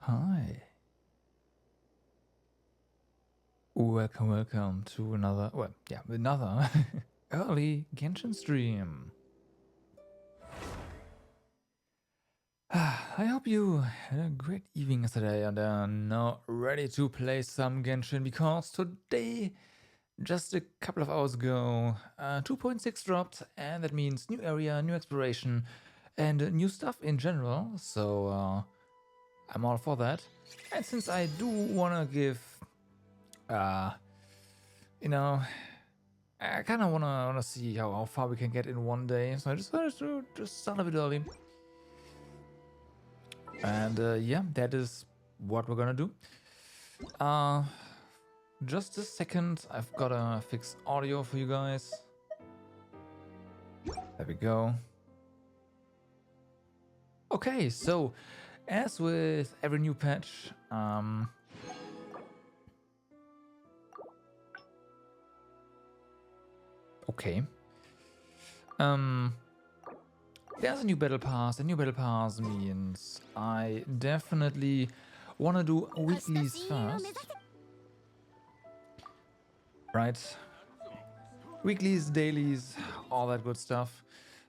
Hi. Welcome to another, another early Genshin stream. I hope you had a great evening yesterday and are now ready to play some Genshin, because today, just a couple of hours ago, 2.6 dropped, and that means new area, new exploration, and new stuff in general, so I'm all for that. And since I do want to give you know, I kind of wanna see how far we can get in one day, so I just wanted to just start a bit early. And yeah, that is what we're gonna do. Just a second, I've gotta fix audio for you guys. There we go. Okay, so as with every new patch, okay. There's a new battle pass. A new battle pass means I definitely want to do weeklies first. Right? Weeklies, dailies, all that good stuff.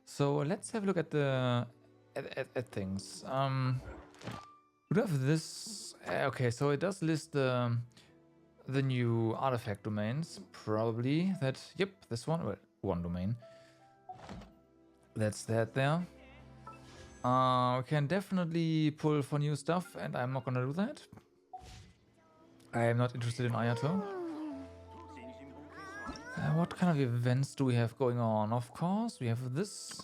So let's have a look at the at things. We have this. Okay, so it does list the new artifact domains. Probably that. Yep, this one. Well, one domain. That's that there. We can definitely pull for new stuff, and I'm not gonna do that. I am not interested in Ayato. What kind of events do we have going on? Of course, we have this.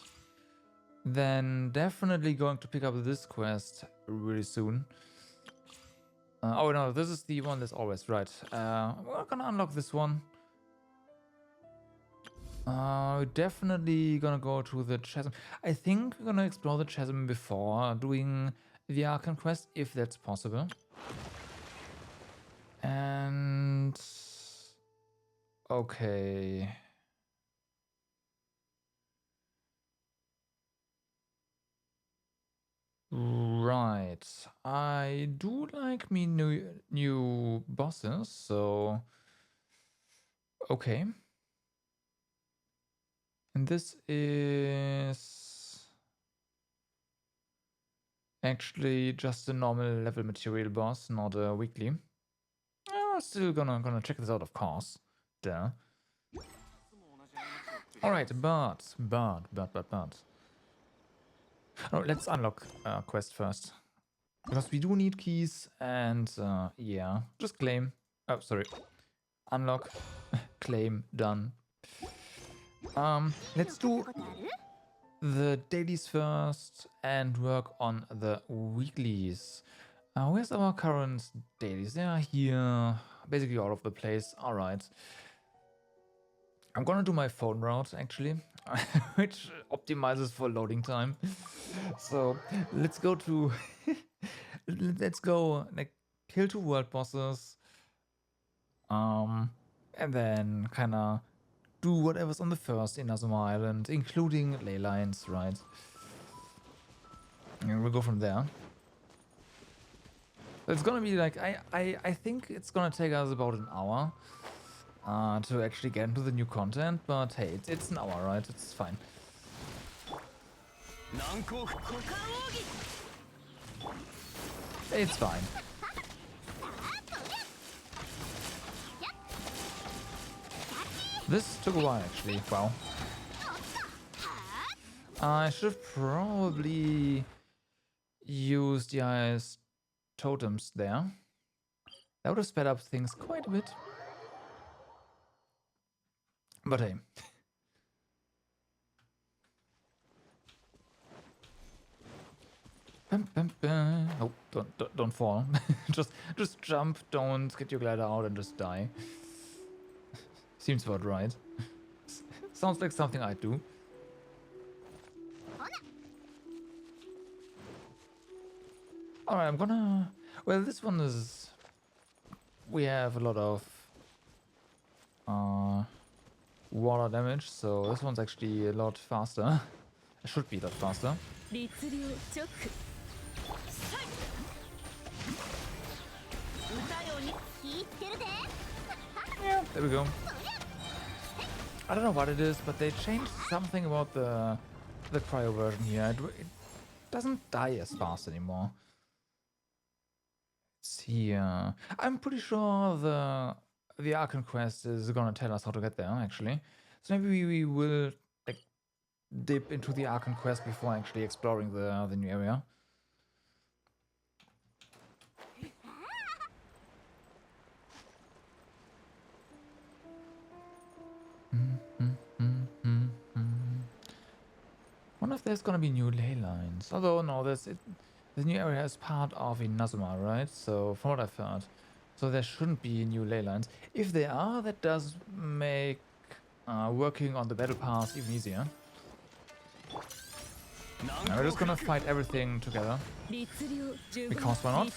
Then definitely going to pick up this quest really soon. Oh no, this is the one that's always right. We're gonna unlock this one. Definitely gonna go to the chasm. I think we're gonna explore the chasm before doing the Archon quest, if that's possible. And okay. Right. I do like me new bosses, so okay. And this is actually just a normal level material boss, not a weekly. Oh, still gonna check this out, of course. Duh. Alright, but. Oh, let's unlock quest first. Because we do need keys, and yeah, just claim. Oh, sorry. Unlock, claim, done. Let's do the dailies first and work on the weeklies. Where's our current dailies? They are here, basically all over the place. All right. I'm gonna do my phone route actually, which optimizes for loading time. So let's go to, let's go like kill 2 world bosses, and then kind of do whatever's on the first Inazuma Island, including ley lines, right? And we'll go from there. It's gonna be like, I think it's gonna take us about an hour to actually get into the new content, but hey, it's an hour, right? It's fine. It's fine. This took a while actually, wow. I should have probably used the highest totems there. That would have sped up things quite a bit. But hey. Oh, don't fall. just jump, don't get your glider out and just die. Seems about right. Sounds like something I'd do. Alright, I'm gonna... Well, this one is... We have a lot of... water damage, so this one's actually a lot faster. It should be a lot faster. There we go. I don't know what it is, but they changed something about the cryo version here. It doesn't die as fast anymore. Let's see. I'm pretty sure the Archon quest is gonna tell us how to get there, actually. So maybe we will like dip into the Archon quest before actually exploring the new area. Wonder if there's gonna be new ley lines. Although no, the new area is part of Inazuma, right? So from what I've heard, so there shouldn't be new ley lines. If there are, that does make working on the battle pass even easier. Now we're just gonna fight everything together. Because why not?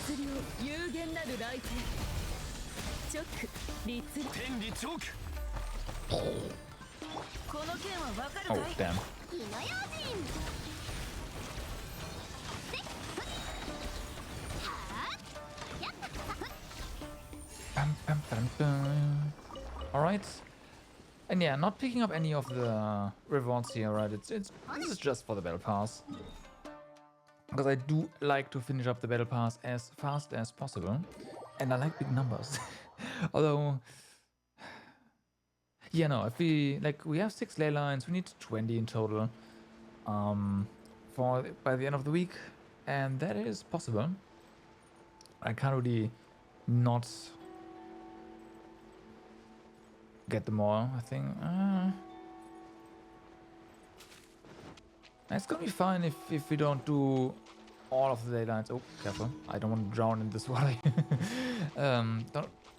Oh, damn. Alright. And yeah, not picking up any of the rewards here, right? This is just for the battle pass. Because I do like to finish up the battle pass as fast as possible. And I like big numbers. Although, yeah, no, if we have 6 ley lines, we need 20 in total by the end of the week, and that is possible. I can't really not get them all, I think. It's gonna be fine if we don't do all of the ley lines. Oh, careful. I don't want to drown in this water.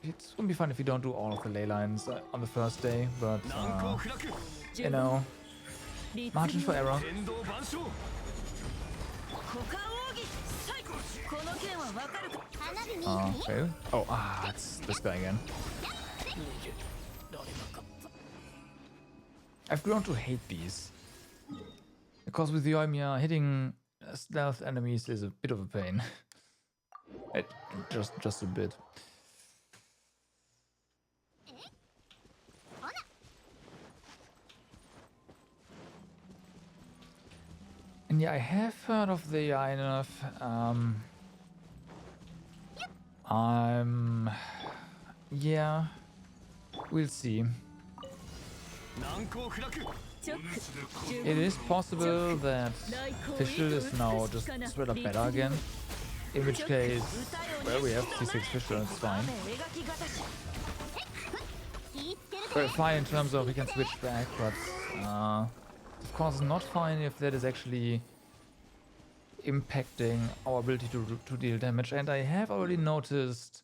It's gonna be fun if you don't do all of the ley lines on the first day, but you know, margin for error. Okay. Oh, it's this guy again. I've grown to hate these. Because with Yoimiya, hitting stealth enemies is a bit of a pain. Just a bit. And yeah, I have heard of the INF. Yeah, we'll see. It is possible that Fischl is now just straight up better again. In which case, well, we have T6 Fischl, it's fine. Well, fine in terms of we can switch back, but of course not fine if that is actually impacting our ability to deal damage. And I have already noticed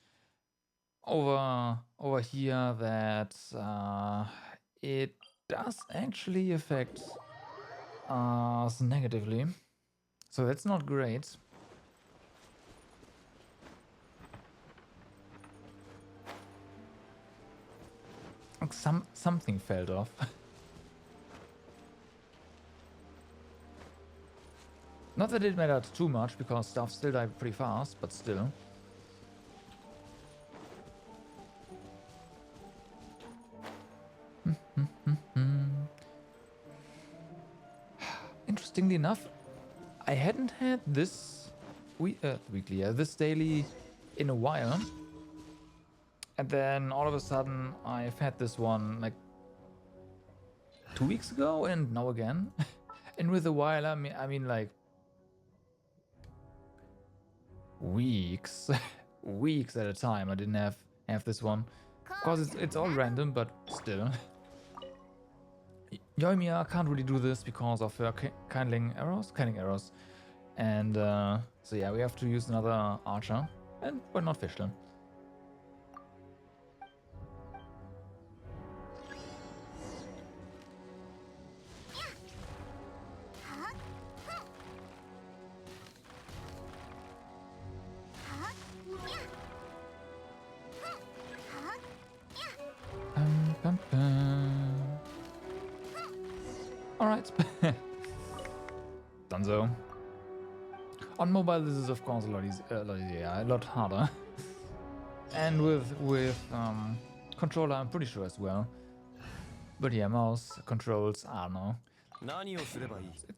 over here that it does actually affect us negatively, so that's not great. Like something fell off. Not that it mattered too much, because stuff still died pretty fast, but still. Interestingly enough, I hadn't had this this daily in a while. And then all of a sudden I've had this one like 2 weeks ago and now again. And with a while I mean like weeks weeks at a time. I didn't have this one. Of course it's all random, but still. Yoimiya can't really do this because of her kindling arrows. And so yeah, we have to use another archer. And why not Fischl? Alright. Dunzo. On mobile this is of course a lot easier, a lot harder. And with controller, I'm pretty sure as well. But yeah, mouse controls, I don't know.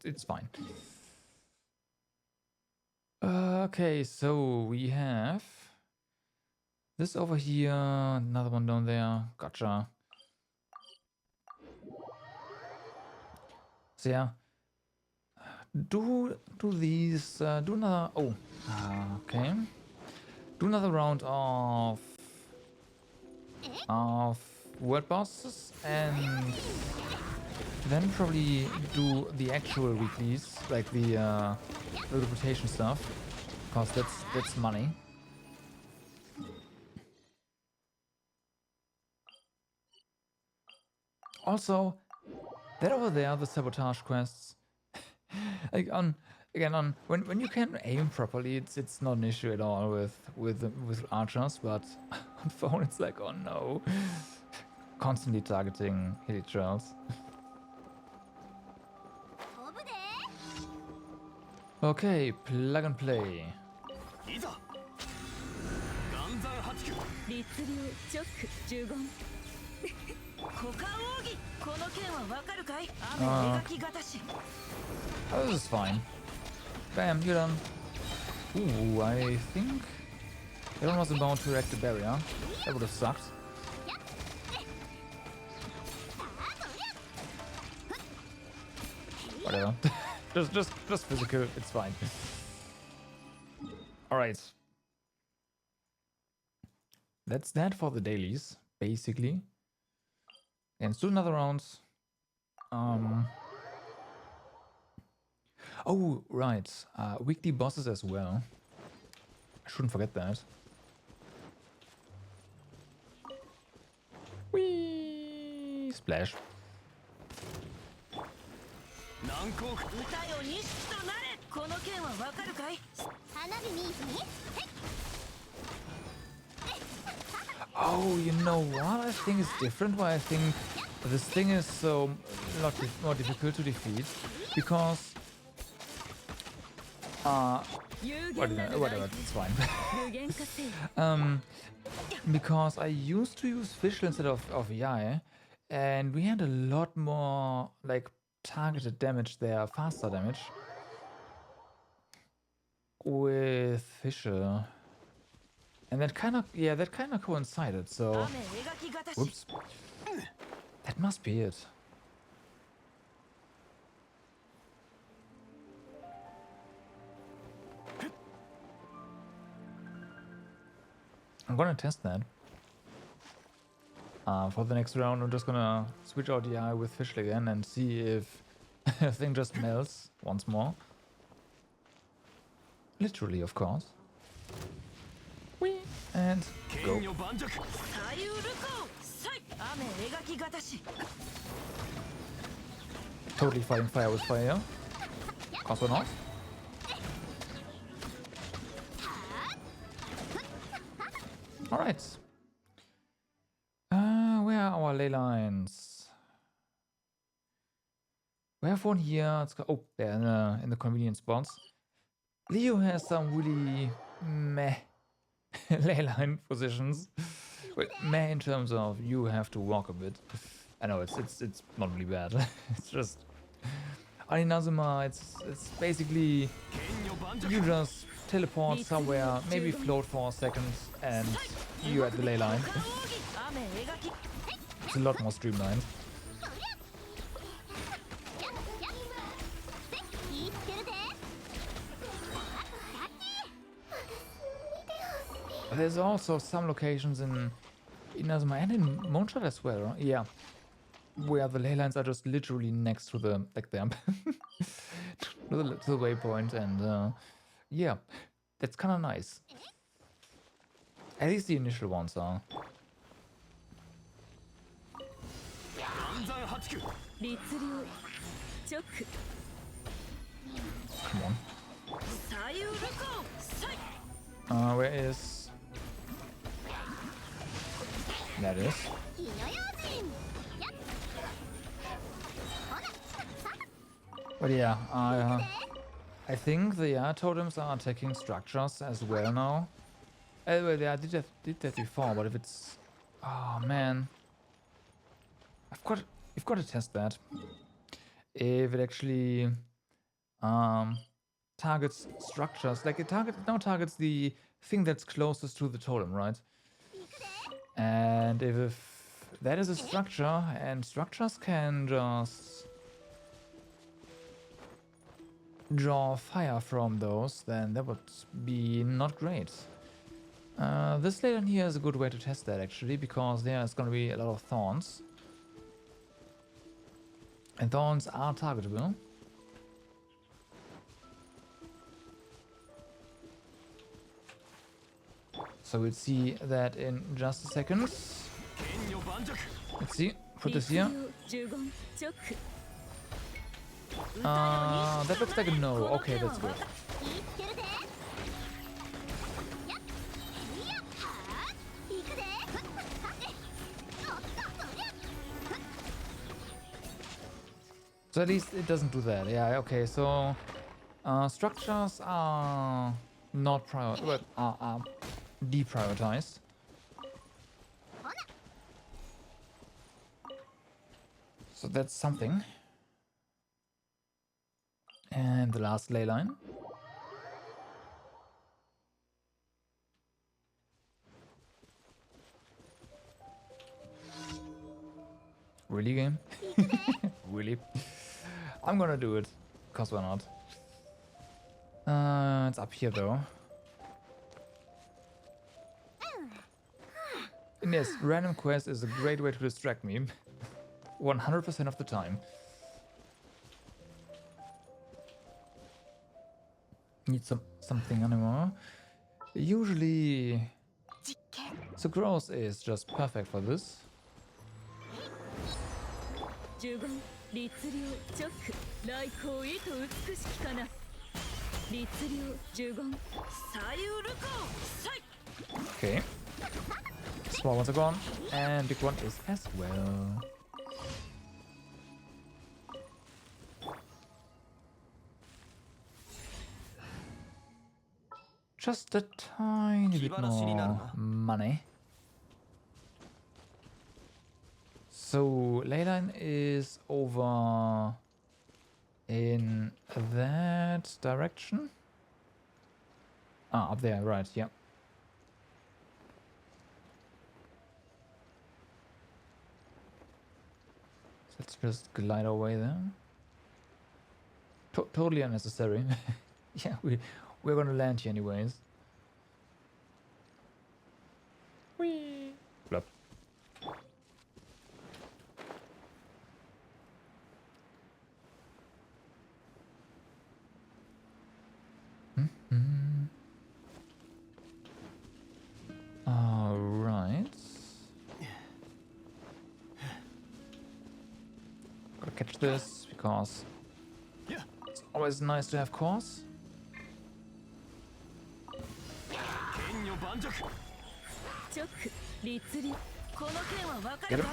It's fine. Okay, so we have this over here, another one down there. Gotcha. So yeah, do these, do another, okay. Do another round of world bosses and then probably do the actual weeklies, like the rotation stuff, because that's money. Also, that over there, the sabotage quests, like when you can aim properly, it's not an issue at all with archers, but on phone it's like, oh no, constantly targeting Hilichurls. Okay, plug and play. Oh, this is fine. Bam, you're done. Ooh, I think everyone was about to erect the barrier. That would have sucked. Whatever. just physical, it's fine. Alright. That's that for the dailies, basically. And let's do another round. Oh, right. Weekly bosses as well. I shouldn't forget that. Whee! Splash. Oh, you know what I think is different? Why I think this thing is so lot more difficult to defeat, because whatever, it's fine. Because I used to use Fischl instead of Yae, and we had a lot more like targeted damage there, faster damage with Fischl. And that kind of coincided, so whoops. That must be it. I'm gonna test that. For the next round, I'm just gonna switch out the eye with Fischl again and see if the thing just melts once more. Literally, of course. Whee! And go. Totally fighting fire with fire. Also not. Alright. Where are our ley lines? We have one here. Let's go. Oh, there in the convenient spots. Leo has some really meh ley line positions. Well, meh in terms of you have to walk a bit. I know it's not really bad. It's just Aninazuma. It's basically you just teleport somewhere, maybe float for a second, and you're at the ley line. It's a lot more streamlined. There's also some locations in Inazuma and in Monshot as well, right? Yeah, where the ley lines are just literally next to the to the waypoint, and yeah, that's kind of nice. At least the initial ones are. Come on. Where is... That is. But yeah, I think the totems are attacking structures as well now. Well, yeah, I did that before, but if it's Oh man, you've got to test that. If it actually targets structures, like it now targets the thing that's closest to the totem, right? And if that is a structure, and structures can just draw fire from those, then that would be not great. This lane here is a good way to test that actually, because there is going to be a lot of thorns. And thorns are targetable. So we'll see that in just a second. Let's see, put this here. That looks like a no. Okay, that's good. So at least it doesn't do that. Yeah, okay, so structures are not are deprioritized. So that's something. And the last ley line. Really, game? Really? I'm gonna do it, cause why not? It's up here though. And yes, random quest is a great way to distract me. 100% of the time. Need something anymore. Usually, Sucrose is just perfect for this. Okay. Small ones are gone, and big one is as well. Just a tiny bit more money. So Leyline is over in that direction. Ah, up there, right, yeah. Let's just glide our way there. Totally unnecessary. Yeah, we're gonna land here anyways. Whee! Flop. All right. Gotta catch this because it's always nice to have cores. Get him.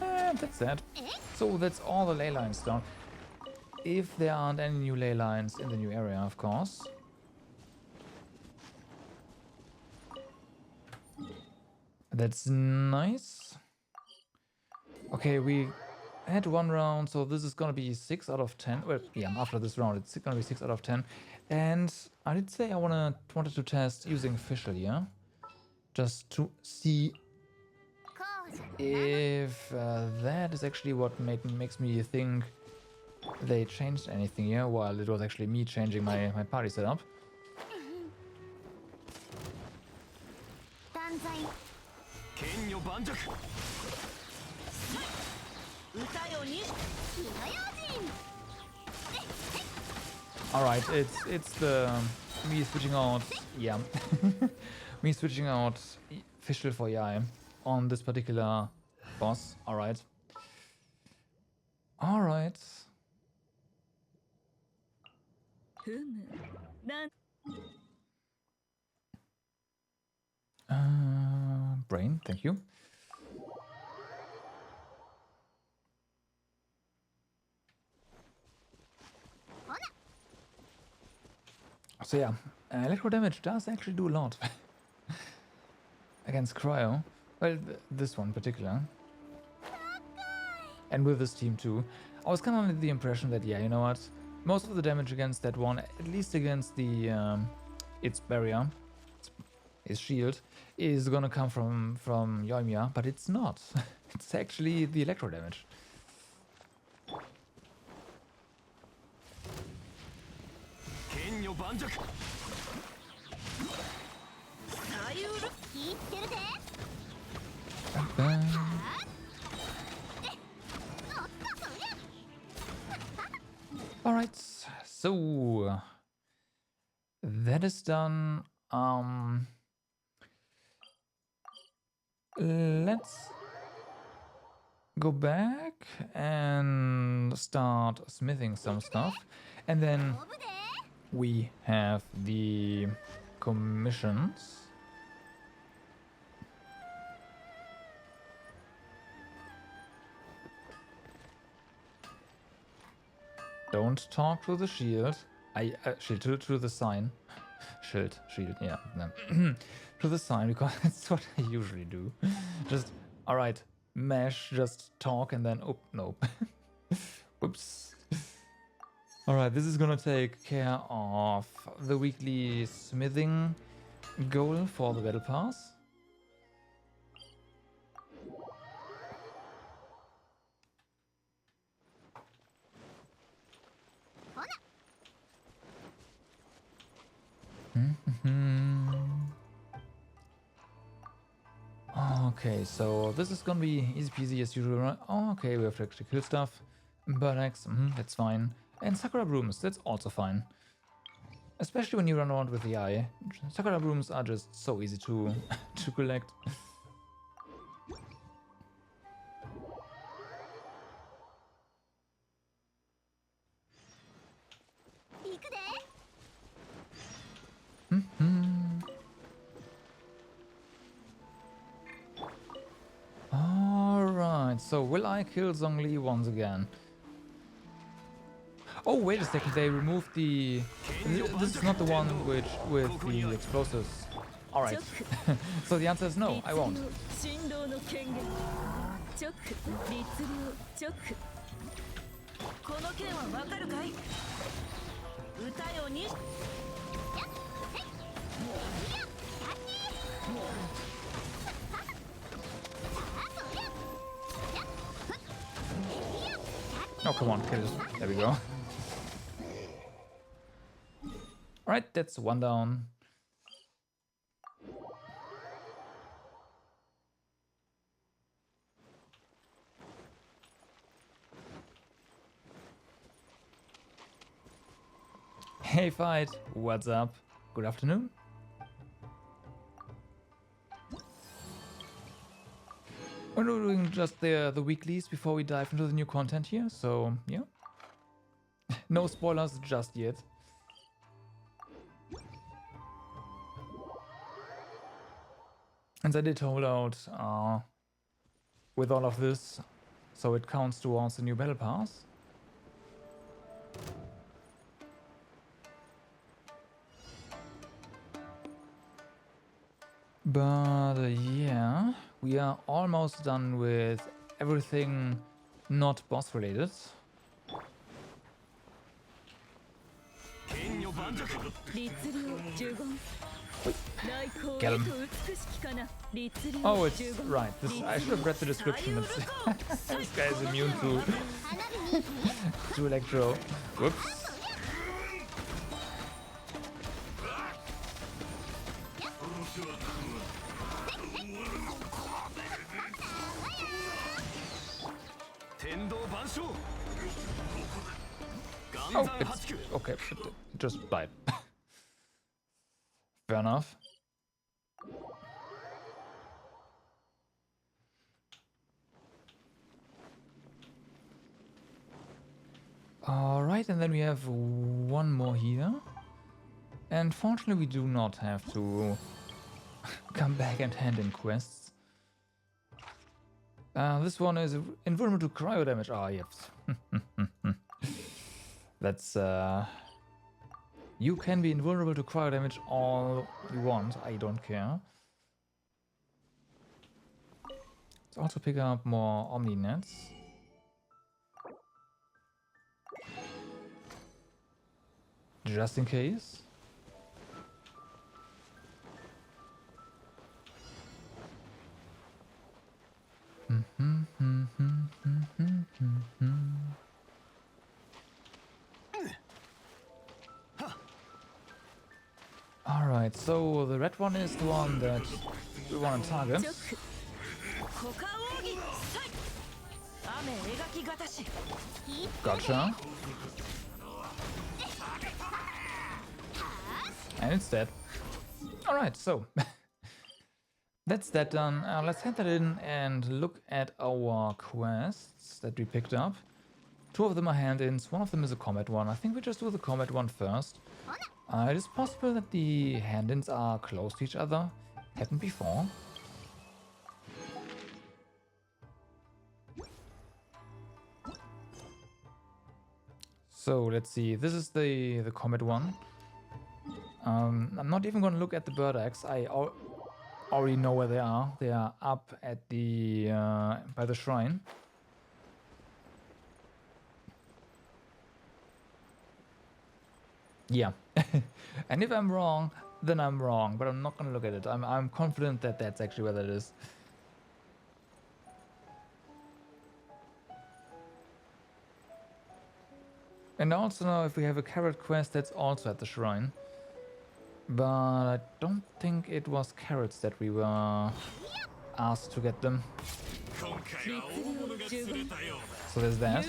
And that's that. So that's all the ley lines done. If there aren't any new ley lines in the new area, of course. That's nice. Okay, we had one round, so this is gonna be 6 out of 10. Well, yeah, after this round, it's gonna be 6 out of 10. And I did say I wanted to test using Fischl here, just to see if that is actually what makes me think they changed anything here, while it was actually me changing my party setup. Alright, it's the me switching out, yeah, me switching out Fischl for Yai on this particular boss. Alright. Alright. Brain, thank you. So yeah, electro damage does actually do a lot against Cryo. Well, this one in particular. And with this team too. I was kind of under the impression that, yeah, you know what? Most of the damage against that one, at least against the its barrier, his shield, is gonna come from Yoimiya, but it's not. It's actually the electro damage. Alright, so that is done. Let's go back and start smithing some stuff. And then we have the commissions. Don't talk to the shield. Shield to the sign. Shield, yeah. No. To the sign, because that's what I usually do. Just, alright, mesh, just talk and then, oh, no. Whoops. Alright, this is gonna take care of the weekly smithing goal for the battle pass. Okay, so this is gonna be easy peasy as usual, right? Oh, okay, we have to actually kill stuff. Burnex, that's fine. And Sakura Brooms, that's also fine. Especially when you run around with the eye. Sakura Brooms are just so easy to, to collect. Alright, so will I kill Zhongli once again? Oh, wait a second, they removed the... This is not the one with the explosives. Alright. So the answer is no, I won't. Oh, come on, kill it. There we go. Alright, that's one down. Hey, Fight, what's up? Good afternoon. We're doing just the weeklies before we dive into the new content here, so yeah. No spoilers just yet. And I did hold out with all of this, so it counts towards the new battle pass. But yeah, we are almost done with everything not boss related. Get him. Oh, it's right. I should have read the description. This guy is immune to electro. Whoops. Oh, it's okay. It just died. Fair enough. Alright, and then we have one more here. And fortunately we do not have to come back and hand in quests. This one is invulnerable to cryo damage. Ah, yes. That's You can be invulnerable to cryo damage all you want. I don't care. Let's also pick up more Omni Nets. Just in case. Alright, so the red one is the one that we want to target. Gotcha. And it's dead. Alright, so that's that done. Let's head that in and look at our quests that we picked up. 2 of them are hand-ins, 1 of them is a combat one. I think we just do the combat one first. It is possible that the hand-ins are close to each other. Happened before. So let's see, this is the combat one. I'm not even gonna look at the bird eggs. I already know where they are. They are up at the by the shrine. Yeah. And if I'm wrong, then I'm wrong, but I'm not gonna look at it. I'm confident that that's actually where that is. And also now if we have a carrot quest, that's also at the shrine. But I don't think it was carrots that we were asked to get them. So there's that.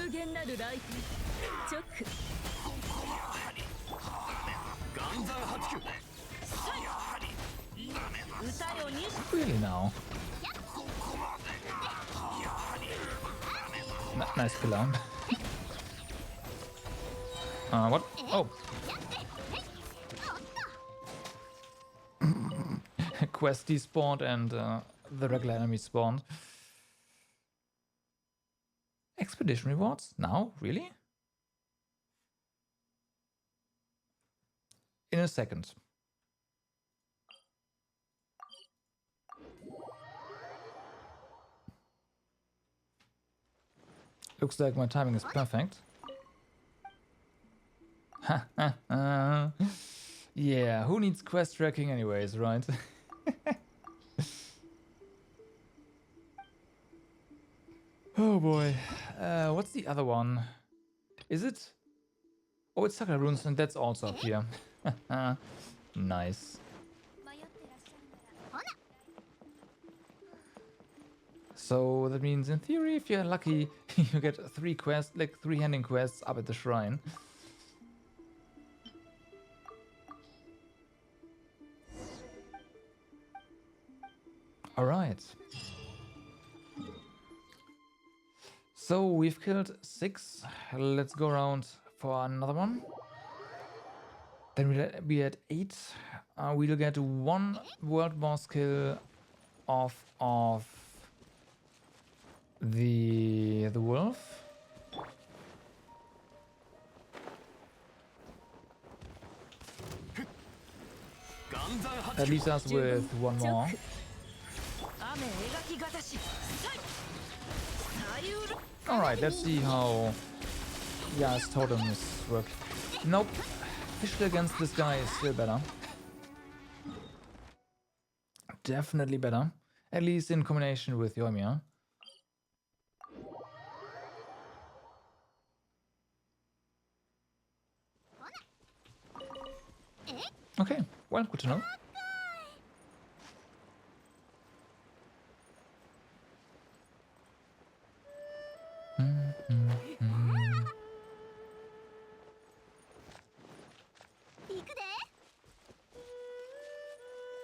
Really now? Nice pillar. What? Oh. Quest despawned and the regular enemy spawned. Expedition rewards? Now? Really? In a second. Looks like my timing is perfect. Yeah, who needs quest tracking anyways, right? Oh boy. What's the other one? Is it? Oh, it's Sakura Runes, and that's also up here. Nice. So that means, in theory, if you're lucky, you get 3 quests, like 3 handing quests up at the shrine. All right. So we've killed 6. Let's go around for another one. Then we'll be at 8. We'll get 1 world boss kill off of the wolf. That leaves us with 1 more. Alright, let's see how Ya's totems work. Nope. Fischl against this guy is still better. Definitely better. At least in combination with Yoimiya. Okay, well, good to know.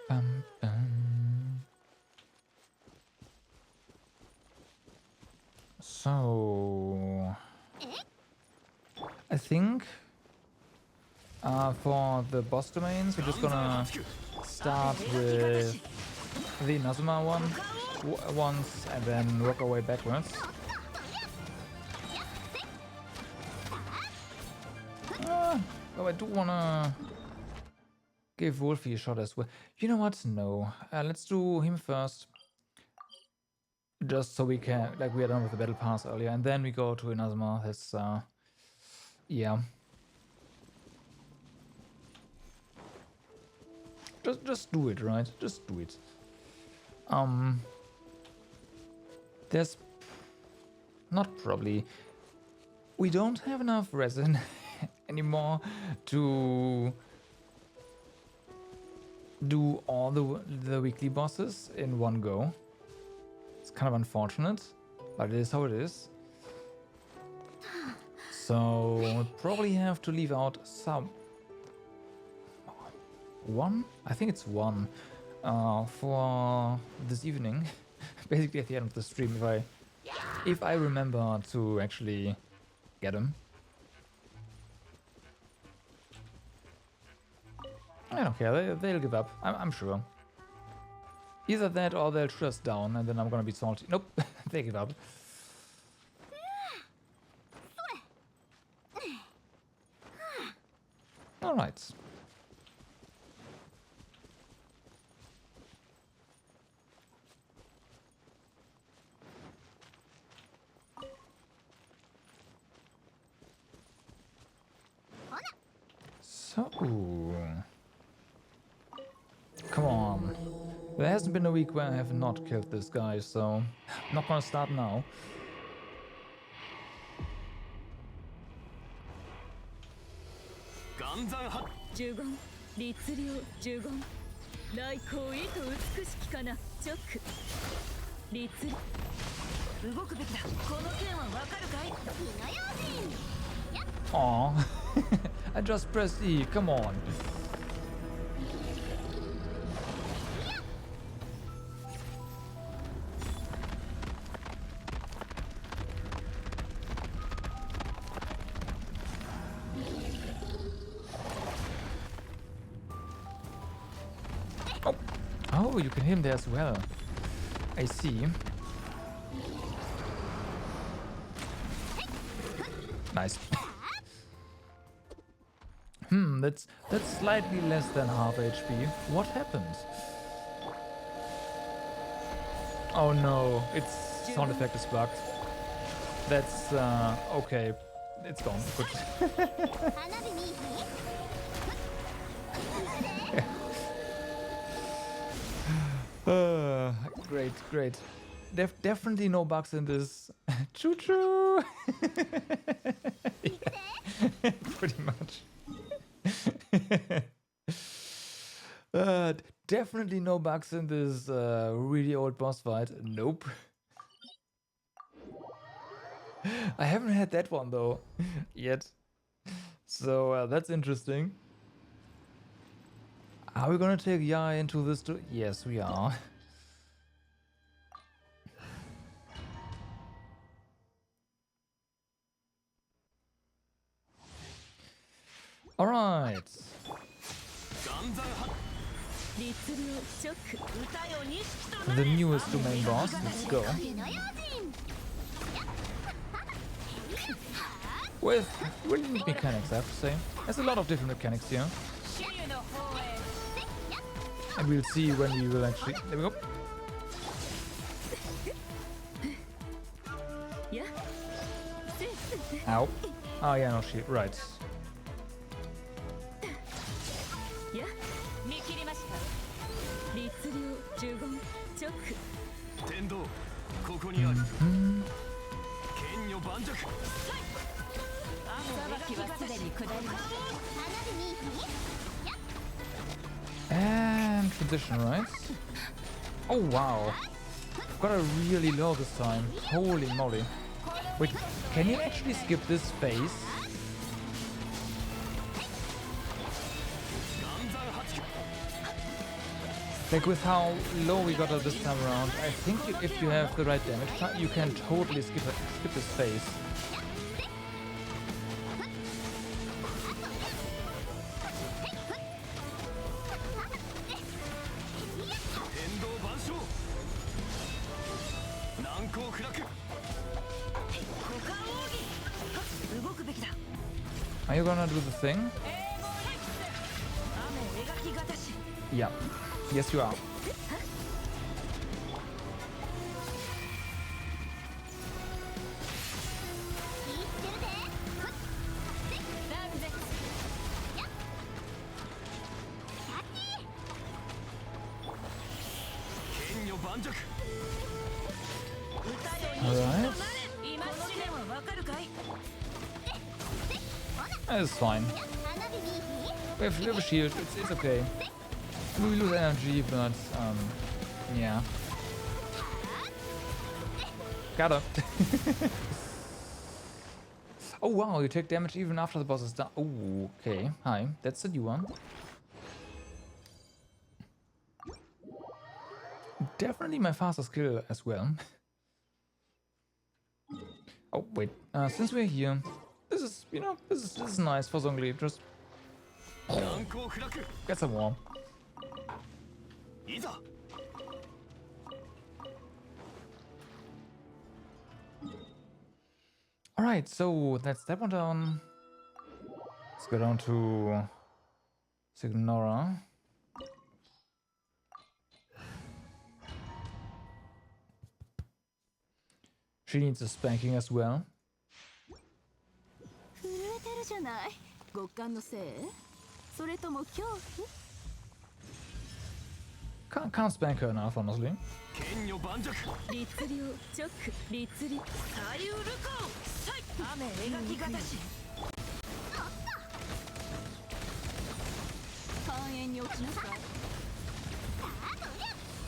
Bum, bum. So I think for the boss domains, we're just gonna start with the Inazuma one once and then work our way backwards. Oh, I do wanna Give Wolfie a shot as well. You know what? No. Let's do him first. Just so we can, like, we are done with the battle pass earlier, and then we go to Inazuma. That's, yeah. Just do it, right? Just do it. There's not probably. We don't have enough resin anymore to do all the weekly bosses in one go. It's kind of unfortunate, but it is how it is. So we'll probably have to leave out some. One? I think it's one for this evening. Basically at the end of the stream, if I remember to actually get him. I don't care, they'll give up, I'm sure. Either that or they'll shoot us down and then I'm gonna be salty. Nope, they give up. Alright. So, come on. There hasn't been a week where I have not killed this guy, so I'm not gonna start now. Aw, I just pressed E, come on. Oh, you can hit him there as well. I see. Nice. That's slightly less than half HP. What happened? Oh no, its sound effect is bugged. That's okay. It's gone. Good. Great. Definitely no bugs in this. Choo choo. Yeah, pretty much. Definitely no bugs in this really old boss fight. Nope. I haven't had that one though yet. So that's interesting. Are we gonna take Yai into this too? Yes, we are. All right. The newest domain boss. Let's go. With really neat mechanics, I have to say. There's a lot of different mechanics here. And we'll see when we will actually... There we go. Ow. Oh yeah, no shit, right. And transition, right? Oh wow. Got a really low this time. Holy moly. Wait, can you actually skip this phase? Like with how low we got it this time around, I think if you have the right damage, you can totally skip this phase. Are you gonna do the thing? Yeah. Yes, you are. Alright. It's fine. We have a shield, it's okay. We lose energy, but yeah. Got her. Oh wow, you take damage even after the boss is done. Oh, okay. Hi, that's the new one. Definitely my fastest skill as well. Oh wait, since we're here, this is, you know, this is nice for Zhongli. Just get some more. Alright, so that's that one down. Let's go down to Signora. She needs a spanking as well. Can't spank her enough, honestly.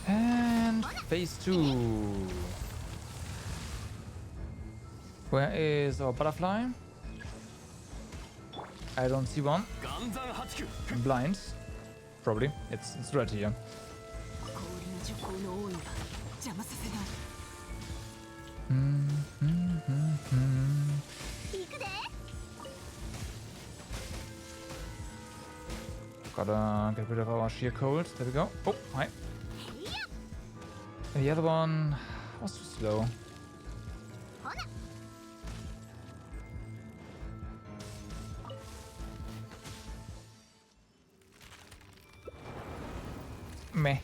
And phase 2. Where is our butterfly? I don't see one. I'm blind. Probably. It's right here. Gotta get rid of our sheer cold. There we go. Oh, hi. And the other one was too slow. Meh.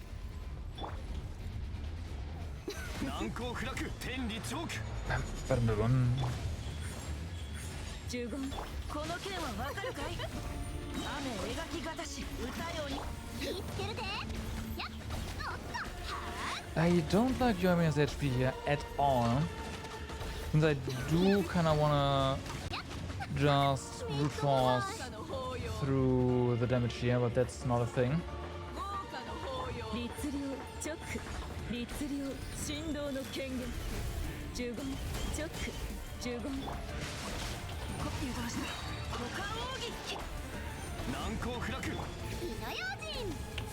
I don't like Yoimi's HP here at all. Since I do kinda wanna just brute force through the damage here, but that's not a thing.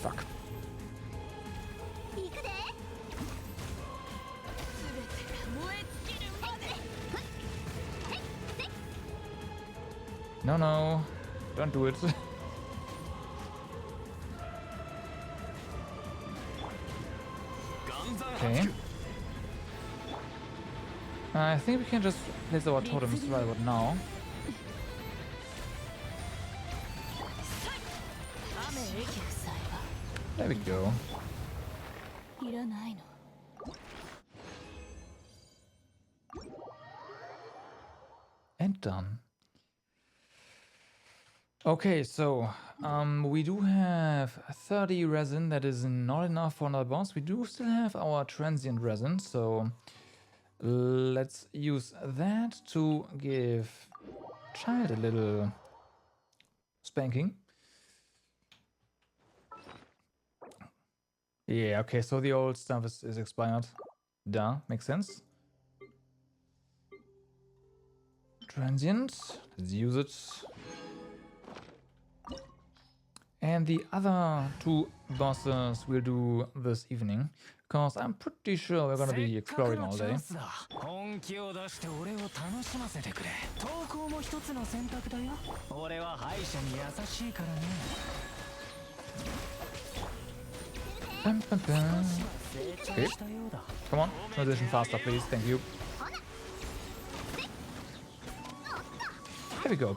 Fuck. No, no, don't do it. Okay. I think we can just place our totems right about now. There we go. And done. Okay, so we do have 30 resin. That is not enough for another boss. We do still have our transient resin, so let's use that to give Child a little spanking. Yeah, okay, so the old stuff is expired. Duh, makes sense. Transient, let's use it. And the other two bosses we'll do this evening, because I'm pretty sure we're gonna be exploring all day. Okay. Come on, transition faster, please. Thank you. There we go.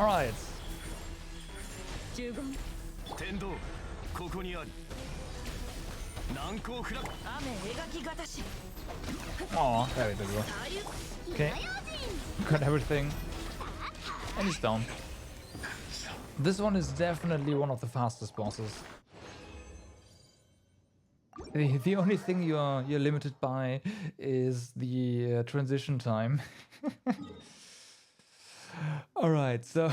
Alright. Oh, there we go. Okay. Got everything. And he's down. This one is definitely one of the fastest bosses. The only thing you're limited by is the transition time. Alright, so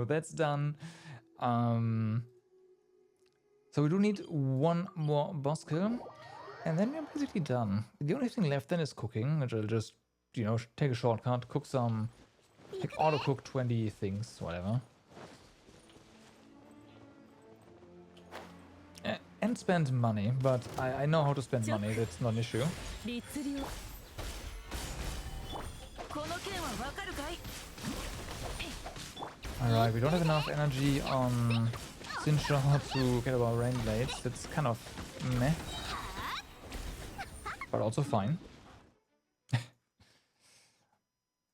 that's done. So we do need one more boss kill, and then we're basically done. The only thing left then is cooking, which I'll just, you know, take a shortcut, cook some, like auto cook 20 things, whatever. And spend money, but I know how to spend money, that's not an issue. Alright, we don't have enough energy on Sintra to get our rain blades. That's kind of meh. But also fine.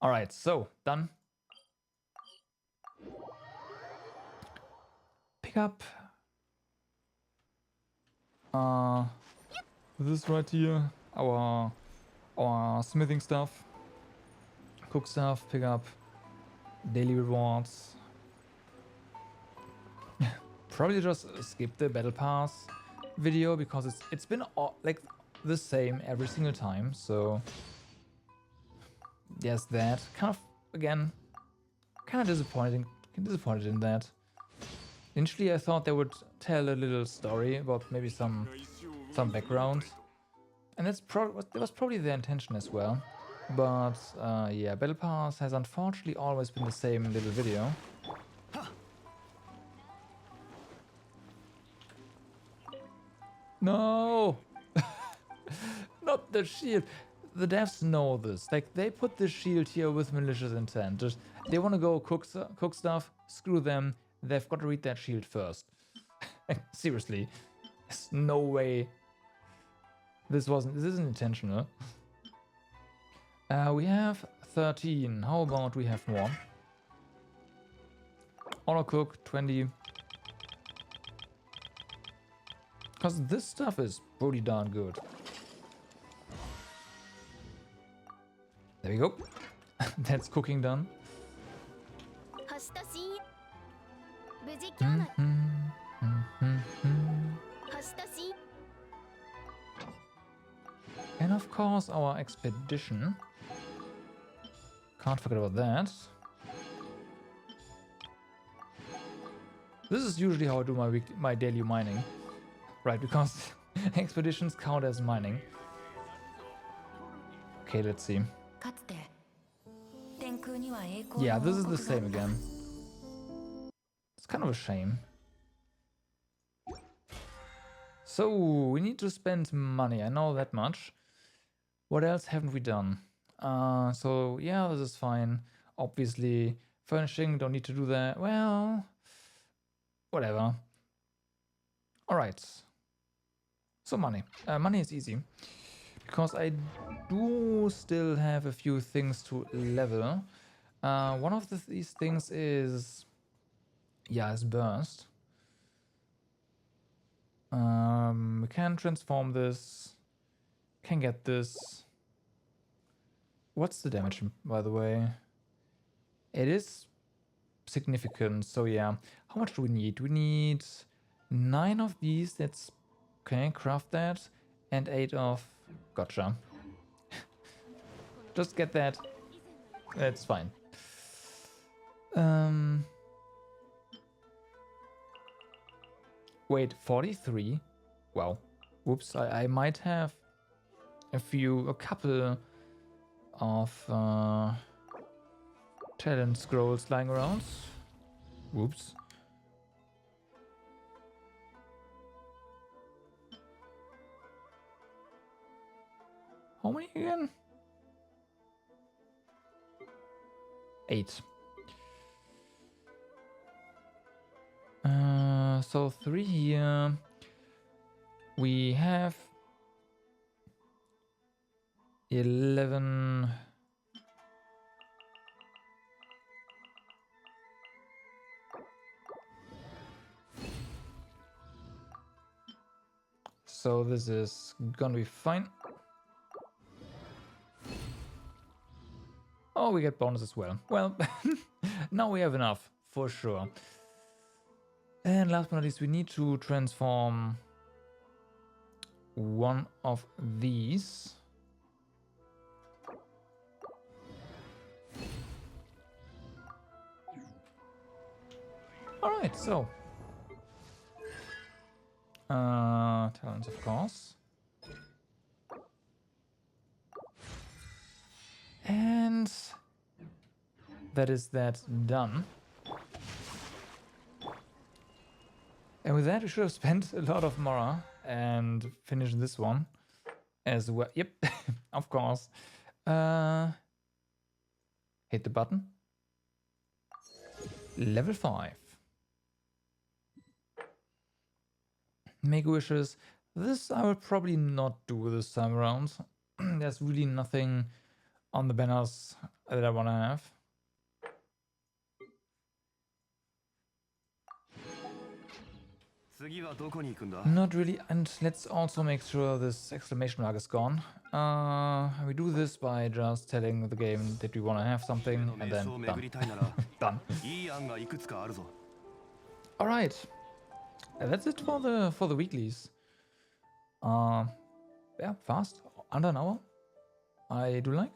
Alright, so, done. Pick up this right here, our smithing stuff, cook stuff, pick up daily rewards. Probably just skip the battle pass video because it's been like the same every single time, so yes, that kind of, again, kind of disappointed in that. Initially I thought they would tell a little story about maybe some background, and that was probably their intention as well. But yeah, Battle Pass has unfortunately always been the same little video. No! Not the shield! The devs know this. Like, they put the shield here with malicious intent. Just, they want to go cook stuff, screw them. They've got to read that shield first. Seriously. There's no way. This isn't intentional. We have 13. How about we have more? Auto cook 20. Because this stuff is pretty darn good. There we go. That's cooking done. And of course our expedition. Can't forget about that. This is usually how I do my daily mining. Right, because expeditions count as mining. Okay, let's see. Yeah, this is the same again. It's kind of a shame. So, we need to spend money, I know that much. What else haven't we done? So, yeah, this is fine. Obviously, furnishing, don't need to do that. Well, whatever. Alright. So, money. Money is easy. Because I do still have a few things to level. One of these things is... yeah, is burst. We can transform this. Can get this. What's the damage, by the way? It is significant, so yeah. How much do we need? We need 9 of these. That's okay, craft that. And 8 of... gotcha. Just get that. It's fine. Wait, 43? Wow. Whoops, I might have a couple of talent scrolls lying around. Whoops. How many again? 8. So 3 here. We have 11. So this is gonna be fine. Oh, we get bonus as well. Well, now we have enough, for sure. And last but not least, we need to transform one of these. Alright, so. Talents, of course. And that is that done. And with that, we should have spent a lot of Mora and finished this one as well. Yep, of course. Hit the button. Level 5. Make wishes. This I will probably not do this time around. There's really nothing on the banners that I want to have. Not really, and let's also make sure this exclamation mark is gone. We do this by just telling the game that we want to have something, and then done. Done. Alright. That's it for the weeklies. Yeah, fast. Under an hour. I do like.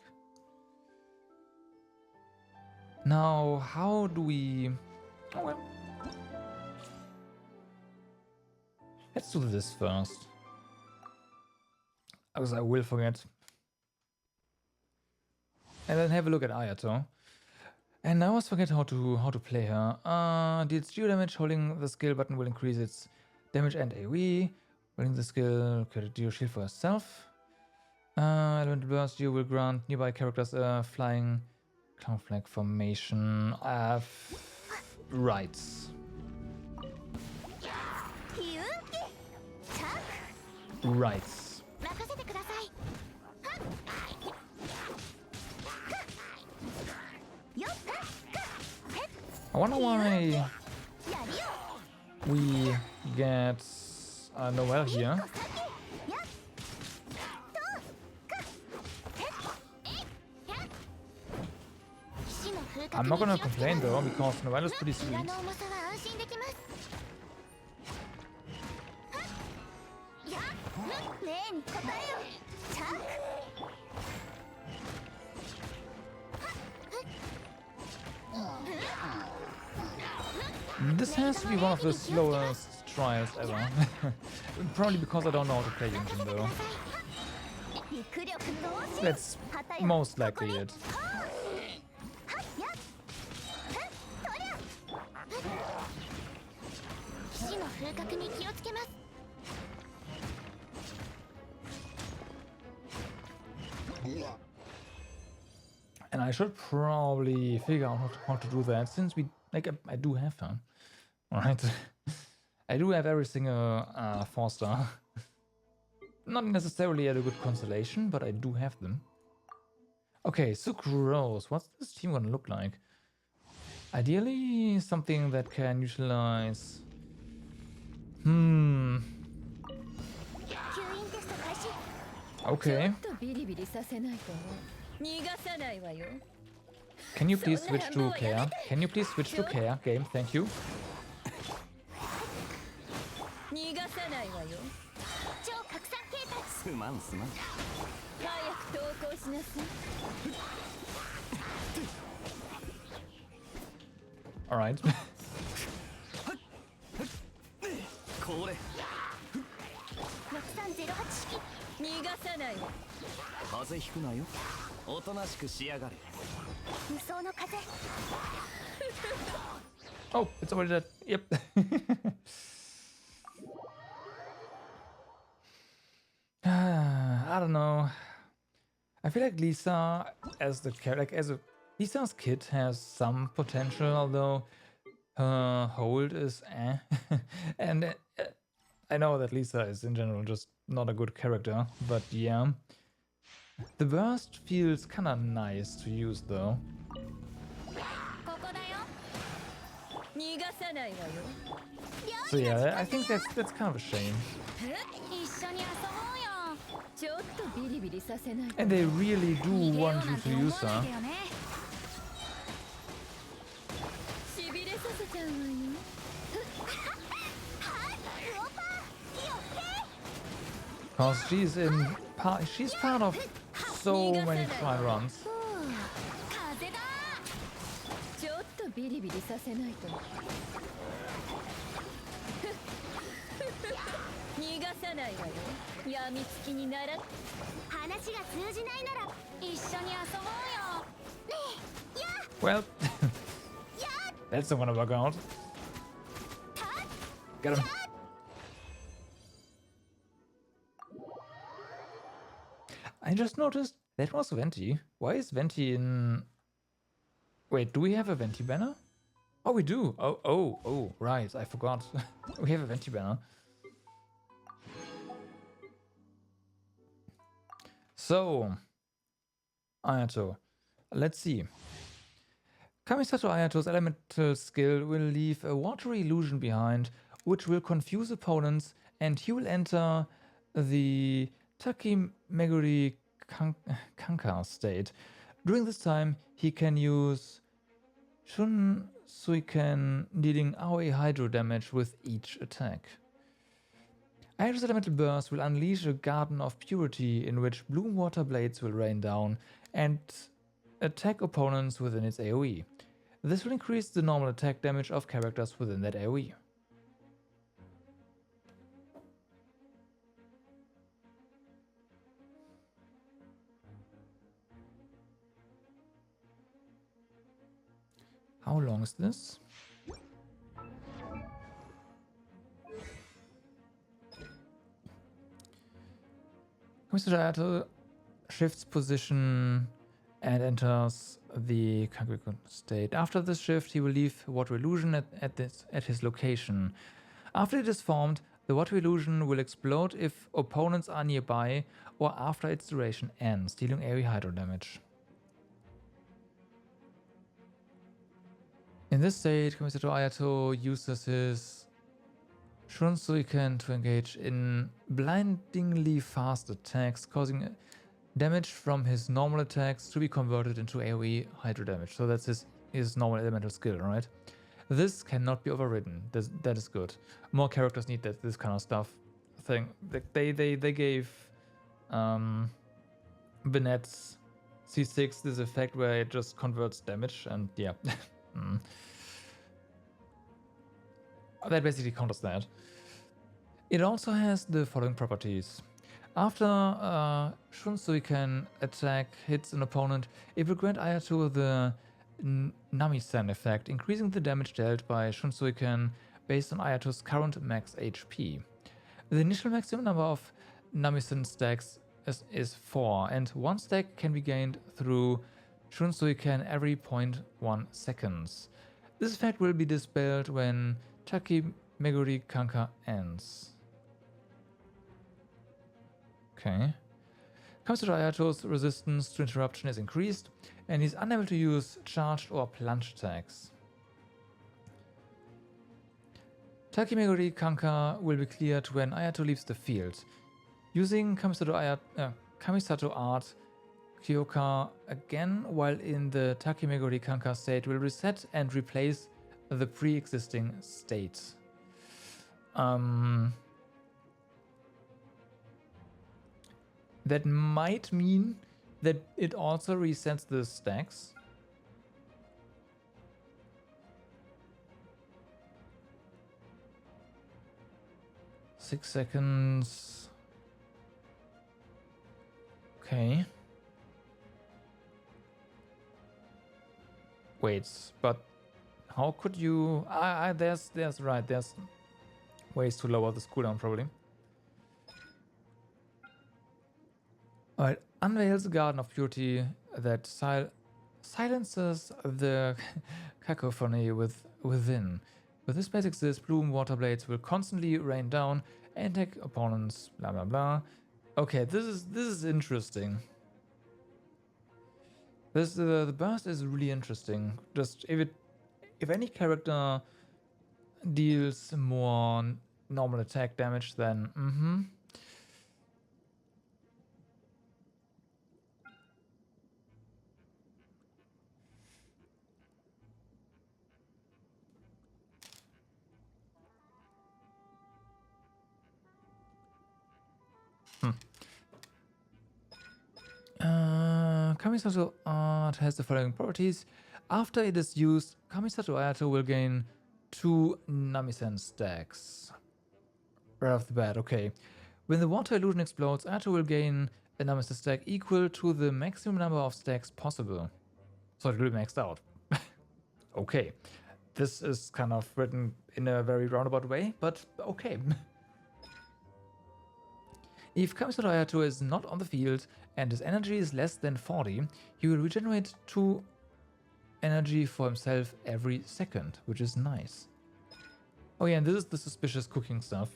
Now, how do we... Oh, well. Let's do this first. Because I will forget. And then have a look at Ayato. And I always forget how to play her. Deals geo damage. Holding the skill button will increase its damage and AoE. Holding the skill create a geo shield for herself. Elemental burst geo will grant nearby characters a flying cloud flag formation. Right. Right. I wonder why we get Noelle here. I'm not gonna complain though, because Noelle is pretty sweet. This has to be one of the slowest trials ever. Probably because I don't know how to play Genshin though. That's most likely it. And I should probably figure out how to do that, since I do have fun. Alright. I do have every single 4-star. Not necessarily at a good constellation, but I do have them. Okay, Sucrose. What's this team gonna look like? Ideally, something that can utilize... Okay. Can you please switch to Care? Can you please switch to Care, game? Thank you. Alright. Oh, it's already dead. Yep. I don't know. I feel like Lisa as the character, Lisa's kit has some potential, although her hold is eh. And I know that Lisa is in general just not a good character, but yeah. The burst feels kinda nice to use though. So yeah, I think that's kind of a shame. And they really do want you to use her. Because she's part of so many trial runs. Well, that's not gonna work out. Get him. I just noticed that was Venti. Why is Venti in... Wait, do we have a Venti banner? Oh, we do. Oh, right. I forgot. We have a Venti banner. So, Ayato. Let's see. Kamisato Ayato's elemental skill will leave a water illusion behind, which will confuse opponents, and he will enter the Takimeguri Kanka state. During this time, he can use Shun Suiken, dealing AoE hydro damage with each attack. Ayato's elemental burst will unleash a garden of purity in which bloom water blades will rain down and attack opponents within its AoE. This will increase the normal attack damage of characters within that AoE. How long is this? Mr. Ayato shifts position and enters the Kageku state. After this shift, he will leave Water Illusion at his location. After it is formed, the Water Illusion will explode if opponents are nearby or after its duration ends, dealing AoE hydro damage. In this state, Kamisato Ayato uses his Shunsuiken to engage in blindingly fast attacks, causing damage from his normal attacks to be converted into AoE hydro damage. So that's his normal elemental skill, right? This cannot be overridden. That is good. More characters need this kind of stuff. They gave Bennett's C6 this effect where it just converts damage, and yeah. That basically counters that. It also has the following properties. After Shunsuiken attack hits an opponent, it will grant Ayato the Namisen effect, increasing the damage dealt by Shunsuiken based on Ayato's current max HP. The initial maximum number of Namisen stacks is 4, and 1 stack can be gained through Shunsuiken every 0.1 seconds. This effect will be dispelled when Takimeguri Kanka ends. Okay. Kamisato Ayato's resistance to interruption is increased, and he's unable to use charged or plunge attacks. Takimeguri Kanka will be cleared when Ayato leaves the field. Using Kamisato Art Kyoka again while in the Takimeguri Kanka state will reset and replace the pre-existing state. That might mean that it also resets the stacks. Six seconds. Okay. Wait, but how could you... there's ways to lower this cooldown probably. Alright, unveils a garden of purity that silences the cacophony within. With this basic bloom water blades will constantly rain down and attack opponents, blah blah blah. Okay, this is interesting. The burst is really interesting. Just if any character deals more normal attack damage, then Kamisato Art has the following properties. After it is used, Kamisato Ayato will gain 2 Namisen stacks. Right off the bat, okay. When the water illusion explodes, Ayato will gain a Namisen stack equal to the maximum number of stacks possible. So it will be maxed out. Okay. This is kind of written in a very roundabout way, but okay. If Kamisato Ayato is not on the field and his energy is less than 40, he will regenerate 2 energy for himself every second, which is nice. Oh yeah, and this is the suspicious cooking stuff.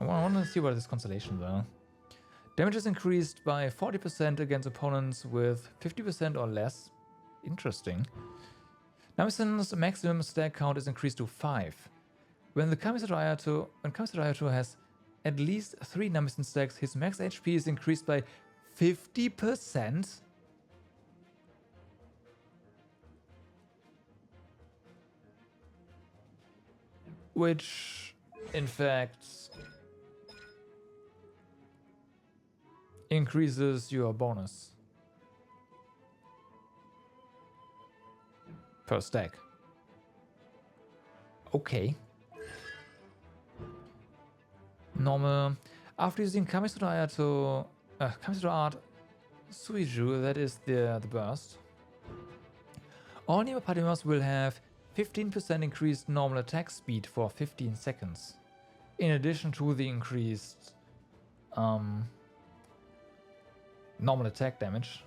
I want to see what this constellation though. Damage is increased by 40% against opponents with 50% or less. Interesting. Namisen's maximum stack count is increased to 5. When Kamisato Ayato has at least 3 Namisen stacks, his max HP is increased by 50%. Which, in fact, increases your bonus per stack. Okay. Normal. After using Kamisato Art Suiju, that is the burst, all nearby party members will have 15% increased normal attack speed for 15 seconds, in addition to the increased normal attack damage.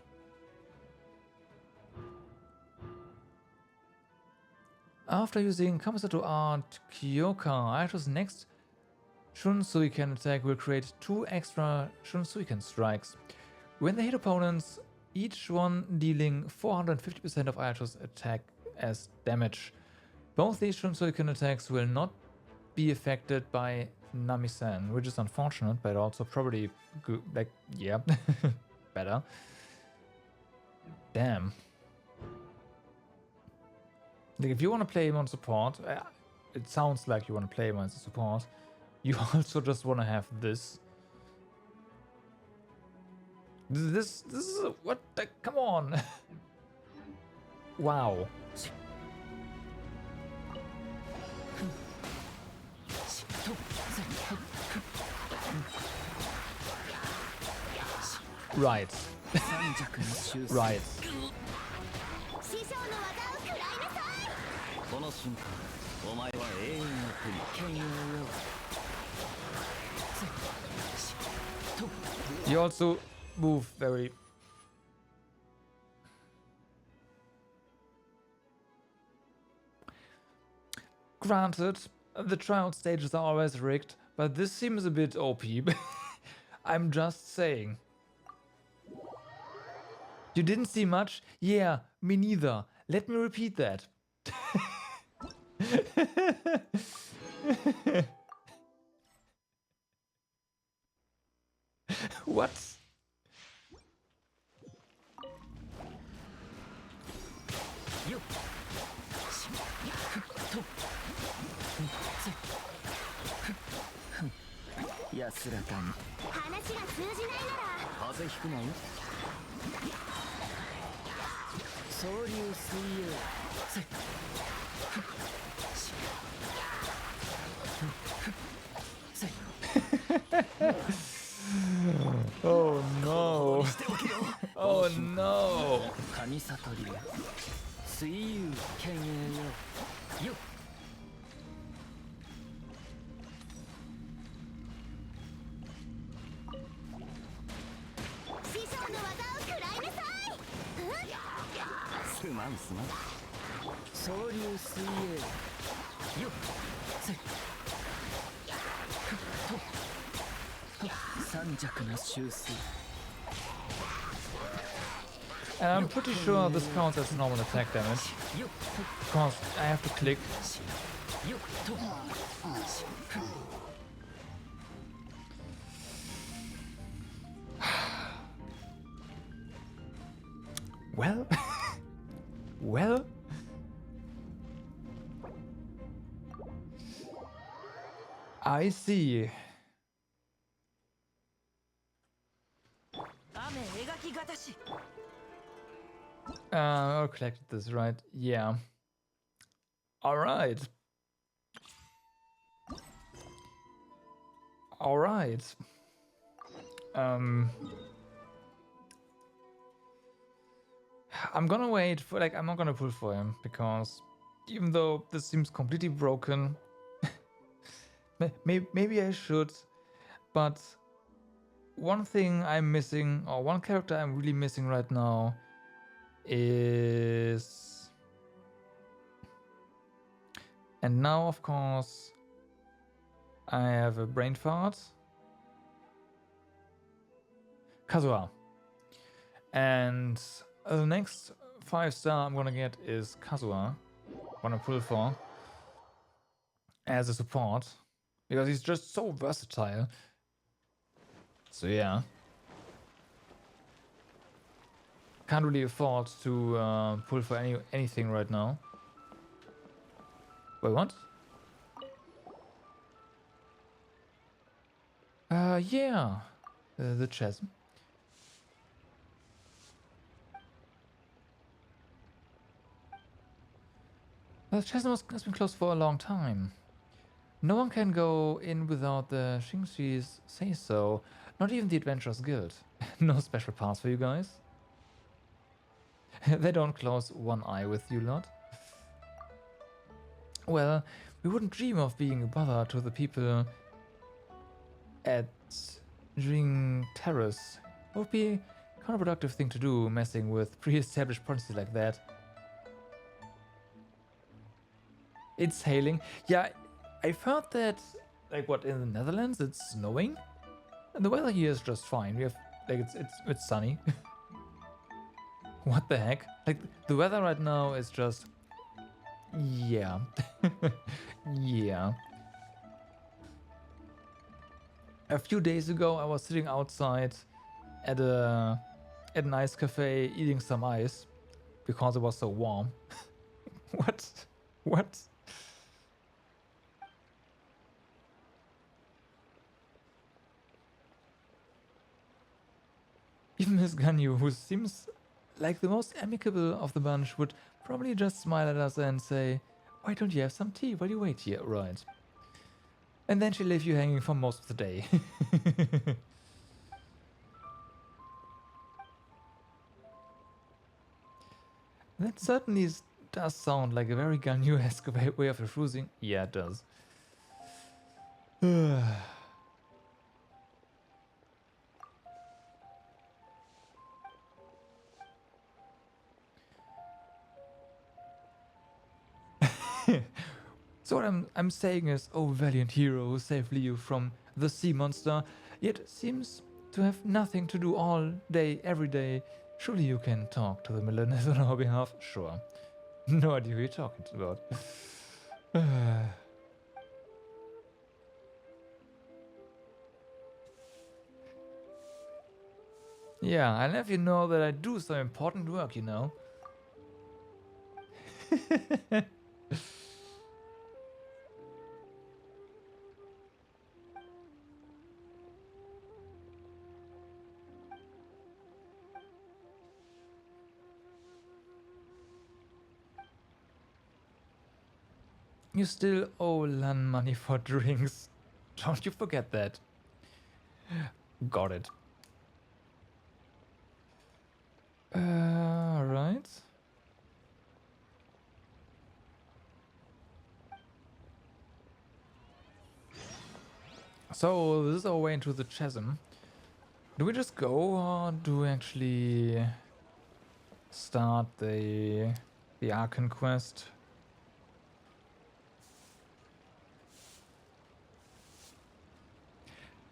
After using Kamisato Art Kyoka, Ayato's next Shunsuiken attack will create 2 extra Shunsuiken strikes. When they hit opponents, each one dealing 450% of Ayato's attack as damage. Both these Shunsuiken attacks will not be affected by Namisen, which is unfortunate, but also probably good, like, yeah, better. Damn. Like, if you want to play him on support, it sounds like you want to play him as a support. You also just want to have this. This is what the, come on. Wow. Right. Right. You also move very... Granted, the tryout stages are always rigged, but this seems a bit OP. I'm just saying. You didn't see much? Yeah, me neither. Let me repeat that. What? Oh no. Oh no. And I'm pretty sure this counts as normal attack damage, because I have to click. Well, well, I see. I collected this, right? Yeah. Alright. Alright. I'm gonna wait for, like, I'm not gonna pull for him, because even though this seems completely broken, maybe I should, but one thing I'm missing, or one character I'm really missing right now, is... And now, of course, I have a brain fart. Kazuha. And the next 5-star I'm gonna get is Kazuha. Wanna pull for as a support, because he's just so versatile. So yeah. Can't really afford to pull for anything right now. Wait, what? Yeah. The chasm. The chasm has been closed for a long time. No one can go in without the Xingqi's say so. Not even the Adventurers Guild. No special pass for you guys. They don't close one eye with you lot. Well, we wouldn't dream of being a bother to the people at Jing Terrace. It would be a counterproductive thing to do, messing with pre-established policies like that. It's hailing. Yeah, I've heard that, like, what, in the Netherlands it's snowing? And the weather here is just fine. We have, like, it's sunny. What the heck? Like, the weather right now is just... Yeah. Yeah. A few days ago, I was sitting outside at an ice cafe eating some ice because it was so warm. What? What? Even Miss Ganyu, who seems like the most amicable of the bunch, would probably just smile at us and say, "Why don't you have some tea while you wait here?" Right. And then she'll leave you hanging for most of the day. That certainly does sound like a very Ganyu-esque way of refusing. Yeah, it does. So what I'm saying is, oh valiant hero who saved Liu from the sea monster, yet seems to have nothing to do all day, every day. Surely you can talk to the Millennials on our behalf? Sure. No idea who you're talking about. Yeah, I'll have you know that I do some important work, you know. You still owe Lan money for drinks. Don't you forget that. Got it. Right. So this is our way into the chasm. Do we just go, or do we actually start the Archon quest?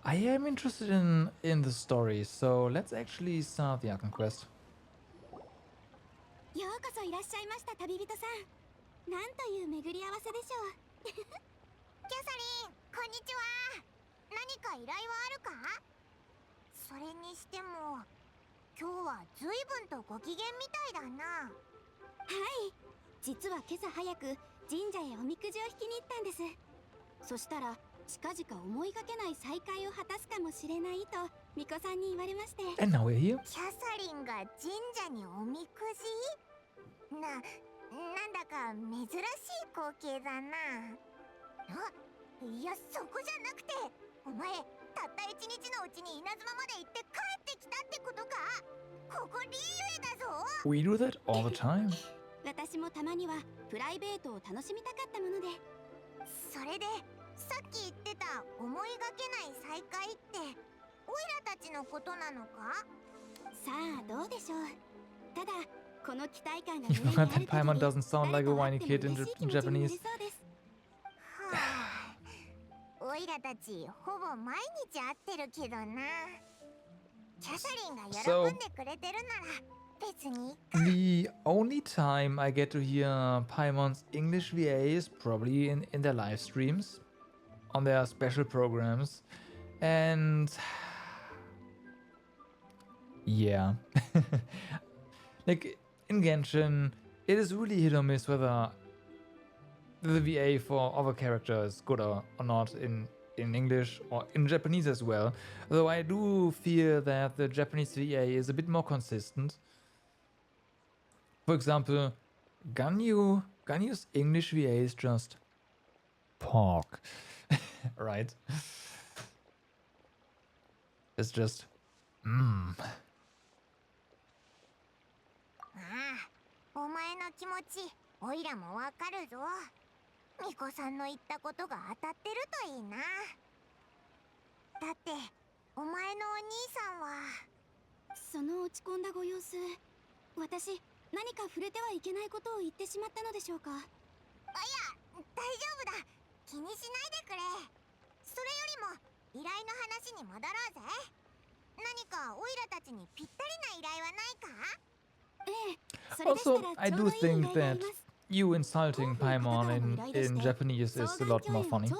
I am interested in the story, so let's actually start the Archon quest. ようこそいらっしゃいました旅人さん。なんという巡り合わせでしょう。キャサリン、こんにちは。何か依頼はあるか？それにしても今日は随分とご機嫌みたいだな。はい、実は今朝早く神社へおみくじを引きに行ったんです。そしたら近々思いがけない再会を果たすかもしれないと巫女さんに言われまして。 And now we're here. キャサリンが神社におみくじ？なんだか珍しい光景だな。いや、そこじゃなくて、お前たった1日のうちに稲妻まで行って帰ってきたってことか？ここリーユエだぞ。 We do that all the time. 私もたまにはプライベートを楽しみたかったもので。それでさっき言ってた思いがけない再会ってオイラたちのことなのか？さあどうでしょう。ただこの期待感が胸にある That Paimon doesn't sound like a whiny kid in Japanese. はあ、オイラたちほぼ毎日会ってるけどな。キャサリンが喜んでくれてるなら。The only time I get to hear Paimon's English VA is probably in their live streams, on their special programs, and yeah. Like in Genshin, it is really hit or miss whether the VA for other characters is good or not in English or in Japanese as well, though I do feel that the Japanese VA is a bit more consistent. For example, Ganyu's English VA is just pork, right? It's justああ、お前の気持ち、おいらもわかるぞ。巫女さんの言ったことが当たってるといいな。だって、お前のお兄さんは。その落ち込んだご様子、私。何か触れてはいけないことを言ってしまったのでしょうか？いや、大丈夫だ。気にしないでくれ。それよりも依頼の話に戻ろうぜ。何かオイラたちにぴったりな依頼はないか？ええ、それでしたら Also, I do think that you insulting Paimon in Japanese is a lot more funny.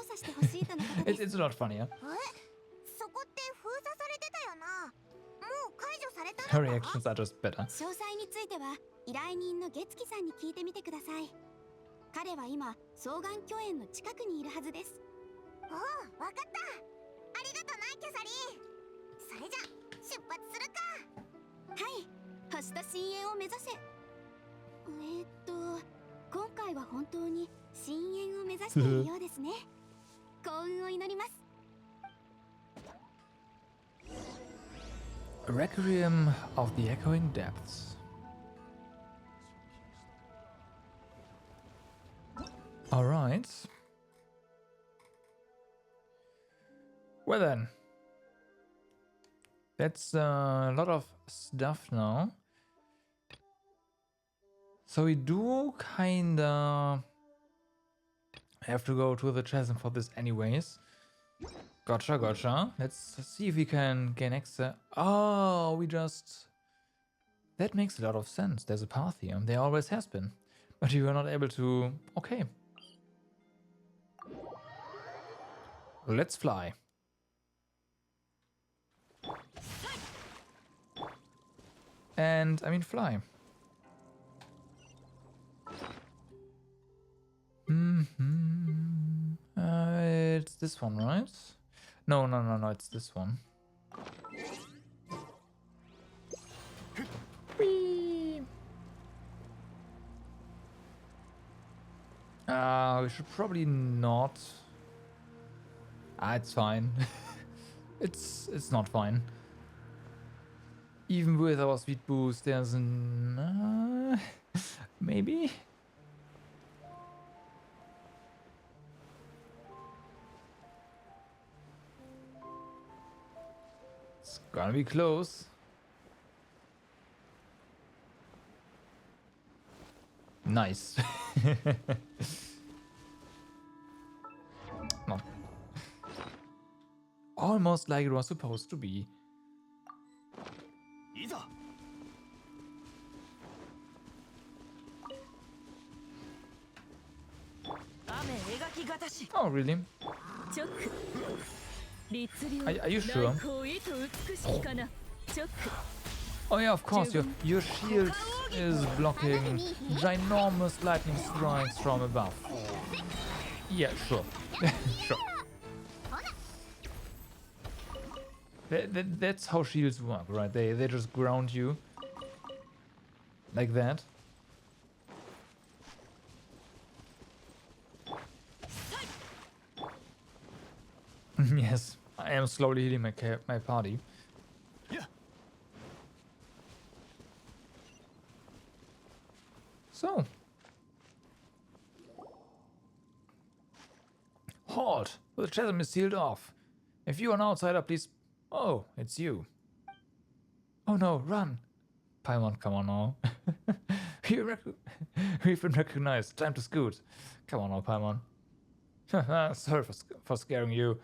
It's a lot funnier. Her reactions are just better. 詳細については依頼人の月木さんに聞いてみてください。彼は今双眼鏡園の近くにいるはずです。おお、わかった。ありがとな、キャサリン。それじゃ出発するか。はい、星と深淵を目指せ。今回は本当に深淵を目指しているようですね。幸運を祈ります。Requiem of the Echoing Depths. Alright. Well then. That's a lot of stuff now. So we do kinda have to go to the chasm for this anyways. Gotcha. Let's see if we can gain access. Oh, we just... That makes a lot of sense. There's a path here. There always has been. But we were not able to... Okay. Let's fly. And, I mean, fly. It's this one, right? No, it's this one. Whee! We should probably not. It's fine. it's not fine. Even with our speed boost, there's an... maybe? It's gonna be close. Nice. Not almost like it was supposed to be. Oh, really? Are you sure? Oh yeah, of course, your shield is blocking ginormous lightning strikes from above. Yeah, sure. Sure. That's how shields work, right? They just ground you like that. Yes, I am slowly healing my party. Yeah. So. Halt! The chasm is sealed off. If you are an outsider, please... Oh, it's you. Oh no, run! Paimon, come on now. We've been recognized. Time to scoot. Come on now, Paimon. Sorry for scaring you.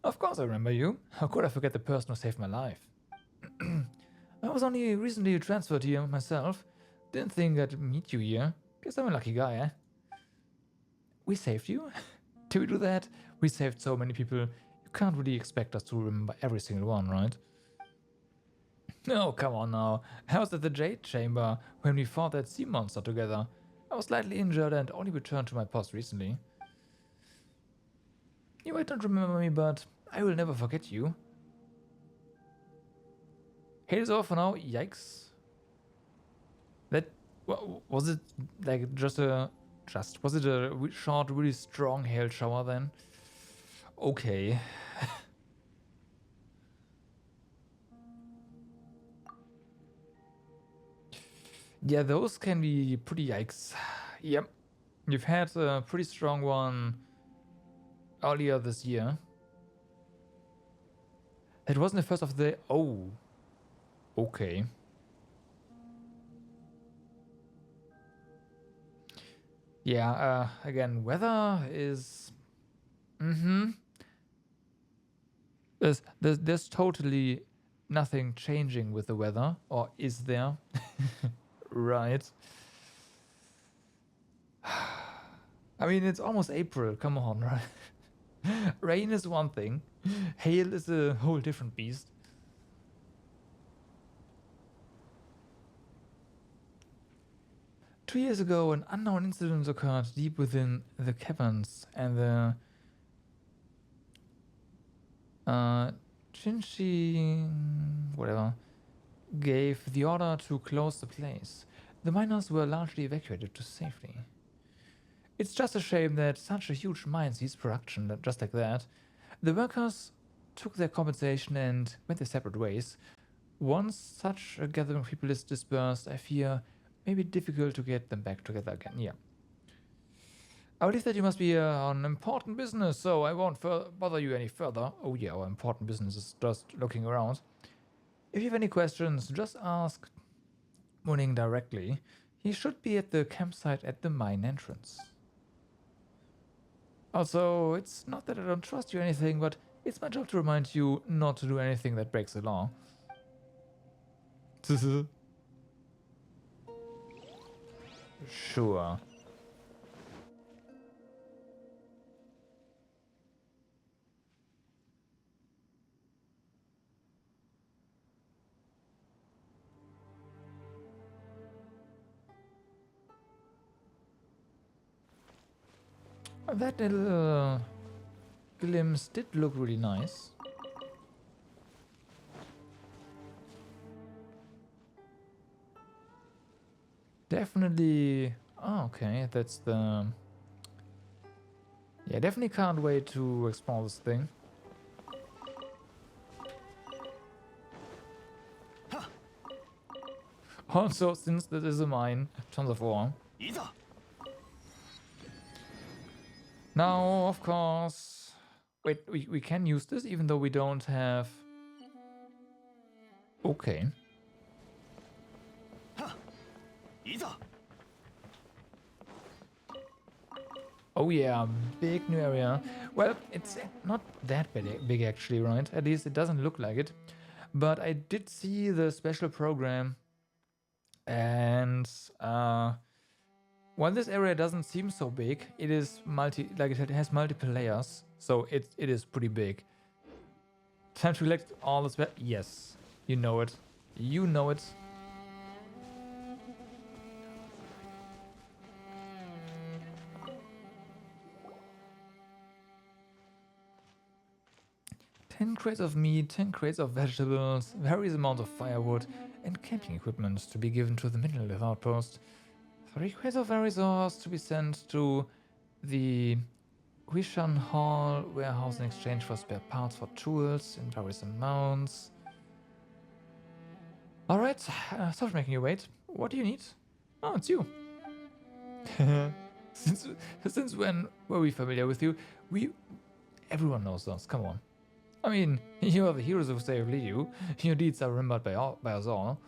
Of course I remember you. How could I forget the person who saved my life? I was only recently transferred here myself. Didn't think I'd meet you here. Guess I'm a lucky guy, eh? We saved you? Did we do that? We saved so many people. You can't really expect us to remember every single one, right? No, come on now. I was at the Jade Chamber when we fought that sea monster together. I was slightly injured and only returned to my post recently. You might not remember me, but I will never forget you. Hate is over for now. Yikes. That... was it like was it a short, really strong hail shower then? Okay. Yeah, those can be pretty yikes. Yep. You've had a pretty strong one earlier this year. It wasn't the first of the... Oh. Okay. Yeah, again, weather is... There's totally nothing changing with the weather. Or is there? Right. I mean, it's almost April. Come on, right? Rain is one thing. Hail is a whole different beast. Two years ago, an unknown incident occurred deep within the caverns, and the Chinchi, whatever, gave the order to close the place. The miners were largely evacuated to safety. It's just a shame that such a huge mine ceased production just like that. The workers took their compensation and went their separate ways. Once such a gathering of people is dispersed, I fear it may be difficult to get them back together again. Yeah. I believe that you must be on important business, so I won't bother you any further. Oh yeah, our important business is just looking around. If you have any questions, just ask Muning directly. He should be at the campsite at the mine entrance. Also, it's not that I don't trust you or anything, but it's my job to remind you not to do anything that breaks the law. Sure. That little glimpse did look really nice. Definitely... Oh, okay, that's the... Yeah, definitely can't wait to explore this thing. Also, since this is a mine, tons of ore. Now, of course... Wait, we can use this even though we don't have... Okay. Oh yeah, big new area. Well, it's not that big actually, right? At least it doesn't look like it. But I did see the special program. And while this area doesn't seem so big, it is it has multiple layers, so it is pretty big. Time to collect all the yes, you know it. You know it. 10 crates of meat, 10 crates of vegetables, various amounts of firewood, and camping equipment to be given to the mineral outpost. 3 crates of various ores to be sent to the Wishan Hall warehouse in exchange for spare parts for tools in various amounts. Alright, stop making you wait. What do you need? Oh, it's you. Since when were we familiar with you? Everyone knows us, come on. I mean, you are the heroes who saved Liu. Your deeds are remembered by us all.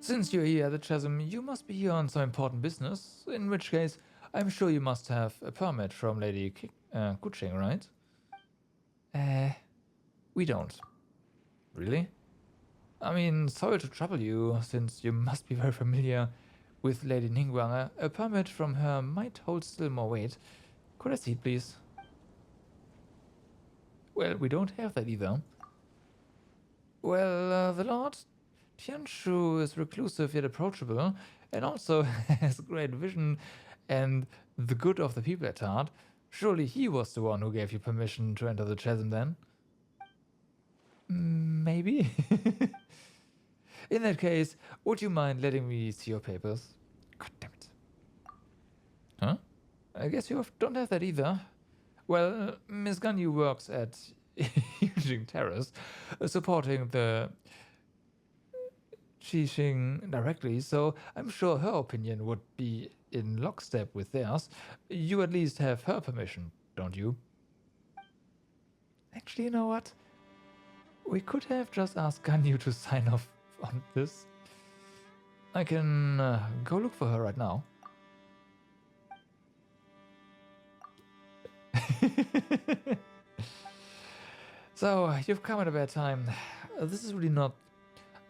Since you're here at the Chasm, you must be here on some important business, in which case, I'm sure you must have a permit from Lady Kuching, right? We don't. Really? I mean, sorry to trouble you, since you must be very familiar with Lady Ningguang. A permit from her might hold still more weight. Could I see it, please? Well, we don't have that either. Well, the Lord Tianshu is reclusive yet approachable, and also has great vision and the good of the people at heart. Surely he was the one who gave you permission to enter the Chasm then? Maybe? In that case, would you mind letting me see your papers? God damn it. Huh? I guess you don't have that either. Well, Miss Ganyu works at Yujing Terrace, supporting the Qixing directly, so I'm sure her opinion would be in lockstep with theirs. You at least have her permission, don't you? Actually, you know what? We could have just asked Ganyu to sign off on this. I can go look for her right now. So, you've come at a bad time. This is really not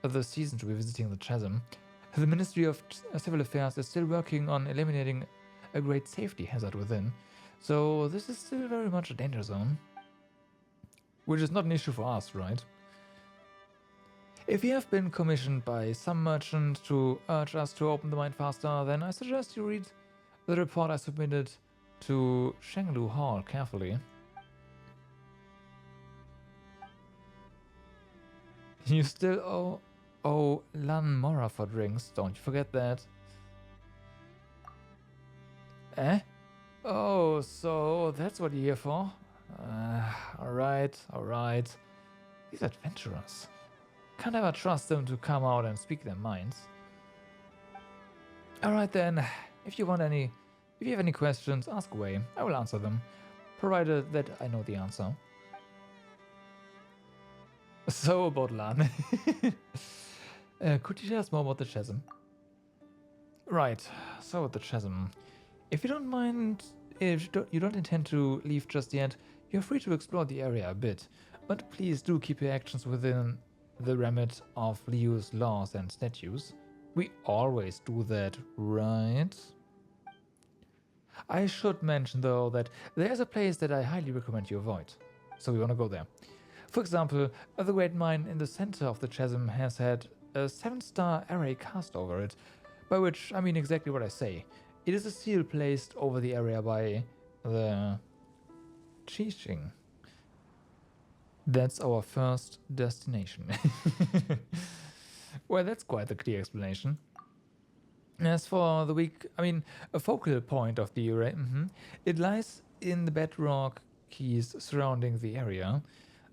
the season to be visiting the Chasm. The Ministry of Civil Affairs is still working on eliminating a great safety hazard within, so this is still very much a danger zone. Which is not an issue for us, right? If you have been commissioned by some merchant to urge us to open the mine faster, then I suggest you read the report I submitted to Shenglu Hall carefully. You still owe Lan Mora for drinks, don't you forget that. Eh? Oh, so that's what you're here for? Alright. These adventurers. Can't ever trust them to come out and speak their minds. Alright then, if you have any questions, ask away. I will answer them, provided that I know the answer. So about Lan. Could you tell us more about the Chasm? Right, so about the Chasm. If you don't mind, if you don't intend to leave just yet, you're free to explore the area a bit. But please do keep your actions within the remit of Liu's laws and statutes. We always do that, right? I should mention though that there's a place that I highly recommend you avoid. So we want to go there. For example, the Great Mine in the center of the Chasm has had a 7-star array cast over it, by which I mean exactly what I say. It is a seal placed over the area by the Qixing. That's our first destination. Well, that's quite a clear explanation. As for the a focal point of the array, it lies in the bedrock keys surrounding the area.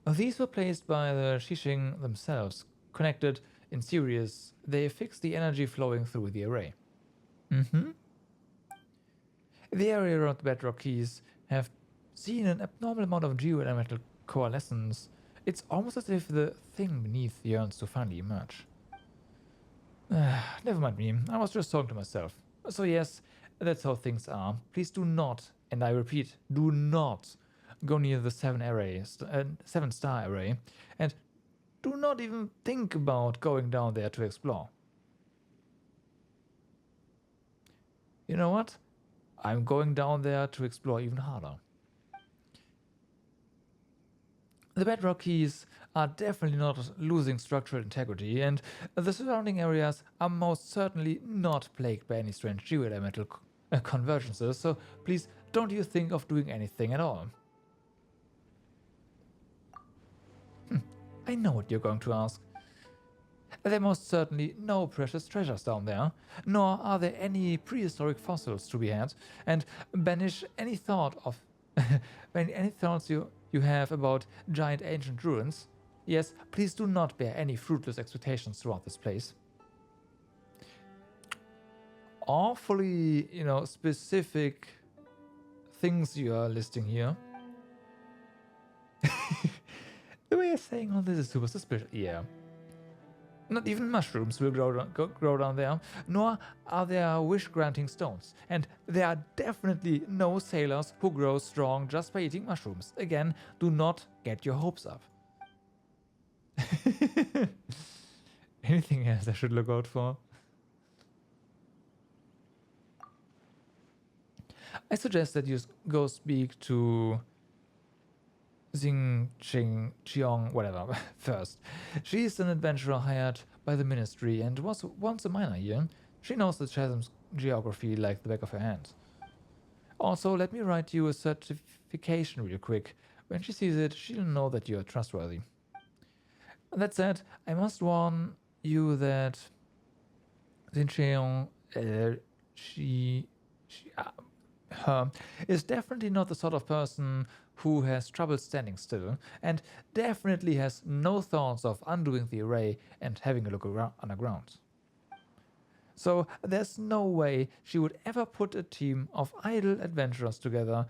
These were placed by the Qixing themselves. Connected in series, they fix the energy flowing through the array. The area around the bedrock keys have seen an abnormal amount of geoelemental coalescence. It's almost as if the thing beneath yearns to finally emerge. Never mind me, I was just talking to myself. So yes, that's how things are. Please do not, and I repeat, do not go near the 7-star array, and do not even think about going down there to explore. You know what? I'm going down there to explore even harder. The bedrock keys are definitely not losing structural integrity, and the surrounding areas are most certainly not plagued by any strange geoelemental convergences, so please don't you think of doing anything at all. I know what you're going to ask. There are most certainly no precious treasures down there, nor are there any prehistoric fossils to be had, and banish any thought of any thoughts you have about giant ancient ruins. Yes, please do not bear any fruitless expectations throughout this place. Awfully, specific things you are listing here. The way you're saying all this is super suspicious. Yeah. Not even mushrooms will grow down there, nor are there wish-granting stones. And there are definitely no sailors who grow strong just by eating mushrooms. Again, do not get your hopes up. Anything else I should look out for? I suggest that you go speak to Xing Cheong, whatever, first. She is an adventurer hired by the ministry and was once a miner here. She knows the chasm's geography like the back of her hand. Also, let me write you a certification real quick. When she sees it, she'll know that you're trustworthy. That said, I must warn you that Xing Cheong, her, is definitely not the sort of person who has trouble standing still, and definitely has no thoughts of undoing the array and having a look underground. So there's no way she would ever put a team of idle adventurers together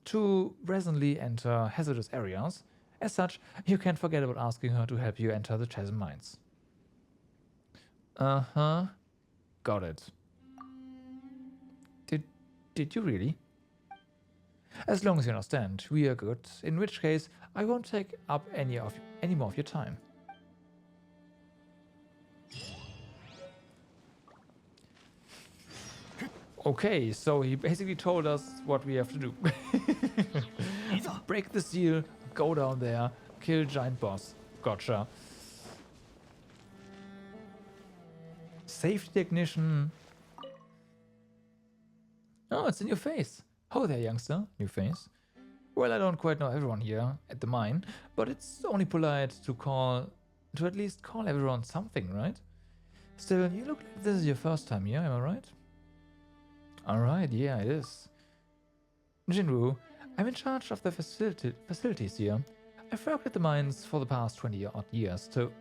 to brazenly enter hazardous areas. As such, you can forget about asking her to help you enter the chasm mines. Uh-huh. Got it. Did you really? As long as you understand, we are good, in which case I won't take up any more of your time. Okay, so he basically told us what we have to do. Break the seal, go down there, kill giant boss. Gotcha. Safety technician. Oh, it's in your face. Oh there, youngster. New face. Well, I don't quite know everyone here at the mine, but it's only polite to at least call everyone something, right? Still, you look like this is your first time here, am I right? Alright, yeah, it is. Jinru, I'm in charge of the facilities here. I've worked at the mines for the past 20-odd years, so...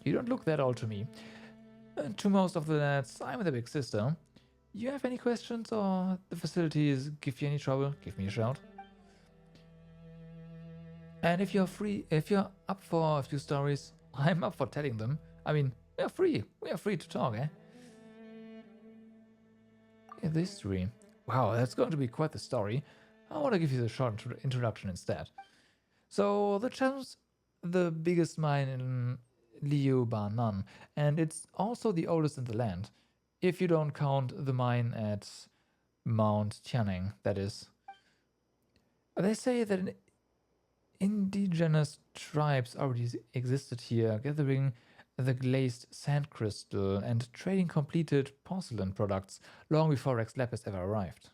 You don't look that old to me. To most of the lads, I'm the big sister. You have any questions or the facilities give you any trouble, give me a shout. And if you're up for a few stories, I'm up for telling them. I mean, we are free to talk, eh? Yeah, the history. Wow, that's going to be quite the story. I want to give you the short introduction instead. So, the chasm's the biggest mine in Liu bar none, and it's also the oldest in the land, if you don't count the mine at Mount Tianning, that is. They say that indigenous tribes already existed here, gathering the glazed sand crystal and trading completed porcelain products long before Rex Lapis ever arrived.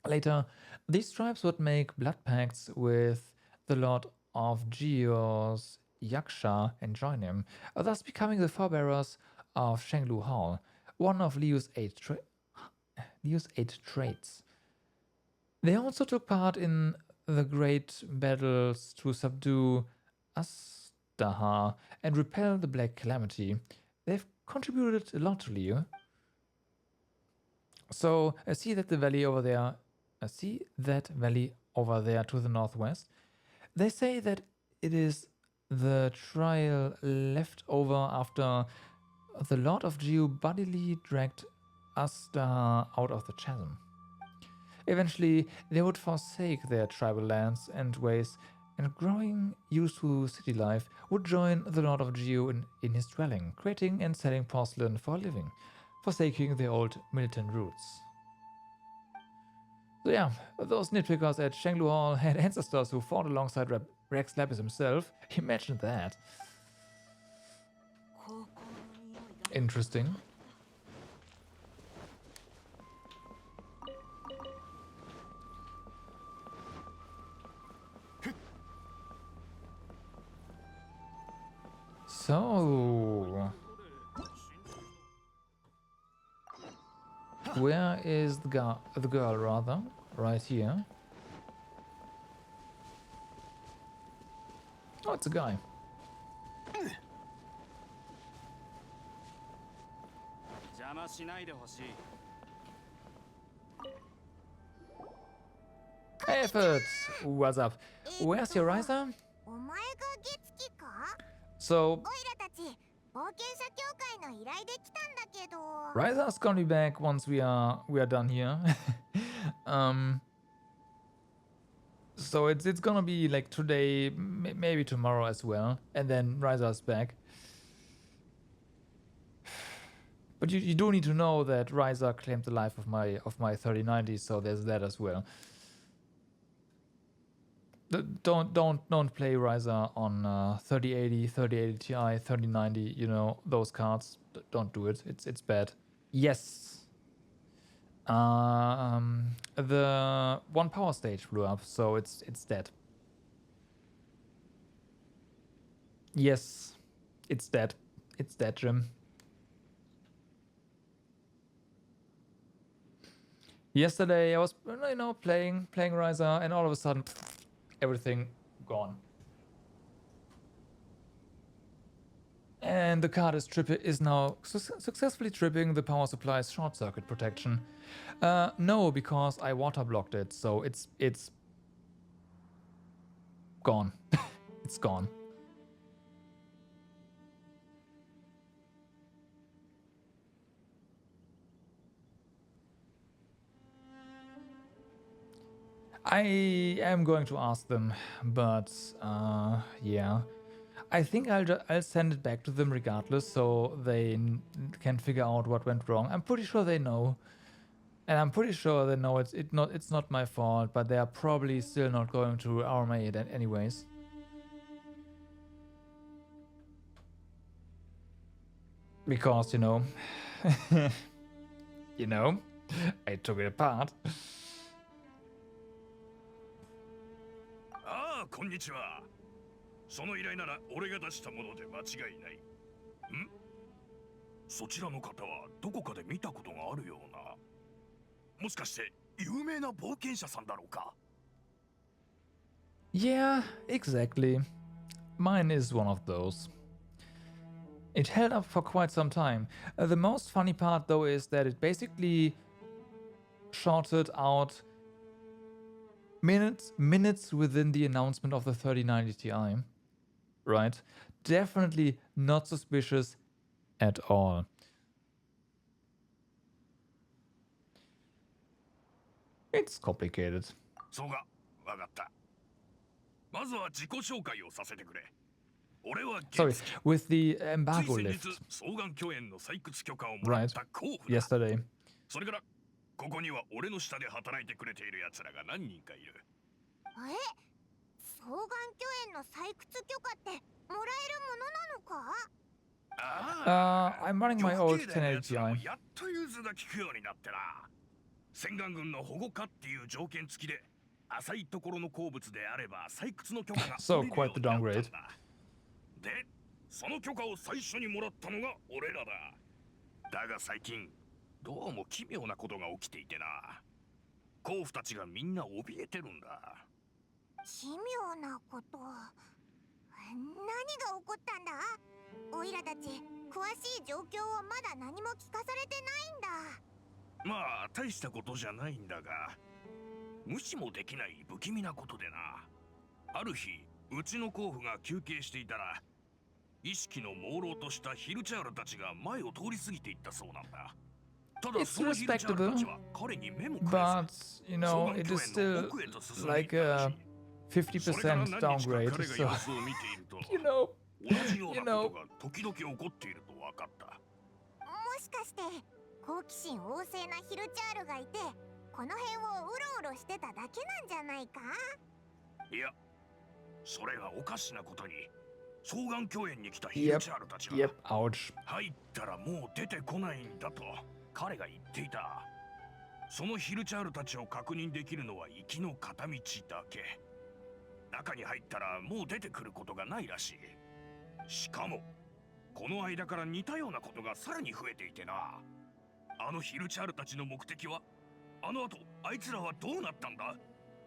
Later, these tribes would make blood pacts with the Lord of Geos Yaksha and join him, thus becoming the forebearers of Shenglu Hall, one of Liu's eight traits. They also took part in the great battles to subdue Astaha and repel the Black Calamity. They've contributed a lot to Liu. So see that valley over there to the northwest. They say that it is the trial left over after the Lord of Geo bodily dragged Astaha out of the chasm. Eventually, they would forsake their tribal lands and ways, and growing used to city life, would join the Lord of Geo in his dwelling, creating and selling porcelain for a living, forsaking their old militant roots. So yeah, those nitpickers at Shenglu Hall had ancestors who fought alongside Rex Lapis himself. Imagine that. Interesting. So, where is the girl rather? Right here. Oh, it's a guy. Hey, Effort! What's up? Where's your riser? お前が月か So, オイラたち冒険者協会の依頼で来たんだけど Riser's gonna be back once we are done here. So it's gonna be like today, maybe tomorrow as well, and then Riser's back. But you do need to know that Riser claimed the life of my 3090, so there's that as well. Don't play Riser on 3080, 3080 Ti, 3090. You know those cards. Don't do it. It's bad. Yes. The one power stage blew up, so it's dead. Yes, it's dead. It's dead, Jim. Yesterday I was, you know, playing Riser, and all of a sudden, everything gone. And the card is now successfully tripping the power supply's short circuit protection. No, because I water blocked it, so it's gone. It's gone. I am going to ask them, but yeah. I think I'll send it back to them regardless, so they can figure out what went wrong. I'm pretty sure they know, and I'm pretty sure they know it's not my fault, but they are probably still not going to RMA it anyways. Because you know, you know, I took it apart. ああ、こんにちは。その依頼なら俺が出したもので間違いない。ん？そちらの方はどこかで見たことがあるような。もしかして有名な冒険者さんだろうか？ Yeah, exactly. Mine is one of those. It held up for quite some time. The most funny part though is that it basically shorted out minutes within the announcement of the 3090 Ti. Right? Definitely not suspicious at all. It's complicated. そうか、わかった。まずは自己紹介をさせてくれ。俺は Sorry, with the embargo つい先 lift. 日双眼鏡園の採掘許可をもらった候補だ。Yesterday. それからここには俺の下で働いてくれている奴らが何人かいる。双眼鏡園の採掘許可ってもらえるものなのか I'm running my old 1080 Ti. やっと融通が利くようになってな。洗顔軍の保護下っていう条件付きで浅いところの鉱物であれば採掘の許可が So quite the downgrade. で、その許可を最初にもらったのが俺らだ。だが最近どうも奇妙なことが起きていてな。鉱夫たちがみんな怯えてるんだ。奇妙なこと。何が起こったんだオイラたち、詳しい状況をまだ何も聞かされてないんだ。まあ、大したことじゃないんだが、無視もできない不気味なことでな。ある日、うちの鉱夫が休憩していたら、意識の朦朧としたヒルチャールたちが前を通り過ぎていったそうなんだ。ただ、そのヒルチャールたちは彼に目もくれず、 But, you know, it is still like a 50% downgrade, so, you know, 同じようなことが時々起こっていると分かった。もしかして好奇心旺盛なヒルチャールがいてこの辺をうろうろしてただけなんじゃないかいや、それがおかしなことに双眼鏡園に来たヒルチャールたちは ouch. 入ったらもう出てこないんだと彼が言っていた。そのヒルチャールたちを確認できるのは行きの片道だけ。中に入ったらもう出てくることがないらしい。しかもこの間から似たようなことがさらに増えていてな。あのヒルチャールたちの目的は、あの後あいつらはどうなったんだ。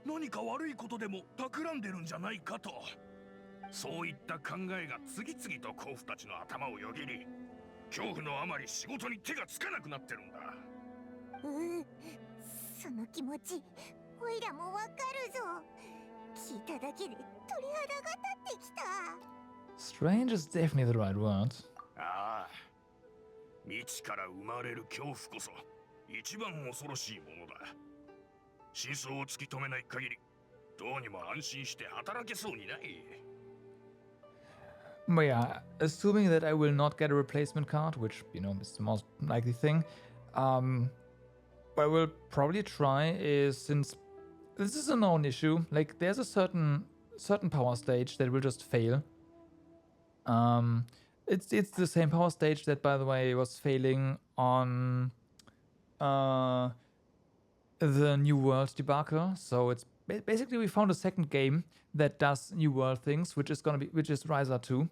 何か悪いことでも企んでるんじゃないかと。そういった考えが次々と甲府たちの頭をよぎり、恐怖のあまり仕事に手がつかなくなってるんだ。その気持ちおいらもわかるぞ。聞いただけで鳥肌が立ってきた。 Strange is definitely the right word. ああ、未知から生まれる恐怖こそ一番恐ろしいものだ。真相を突き止めない限り、どうにも安心して働けそうにない。But yeah, assuming that I will not get a replacement card, which, you know, is the most likely thing, what I will probably try is, since this is a known issue, like there's a certain power stage that will just fail. It's the same power stage that, by the way, was failing on the New World debacle. So it's basically we found a second game that does New World things, which is Ryza 2.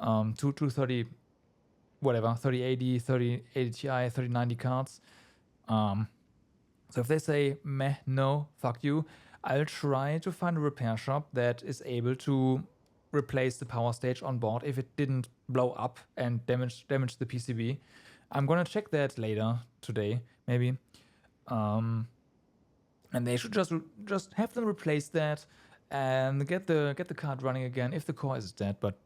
230 whatever, 3080, 3080 Ti, 3090 cards. So if they say meh, no, fuck you, I'll try to find a repair shop that is able to replace the power stage on board if it didn't blow up and damage the PCB. I'm gonna check that later today, maybe. And they should just have them replace that and get the card running again if the core is dead, but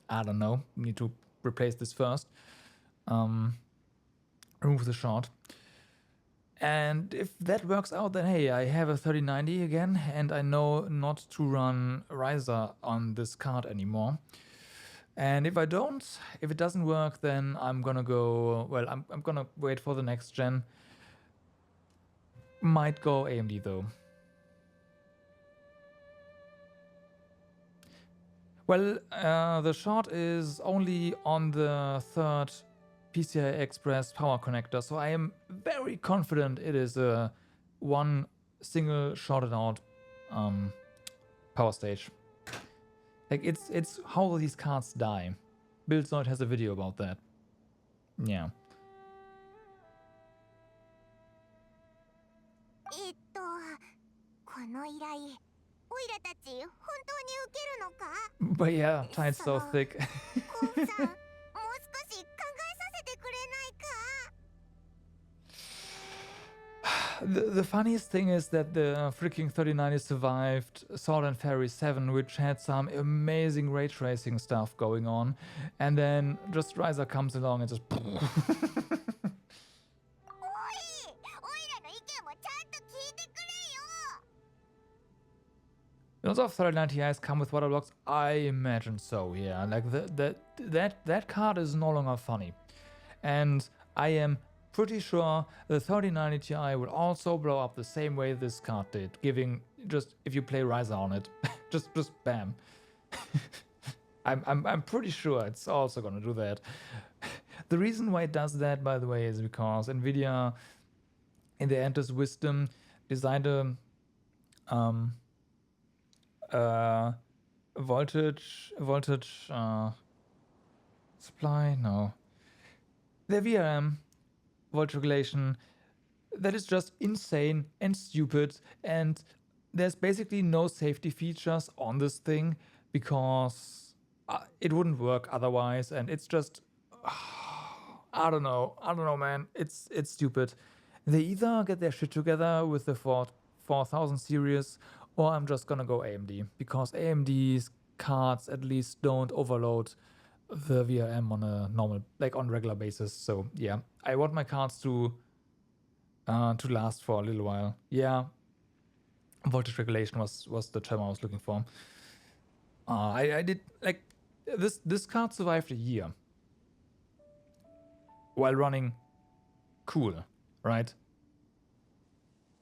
I don't know. We need to replace this first. Remove the shard. And if that works out, then hey, I have a 3090 again, and I know not to run Ryza on this card anymore. And if it doesn't work, then I'm gonna go, well, I'm gonna wait for the next gen. Might go AMD though. Well, the shard is only on the third PCI Express power connector, so I am very confident it is a one single shorted out power stage. Like it's how these cards die. Buildzoid has a video about that. Yeah. この依頼、オイラたち本当に受けるのか？ But yeah, time's so thick. コウさん、もう少し考えさせてくれないか？ The funniest thing is that the freaking 3090 survived Sword and Fairy 7, which had some amazing ray tracing stuff going on, and then just Ryza comes along and just Lots of 3090 Ti's come with water blocks. I imagine so, yeah. Like that card is no longer funny. And I am pretty sure the 3090 Ti will also blow up the same way this card did, giving just if you play Ryza on it, just bam. I'm pretty sure it's also gonna do that. The reason why it does that, by the way, is because Nvidia, in their endless wisdom, designed a voltage supply, no, the VRM voltage regulation that is just insane and stupid, and there's basically no safety features on this thing because it wouldn't work otherwise, and it's just I don't know, man. It's stupid. They either get their shit together with the 4000 series, or I'm just gonna go AMD, because AMD's cards at least don't overload the VRM on a normal, like on regular basis. So yeah, I want my cards to last for a little while. Yeah, voltage regulation was the term I was looking for. I did, like, this card survived a year while running cool, right?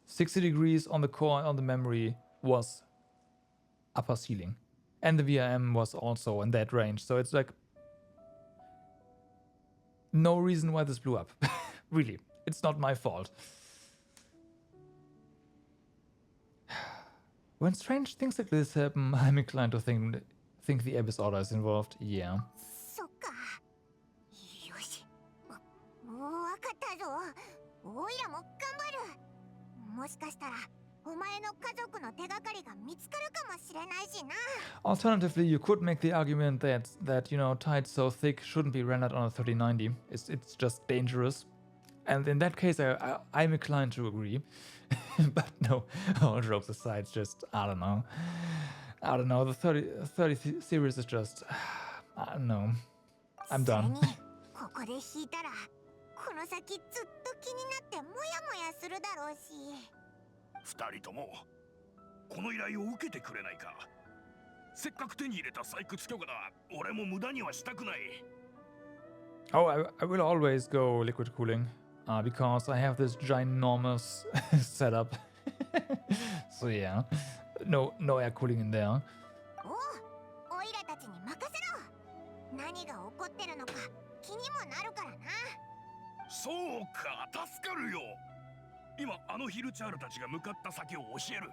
60 degrees on the core, on the memory was upper ceiling, and the VRM was also in that range. So it's like no reason why this blew up. Really, it's not my fault. When strange things like this happen, I'm inclined to think the Abyss Order is involved. Yeah. そっか、かったぞ。おいらも頑張る。もしかしたらお前の家族の手がかりが見つかるかもしれないしな。 Alternatively, you could make the argument that you know, tides so thick shouldn't be rendered on a 3090. It's just dangerous. And in that case, I'm inclined to agree. But no, all jokes aside, just, I don't know. I don't know, the 30 series is just, I don't know. I'm それ done. にここで引いたらこの先ずっと気になってモヤモヤするだろうし。二人ともこの依頼を受けてくれないか。せっかく手に入れた採掘許可だ。俺も無駄にはしたくない。Oh, I will always go liquid cooling. Because I have this ginormous setup. So yeah, no air cooling in there. おいらたちに任せろ。何が起こってるのか気にもなるからな。そうか、助かるよ。今あのヒルチャールたちが向かった先を教える。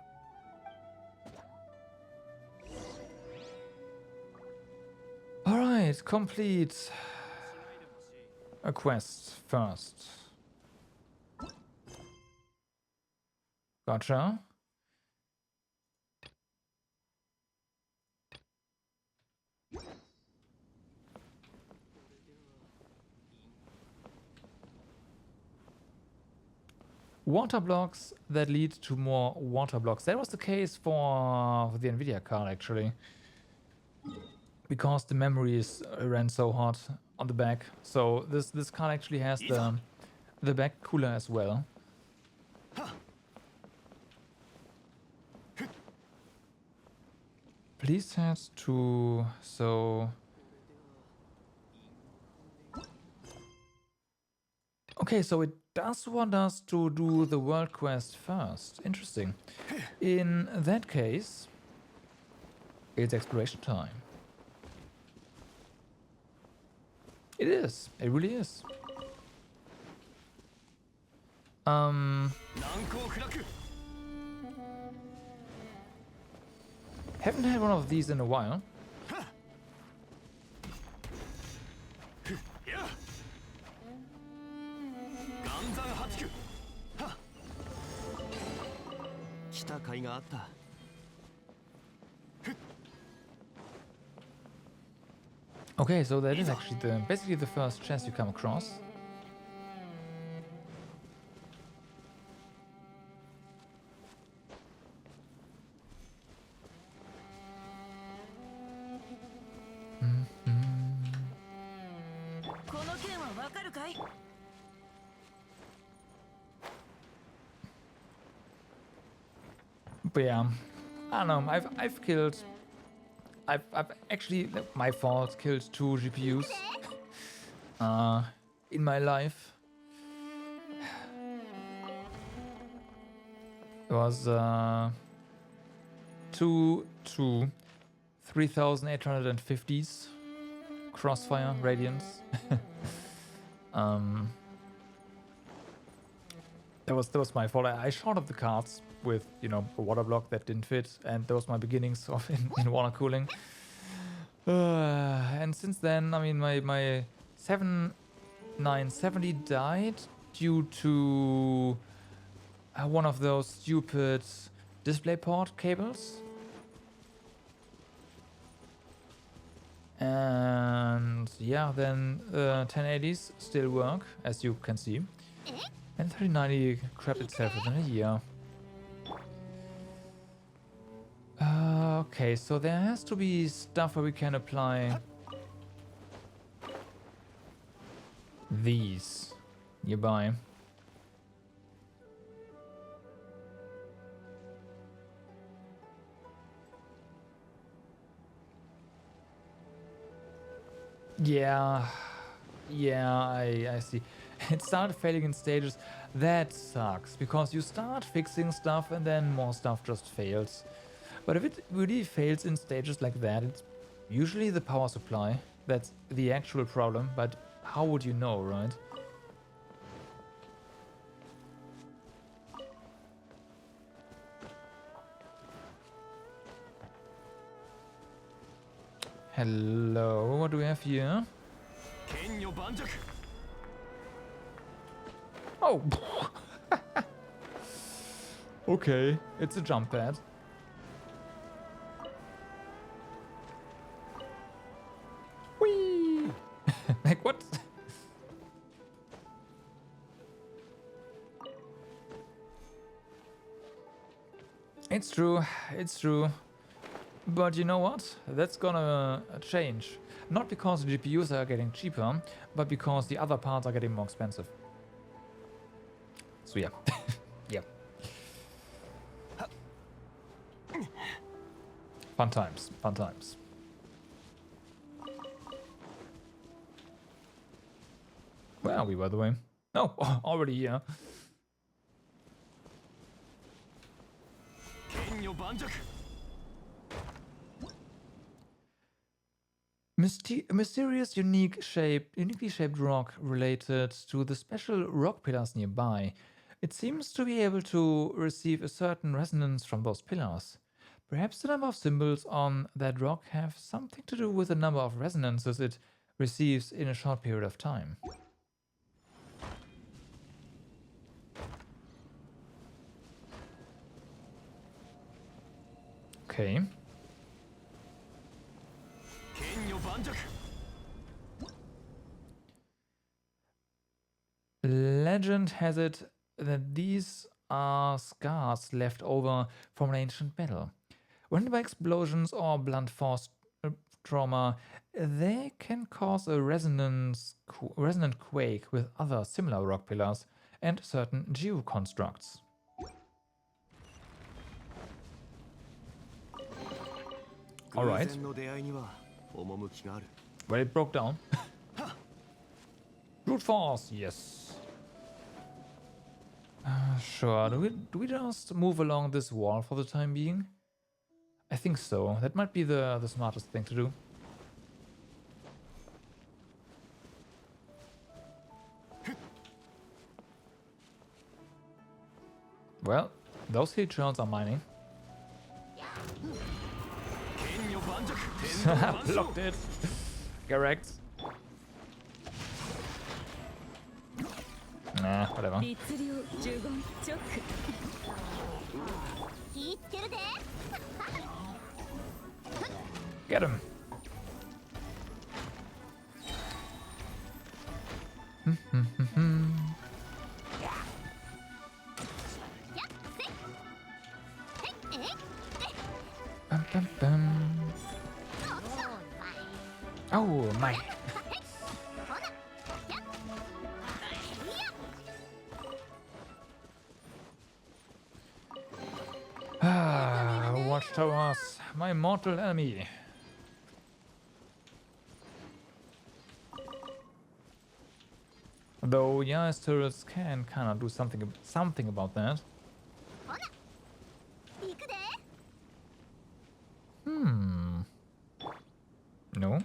Alright, complete a quest first. Gotcha. Water blocks that lead to more water blocks. That was the case for the Nvidia card actually. Because the memories ran so hot on the back. So this card actually has the back cooler as well. Please head to so. Okay, so it does want us to do the world quest first. Interesting. In that case, it's exploration time. It is. It really is. Haven't had one of these in a while. Okay, so that is actually basically the first chest you come across. But yeah, I don't know. I've actually, my fault, killed 2 GPUs in my life. It was 2 3850s Crossfire Radiance. That was my fault. I shot up the cards with, you know, a water block that didn't fit, and that was my beginnings of in water cooling. And since then, I mean, my 7970 died due to one of those stupid DisplayPort cables. And yeah, then 1080s still work, as you can see. And 3090 crapped itself within a year. Okay, so there has to be stuff where we can apply these nearby. Yeah, I see. It started failing in stages. That sucks, because you start fixing stuff and then more stuff just fails. But if it really fails in stages like that, it's usually the power supply that's the actual problem, but how would you know, right? Hello, what do we have here? Oh! Okay, it's a jump pad. Whee! Like, what? It's true, it's true. But you know what? That's gonna change. Not because the GPUs are getting cheaper, but because the other parts are getting more expensive. So yeah. Yeah. Fun times, fun times. Where are we, by the way? No, already here. Mysterious, uniquely shaped rock related to the special rock pillars nearby. It seems to be able to receive a certain resonance from those pillars. Perhaps the number of symbols on that rock have something to do with the number of resonances it receives in a short period of time. Okay. Legend has it that these are scars left over from an ancient battle. When by explosions or blunt force trauma, they can cause a resonant quake with other similar rock pillars and certain geoconstructs. Alright. Well, it broke down. Brute force, yes. Sure, do we just move along this wall for the time being? I think so. That might be the smartest thing to do. Well, those heat shells are mining. Blocked it. Correct. Nah, whatever. Get him. Bum, bum, bum. Oh my. Watchtowers, my mortal enemy. Though, yeah, his turrets can kind of do something about that. No.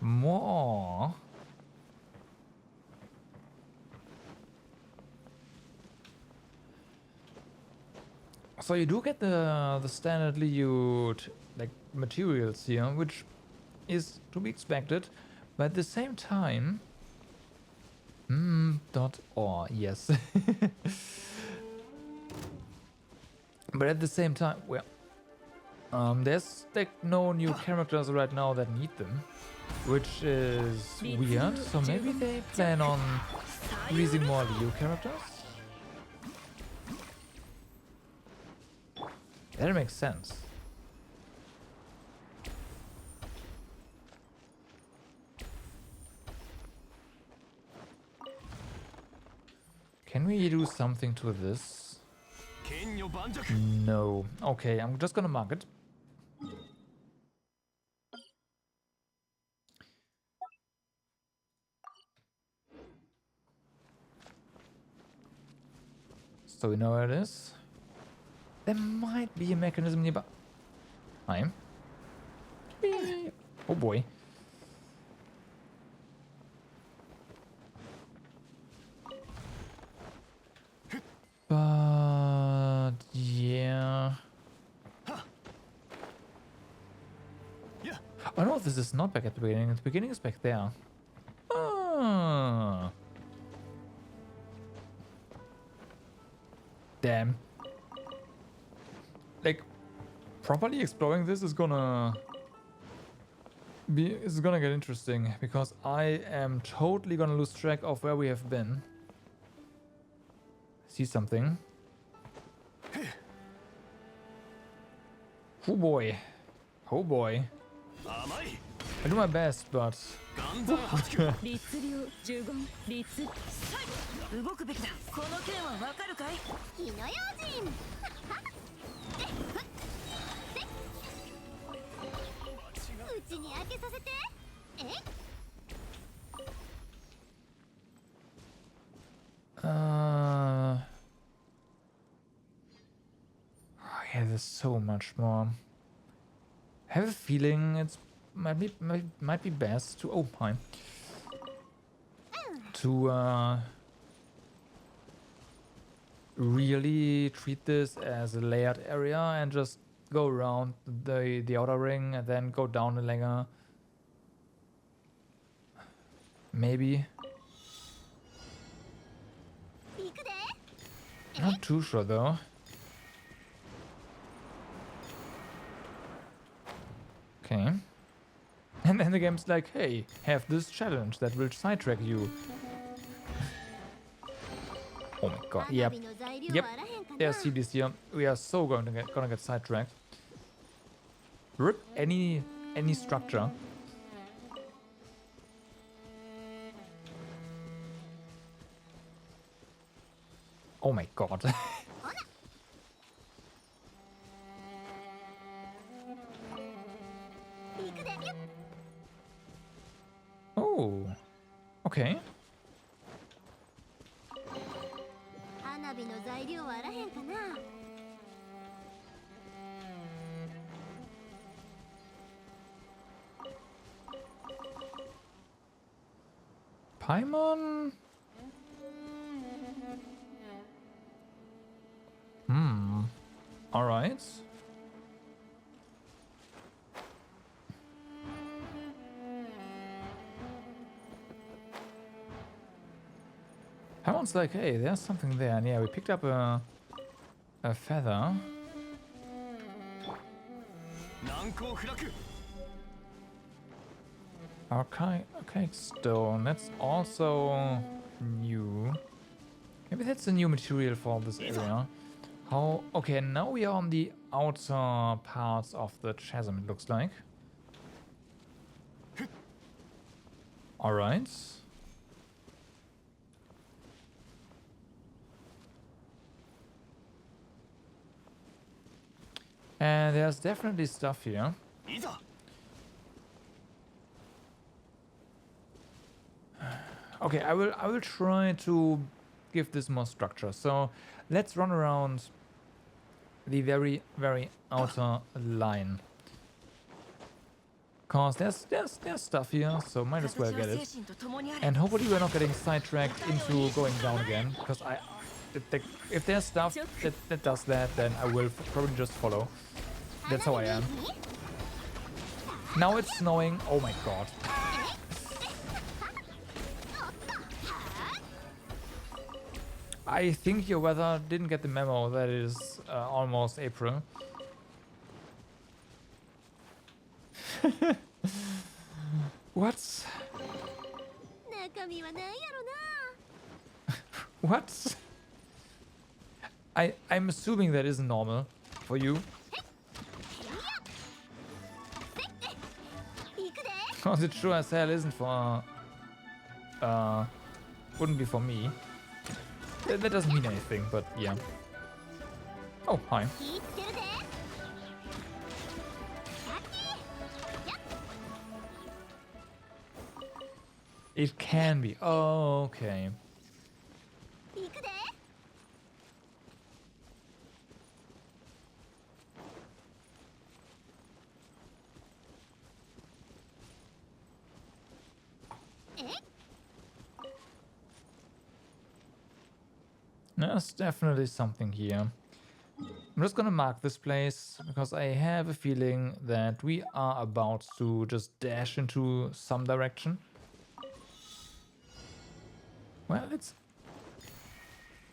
More. So you do get the standardly used like materials here, which is to be expected, but at the same time, .or yes. But at the same time, well, there's like no new characters right now that need them, which is weird. So maybe they plan on releasing more Leo characters. That makes sense. Can we do something to this? No. Okay, I'm just gonna mark it. So we know where it is. There might be a mechanism nearby. Oh boy. But yeah. Oh no, this is not back at the beginning. The beginning is back there. Ah. Damn. Like, properly exploring this is gonna get interesting, because I am totally gonna lose track of where we have been. See something. Oh boy. Oh boy. I do my best, but 律令呪言律動くべきだ。この件はわかるかい？火の用心うちに開けさせて。え yeah, there's so much more. I have a feeling it's might be best to to really treat this as a layered area and just go around the outer ring and then go down the layer. Maybe. 行くで。 Not too sure though. Okay. And then the game's like, hey, have this challenge that will sidetrack you. Oh my god, yep. Yep. There's CDs here. We are so gonna get sidetracked. Rip any structure. Oh my god. Oh. Okay. 花火の材料はあらへんかな。 Paimon? Alright. Paimon's like, hey, there's something there. And yeah, we picked up a feather. Archaic stone. That's also new. Maybe that's a new material for this area. How? Okay, now we are on the outer parts of the chasm, it looks like. Alright. And there's definitely stuff here. Okay, I will try to give this more structure. So let's run around the very outer line. Cause there's stuff here, so might as well get it. And hopefully we're not getting sidetracked into going down again. Because if there's stuff that does that, then I will probably just follow. That's how I am. Now it's snowing. Oh my god. I think your weather didn't get the memo that it is almost April. What? What? I'm assuming that isn't normal for you. Cause it sure as hell isn't for wouldn't be for me. That doesn't mean anything, but yeah. Oh, hi. It can be. Oh, okay. There's definitely something here. I'm just gonna mark this place because I have a feeling that we are about to just dash into some direction. Well, it's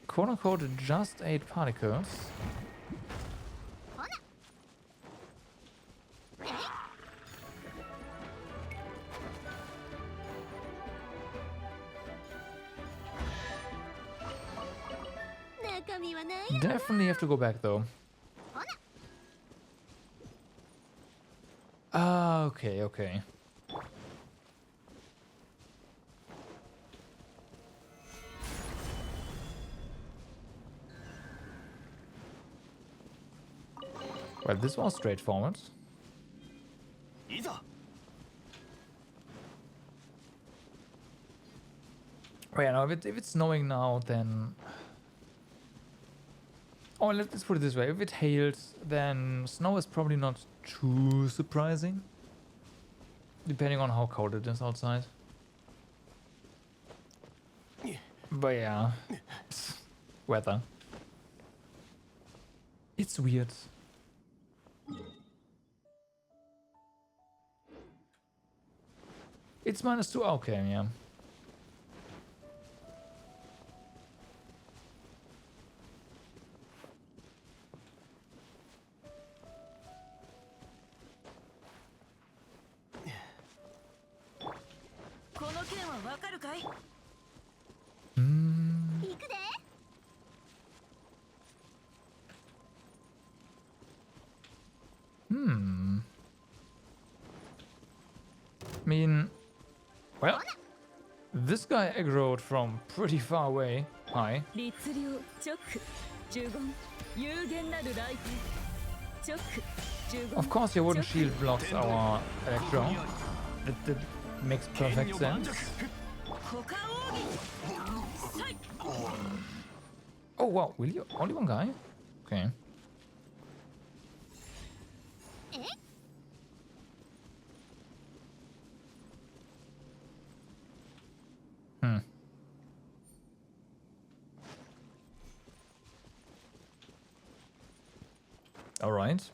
quote unquote just 8 particles. Definitely have to go back though. Ah, okay, okay. Well, this was straightforward. Oh yeah, no, if it's snowing now, then... Oh, let's put it this way. If it hails, then snow is probably not too surprising. Depending on how cold it is outside. But yeah. Weather. It's weird. It's -2. Okay, yeah. I mean, well, this guy aggroed from pretty far away. Hi. Of course, your wooden shield blocks our electro. That makes perfect sense. Oh wow, really? Only one guy? Okay. All right.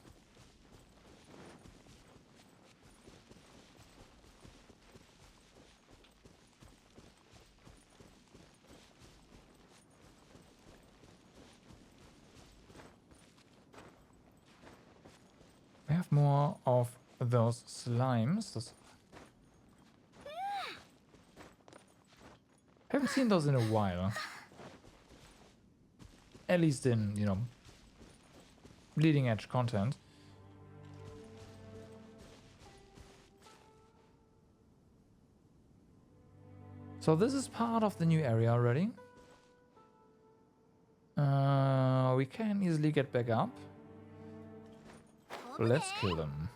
We have more of those slimes. Haven't seen those in a while. At least in, you know, bleeding edge content. So this is part of the new area already. We can easily get back up. Let's kill them.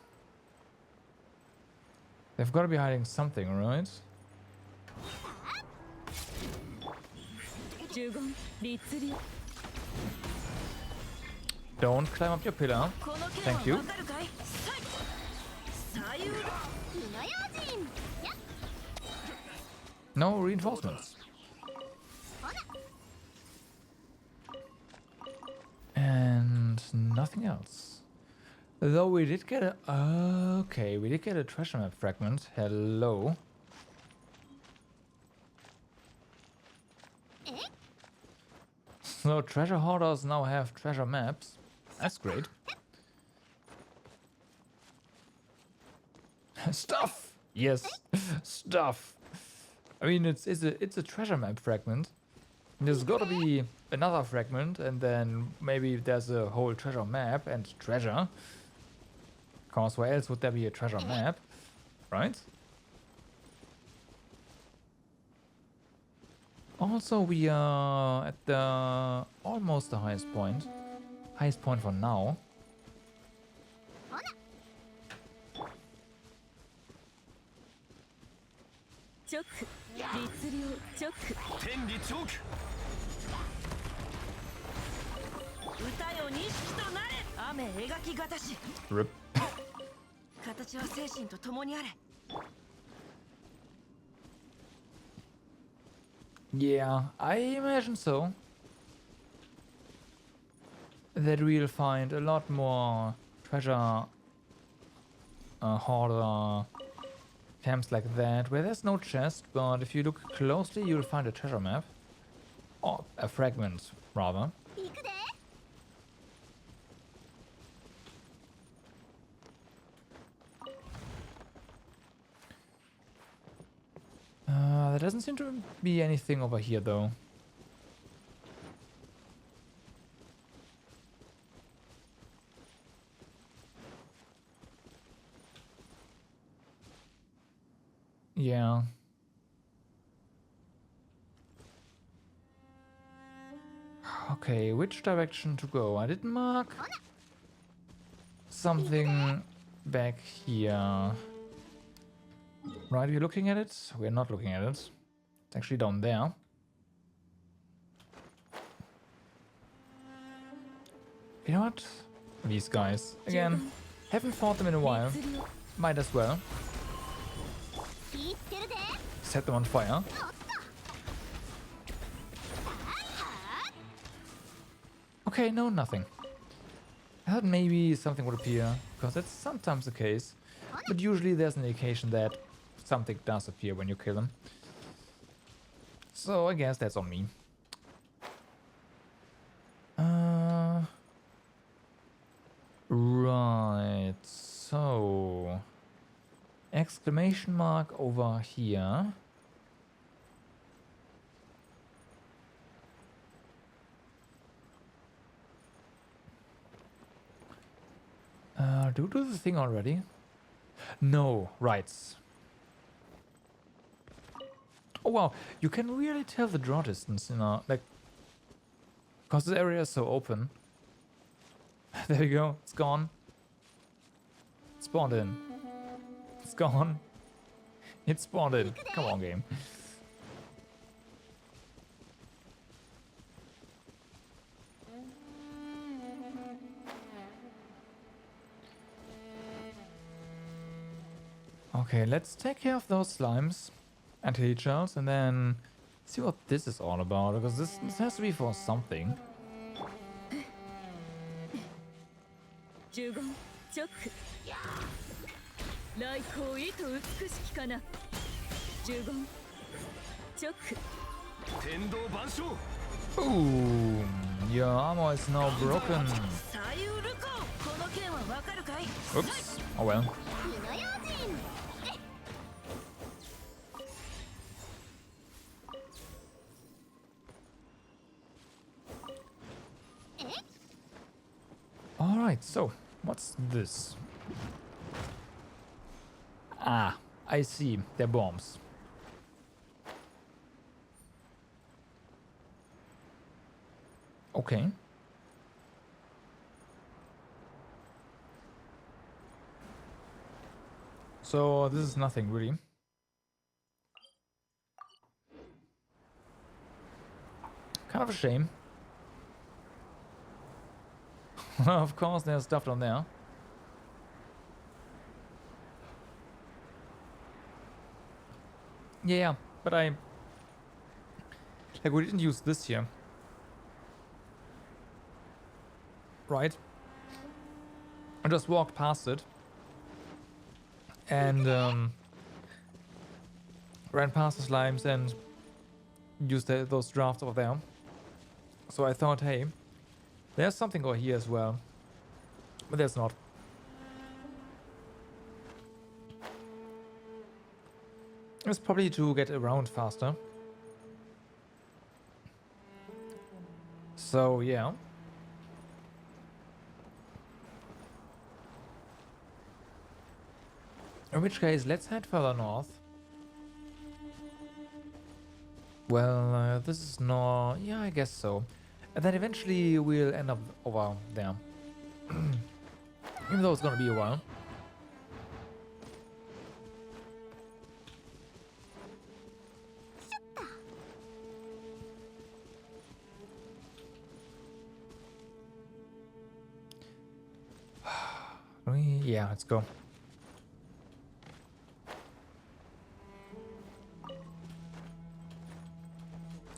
They've got to be hiding something, right? Don't climb up your pillar. Thank you. No reinforcements. And nothing else. Though we did get a... Okay, we did get a treasure map fragment. Hello. So treasure hoarders now have treasure maps. That's great. Stuff! Yes, stuff. I mean, it's a treasure map fragment. There's gotta be another fragment, and then maybe there's a whole treasure map and treasure. Cause where else would there be a treasure map, right? Also, we are at the almost the highest point. Highest point for now. Rip. Yeah, I imagine so. that we'll find a lot more treasure hoarder camps like that, where there's no chest, but if you look closely, you'll find a treasure map. Or a fragment, rather. 行くで。There doesn't seem to be anything over here, though. Yeah. Okay, which direction to go? I didn't mark something back here. Right, we're looking at it? We're not looking at it. It's actually down there. You know what? These guys. Again, haven't fought them in a while. Might as well. 言ってるで。 Set them on fire. Okay, no, nothing. I thought maybe something would appear, because that's sometimes the case. But usually there's an indication that something does appear when you kill them. So I guess that's on me. Right, so... Exclamation mark over here. Do we do the thing already? No, right. Oh wow, you can really tell the draw distance, you know, like, because this area is so open. There we go, it's gone. It spawned in. It's gone. It spawned in. Come on, game. Okay, let's take care of those slimes and H-shells and then see what this is all about, because this has to be for something. 15チョック来光意図美しきかな15チョック 天道万象 Boom! Your armor is now broken. 左右ルコこの剣はわかるかい Oops. Oh well. 火の用心。 Alright, so what's this? Ah, I see. They're bombs. Okay. So this is nothing really. Kind of a shame. Of course there's stuff down there. Yeah, but like we didn't use this here. Right? I just walked past it. And ran past the slimes and used those drafts over there. So I thought, hey, there's something over here as well. But there's not. It's probably to get around faster. So, yeah. In which case, let's head further north. Well, this is not... Yeah, I guess so. And then eventually we'll end up over there. Even though it's gonna be a while. Yeah, let's go.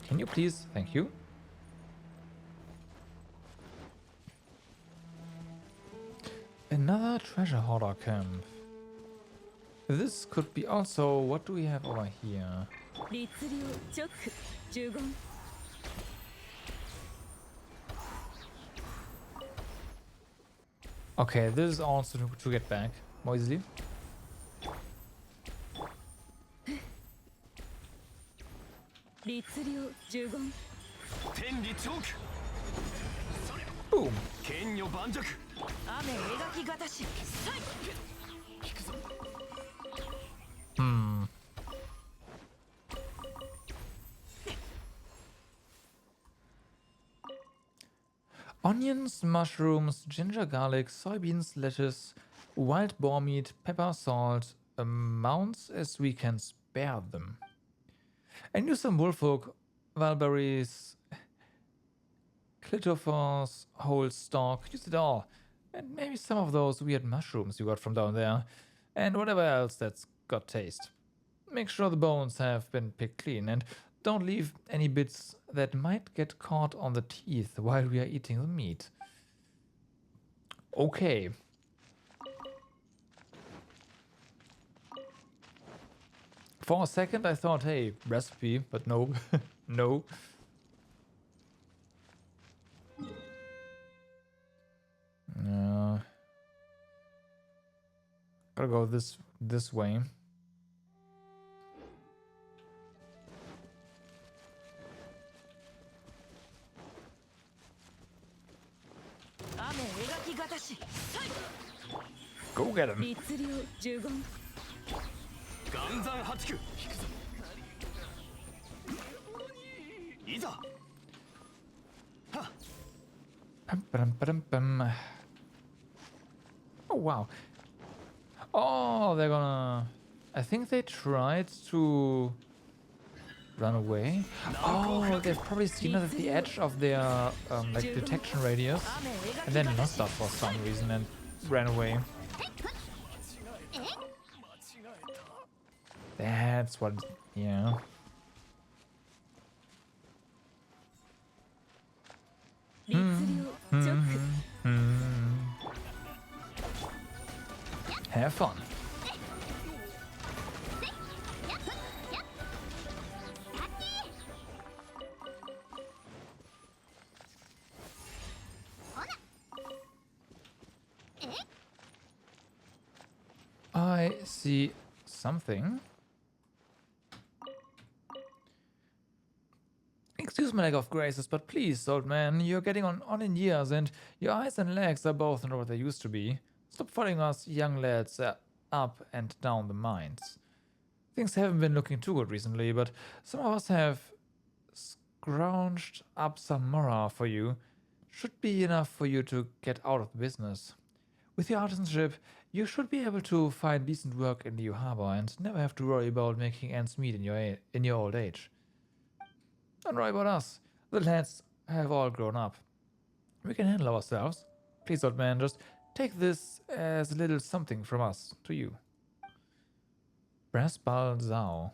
Can you please? Thank you. Another treasure hoarder camp. This could be also... What do we have over here? 律令直十言 Okay, this is also to get back more easily. Boom. Hmm. Onions, mushrooms, ginger, garlic, soybeans, lettuce, wild boar meat, pepper, salt, amounts as we can spare them. And use some wolfhook, valberries, clitophos, whole stalk, use it all. And maybe some of those weird mushrooms you got from down there. And whatever else that's got taste. Make sure the bones have been picked clean and don't leave any bits that might get caught on the teeth while we are eating the meat. Okay. For a second I thought, hey, recipe, but no. No. Gotta go this way. Go get him. Oh wow. Oh, they're gonna... I think they tried to run away. Oh, they've probably seen us at the edge of their like detection radius and then lost us for some reason and ran away. That's what... yeah. Have fun. I see something. Excuse my lack of graces, but please, old man, you're getting on in years and your eyes and legs are both not what they used to be. Stop following us young lads up and down the mines. Things haven't been looking too good recently, but some of us have scrounged up some mora for you. Should be enough for you to get out of the business. With your artisanship, you should be able to find decent work in the harbor and never have to worry about making ends meet in your old age. Don't worry about us. The lads have all grown up. We can handle ourselves. Please, old man, just take this as a little something from us to you. Brass Bal Zao.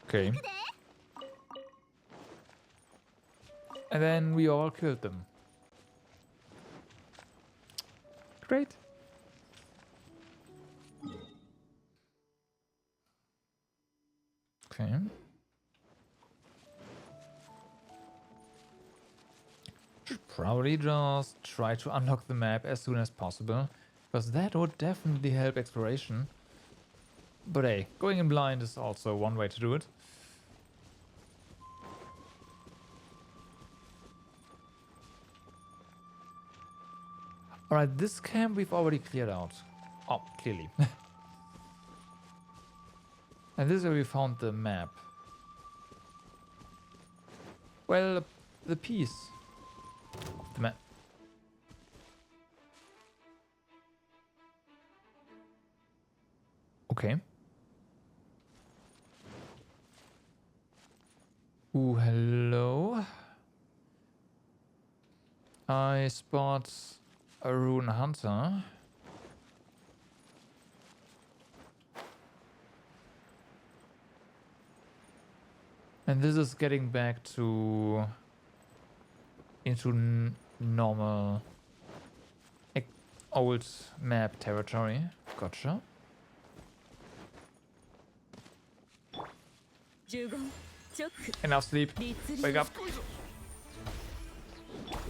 Okay. And then we all killed them. Great. Okay. Should probably just try to unlock the map as soon as possible, because that would definitely help exploration. But hey, going in blind is also one way to do it. Alright, this camp we've already cleared out. Oh, clearly. And this is where we found the map. Well, the piece of the map. Okay. Ooh, hello. I spot a rune hunter. And this is getting back to into normal old map territory. Gotcha. 15チョック Enough sleep. 律 Wake 令 up.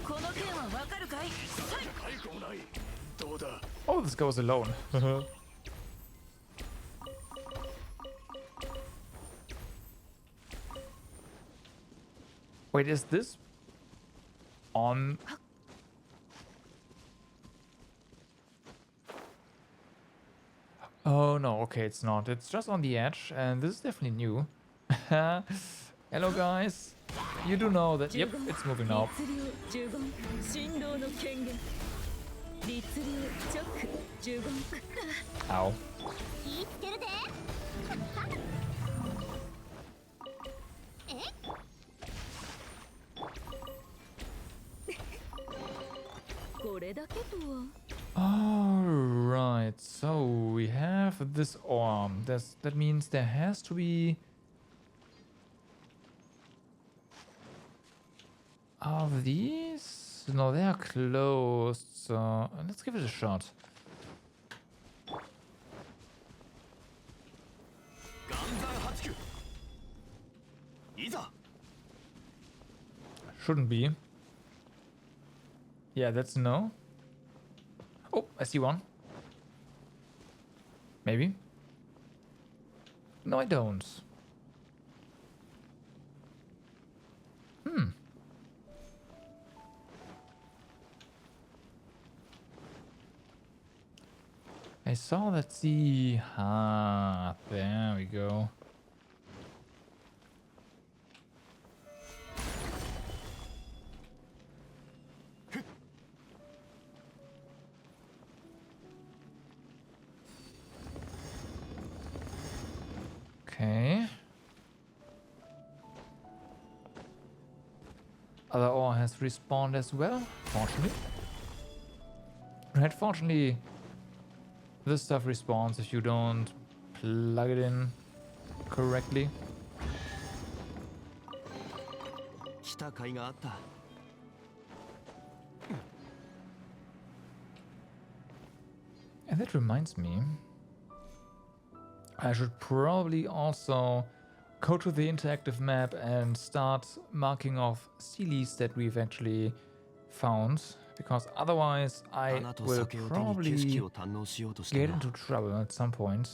この件はわかるかい Oh, this goes alone. Wait, is this on? Oh no, okay, it's not. It's just on the edge, and this is definitely new. Hello, guys. You do know that. Yep, it's moving now. 律令15神道の権限律令チョック15 Ow. 言いつけるでこれだけとは Alright, so we have this arm. That means there has to be... Are these? No, they are closed, so let's give it a shot. Shouldn't be. Yeah, that's no. Oh, I see one. Maybe. No, I don't. I saw that sea. Ah, there we go. Okay. Other ore has respawned as well, fortunately. Right, fortunately, this stuff respawns if you don't plug it in correctly. And that reminds me, I should probably also go to the interactive map and start marking off sealies that we've actually found, because otherwise I will probably get into trouble at some point.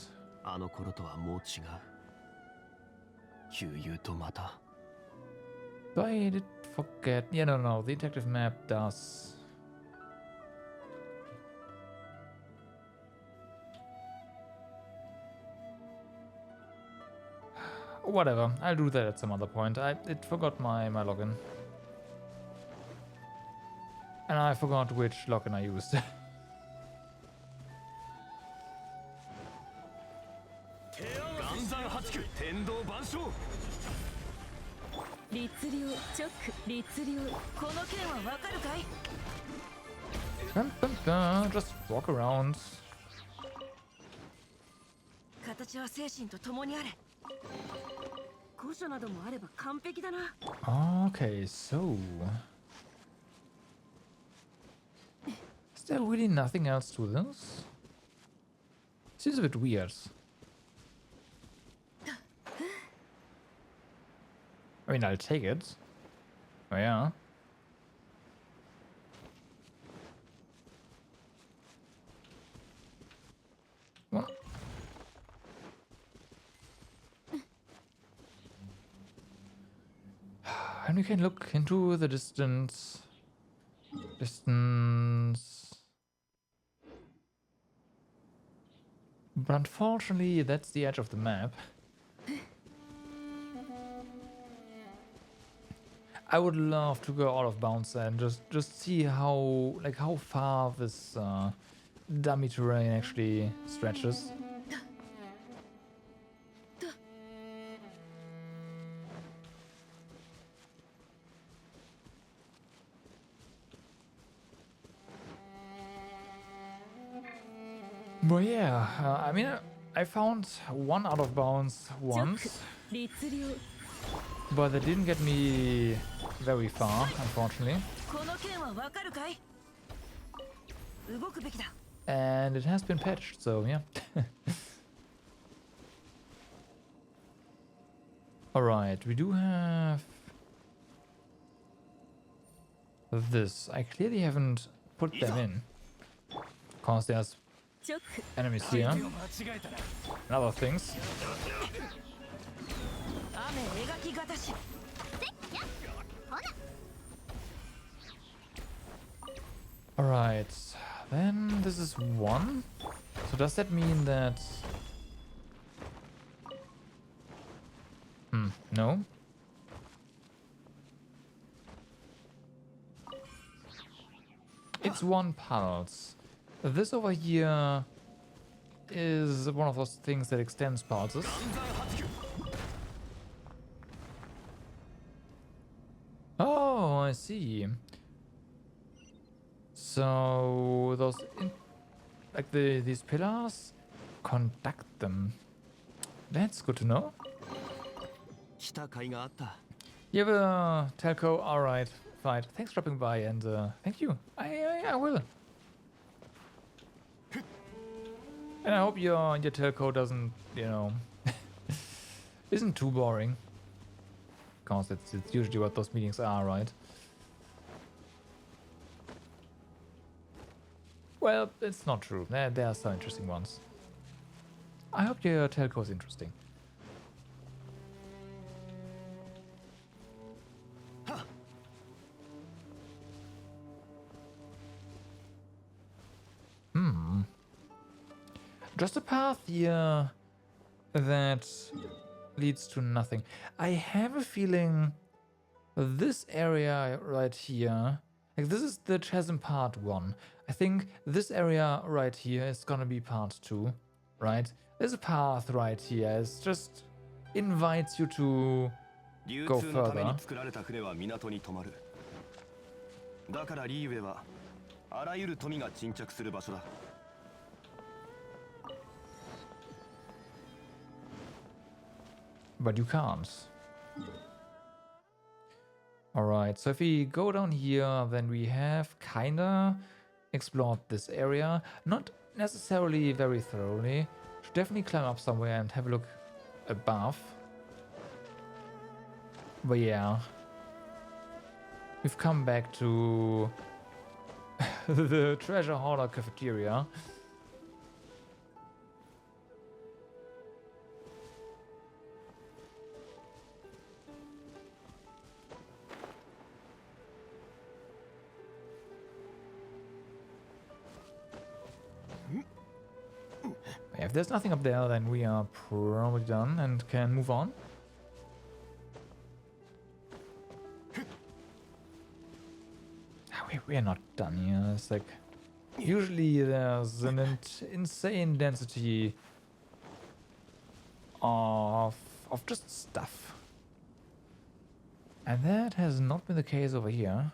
But I did forget. Yeah, no, the interactive map does. Whatever, I'll do that at some other point. It forgot my login. And I forgot which login I used. 律令チョック律令この件はわかるかい Just walk around. 形は精神と共にあれ古書などもあれば完璧だな Okay, so... Is there really nothing else to this? Seems a bit weird. I mean, I'll take it. Oh yeah. What? And we can look into the distance. But unfortunately, that's the edge of the map. I would love to go out of bounds and just see how far this dummy terrain actually stretches. But yeah, I mean, I found one out of bounds once, but that didn't get me very far, unfortunately. 動くべきだ。 And it has been patched, so yeah. Alright, we do have this. I clearly haven't put them in. Because there's チョック enemies here and other things. 雨描きがたし Alright, then this is one. So does that mean that... no. It's one pulse. This over here is one of those things that extends pulses. Oh, I see. So those, these pillars conduct them. That's good to know. 来た甲斐があった。 You have a telco? Alright, fine. Thanks for dropping by and thank you. I will. And I hope your telco doesn't, you know, isn't too boring. Because it's usually what those meetings are, right? Well, it's not true. There are some interesting ones. I hope your telco is interesting. Just a path here that leads to nothing. I have a feeling this area right here, like this is the chasm part 1. I think this area right here is gonna be part 2, right? There's a path right here. It just invites you to 流 go 通のために further. 作られた船は港に止まる。だからリーウェイはあらゆる富が沈着する場所だ。 But you can't. Alright, so if we go down here, then we have kinda explored this area. Not necessarily very thoroughly. Should definitely climb up somewhere and have a look above. But yeah. We've come back to the treasure hoarder cafeteria. If there's nothing up there, then we are probably done and can move on. We are not done here. It's like usually there's an insane density of just stuff, and that has not been the case over here.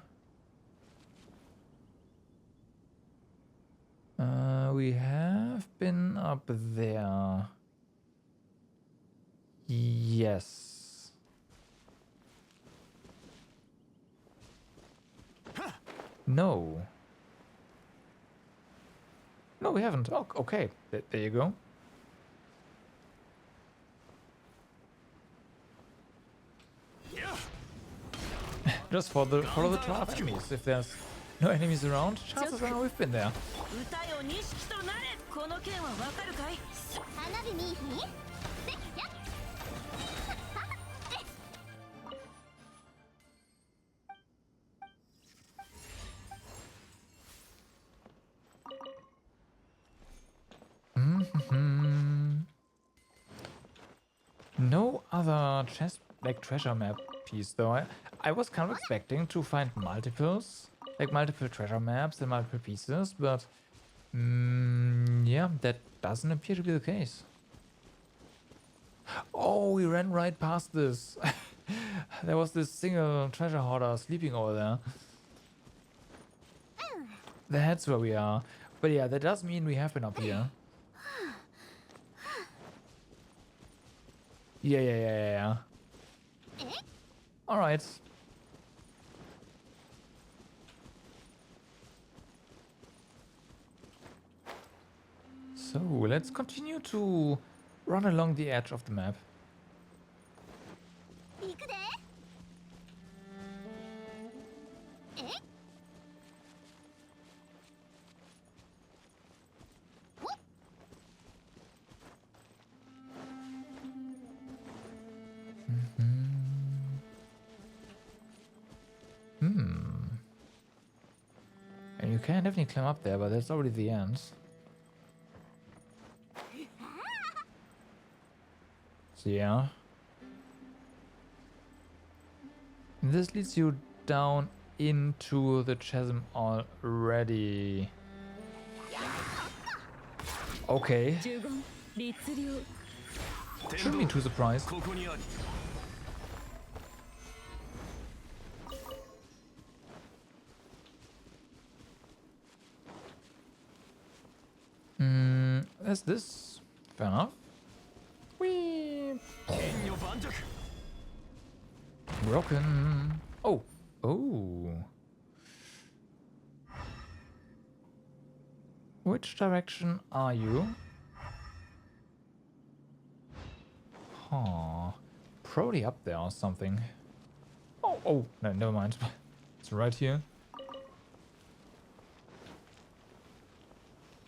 We have been up there. Yes. No. No, we haven't. Oh, okay. There you go. Just follow the trail of enemies. If there's no enemies around, chances are we've been there. 歌よ錦となれ。この剣はわかるかい。花火にせやっ No other treasure map piece though. I was kind of expecting to find multiples, like multiple treasure maps and multiple pieces, but yeah, that doesn't appear to be the case. Oh, we ran right past this. There was this single treasure hoarder sleeping over there. That's where we are. But yeah, that does mean we have been up here. Yeah. Alright. So let's continue to run along the edge of the map. 行くで。え？お？ And you can definitely climb up there, but that's already the end. So yeah. This leads you down into the chasm already. Okay. 呪言律令 Shouldn't be too surprised. ここにあり There's this. Fair enough. Whee! 剣女盤石 Broken. Oh. Oh. Which direction are you? Huh. Probably up there or something. Oh, oh, no, never mind. It's right here.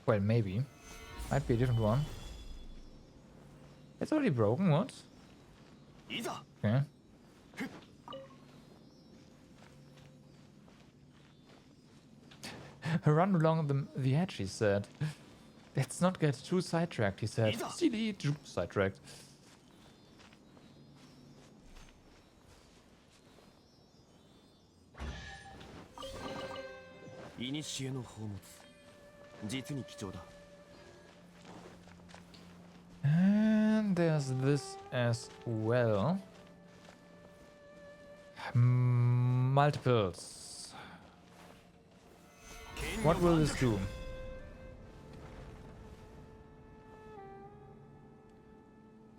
Well, maybe. Might be a different one. It's already broken, what? いざ Okay. Run along the edge, he said. Let's not get too sidetracked, he said. CD, sidetracked.古の宝物実に貴重だ And there's this as well. Multiples. What will this do?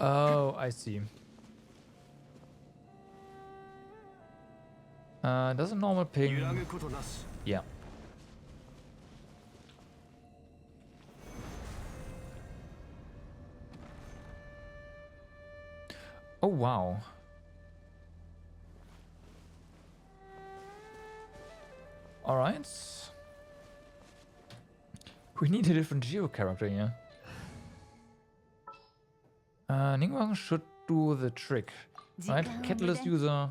Oh, I see. Does a normal 揺 ping? らぐことなし Yeah. Oh, wow. All right. We need a different Geo character here. Ningwang should do the trick, right? Catalyst user.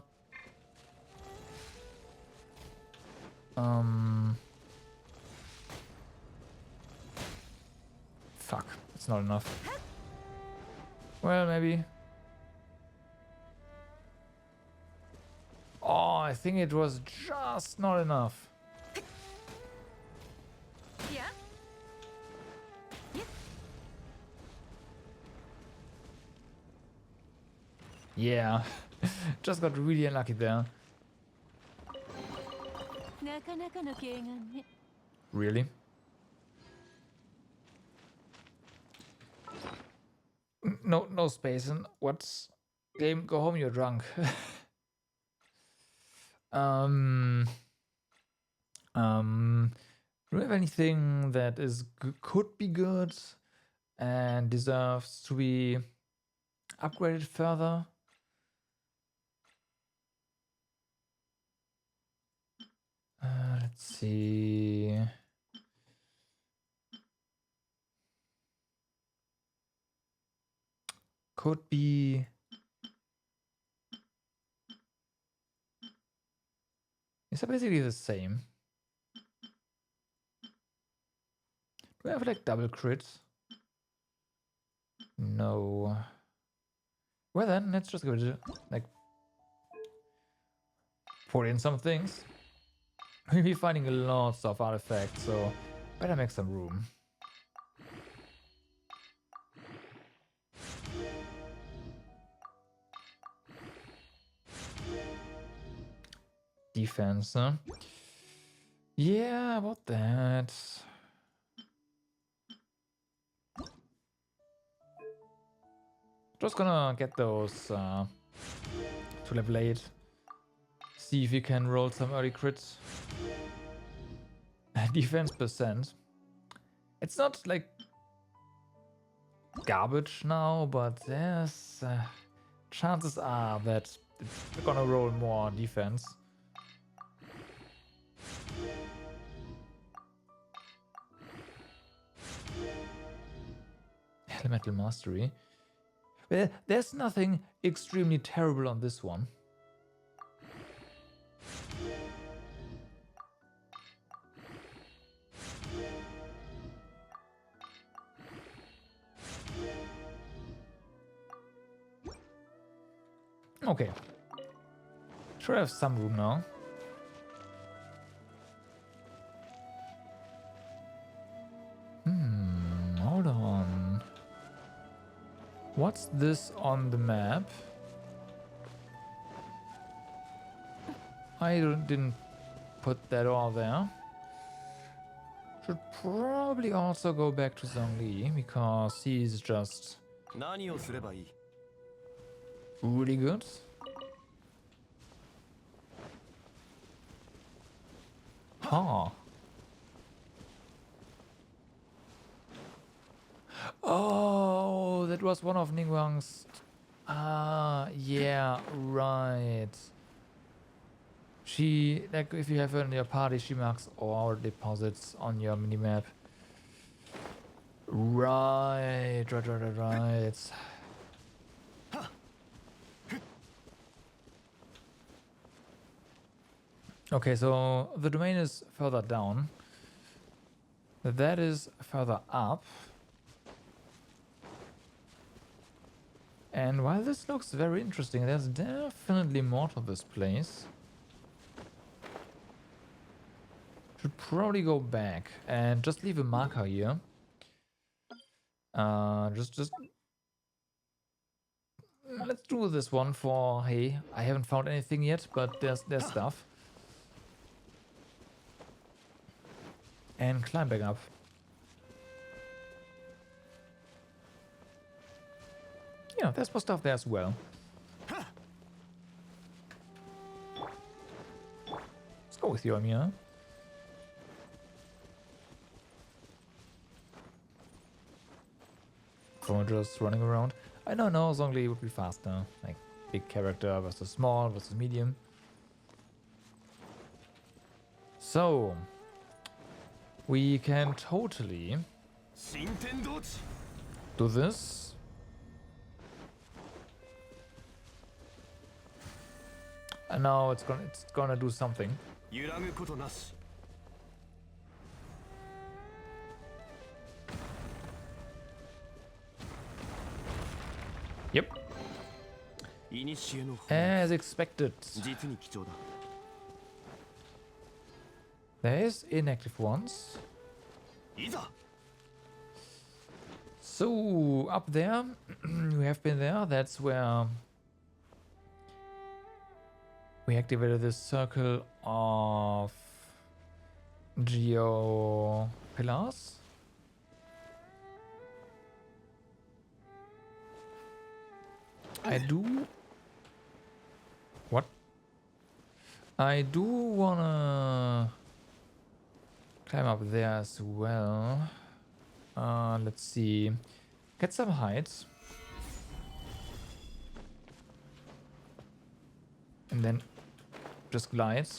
Fuck, it's not enough. Well, maybe. Oh, I think it was just not enough. Yeah. Yeah, just got really unlucky there. なかなかの軽眼ね Really? No space in what game? Go home, you're drunk. Do you have anything that is could be good and deserves to be upgraded further? Let's see. Could be. Is that basically the same? Do I have like double crits? No. Well then, let's just go to like put in some things. We'll be finding lots of artifacts, so better make some room. Defense, huh? Yeah, about that. Just gonna get those to level 8. See if you can roll some early crits. Defense percent. It's not like garbage now, but there's chances are that it's gonna roll more defense. Elemental Mastery. Well, there's nothing extremely terrible on this one. Okay. Sure, I have some room now. Hold on. What's this on the map? I didn't put that all there. Should probably also go back to Zhongli because he's just 何をすればいい？ really good. Huh. Oh, that was one of Ningguang's. Ah, yeah, right. She, like, if you have her in your party, she marks all deposits on your minimap. Right. Okay, so the domain is further down. That is further up. And while this looks very interesting, there's definitely more to this place. Should probably go back and just leave a marker here. Just let's do this one for, hey, I haven't found anything yet, but there's stuff. And climb back up. Yeah, there's more stuff there as well. Let's go with you, Amir. So we're just running around. I don't know, Zhongli would be faster. Like, big character versus small versus medium. So, we can totally do this. And now it's gonna do something. Yep. As expected. There is inactive ones. So up there, we have been there. That's where we activated this circle of geo pillars. I do wanna climb up there as well. Let's see. Get some heights. And then just glide.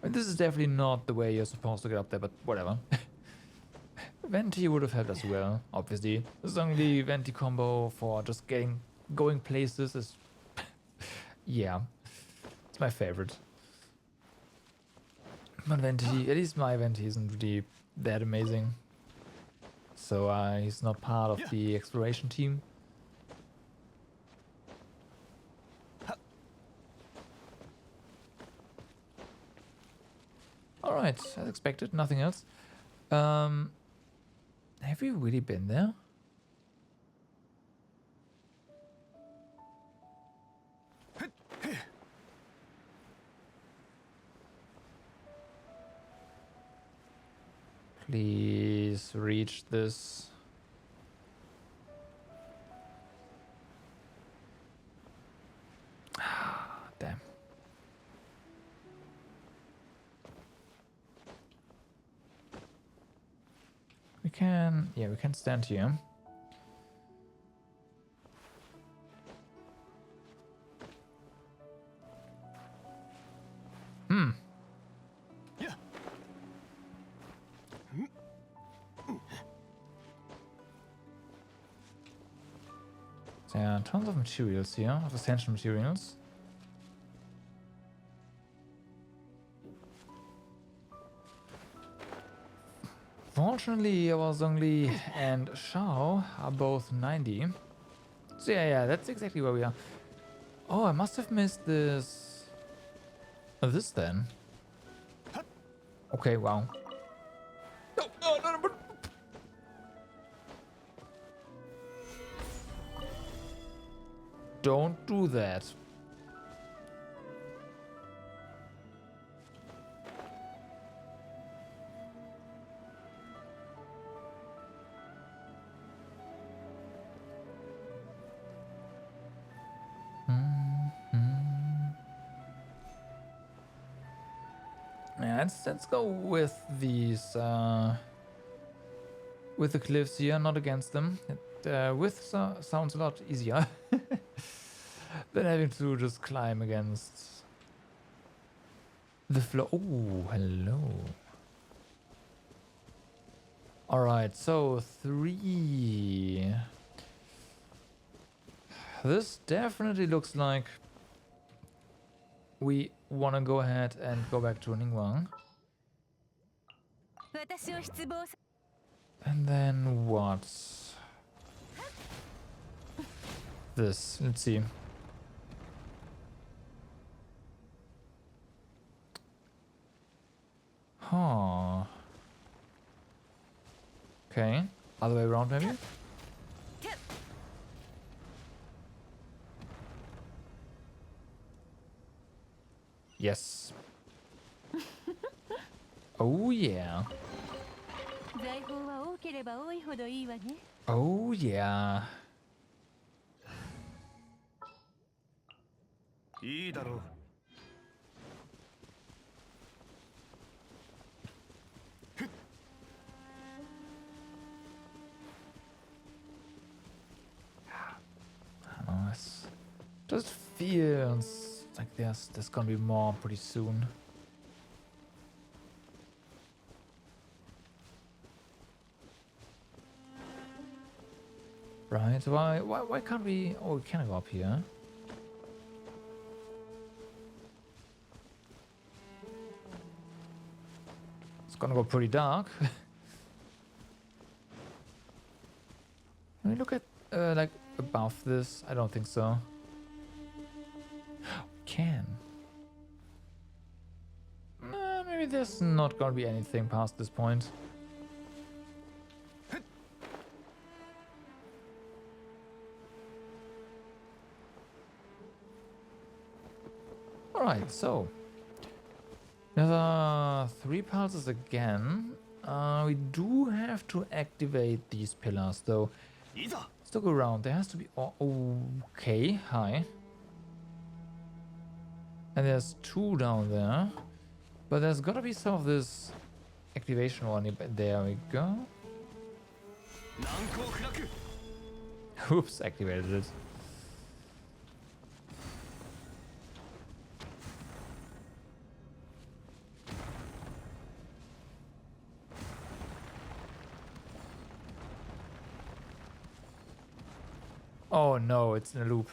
And this is definitely not the way you're supposed to get up there, but whatever. Venti would have helped as well, obviously. Zhongli Venti combo for just going places is yeah. It's my favorite. But Venti, at least my Venti isn't really that amazing. So he's not part of the exploration team. Alright, as expected, nothing else. Have we really been there? Please reach this. Damn. We can, yeah, we can stand here. Hmm. Yeah. There are tons of materials here, of essential materials. Fortunately, our Zhongli and Shao are both 90. So yeah, that's exactly where we are. Oh, I must have missed this. This then. Okay, wow. No. Don't do that. Yeah, let's go with these with the cliffs here, not against them. With sounds a lot easier than having to just climb against the floor. Oh, hello. All right, so 3. This definitely looks like we want to go ahead and go back to Ningguang. And then what? This. Let's see. Huh. Okay. Other way around, maybe? Yes. Oh, yeah. Oh, yeah. いいだろう。 Nice. Just feels like there's gonna be more pretty soon. Right? Why can't we? Oh, we can go up here. It's gonna go pretty dark. Can we look at like above this? I don't think so. Can. Maybe there's not gonna be anything past this point. Alright, so another 3 pulses again. We do have to activate these pillars though. Let's look around. There has to be. Oh, okay, hi. And there's 2 down there. But there's gotta be some of this activation one. There we go. Oops, activated it. Oh no, it's in a loop.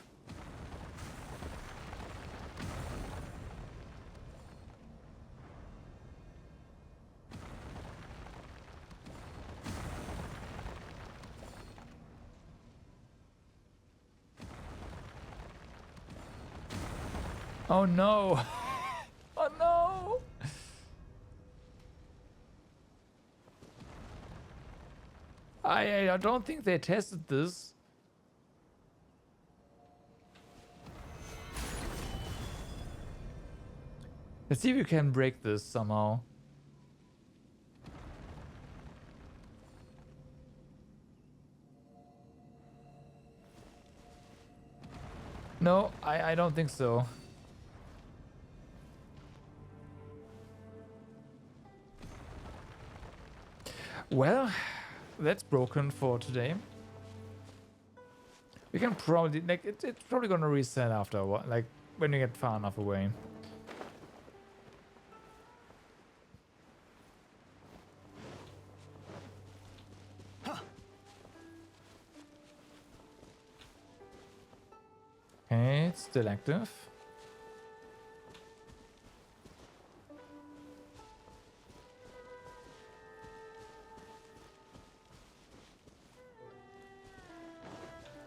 Oh no! Oh no! I don't think they tested this. Let's see if we can break this somehow. No, I don't think so. Well, that's broken for today. We can probably, like, it's probably gonna reset after a while, like, when you get far enough away. Okay, it's still active.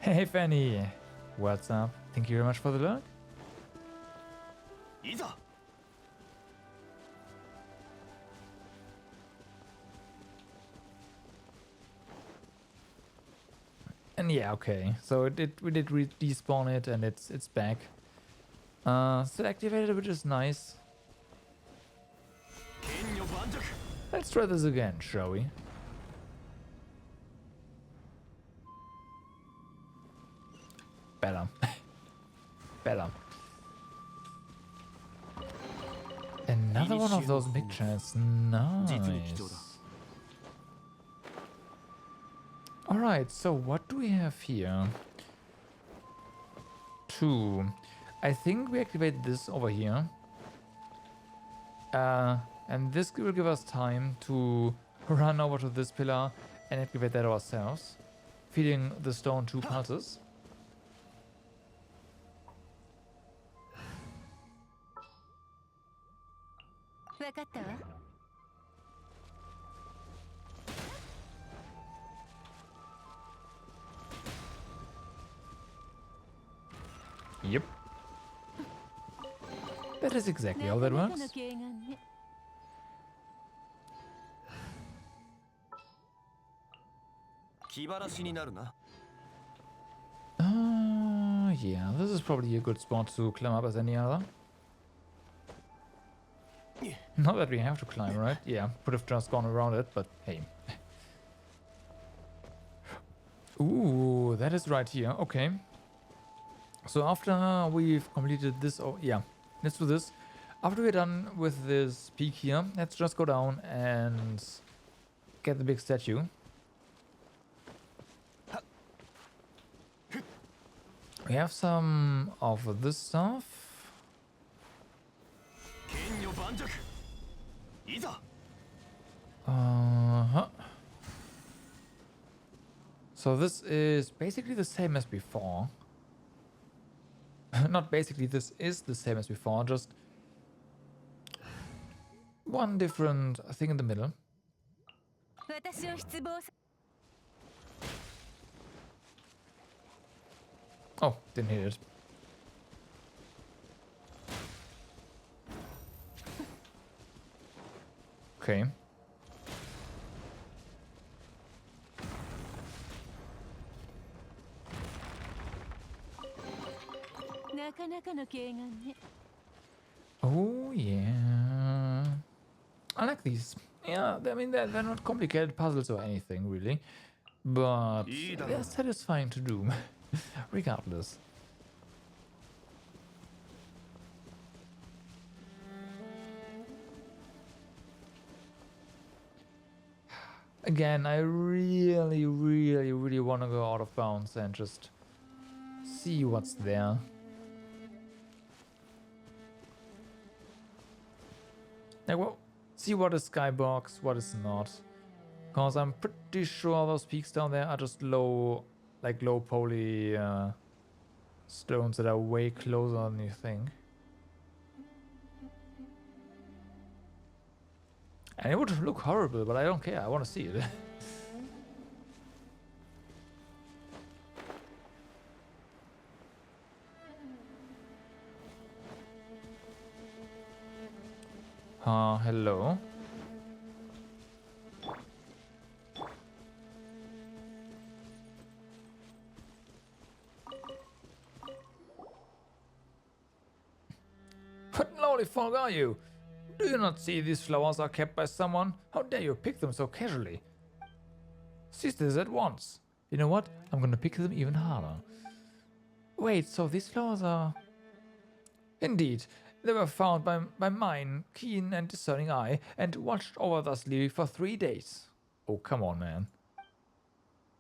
Hey Fanny, what's up? Thank you very much for the lurk. いざ And yeah, okay. So we did despawn it, and it's back. Still activated, which is nice. 剣女盤石 Let's try this again, shall we? Better. Better. Another one of those pictures. Nice. Alright, so what do we have here? 2. I think we activate this over here. And this will give us time to run over to this pillar and activate that ourselves, feeding the stone 2 pulses. Yep. That is exactly how that works. 気晴らしになるな Yeah, this is probably a good spot to climb up as any other. Not that we have to climb, right? Yeah, could have just gone around it, but hey. Ooh, that is right here. Okay. So after we've completed this, oh yeah, let's do this. After we're done with this peak here, let's just go down and get the big statue. We have some of this stuff. 剣女盤石いざ Uh-huh. So this is basically the same as before. Not basically, this is the same as before, just one different thing in the middle. Oh, didn't hit it. Okay. Oh yeah, I like these. Yeah, I mean they're not complicated puzzles or anything really, but they're satisfying to do, regardless. Again, I really want to go out of bounds and just see what's there. Like, well, see what is skybox, what is not. Because I'm pretty sure those peaks down there are just low, like low poly stones that are way closer than you think. And it would look horrible, but I don't care. I want to see it. Hello. What lowly folk are you? Do you not see these flowers are kept by someone? How dare you pick them so casually? Cease this at once. You know what? I'm gonna pick them even harder. Wait, so these flowers are... Indeed. They were found by mine keen and discerning eye and watched over thusly for 3 days. Oh, come on, man.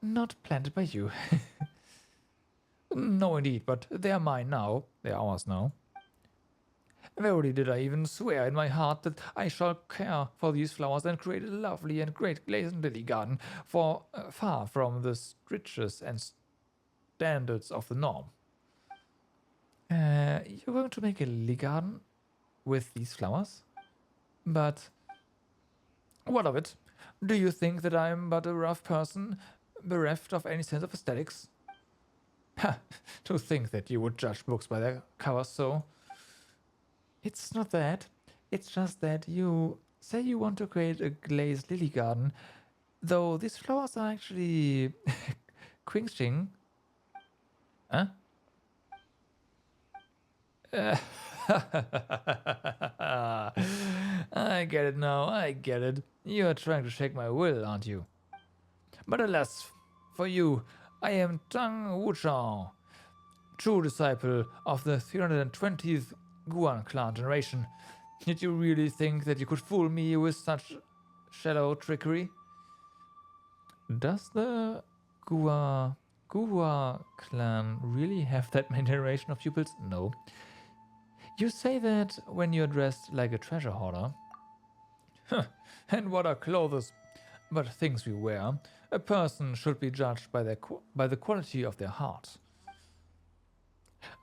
Not planted by you. No, indeed, but they are mine now. They are ours now. Verily did I even swear in my heart that I shall care for these flowers and create a lovely and great glazed lily garden, for far from the strictures and standards of the norm. You're going to make a lily garden with these flowers? But what of it? Do you think that I am but a rough person, bereft of any sense of aesthetics? Ha! To think that you would judge books by their covers so. It's not that. It's just that you say you want to create a glazed lily garden, though these flowers are actually quinching. Huh? I get it now, I get it. You're trying to shake my will, aren't you? But alas, for you, I am Tang Wuchao, true disciple of the 320th Guan clan generation. Did you really think that you could fool me with such shallow trickery? Does the Gua clan really have that many generation of pupils? No. You say that when you're dressed like a treasure hoarder. And what are clothes but things we wear? A person should be judged by the quality of their heart.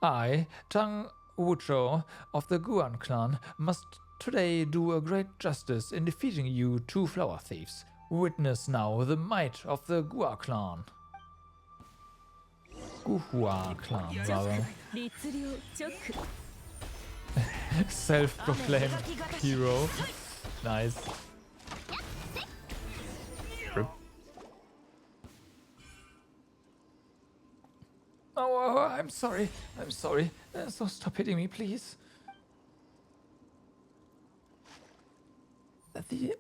I, Tang Wucho of the Guan clan, must today do a great justice in defeating you two flower thieves. Witness now the might of the Gua clan. Guhua clan, rather. Self-proclaimed hero. Nice. Rip. Oh, I'm sorry. I'm sorry. So stop hitting me, please.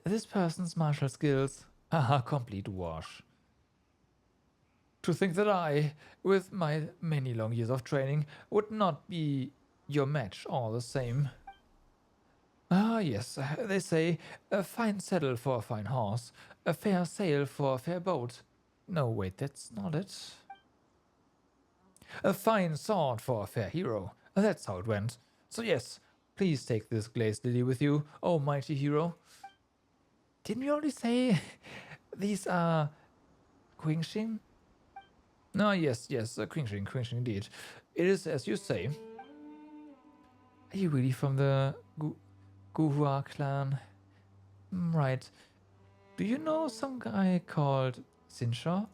This person's martial skills are a complete wash. To think that I, with my many long years of training, would not be your match all the same. Ah, yes, they say, a fine saddle for a fine horse, a fair sail for a fair boat. No, wait, that's not it. A fine sword for a fair hero. That's how it went. So yes, please take this glazed lily with you, oh mighty hero. Didn't we already say these are Qingxing? No, yes, Qingxing indeed. It is as you say. Are you really from the Guhua clan? Right. Do you know some guy called Sinshaw?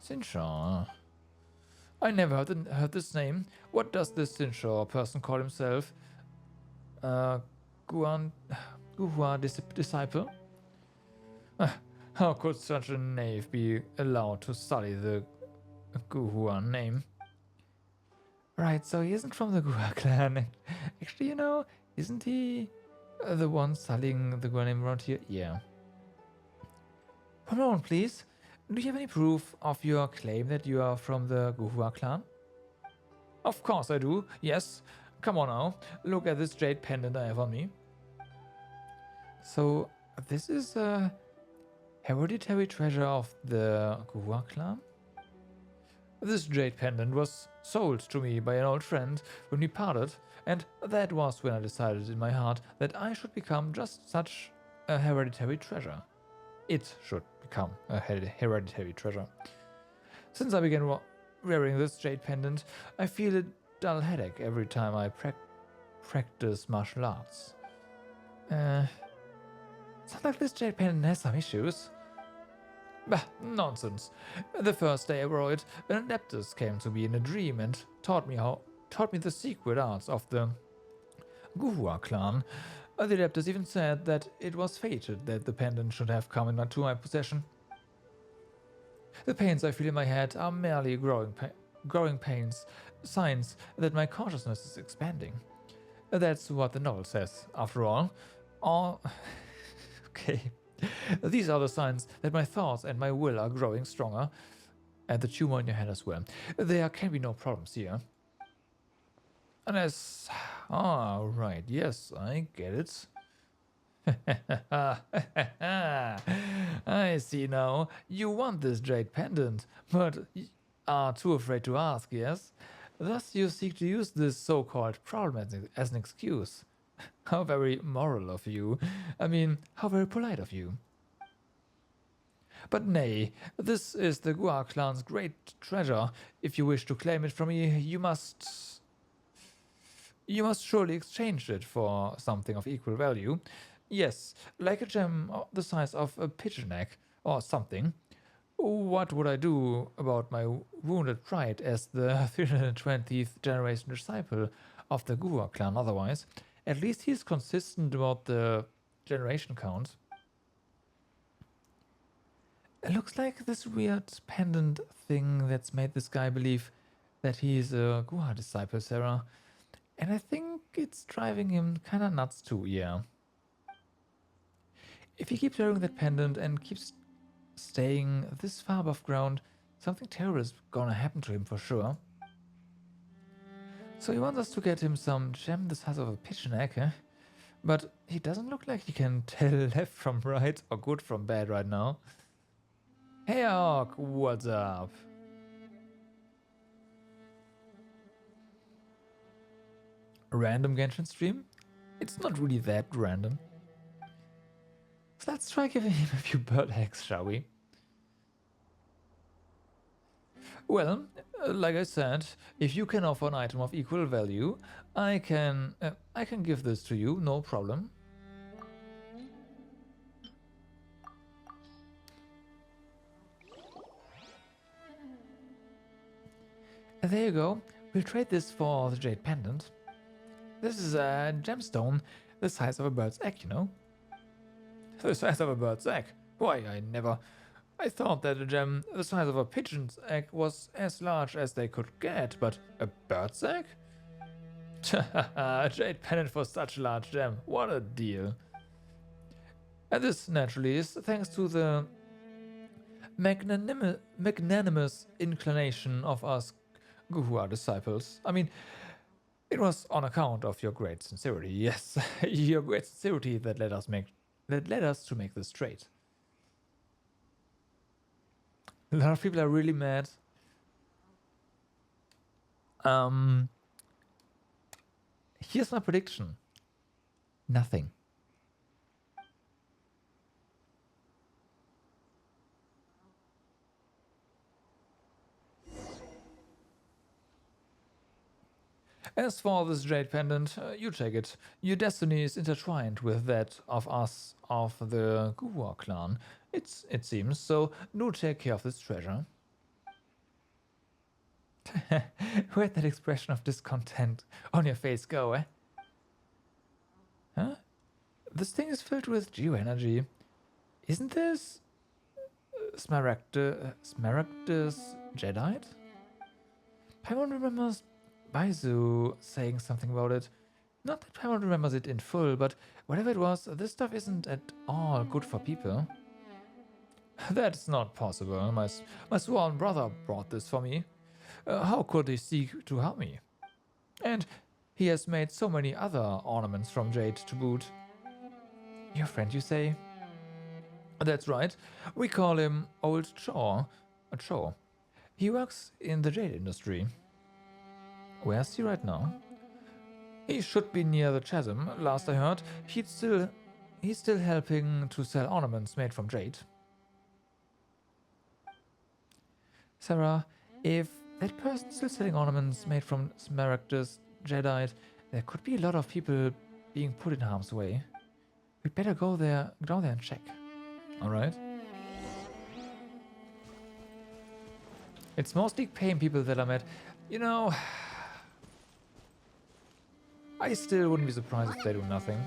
Sinshaw. I never heard this name. What does this Sinshaw person call himself? Guhua disciple? How could such a knave be allowed to sully the Guhua name? Right, so he isn't from the Guhua clan. Actually, you know, isn't he the one sullying the Guhua name around here? Yeah. One moment, please. Do you have any proof of your claim that you are from the Guhua clan? Of course I do, yes. Come on now, look at this jade pendant I have on me. So, this is a hereditary treasure of the Guhua clan? This jade pendant was sold to me by an old friend when we parted, and that was when I decided in my heart that I should become just such a hereditary treasure. It should become a hereditary treasure. Since I began wearing this jade pendant, I feel a dull headache every time I practice martial arts. Sounds like this jade pendant has some issues. Bah, nonsense. The first day I wore it, an adeptus came to me in a dream and taught me the secret arts of the Guhua clan. The adeptus even said that it was fated that the pendant should have come into my possession. The pains I feel in my head are merely growing pains, signs that my consciousness is expanding. That's what the novel says, after all. Okay. These are the signs that my thoughts and my will are growing stronger. And the tumor in your head as well. There can be no problems here. Unless... Ah, right. Yes, I get it. I see now. You want this jade pendant, but are too afraid to ask, yes? Thus you seek to use this so-called problem as an excuse. How very moral of you. I mean, how very polite of you. But nay, this is the Gua clan's great treasure. If you wish to claim it from me, you must surely exchange it for something of equal value. Yes, like a gem the size of a pigeon egg or something. What would I do about my wounded pride as the 320th generation disciple of the Gua clan otherwise? At least he's consistent about the generation count. It looks like this weird pendant thing that's made this guy believe that he's a Gua disciple, Sarah. And I think it's driving him kinda nuts too, yeah. If he keeps wearing that pendant and keeps staying this far above ground, something terrible is gonna happen to him for sure. So he wants us to get him some gem the size of a pigeon egg, eh? But he doesn't look like he can tell left from right or good from bad right now. Hey Orc, what's up? Random Genshin stream? It's not really that random. So let's try giving him a few bird eggs, shall we? Well, like I said, if you can offer an item of equal value, I can give this to you, no problem. There you go. We'll trade this for the jade pendant. This is a gemstone the size of a bird's egg, you know? The size of a bird's egg? Why, I thought that a gem the size of a pigeon's egg was as large as they could get, but a bird's egg? A jade pendant for such a large gem. What a deal. And this, naturally, is thanks to the magnanimous inclination of us Guhua disciples. I mean, it was on account of your great sincerity, yes, your great sincerity that led us to make this trade. A lot of people are really mad. Here's my prediction. Nothing. As for this jade pendant, you take it. Your destiny is intertwined with that of us of the Guhua clan. It seems, so do take care of this treasure. Where'd that expression of discontent on your face go, eh? Huh? This thing is filled with geo-energy. Isn't this Smaragdus Jadeite? Paimon remembers Baizu saying something about it. Not that Paimon remembers it in full, but whatever it was, this stuff isn't at all good for people. That's not possible. My sworn brother brought this for me. How could he seek to help me? And he has made so many other ornaments from jade to boot. Your friend, you say? That's right. We call him Old Cho. He works in the jade industry. Where's he right now? He should be near the chasm. Last I heard, he's still helping to sell ornaments made from jade. Sarah, if that person's still selling ornaments made from Smaragdus Jadeite, there could be a lot of people being put in harm's way. We'd better go down there and check. Alright? It's mostly paying people that I met. You know, I still wouldn't be surprised if they do nothing.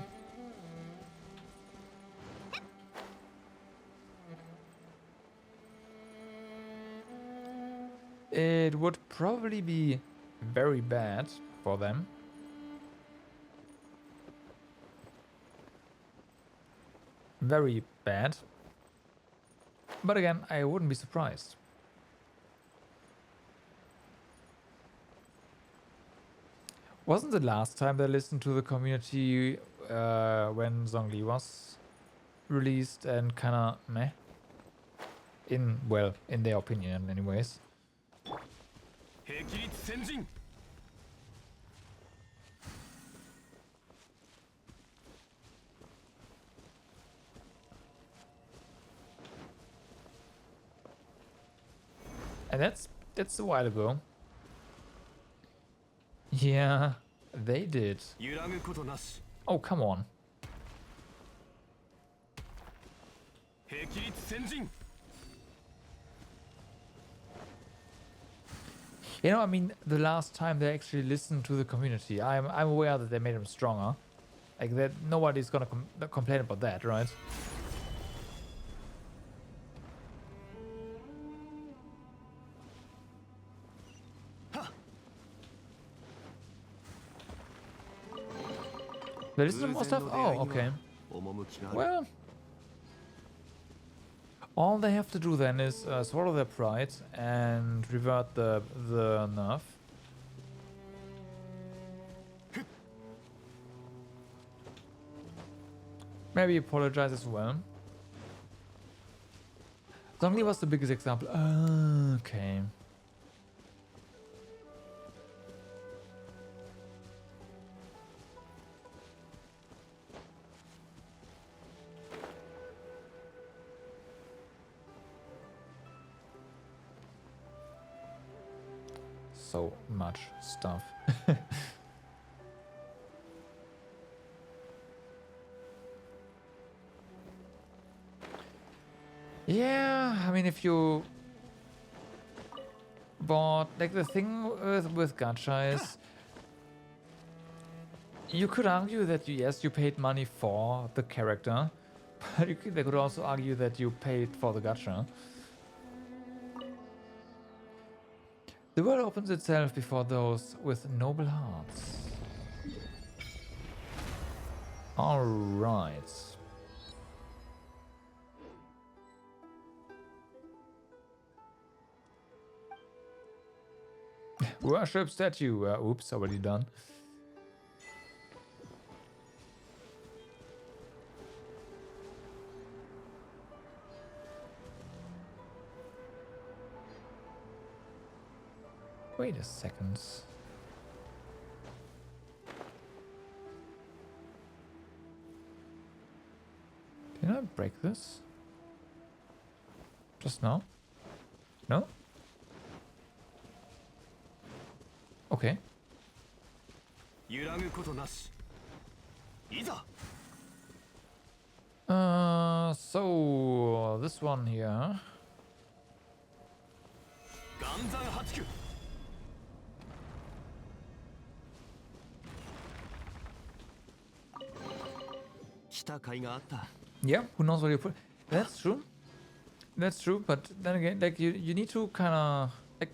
It would probably be very bad for them. Very bad. But again, I wouldn't be surprised. Wasn't the last time they listened to the community when Zhongli was released and kinda meh? In their opinion anyways. 霹靂先陣 And that's a while ago. Yeah, they did. 揺らぐことなし Oh, come on. 霹靂先陣 You know, I mean, the last time they actually listened to the community, I'm aware that they made them stronger. Like that, nobody's gonna complain about that, right? They listen to more stuff? Oh, okay. 趣がある Well, all they have to do then is swallow their pride and revert the nerf. Maybe apologize as well. Zhongli was the biggest example. Okay. So much stuff. Yeah, I mean, if you bought, like, the thing with gacha is, you could argue that yes, you paid money for the character, but they could also argue that you paid for the gacha. The world opens itself before those with noble hearts. Alright. Worship statue. Oops, already done. Wait a second. Did I break this? Just now? No? Okay. 揺らぐことなしいざ So this one here. 岩山八九 来た甲斐があった Yeah, who knows what you put? That's true. That's true, but then again, like you need to kind of like.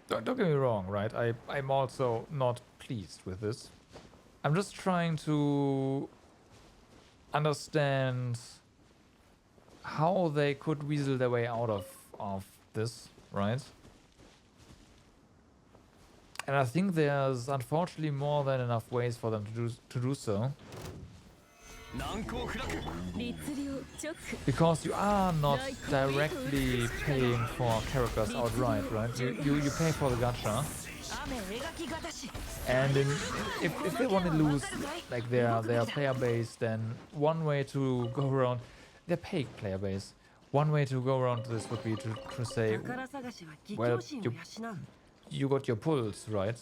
Don't get me wrong, right? I'm also not pleased with this. I'm just trying to understand how they could weasel their way out of this, right? And I think there's unfortunately more than enough ways for them to do so. 難攻不落 律令直 Because you are not directly paying for characters outright, right? You pay for the gacha. 雨描きがたし And if they want to lose like their player base, then one way to go around their paid player base, one way to go around this would be to say, 宝探しは義 well, 教心を養う you got your pulls, right?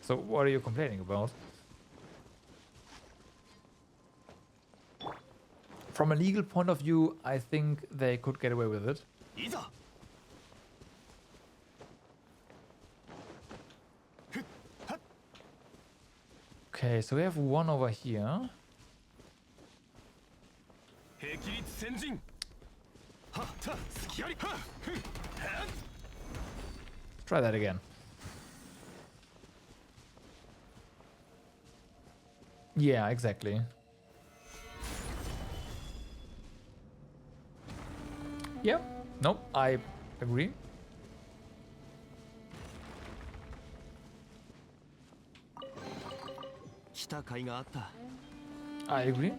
So what are you complaining about? From a legal point of view, I think they could get away with it. いざ Okay, so we have one over here. 霹靂先陣はった隙ありはっふん Try that again. Yeah, exactly. Yep. Nope. I Agree? I agree.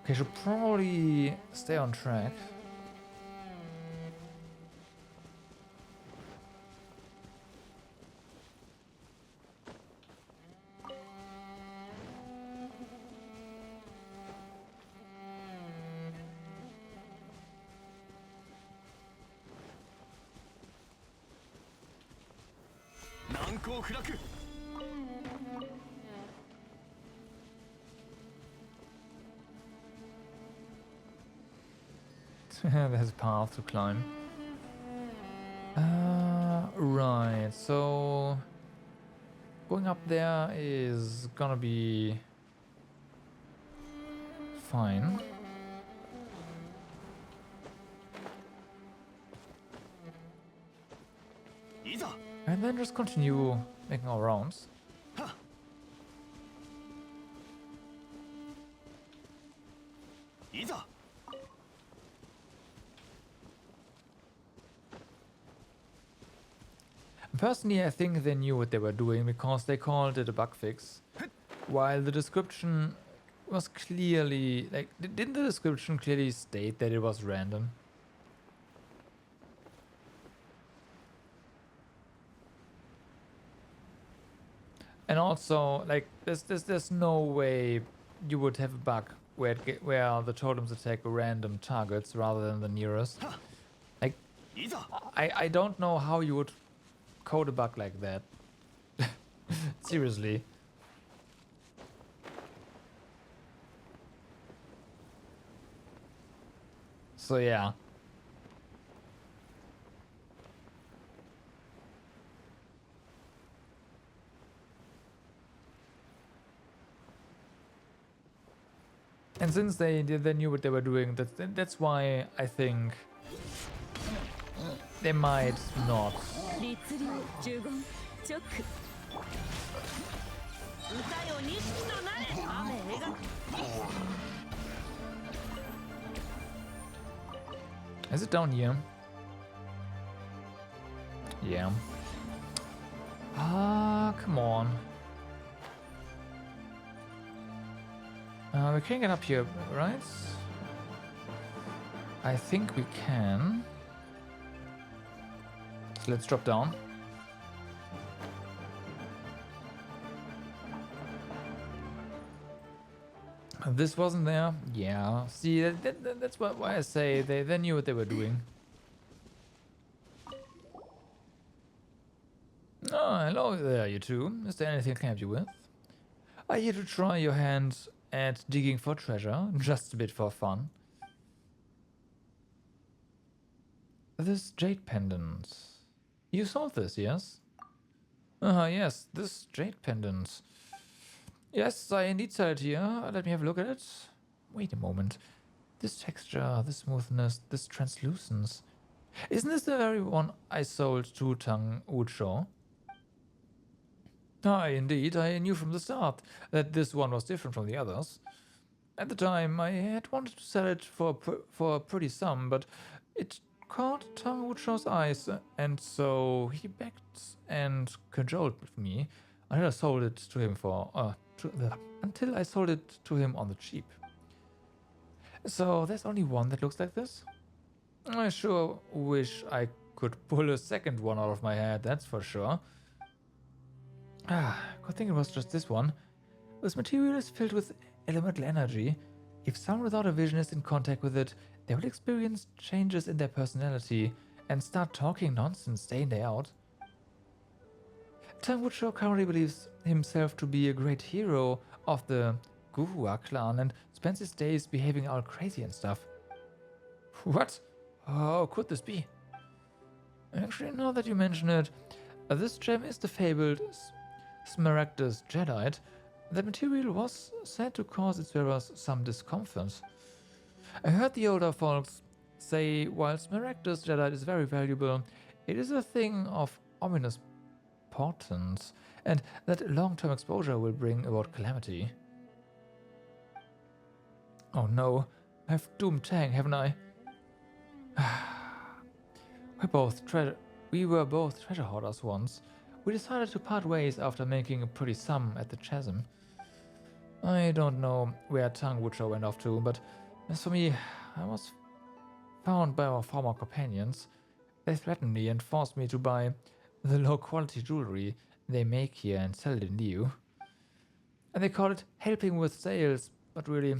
Okay, should probably stay on track. There's a path to climb. Right, so going up there is gonna be fine. And then just continue making our rounds. Personally, I think they knew what they were doing because they called it a bug fix. While the description was clearly, like, didn't the description clearly state that it was random? And also, like, there's no way you would have a bug where where the totems attack random targets rather than the nearest. Like, I don't know how you would code a bug like that. Seriously. So yeah. And since they knew what they were doing, that's why I think they might not. Is it down here? Yeah. Ah, come on. We can get up here, right? I think we can. So let's drop down. This wasn't there? Yeah. See, that's why I say they knew what they were doing. Oh, hello there, you two. Is there anything I can help you with? Are you here to try your hand at digging for treasure? Just a bit for fun. This jade pendant. You sold this, yes? Yes, this jade pendant. Yes, I indeed sell it here. Let me have a look at it. Wait a moment. This texture, this smoothness, this translucence. Isn't this the very one I sold to Tang Ucho? Ah, indeed. I knew from the start that this one was different from the others. At the time, I had wanted to sell it for a pretty sum, but it caught Tang Ucho's eyes, and so he begged and cajoled me until I sold it to him until I sold it to him on the cheap. So there's only one that looks like this? I sure wish I could pull a second one out of my head, that's for sure. Good thing it was just this one. This material is filled with elemental energy. If someone without a vision is in contact with it, they will experience changes in their personality and start talking nonsense day in day out. Tang Ucho currently believes himself to be a great hero of the Guhua clan and spends his days behaving all crazy and stuff. What? How could this be? Actually, now that you mention it, this gem is the fabled Smaragdus Jadeite. That material was said to cause its wearers some discomfort. I heard the older folks say while Smaragdus Jadeite is very valuable, it is a thing of ominous important, and that long-term exposure will bring about calamity. Oh no, I've doomed Tang, haven't I? We were both treasure hoarders once. We decided to part ways after making a pretty sum at the chasm. I don't know where Tang Wucho went off to, but as for me, I was found by our former companions. They threatened me and forced me to buy the low-quality jewelry they make here and sell it in Liu. And they call it helping with sales, but really,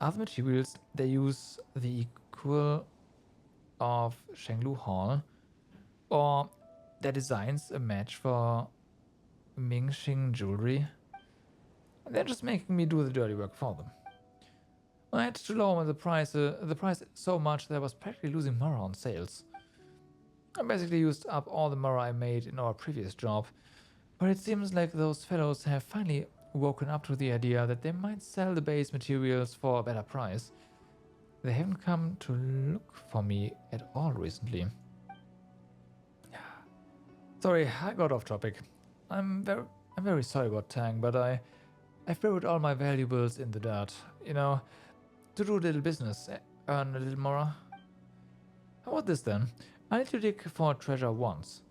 other materials they use the equal of Shenglu Hall, or their designs a match for Mingxing jewelry. They're just making me do the dirty work for them. I had to lower the price so much that I was practically losing Mora on sales. I basically used up all the Mora I made in our previous job, but it seems like those fellows have finally woken up to the idea that they might sell the base materials for a better price. They haven't come to look for me at all recently. Sorry, I got off topic. I'm very sorry about Tang, but I've buried all my valuables in the dirt. You know, to do a little business, earn a little more. How about this then? I need to dig for treasure once.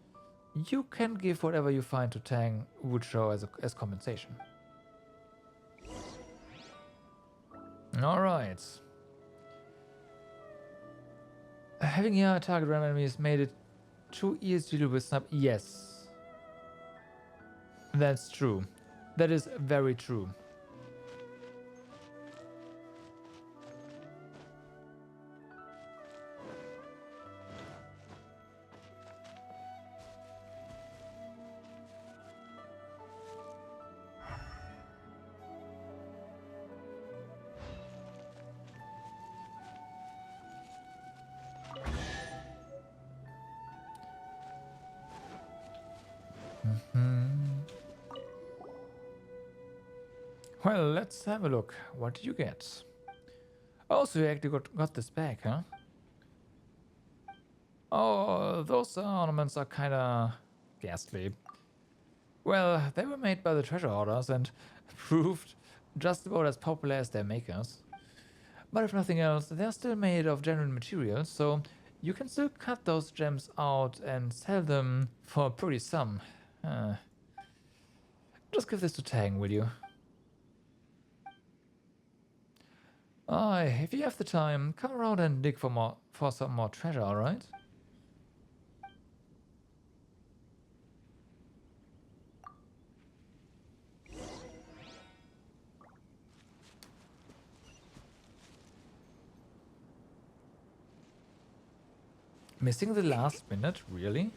You can give whatever you find to Tang Wucho as compensation. Alright. Having here a target random enemies made it too easy to deal with snap. Yes. That's true. That is very true. Well, let's have a look. What did you get? Oh, so you actually got this back, huh? Oh, those ornaments are kinda ghastly. Well, they were made by the treasure hoarders and proved just about as popular as their makers. But if nothing else, they're still made of genuine materials, so you can still cut those gems out and sell them for a pretty sum. Just give this to Tang, will you? Aye, if you have the time, come around and dig for some more treasure, alright? Missing the last minute, really?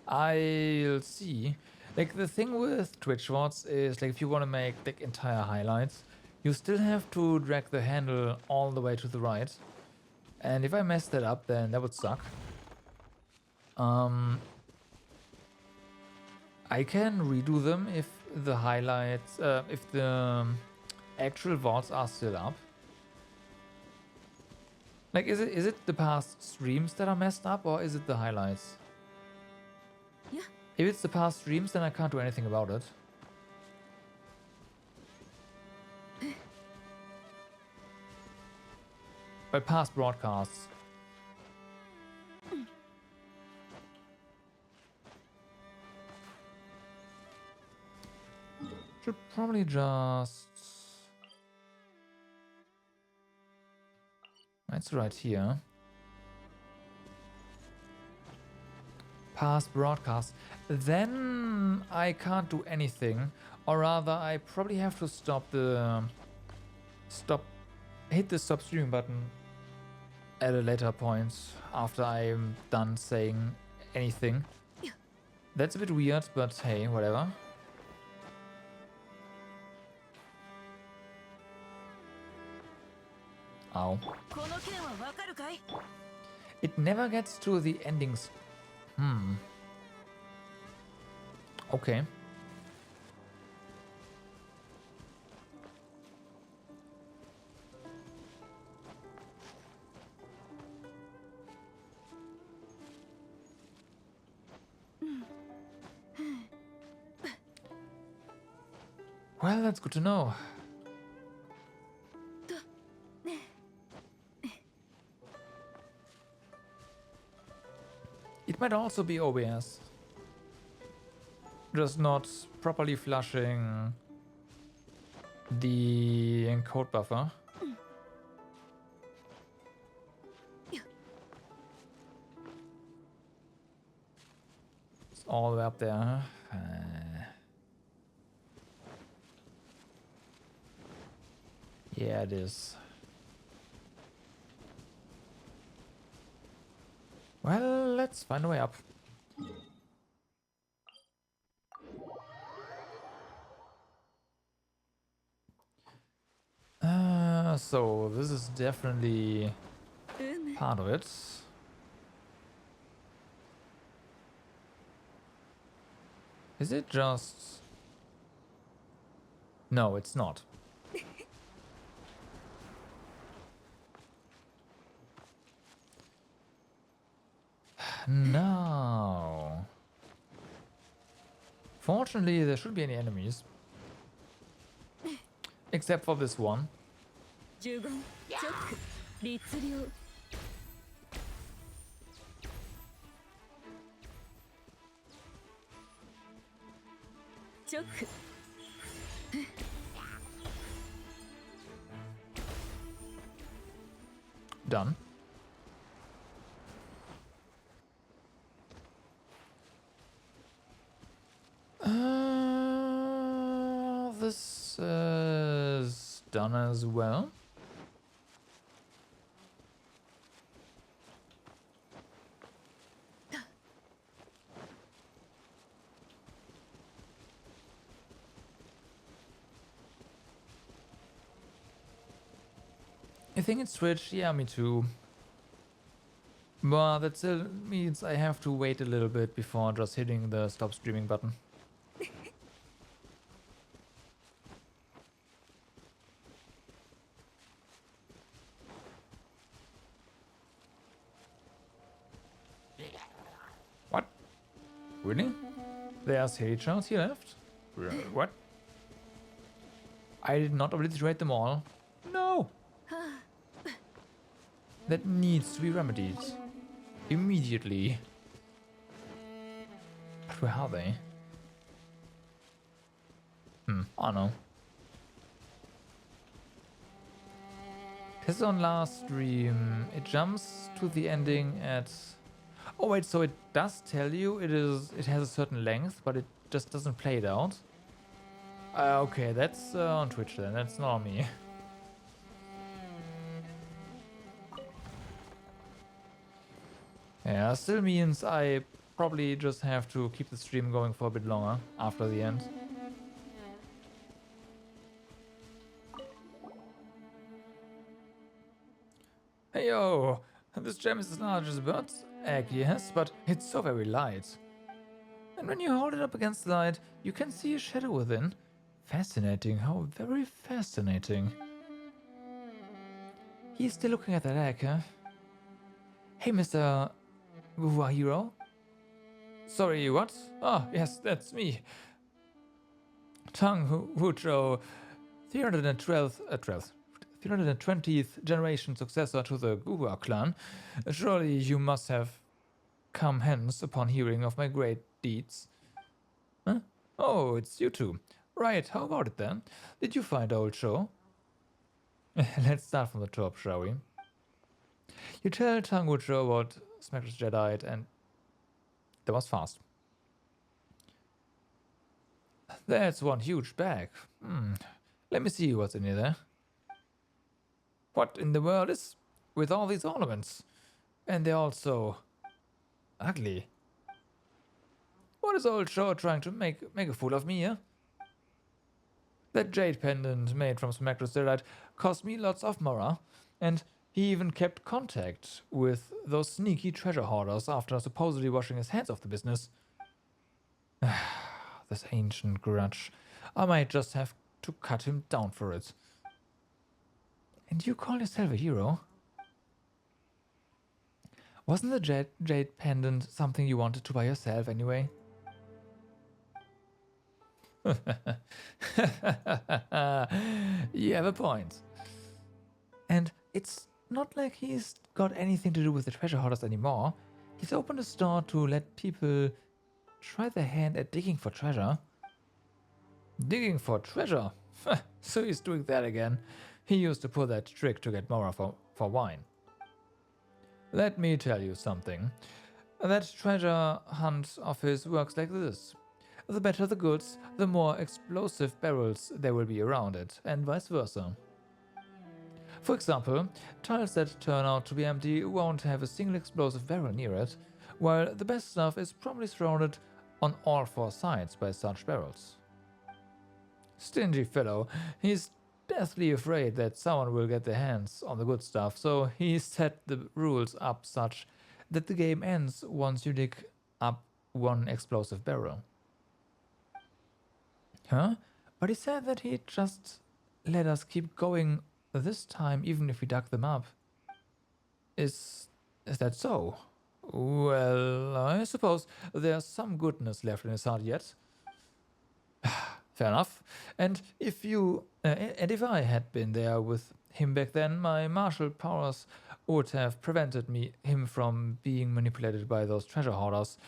I'll see. Like, the thing with Twitch VODs is, like, if you want to make, like, entire highlights, you still have to drag the handle all the way to the right. And if I mess that up, then that would suck. I can redo them if the highlights, if the actual VODs are still up. Like, is it the past streams that are messed up, or is it the highlights? Yeah. If it's the past streams, then I can't do anything about it. By past broadcasts. Should probably just... It's right here. Past broadcast. Then I can't do anything. Or rather, I probably have to stop the... Hit the stop streaming button at a later point after I'm done saying anything. That's a bit weird, but hey, whatever. Ow. It never gets to the endings. Okay. Well, that's good to know. It might also be OBS. Just not properly flushing the encode buffer. It's all the way up there, huh? Yeah, it is. Well, let's find a way up. So this is definitely part of it. Is it just... No, it's not. No. Fortunately, there shouldn't be any enemies. Except for this one. 呪言チョック律令 チョック Done. This is done as well. I think it's switched. Yeah, me too. But that still means I have to wait a little bit before just hitting the stop streaming button. What? Really? There's H-Charts he left? What? I did not obliterate them all. No! That needs to be remedied. Immediately. But where are they? I don't know. This is on last stream. It jumps to the ending at... Oh wait, so it does tell you it has a certain length, but it just doesn't play it out. Okay, that's on Twitch then. That's not on me. Yeah, still means I probably just have to keep the stream going for a bit longer after the end. Hey yo, this gem is as large as a bird's egg, yes, but it's so very light. And when you hold it up against the light, you can see a shadow within. Fascinating, how very fascinating. He's still looking at that egg, huh? Hey, Mr. Wuwa Hero? Sorry, what? Ah, yes, that's me. Tang Hucho, 320th generation successor to the Guhua clan. Surely you must have come hence upon hearing of my great deeds. Huh? Oh, it's you two. Right, how about it then? Did you find old show? Let's start from the top, shall we? You tell Tang Hucho about Smackers Jedi and that was fast. That's one huge bag. Let me see what's in there. What in the world is with all these ornaments? And they're all so ugly. What is old Show trying to make a fool of me, huh? That jade pendant made from Smacrosterite cost me lots of Mora, and he even kept contact with those sneaky treasure hoarders after supposedly washing his hands of the business. This ancient grudge. I might just have to cut him down for it. And you call yourself a hero? Wasn't the jade pendant something you wanted to buy yourself anyway? You have a point. And it's not like he's got anything to do with the treasure hoarders anymore. He's opened a store to let people try their hand at digging for treasure. Digging for treasure? So he's doing that again. He used to pull that trick to get Mora for wine. Let me tell you something. That treasure hunt of his works like this. The better the goods, the more explosive barrels there will be around it, and vice versa. For example, tiles that turn out to be empty won't have a single explosive barrel near it, while the best stuff is probably surrounded on all four sides by such barrels. Stingy fellow, he's deathly afraid that someone will get their hands on the good stuff, so he set the rules up such that the game ends once you dig up one explosive barrel. Huh? But he said that he'd just let us keep going this time even if we dug them up. Is that so? Well, I suppose there's some goodness left in his heart yet. Fair enough. And if I had been there with him back then, my martial powers would have prevented him from being manipulated by those treasure hoarders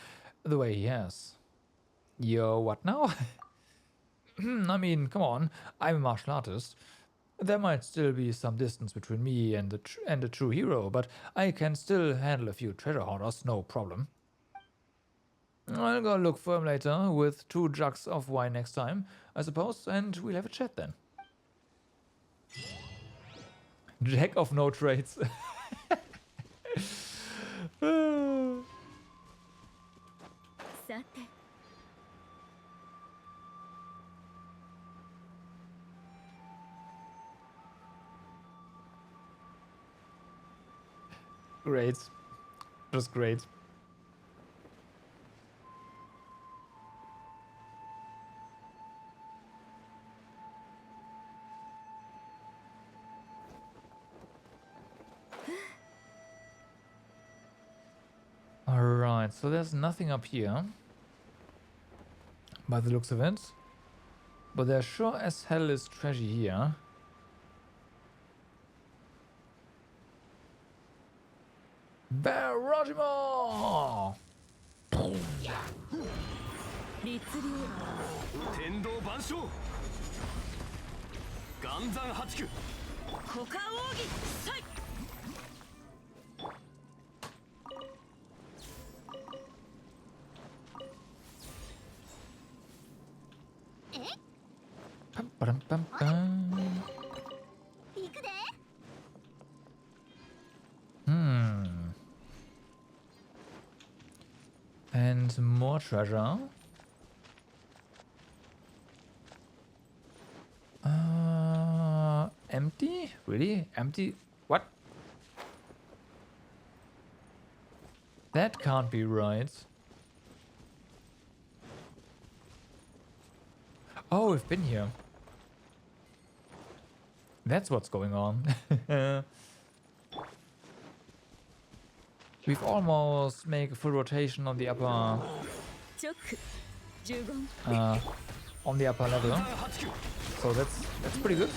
the way he has. Yo, what now? I mean, come on, I'm a martial artist. There might still be some distance between me and a true hero, but I can still handle a few treasure hoarders, no problem. I'll go look for him later with 2 jugs of wine next time, I suppose, and we'll have a chat then. Jack of no trades. Great. Just great. Alright, so there's nothing up here by the looks of it. But there sure as hell is treasure here. Barragimo! Pam, pam, pam, pam. And more treasure. Empty? Really? Empty? What? That can't be right. Oh, we've been here. That's what's going on. We've almost made a full rotation on the upper level. So that's pretty good.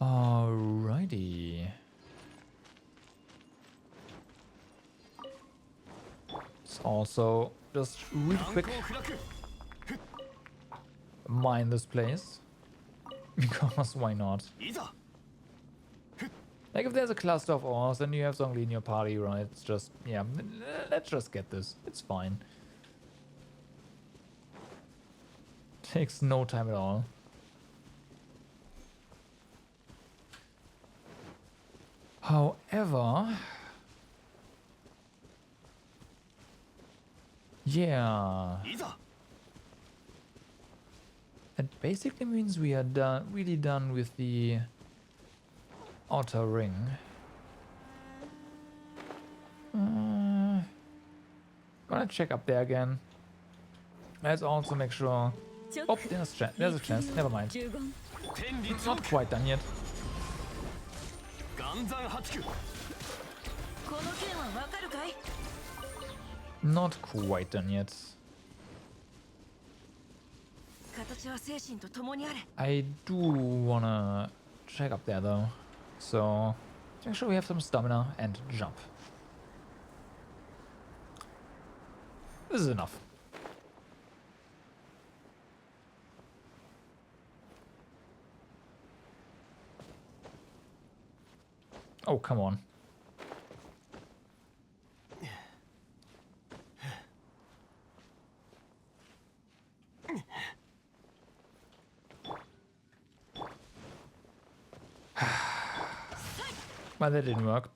Alrighty. Let's also just real quick mine this place. Because why not? Like if there's a cluster of ores, then you have Zhongli in your party, right? It's just, yeah, let's just get this. It's fine. Takes no time at all. However, yeah, it basically means we are really done with the outer ring. Gonna check up there again. Let's also make sure. Oh, there's a chance. Never mind. Not quite done yet. Not quite done yet. I do wanna check up there though, so make sure we have some stamina and jump. This is enough. Oh, come on. Well, that didn't work.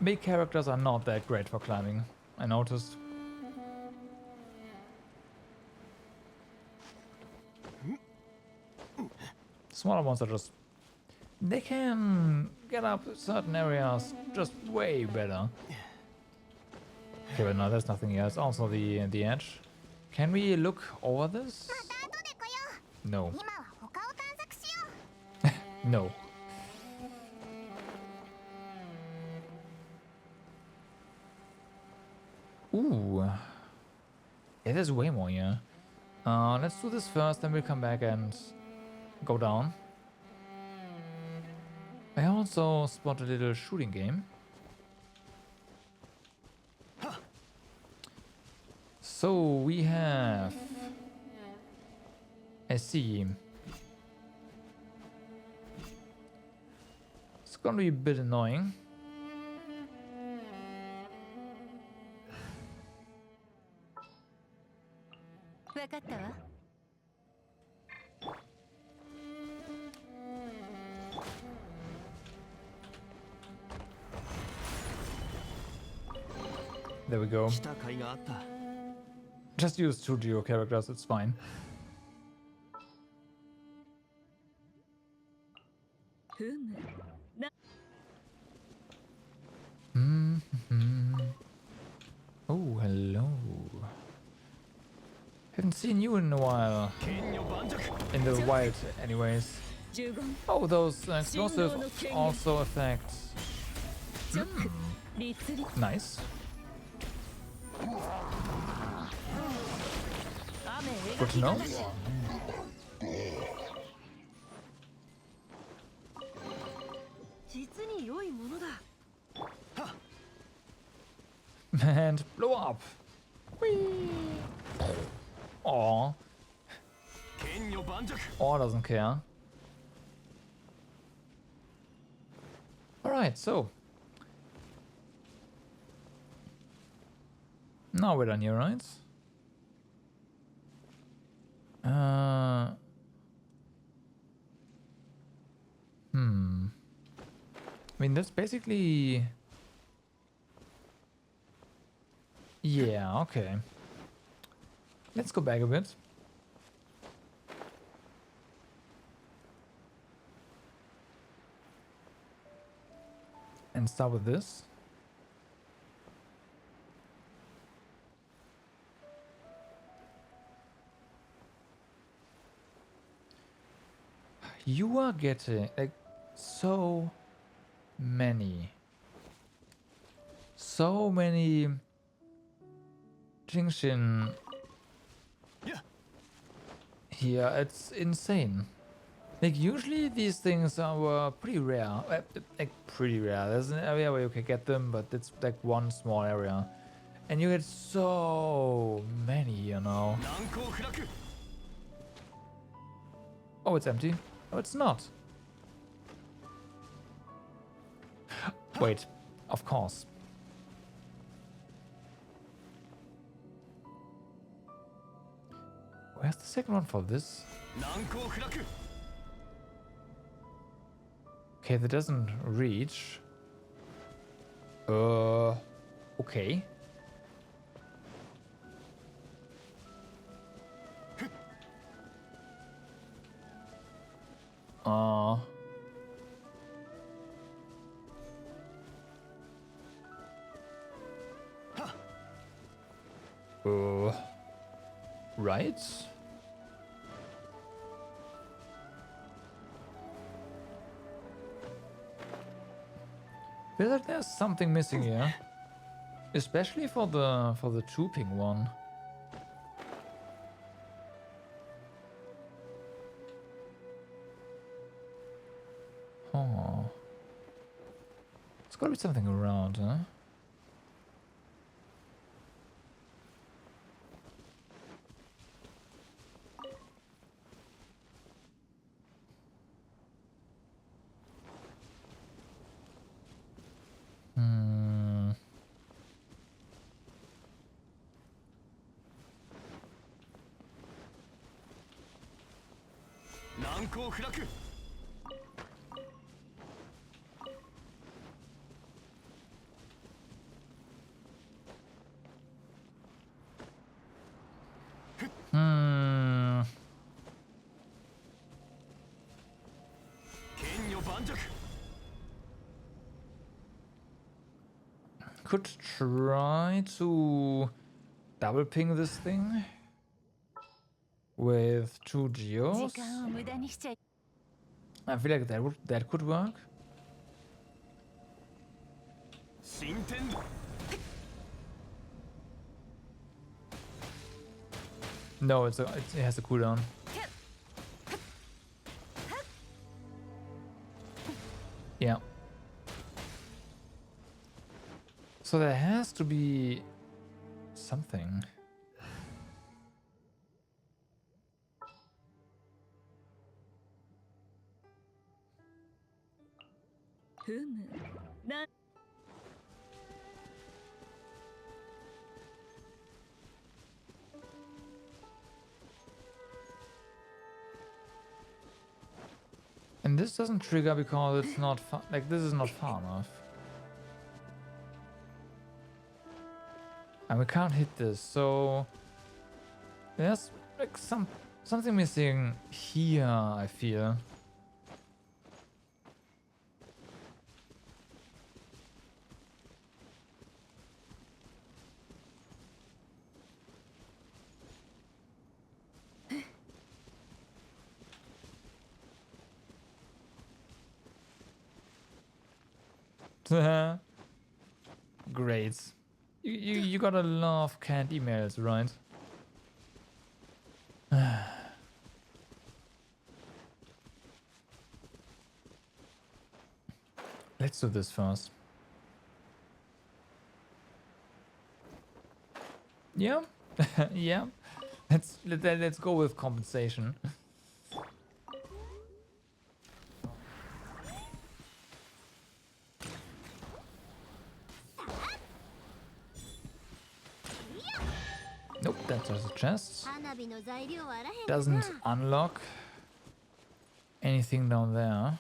Big characters are not that great for climbing, I noticed. Smaller ones are just... they can get up certain areas just way better. Okay, but no, there's nothing here. It's also the edge. Can we look over this? No. No. Ooh. Yeah, there's way more here. Let's do this first, then we'll come back and go down. I also spot a little shooting game. So we have... I see. It's gonna be a bit annoying. There we go. Just use 2 geo characters, it's fine. Oh, hello. Haven't seen you in a while. In the wild, anyways. Oh, those explosives also affect... Nice. Good to know. And blow up. Whee! Aww. Aw doesn't care. Alright, so. Now we're done here, right? I mean, that's basically... yeah, okay. Let's go back a bit. And start with this. You are getting like so many Genshin here. It's insane. Like usually these things were pretty rare, like pretty rare. There's an area where you can get them, but it's like one small area, and you get so many, you know. Oh, it's empty. No, it's not. Wait, of course. Where's the second one for this? Okay, that doesn't reach. Okay. Right? Feels like there's something missing here. Especially for the trooping one. Oh. There's gotta be something around, huh? Hmm. Hmm. Could try to double ping this thing with 2 geos. 時間を無駄にしちゃい I feel like that could work. No, it has a cooldown. Yeah. So there has to be something. And this doesn't trigger because it's not like this is not far enough. And we can't hit this, so there's like something missing here, I feel. Great. You gotta love canned emails, right? Let's do this first. Yeah, yeah. Let's go with compensation. Nope, that's just a chest. 花火の材料はあらへん Doesn't unlock anything down there.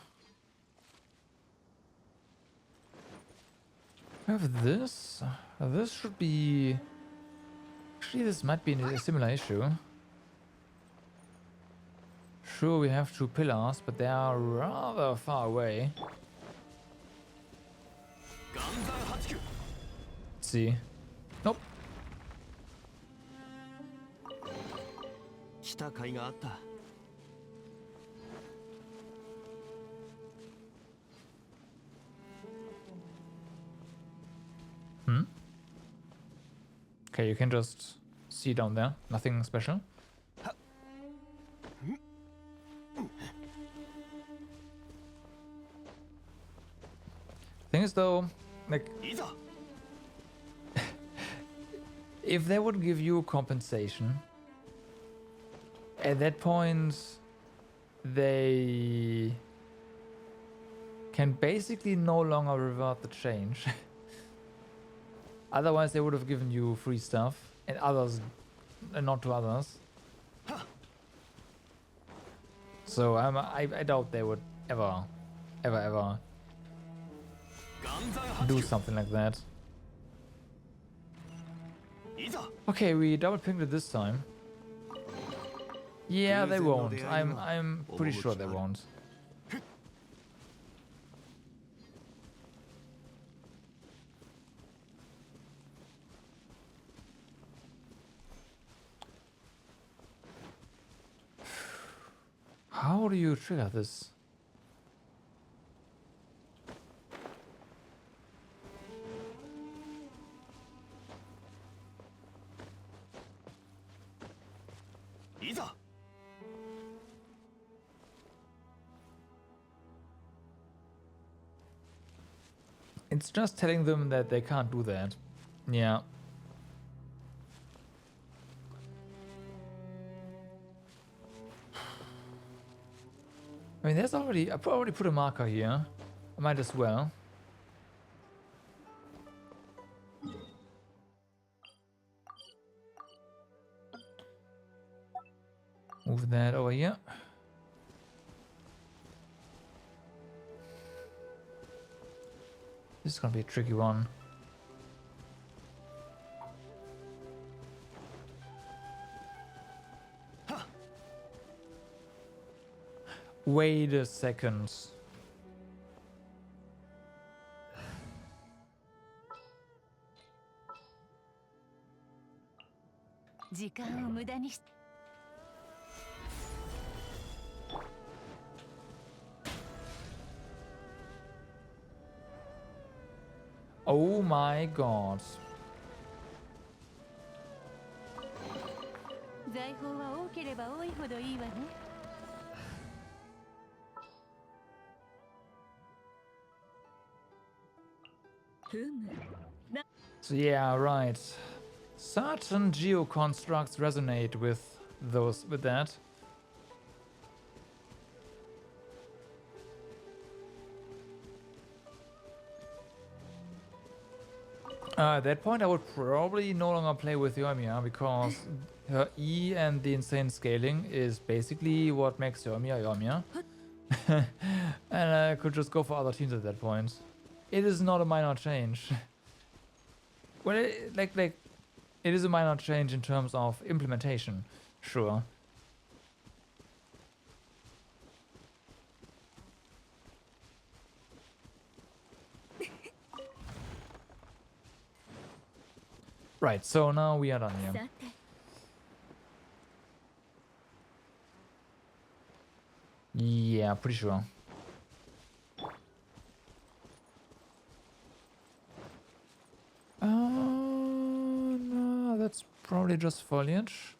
We have this. This should be... Actually, this might be a similar issue. Sure, we have 2 pillars, but they are rather far away. Let's see. Nope. 来た甲斐があった。 Okay, you can just see down there. Nothing special. Thing is though, like, if they would give you compensation, at that point they can basically no longer revert the change. Otherwise they would have given you free stuff and others and not to others. So I doubt they would ever do something like that. Okay, we double pinged it this time. Yeah, they won't. I'm pretty sure they won't. How do you trigger this? It's just telling them that they can't do that. Yeah. I mean, there's already... I already put a marker here. I might as well. Move that over here. This is gonna be a tricky one. Wait a second. Oh my god. So yeah, right. Certain geoconstructs resonate with that. At that point, I would probably no longer play with Yoimiya because her E and the insane scaling is basically what makes Yoimiya Yoimiya. And I could just go for other teams at that point. It is not a minor change. Well, it is a minor change in terms of implementation, sure. Right, so now we are done here. Yeah, pretty sure. No, that's probably just foliage.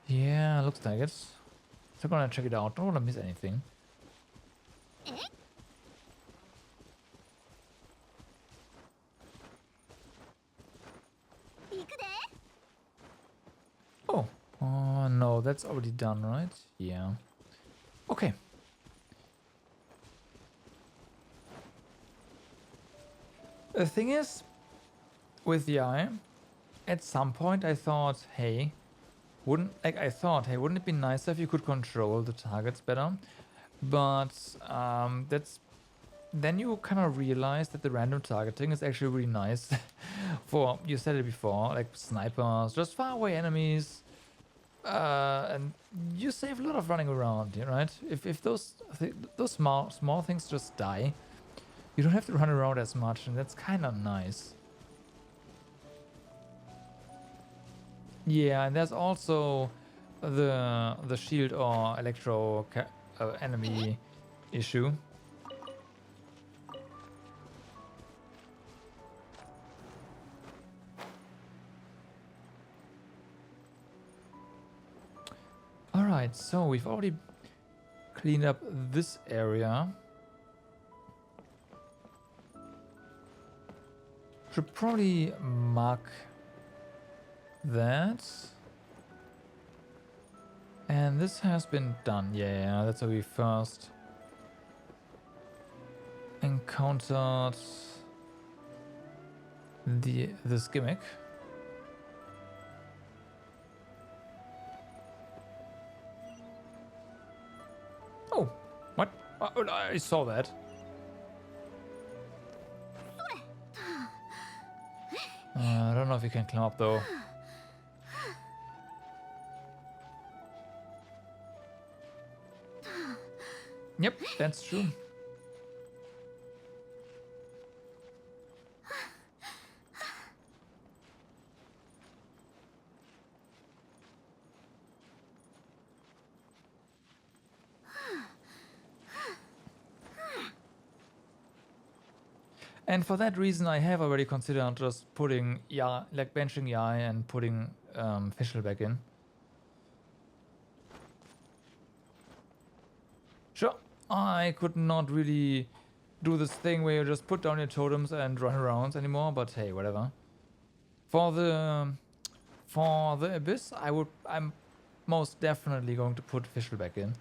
Yeah, looks like it. So I'm gonna check it out. Don't wanna miss anything. Oh. Oh no, that's already done, right? Yeah. Okay. The thing is, with the eye, at some point I thought, hey, wouldn't it be nicer if you could control the targets better? But that's then you kind of realize that the random targeting is actually really nice. For, you said it before, like snipers, just far away enemies, and you save a lot of running around, right? If those small things just die, you don't have to run around as much, and that's kind of nice. Yeah, and there's also the shield or electro enemy issue. Alright, so we've already cleaned up this area. Should probably mark that. And this has been done. Yeah, that's how we first encountered this gimmick. Oh, what? I saw that. I don't know if you can climb up though. Yep, that's true. And for that reason, I have already considered just putting benching Yai and putting Fischl back in. Sure, I could not really do this thing where you just put down your totems and run around anymore, but hey, whatever. For the abyss, I'm most definitely going to put Fischl back in.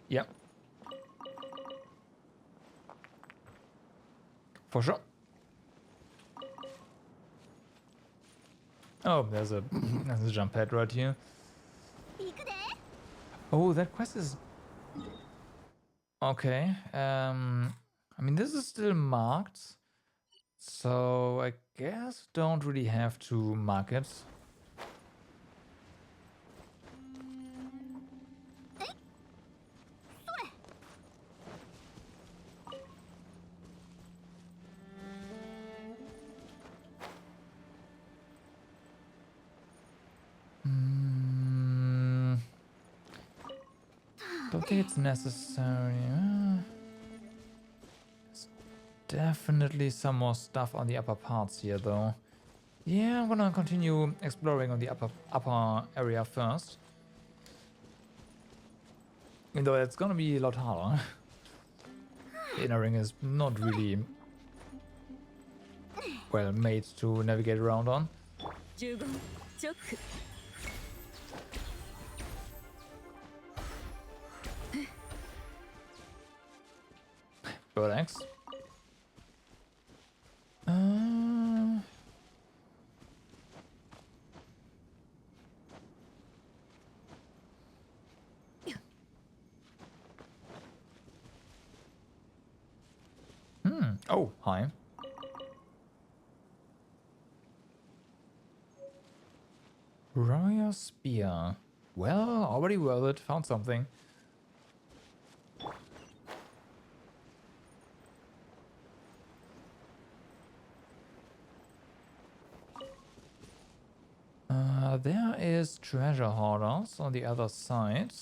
Yep. For sure. Oh, there's a jump pad right here. Oh, that quest is okay. I mean, this is still marked, so I guess don't really have to mark it. Don't think it's necessary. There's definitely some more stuff on the upper parts here, though. Yeah, I'm gonna continue exploring on the upper area first. Even though it's gonna be a lot harder. The inner ring is not really well made to navigate around on. 15直 Bird X. Oh, hi. Warrior Spear. Well, already worth it. Found something. There is treasure hoarders on the other side.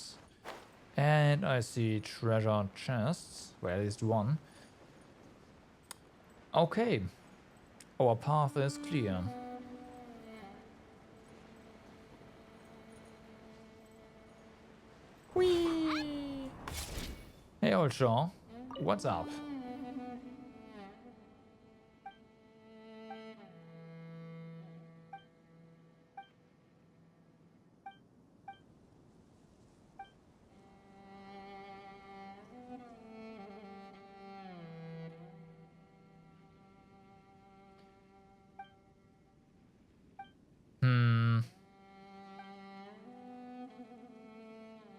And I see treasure chests. Well, at least one. Okay. Our path is clear. Whee! Hey, old Shaw. What's up?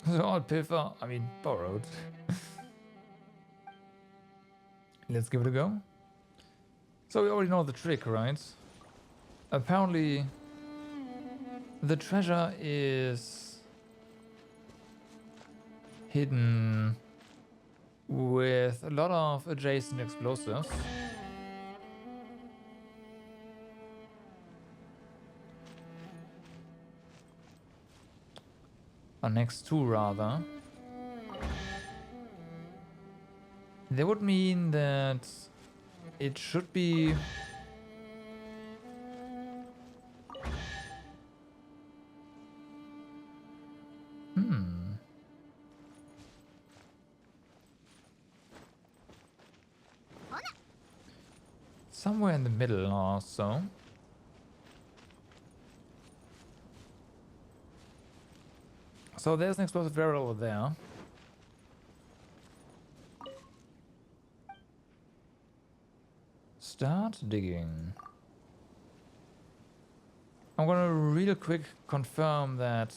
The old piffer, I mean, borrowed. Let's give it a go. So we already know the trick, right? Apparently, the treasure is hidden with a lot of adjacent explosives. Or next to, rather. That would mean that it should be... somewhere in the middle or so. So there's an explosive barrel over there. Start digging. I'm gonna real quick confirm that...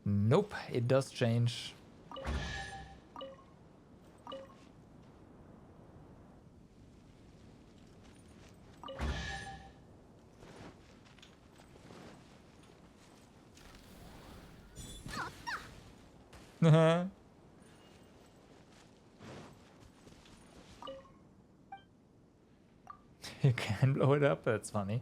Nope, it does change. You can blow it up, that's funny.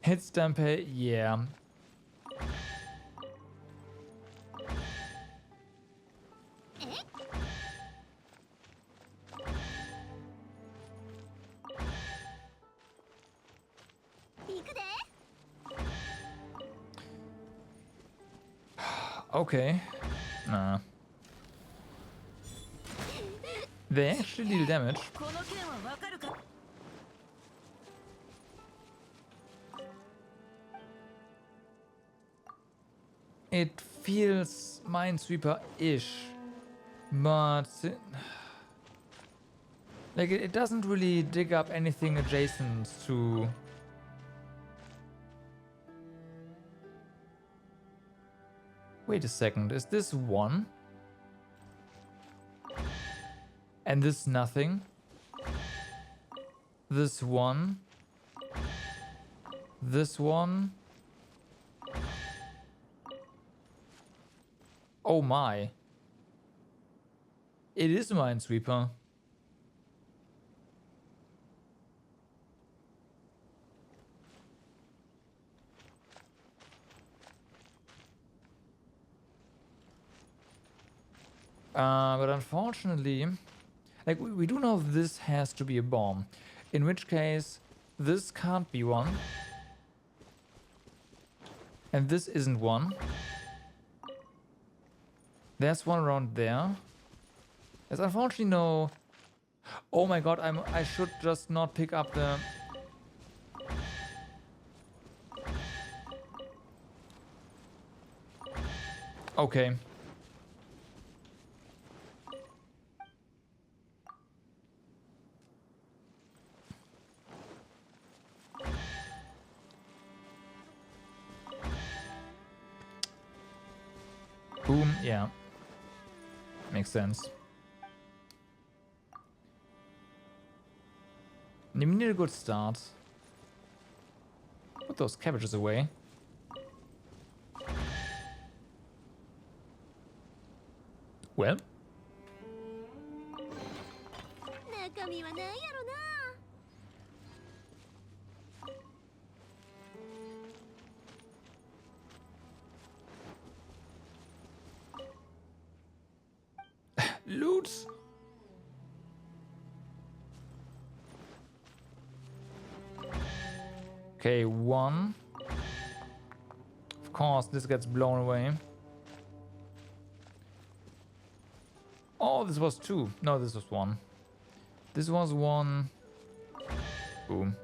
Hit Stampede, yeah. Okay. Nah. They actually deal damage. この件はわかるか。 It feels Minesweeper-ish, but like it doesn't really dig up anything adjacent to. Wait a second, is this one? And this nothing? This one? This one? Oh my. It is Minesweeper. But unfortunately, like we do know this has to be a bomb. In which case, this can't be one. And this isn't one. There's one around there. There's unfortunately no... Oh my god, I should just not pick up the... Okay. Boom, yeah. Makes sense. We need a good start. Put those cabbages away. Well. 中身は何やろな。Loot! Okay, one. Of course, this gets blown away. Oh, this was two. No, this was one. This was one. Boom.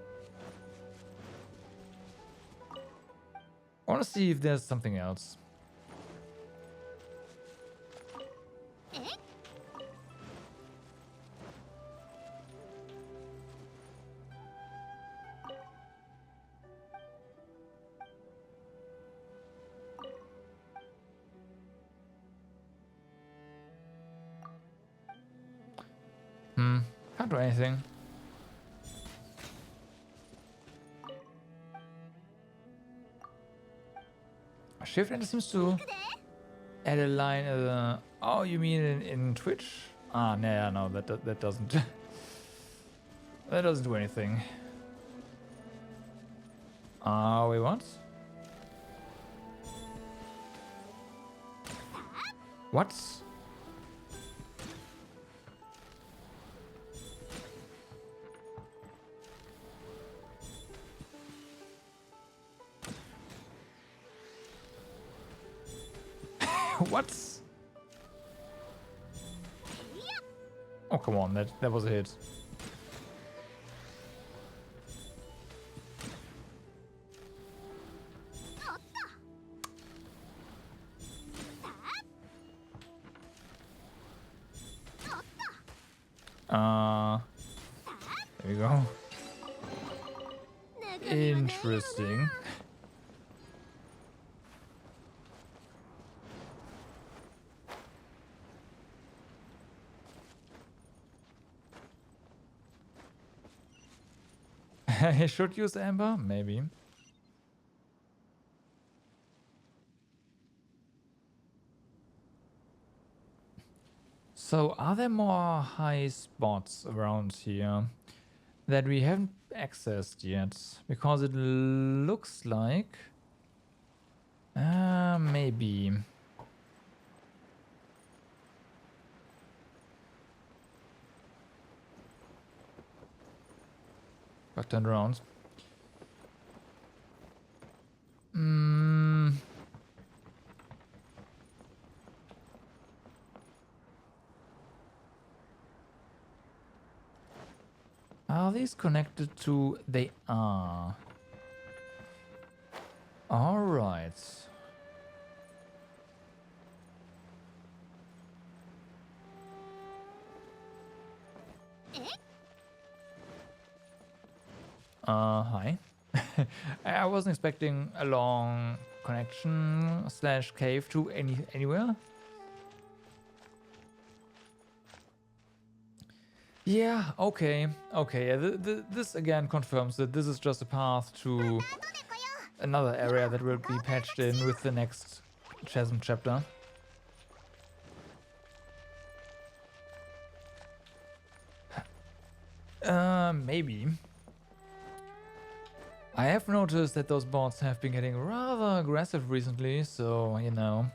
I want to see if there's something else. Can't do anything. Shift enter seems to add a line. Oh, you mean in Twitch? Ah, nah, no, that doesn't. That doesn't do anything. Wait, what? What? What? Oh, come on, that was a hit. There we go. Interesting. I should use Amber? Maybe. So, are there more high spots around here that we haven't accessed yet? Because it looks like... maybe. Got turned around. Are these connected to... They are. Alright. Hi. I wasn't expecting a long connection slash cave to anywhere. Yeah, okay. Okay, yeah, this again confirms that this is just a path to another area that will be patched in with the next Chasm chapter. Maybe. I have noticed that those bots have been getting rather aggressive recently, so, you know,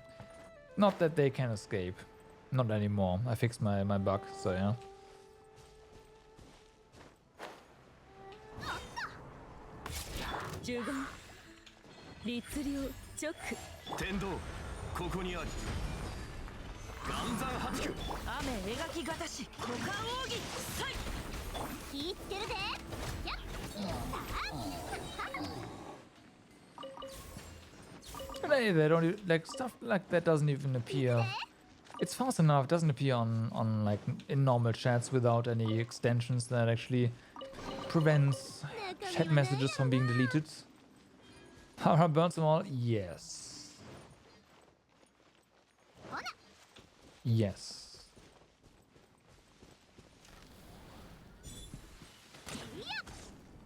not that they can escape. Not anymore. I fixed my bug, so yeah. They don't like stuff like that doesn't even appear. It's fast enough. It doesn't appear on like in normal chats without any extensions that actually prevents chat messages from being deleted. Hara burns them all. Yes. Yes.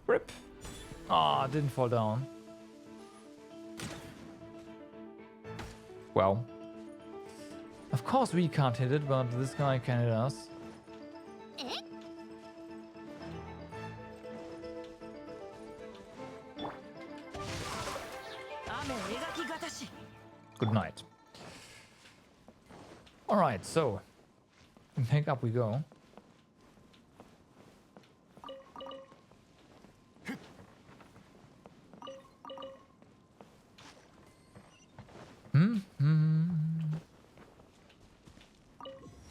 Rip. Ah, didn't fall down. Well. Of course we can't hit it, but this guy can hit us. Good night. Alright, so back up we go.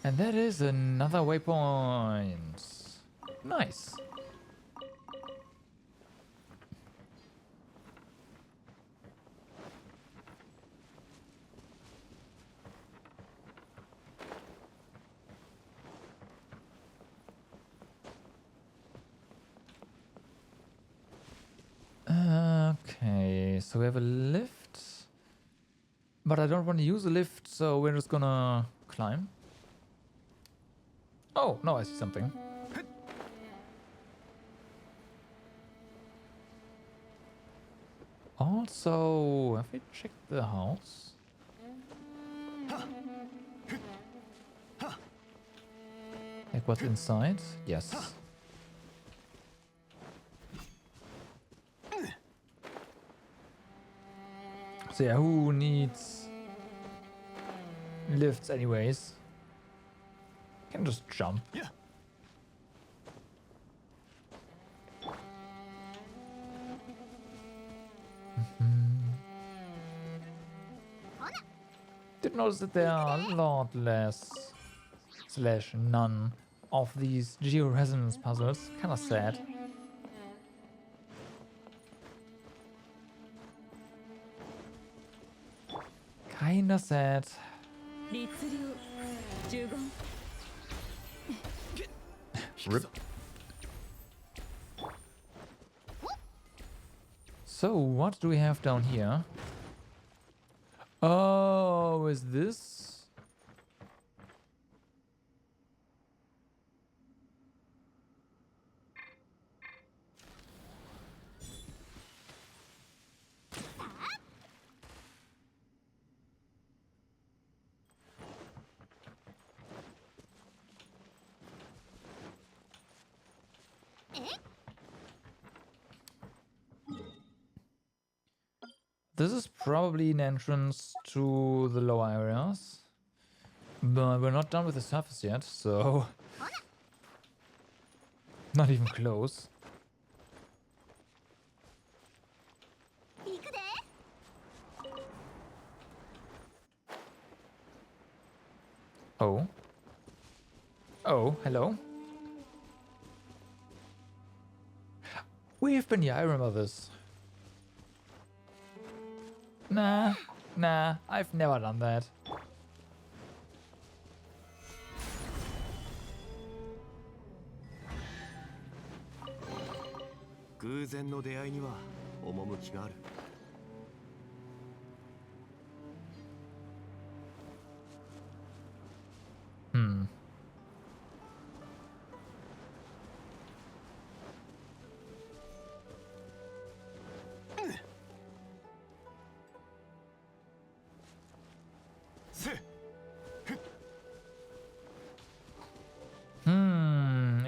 And that is another waypoint. Nice. Okay, so we have a lift. But I don't want to use a lift, so we're just gonna climb. Oh, no, I see something. Also, have we checked the house? Like what's inside? Yes. So yeah, who needs lifts anyways? Can just jump. Yeah. Did notice that there are a lot less slash none of these geo-resonance puzzles. Kinda sad. Kinda sad. Rip. So, what do we have down here? Oh, is this? This is probably an entrance to the lower areas. But we're not done with the surface yet, so... Not even close. Oh. Oh, hello. We have been here, I remember this. Nah, I've never done that. 偶然の出会いには趣がある。Hmm.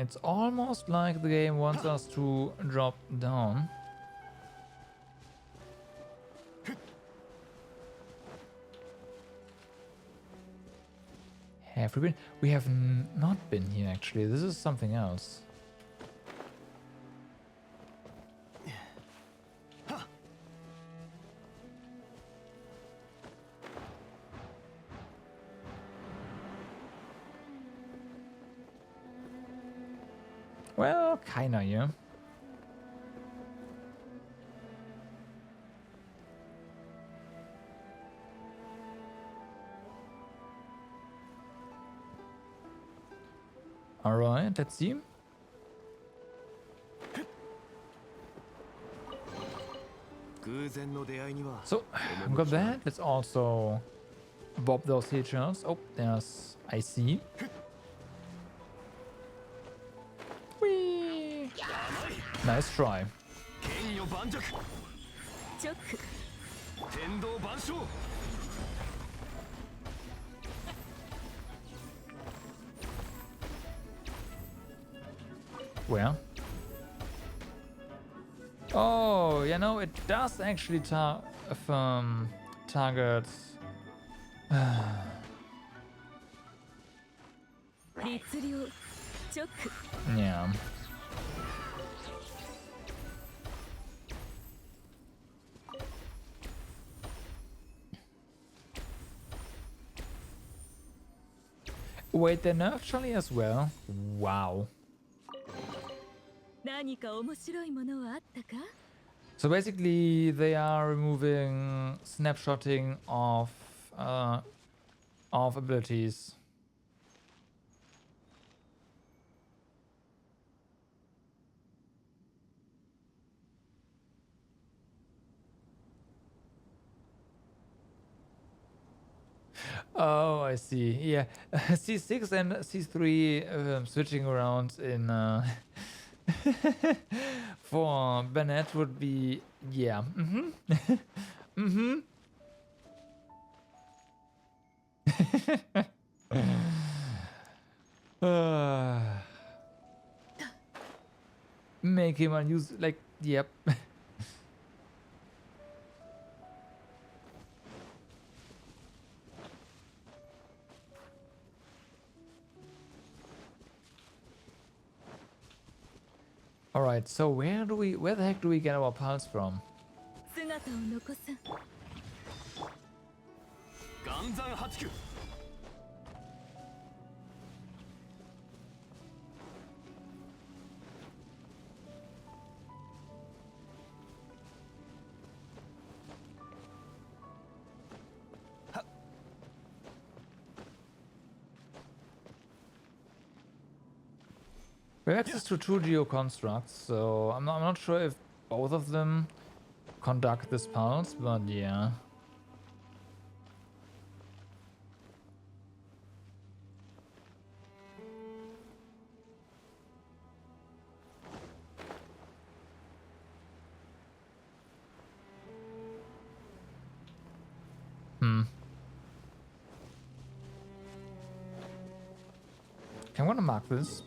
It's almost like the game wants us to drop down. Have we been? We have not been here actually. This is something else. Well, kinda, yeah. Alright, let's see. So, got that. Let's also bob those teachers. Oh, there's IC. Whee! Nice try. Where? Oh, you know, it does actually target. Yeah. Wait, they nerfed Charlie as well? Wow. So basically, they are removing snapshotting of abilities. Oh, I see. Yeah, C6 and C3 switching around in for Bennett would be, yeah. Make him unuse, like, yep. All right, so where the heck do we get our pulse from? We have access to two geoconstructs, so I'm not sure if both of them conduct this pulse, but yeah. I want to mark this.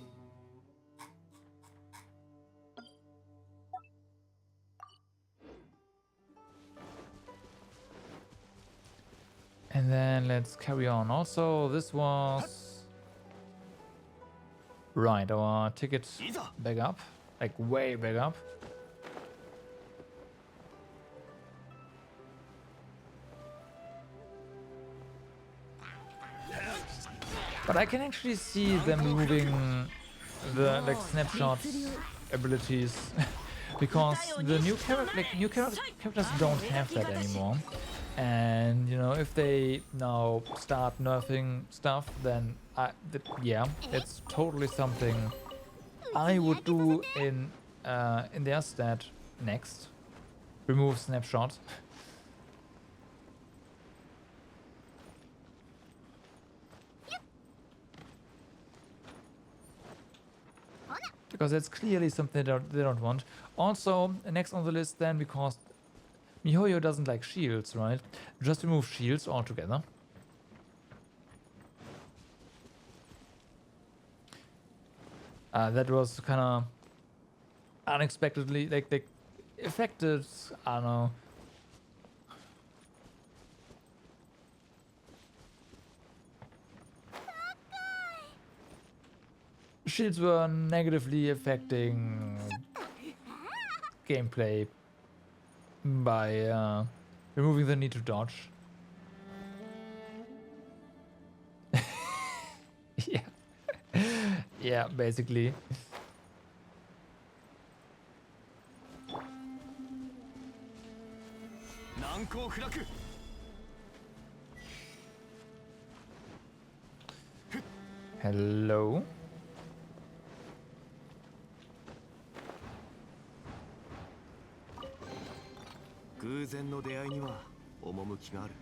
And then let's carry on. Also, this was... Right, our ticket back up. Like, way back up. But I can actually see them moving the, like, snapshot abilities because the new characters don't have that anymore. And you know, if they now start nerfing stuff, then yeah, it's totally something I would do in their stat next. Remove snapshot. Because it's clearly something they don't want. Also, next on the list then, because MiHoYo doesn't like shields, right? Just remove shields altogether. That was kind of unexpectedly, like affected, I don't know. Shields were negatively affecting gameplay by removing the need to dodge. Yeah. Yeah, basically. Hello? 偶然の出会いには趣がある。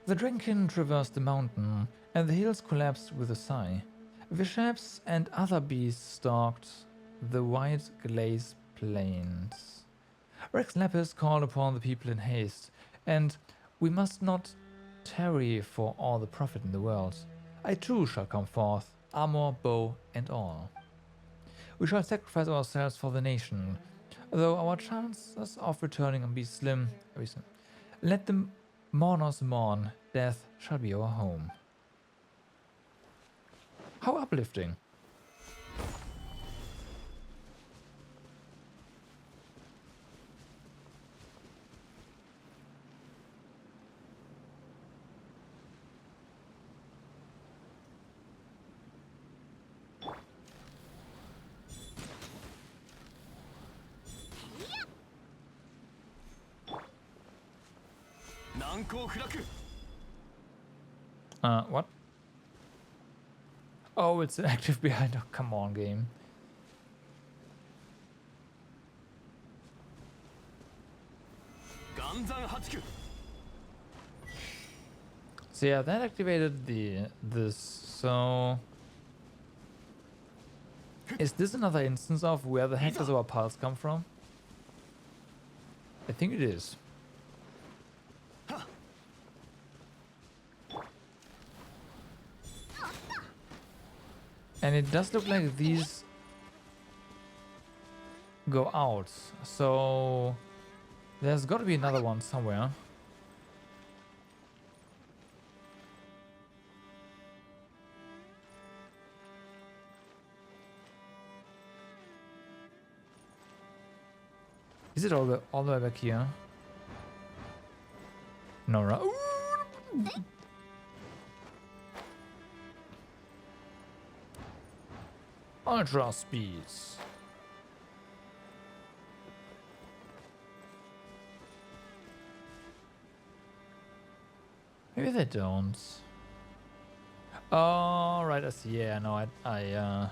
The Drenkin traversed the mountain, and the hills collapsed with a sigh. Vishaps and other beasts stalked the wide glaze plains. Rex Lapis called upon the people in haste, and we must not tarry for all the profit in the world. I too shall come forth, armor, bow, and all. We shall sacrifice ourselves for the nation, though our chances of returning be slim. Let the mourners mourn, death shall be our home. How uplifting. What? Oh, it's active behind. Oh, come on, game. So yeah, that activated this. So is this another instance of where the heck does our pulse come from? I think it is. And it does look like these go out, so there's got to be another one somewhere. Is it all the way back here? Nora. Ultra speeds. Maybe they don't. Oh, right. I see. Yeah, no,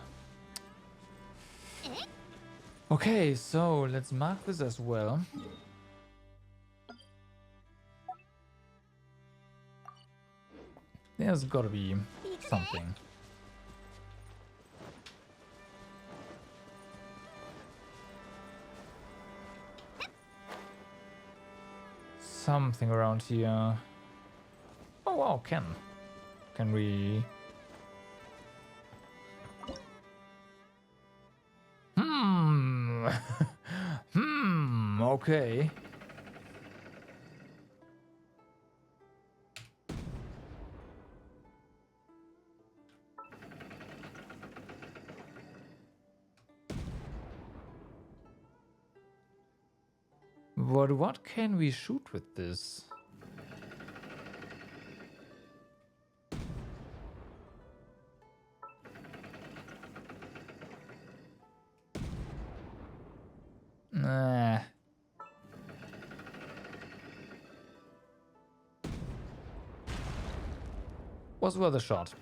Okay, so let's mark this as well. There's gotta be something. Something around here. Oh wow, can we? Okay. What can we shoot with this? Nah. Was worth a shot.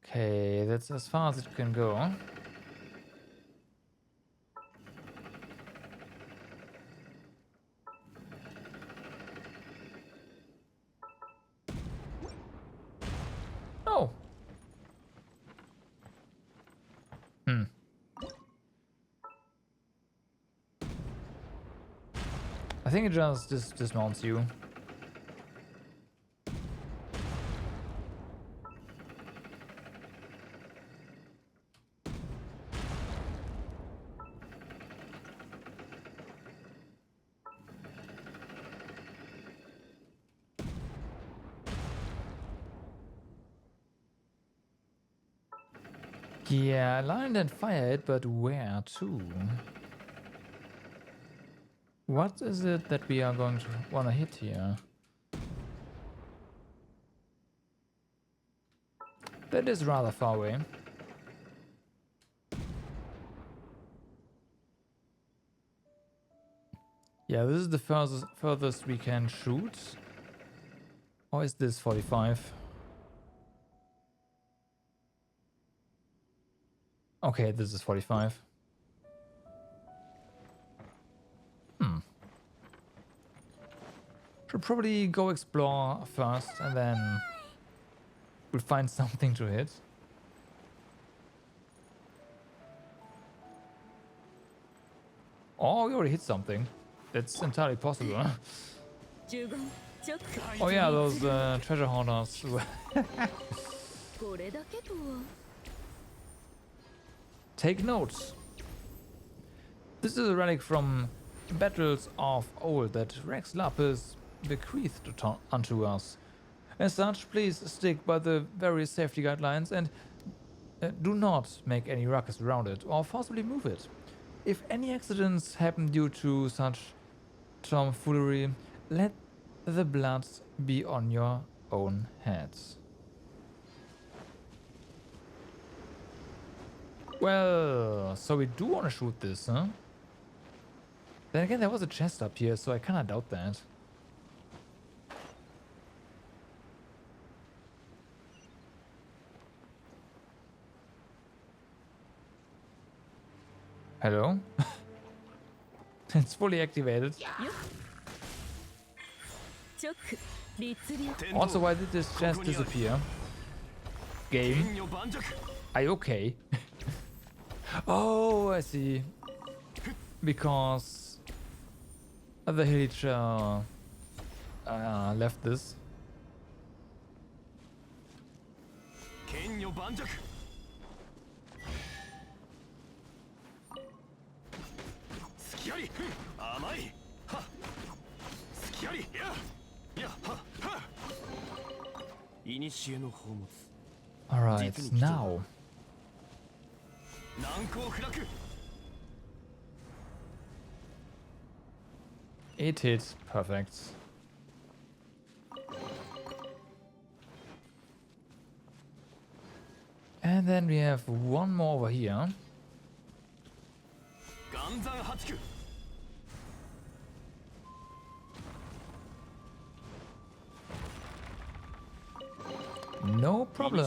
Okay, that's as far as it can go. Oh. I think it just dismounts you. Yeah, land and fire it, but where to? What is it that we are going to want to hit here? That is rather far away. Yeah, this is the furthest we can shoot. Or is this 45? Okay, this is 45. Should probably go explore first and then we'll find something to hit. Oh, we already hit something. That's entirely possible. Huh? Oh yeah, those treasure hunters. Take notes. This is a relic from battles of old that Rex Lapis bequeathed unto us. As such, please stick by the various safety guidelines and do not make any ruckus around it or forcibly move it. If any accidents happen due to such tomfoolery, let the blood be on your own heads. Well, so we do want to shoot this, huh? Then again, there was a chest up here, so I kinda doubt that. Hello? It's fully activated. Also, why did this chest disappear? Game? Are you okay? Oh, I see. Because the villager left this. Alright, now. It hits. Perfect. And then we have one more over here. No problem.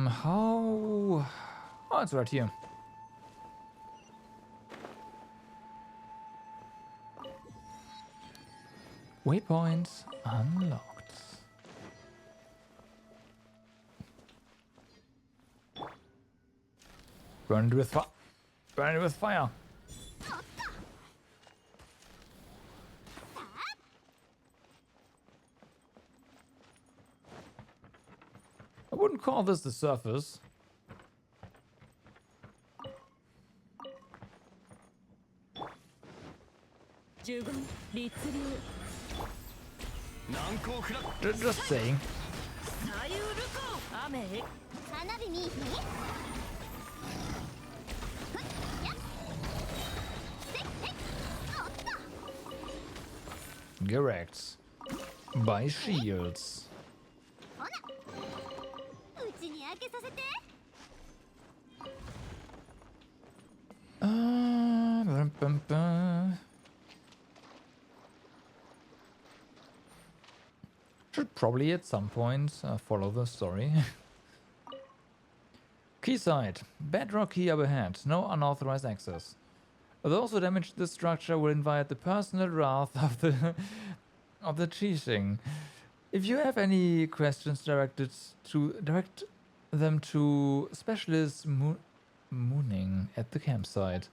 How? Oh, it's right here. Waypoints unlocked. Burn it with fire. Burn it with fire. I wouldn't call this the surface. 15律令 難攻不落 Just saying. 左右ルコ雨へ花火見いひんCorrect. By shields. ほなうちに開けさせて Bum, bum, bum. Should probably at some point follow the story. Quayside. Bedrock key up ahead. No unauthorized access. Those who damage the structure will invite the personal wrath of the Qixing. If you have any questions, direct them to Specialist Mooning at the campsite.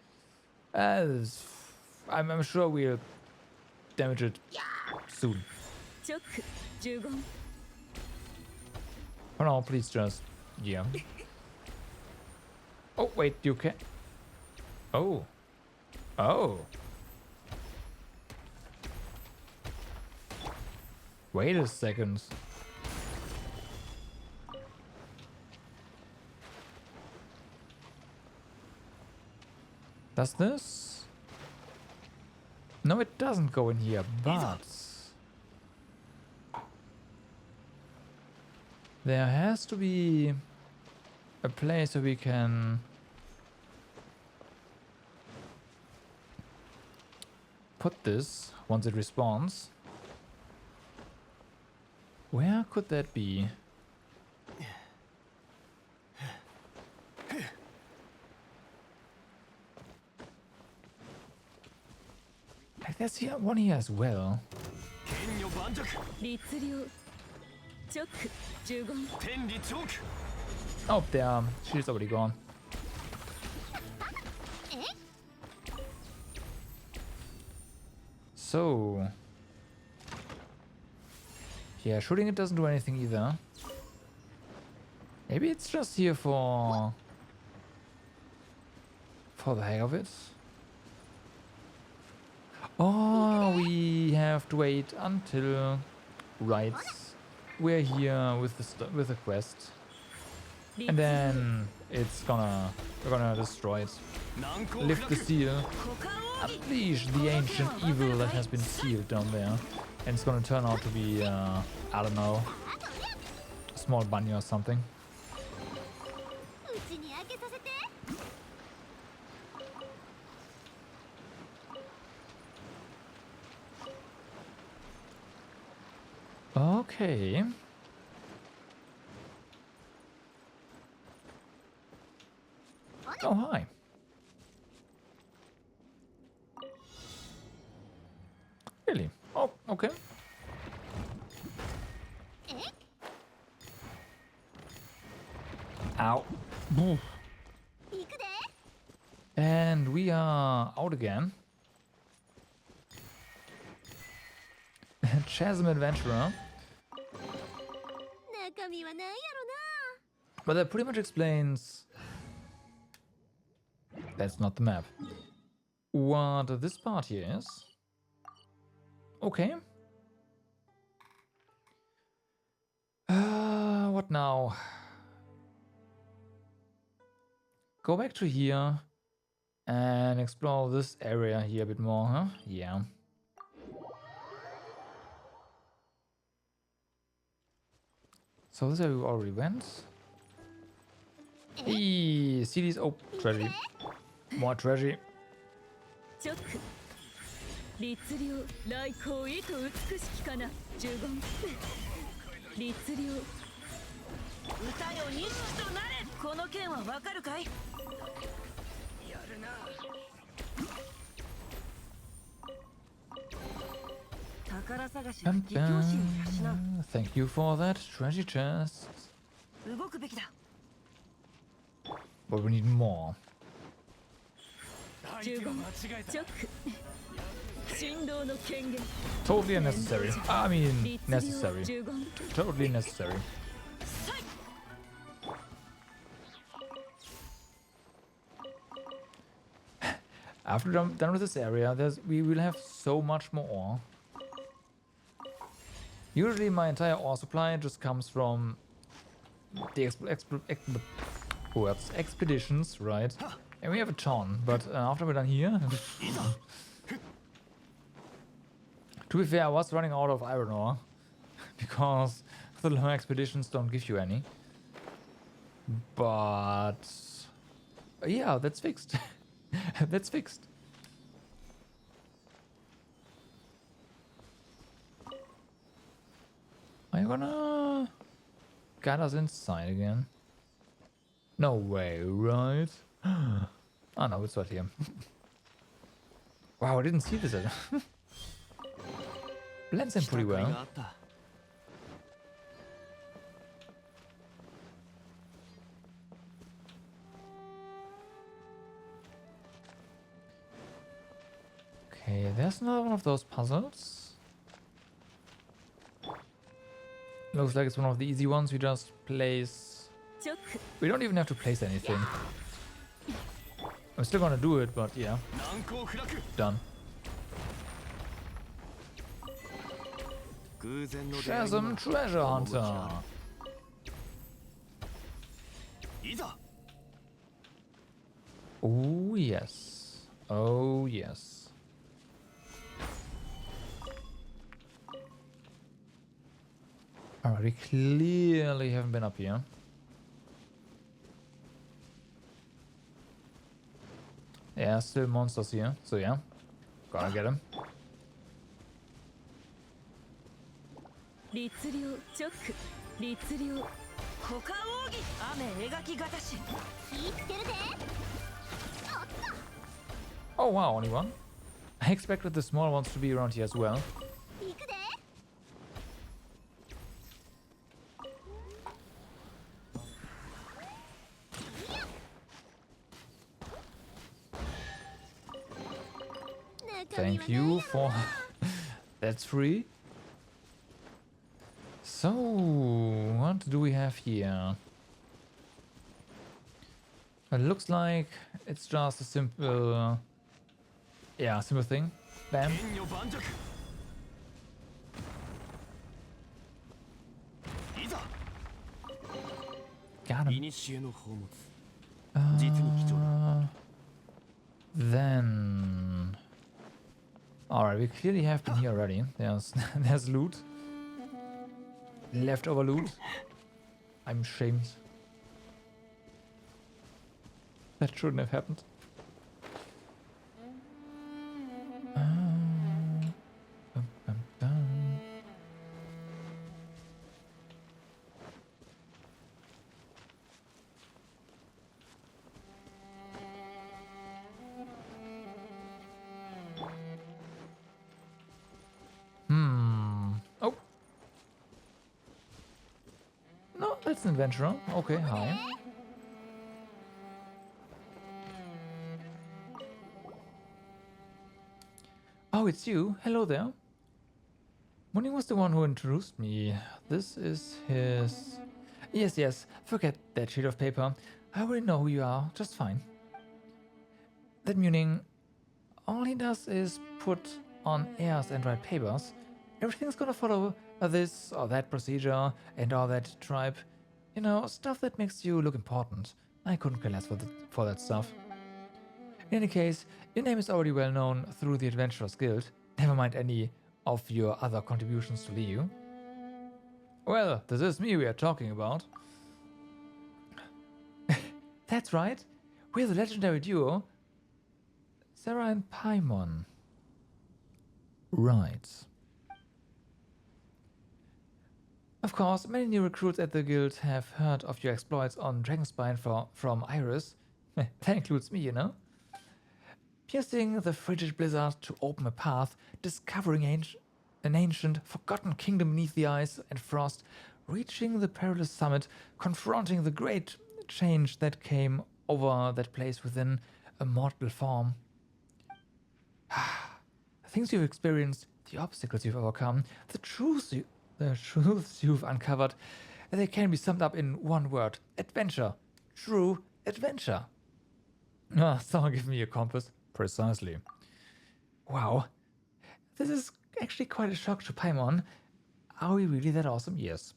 I'm sure we'll damage it soon. チョック15 For now, please just yeah. Oh wait, you can. Oh. Oh. Wait a second. Does this? No, it doesn't go in here, but there has to be a place where we can put this once it respawns. Where could that be? Like there's here one here as well. 剣女盤石律令チョック15天理チョーク Oh, there. She's already gone. So, yeah, shooting it doesn't do anything either. Maybe it's just here for the heck of it. Oh, we have to wait until right. We're here with the quest, and then we're gonna destroy it, 難攻 lift 不 the 落 seal, unleash the ancient evil that has been sealed down there, and it's gonna turn out to be I don't know, a small bunny or something. うちに開けさせて Okay. Oh, hi. Really? Oh, okay. Ow. Oof. 行くで And we are out again. Chasm Adventurer. 中身はなんやろ But that pretty much explains... That's not the map. What this part here is. Okay. What now? Go back to here and explore this area here a bit more, huh? Yeah. So this is where we already went. Hey, see these? Oh, treasure. More treasure. チョック律令来光意と美しきかな15律令歌よ錦となれこの剣はわかるかいやるな宝探しは Dun, 義教心を養う dun. Thank you for that treasure chest. 動くべきだ But we need more. 15チョック神道の権限 Totally unnecessary. I mean, 律令 necessary. 15 Totally necessary. After I'm done with this area, we will have so much more ore. Usually my entire ore supply just comes from the expeditions, right? And we have a ton, but after we're done here... To be fair, I was running out of iron ore, because the long expeditions don't give you any. But... yeah, that's fixed. That's fixed. Are you gonna guide us inside again? No way, right? Oh no, it's right here. Wow, I didn't see this. Blends in pretty well. Okay, there's another one of those puzzles. Looks like it's one of the easy ones. We just place... We don't even have to place anything. I'm still gonna do it, but yeah. Done. Chasm Treasure Hunter. Oh yes. Oh yes. Alright, we clearly haven't been up here. Yeah, still monsters here, so yeah. Gotta get him. Oh wow, only one? I expected the small ones to be around here as well. Thank you for... That's free. So, what do we have here? It looks like it's just a simple... yeah, simple thing. Bam. Got him. Then... Alright, we clearly have been here already. There's loot. Leftover loot. I'm ashamed. That shouldn't have happened. Bum, bum, bum. Oh. No, that's an adventurer. Okay, hi. Oh, it's you. Hello there. Morning was the one who introduced me. This is his... Yes, forget that sheet of paper. I already know who you are, just fine. That meaning, all he does is put on airs and write papers. Everything's gonna follow this or that procedure and all that tribe. You know, stuff that makes you look important. I couldn't care less for that stuff. In any case, your name is already well known through the Adventurers Guild. Never mind any of your other contributions to the EU. Well, this is me we are talking about. That's right. We're the legendary duo, Sarah and Paimon. Right. Of course, many new recruits at the guild have heard of your exploits on Dragonspine from Iris. That includes me, you know. Piercing the frigid blizzard to open a path, discovering an ancient, forgotten kingdom beneath the ice and frost, reaching the perilous summit, confronting the great change that came over that place within a mortal form. The things you've experienced, the obstacles you've overcome, the truths you've uncovered, they can be summed up in one word: adventure. True adventure. Someone give me a compass. Precisely. Wow. This is actually quite a shock to Paimon. Are we really that awesome? Yes.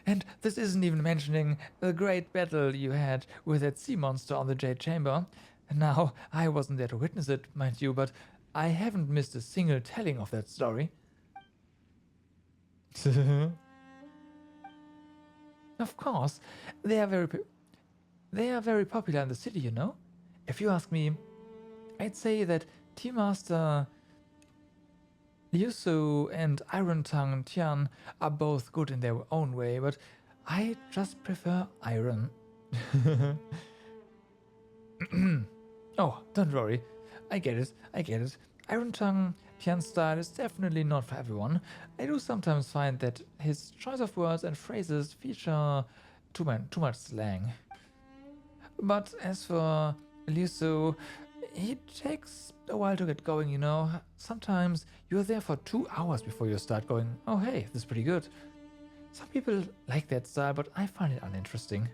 And this isn't even mentioning the great battle you had with that sea monster on the Jade Chamber. Now, I wasn't there to witness it, mind you, but I haven't missed a single telling of that story. Of course, they are very popular in the city, you know. If you ask me, I'd say that Tea Master Liusu and Iron Tongue Tian are both good in their own way, but I just prefer Iron. Oh, don't worry. I get it. Iron Tongue Tian's style is definitely not for everyone. I do sometimes find that his choice of words and phrases feature too much slang. But as for Liusu, he takes a while to get going, you know. Sometimes you're there for 2 hours before you start going, oh hey, this is pretty good. Some people like that style, but I find it uninteresting.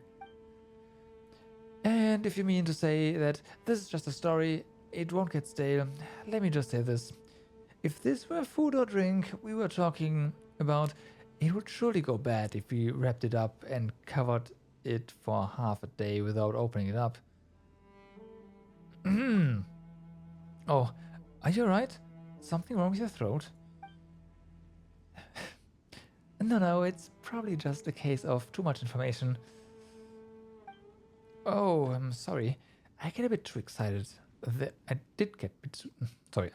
And if you mean to say that this is just a story, it won't get stale, let me just say this. If this were food or drink we were talking about, it would surely go bad if we wrapped it up and covered it for half a day without opening it up. Oh, are you alright? Something wrong with your throat? No, it's probably just a case of too much information. Oh, I'm sorry. I get a bit too excited.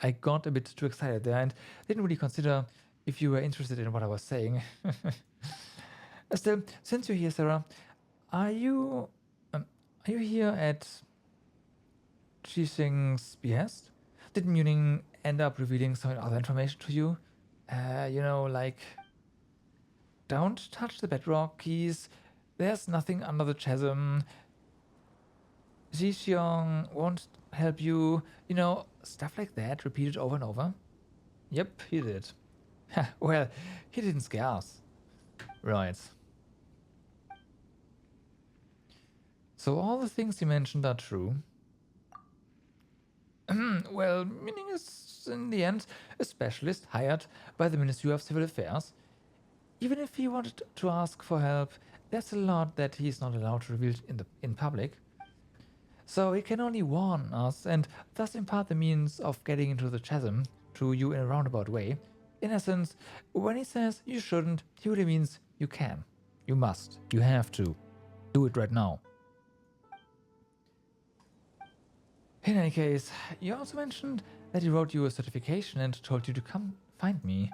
I got a bit too excited there and didn't really consider if you were interested in what I was saying. Still, since you're here, Sarah, are you here at Xixing's behest? Did Muning end up revealing some other information to you? You know, like, don't touch the bedrock keys. There's nothing under the chasm. Xixing won't help you. You know, stuff like that, repeated over and over. Yep, he did. Well, he didn't scare us. Right. So all the things he mentioned are true. Well, Meaning is, in the end, a specialist hired by the Ministry of Civil Affairs. Even if he wanted to ask for help, there's a lot that he's not allowed to reveal in public. So he can only warn us and thus impart the means of getting into the chasm to you in a roundabout way. In essence, when he says you shouldn't, he really means you can. You must. You have to. Do it right now. In any case, you also mentioned that he wrote you a certification and told you to come find me.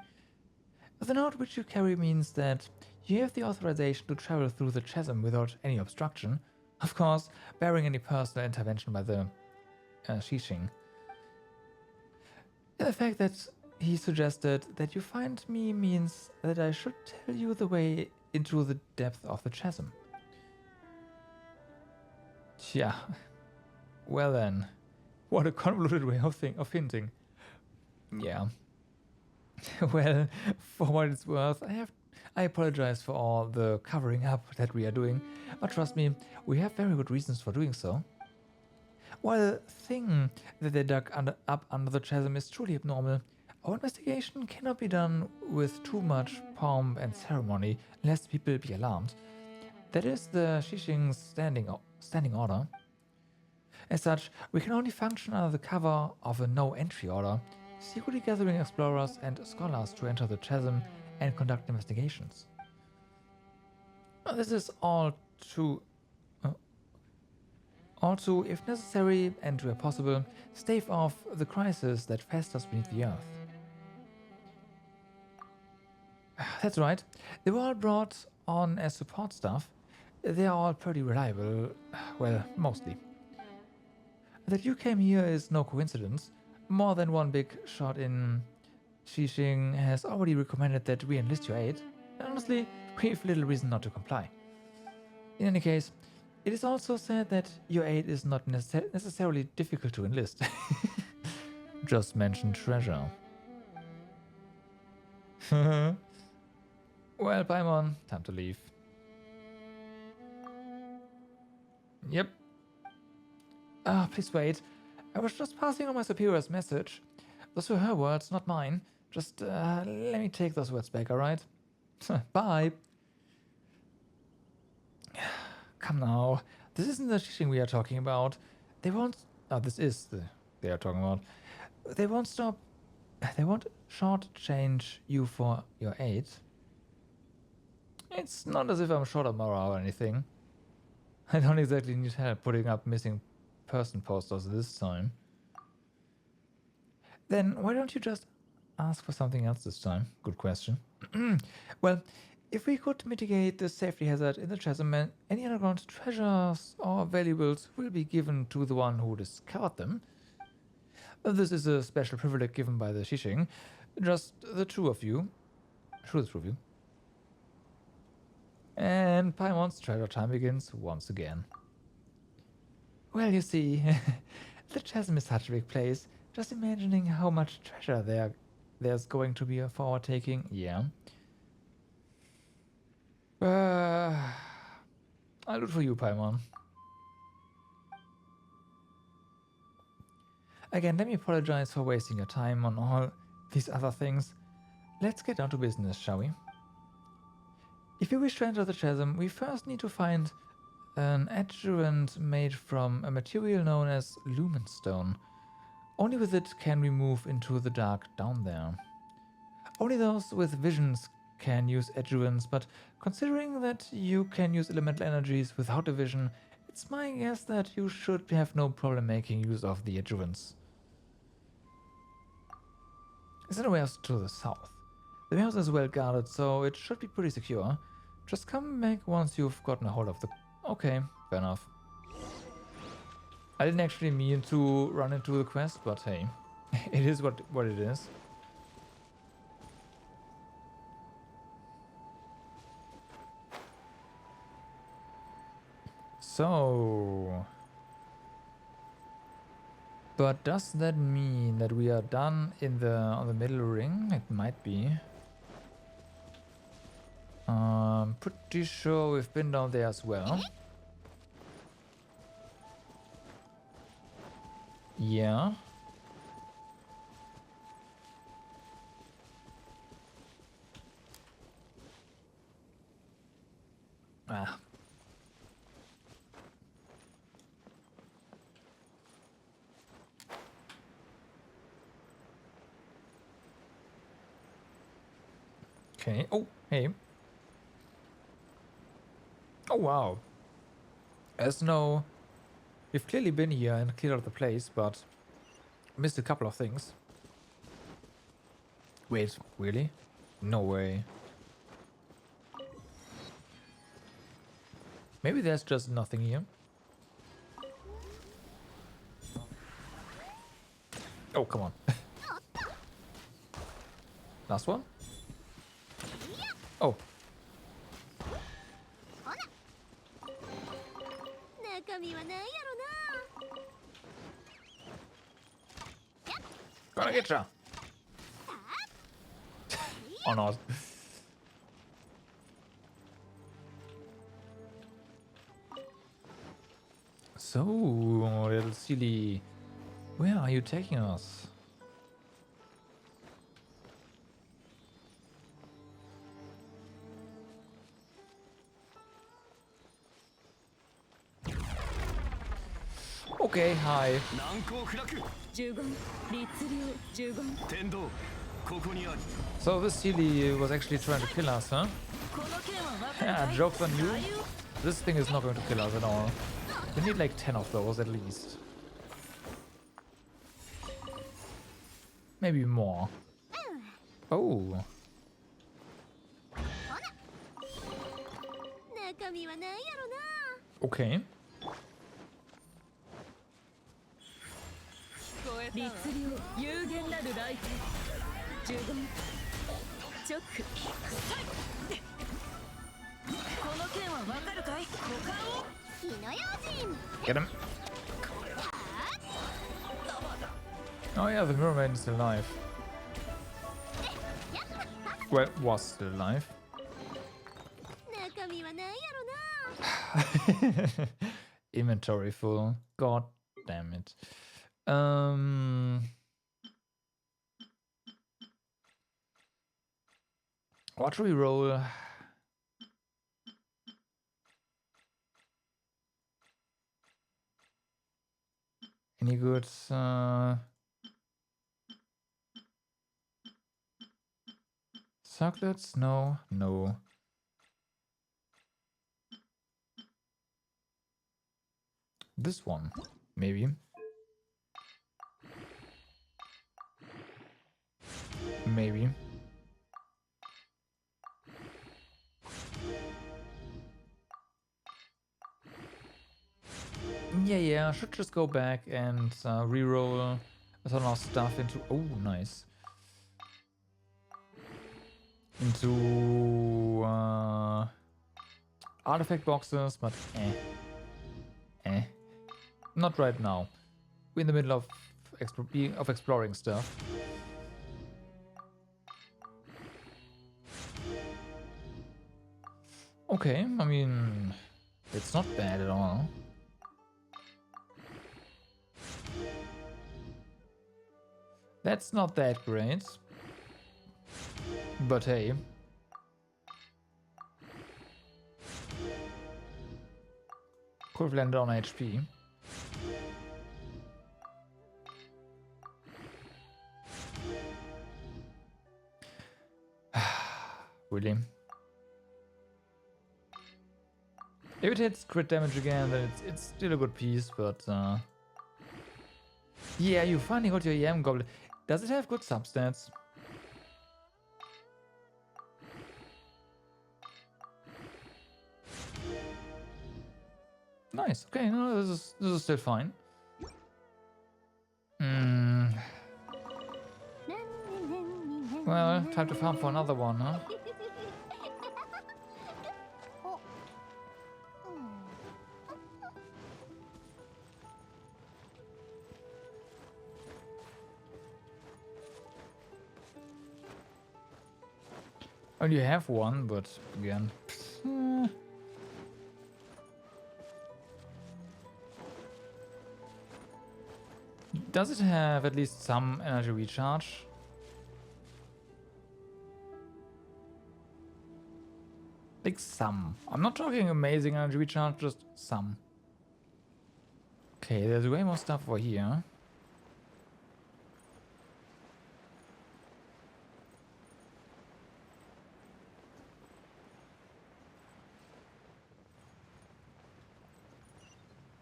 The note which you carry means that you have the authorization to travel through the chasm without any obstruction, of course, barring any personal intervention by the Xixing. The fact that he suggested that you find me means that I should tell you the way into the depth of the chasm. Tja, well then, what a convoluted way of hinting. Yeah. Well, for what it's worth, I apologize for all the covering up that we are doing, but trust me, we have very good reasons for doing so. While the thing that they dug up under the chasm is truly abnormal, our investigation cannot be done with too much pomp and ceremony, lest people be alarmed. That is the Xixing's standing order. As such, we can only function under the cover of a no-entry order, secretly gathering explorers and scholars to enter the chasm and conduct investigations. This is all to, if necessary and where possible, stave off the crisis that festers beneath the earth. That's right, they were all brought on as support staff. They are all pretty reliable, well, mostly. That you came here is no coincidence. More than one big shot in Xixing has already recommended that we enlist your aid. Honestly, we've little reason not to comply. In any case, it is also said that your aid is not necessarily difficult to enlist. Just mention treasure. Well, Paimon, time to leave. Yep. Please wait. I was just passing on my superior's message. Those were her words, not mine. Just let me take those words back, alright? Bye. Come now. This isn't the teaching we are talking about. They won't... Oh, this is the... They are talking about. They won't stop... They won't shortchange you for your aid. It's not as if I'm short of morale or anything. I don't exactly need help putting up missing person posters this time. Then why don't you just ask for something else this time? Good question. Well, if we could mitigate the safety hazard in the chasm, any underground treasures or valuables will be given to the one who discovered them. This is a special privilege given by the Shishing. Just the two of you. True, the two of you. And Paimon's treasure time begins once again. Well, you see, the chasm is such a big place. Just imagining how much treasure there's going to be for our taking. Yeah. I'll do it for you, Paimon. Again, let me apologize for wasting your time on all these other things. Let's get down to business, shall we? If you wish to enter the chasm, we first need to find an adjuvant made from a material known as lumenstone. Only with it can we move into the dark down there. Only those with visions can use adjuvants, but considering that you can use elemental energies without a vision, it's my guess that you should have no problem making use of the adjuvants. Is there a way to the south? The house is well guarded, so it should be pretty secure. Just come back once you've gotten a hold of the... Okay, fair enough. I didn't actually mean to run into the quest, but hey, it is what it is. So... But does that mean that we are done in on the middle ring? It might be. Pretty sure we've been down there as well. Yeah. Ah. Okay. Oh, hey. Oh, wow. As no... We've clearly been here and cleared out the place, but missed a couple of things. Wait, really? No way. Maybe there's just nothing here. Oh, come on. Last one? Oh. Gonna get ya. Or not. So, little silly, where are you taking us? Okay, hi. So this silly was actually trying to kill us, huh? Yeah, joke's on you. This thing is not going to kill us at all. We need like 10 of those at least. Maybe more. Oh. Okay. Get him. Oh yeah, the mermaid is still alive. Well, was still alive. Inventory full. God damn it. What should we roll? Any good? Circlets? No, no. This one, maybe. Maybe. Yeah, should just go back and reroll a ton of stuff into. Oh, nice. Into artifact boxes, but not right now. We're in the middle of exploring stuff. Okay, I mean, it's not bad at all. That's not that great. But hey. Could have landed on HP. Really? If it hits crit damage again, then it's still a good piece, but yeah, you finally got your EM Goblet. Does it have good substats? Nice. Okay, no, this is still fine. Well, time to farm for another one, huh? Well, you have one, but again. Does it have at least some energy recharge? Like some. I'm not talking amazing energy recharge, just some. Okay, there's way more stuff over here.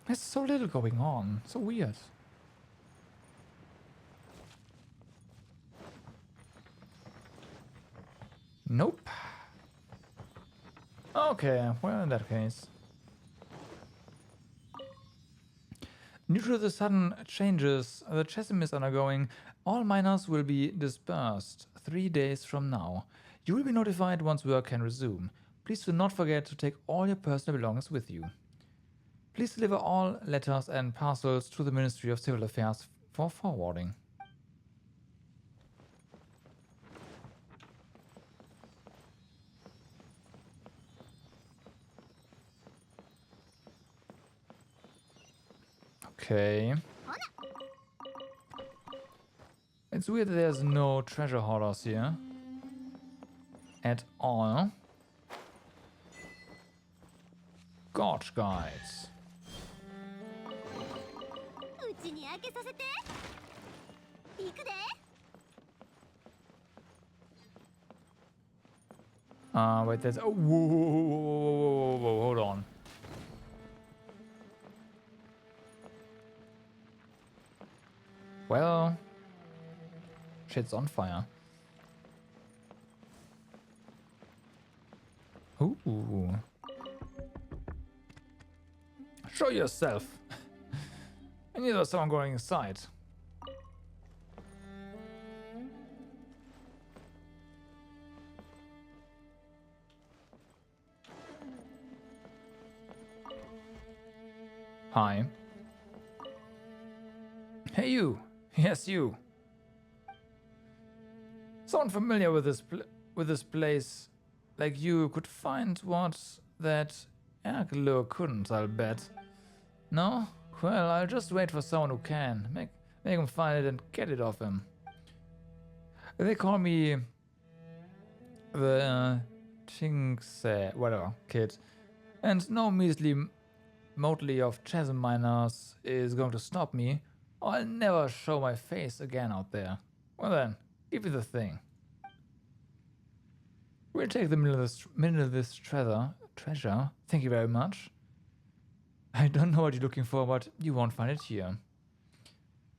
There's so little going on. So weird. Nope. Okay, well in that case. Due to the sudden changes the chasm is undergoing, all miners will be dispersed 3 days from now. You will be notified once work can resume. Please do not forget to take all your personal belongings with you. Please deliver all letters and parcels to the Ministry of Civil Affairs for forwarding. Okay. It's weird that there's no treasure hoarders here. At all. Gorge guides. Wait, there's. Oh, whoa, hold on. Well, shit's on fire. Ooh. Show yourself. I need someone going inside. Hi. Hey you. Yes, you. Someone familiar with this place like you could find what that Erglo couldn't, I'll bet. No? Well, I'll just wait for someone who can. Make him find it and get it off him. They call me the Chinxe, whatever, kid. And no measly motley of chasm miners is going to stop me. I'll never show my face again out there. Well then, give me the thing. We'll take the middle of this treasure. Thank you very much. I don't know what you're looking for, but you won't find it here.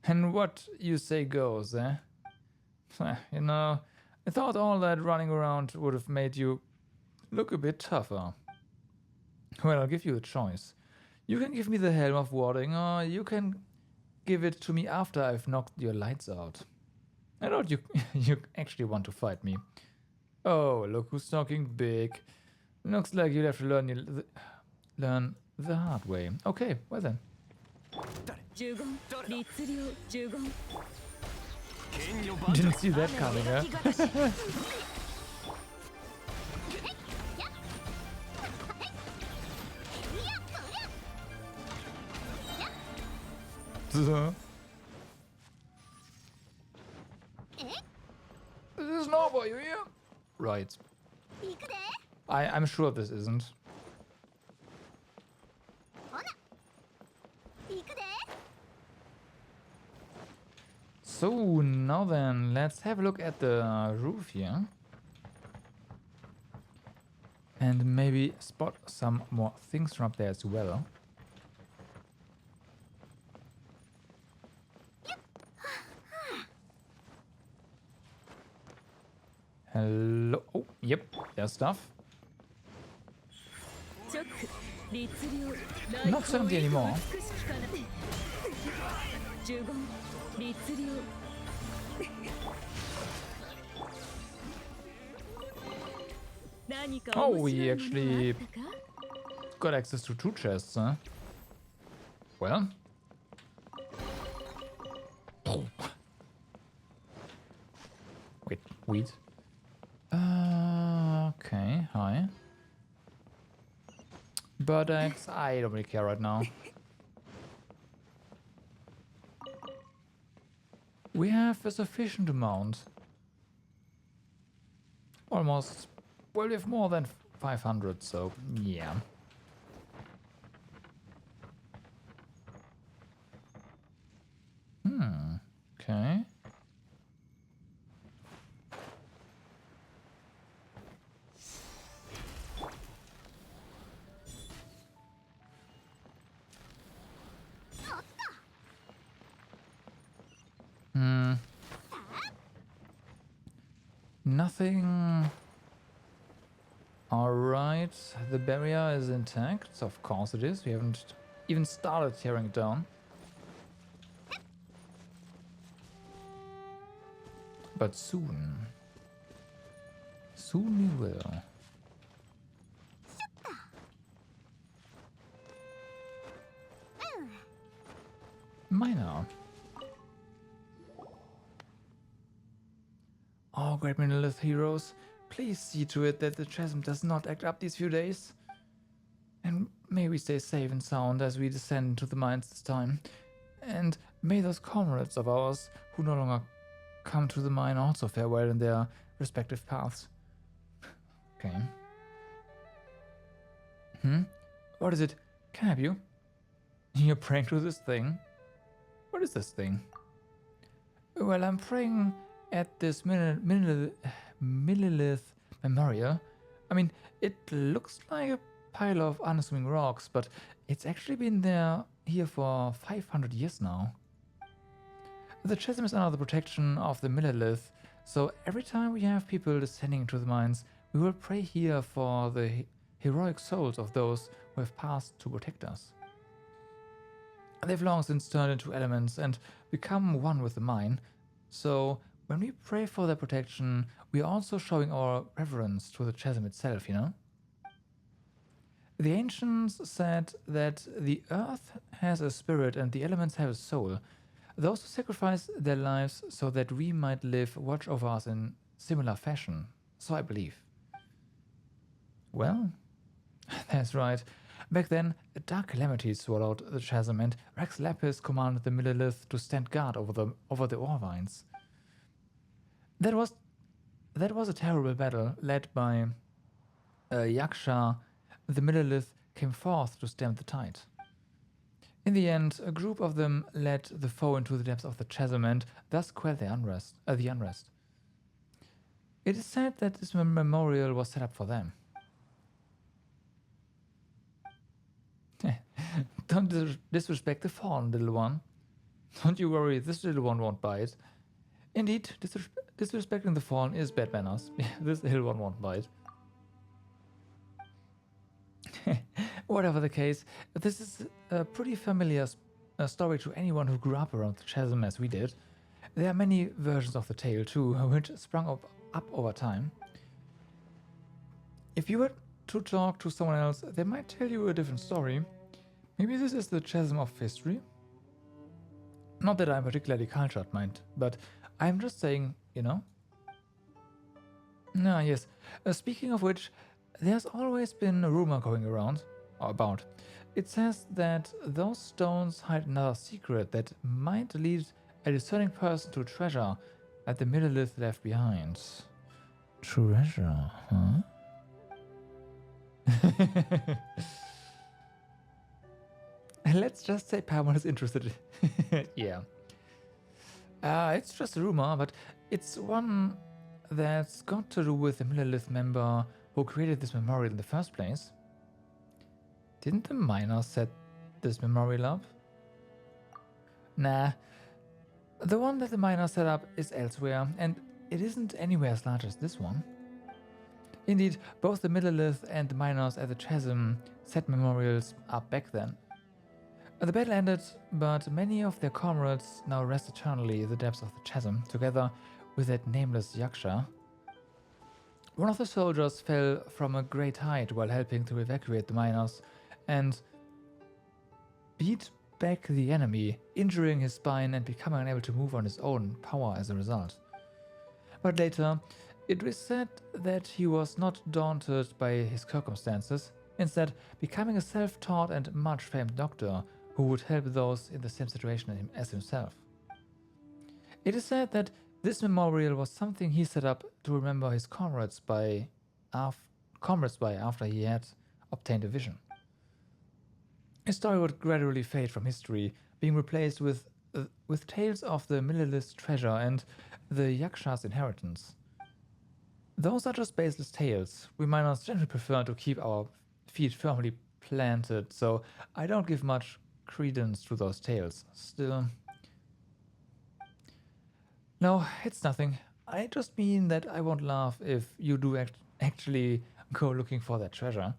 And what you say goes, eh? You know, I thought all that running around would have made you look a bit tougher. Well, I'll give you a choice. You can give me the Helm of Warding, or you can give it to me after I've knocked your lights out. I thought you actually want to fight me. Oh, look who's talking big. Looks like you'll have to learn the hard way. Okay, well then. Didn't see that coming, huh? This is not what you hear. Right. I'm sure this isn't. So now then, let's have a look at the roof here. And maybe spot some more things from up there as well. Hello. Oh, yep, there's stuff. Not 70 anymore. Oh, we actually got access to 2 chests, huh? Well. Wait, weed. Okay, hi. Buttocks, I don't really care right now. We have a sufficient amount. Almost. Well, we have more than 500, so yeah. Okay. Nothing. Alright, the barrier is intact. Of course it is. We haven't even started tearing it down. But soon. Soon we will. Miner. Oh, great Monolith heroes. Please see to it that the chasm does not act up these few days. And may we stay safe and sound as we descend into the mines this time. And may those comrades of ours who no longer come to the mine also fare well in their respective paths. Okay. What is it? Can I help you? You're praying to this thing? What is this thing? Well, I'm praying at this Millilith memorial. I mean, it looks like a pile of unassuming rocks, but it's actually been here for 500 years now. The chasm is under the protection of the Millilith, so every time we have people descending into the mines, we will pray here for the heroic souls of those who have passed to protect us. They've long since turned into elements and become one with the mine, so when we pray for their protection, we are also showing our reverence to the chasm itself, you know? The ancients said that the earth has a spirit and the elements have a soul. Those who sacrifice their lives so that we might live watch over us in similar fashion. So I believe. Well, that's right. Back then, a dark calamity swallowed the chasm, and Rex Lapis commanded the Millelith to stand guard over the ore vines. That was a terrible battle led by Yaksha. The Millelith came forth to stem the tide. In the end, a group of them led the foe into the depths of the chasm and thus quelled the unrest. It is said that this memorial was set up for them. Don't disrespect the fallen, little one. Don't you worry, this little one won't bite. Indeed, disrespecting the fallen is bad manners. This little one won't bite. Whatever the case, this is a pretty familiar story to anyone who grew up around the chasm as we did. There are many versions of the tale too, which sprung up over time. If you were to talk to someone else, they might tell you a different story. Maybe this is the chasm of history? Not that I'm particularly cultured, mind, but I'm just saying, you know? Ah, yes. Speaking of which, there's always been a rumor going around about. It says that those stones hide another secret that might lead a discerning person to treasure that the Millelith left behind. Treasure, huh? Let's just say Paimon is interested. Yeah. It's just a rumor, but it's one that's got to do with the Millelith member who created this memorial in the first place. Didn't the miner set this memorial up? Nah. The one that the miner set up is elsewhere, and it isn't anywhere as large as this one. Indeed, both the Millelith and the miners at the chasm set memorials up back then. The battle ended, but many of their comrades now rest eternally in the depths of the chasm, together with that nameless Yaksha. One of the soldiers fell from a great height while helping to evacuate the miners, and beat back the enemy, injuring his spine and becoming unable to move on his own power as a result. But later, it was said that he was not daunted by his circumstances, instead becoming a self-taught and much famed doctor who would help those in the same situation as himself. It is said that this memorial was something he set up to remember his comrades by after he had obtained a vision. His story would gradually fade from history, being replaced with tales of the Millelith's treasure and the Yaksha's inheritance. Those are just baseless tales. We miners generally prefer to keep our feet firmly planted, so I don't give much credence to those tales. Still... No, it's nothing. I just mean that I won't laugh if you do actually go looking for that treasure.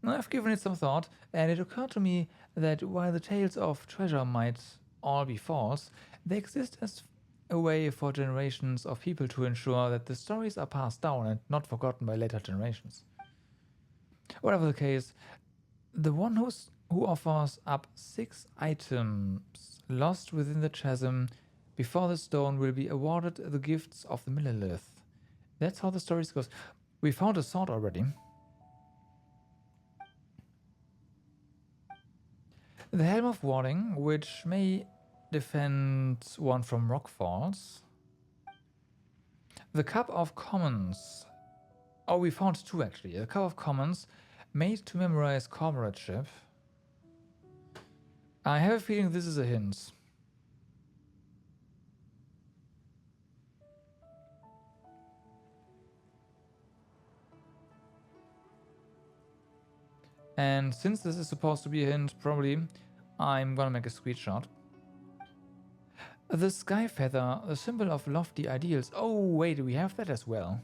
I've given it some thought, and it occurred to me that while the tales of treasure might all be false, they exist as a way for generations of people to ensure that the stories are passed down and not forgotten by later generations. Whatever the case, the one who offers up 6 items lost within the chasm before the stone will be awarded the gifts of the Millelith. That's how the story goes. We found a sword already. The Helm of Warding, which may defend one from rock falls. The Cup of Commons. Oh, we found 2 actually. The Cup of Commons, made to memorize comradeship. I have a feeling this is a hint. And since this is supposed to be a hint, probably I'm gonna make a screenshot. The Sky Feather, a symbol of lofty ideals. Oh wait, we have that as well.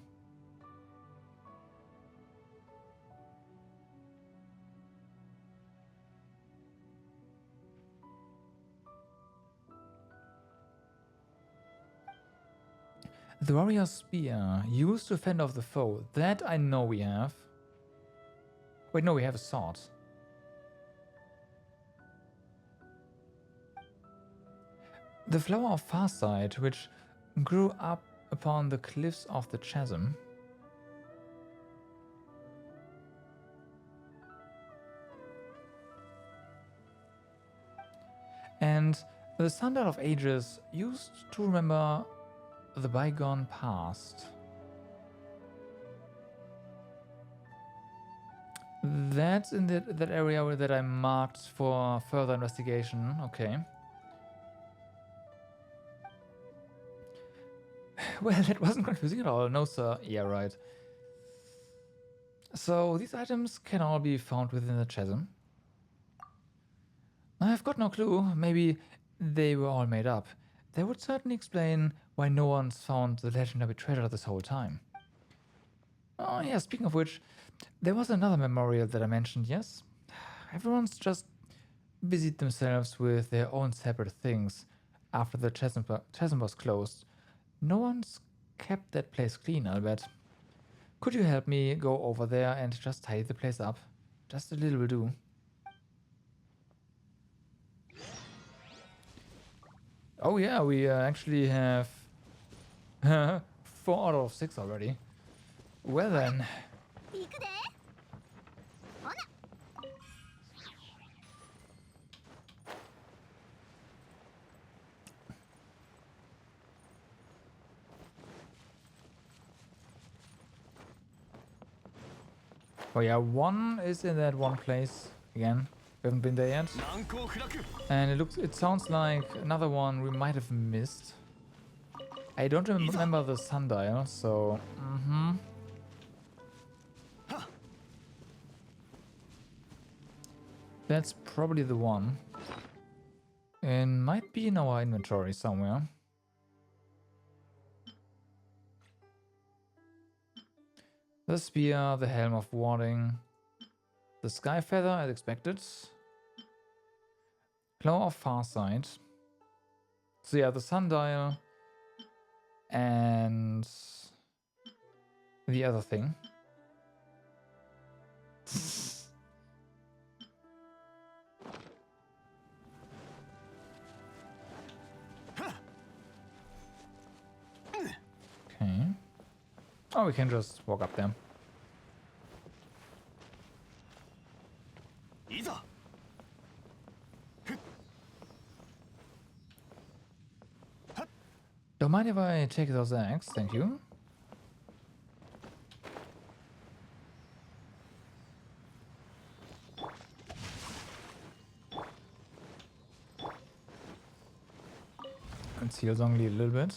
The Warrior's Spear, used to fend off the foe. That I know we have. Wait, no, we have a sword. The Flower of Farsight, which grew up upon the cliffs of the chasm. The Sundial of Ages used to remember the bygone past. That's in that area that I marked for further investigation. Okay. Well, that wasn't confusing at all. No, sir. Yeah, right. So these items can all be found within the chasm. I've got no clue. Maybe they were all made up. That would certainly explain why no one's found the legendary treasure this whole time. Oh yeah, speaking of which, there was another memorial that I mentioned, yes? Everyone's just busied themselves with their own separate things after the chasm was closed. No one's kept that place clean, I'll bet. Could you help me go over there and just tidy the place up? Just a little will do. Oh yeah, we actually have 4 out of 6 already. Well then. 行くで。ほな。Oh yeah, 1 is in that one place again. We haven't been there yet. 難攻不落 And it sounds like another one we might have missed. I don't remember the sundial, so that's probably the one. It might be in our inventory somewhere. The spear, the helm of warding, the sky feather as expected. Claw of Farsight. So yeah, the sundial and the other thing. Okay. Oh, we can just walk up there. いざ Don't mind if I take those eggs, thank you. Conceals only a little bit.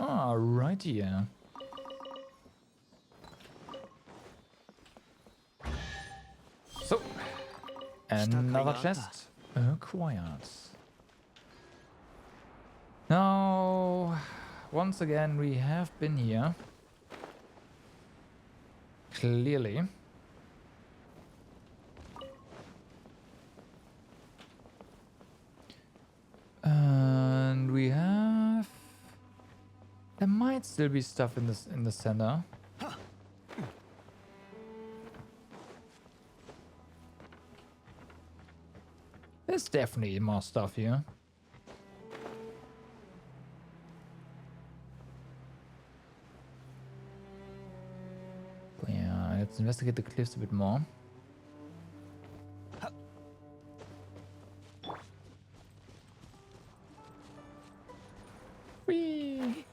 Ah, right here. So, another chest acquired. Now, once again, we have been here. Clearly. And we have... There might still be stuff in the center. There's definitely more stuff here. But yeah, let's investigate the cliffs a bit more. Whee!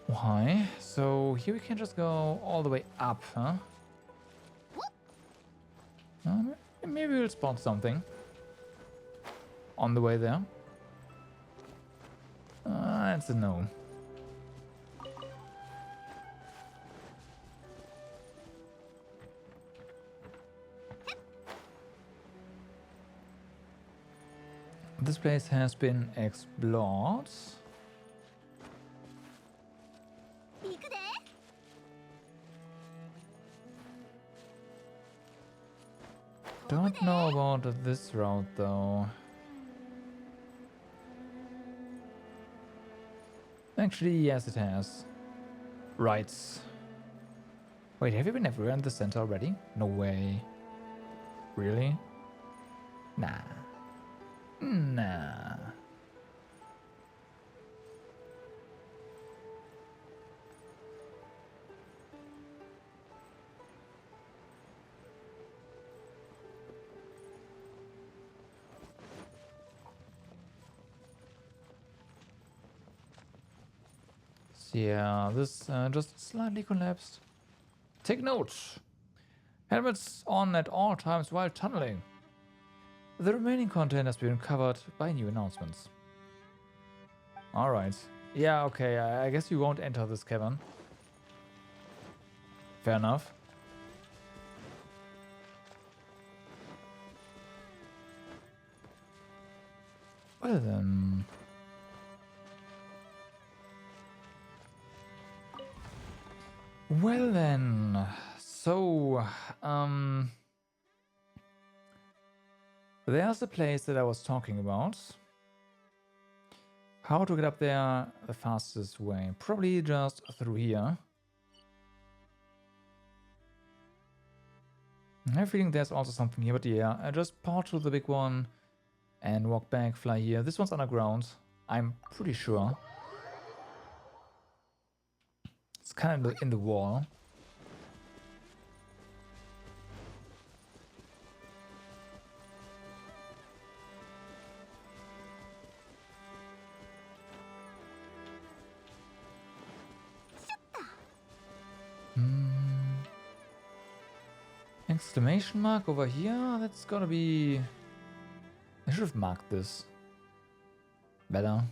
Why? So here we can just go all the way up, huh? Maybe we'll spot something on the way there. That's a no. This place has been explored. 行くで。 Don't know about this route though. Actually, yes, it has. Right. Wait, have you been everywhere in the center already? No way. Really? Nah. Nah. yeah, this just slightly collapsed. Take note. Helmets on at all times while tunneling. The remaining content has been covered by new announcements. Alright. Yeah, okay, I guess you won't enter this cavern. Fair enough. Well then... Well then... So... There's the place that I was talking about. How to get up there the fastest way? Probably just through here. I have a feeling there's also something here, but yeah, I just port to the big one and walk back, fly here. This one's underground, I'm pretty sure. It's kind of in the wall. Exclamation mark over here? That's gotta be... I should have marked this. Better.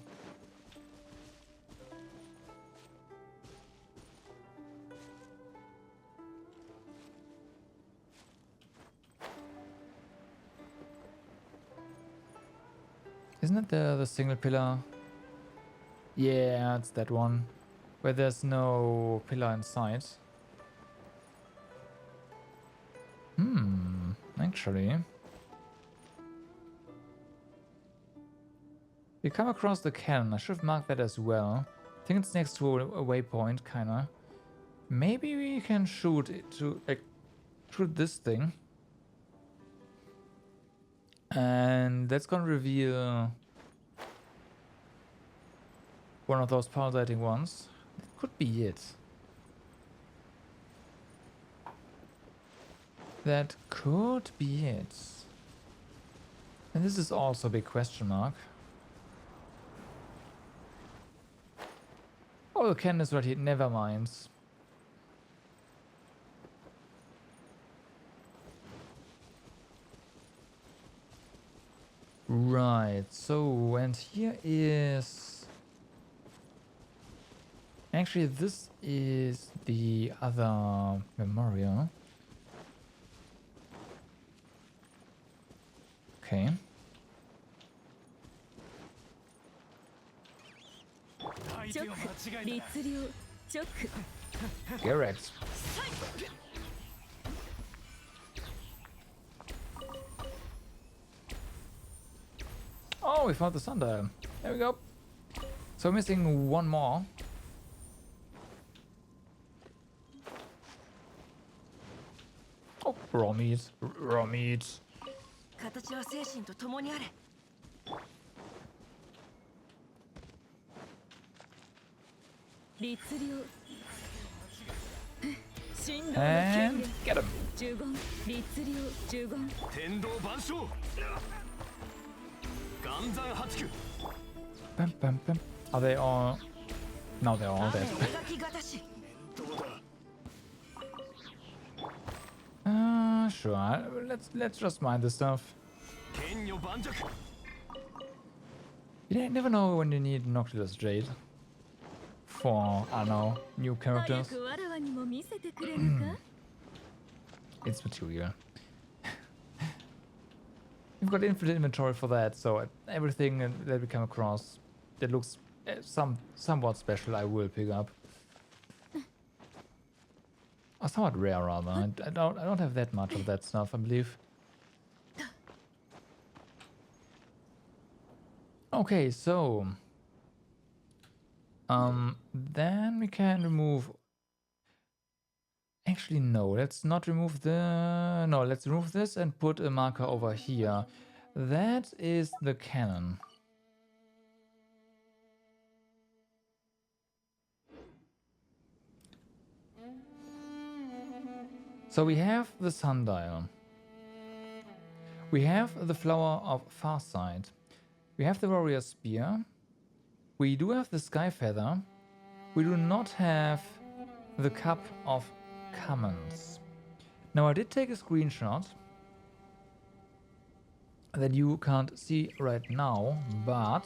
Isn't it the single pillar? Yeah, it's that one. Where there's no pillar in sight. Actually. We come across the cannon. I should have marked that as well. I think it's next to a waypoint, kinda. Maybe we can shoot it to, like, shoot this thing. And that's gonna reveal one of those pulsating ones. That could be it. That could be it. And this is also a big question mark. Oh, the cannon is right here. Never mind. Right, so, and here is... Actually, this is the other memorial. Okay. Correct. Oh, we found the sundial. There we go. So missing one more. Oh, raw meat. Raw meat. And get him. Bam, bam, bam. Are they all... No, they're all dead. Sure. Let's just mine this stuff. You never know when you need Noctilus Jade for, I don't know, new characters. It's material. We've got infinite inventory for that, so everything that we come across that looks somewhat special, I will pick up. Or somewhat rare, rather. I don't have that much of that stuff, I believe. Okay, so then we can remove. Actually, no. Let's not remove the. No, let's remove this and put a marker over here. That is the cannon. So we have the sundial. We have the flower of Farsight. We have the warrior spear. We do have the sky feather. we do not have the Cup of Commons. Now I did take a screenshot that you can't see right now, but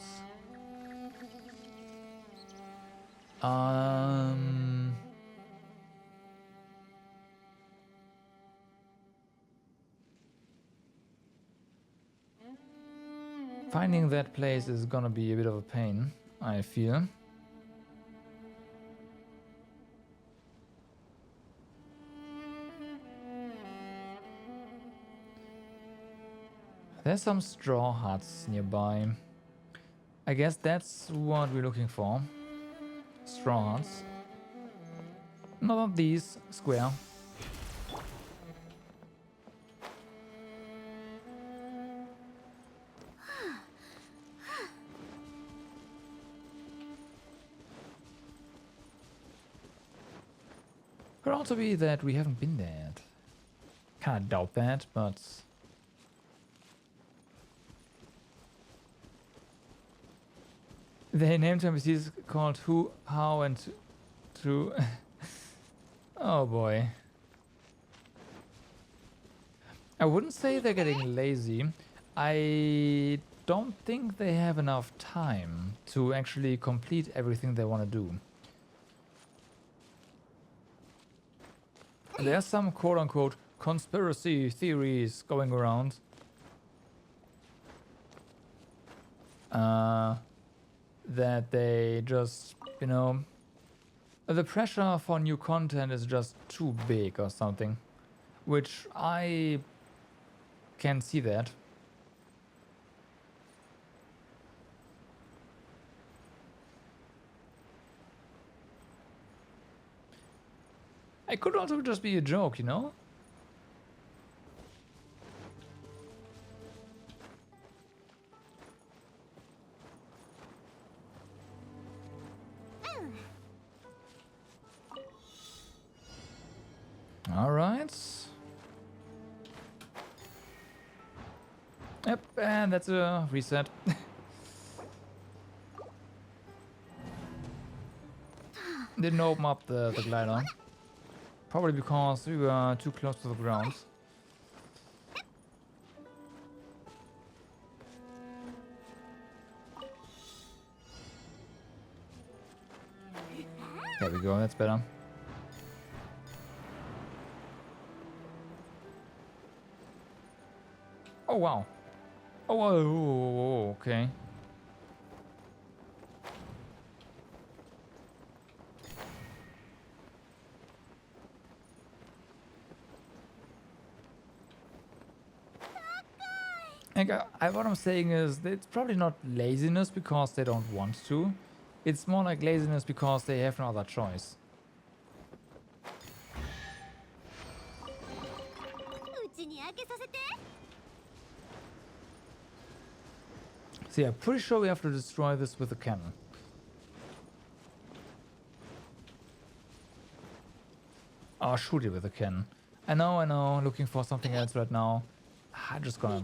finding that place is gonna be a bit of a pain, I feel. There's some straw huts nearby. I guess that's what we're looking for. Straw huts. Not these, square. Could also be that we haven't been there yet. Kinda doubt that, but they named NPCs called Who, How, and To. Oh boy. I wouldn't say they're getting lazy. I don't think they have enough time to actually complete everything they want to do. There's some quote-unquote conspiracy theories going around. That they just, you know, the pressure for new content is just too big or something. Which I can see that. It could also just be a joke, you know? All right. Yep, and that's a reset. Didn't open up the glider. Probably because we were too close to the ground. There we go, that's better. Oh wow. Oh, whoa, okay. What I'm saying is that it's probably not laziness because they don't want to. It's more like laziness because they have no other choice. So yeah, pretty sure we have to destroy this with a cannon. Oh, shoot it with a cannon. I know, looking for something else right now. I'm just gonna...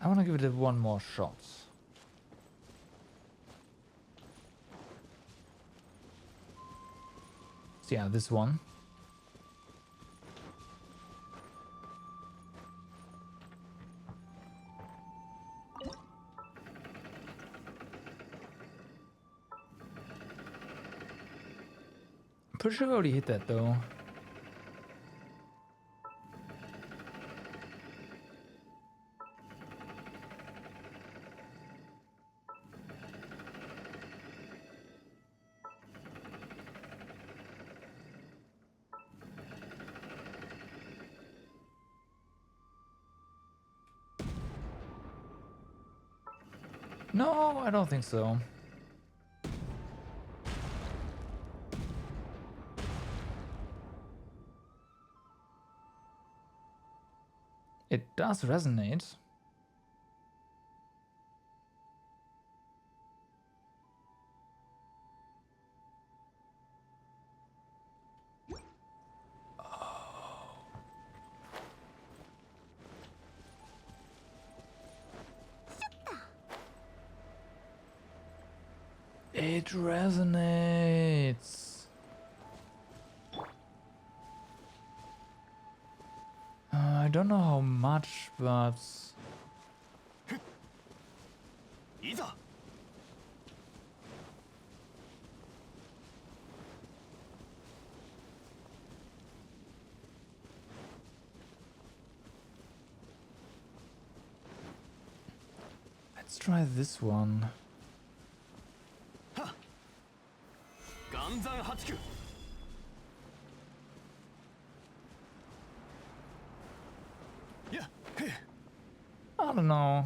I want to give it one more shot. So yeah, this one. Pretty sure I already hit that though. No, I don't think so. It does resonate. It resonates. I don't know how much, but いざ let's try this one. 岩山八九 やへ I don't know.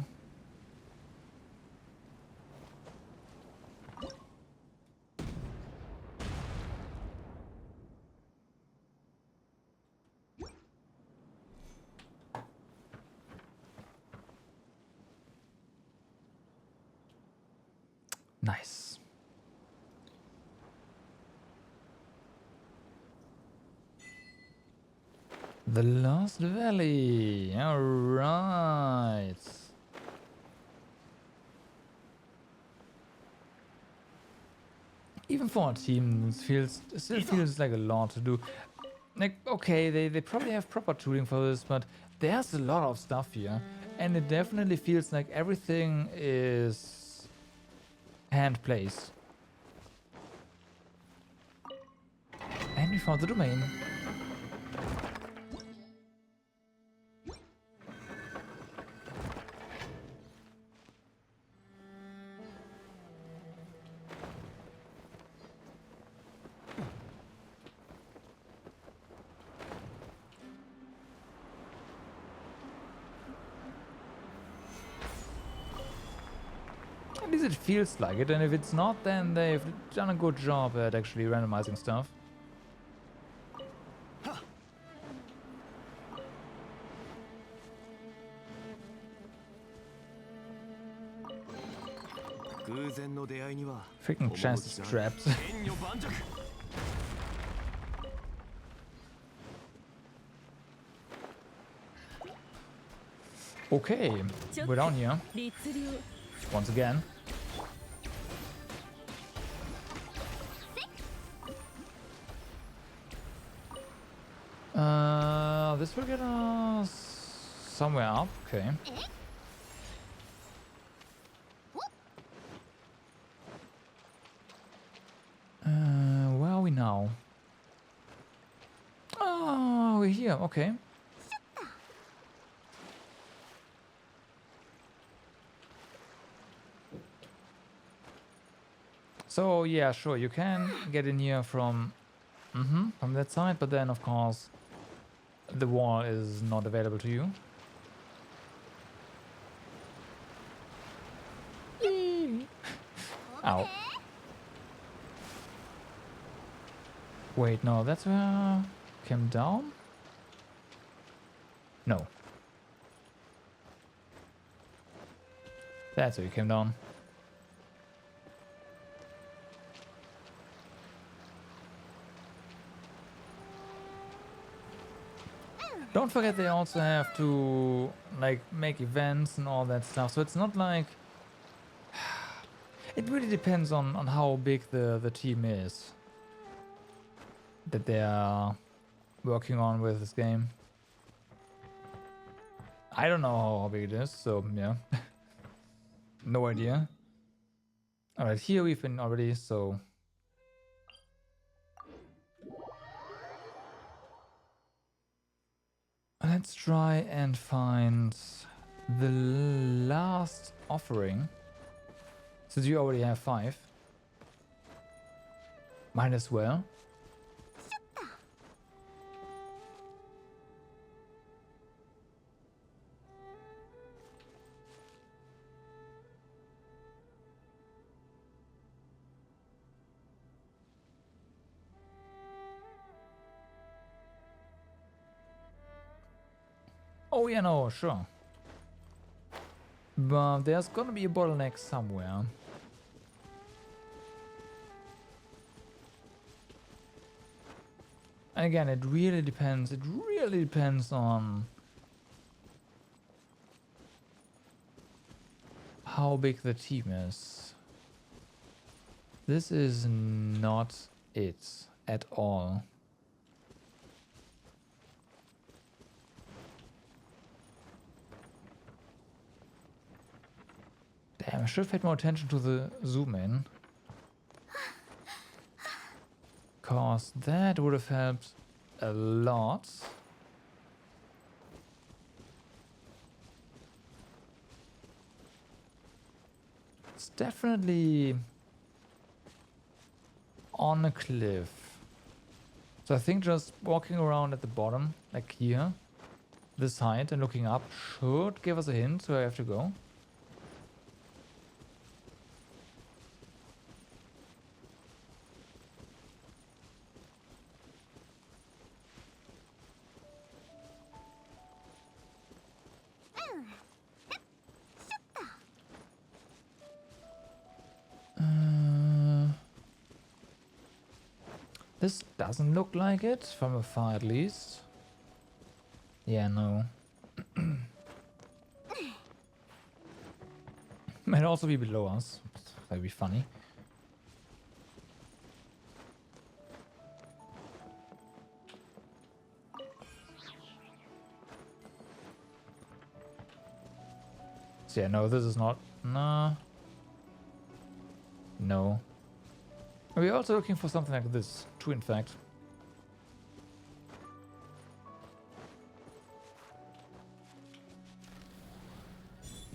Nice. The Lost Valley. All right. Even for a team, it still feels like a lot to do. Like, okay, they probably have proper tuning for this, but there's a lot of stuff here. And it definitely feels like everything is hand placed. And we found the domain. At least it feels like it, and if it's not, then they've done a good job at actually randomizing stuff. Freaking chance is trapped. Okay, we're down here. 律令 Once again. This will get us somewhere up. Okay. Where are we now? Oh, we're here. Okay. So yeah, sure, you can get in here from that side, but then of course the wall is not available to you. Ow. Wait, no, that's where I came down? No. That's where you came down. Don't forget they also have to like make events and all that stuff, so it's not like it really depends on how big the team is that they are working on with this game. I don't know how big it is, so yeah. No idea. Alright, here we've been already, so let's try and find the last offering. Since you already have 5. Might as well. Oh yeah, no, sure. But there's gonna be a bottleneck somewhere. And again, it really depends on how big the team is. This is not it at all. Damn, I should have paid more attention to the zoom in. Cause that would have helped a lot. It's definitely on a cliff. So I think just walking around at the bottom, like here, this height, and looking up should give us a hint where I have to go. This doesn't look like it, from afar at least. Yeah, no. Might also be below us. That'd be funny. So yeah, no, this is not... Nah. No. We're also looking for something like this, too, in fact.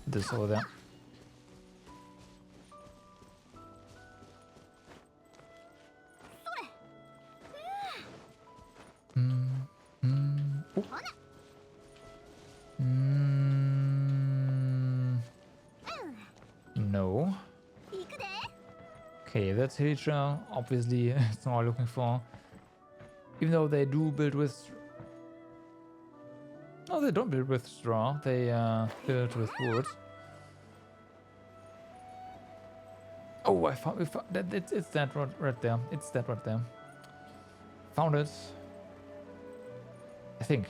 This over there. Oh. No. Okay, that's Hiltra. Obviously, it's not what I'm looking for. Even though they do build with... No, they don't build with straw. They build with wood. Oh, I found that. It's that right there. It's that right there. Found it. I think.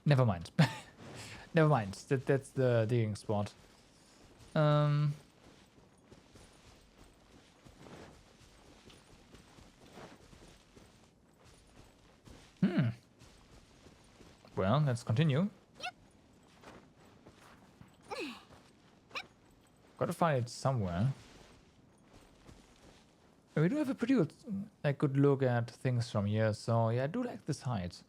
Never mind. Never mind. That's the digging spot. Well, let's continue. Gotta find it somewhere. We do have a pretty good, good look at things from here, so yeah, I do like this height.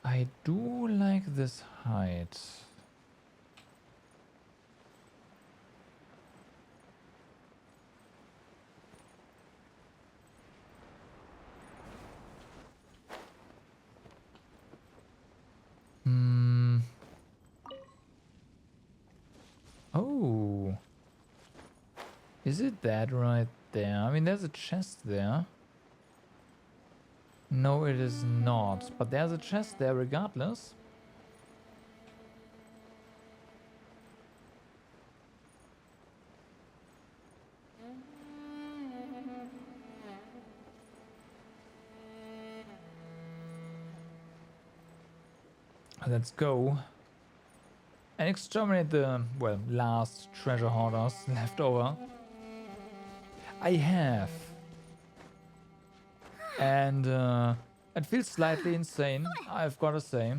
I do like this height. Oh. Is it that right there? I mean, there's a chest there. No, it is not. But there's a chest there regardless. Let's go and exterminate the, well, last treasure hoarders left over. I have. And it feels slightly insane, I've got to say.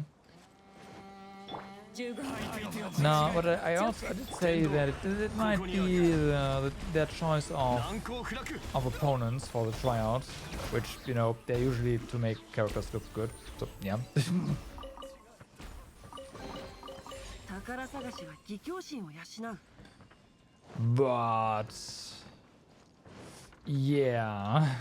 Now, but I also did say that it might be their choice of opponents for the tryouts, which, you know, they're usually to make characters look good. So, yeah. But yeah.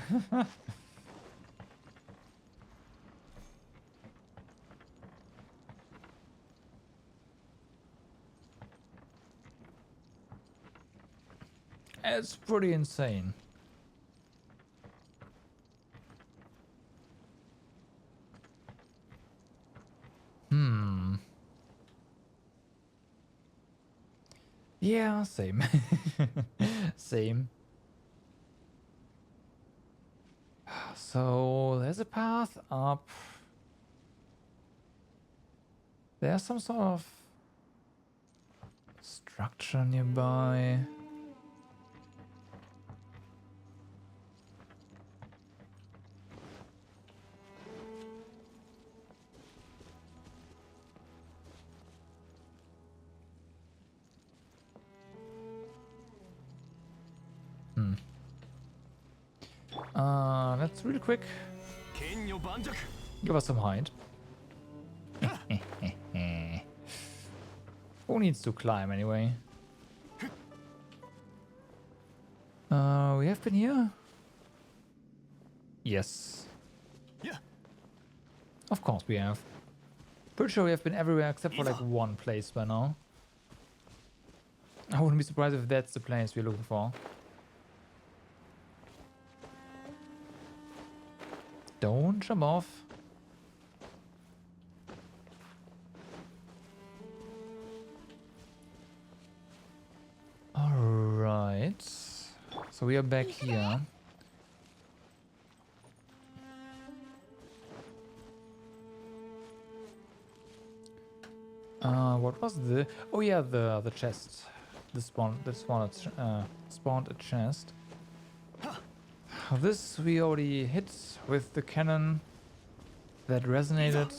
It's pretty insane. Hmm. Yeah, same. Same. So there's a path up. There's some sort of structure nearby. Let's really quick give us some height. Who needs to climb anyway? We have been here? Yes. Yeah. Of course we have. Pretty sure we have been everywhere except for like one place by now. I wouldn't be surprised if that's the place we're looking for. Don't jump off. Alright. So we are back here. What was the... Oh yeah, the chest. Spawned a chest. This we already hit with the cannon that resonated.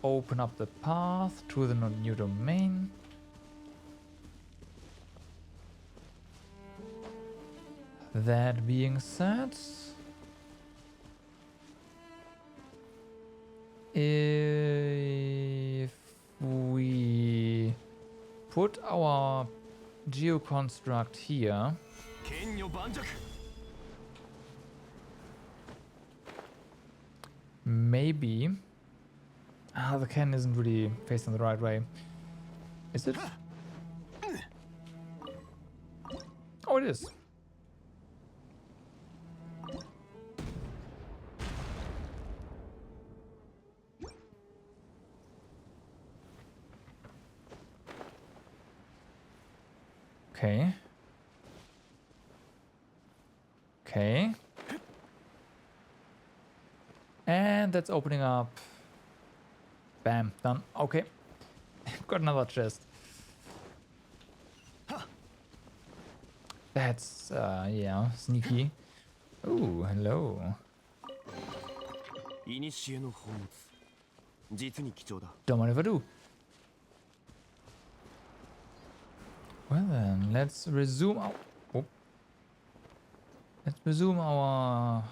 Open up the path to the new domain. That being said, if we put our geoconstruct here, maybe the cannon isn't really facing the right way. Is it? Oh, it is. Okay. Okay. And that's opening up. Bam, done. Okay. Got another chest. That's, yeah, sneaky. Ooh, hello. Don't mind if I do. Well then, let's resume our... Oh. Let's resume our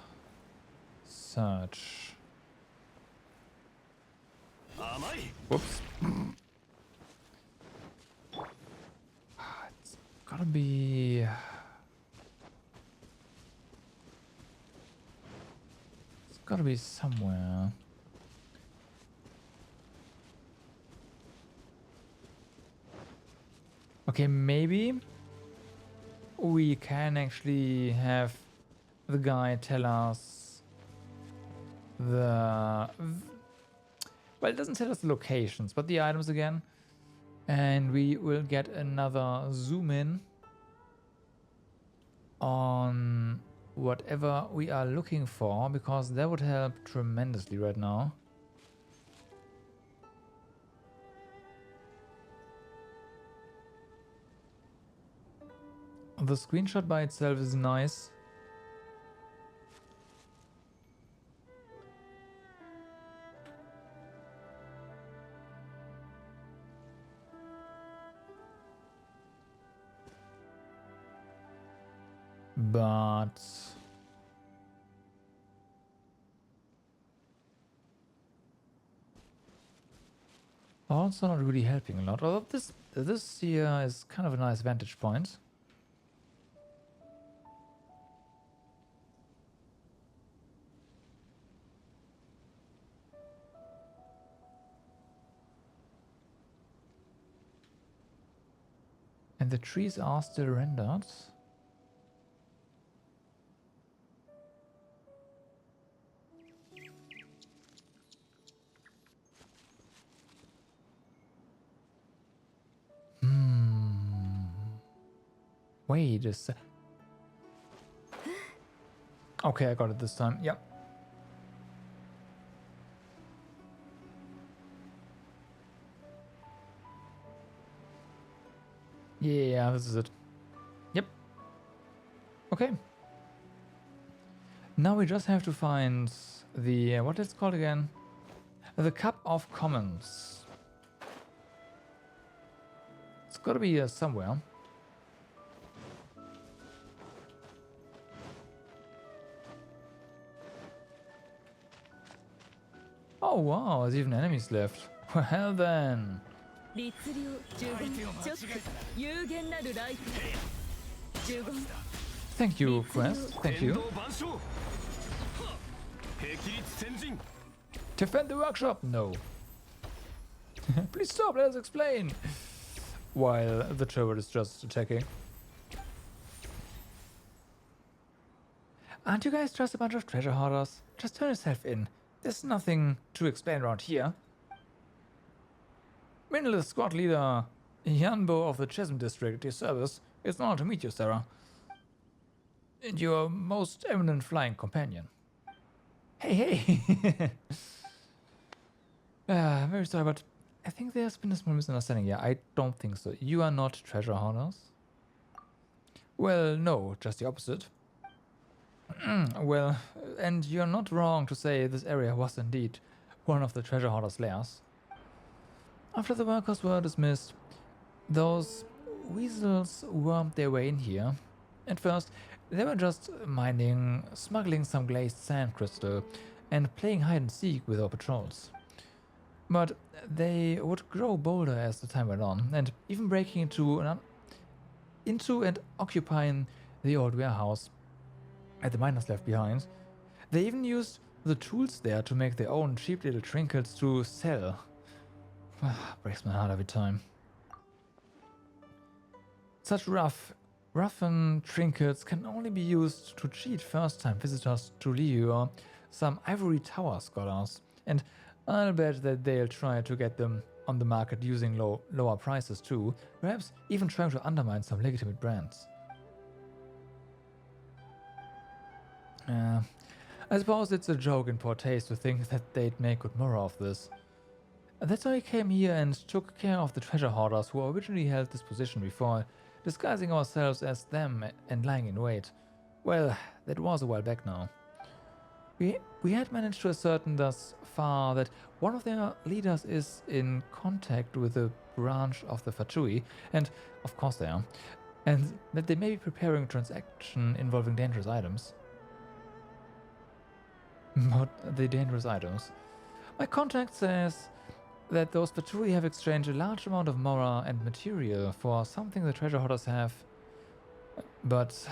search. Whoops. It's gotta be... It's gotta be somewhere. Okay, maybe we can actually have the guy tell us the... Well, it doesn't tell us the locations, but the items again. And we will get another zoom in on whatever we are looking for, because that would help tremendously right now. The screenshot by itself is nice. But also not really helping a lot. Although this here is kind of a nice vantage point. And the trees are still rendered. Wait a sec. Okay, I got it this time. Yep. Yeah, this is it. Yep. Okay. Now we just have to find the... what is it called again? The Cup of Commons. It's gotta be here somewhere. Oh wow, there's even enemies left. Well then. 律令呪言直下有限なるライフ呪言 Thank you, Quest. Thank you. 万象霹靂先陣 Defend the workshop? No. Please stop, let us explain. While the Teyvat is just attacking. Aren't you guys just a bunch of treasure hoarders? Just turn yourself in. There's nothing to explain around here. Mineralist squad leader Yanbo of the Chasm District at your service. It's an honor to meet you, Sarah. And your most eminent flying companion. Hey, hey! Very sorry, but I think there's been a small misunderstanding here. I don't think so. You are not treasure hoarders? Well, no, just the opposite. Well, and you're not wrong to say this area was indeed one of the treasure hoarders' lairs. After the workers were dismissed, those weasels wormed their way in here. At first, they were just mining, smuggling some glazed sand crystal, and playing hide and seek with our patrols. But they would grow bolder as the time went on, and even breaking into and occupying the old warehouse at the miners left behind. They even used the tools there to make their own cheap little trinkets to sell. Breaks my heart every time. Such roughened trinkets can only be used to cheat first-time visitors to Liu or some ivory tower scholars, and I'll bet that they'll try to get them on the market using lower prices too, perhaps even trying to undermine some legitimate brands. I suppose it's a joke in poor taste to think that they'd make good more of this. That's why we came here and took care of the treasure hoarders who originally held this position before, disguising ourselves as them and lying in wait. Well, that was a while back now. We had managed to ascertain thus far that one of their leaders is in contact with a branch of the Fatui, and of course they are, and that they may be preparing a transaction involving dangerous items. But the dangerous items. My contact says that those Fatui have exchanged a large amount of mora and material for something the treasure hoarders have, but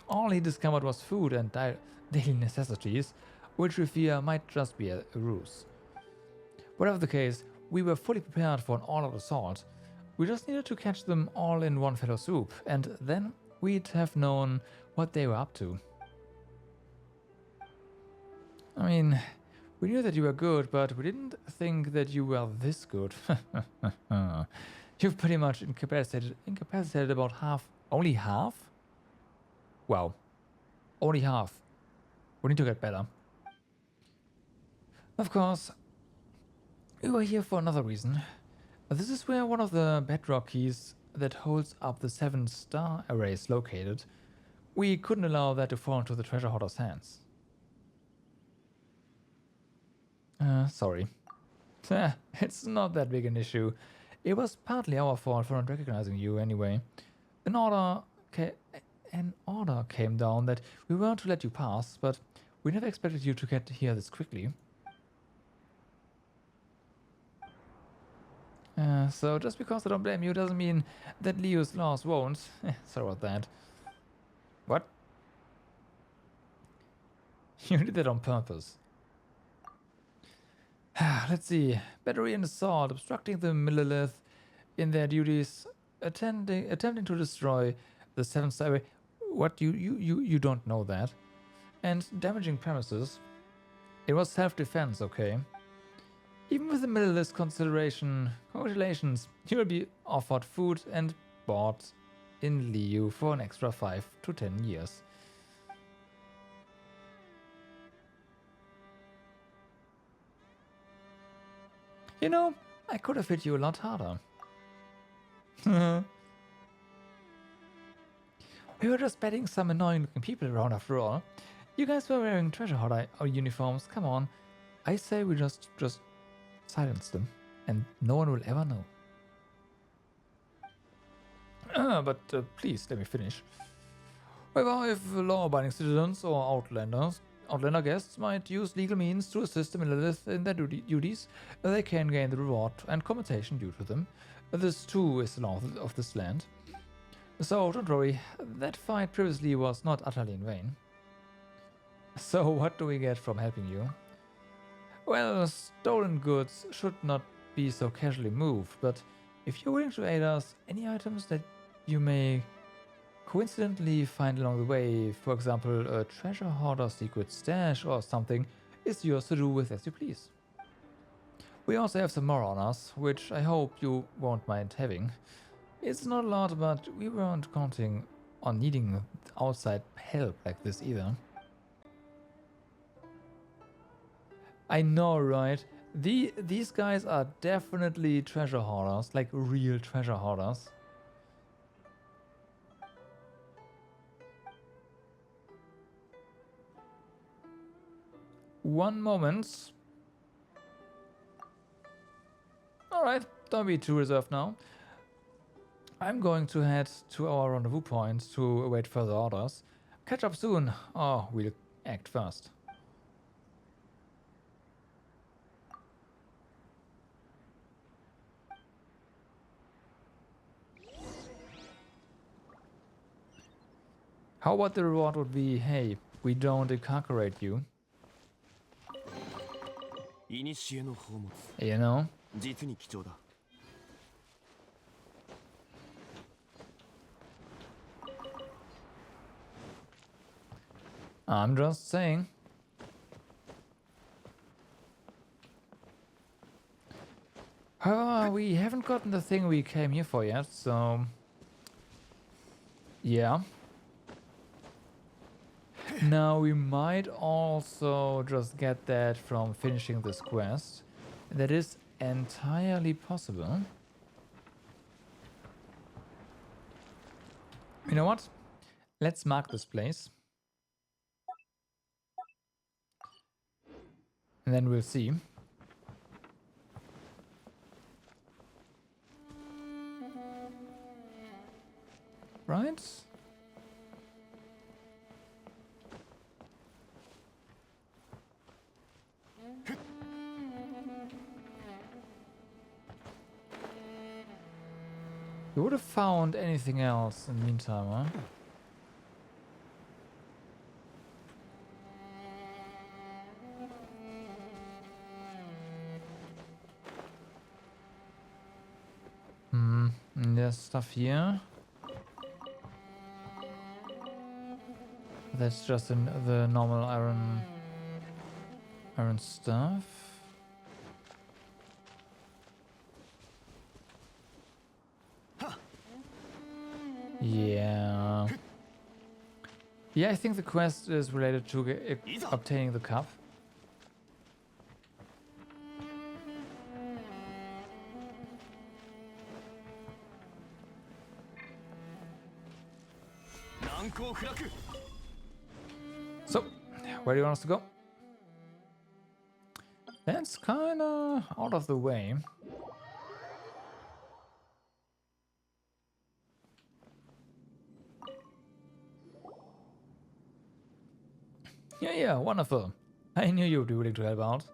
all he discovered was food and daily necessities, which we fear might just be a ruse. Whatever the case, we were fully prepared for an all-out assault. We just needed to catch them all in one fell swoop, and then we'd have known what they were up to. I mean, we knew that you were good, but we didn't think that you were this good. You've pretty much incapacitated about half. Only half? Wow. Only half. We need to get better. Of course, we were here for another reason. This is where one of the bedrock keys that holds up the 7-star array is located. We couldn't allow that to fall into the treasure hoarder's hands. Sorry. It's not that big an issue. It was partly our fault for not recognizing you anyway. An order came down that we were to let you pass, but we never expected you to get here this quickly. So just because I don't blame you doesn't mean that Leo's laws won't. Sorry about that. What? You did that on purpose. Let's see. Battery and assault, obstructing the Millilith in their duties, attempting to destroy the 7-star array. What? You don't know that. And damaging premises. It was self-defense, okay? Even with the Millilith consideration, congratulations, you will be offered food and board in Liu for an extra 5 to 10 years. You know, I could have hit you a lot harder. We were just batting some annoying looking people around after all. You guys were wearing treasure hunter uniforms, come on. I say we just silence them, and no one will ever know. But please, let me finish. However, if law-abiding citizens or outlander guests might use legal means to assist the Lilith in their duties, they can gain the reward and compensation due to them. This too is the law of this land. So don't worry, that fight previously was not utterly in vain. So what do we get from helping you? Well, stolen goods should not be so casually moved, but if you're willing to aid us, any items that you may coincidentally find along the way, for example a treasure hoarder secret stash or something, is yours to do with as you please. We also have some more on us, which I hope you won't mind having. It's not a lot, but we weren't counting on needing outside help like this either. I know, right? These guys are definitely treasure hoarders, like real treasure hoarders. One moment. Alright, don't be too reserved now. I'm going to head to our rendezvous point to await further orders. Catch up soon, or we'll act first. How about the reward would be, hey, we don't incarcerate you. You know? I'm just saying. However, we haven't gotten the thing we came here for yet, so... yeah. Now, we might also just get that from finishing this quest. That is entirely possible. You know what? Let's mark this place. And then we'll see. Right? You would have found anything else in the meantime, huh? There's stuff here. That's just in the normal iron stuff. Yeah. Yeah, I think the quest is related to obtaining the cup. So, where do you want us to go? That's kinda out of the way. Yeah, wonderful. I knew you would be willing to help out.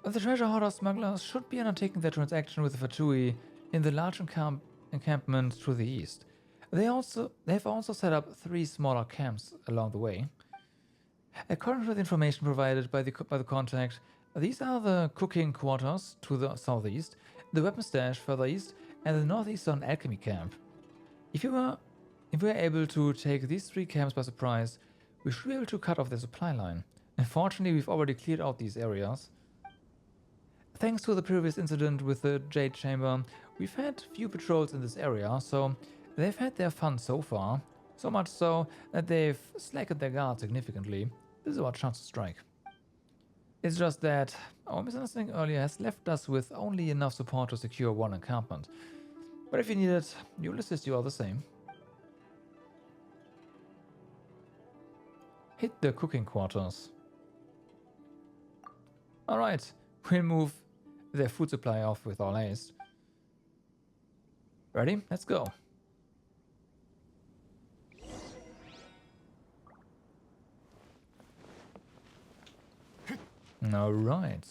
The treasure hoarder smugglers should be undertaking their transaction with the Fatui in the large encampment to the east. They've also set up 3 smaller camps along the way. According to the information provided by the contact, these are the cooking quarters to the southeast, the weapon stash further east, and the northeastern alchemy camp. If we are able to take these 3 camps by surprise, we should be able to cut off their supply line. Unfortunately, we've already cleared out these areas. Thanks to the previous incident with the Jade Chamber, we've had few patrols in this area, so They've had their fun so far, so much so that they've slackened their guard significantly. This is our chance to strike. It's just that our misunderstanding earlier has left us with only enough support to secure one encampment. But if you need it, you'll assist you all the same. Hit the cooking quarters. Alright, we'll move their food supply off with all haste. Ready? Let's go. Alright.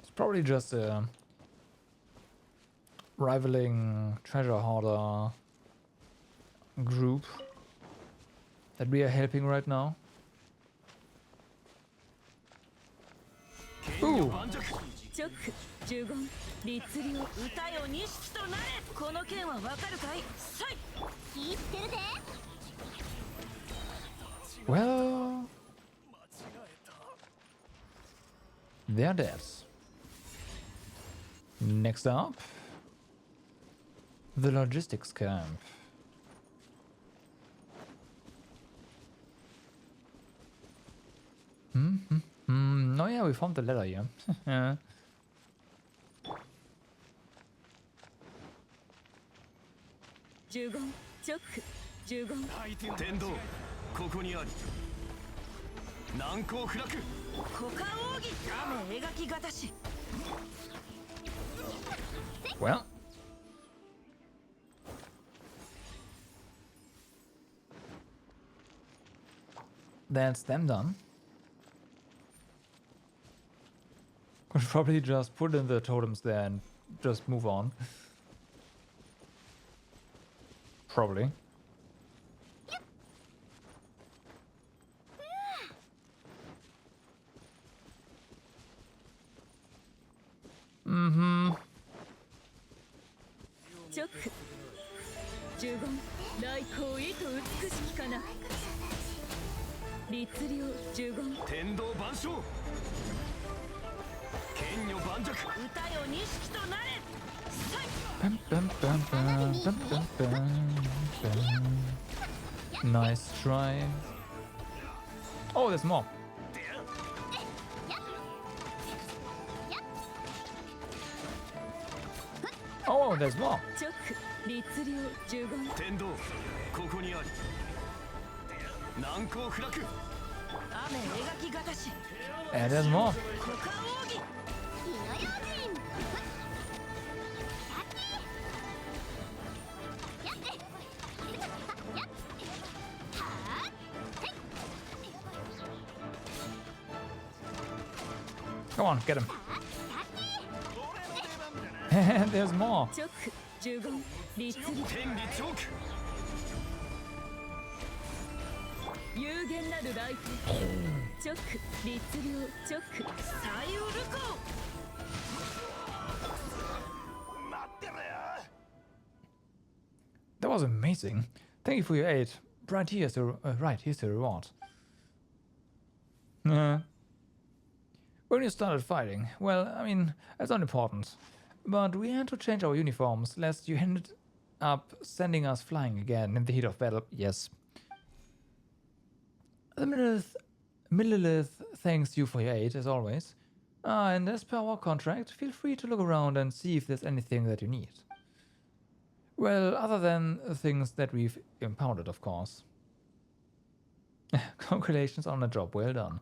It's probably just a rivaling treasure hoarder group that we are helping right now. Ooh! チョック呪言律令歌よ錦となれこの剣はわかるかいさい気ぃつけるで Well, they're dead. Next up, the logistics camp. Oh yeah, we found the ladder here. Yeah. 呪言チョック呪言天道ここにあり難攻不落股間奥義雨描きがたし Well, that's them done. Could probably just put in the totems there and just move on. Probably. Mm-hmm. チョック呪言来光意と美しきかな律令呪言天道万象剣女盤石歌よ錦となれさい Bum, bum, bum, bum, bum, bum, bum, bum. Nice try. Oh, there's more. Oh, there's more. チョック律令呪言天道ここにあり難攻不落雨描きがたし And there's more. 股間奥義 Come on, get him. And there's more. チョック呪言律令天理チョーク有限なるライフチョック律令チョックサイウルコ That was amazing. Thank you for your aid. Right, here's the reward. When you started fighting, well, I mean, that's not important. But we had to change our uniforms, lest you ended up sending us flying again in the heat of battle. Yes. The Millilith thanks you for your aid, as always. And as per our contract, feel free to look around and see if there's anything that you need. Well, other than things that we've impounded, of course. Congratulations on a job well done.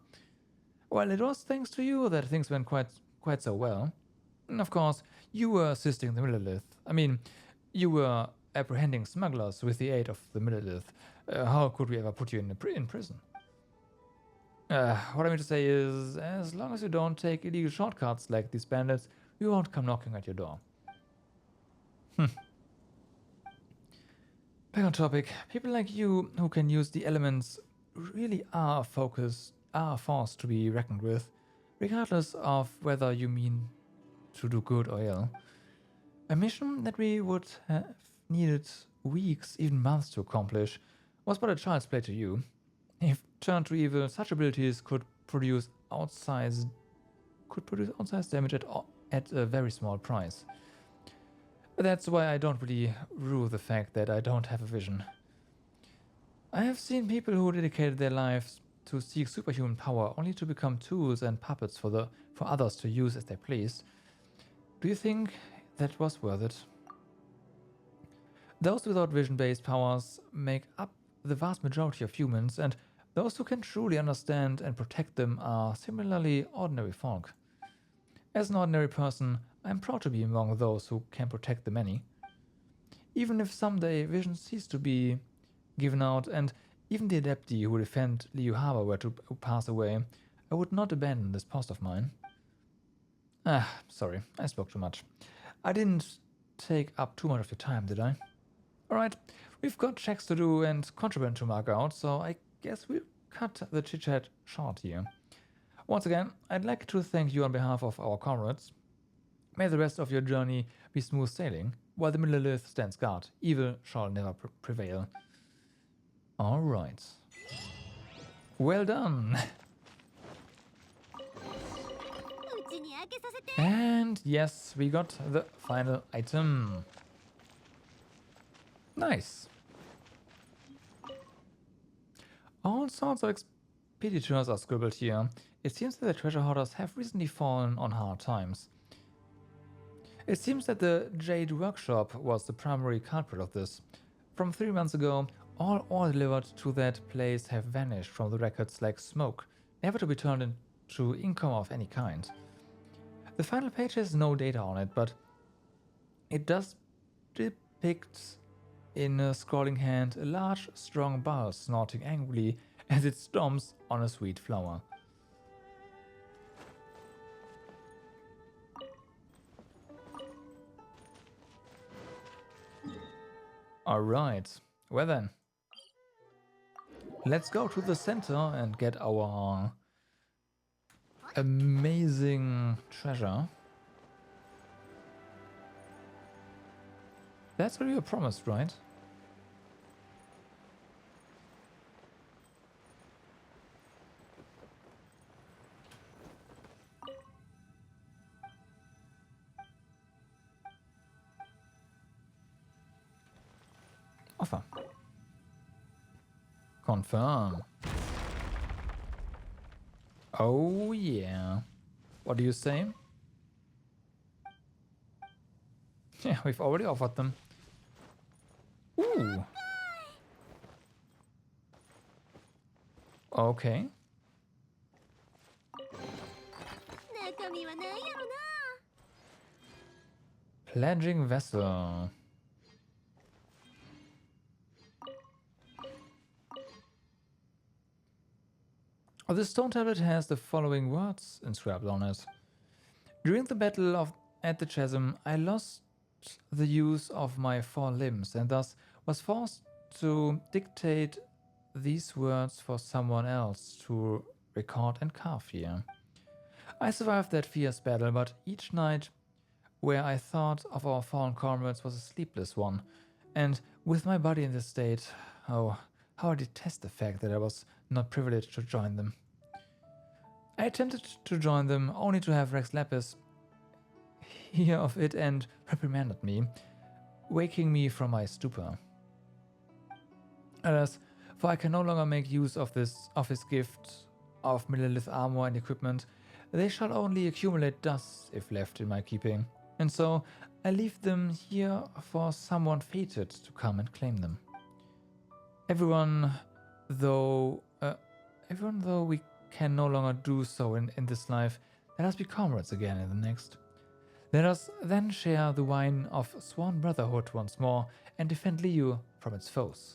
Well, it was thanks to you that things went quite so well. And of course, you were assisting the Millilith. I mean, you were apprehending smugglers with the aid of the Millilith. How could we ever put you in prison? What I mean to say is, as long as you don't take illegal shortcuts like these bandits, we won't come knocking at your door. Back on topic, people like you who can use the elements really are a force to be reckoned with, regardless of whether you mean to do good or ill. A mission that we would have needed weeks, even months to accomplish, was but a child's play to you. If turned to evil, such abilities could produce outsized could produce outsized damage at a very small price. That's why I don't really rue the fact that I don't have a vision. I have seen people who dedicated their lives to seek superhuman power only to become tools and puppets for others to use as they pleased. Do you think that was worth it? Those without vision-based powers make up the vast majority of humans, and those who can truly understand and protect them are similarly ordinary folk. As an ordinary person, I am proud to be among those who can protect the many. Even if someday vision ceased to be given out and even the Adepti who defend Liu Harbor were to pass away, I would not abandon this post of mine. Sorry, I spoke too much. I didn't take up too much of your time, did I? Alright, we've got checks to do and contraband to mark out, so I guess we'll cut the chit-chat short here. Once again, I'd like to thank you on behalf of our comrades. May the rest of your journey be smooth sailing, while the Millelith stands guard. Evil shall never prevail. Alright. Well done! And yes, we got the final item. Nice. All sorts of expeditors are scribbled here. It seems that the treasure hoarders have recently fallen on hard times. It seems that the Jade Workshop was the primary culprit of this. From 3 months ago, all ore delivered to that place have vanished from the records like smoke, never to be turned into income of any kind. The final page has no data on it, but it does depict in a scrawling hand a large, strong bull snorting angrily as it stomps on a sweet flower. Alright, well then. Let's go to the center and get our amazing treasure. That's what you were promised, right? Offer. Confirm. Oh yeah. What do you say? Yeah, we've already offered them. Ooh. Okay. Pledging vessel. Oh, the stone tablet has the following words inscribed on it. During the battle at the chasm, I lost the use of my 4 limbs and thus was forced to dictate these words for someone else to record and carve here. I survived that fierce battle, but each night where I thought of our fallen comrades was a sleepless one, and with my body in this state, oh, how I detest the fact that I was not privileged to join them. I attempted to join them only to have Rex Lapis hear of it and reprimanded me, waking me from my stupor. Alas, for I can no longer make use of his gift of Millelith armor and equipment. They shall only accumulate dust if left in my keeping, and so I leave them here for someone fated to come and claim them. Even though we can no longer do so in this life, let us be comrades again in the next. Let us then share the wine of sworn brotherhood once more and defend Liu from its foes.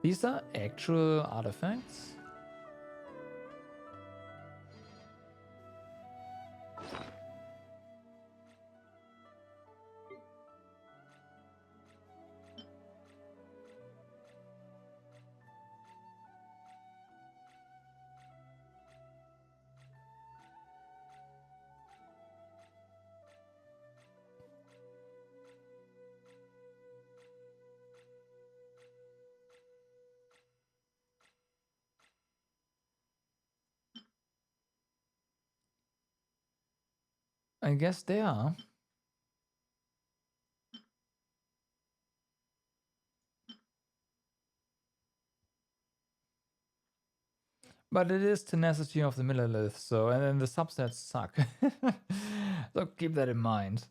These are actual artifacts? I guess they are. But it is tenacity of the millilith, so, and then the subsets suck. So keep that in mind.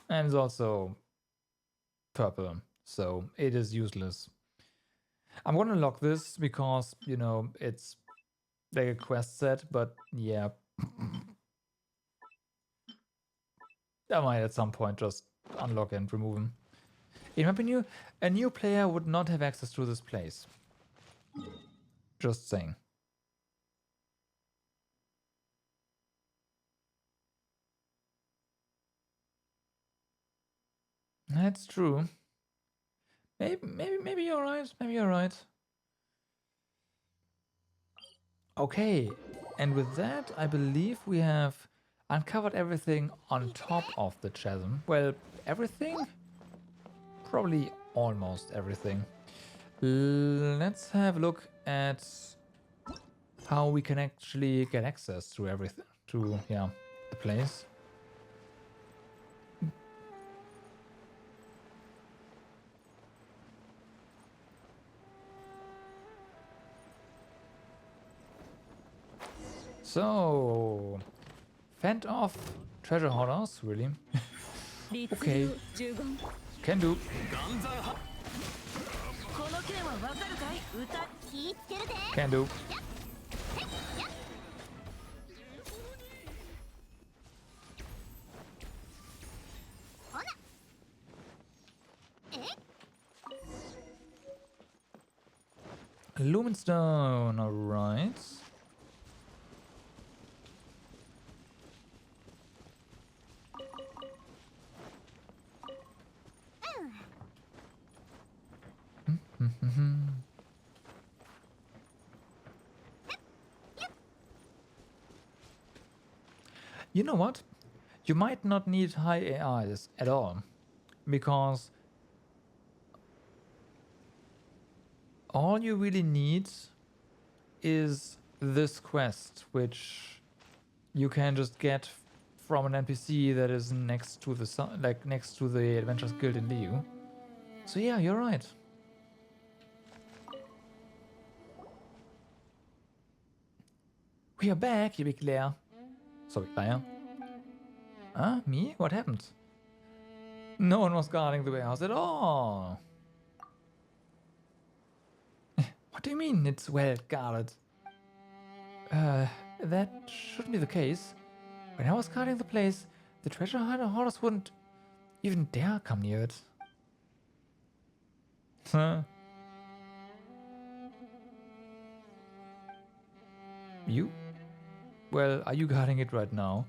And it's also purple, so it is useless. I'm gonna lock this because, you know, it's like a quest set, but yeah. I might at some point just unlock and remove him. In my opinion, a new player would not have access to this place. Just saying. That's true. Maybe you're right. Maybe you're right. Okay, and with that, I believe we have uncovered everything on top of the chasm. Well, everything? Probably almost everything. Let's have a look at how we can actually get access to everything, to, yeah, the place. So, fend off treasure hoarders, really? Okay, can do. この件はわかるかい歌気ぃつけるで。 Can do. ほな。え？ Lumenstone, alright. You know what? You might not need high AIs at all, because all you really need is this quest, which you can just get from an NPC that is next to the next to the Adventurers Guild in Liu. So yeah, you're right. We are back, you big liar. Sorry, liar. Huh? Me? What happened? No one was guarding the warehouse at all. What do you mean it's well guarded? That shouldn't be the case. When I was guarding the place, the treasure hoarders wouldn't even dare come near it. Huh? You? Well, are you guarding it right now?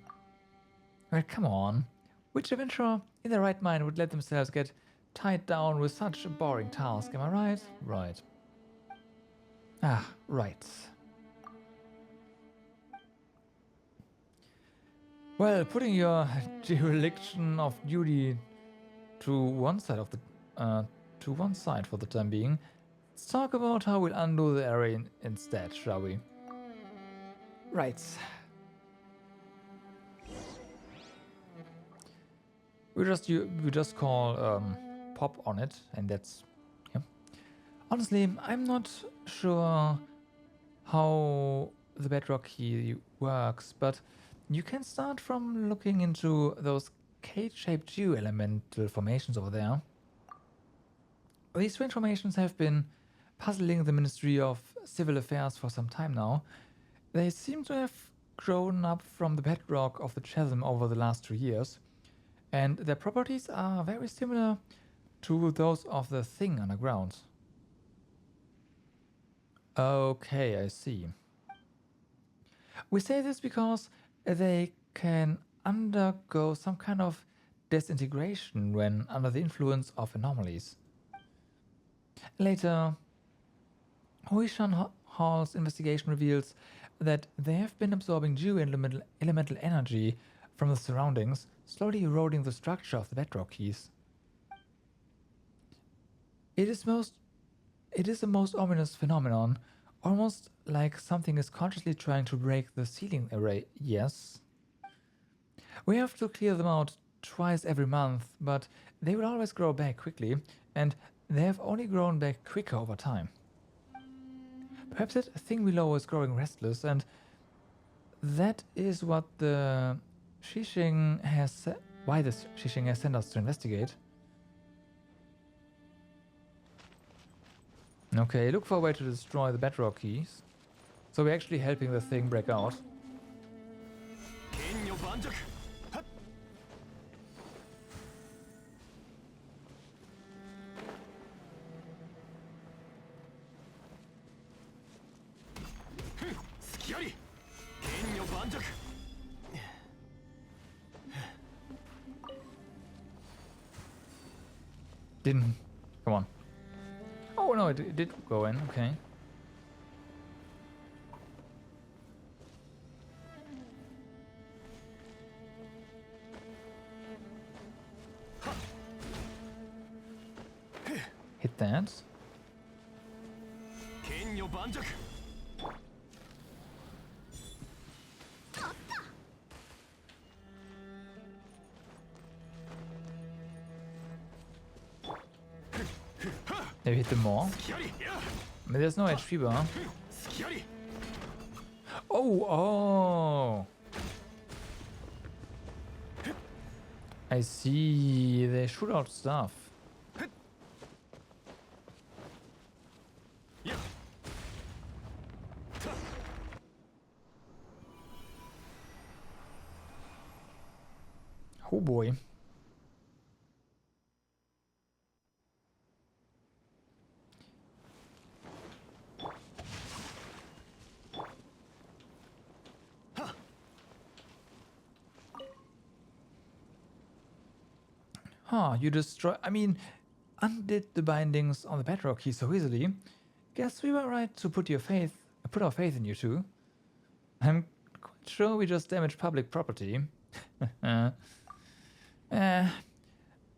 Well, come on. Which adventurer in their right mind would let themselves get tied down with such a boring task, am I right? Right. Ah, right. Well, putting your dereliction of duty to one side of the for the time being, let's talk about how we'll undo the error instead, shall we? Right. We just call pop on it, and that's, yeah. Honestly, I'm not sure how the bedrock key works, but you can start from looking into those cage-shaped geo-elemental formations over there. These strange formations have been puzzling the Ministry of Civil Affairs for some time now. They seem to have grown up from the bedrock of the chasm over the last 2 years, and their properties are very similar to those of the thing underground. Okay, I see. We say this because they can undergo some kind of disintegration when under the influence of anomalies. Later, Huishan Hall's investigation reveals that they have been absorbing geo-elemental energy from the surroundings, slowly eroding the structure of the bedrock keys. It is a most ominous phenomenon, Almost like something is consciously trying to break the ceiling array. Yes. We have to clear them out twice every month, but they will always grow back quickly, and they have only grown back quicker over time. Perhaps that thing below is growing restless, and that is what the Shishing has why the Shishing has sent us to investigate. Okay, look for a way to destroy the bedrock keys. So we're actually helping the thing break out. Didn't. Come on. Oh no, it did go in. Okay. Hit that. Maybe hit them more. I mean, there's no HP bar. Oh! I see. They shoot out stuff. Oh boy. Huh, you destroy. I mean, undid the bindings on the bedrock key so easily. Guess we were right to put our faith in you two. I'm quite sure we just damaged public property.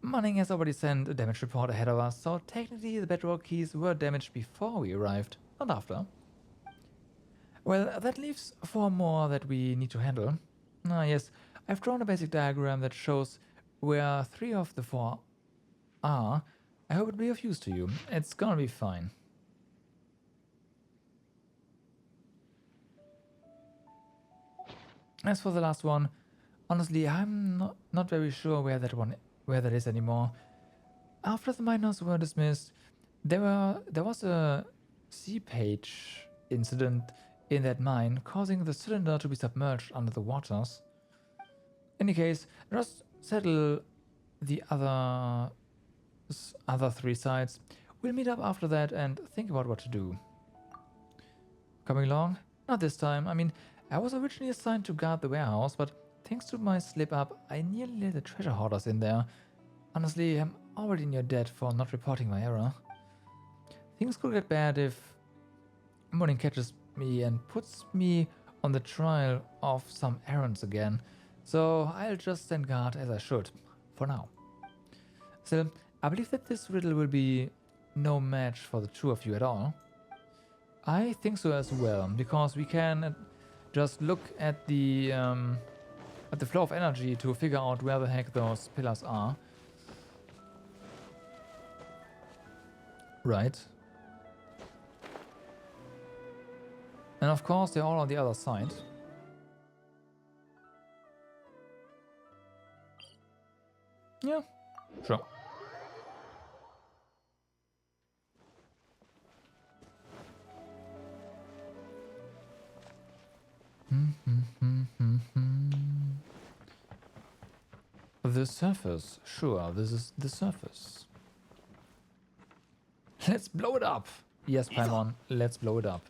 Manning has already sent a damage report ahead of us, so technically the bedrock keys were damaged before we arrived, not after. Well, that leaves 4 more that we need to handle. Ah, yes, I've drawn a basic diagram that shows where 3 of the 4 are. I hope it'll be of use to you. It's gonna be fine. As for the last one, honestly, I'm not very sure where that is anymore. After the miners were dismissed, there was a seepage incident in that mine, causing the cylinder to be submerged under the waters. In any case, just settle the other 3 sites. We'll meet up after that and think about what to do. Coming along? Not this time. I mean, I was originally assigned to guard the warehouse, but thanks to my slip-up, I nearly let the treasure hoarders in there. Honestly, I'm already in your debt for not reporting my error. Things could get bad if Morning catches me and puts me on the trial of some errands again. So I'll just stand guard as I should, for now. Still, I believe that this riddle will be no match for the 2 of you at all. I think so as well, because we can just look at the flow of energy to figure out where the heck those pillars are. Right. And of course, they're all on the other side. Yeah, sure. The surface. Sure, this is the surface. Let's blow it up. Yes, Paimon, let's blow it up.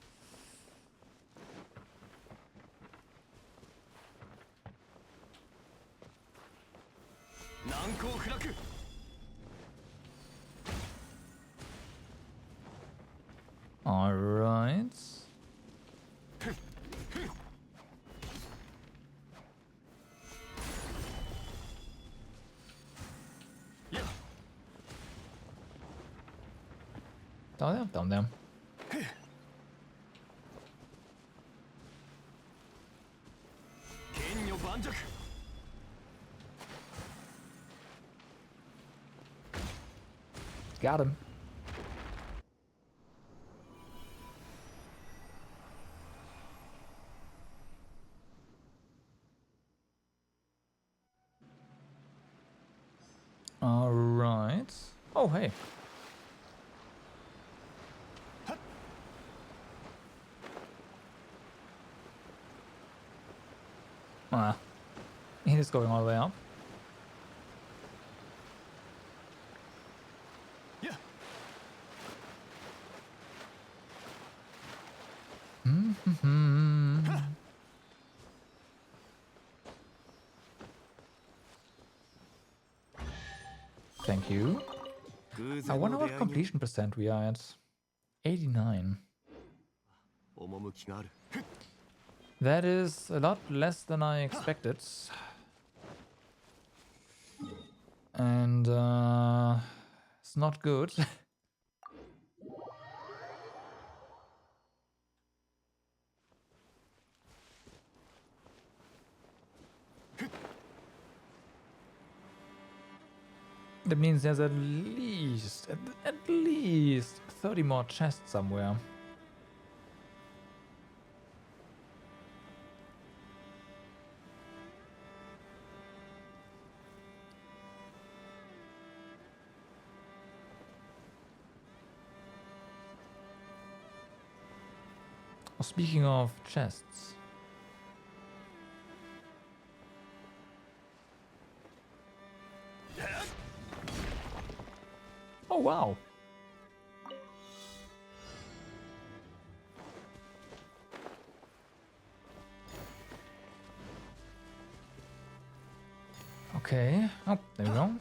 All right. Down there, down there. Got him. All right. Oh, hey. Ah, he's going all the way up. Yeah. Thank you. I wonder what completion percent we are at. 89. 趣がある。 That is a lot less than I expected. And it's not good. That means there's at least 30 more chests somewhere. Speaking of chests. Oh wow. Okay. Oh, there we go.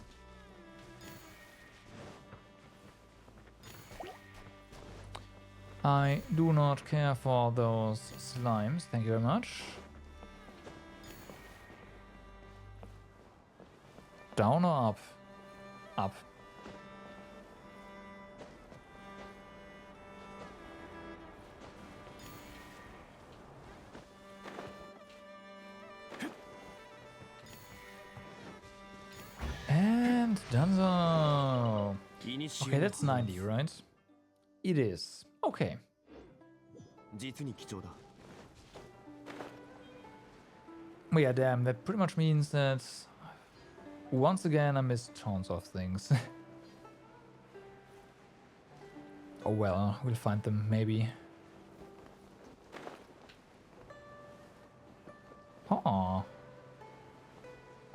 I do not care for those slimes. Thank you very much. Down or up? Up. And donezo. Okay, that's 90, right? It is. Okay. 実に貴重だ。 Well, yeah, damn, that pretty much means that once again I missed tons of things. Oh well, we'll find them maybe. Huh.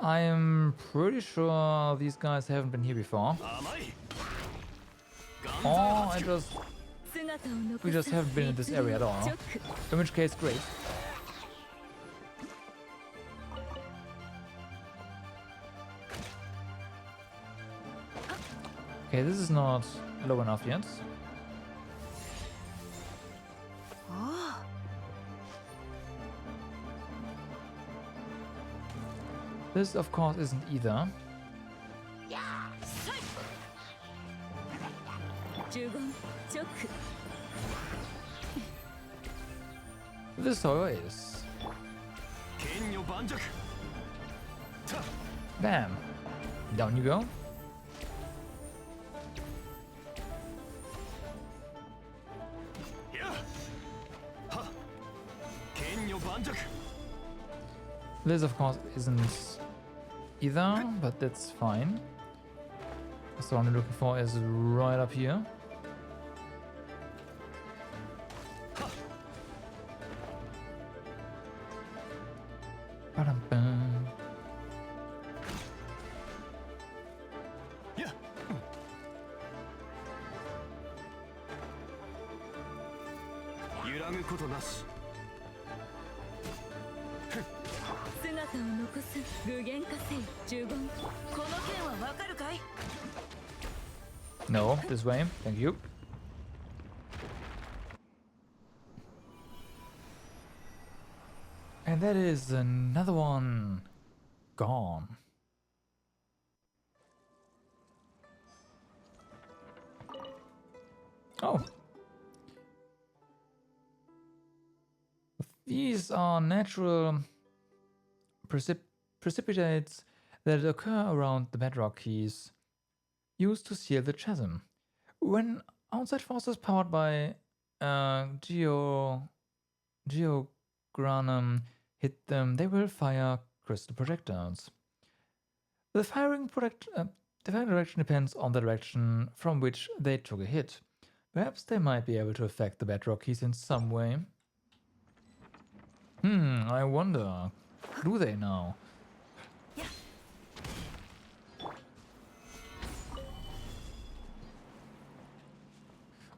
I am pretty sure these guys haven't been here before. Oh, we just haven't been in this area at all. In which case, great. Okay, this is not low enough yet. This, of course, isn't either. This however is. Bam! Down you go. This, of course, isn't either, but that's fine. So what I'm looking for is right up here. Ba-dum-bum. No, this way. Thank you. And that is another one gone. Oh. These are natural precipitates that occur around the bedrock keys used to seal the chasm. When outside forces powered by Geogranum hit them, they will fire crystal projectiles. The firing direction depends on the direction from which they took a hit. Perhaps they might be able to affect the bedrock keys in some way. I wonder. Do they now?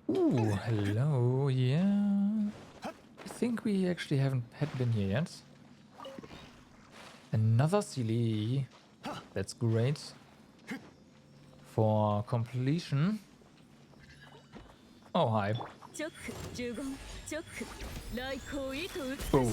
Ooh, hello, yeah. I think we actually hadn't been here yet. Another Sealy. That's great. For completion. Oh, hi. Boom.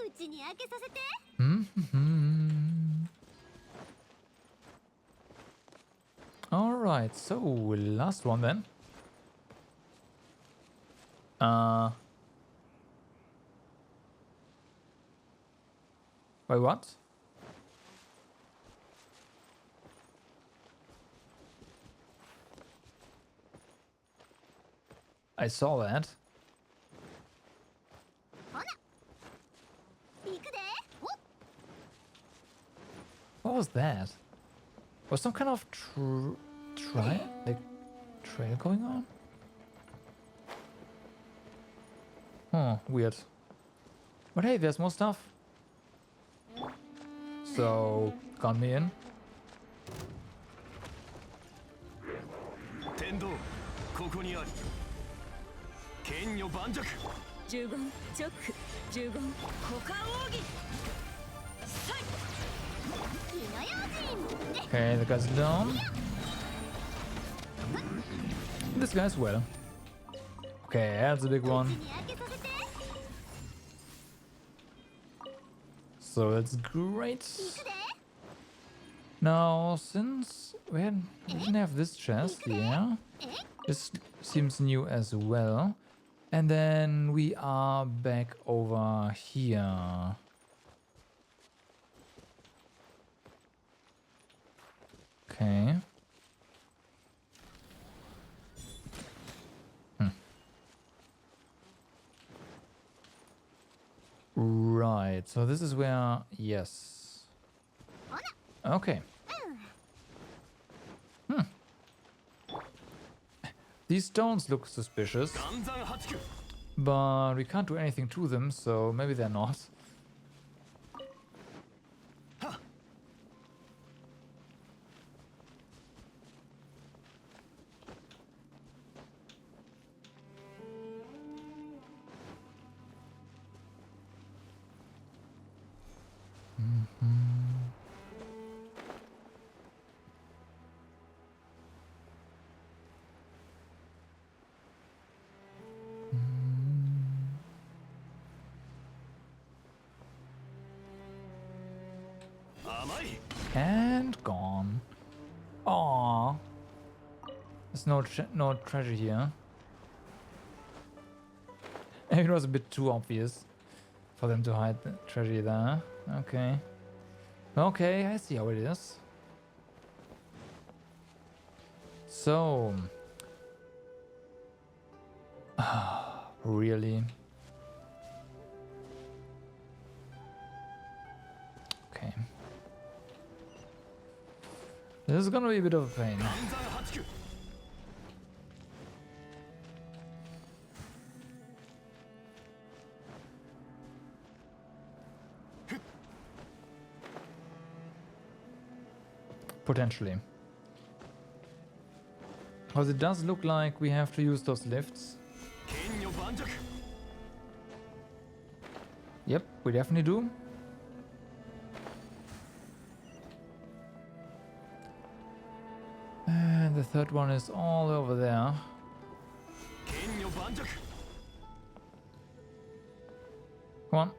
うちに開けさせて。 Alright, so last one then. Wait, what? I saw that. ほな。行くで。お。 What was that? Was some kind of trail going on? Huh, weird. But hey, there's more stuff. So, count me in. 天道ここにあり剣女盤石呪言チョック呪言股間奥義 Okay, the guy's down. This guy as well. Okay, that's a big one. So that's great. Now, since we didn't have this chest, yeah, this seems new as well. And then we are back over here. Okay. Right, so this is where, yes. Okay. These stones look suspicious, but we can't do anything to them, so maybe they're not. And gone. Aww. There's no treasure here. It was a bit too obvious for them to hide the treasure there. Okay. Okay, I see how it is. So... really? Okay. This is gonna be a bit of a pain. Potentially. Because it does look like we have to use those lifts. Yep, we definitely do. And the third one is all over there. Come on.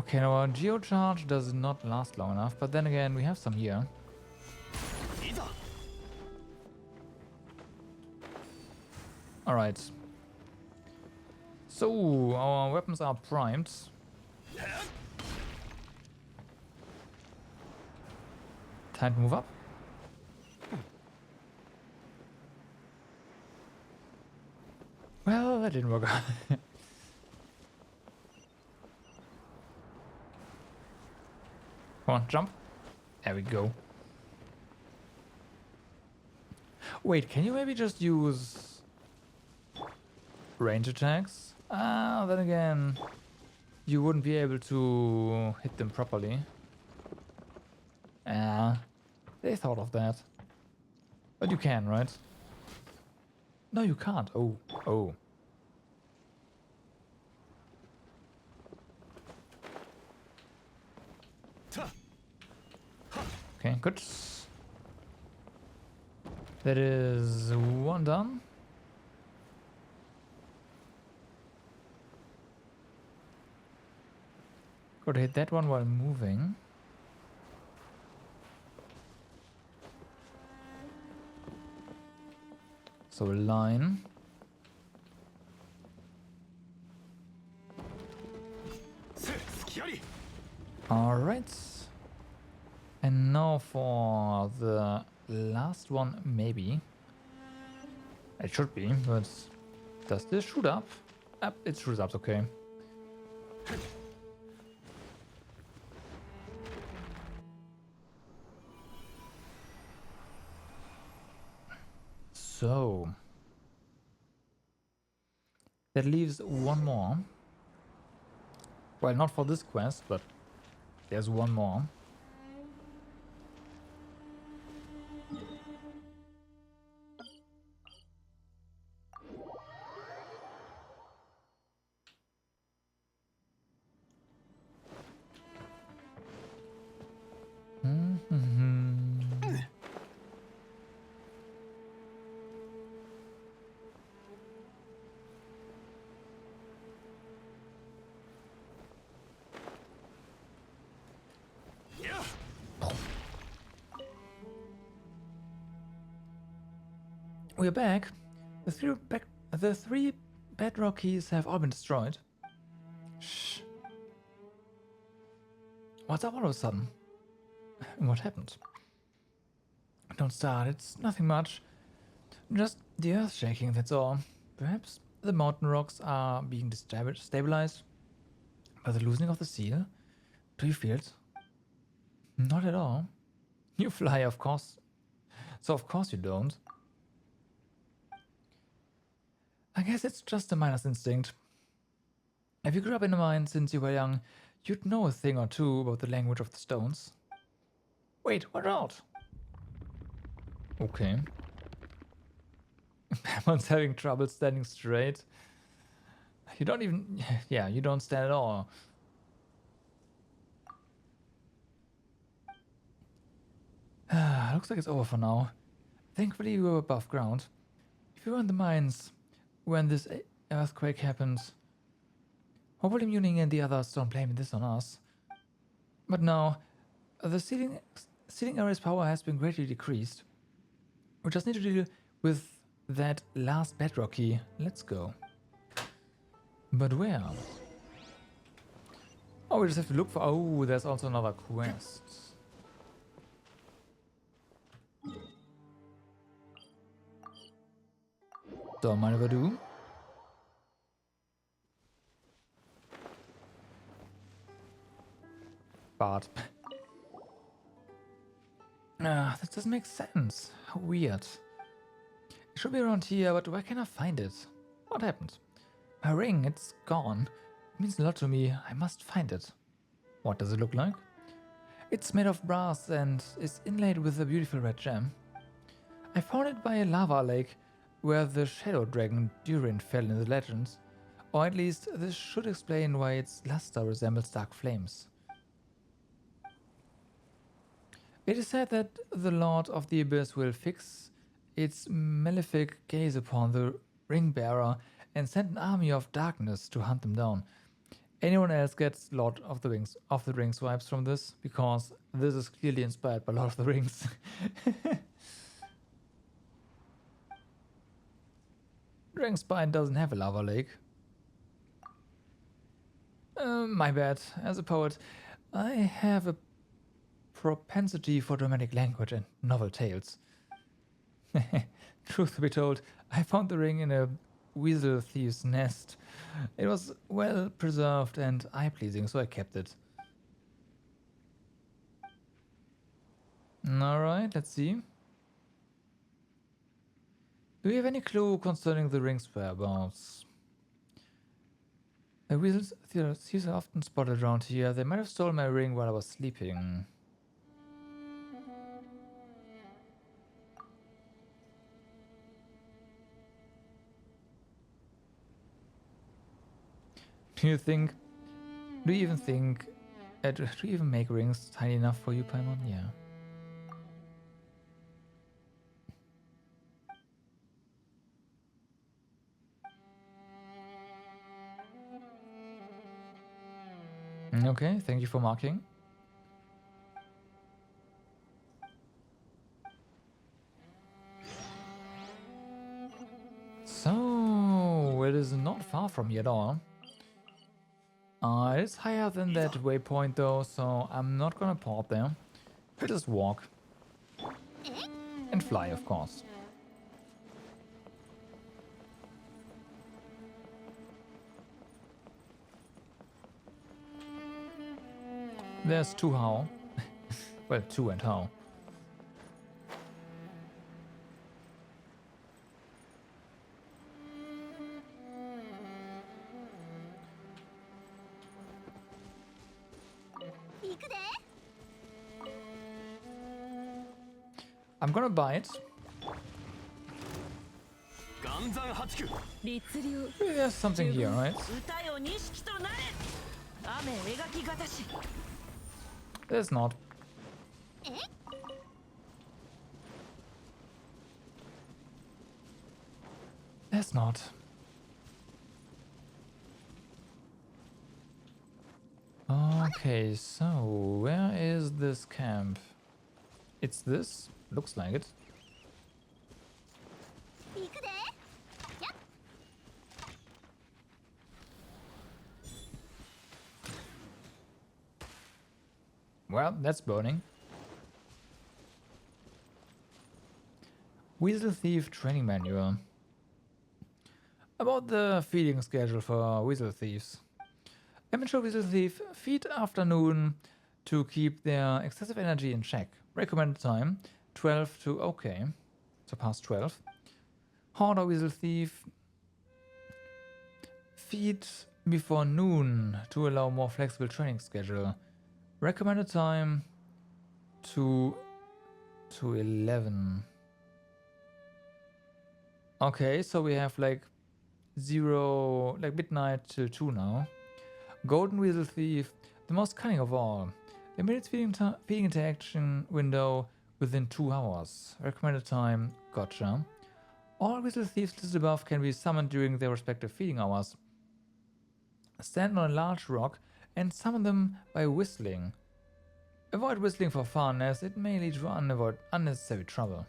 Okay, now our geocharge does not last long enough, but then again, we have some here. Alright. So, our weapons are primed. Time to move up. Well, that didn't work out. Come on, jump. There we go. Wait, can you maybe just use range attacks? Ah, then again, you wouldn't be able to hit them properly. Ah, they thought of that. But you can, right? No, you can't. Oh, oh. Okay, good. That is one done. Gotta hit that one while moving. So a line. Alright. And now for the last one, maybe. It should be, but does this shoot up? It shoots up, okay. So that leaves one more. Well, not for this quest, but there's one more. We're back. The three bedrock keys have all been destroyed. Shh. What's up all of a sudden? What happened? Don't start, it's nothing much. Just the earth shaking, that's all. Perhaps the mountain rocks are being stabilized by the loosening of the seal. Do you feel it? Not at all. You fly, of course. So of course you don't. I guess it's just a miner's instinct. If you grew up in a mine since you were young, you'd know a thing or two about the language of the stones. Wait, watch out! Okay. Everyone's having trouble standing straight. You don't even... Yeah, you don't stand at all. Looks like it's over for now. Thankfully we were above ground. If we were in the mines when this earthquake happened, hopefully Muning and the others don't blame this on us. But now, the sealing area's power has been greatly decreased. We just need to deal with that last bedrock key. Let's go. But where? Oh, we just have to look for... Oh, there's also another quest. Don't mind if I do. But... that doesn't make sense. How weird. It should be around here, but where can I find it? What happened? My ring, it's gone. It means a lot to me. I must find it. What does it look like? It's made of brass and is inlaid with a beautiful red gem. I found it by a lava lake where the shadow dragon Durin fell in the legends. Or at least this should explain why its luster resembles dark flames. It is said that the Lord of the Abyss will fix its malefic gaze upon the ring bearer and send an army of darkness to hunt them down. anyone else gets Lord of the Rings vibes from this, because this is clearly inspired by Lord of the Rings. Dragonspine doesn't have a lava lake. My bad. As a poet, I have a propensity for dramatic language and novel tales. Truth to be told, I found the ring in a weasel thief's nest. It was well preserved and eye-pleasing, so I kept it. Alright, let's see. Do you have any clue concerning the ring's whereabouts? The weasels thieves are often spotted around here. They might have stolen my ring while I was sleeping. Do you even make rings tiny enough for you, Paimon? Yeah. Okay, thank you for marking. So, it is not far from here at all. It's higher than that waypoint though, so I'm not gonna port there. We'll just walk. And fly, of course. There's two how. Well, two and how. I'm gonna bite. There's something here, right? There's not. There's not. Okay, so where is this camp? It's this? Looks like it. Well, that's burning. Weasel Thief Training Manual. About the feeding schedule for Weasel Thieves. Amateur Weasel Thief feed after noon to keep their excessive energy in check. Recommended time 12 to okay, so past 12. Hoarder Weasel Thief feed before noon to allow more flexible training schedule. Recommended time 2 to 11. Okay, so we have like midnight till 2 now. Golden Weasel Thief, the most cunning of all. Limited feeding interaction window within 2 hours. Recommended time, gotcha. All Weasel Thieves listed above can be summoned during their respective feeding hours. Stand on a large rock and summon them by whistling. Avoid whistling for fun, as it may lead to unnecessary trouble.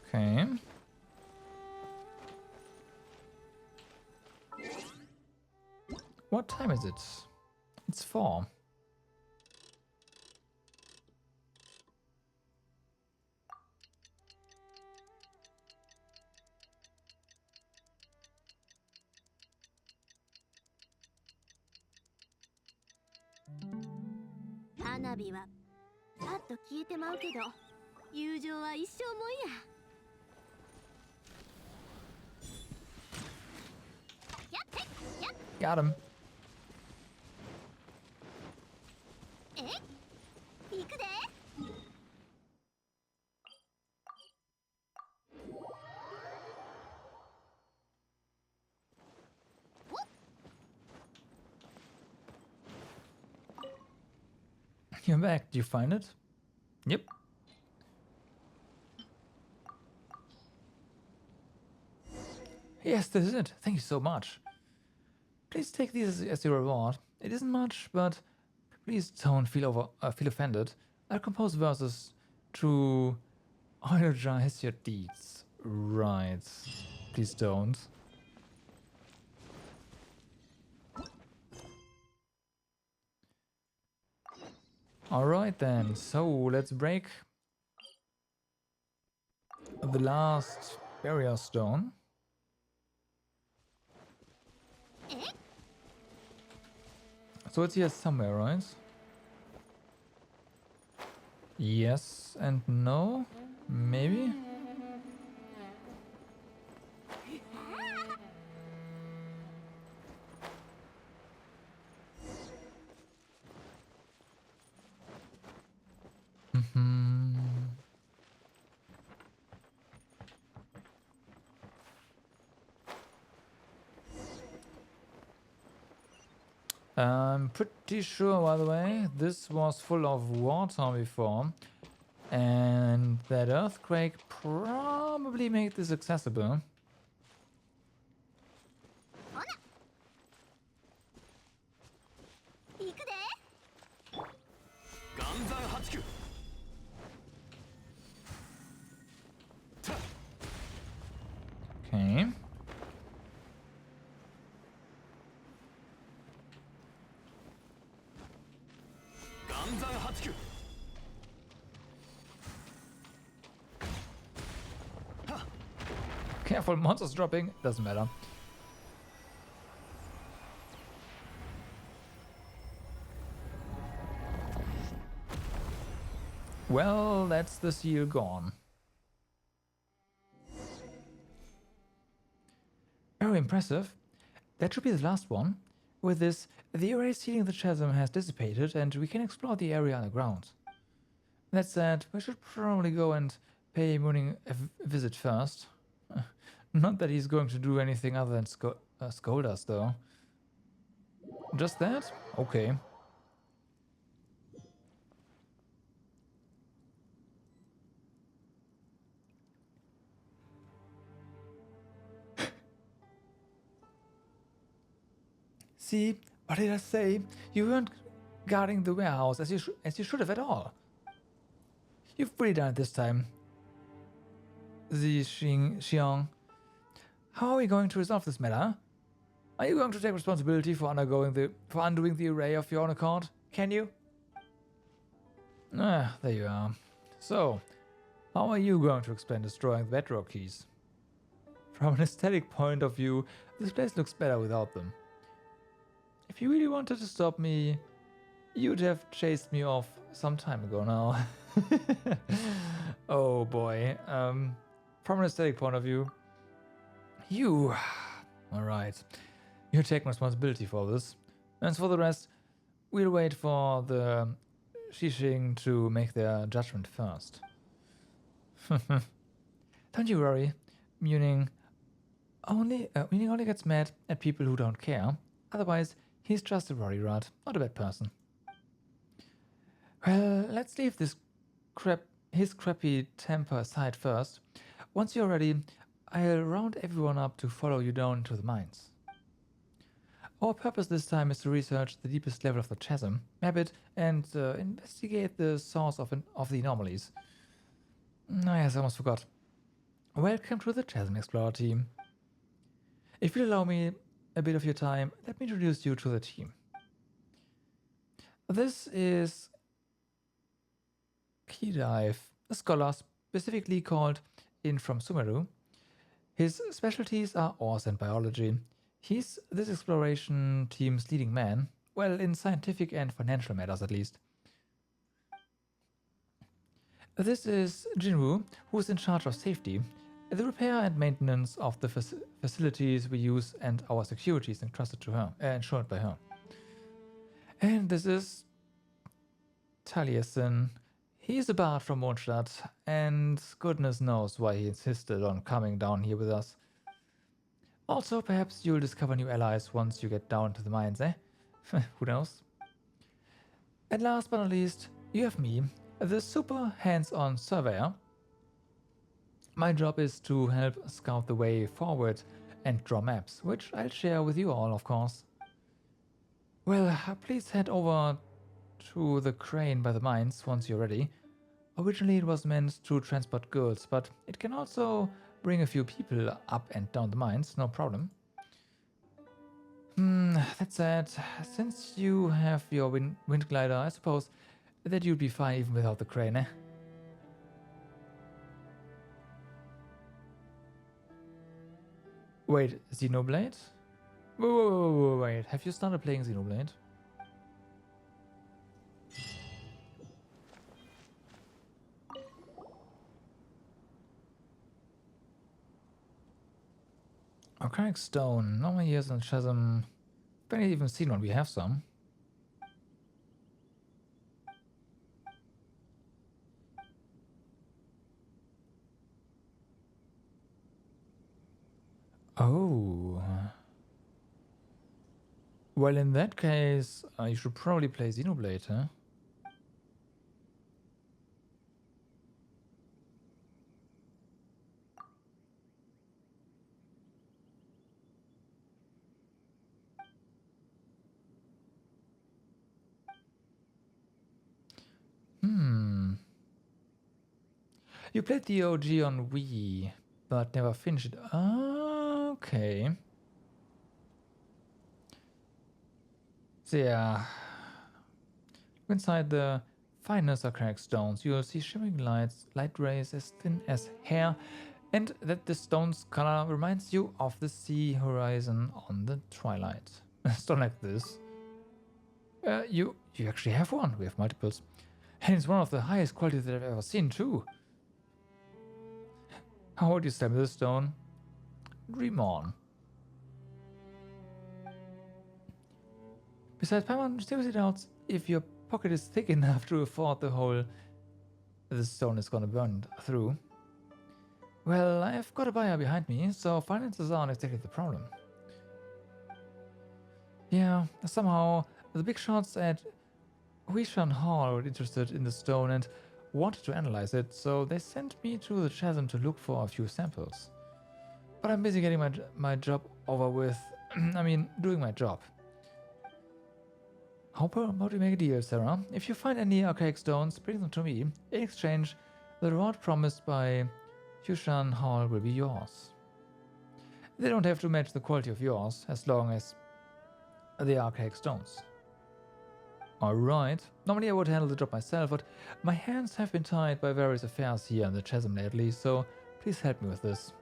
Okay. What time is it? It's 4. Hanabi wa pat to kiete mau kedo, yūjō wa issou mon ya. Got him. You're back. Did you find it? Yep. Yes, this is it. Thank you so much. Please take these as your reward. It isn't much, but please don't feel offended. I'll compose verses to eulogize your deeds. Right. Please don't. Alright then, so let's break the last barrier stone. So it's here somewhere, right? Yes and no? Maybe? I'm pretty sure, by the way, this was full of water before, and that earthquake probably made this accessible. 行くで。岩山八九。Okay. Careful, monsters dropping. Doesn't matter. Well, that's the seal gone. Very impressive. That should be the last one. With this, the array sealing the chasm has dissipated and we can explore the area underground. That said, we should probably go and pay Mooning a visit first. Not that he's going to do anything other than scold us, though. Just that? Okay. See, what did I say? You weren't guarding the warehouse as you should have at all. You've really done it this time. Xiang. How are we going to resolve this matter? Are you going to take responsibility for undoing the array of your own accord? Can you? Ah, there you are. So, how are you going to explain destroying the bedrock keys? From an aesthetic point of view, this place looks better without them. If you really wanted to stop me, you'd have chased me off some time ago now. Oh boy. From an aesthetic point of view, you... Alright. You're taking responsibility for this. As for the rest, we'll wait for the Shishing to make their judgment first. Don't you worry. Mooning only gets mad at people who don't care. Otherwise, he's just a worry rat, not a bad person. Well, let's leave his crappy temper aside first. Once you're ready, I'll round everyone up to follow you down to the mines. Our purpose this time is to research the deepest level of the chasm, map it, and investigate the source of the anomalies. Yes, I almost forgot. Welcome to the Chasm Explorer team. If you'll allow me a bit of your time, let me introduce you to the team. This is Keydive, a scholar specifically called in from Sumeru. His specialties are ores and biology. He's this exploration team's leading man, well, in scientific and financial matters at least. This is Jinwoo, who is in charge of safety, the repair and maintenance of the facilities we use, and our security is entrusted to her, ensured by her. And this is Taliesin. He's a bard from Mondstadt, and goodness knows why he insisted on coming down here with us. Also, perhaps you'll discover new allies once you get down to the mines, eh? Who knows? And last but not least, you have me, the super hands-on surveyor. My job is to help scout the way forward and draw maps, which I'll share with you all, of course. Well, please head over to the crane by the mines once you're ready. Originally it was meant to transport goods, but it can also bring a few people up and down the mines, no problem. That said, since you have your wind glider, I suppose that you'd be fine even without the crane, eh? Wait, Xenoblade? Wait, have you started playing Xenoblade? Archaic Stone, no more years in Chasm. Barely even seen one, we have some. Oh. Well, in that case, you should probably play Xenoblade, huh? You played the OG on Wii, but never finished it. Okay. So yeah. Inside the finest archaic stones, you'll see shimmering light rays as thin as hair, and that the stone's color reminds you of the sea horizon on the twilight. Stone like this. You actually have one. We have multiples. And it's one of the highest quality that I've ever seen, too. How would you sell me this stone? Dream on. Besides, Paimon, seriously doubts if your pocket is thick enough to afford the hole the stone is gonna burn through. Well, I've got a buyer behind me, so finances aren't exactly the problem. Yeah, somehow the big shots at Huishan Hall were interested in the stone and wanted to analyze it, so they sent me to the chasm to look for a few samples. But I'm busy getting my job over with. I mean, doing my job. How about we make a deal, Sarah? If you find any archaic stones, bring them to me. In exchange, the reward promised by Huishan Hall will be yours. They don't have to match the quality of yours, as long as they are archaic stones. Alright. Normally I would handle the job myself, but my hands have been tied by various affairs here in the chasm lately, so please help me with this.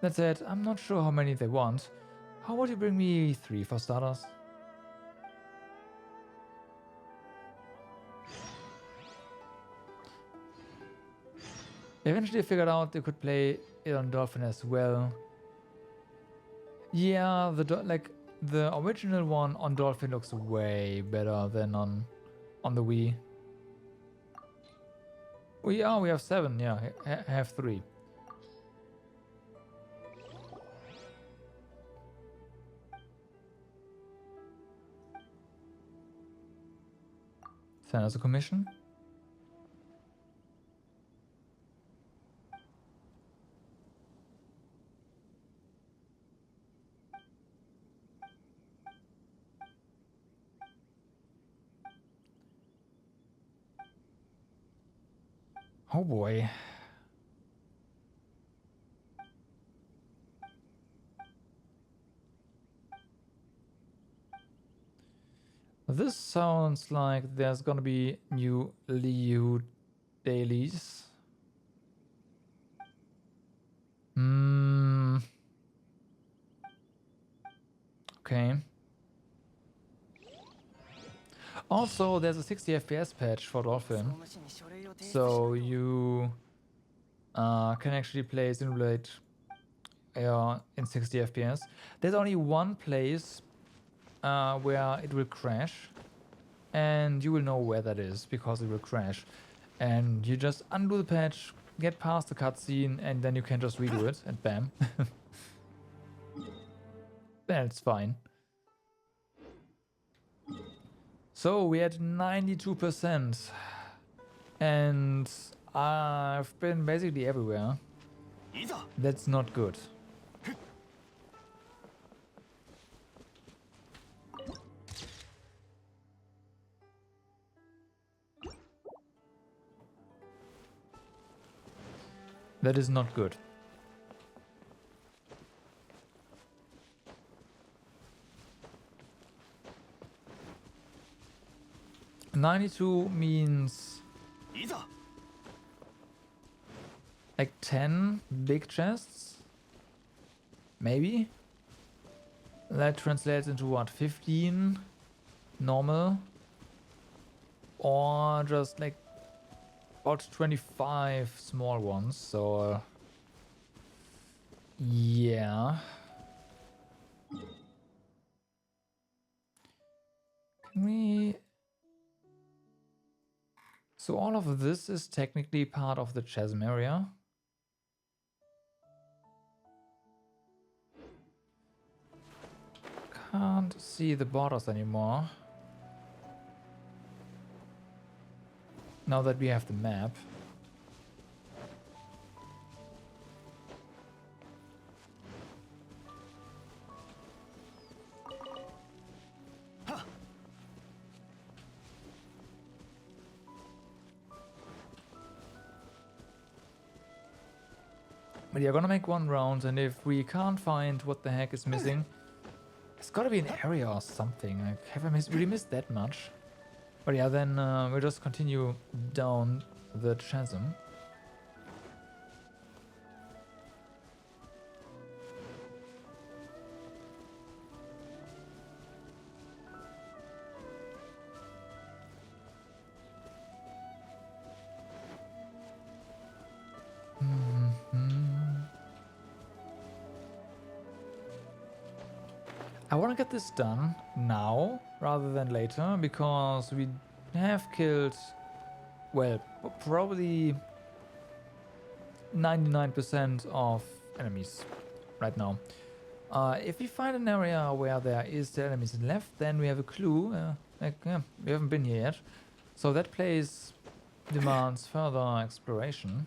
That said, I'm not sure how many they want. How about you bring me 3 for starters? Eventually I figured out they could play it on Dolphin as well. Yeah, the original one on Dolphin looks way better than on the Wii. We have 7, yeah, I have 3. Send us a commission. Oh boy. This sounds like there's gonna be new Liu dailies. Okay. Also, there's a 60 FPS patch for Dolphin, so you can actually play Xenoblade in 60 FPS. There's only one place where it will crash, and you will know where that is because it will crash. And you just undo the patch, get past the cutscene, and then you can just redo it, and bam. Then it's fine. So we had 92%. And I've been basically everywhere. That's not good. That is not good. $92 means like 10 big chests, maybe. That translates into what, 15 normal, or just like about 25 small ones. So yeah. Can we... So all of this is technically part of the chasm area. Can't see the borders anymore. Now that we have the map. But yeah, gonna make one round, and if we can't find what the heck is missing, it's gotta be an area or something. Like, have I really missed that much? But yeah, then we'll just continue down the chasm. I want to get this done now rather than later, because we have killed, well, probably 99% of enemies right now. If we find an area where there is the enemies left, then we have a clue. We haven't been here yet. So that place demands further exploration.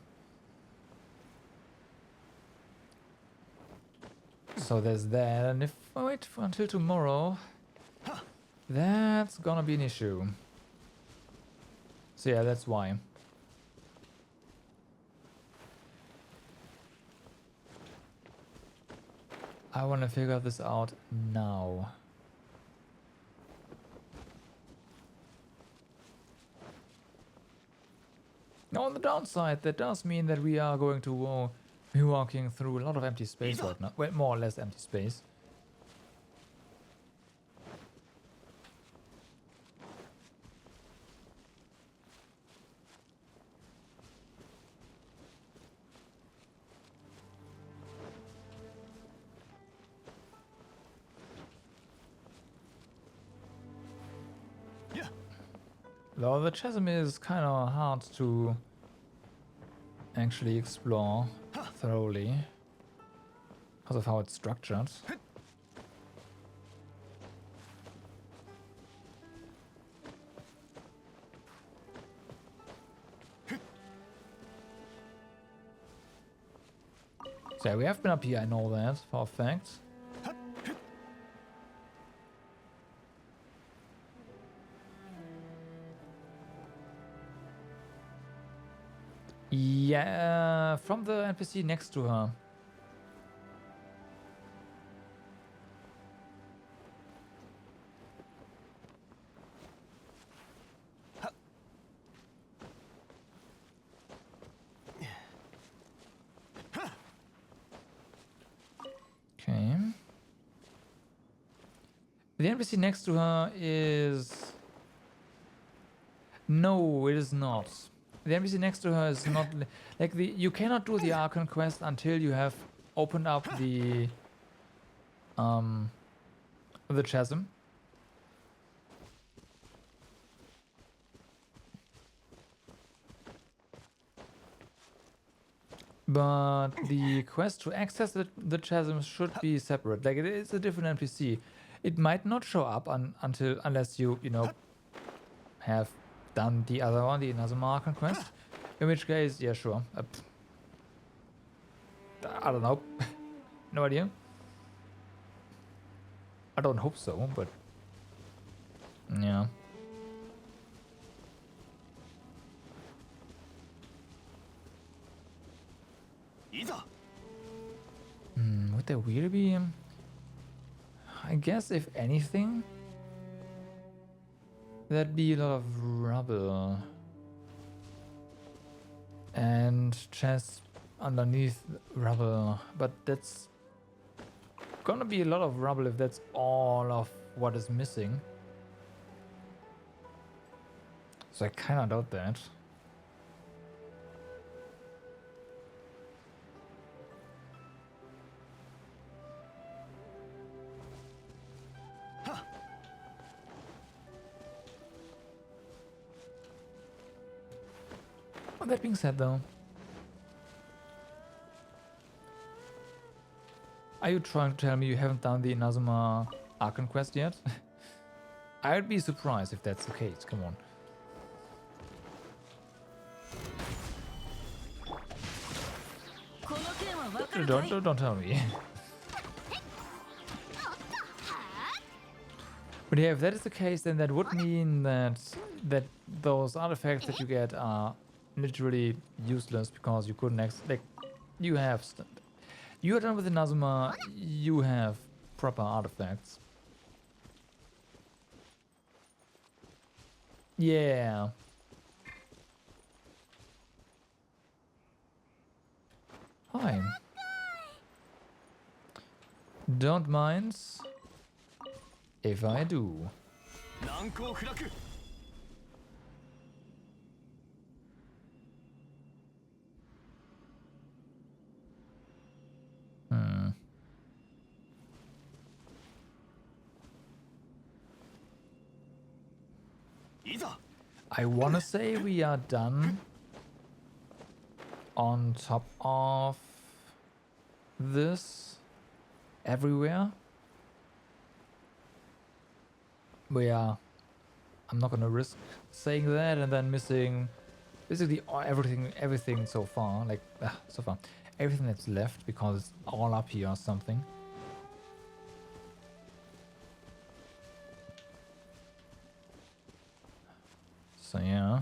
So there's that, and if I wait until tomorrow, that's gonna be an issue. So yeah, that's why. I wanna figure this out now. Now on the downside, that does mean that we are going to be walking through a lot of empty space right now. Well, more or less empty space. Though the chasm is kind of hard to actually explore thoroughly because of how it's structured. So yeah, we have been up here, I know that for a fact. Yeah, from the NPC next to her. Okay. The NPC next to her is... No, it is not. The NPC next to her is not like you cannot do the Archon quest until you have opened up the chasm. But the quest to access the chasm should be separate. Like, it is a different NPC. It might not show up unless you know, have done the other one, the Inazuma conquest. In which case, yeah, sure. I don't know. No idea. I don't hope so, but yeah. Would there really be? I guess if anything, there'd be a lot of rubble and chests underneath rubble, but that's gonna be a lot of rubble if that's all of what is missing. So I kinda doubt that. That being said, though, are you trying to tell me you haven't done the Inazuma Archon quest yet? I'd be surprised if that's the case. Come on. Don't tell me. But yeah, if that is the case, then that would mean that those artifacts that you get are literally useless because you couldn't you are done with Inazuma, you have proper artifacts. Yeah. Hi. Don't mind if I do. I want to say we are done on top of this everywhere. But yeah, I'm not gonna risk saying that and then missing basically everything so far, everything that's left because it's all up here or something. So yeah.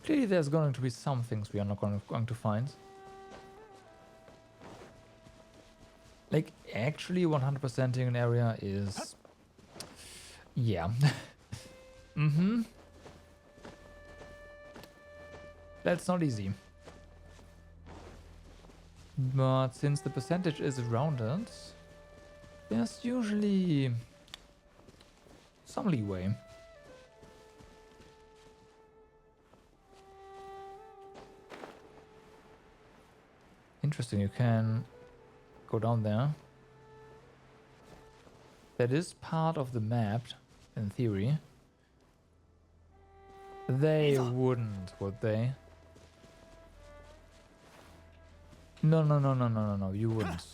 Clearly there's going to be some things we are not going to find. Like, actually 100%ing an area is... yeah. Mm-hmm. That's not easy. But since the percentage is rounded, there's usually some leeway. Interesting, you can go down there. That is part of the map, in theory. They wouldn't, would they? No, you wouldn't.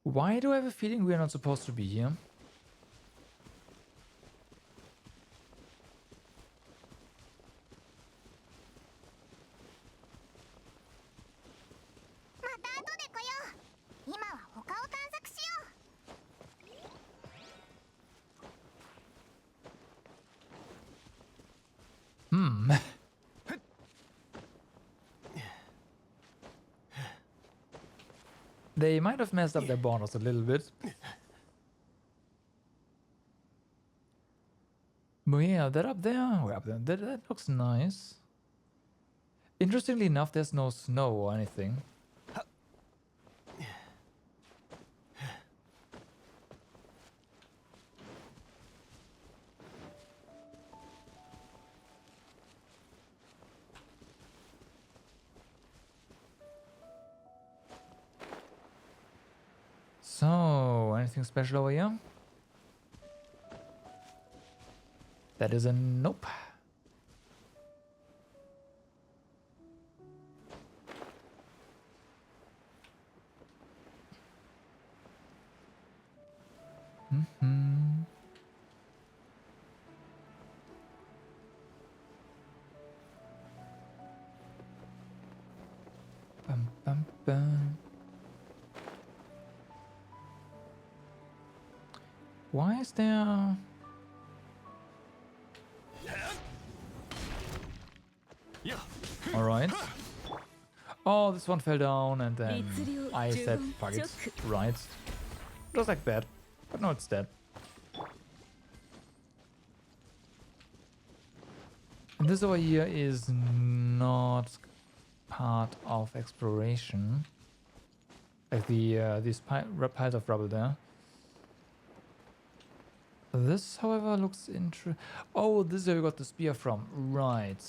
Why do I have a feeling we're not supposed to be here? They might have messed up their borders a little bit. But yeah, that up there, that looks nice. Interestingly enough, there's no snow or anything. anything special over here? That is a nope. Mm-hmm. Bum, bum, bum. Why is there... Alright. Oh, this one fell down and then I said fuck it. Right. Just like that. But no, it's dead. And this over here is not part of exploration. Like these piles of rubble there. This, however, looks interesting. Oh, this is where we got the spear from. Right.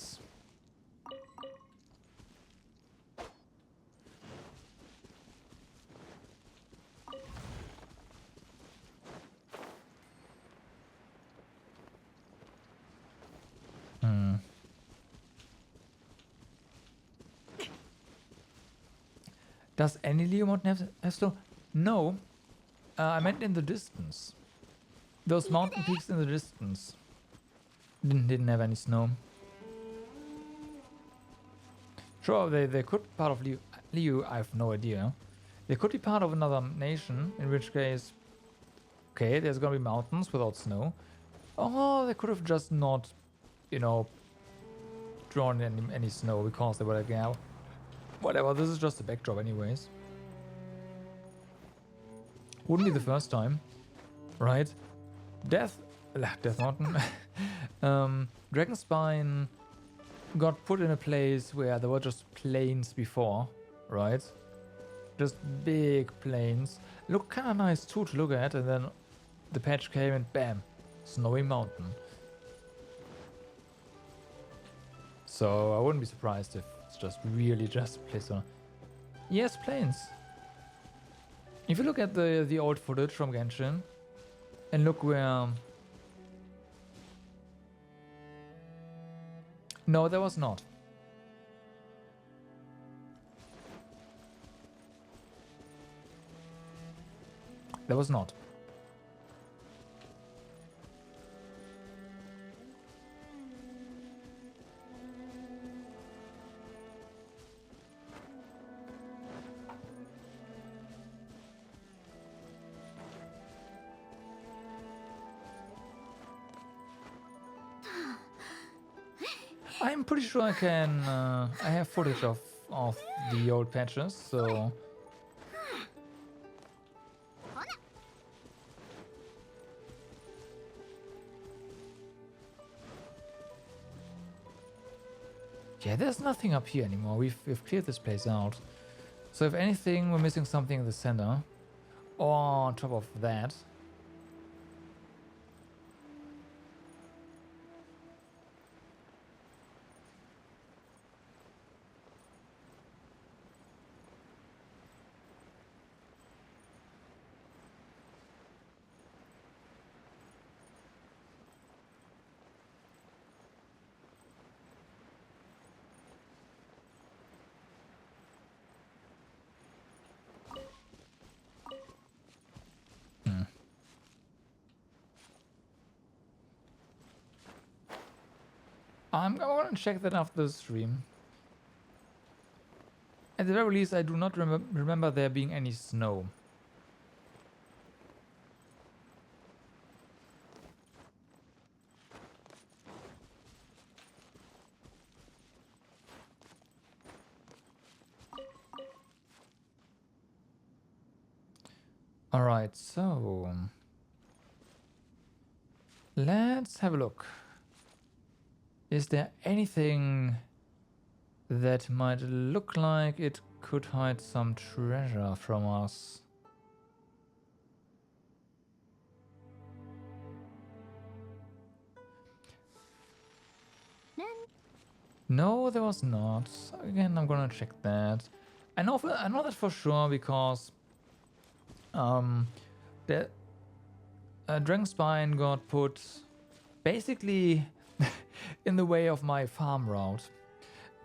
Does any Leo mountain have snow? No. I meant in the distance. Those mountain peaks in the distance didn't have any snow. Sure, they could be part of Leo. I have no idea. They could be part of another nation, in which case, okay, there's gonna be mountains without snow. Oh, they could have just not, you know, drawn any snow because they were like, yeah, whatever. This is just a backdrop, anyways. Wouldn't be the first time, right? Death Mountain. Dragonspine got put in a place where there were just plains before, right? Just big plains. Look kind of nice too to look at, and then the patch came and bam, snowy mountain. So I wouldn't be surprised if it's just really just a place on. Yes, plains. If you look at the old footage from Genshin, and look where... No, there was not. There was not. I'm pretty sure I can. I have footage of the old patches, so. Yeah, there's nothing up here anymore. We've cleared this place out. So if anything, we're missing something in the center, or on top of that. I'm gonna check that after the stream. At the very least, I do not remember there being any snow. Alright, so... let's have a look. Is there anything that might look like it could hide some treasure from us? No, there was not. Again, I'm gonna check that. I know that for sure because Dragonspine got put basically in the way of my farm route.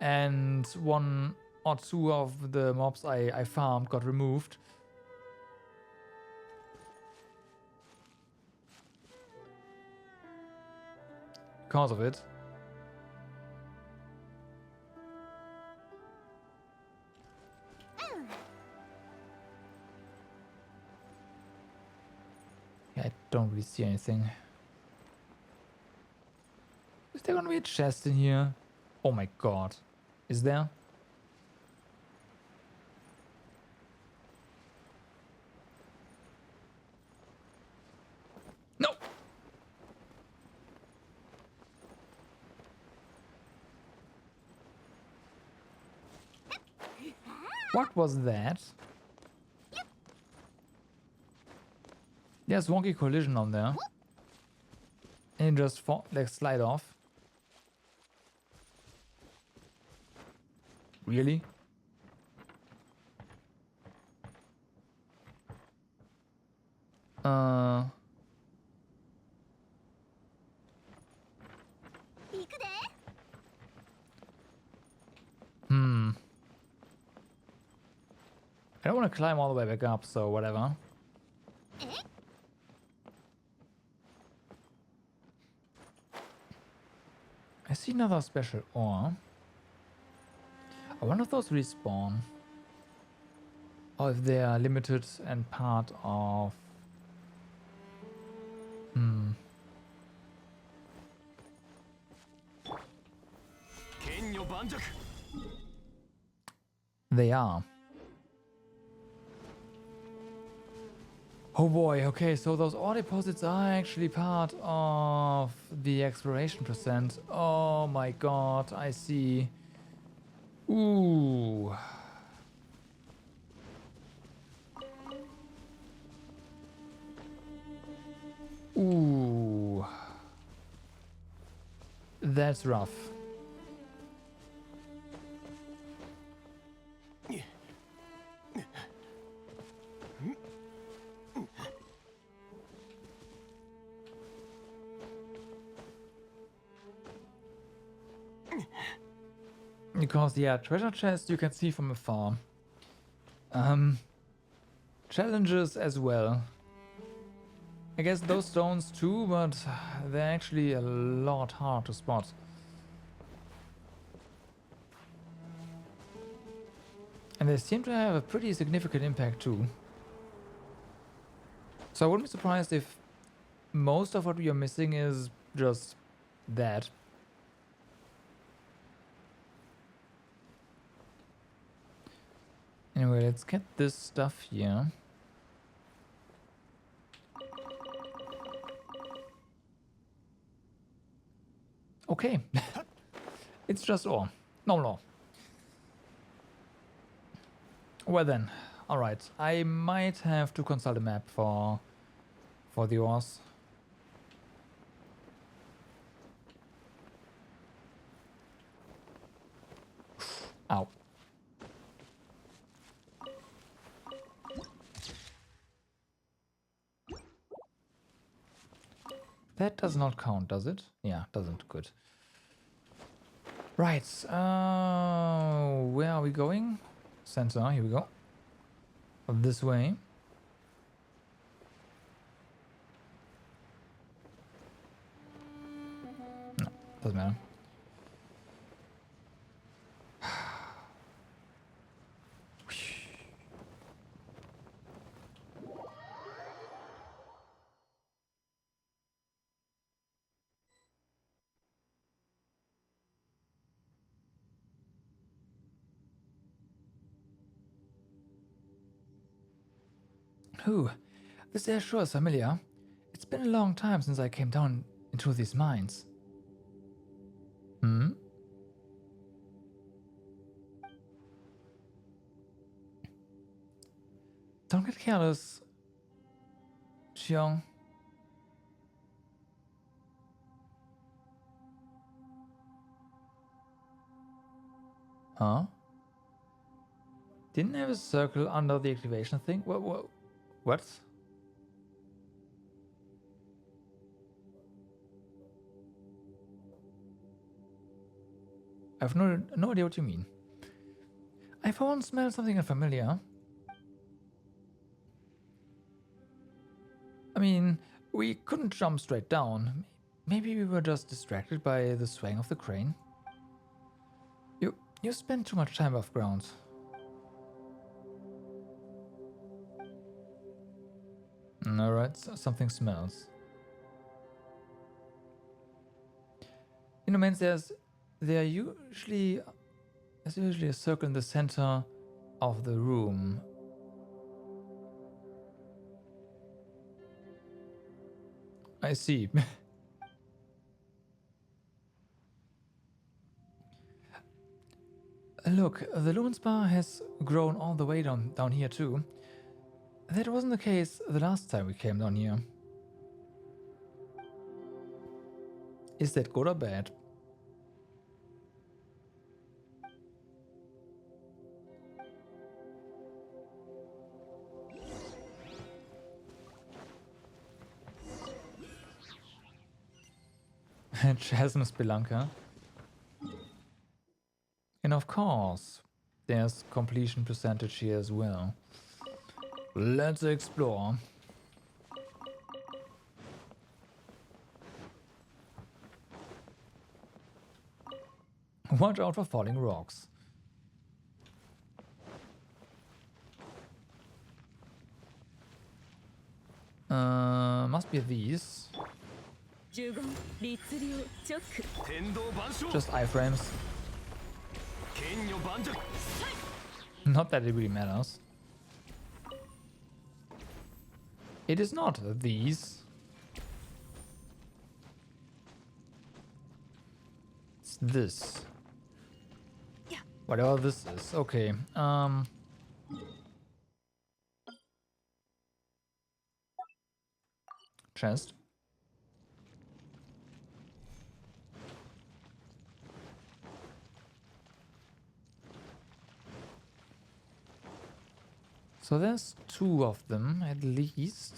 And 1 or 2 of the mobs I farmed got removed. Because of it. Yeah, I don't really see anything. Is there gonna be a chest in here? Oh my god. Is there? No! What was that? There's wonky collision on there. And just like slide off. Really? I don't want to climb all the way back up, so whatever. I see another special ore. I wonder if those respawn. Or if they are limited and part of... They are. Oh boy, okay, so those ore deposits are actually part of the exploration percent. Oh my god, I see. Ooh. Ooh. That's rough. Because, yeah, treasure chests you can see from afar. Challenges as well. I guess those stones too, but they're actually a lot hard to spot. And they seem to have a pretty significant impact too. So I wouldn't be surprised if most of what we are missing is just that. Anyway, let's get this stuff here. Okay. It's just ore. Normal ore. Well then. Alright. I might have to consult a map for the ores. Ow. That does not count, does it? Yeah, doesn't. Good. Right. Where are we going? Center. Here we go. This way. No, doesn't matter. Ooh, this air sure is familiar. It's been a long time since I came down into these mines. Hmm? Don't get careless, Xiong. Huh? Didn't have a circle under the activation thing? What? I have no idea what you mean. I for once smell something unfamiliar. I mean, we couldn't jump straight down. Maybe we were just distracted by the swaying of the crane. You spend too much time off ground. Alright, something smells. You know, man, there's usually a circle in the center of the room. I see. Look, the Lumen's bar has grown all the way down here too. That wasn't the case the last time we came down here. Is that good or bad? Chasm Spelunker. And of course, there's completion percentage here as well. Let's explore. Watch out for falling rocks. Must be these. Just iframes. Not that it really matters. It is not these. It's this. Whatever this is. Okay. Chest. So there's 2 of them at least.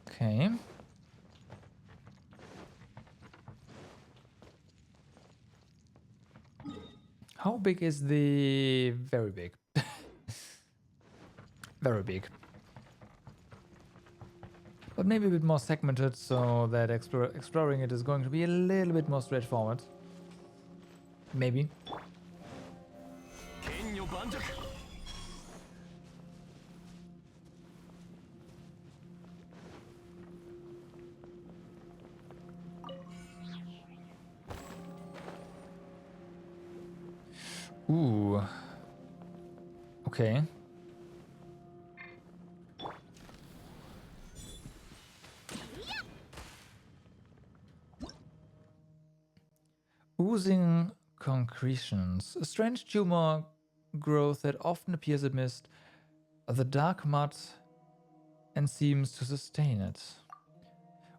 Okay. How big is the... Very big. Very big. But maybe a bit more segmented so that exploring it is going to be a little bit more straightforward. Maybe. Ooh. Okay. Oozing concretions. A strange tumor growth that often appears amidst the dark mud and seems to sustain it.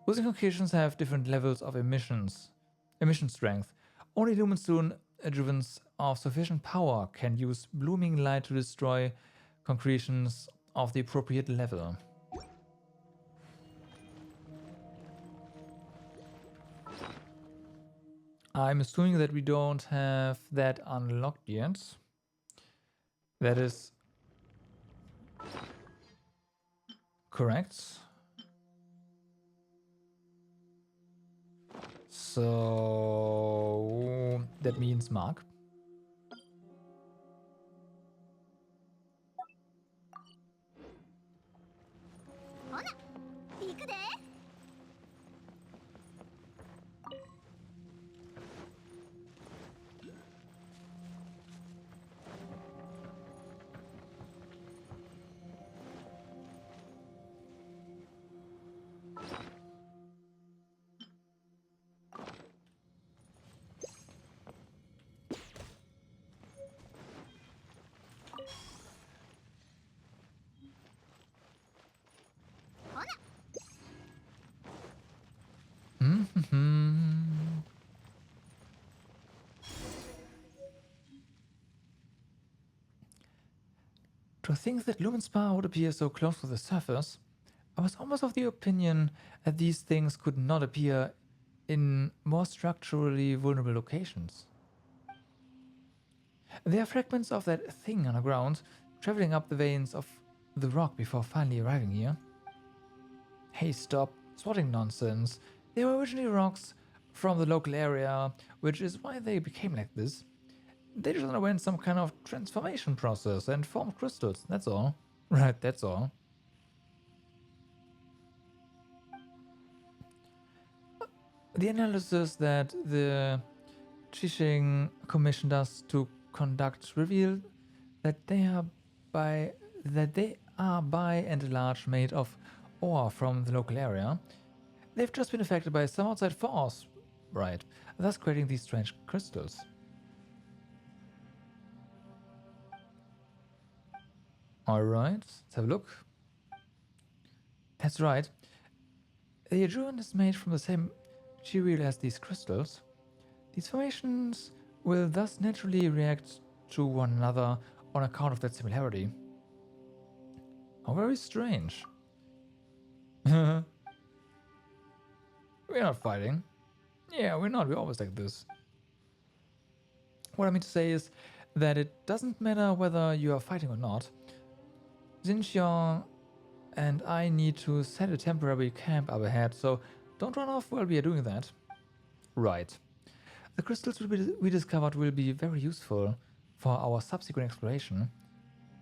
Oozing concretions have different levels of emission strength. Only Lumenstone adjuvants of sufficient power can use blooming light to destroy concretions of the appropriate level. I'm assuming that we don't have that unlocked yet. That is correct. So that means Mark. To think that Lumenspar would appear so close to the surface, I was almost of the opinion that these things could not appear in more structurally vulnerable locations. There are fragments of that thing underground, traveling up the veins of the rock before finally arriving here. Hey, stop swatting nonsense. They were originally rocks from the local area, which is why they became like this. They just underwent some kind of transformation process and formed crystals, that's all. Right, that's all. The analysis that the Chishing commissioned us to conduct revealed that they are by and large made of ore from the local area. They've just been affected by some outside force, right, thus creating these strange crystals. Alright, let's have a look. That's right. The adjuvant is made from the same material as these crystals. These formations will thus naturally react to one another on account of that similarity. How very strange. We're not fighting. Yeah, we're not. We're always like this. What I mean to say is that it doesn't matter whether you are fighting or not. Xinxiang and I need to set a temporary camp up ahead, so don't run off while we are doing that. Right. The crystals we discovered will be very useful for our subsequent exploration.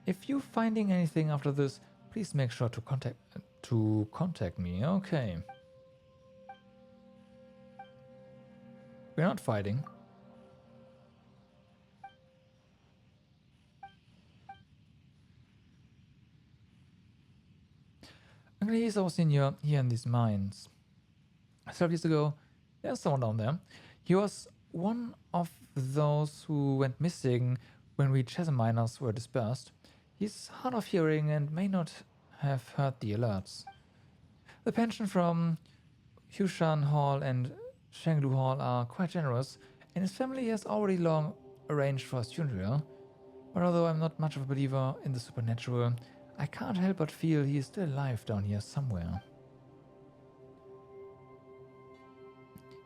If you're finding anything after this, please make sure to contact me. Okay. We're not fighting. He's our senior here in these mines. 12 years ago, there's someone down there. He was one of those who went missing when we chasm miners were dispersed. He's hard of hearing and may not have heard the alerts. The pension from Hushan Hall and Shanglu Hall are quite generous, and his family has already long arranged for his funeral. But although I'm not much of a believer in the supernatural, I can't help but feel he is still alive down here somewhere.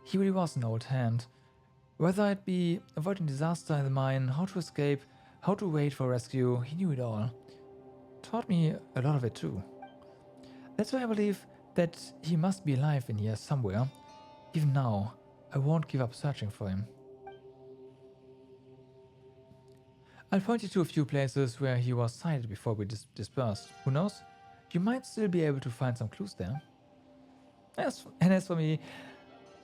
He really was an old hand. Whether it be avoiding disaster in the mine, how to escape, how to wait for rescue, he knew it all. Taught me a lot of it too. That's why I believe that he must be alive in here somewhere. Even now, I won't give up searching for him. I'll point you to a few places where he was sighted before we dispersed. Who knows? You might still be able to find some clues there. And as for me,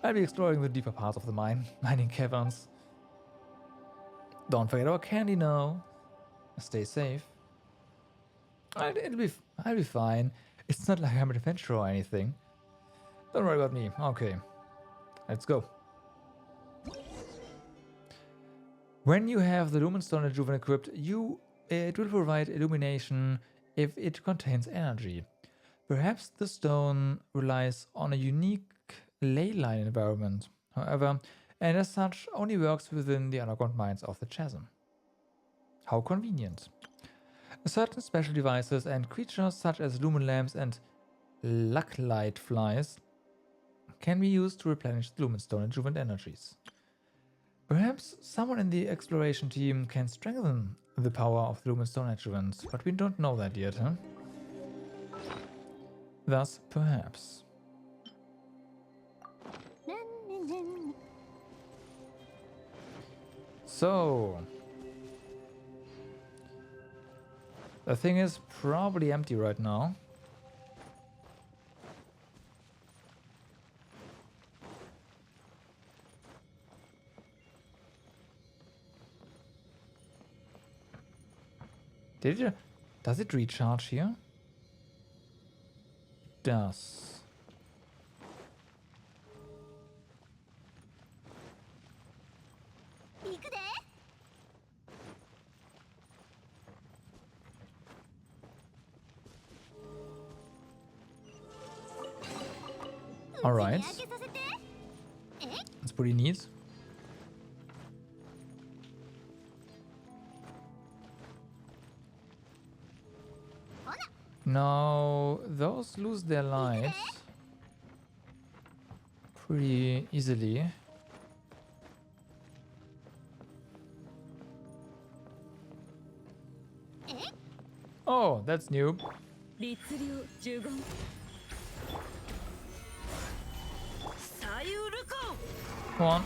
I'll be exploring the deeper parts of the mine, mining caverns. Don't forget our candy now. Stay safe. I'll be fine. It's not like I'm an adventurer or anything. Don't worry about me. Okay. Let's go. When you have the Lumenstone Adjuvant equipped, it will provide illumination if it contains energy. Perhaps the stone relies on a unique ley line environment, however, and as such only works within the underground mines of the chasm. How convenient. Certain special devices and creatures such as lumen lamps and lucklight flies can be used to replenish the Lumenstone Adjuvant energies. Perhaps someone in the exploration team can strengthen the power of the Lumenstone Adjuvant, but we don't know that yet, huh? Thus, perhaps. So, the thing is probably empty right now. Does it recharge here? It does. Alright. That's pretty neat. Now, those lose their lights pretty easily. Oh, that's new. 律令呪言左右ルコ Come on.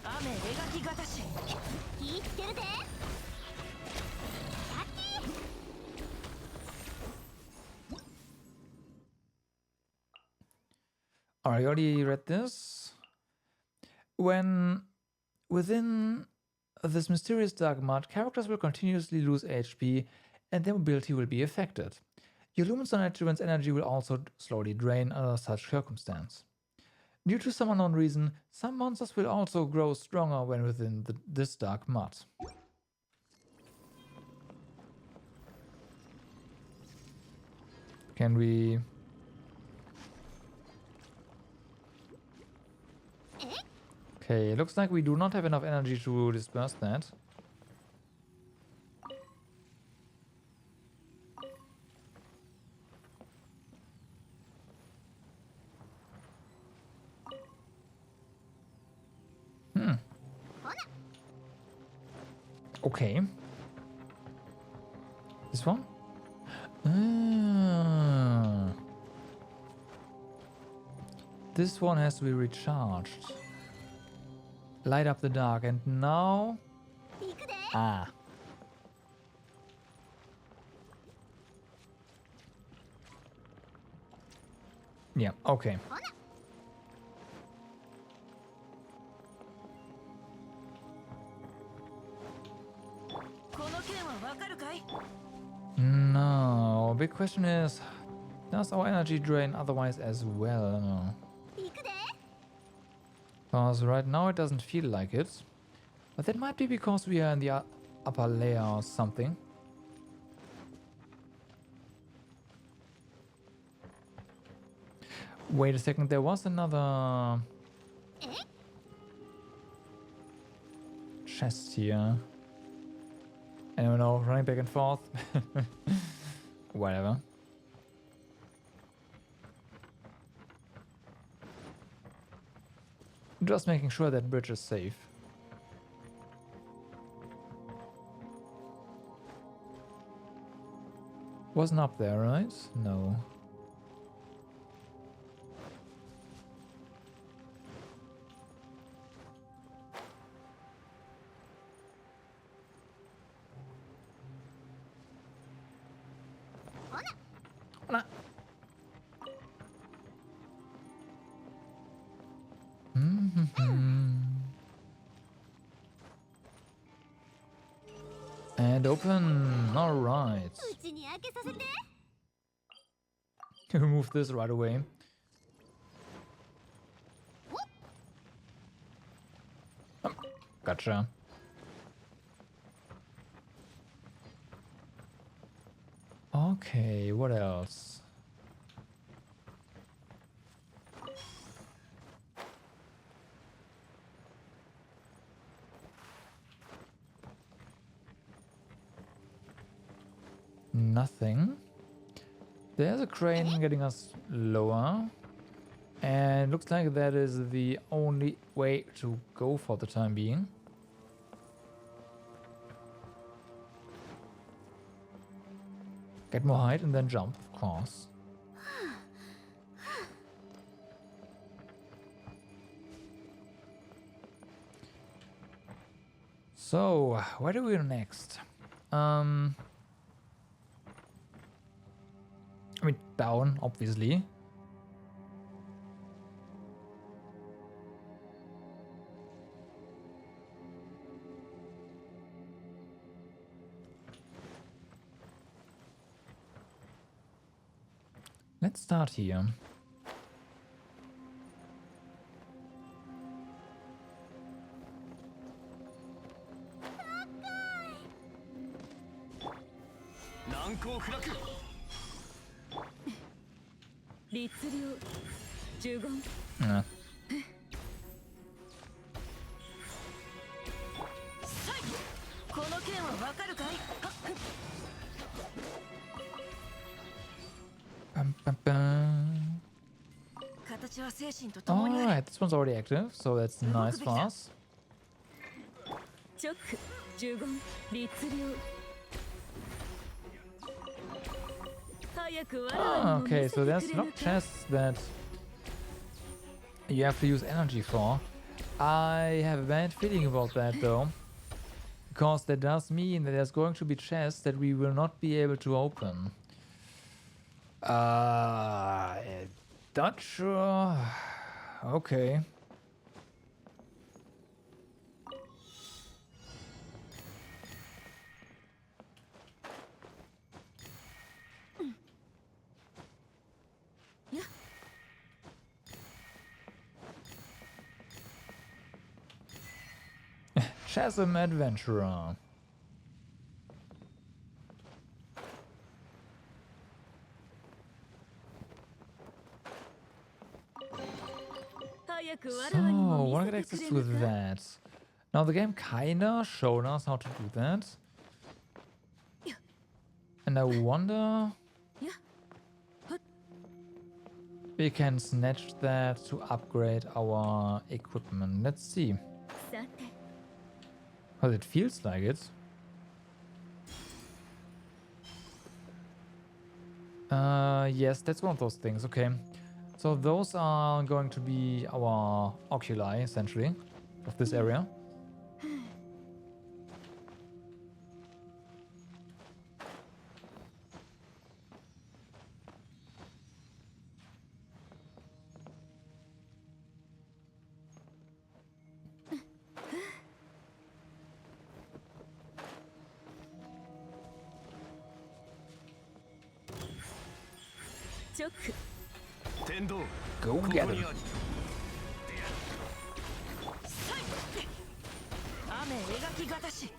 雨描きがたし気ぃつけるで。Alright, I already read this. When within this mysterious dark mud, characters will continuously lose HP and their mobility will be affected. Your Luminous Night's energy will also slowly drain under such circumstance. Due to some unknown reason, some monsters will also grow stronger when within this dark mud. Can we... Okay, looks like we do not have enough energy to disperse that. Okay. This one? Ah. This one has to be recharged. Light up the dark, and now... Ah. Yeah, okay. No, big question is, does our energy drain otherwise as well? Because right now it doesn't feel like it. But that might be because we are in the upper layer or something. Wait a second, there was another chest here. I don't know, running back and forth. Whatever. Just making sure that bridge is safe. Wasn't up there, right? No. Hola. And open. All right. Remove this right away. Oh, gotcha. Okay, what else? Nothing. There's a crane getting us lower. And looks like that is the only way to go for the time being. Get more height and then jump, of course. So, where do we go next? I mean, down, obviously. Let's start here. Yeah. Bum, bum, bum. Alright, this one's already active, so that's nice for us. 直呪言律令早く我らにも見 Okay, せて so く there's れ no ぬか chests that you have to use energy for. I have a bad feeling about that though. Because that does mean that there's going to be chests that we will not be able to open. Not sure. Okay. Chasm Adventurer. 早く我 So, らにも wanna 見 get せて access くれ to ぬか that. Now the game kinda showed us how to do that. And I wonder we can snatch that to upgrade our equipment. Let's see. さて Well, it feels like it. Yes, that's one of those things. Okay. So those are going to be our oculi, essentially, of this area. Go get him. 雨描きがたし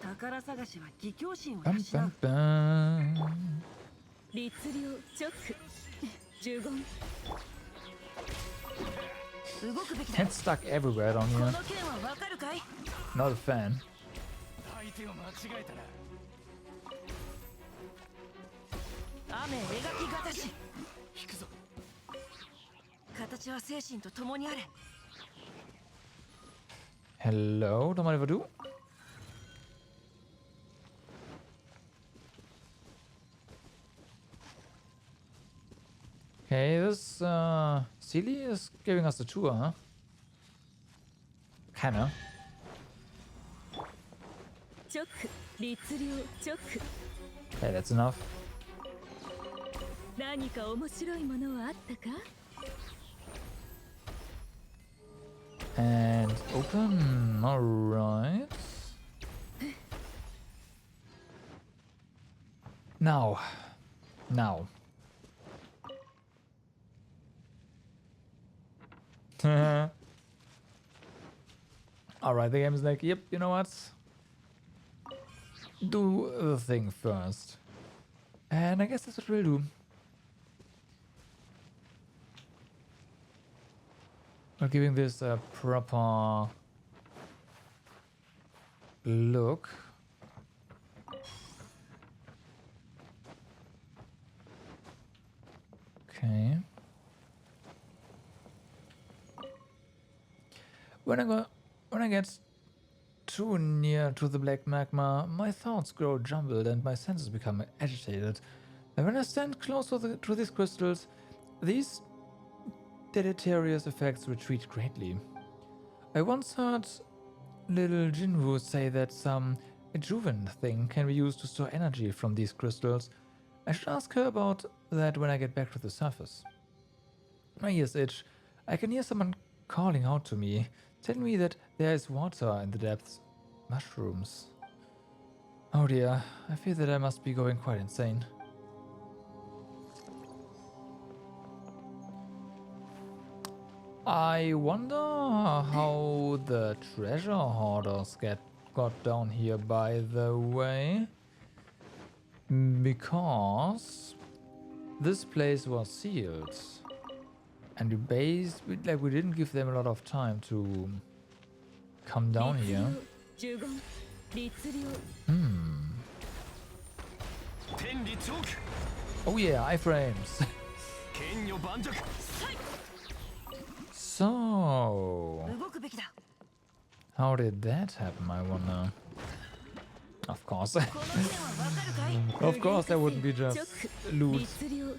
宝探しは義兄心を養 Bum, う bum, bum. 律令直呪言動くべきだ It's stuck everywhere down こ here. の件はわかるかい Not a fan. 相手を間違えたな。雨描きがたし引くぞ。形は精神と共にあれ Hello, don't mind if I do. Okay, this Sealy is giving us a tour, huh? Kinda. 直律令直 Okay, that's enough. 何か面白いものはあったか And open. Alright. Now. Now. Alright, the game is like, yep, you know what? Do the thing first. And I guess that's what we'll do. We're giving this a proper look. Okay. When I get too near to the black magma, my thoughts grow jumbled and my senses become agitated. And when I stand close to these crystals, these deleterious effects retreat greatly. I once heard little Jinwoo say that some adjuvant thing can be used to store energy from these crystals. I should ask her about that when I get back to the surface. My ears itch. I can hear someone calling out to me, telling me that there is water in the depths. Mushrooms. Oh dear, I fear that I must be going quite insane. I wonder how the treasure hoarders got down here, by the way. Because this place was sealed. And we didn't give them a lot of time to come down here. 呪言律令 天理チョーク Oh yeah, iframes. 剣女盤石 So, 動くべきだ how did that happen, I wonder? Of course. この件はわかるかい Of course, that wouldn't be 直 just loot. 律令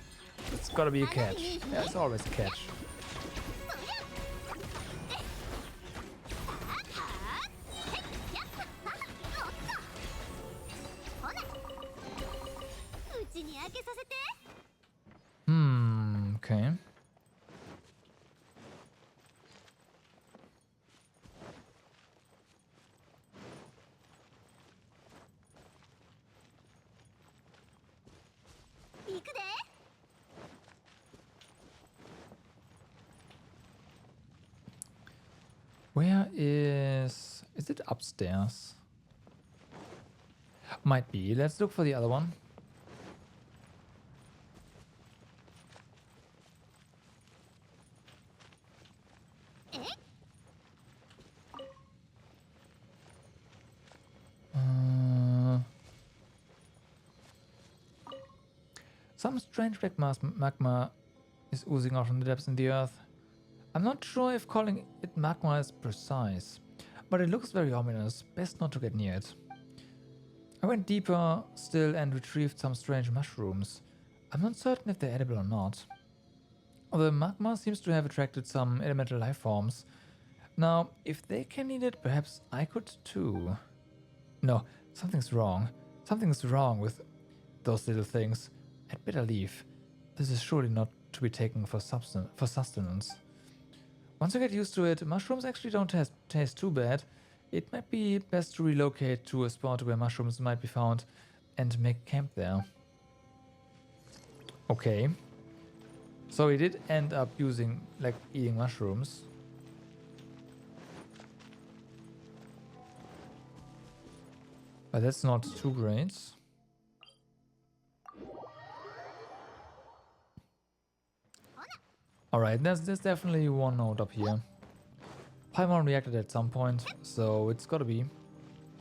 It's gotta be a catch. There's always a catch. ほな、うちに開けさせて。 Okay. 行くで。 Where is it upstairs? Might be. Let's look for the other one. Some strange red magma is oozing out from the depths in the earth. I'm not sure if calling it magma is precise, but it looks very ominous. Best not to get near it. I went deeper still and retrieved some strange mushrooms. I'm not certain if they're edible or not. The magma seems to have attracted some elemental life forms. Now, if they can eat it, perhaps I could too. No, something's wrong. Something's wrong with those little things. I'd better leave. This is surely not to be taken for sustenance. Once I get used to it, mushrooms actually don't taste too bad. It might be best to relocate to a spot where mushrooms might be found and make camp there. Okay. So he did end up eating mushrooms. But that's not too great. Alright, there's definitely one node up here. Paimon reacted at some point, so it's gotta be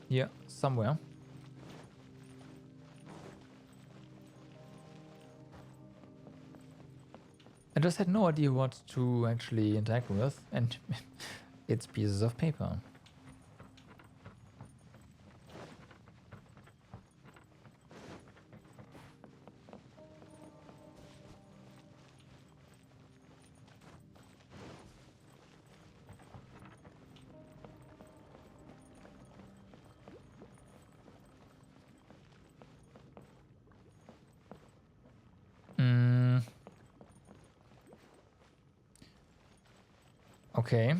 here somewhere. I just had no idea what to actually interact with, and it's pieces of paper. Okay.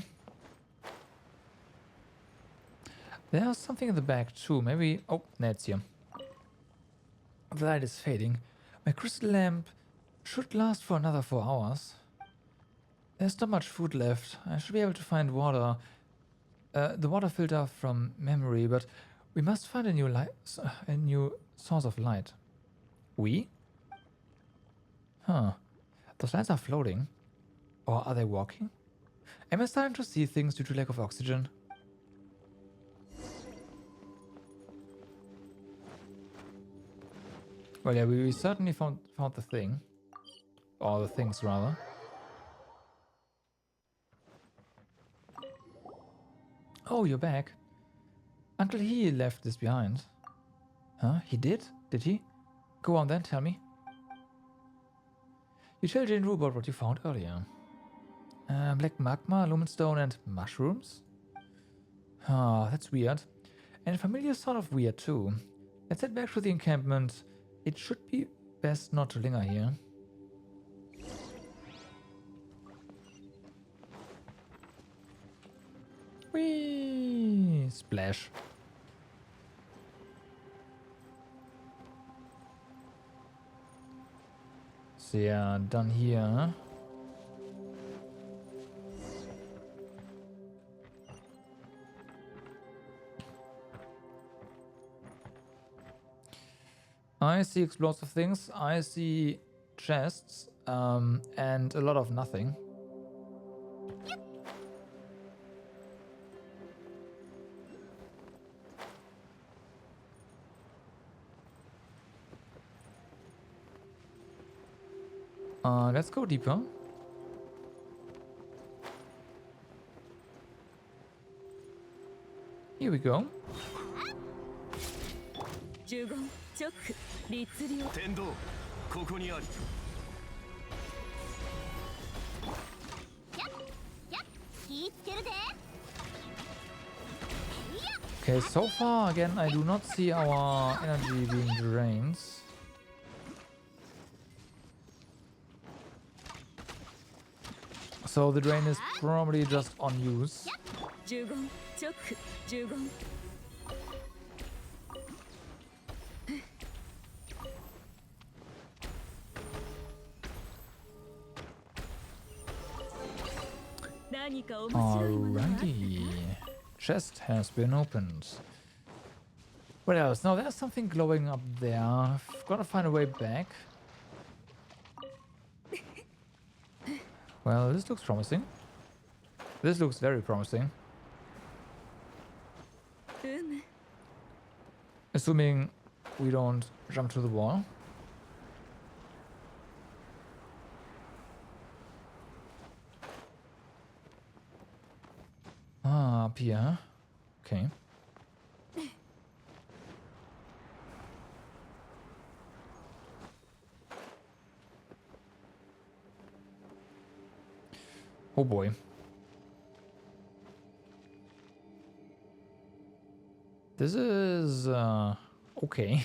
There's something in the back too. Maybe... Oh, that's here. The light is fading. My crystal lamp should last for another 4 hours. There's not much food left. I should be able to find water. The water filter from memory, but we must find a new source of light. We? Huh. Those lights are floating. Or are they walking? Am I starting to see things due to lack of oxygen? Well, yeah, we certainly found the thing. Or the things, rather. Oh, you're back. Uncle He left this behind. Huh? He did? Did he? Go on then, tell me. You tell Jane Rue about what you found earlier. Black magma, lumenstone, and mushrooms? Ah, that's weird. And familiar sort of weird too. Let's head back to the encampment. It should be best not to linger here. Whee! Splash. So yeah, done here, huh? I see explosive things, I see chests, and a lot of nothing. Let's go deeper. Here we go. 呪言チョック律令天道ここにあり。気ぃつけるで。 Okay, so far again I do not see our energy being drained. So the drain is probably just on use. 呪言チョック呪言 何か面白いものがあったか Alrighty. Chest has been opened. What else? Now there's something glowing up there. I've got to find a way back. Well, this looks promising. This looks very promising. うむ Assuming we don't jump to the wall. Ah, up here. Okay. Oh boy. This is okay.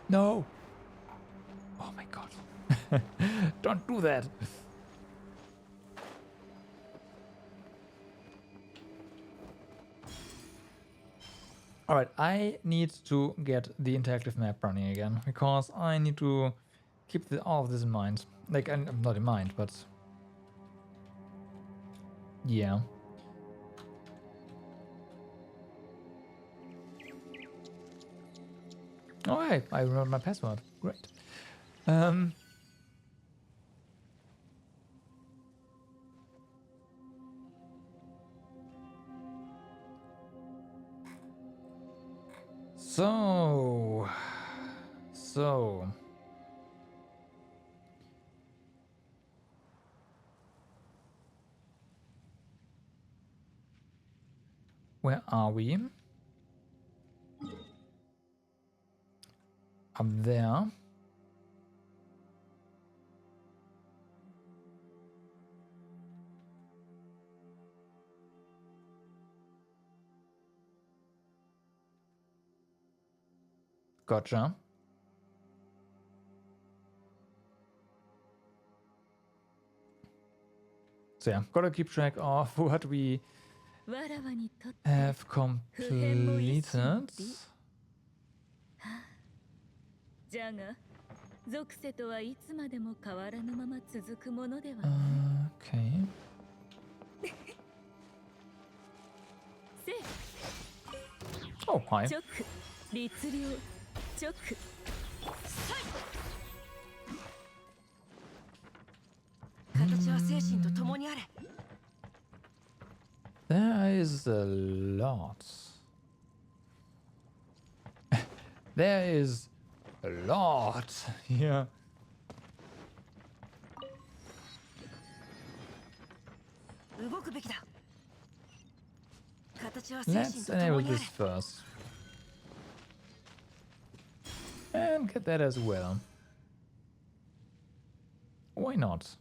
No. Oh my god. Don't do that. All right, I need to get the interactive map running again because I need to keep all of this in mind. Like, I'm not in mind, but yeah. Oh, hey, I remember my password. Great. So. Where are we? Up there. Gotcha. So yeah, gotta keep track of what we わらわにとって have completed. じゃが属性とはいつまでも変わらぬまま続くものではない Okay. せ Oh, hi. チョック律令チョック 形は精神と共にあれ There is a lot. There is a lot here. 動くべきだ形は精神 Let's と共 enable にあれ this first. And get that as well. Why not?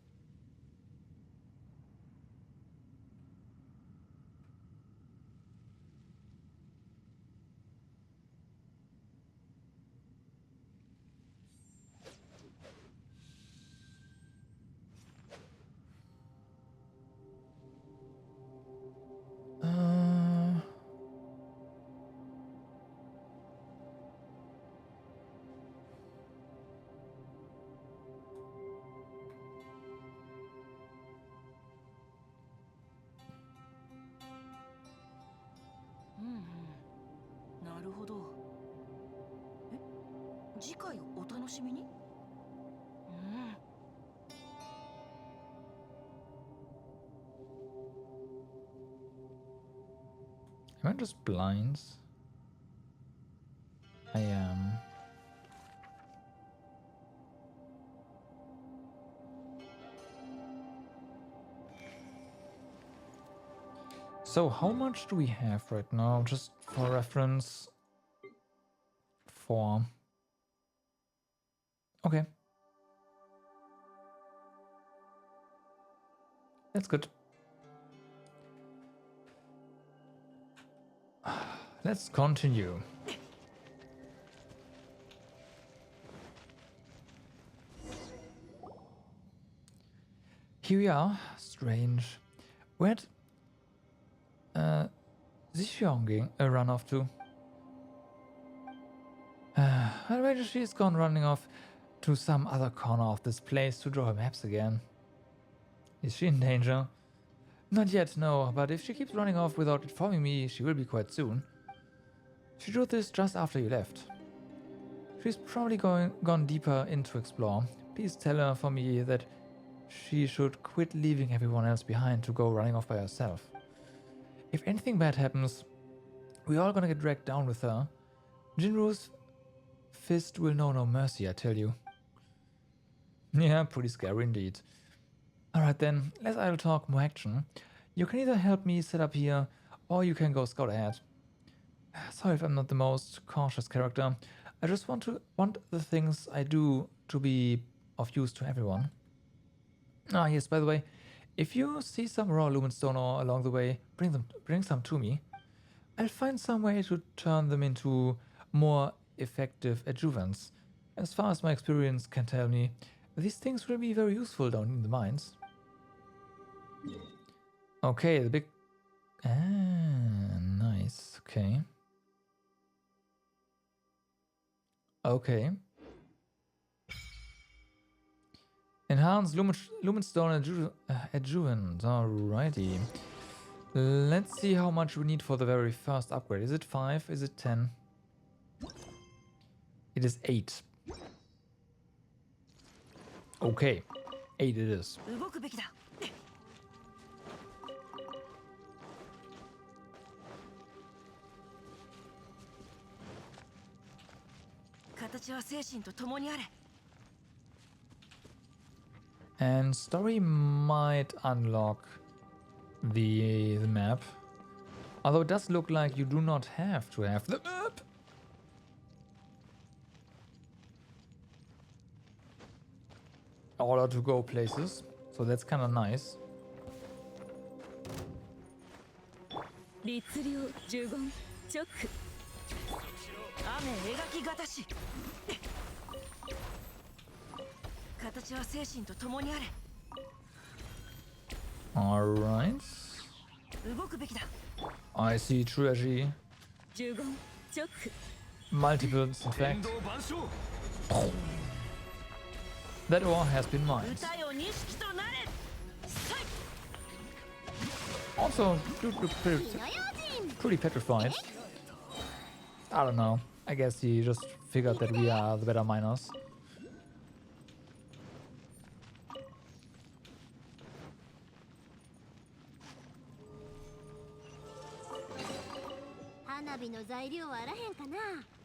Uh, Mm-hmm. なるほどえ次回お楽しみに am I just blind? I am. So how much do we have right now? Just for reference. 4. Okay. That's good. Let's continue. Here we are. Strange. Where'd Zixuang run off to? I bet she's gone running off to some other corner of this place to draw her maps again. Is she in danger? Not yet, no, but if she keeps running off without informing me, she will be quite soon. She drew this just after you left. She's probably gone deeper in to explore. Please tell her for me that she should quit leaving everyone else behind to go running off by herself. If anything bad happens, we're all gonna get dragged down with her. Jinru's fist will know no mercy, I tell you. Yeah, pretty scary indeed. Alright then, less idle talk, more action. You can either help me set up here, or you can go scout ahead. Sorry if I'm not the most cautious character. I just want the things I do to be of use to everyone. Ah yes, by the way, if you see some raw lumenstone ore along the way, bring some to me. I'll find some way to turn them into more effective adjuvants. As far as my experience can tell me, these things will be very useful down in the mines. Okay, the big... Ah, nice. Okay. Okay. Enhanced lumenstone adjuvant. Alrighty. Let's see how much we need for the very first upgrade. Is it 5? Is it 10? It is 8. Okay. 8 it is. 動くべきだ。形は精神と共にあれ。 And story might unlock the map. Although it does look like you do not have to have the map. In order to go places. So that's kind of nice. 律令呪言直雨描きがたし。形は精神と共にあれ。 Alright. 動くべきだ。 I see treasury. 呪言直 Multiples, in fact. That ore has been mined. 歌よ錦となれ。 Also, dude look pretty petrified. I don't know. I guess he just figured that we are the better miners.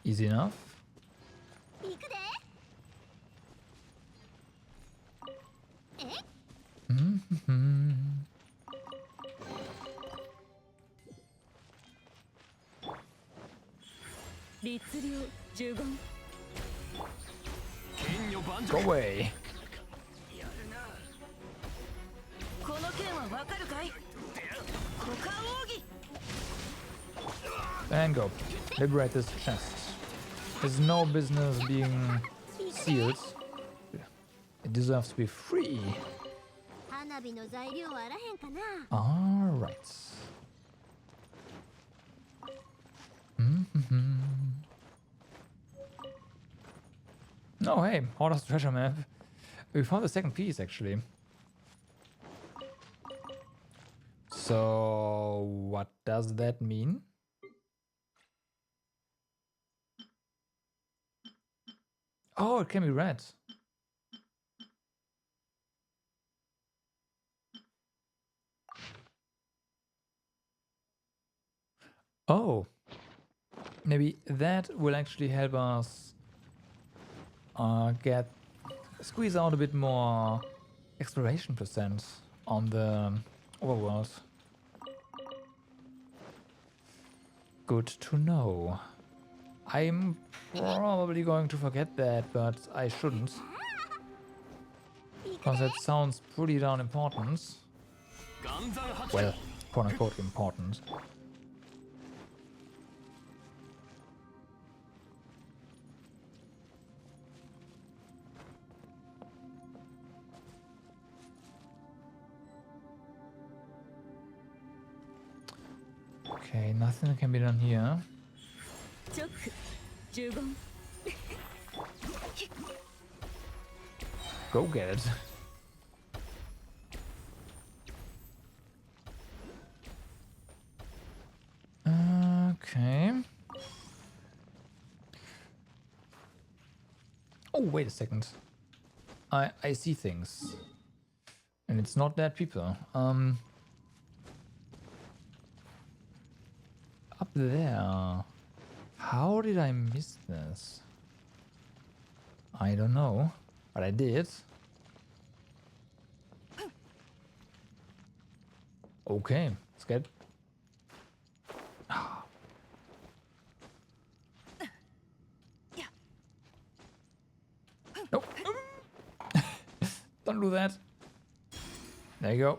Easy enough. 行くで。え？ 律令呪言 Go away. この件はわかるかい？股間奥義。 And go. Liberate this chest. There's no business being sealed. It deserves to be free. 花火の材料はあらへんかな。 Alright. Oh hey, Horda's treasure map. We found the second piece actually. So what does that mean? Oh, it can be read. Oh, maybe that will actually help us squeeze out a bit more exploration % on the overworld. Good to know. I'm probably going to forget that, but I shouldn't. Because that sounds pretty darn important. Well, quote unquote important. Okay, nothing can be done here. Go get it. Okay. Oh, wait a second. I see things. And it's not dead people. Up there. How did I miss this? I don't know, but I did. Okay, let's get. Nope. Don't do that. There you go.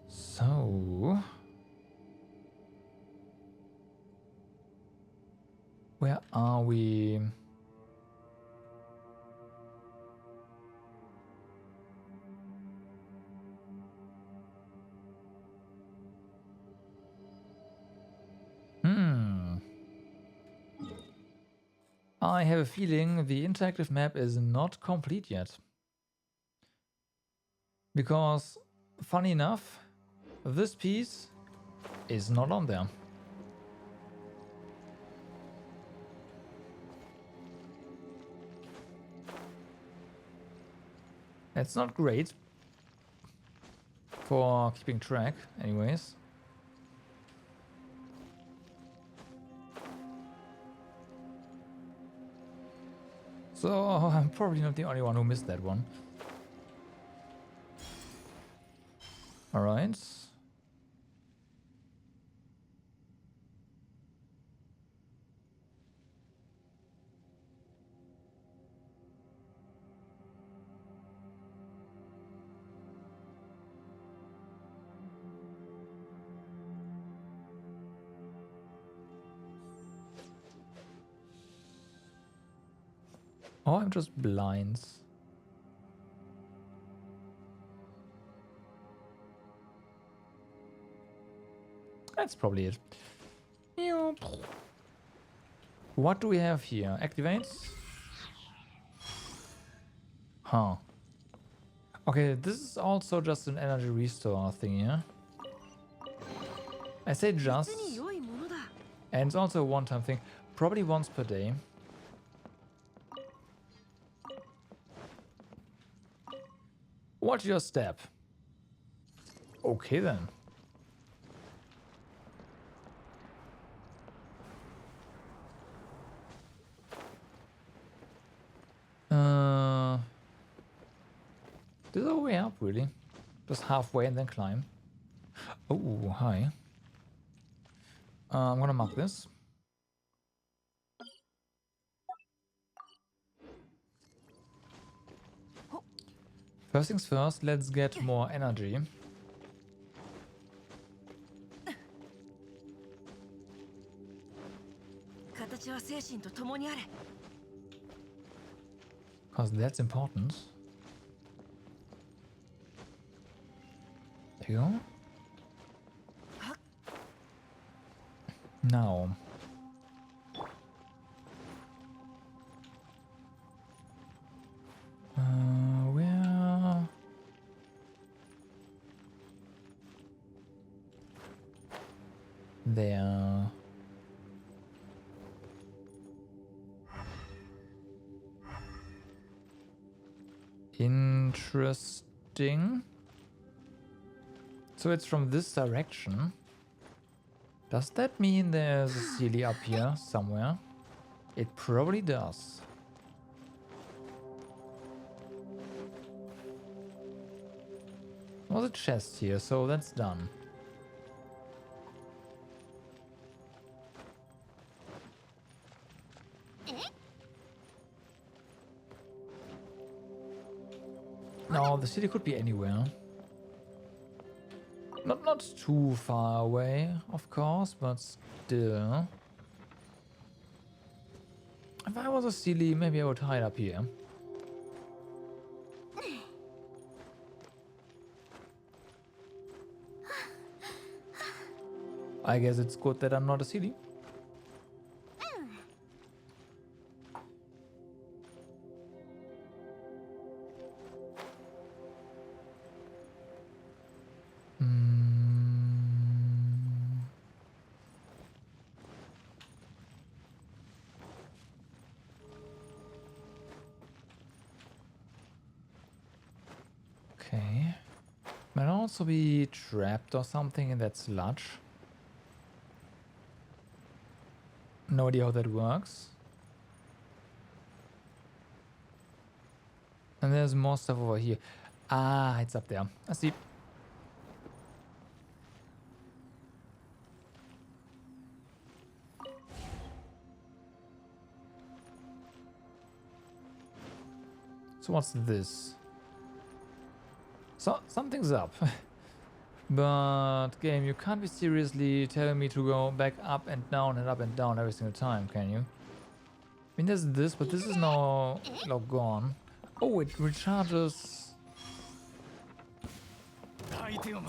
So, where are we? I have a feeling the interactive map is not complete yet. Because, funny enough, this piece is not on there. That's not great for keeping track, anyways. So I'm probably not the only one who missed that one. All right. Oh, I'm just blind. That's probably it. What do we have here? Activates? Huh. Okay, this is also just an energy restore thing here. I say just. And it's also a one-time thing. Probably once per day. Watch your step. Okay then. This is a way up, really. Just halfway and then climb. Oh, hi. I'm gonna mark this. First things first, let's get more energy. Because that's important. There you go. Now. Where? There. Interesting. So it's from this direction. Does that mean there's a Sealy up here somewhere? It probably does. There was a chest here, so that's done. No, the city could be anywhere. Not too far away, of course, but still. If I was a silly, maybe I would hide up here. I guess it's good that I'm not a silly. Okay. Might also be trapped or something in that sludge. No idea how that works. And there's more stuff over here. Ah, it's up there. I see. So what's this? So something's up. But game, you can't be seriously telling me to go back up and down every single time, can you? I mean, there's this, but this is now gone. Oh, it recharges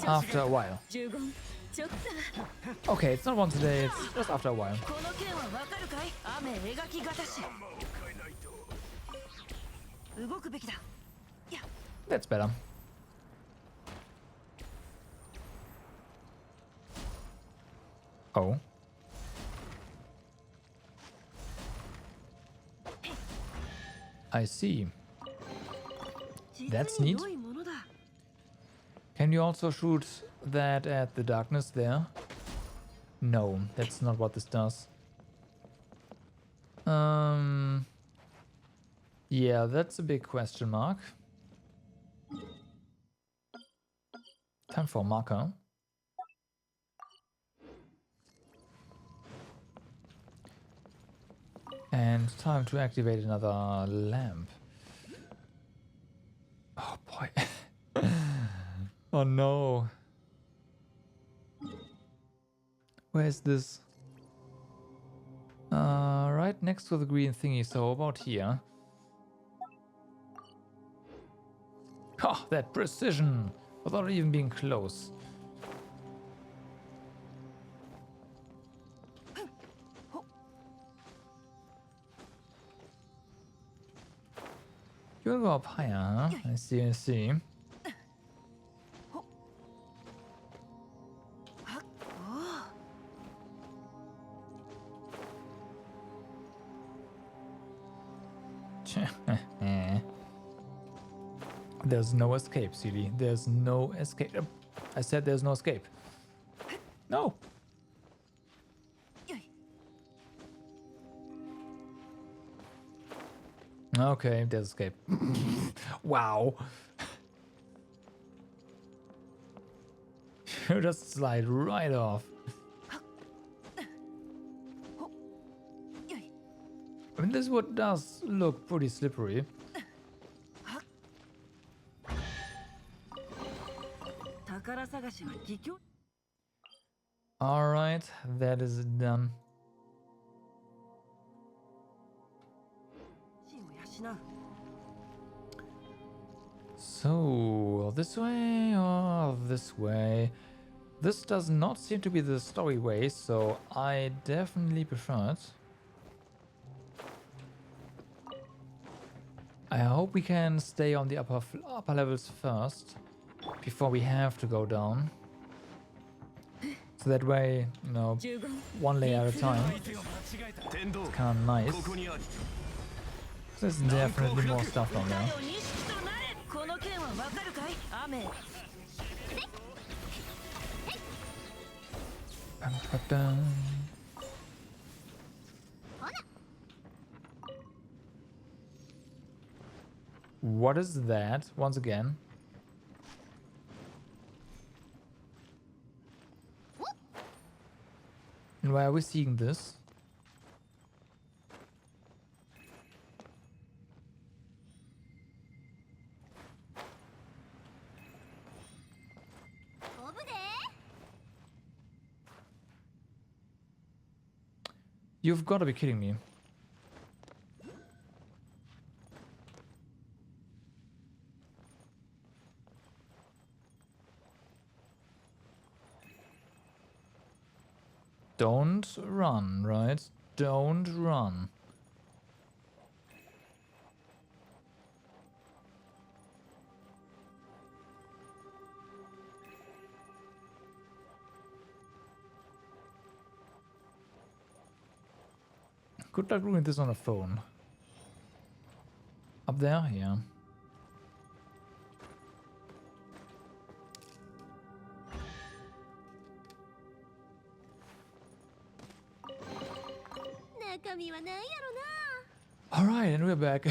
after a while. Okay, it's not once a day, it's just after a while. That's better. Oh. I see. That's neat. Can you also shoot that at the darkness there? No, that's not what this does. Yeah, that's a big question mark. Time for a marker. And time to activate another lamp. Oh boy. Oh no. Where's this? Right next to the green thingy, so about here. Oh, that precision! Without even being close. You wanna go up higher, huh? I see, I see. There's no escape, silly. There's no escape. I said there's no escape. No. Okay, there's escape. Wow. You just slide right off. I mean, this wood does look pretty slippery. Alright, that is done. So, this way or this way? This does not seem to be the story way, so I definitely prefer it. I hope we can stay on the upper levels first, before we have to go down. So that way, you know, one layer at a time. It's kind of nice. There's definitely more stuff down there. What is that? Once again. And why are we seeing this? Over there. You've got to be kidding me. Don't run, right? Don't run. Good luck doing this on a phone. Up there? Yeah. Alright, and we're back.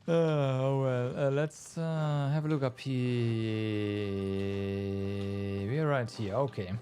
Oh well, let's have a look up here. We're right here, okay.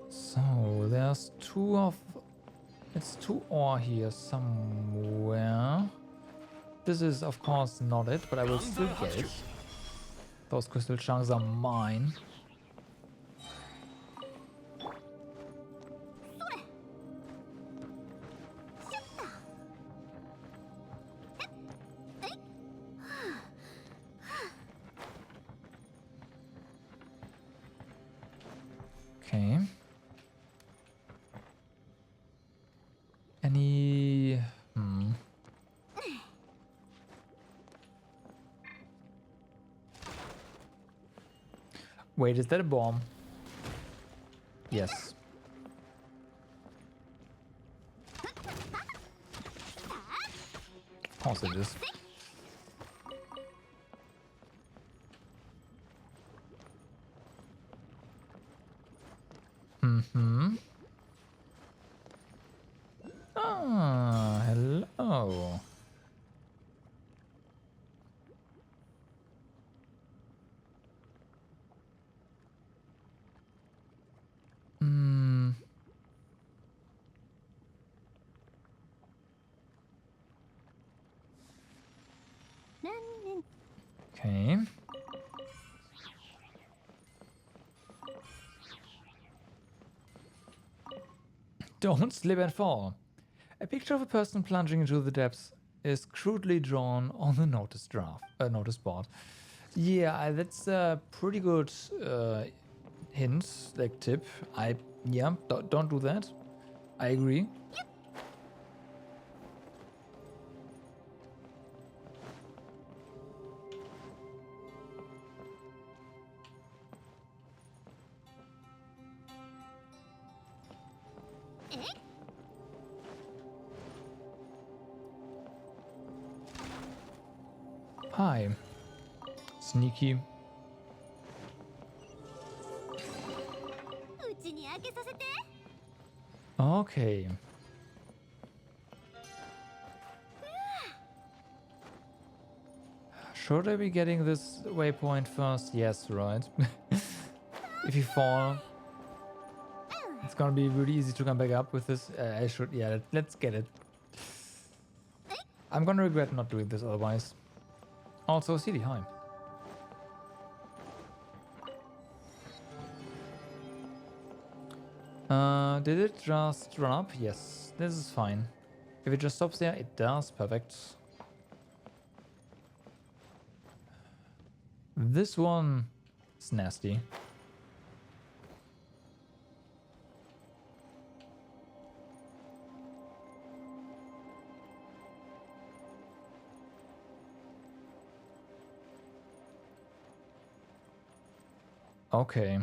So there's two of... It's two ore here somewhere. This is of course not it, but I will still get it. Those crystal chunks are mine. Okay. Any... Wait, is that a bomb? Yes. Of course it is. Ah, hello. Okay. Don't slip and fall. A picture of a person plunging into the depths is crudely drawn on the notice board. Yeah, that's a pretty good hint, like tip. Yeah, don't do that. I agree. Hi. Sneaky. Okay. Should I be getting this waypoint first? Yes, right. If you fall, it's gonna be really easy to come back up with this. I should, yeah, let's get it. I'm gonna regret not doing this otherwise. Also, CD, hi. Did it just run up? Yes, this is fine. If it just stops there, it does. Perfect. This one is nasty. Okay.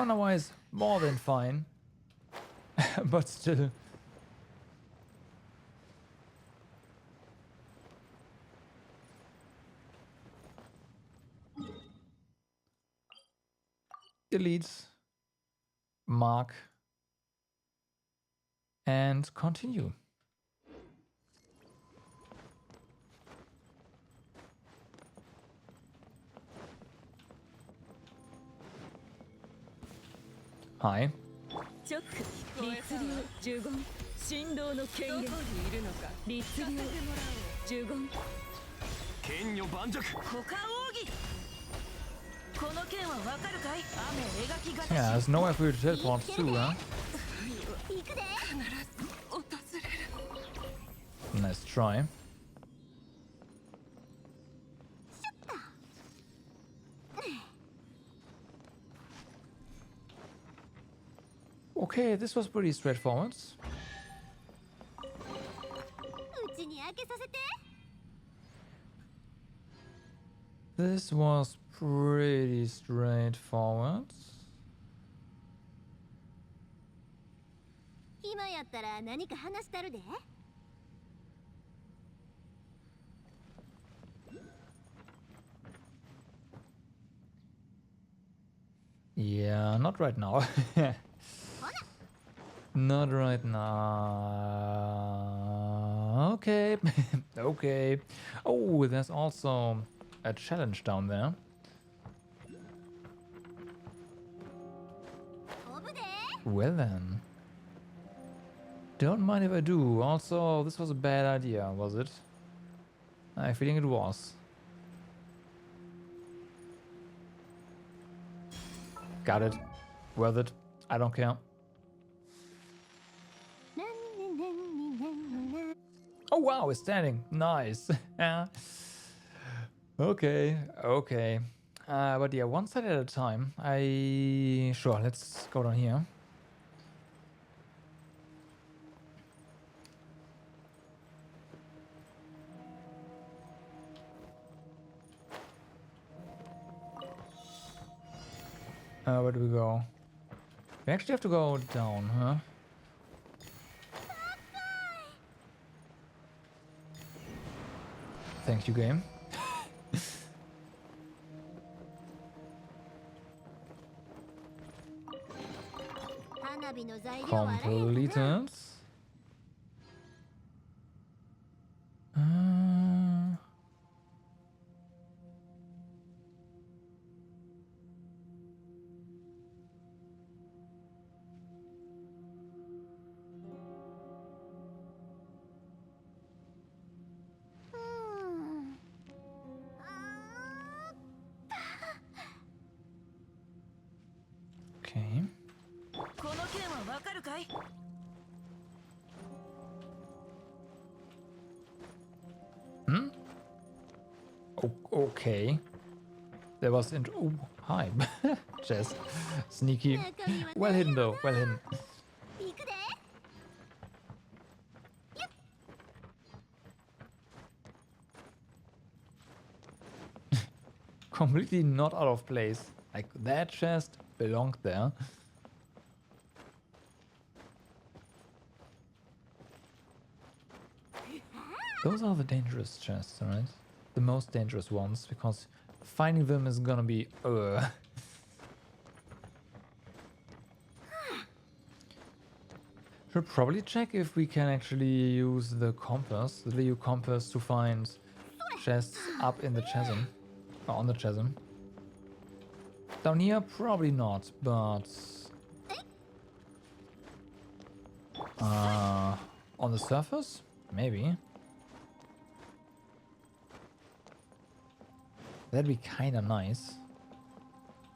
Stamina-wise, more than fine. But still. Delete. Mark. And continue. Hi. チョック律令呪言振動の権限律令呪言剣女盤石股間奥義この剣はわかるかい雨描き型 Yeah, there's nowhere for you to teleport to, huh? 行くで。 Nice try. Okay, this was pretty straightforward. うちに開けさせて。 This was pretty straightforward. 今やったら何か話したるで。 Yeah, not right now. Not right now. Okay. Okay. Oh, there's also a challenge down there. 飛ぶで。 Well then. Don't mind if I do. Also, this was a bad idea, was it? I have a feeling it was. Got it. Worth it. I don't care. Oh wow, it's standing. Nice. Okay, okay. But yeah, one side at a time. Sure, let's go down here. Where do we go? We actually have to go down, huh? Thank you, game. 花火の材料はあらへんかな。 Completed. Okay. この剣はわかるかい Hmm? Okay. There was oh, hi. Just sneaky. Well hidden though, well hidden. 行くで。 Completely not out of place. Like that chest belonged there. Those are the dangerous chests, right? The most dangerous ones, because finding them is gonna be Should probably check if we can actually use the compass, the Leo compass, to find chests up in the chasm. Or on the chasm. Down here, probably not, but... on the surface? Maybe. That'd be kinda nice.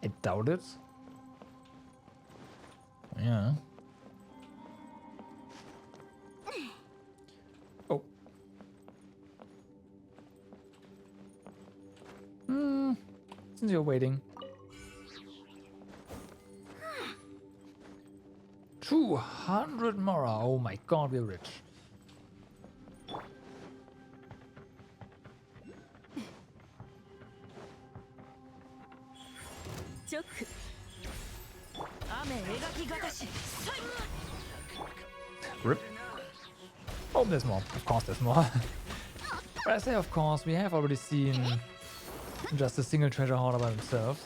I doubt it. Yeah. Oh. Since you're waiting. 200 Mora. Oh my god, we're rich. Rip. Oh, there's more. Of course there's more. But I say of course, we have already seen just a single treasure hoarder by themselves.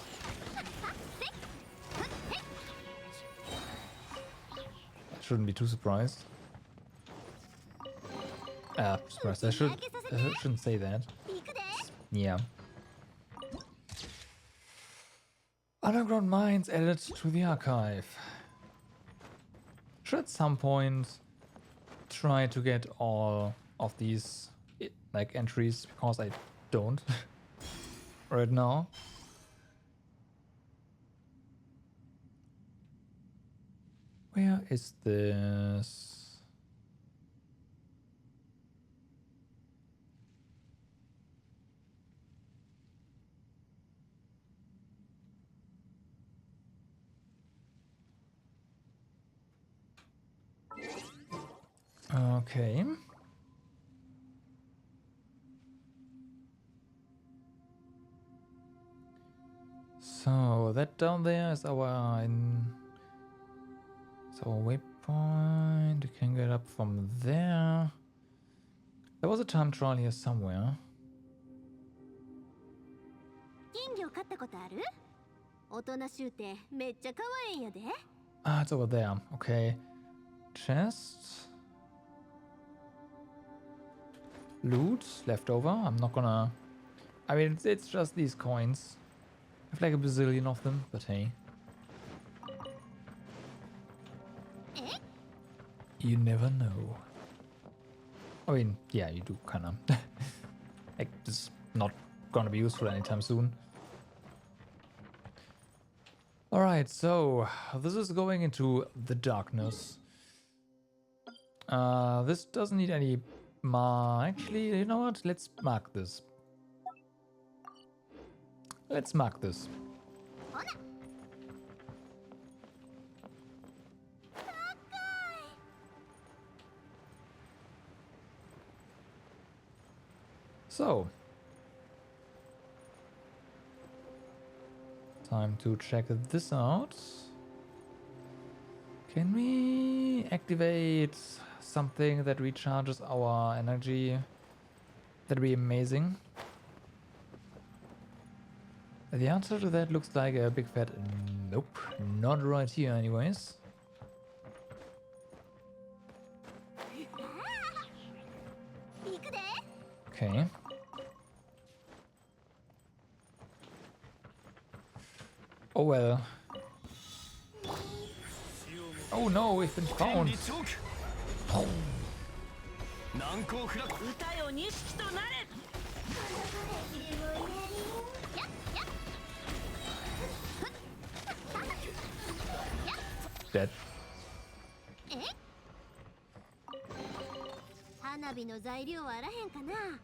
I shouldn't be too surprised. Surprised. I shouldn't say that. Yeah. Underground mines added to the archive. Should at some point try to get all of these like entries, because I don't right now. Where is this? Okay. So that down there is our waypoint. You can get up from there. There was a time trial here somewhere. 金魚飼ったことある？おとなしゅうてめっちゃ可愛いんやで。 Ah, it's over there. Okay. Chest. Loot. Leftover. I'm not gonna... I mean, it's just these coins. I have like a bazillion of them, but hey. You never know. I mean, yeah, you do kinda. Like, this is not gonna be useful anytime soon. Alright, so this is going into the darkness. This doesn't need any actually, you know what? Let's mark this. Let's mark this. So, time to check this out. Can we activate something that recharges our energy? That'd be amazing. The answer to that looks like a big fat nope. Not right here anyways. Okay. Oh well. Oh no, we've been found. Oh. Dead. 花火の材料はあらへんかな。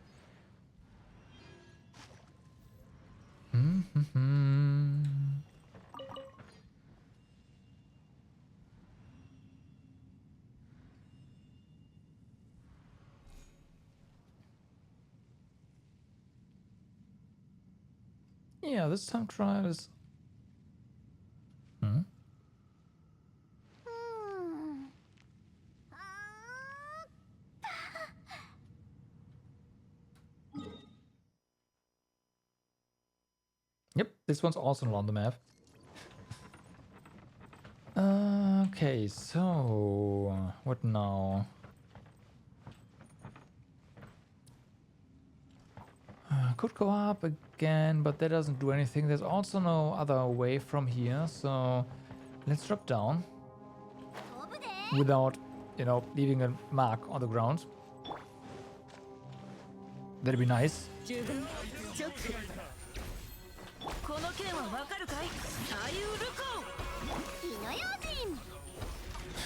Yeah, this time trial is... Yep, this one's also not on the map. Okay, so... what now? Could go up again, but that doesn't do anything. There's also no other way from here, so... let's drop down. Without, you know, leaving a mark on the ground. That'd be nice.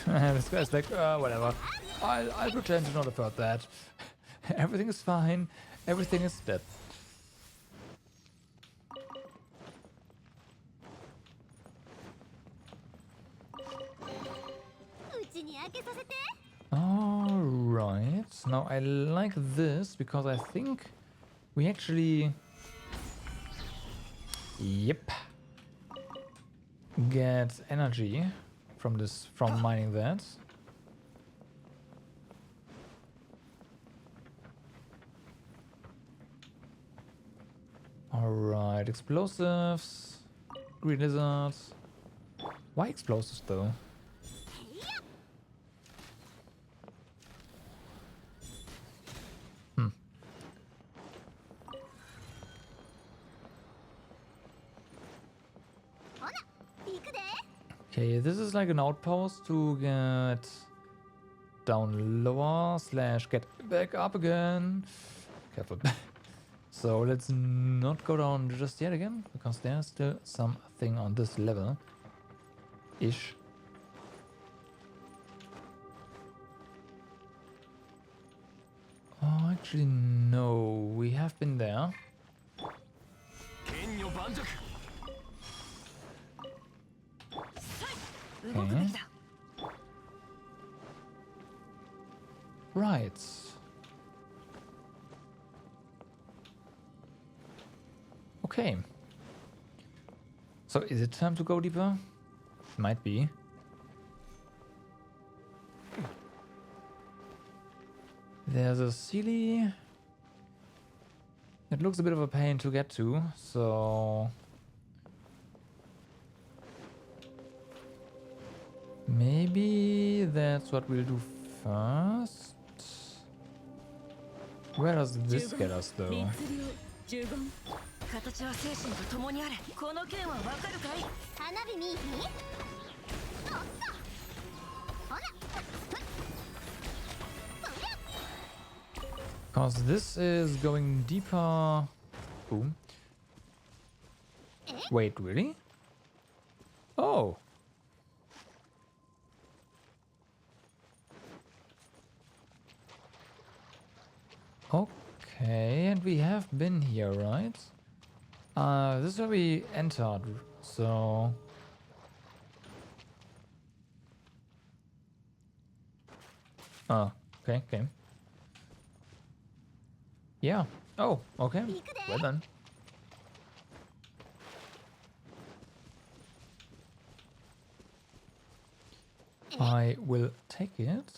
This guy's like, whatever. I'll pretend to not have heard that. Everything is fine. Everything is dead. Alright. Now I like this because I think we actually... Yep. get energy from mining that. Alright, explosives, green lizards. Why explosives though? Okay, this is like an outpost to get down lower / get back up again. Careful. So let's not go down just yet again, because there's still something on this level. Ish. Oh, actually no, we have been there. Okay. Right. Okay. So is it time to go deeper? Might be. There's a Sealy. It looks a bit of a pain to get to, so maybe that's what we'll do first. Where does this get us though? 形は精神と共にあれ。この剣はわかるかい？花火見いひん？ほら。 Because this is going deeper. Boom. Wait, really? Oh. Okay, and we have been here, right? This is where we entered, so... Oh, okay, okay. Yeah. Oh, okay. Well then. I will take it.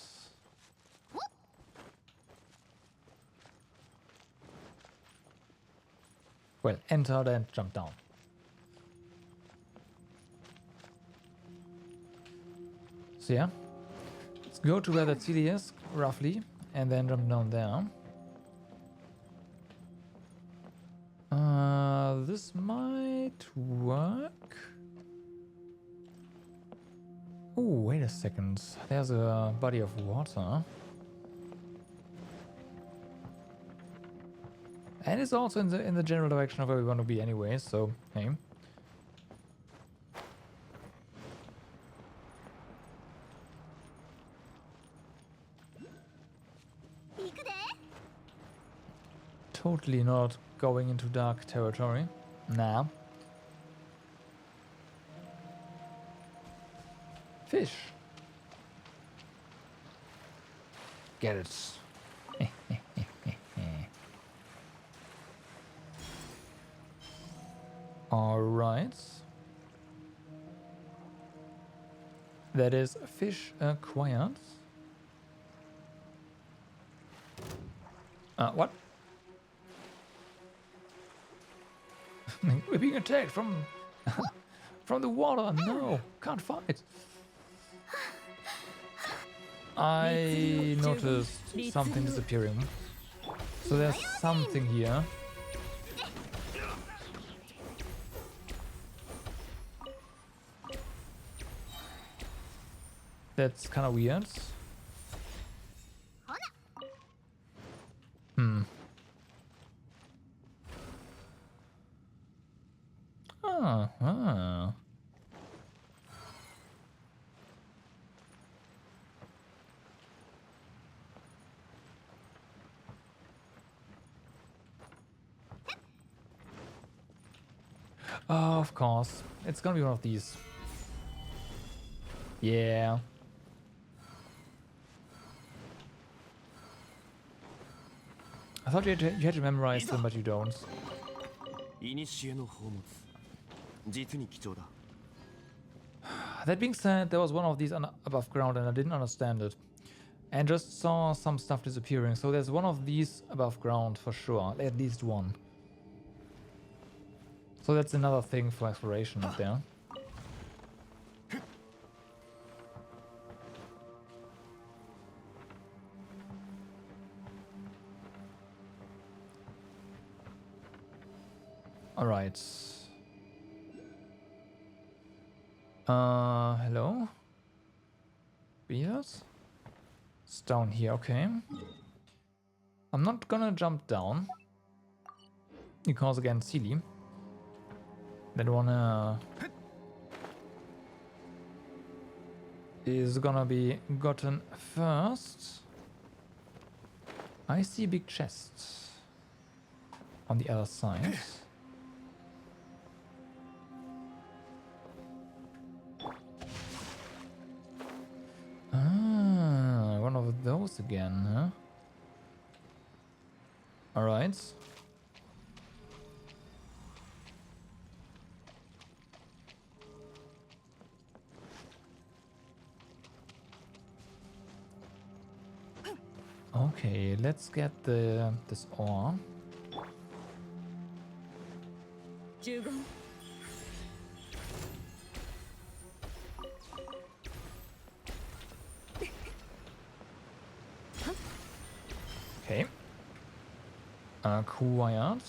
Well, enter and jump down. So yeah. Let's go to where that city is, roughly, and then jump down there. This might work. Oh, wait a second. There's a body of water. And it's also in the general direction of where we want to be anyway, so hey. Totally not going into dark territory. Nah. Fish. Get it. Alright. That is fish acquired. What? We're being attacked from from the water. No, can't fight. I noticed something disappearing. So there's something here. That's kind of weird. Ah. Oh, of course. It's gonna be one of these. Yeah. I thought you had to memorize them, but you don't. 古の宝物実に貴重だ That being said, there was one of these above ground and I didn't understand it. And just saw some stuff disappearing. So there's one of these above ground for sure. At least one. So that's another thing for exploration up there. Alright. Hello? Beavers? It's down here, okay. I'm not gonna jump down. Because again, silly. That one is gonna be gotten first. I see a big chest on the other side. Ah, one of those again, huh? Alright. Okay, let's get this ore. 15 Okay. Acquired.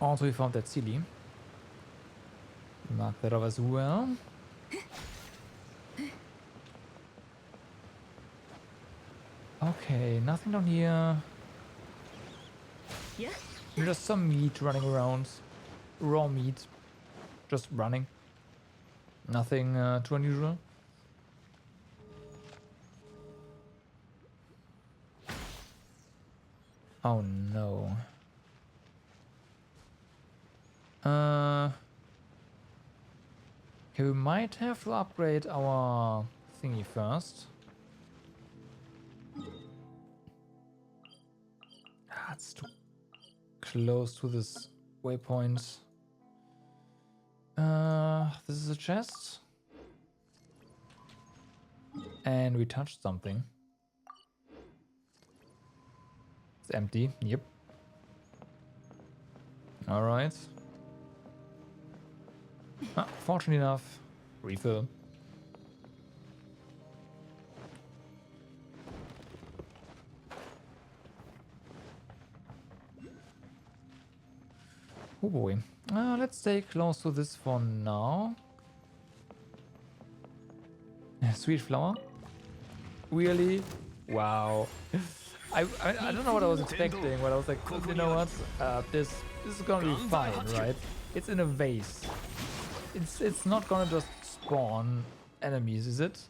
Also, we found that silly. Mark that off as well. Okay, nothing down here. Yeah. Just some meat running around. Raw meat. Just running. Nothing too unusual. Oh no. Okay, we might have to upgrade our thingy first. Ah, it's too close to this waypoint. This is a chest. And we touched something. It's empty. Yep. Alright. Ah, fortunately enough. Refill. Oh boy. Let's stay close to this for now. Sweet flower. Really? Wow. I don't know what I was expecting, but I was like, you know what? This is gonna be fine, right? It's in a vase. It's not gonna just spawn enemies, is it?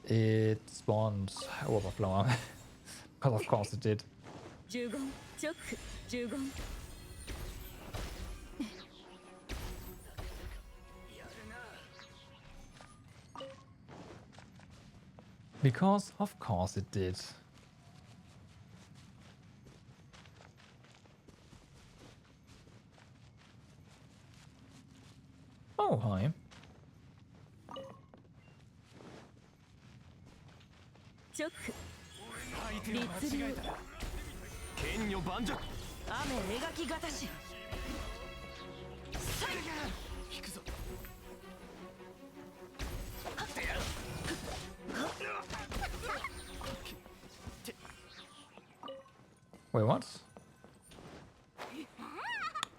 It spawned overflower. Because of course it did. 15チョック15 Because of course it did. Oh, hi. チョック律流剣女盤石雨描きがたし引くぞ Wait, what?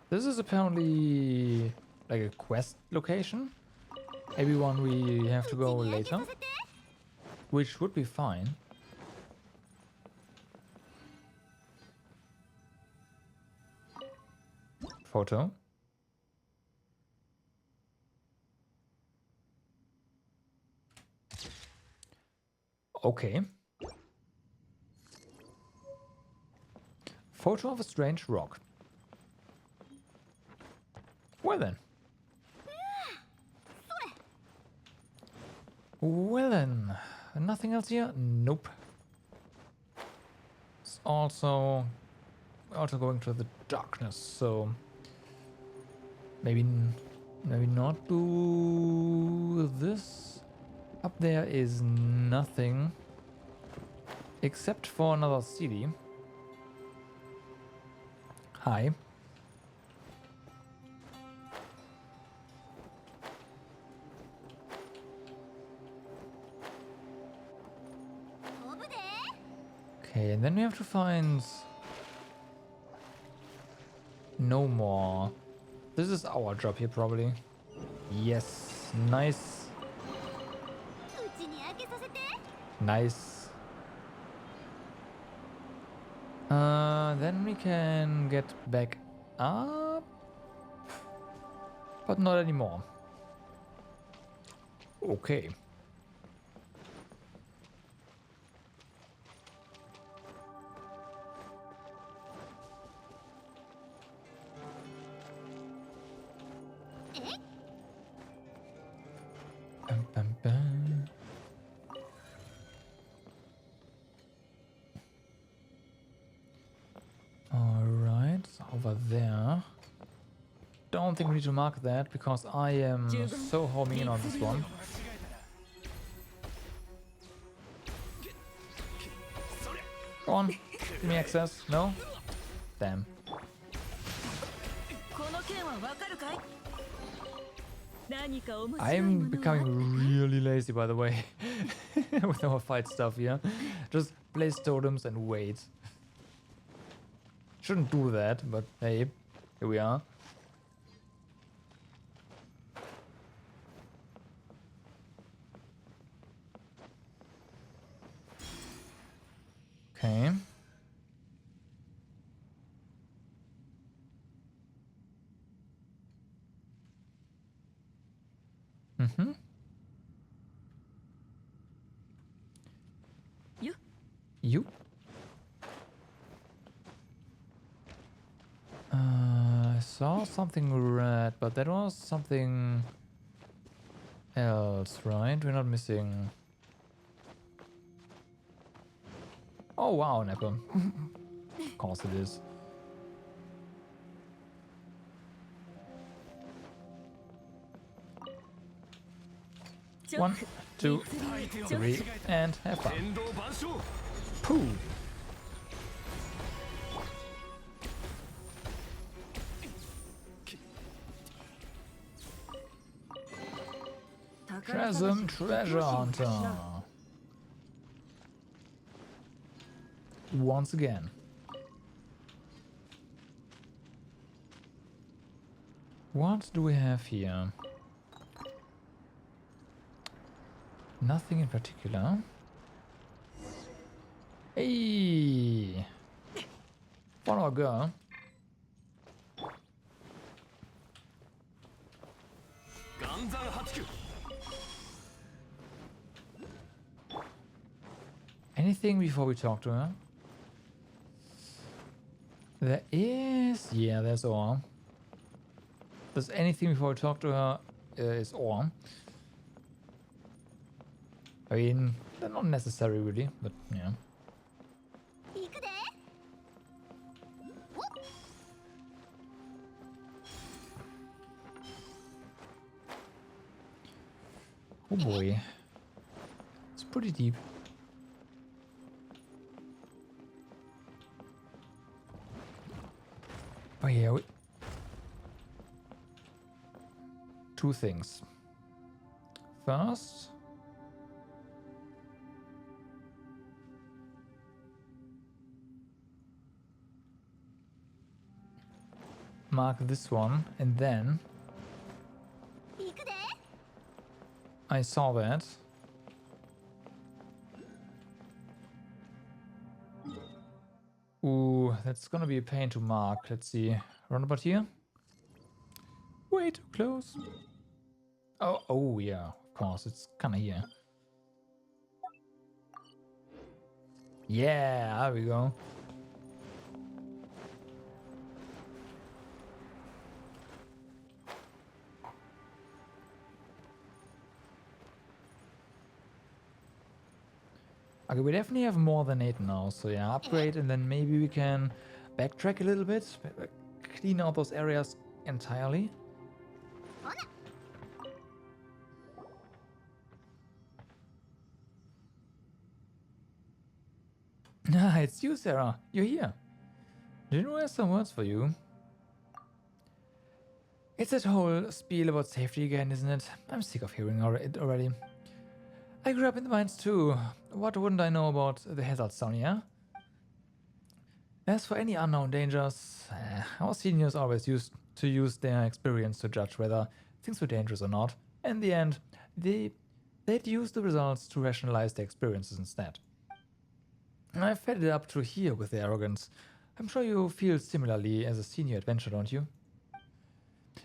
This is apparently like a quest location. Maybe one we have to go later. Which would be fine. Photo. Okay. Photo of a strange rock. Well then. Well then. Nothing else here? Nope. It's also also going to the darkness, so maybe not do this. Up there is nothing except for another city. Hi. Okay, and then we have to find no more. This is our job here, probably. Yes, nice. Nice. Then we can get back up, but not anymore. Okay. Bum, bum, bum. Alright, over there. Don't think we need to mark that because I am so homing in on this one. Go on, give me access. No? Damn. I'm becoming really lazy, by the way, with our fight stuff here. Just place totems and wait. Shouldn't do that, but hey, here we are. Okay. Mm-hmm. You? I saw something red, but that was something else, right? We're not missing. Oh wow, Nepper. Of course it is. One, two, three, and have fun. Pooh! Chasm Treasure Hunter. Once again. What do we have here? Nothing in particular. Hey! One more go. Anything before we talk to her? There is... yeah, there's ore. There's anything before we talk to her is ore. I mean, they're not necessary really, but yeah. Oh boy. It's pretty deep. Oh yeah, two things. First, mark this one, and then I saw that. Ooh, that's gonna be a pain to mark. Let's see. Roundabout here? Way too close. Oh yeah, of course, it's kinda here. Yeah, there we go. Okay, we definitely have more than 8 now, so yeah, upgrade and then maybe we can backtrack a little bit, clean out those areas entirely. Ah, it's you, Sarah. You're here. Do you know I have some words for you? It's that whole spiel about safety again, isn't it? I'm sick of hearing it already. I grew up in the mines too. What wouldn't I know about the hazard zone, yeah? As for any unknown dangers, our seniors always used to use their experience to judge whether things were dangerous or not. In the end, they'd use the results to rationalize their experiences instead. I've fed it up to here with their arrogance. I'm sure you feel similarly as a senior adventurer, don't you?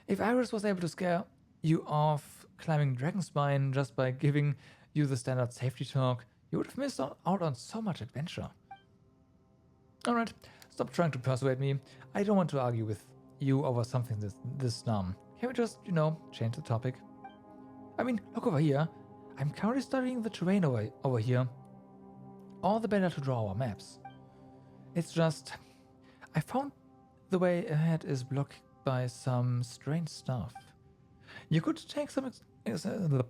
If Iris was able to scare you off climbing Dragonspine just by giving you the standard safety talk, you would have missed out on so much adventure. Alright, stop trying to persuade me. I don't want to argue with you over something this dumb. Can we just, change the topic? I mean, look over here. I'm currently studying the terrain over here. All the better to draw our maps. It's just, I found the way ahead is blocked by some strange stuff. You could take some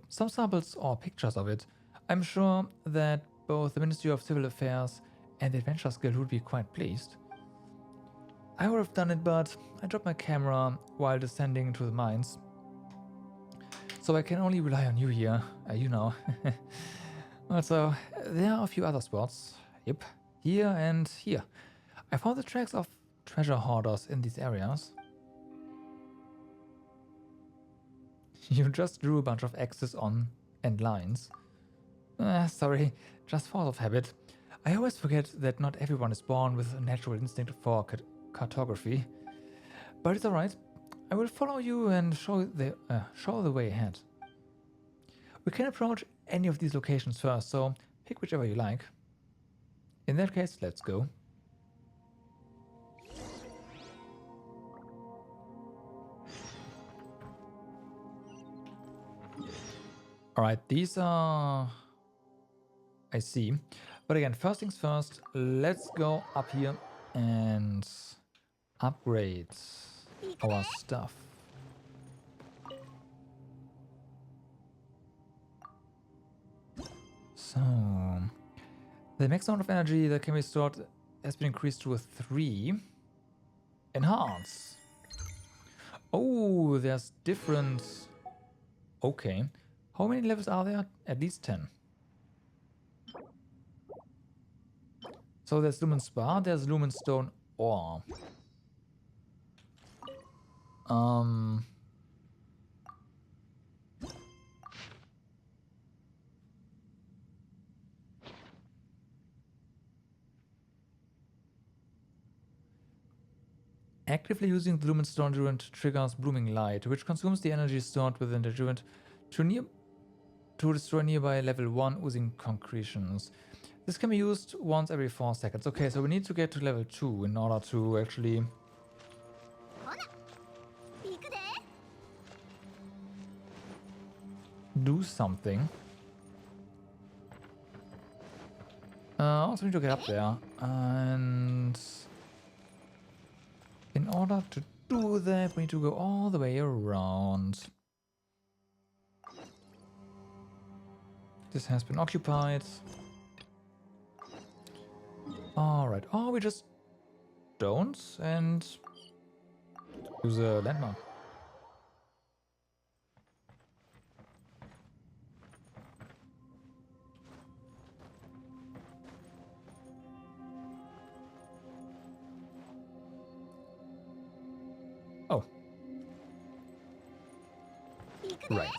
samples or pictures of it. I'm sure that both the Ministry of Civil Affairs and the Adventures Guild would be quite pleased. I would have done it, but I dropped my camera while descending to the mines. So I can only rely on you here, you know. Also, there are a few other spots. Yep, here and here. I found the tracks of treasure hoarders in these areas. You just drew a bunch of X's on and lines. Sorry, just force of habit. I always forget that not everyone is born with a natural instinct for cartography. But it's alright. I will follow you and show the way ahead. We can approach any of these locations first, so pick whichever you like. In that case, let's go. Alright, these are... I see. But again, first things first, let's go up here and upgrade our stuff. So, the max amount of energy that can be stored has been increased to a 3. Enhance. Oh, there's different... Okay. How many levels are there? At least 10. So there's Lumen Spar, there's Lumen Stone Ore. Actively using the Lumen Stone Druid triggers Blooming Light, which consumes the energy stored within the Druid to destroy nearby level 1 oozing concretions. This can be used once every 4 seconds. Okay, so we need to get to level 2 in order to actually do something. Also need to get up there, and in order to do that, we need to go all the way around. This has been occupied. Alright, or we just don't and use a landmark. Oh. Right.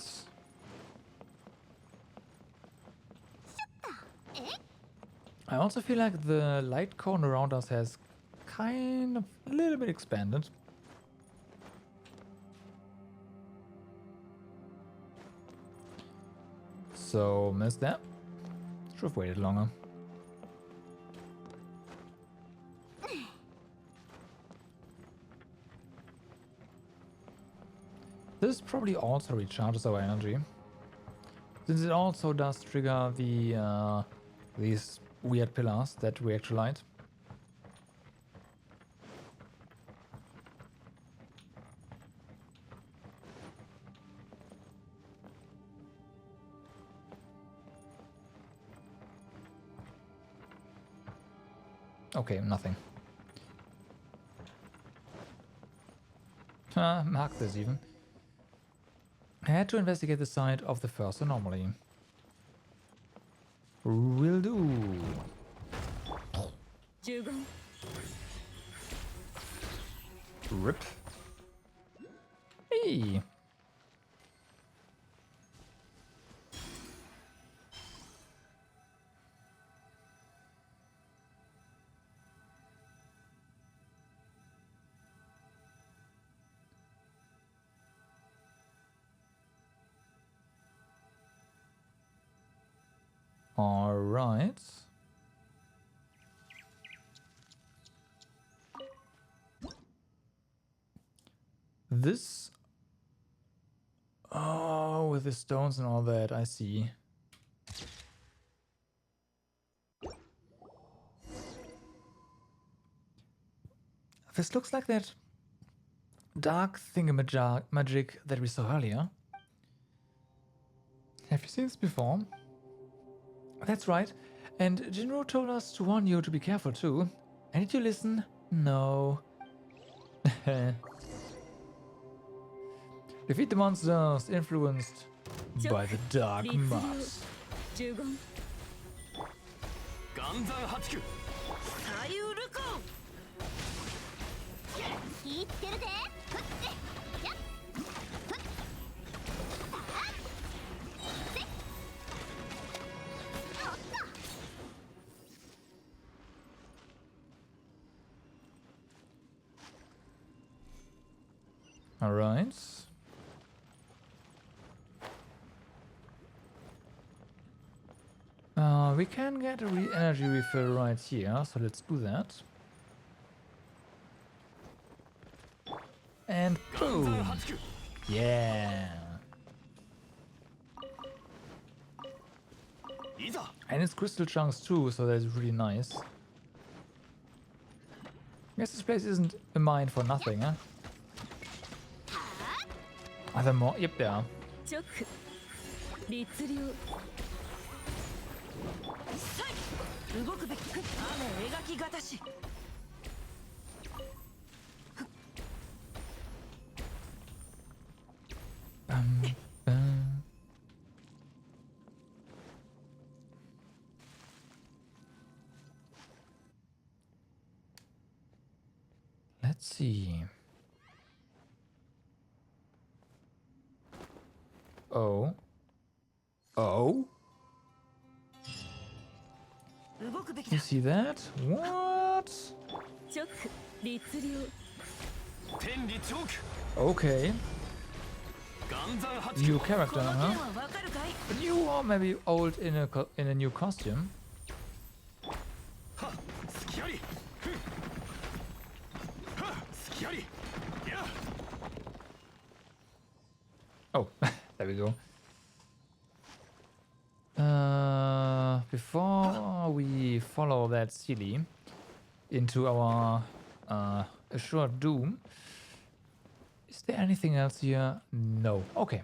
I also feel like the light cone around us has kind of a little bit expanded. So, missed that. Should have waited longer. This probably also recharges our energy, since it also does trigger the these weird pillars that react to light. Okay, nothing. Mark this even. I had to investigate the site of the first anomaly. Will do. 15 Rip. Hey. All right. This. Oh, with the stones and all that, I see. This looks like that dark thingamajig that we saw earlier. Have you seen this before? That's right. And Jinro told us to warn you to be careful too. And did you listen? No. Defeat the monsters influenced by the dark mass. 15 岩山八九サイウルコン言ってるぜふってやっふっさあせっおっと All right. We can get a energy refill right here, so let's do that. And 岩 boom! 山八九 Yeah! いざ And it's crystal chunks too, so that's really nice. Guess this place isn't a mine for nothing, huh? Are there more? Yep, there are. チョック律令サイ動くべき雨描きがたし Bum. Let's see. Oh. Oh? 動くべき You だ see that? What? チョック律令天理チョーク Okay. 岩山八九 New こ character, の huh? 件はわかるかい But you are maybe old in a new costume. はっ隙ありふんはっ隙ありや Oh, there we go. Before we follow that silly into our assured doom, is there anything else here? No. Okay.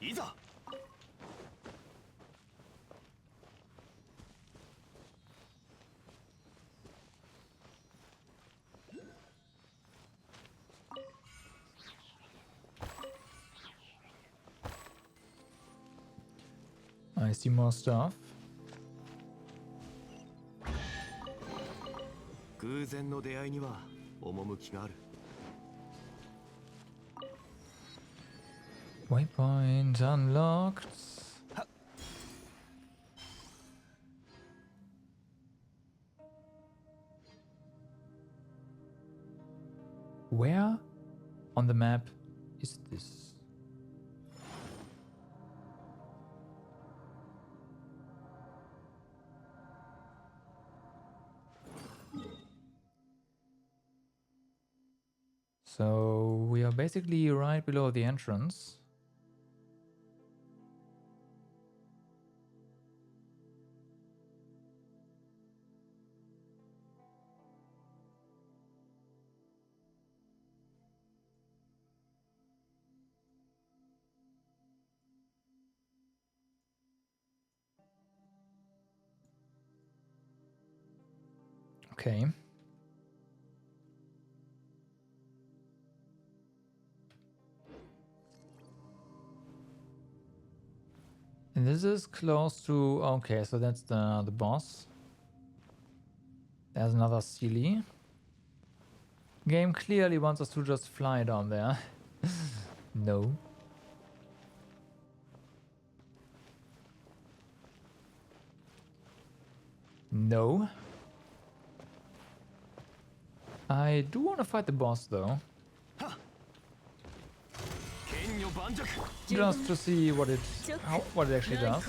いざ I see more stuff. 偶然の出会いには趣がある Waypoint unlocked. Where on the map is this? So we are basically right below the entrance. Okay. And this is close to... Okay, so that's the boss. There's another Sealy. Game clearly wants us to just fly down there. No. No. I do want to fight the boss though. Just to see what it actually does.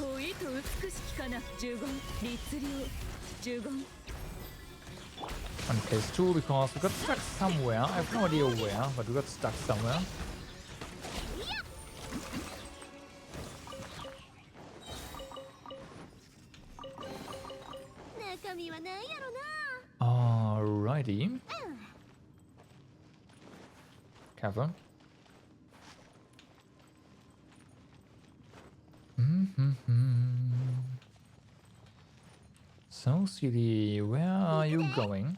On phase 2 because we got stuck somewhere. I have no idea where, but we got stuck somewhere. Alrighty. Careful. So, CD, where are you going?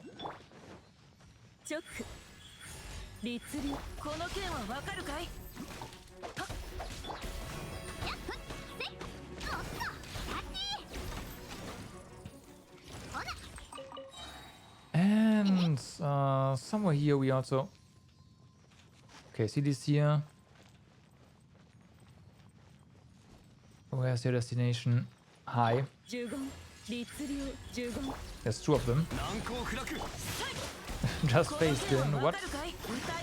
And somewhere here we also... Okay, CD's here. Where's your destination? Hi. There's 2 of them. Just faced in. What?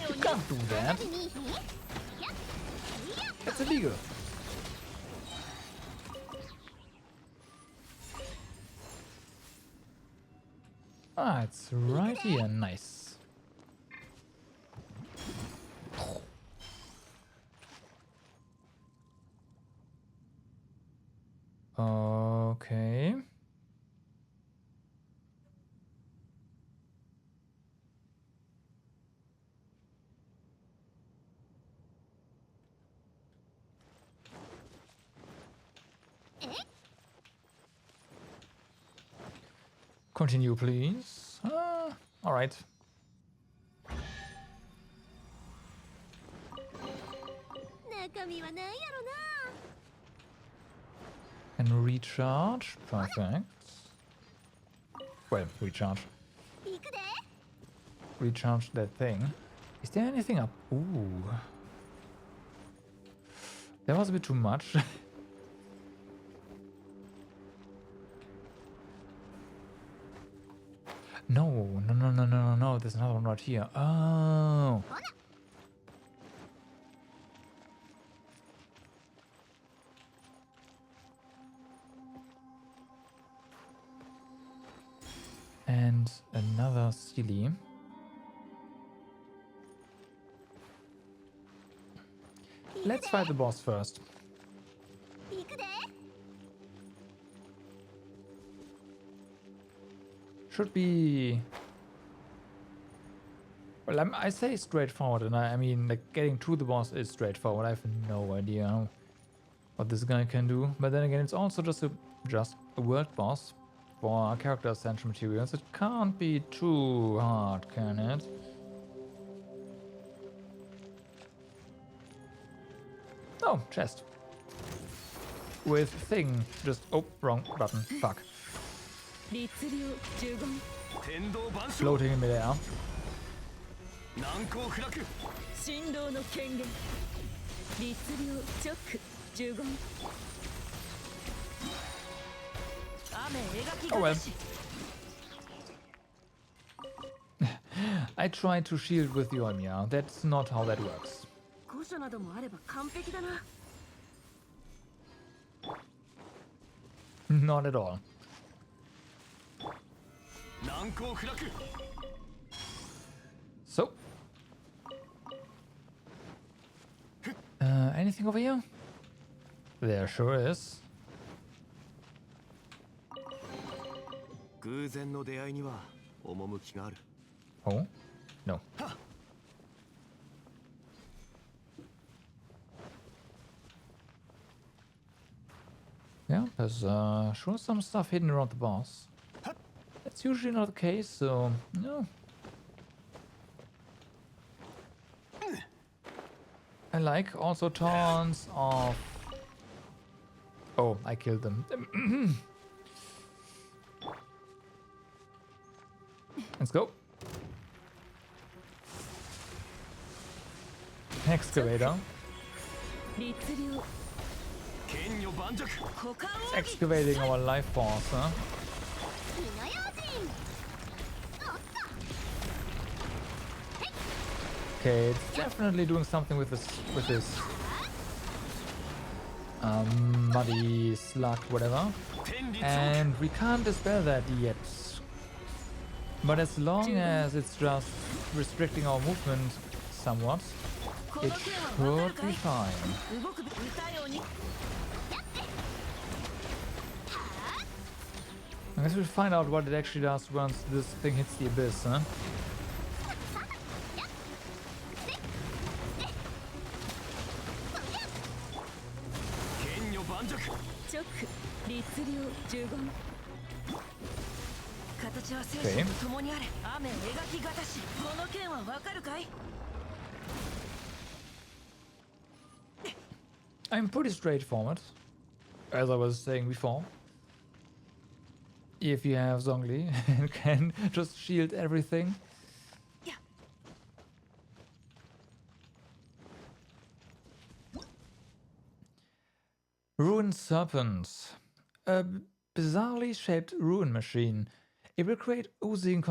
You can't do that. That's illegal. Ah, it's right here. Nice. Okay. Continue, please. All right. And recharge. Perfect. Well, recharge. Recharge that thing. Is there anything up? Ooh. That was a bit too much. No. There's another one right here. Oh. And another Sealy. Let's fight the boss first. Should be... Well, I say straightforward, and I mean, like, getting to the boss is straightforward. I have no idea what this guy can do. But then again, it's also just a world boss for character essential materials. It can't be too hard, can it? Oh, chest. With thing. Just... Oh, wrong button. Fuck. Floating in midair. Oh well. I tried to shield with the Olmia. That's not how that works. Not at all. So. Anything over here? There sure is. Oh? No. Yeah, there's sure some stuff hidden around the boss. It's usually not the case, so no. I like also tons of... Oh, I killed them. Let's go. Excavator. 律流 剣女盤石 股間 It's 奥義 excavating our life force, huh? 火の用心おっと Okay, it's definitely doing something with this muddy slug, whatever. 天理長 And we can't dispel that yet. But as long as it's just restricting our movement somewhat, こ it の剣はわか should るか be い fine. 動く歌ように I guess we'll find out what it actually does once this thing hits the abyss, huh? 剣女盤石直律流十言形は聖 Okay. 書と共にあれ雨描きがたしこの剣はわかるかい I'm pretty straightforward, as I was saying before. If you have Zhongli and can just shield everything. Yeah. Ruined Serpent. A bizarrely shaped ruin machine. It will create oozing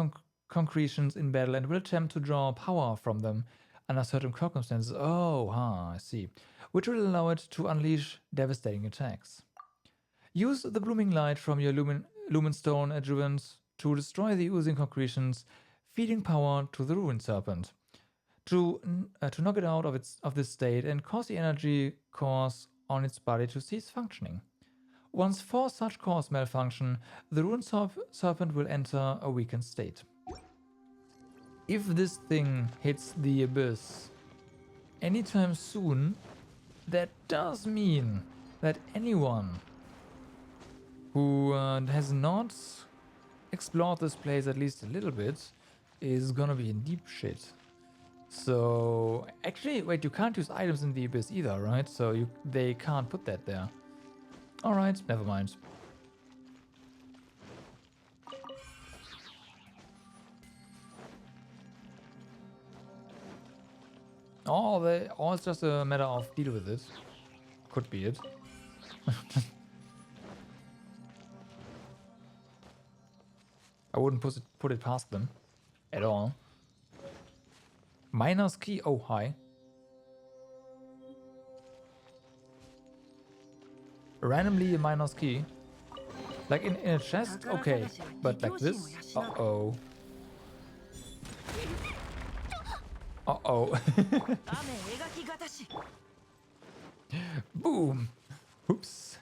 concretions in battle and will attempt to draw power from them under certain circumstances. Oh, I see. Which will allow it to unleash devastating attacks. Use the blooming light from your lumen stone adjuvant to destroy the oozing concretions, feeding power to the ruined serpent. To knock it out of this state and cause the energy cores on its body to cease functioning. Once 4 such cores malfunction, the ruined serpent will enter a weakened state. If this thing hits the abyss anytime soon, that does mean that anyone who has not explored this place at least a little bit is gonna be in deep shit. So actually, wait, you can't use items in the abyss either, right? So they can't put that there. All right, never mind. Or it's just a matter of deal with it. Could be it. I wouldn't put it past them at all. Miner's key. Oh, hi. Randomly a miner's key. Like in a chest? Okay. But like this? Uh-oh. Uh-oh. 雨描きがたし Boom. Oops.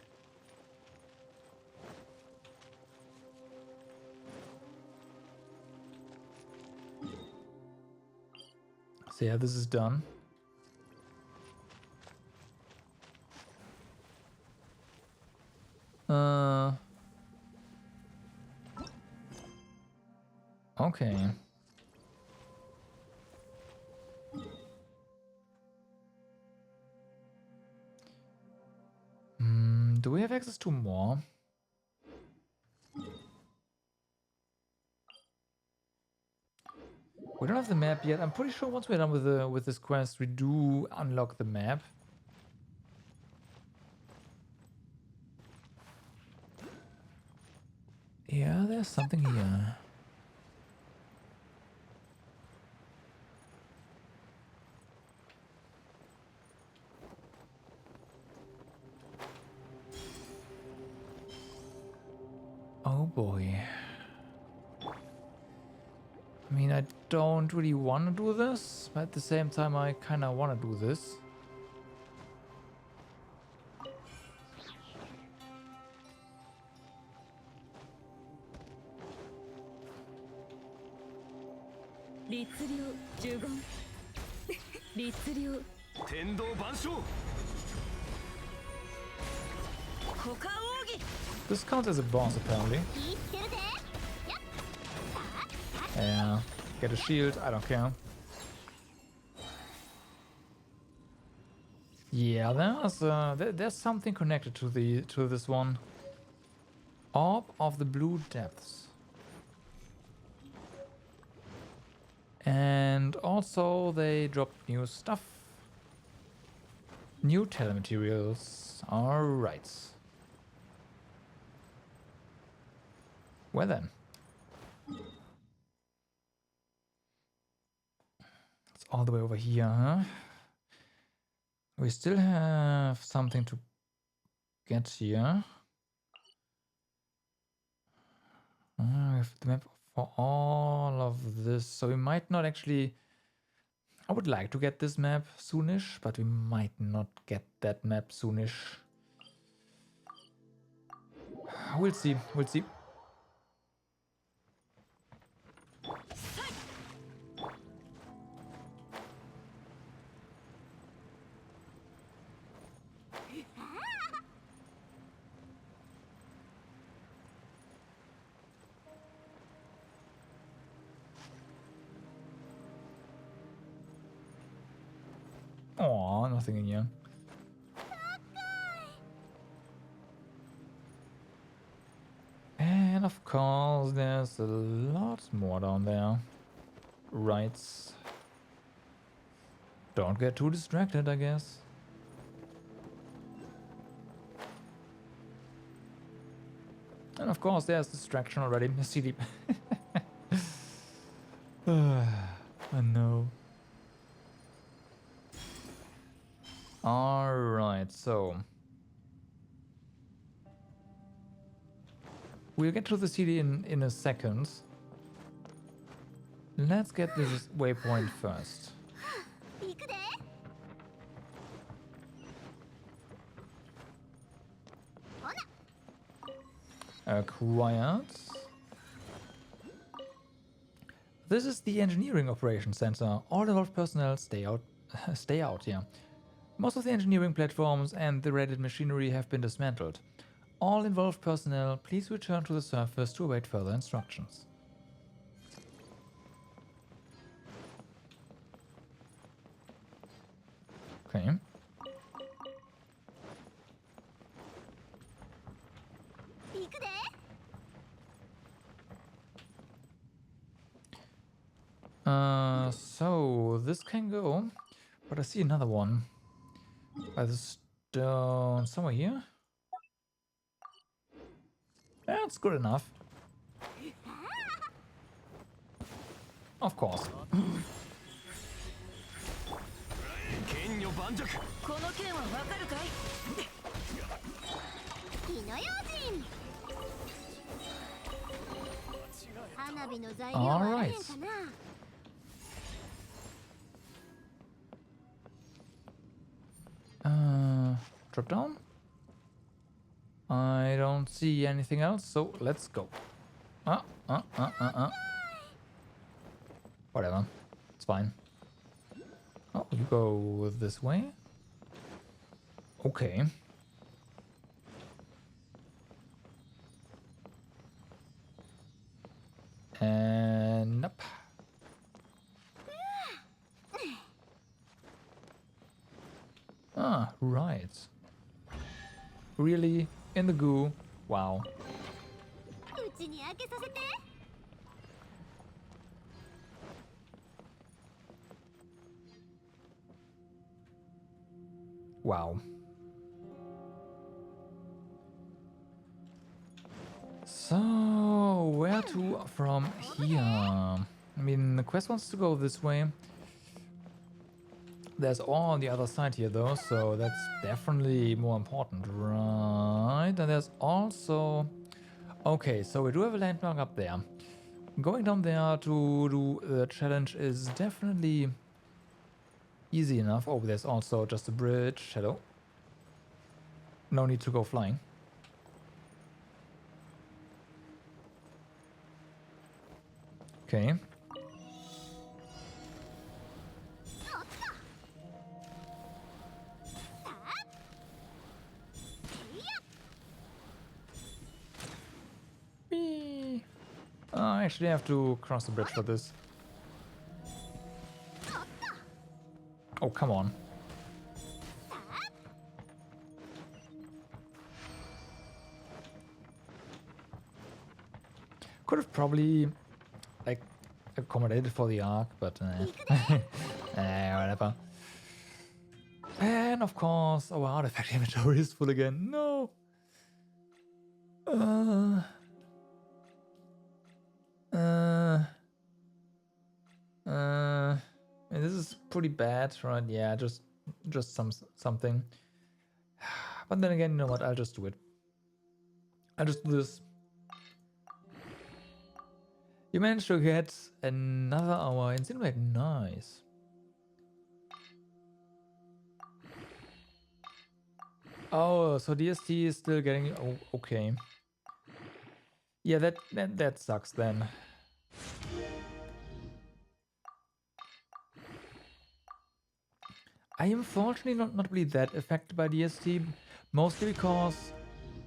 So yeah, this is done. Okay. Do we have access to more? We don't have the map yet. I'm pretty sure once we're done with this quest, we do unlock the map. Yeah, there's something here. Oh boy. I mean, I don't really want to do this, but at the same time, I kind of want to do this. This counts as a boss, apparently. 気ぃつけるぜやっ Yeah, get a shield, I don't care. Yeah, there's something connected to this one. Orb of the Blue Depths. And also they dropped new stuff. New telematerials. Alright. Well then. It's all the way over here, huh? We still have something to get here. We have the map for all of this. So we might not actually... I would like to get this map soonish, but we might not get that map soonish. We'll see, we'll see. Aw, nothing in here. And of course, there's a lot more down there. Right. Don't get too distracted, I guess. And of course, there's distraction already. CD. I know. Alright, so we'll get to the CD in a second. Let's get this waypoint first. Acquired. This is the engineering operations center. All involved personnel stay out. Stay out, yeah. Most of the engineering platforms and the rated machinery have been dismantled. All involved personnel, please return to the surface to await further instructions. Okay. So this can go, but I see another one by the stone somewhere here. That's good enough. Of course. All right. Drop down. I don't see anything else, so let's go. Whatever. It's fine. Oh, you go this way? Okay. And nope. Ah, right. Really? In the goo? Wow. Wow. So, where to from here? I mean, the quest wants to go this way. There's all on the other side here though, so that's definitely more important, right? And there's also... Okay, so we do have a landmark up there. Going down there to do the challenge is definitely easy enough. Oh, there's also just a bridge. Hello. No need to go flying. Okay. I actually have to cross the bridge for this. Oh, come on. Could have probably, like, accommodated for the arc, but whatever. And of course, our artifact inventory is full again. No. And this is pretty bad, right? Yeah, just something. But then again, you know what? I'll just do it. I'll just do this. You managed to get another hour in Insinuate. Nice. Oh, so DST is still getting... Oh, okay. Yeah, that sucks then. I am fortunately not really that affected by DST, mostly because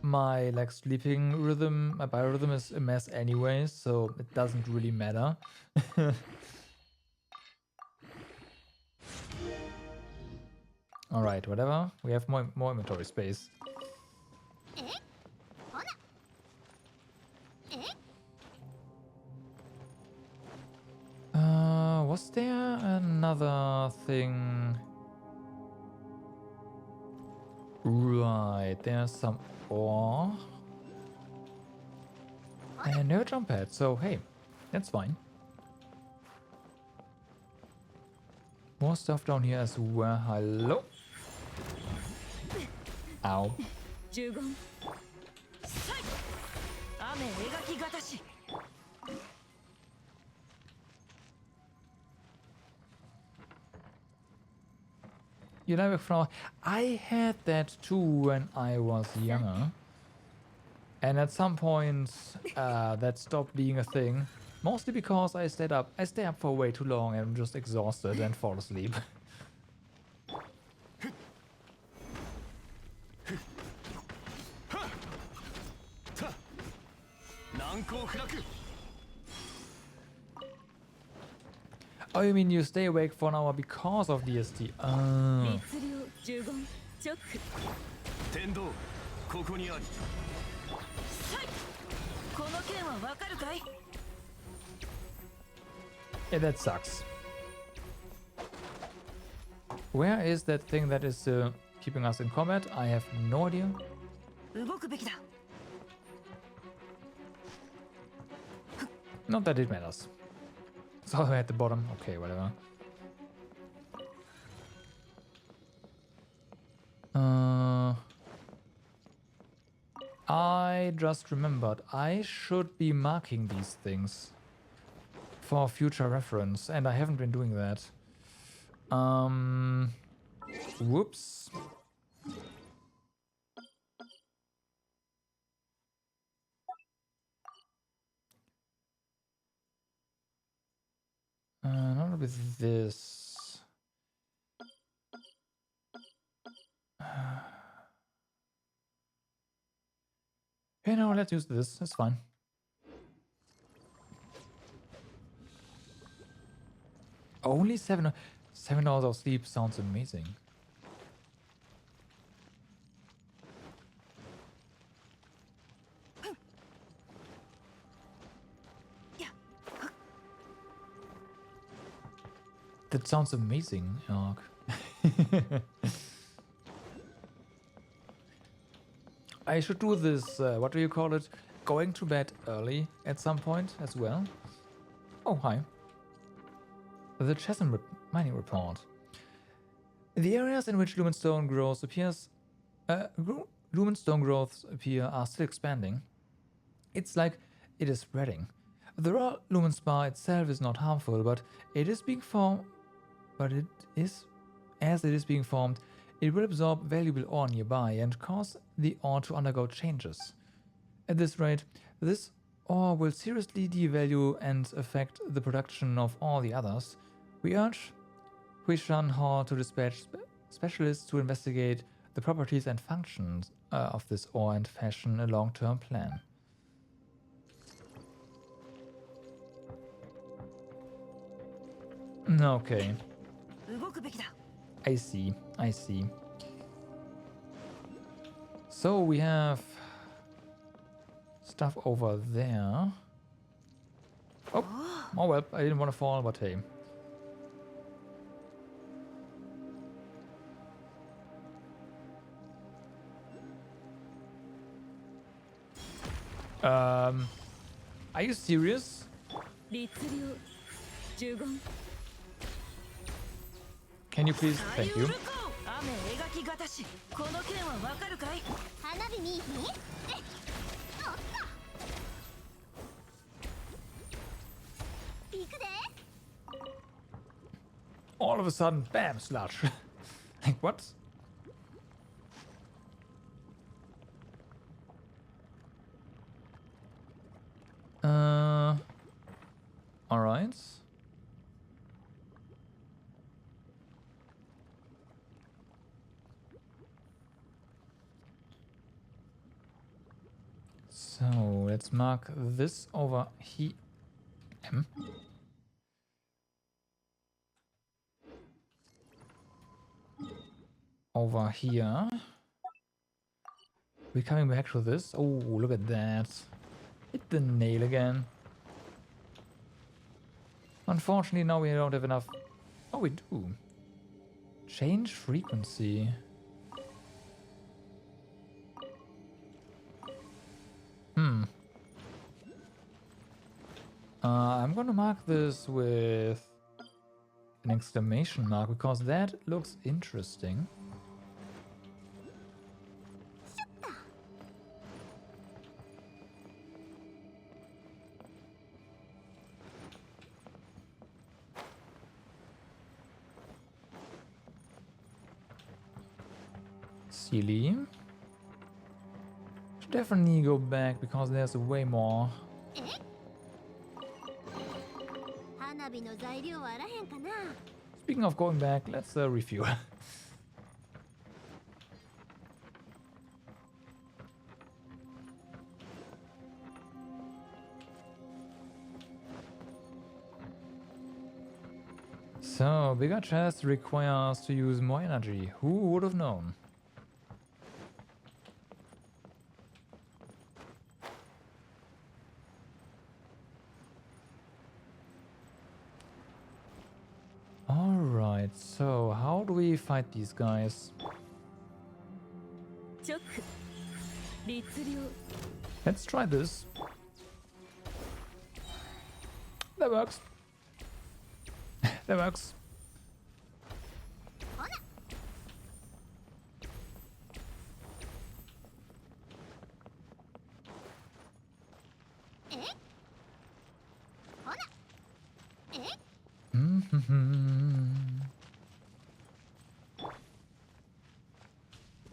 my like sleeping rhythm, my biorhythm is a mess anyway, so it doesn't really matter. All right, whatever. We have more inventory space. Was there another thing? Right, there's some ore. And no jump pad, so hey, that's fine. More stuff down here as well. Hello. Ow. You never flower. I had that too when I was younger. And at some point, that stopped being a thing. Mostly because I stay up for way too long and I'm just exhausted and fall asleep. Oh, you mean you stay awake for an hour because of DST? Oh. Yeah, that sucks. Where is that thing that is keeping us in combat? I have no idea. Not that it matters. So at the bottom. Okay, whatever. I just remembered I should be marking these things for future reference, and I haven't been doing that. Whoops. Not with this. Okay, no, let's use this. That's fine. Only 7 hours of sleep sounds amazing. That sounds amazing, Ark. I should do this, what do you call it? Going to bed early at some point as well. Oh, hi. The Chesson mining report. The areas in which lumenstone growths appear are still expanding. It's like it is spreading. The raw lumen spar itself is not harmful, but it is being formed. As it is being formed, it will absorb valuable ore nearby and cause the ore to undergo changes. At this rate, this ore will seriously devalue and affect the production of all the others. We urge Huishan Hall to dispatch specialists to investigate the properties and functions of this ore and fashion a long-term plan. Okay. 動くべきだ。 I see. I see. So we have stuff over there. Oh, oh well, I didn't want to fall, but hey. Are you serious? 律令呪言 Can you please? Thank you. 雨描きがたし、この件はわかるかい？花火見いひんえおっと行くで All of a sudden, bam, sludge. Like what? All right. So let's mark this over here. Over here. We're coming back to this. Oh, look at that. Hit the nail again. Unfortunately, now we don't have enough. Oh, we do. Change frequency. I'm gonna mark this with an exclamation mark because that looks interesting. Silly. Should definitely go back because there's way more. 花火の材料はあらへんかな Speaking of going back, let's review. So, bigger chest requires to use more energy. Who would have known? Alright, so how do we fight these guys? 直律令 Let's try this. That works. That works. ほな えほなえ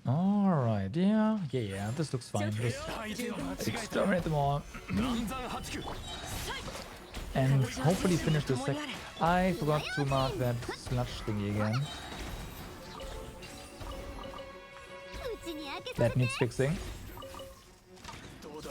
Alright, yeah, this looks fine. Just exterminate them all. And hopefully finish this sec. I forgot to mark that sludge thingy again. うちに開けさ That needs fixing. どうだ？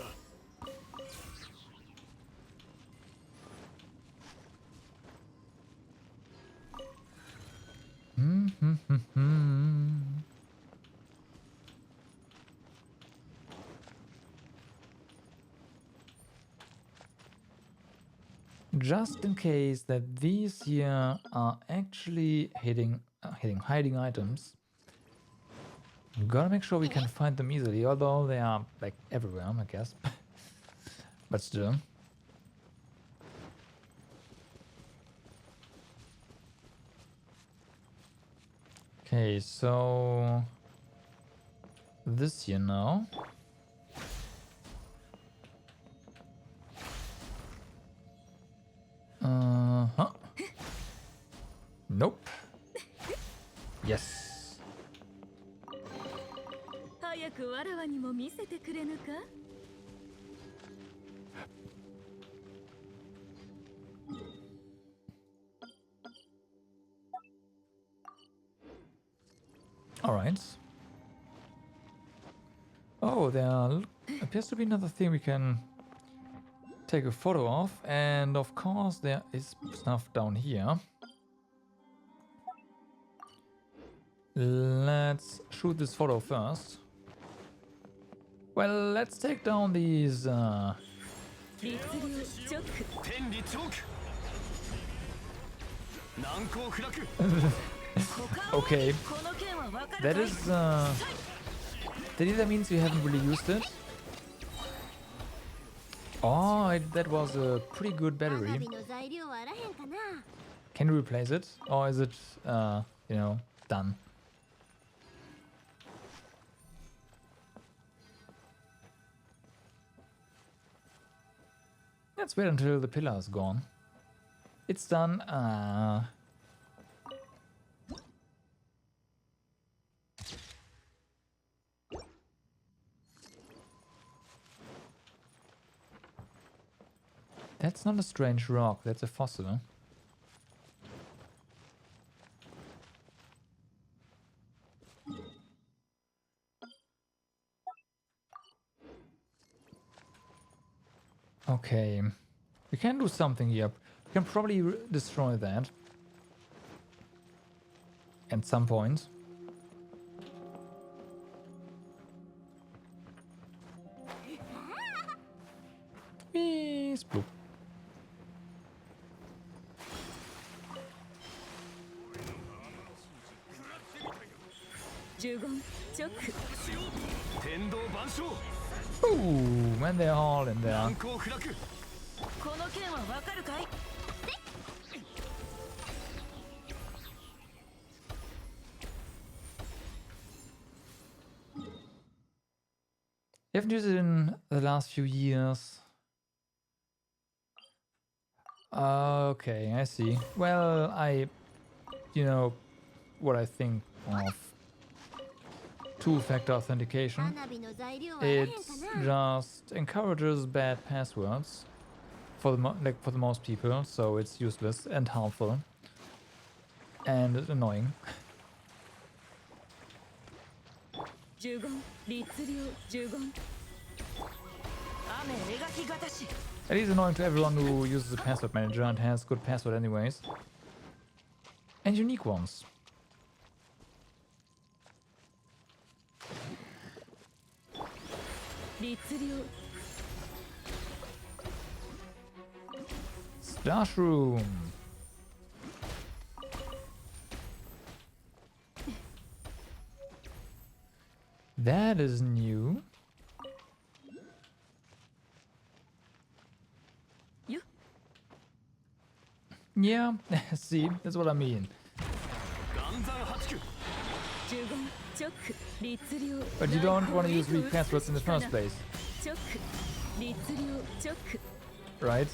Just in case that these here are actually hitting hiding items, gotta make sure we can find them easily, although they are like everywhere, I guess. But still. Okay, so this here now. Huh? Nope. Yes. 早くわらわにも見せてくれぬか Alright. Oh, there appears to be another thing we can take a photo of, and of course there is stuff down here. Let's shoot this photo first. Well, let's take down these 律令チョック天理チョーク難攻不落 Okay, この剣は分かる that かい is that either means you haven't really used it. Oh, that was a pretty good 花 battery. 火の材料はあらへんかな。 Can you replace it? Or is it, you know, done? Let's wait until the pillar is gone. It's done. That's not a strange rock, that's a fossil. Okay, we can do something here. We can probably destroy that at some point. Whee, sploop. 呪言チョック天道万象 Ooh, and they're all in there. 難攻不落この剣は分かるかい You haven't used it in the last few years. Okay, I see. Well, you know, what I think of two-factor authentication. 花火の材料はあらへん It かな。 just encourages bad passwords for for the most people, so it's useless and harmful and annoying. 呪言律令呪言雨描きがたし It is annoying to everyone who uses a password manager and has good password anyways. And unique ones. Stashroom. That is new. You? Yeah, see, that's what I mean. 岩山八九 呪言チョック律令 But you don't want to use weak passwords in the first place, チョック律令チョック right?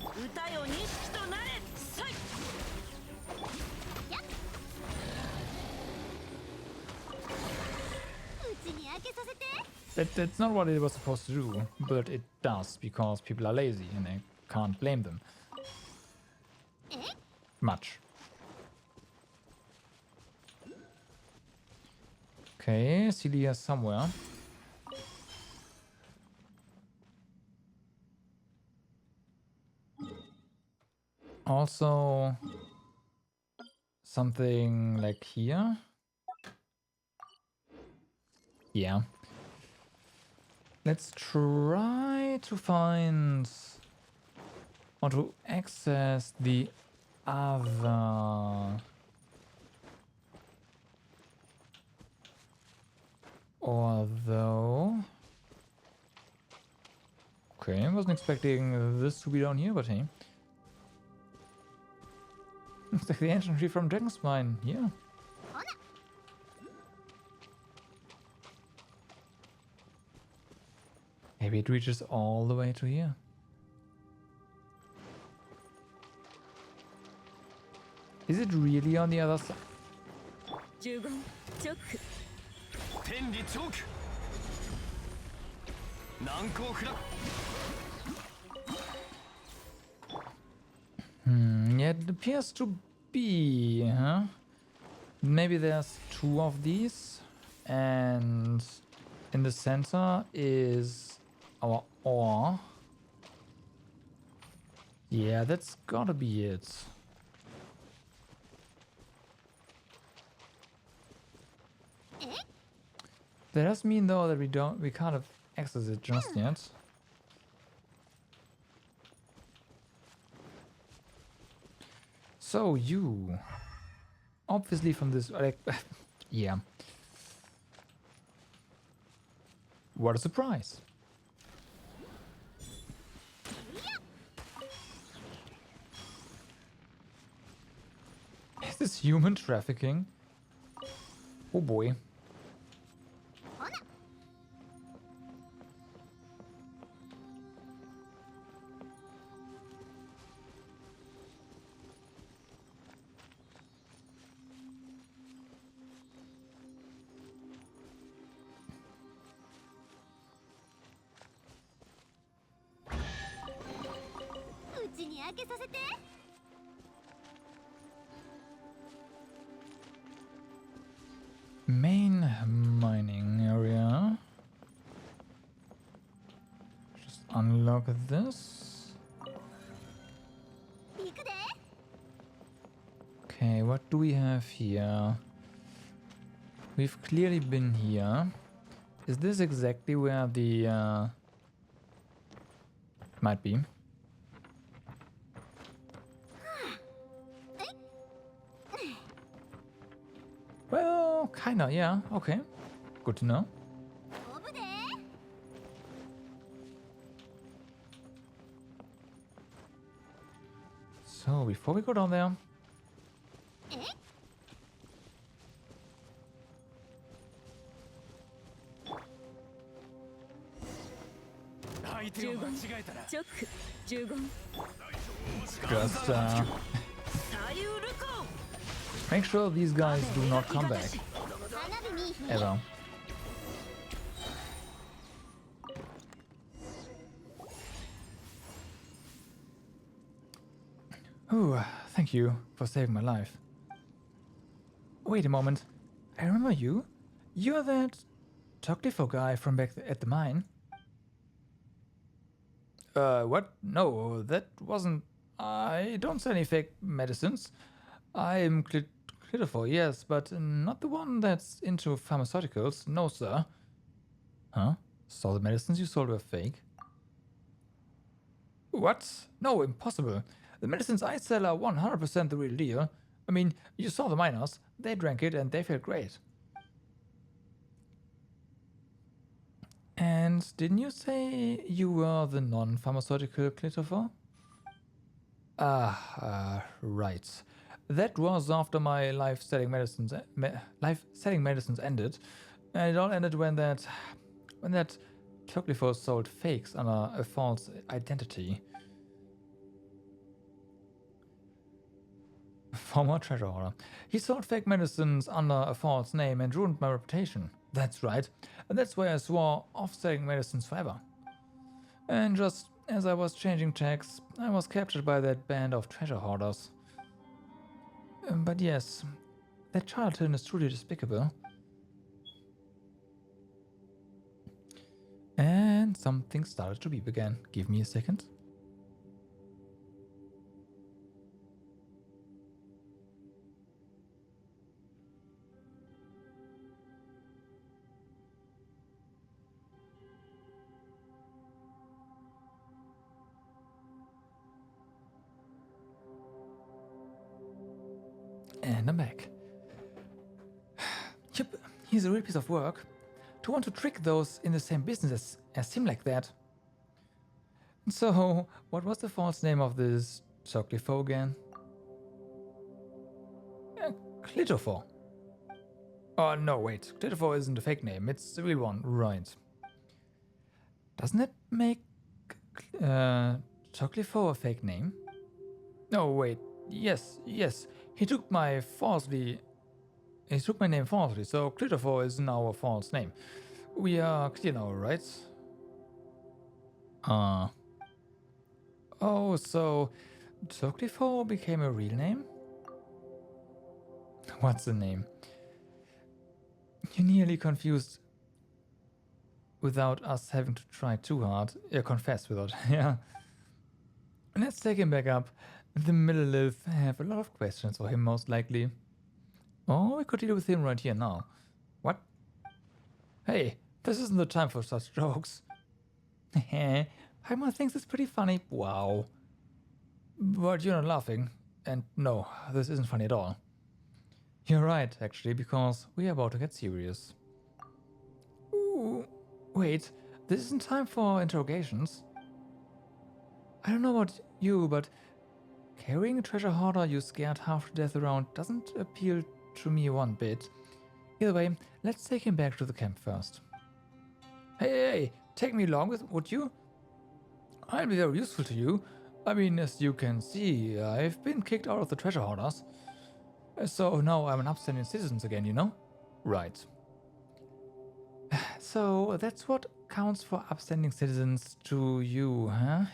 歌よ錦となれさい うちに開けさせて。 That's not what it was supposed to do, but it does because people are lazy and I can't blame them. Much. Okay, Celia somewhere. Also, something like here. Yeah. Let's try to find or to access the other. Although, okay, I wasn't expecting this to be down here, but hey. Looks like the ancient tree from Dragon's Mine, yeah. Maybe it reaches all the way to here. Is it really on the other side? 呪言チョック天理チョーク難攻不落 Yeah, it appears to be, huh? Maybe there's two of these, and in the center is our ore. Yeah, that's gotta be it. That does mean though that we can't have access it just yet. So you, obviously from this, like, yeah. What a surprise! Is this human trafficking? Oh boy. Main mining area. Just unlock this. Okay, what do we have here? We've clearly been here. Is this exactly where the might be? Well, kinda, yeah, okay. Good to know. So, before we go down there... Just, make sure these guys do not come back. Ever. Oh, thank you for saving my life. Wait a moment. I remember you. You're that Toclifo guy from back at the mine. What? No, that wasn't... I don't sell any fake medicines. I'm Clitophor, yes, but not the one that's into pharmaceuticals. No, sir. Huh? So the medicines you sold were fake? What? No, impossible. The medicines I sell are 100% the real deal. I mean, you saw the miners. They drank it and they felt great. And didn't you say you were the non-pharmaceutical Clitophor? Right. That was after my life-saving medicines ended, and it all ended when that Toclifo sold fakes under a false identity. Former treasure hoarder. He sold fake medicines under a false name and ruined my reputation. That's right. And that's why I swore off selling medicines forever. And just as I was changing tags, I was captured by that band of treasure hoarders. But yes, that charlatan is truly despicable. And something started to beep again. Give me a second. And I'm back. Yep, he's a real piece of work. To want to trick those in the same business as him like that. So, what was the false name of this Toclifo again? Clitophor. Oh, no, wait. Clitophor isn't a fake name. It's the real one. Right. Doesn't it make Toclifo a fake name? No, wait. Yes. He took my name falsely, so Clitophor is now a false name. We are clear now, right? Oh, so Toclifo became a real name? What's the name? You nearly confused without us having to try too hard. Confess without, yeah. Let's take him back up. The Millilith have a lot of questions for him, most likely. Or we could deal with him right here now. What? Hey, this isn't the time for such jokes. Paimon thinks it's pretty funny. Wow. But you're not laughing. And no, this isn't funny at all. You're right, actually, because we are about to get serious. Ooh, wait, this isn't time for interrogations. I don't know about you, but carrying a treasure hoarder you scared half to death around doesn't appeal to me one bit. Either way, let's take him back to the camp first. Hey, take me along would you? I'll be very useful to you. I mean, as you can see, I've been kicked out of the treasure hoarders. So now I'm an upstanding citizen again, you know? Right. So that's what counts for upstanding citizens to you, huh?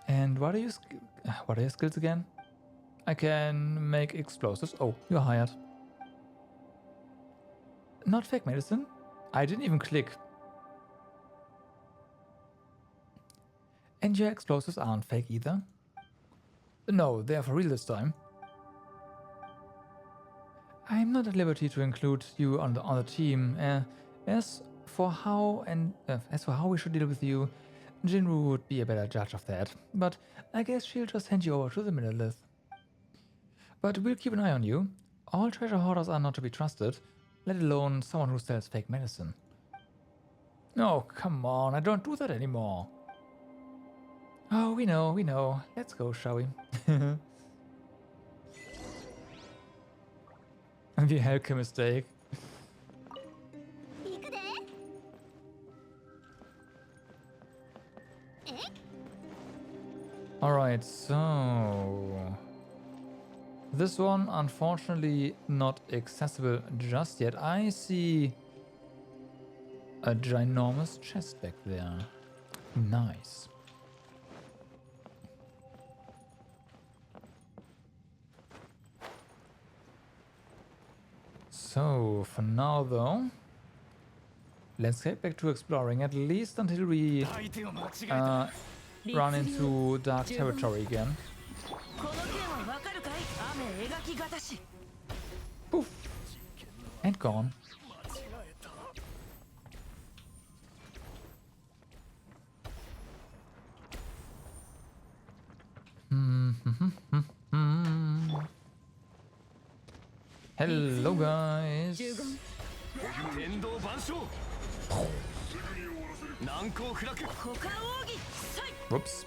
And what are your skills again? I can make explosives. Oh, you're hired. Not fake medicine? I didn't even click. And your explosives aren't fake either? No, they're for real this time. I'm not at liberty to include you on the team. As for how we should deal with you, Jinru would be a better judge of that. But I guess she'll just hand you over to the Millelith. But we'll keep an eye on you. All treasure hoarders are not to be trusted, let alone someone who sells fake medicine. Oh, come on, I don't do that anymore. Oh, we know. Let's go, shall we? The Helke mistake. Alright, so... this one, unfortunately, not accessible just yet. I see a ginormous chest back there. Nice. So, for now though, let's get back to exploring, at least until we run into dark territory again. Poof! And gone. Hello guys. Whoops.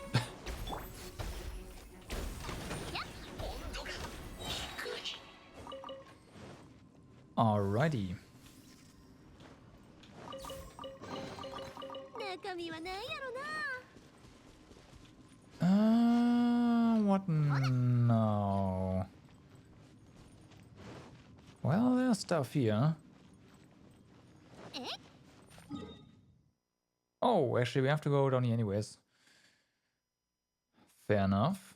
Alrighty. What now? Well, there's stuff here. Oh, actually, we have to go down here anyways. Fair enough.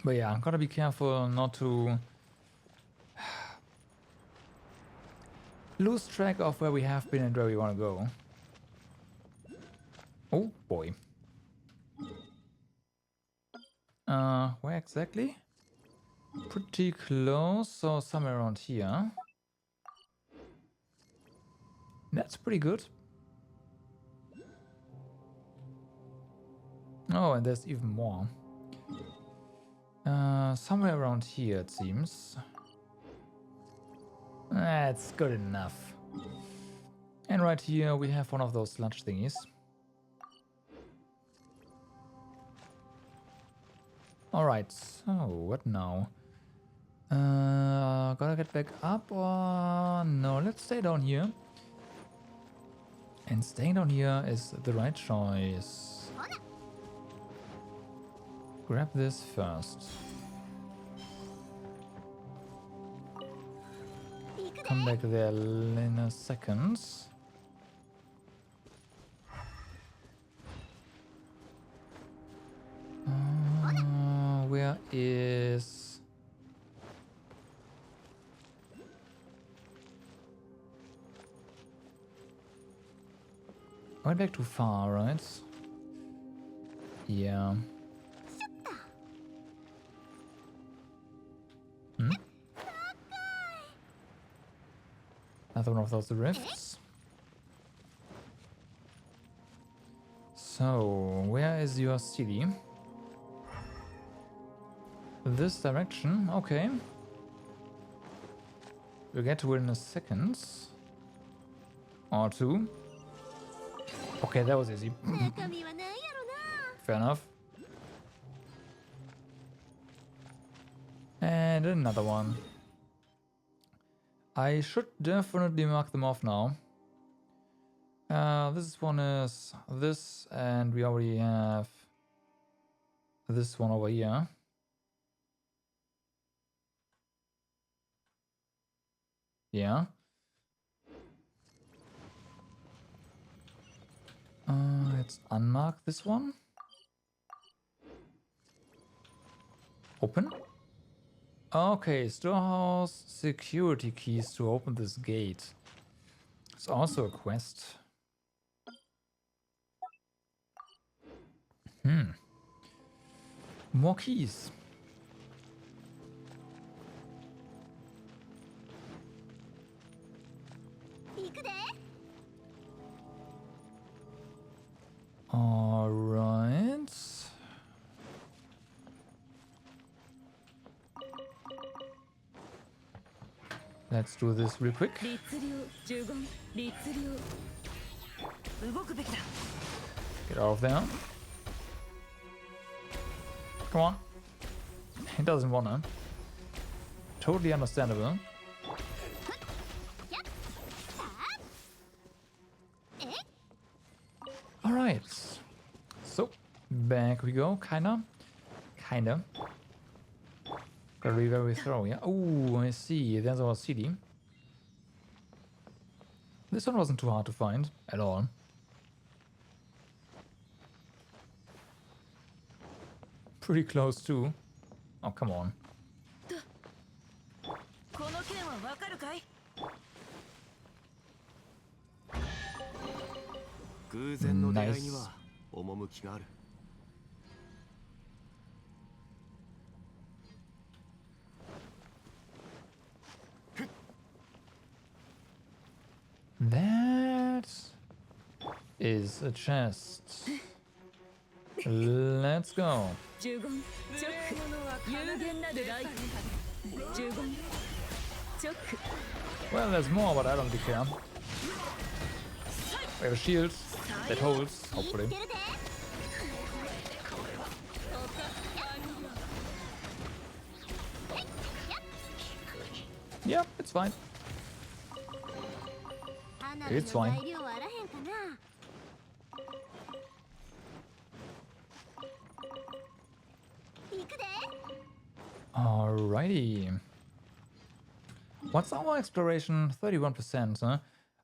But yeah, gotta be careful not to lose track of where we have been and where we want to go. Oh boy. Where exactly? Pretty close, so somewhere around here. That's pretty good. Oh, and there's even more. Somewhere around here, it seems. That's good enough. And right here we have one of those sludge thingies. Alright, so what now? Gotta get back up or no, let's stay down here. And staying down here is the right choice. Grab this first. Come back there in a second. Where is... I went back too far, right? Yeah. Hmm? Another one of those rifts. So, where is your city? This direction, okay. We'll get to it in a second. Or two. Okay, that was easy. 中身はなんやろな。 Fair enough. And another one. I should definitely mark them off now. This one is this, and we already have this one over here. Yeah. Let's unmark this one. Open. Okay, storehouse security keys to open this gate. It's also a quest. More keys. All right. Let's do this real quick. 律令呪言律令動くべきだ Get out of there. Come on. He doesn't wanna. Totally understandable. Alright. So, back we go. Kinda. Gotta be very thorough, yeah. Oh, I see. There's our city. This one wasn't too hard to find at all. Pretty close too. Oh, come on. この件はわかるかい？偶然の出会いには趣がある。That is a chest. Let's go. 呪言チョック有限なるライト呪言チョック Well, there's more, but I don't really care. We have a shield that holds, hopefully. Yeah, it's fine. It's fine. Alrighty. What's our exploration? 31%, huh? I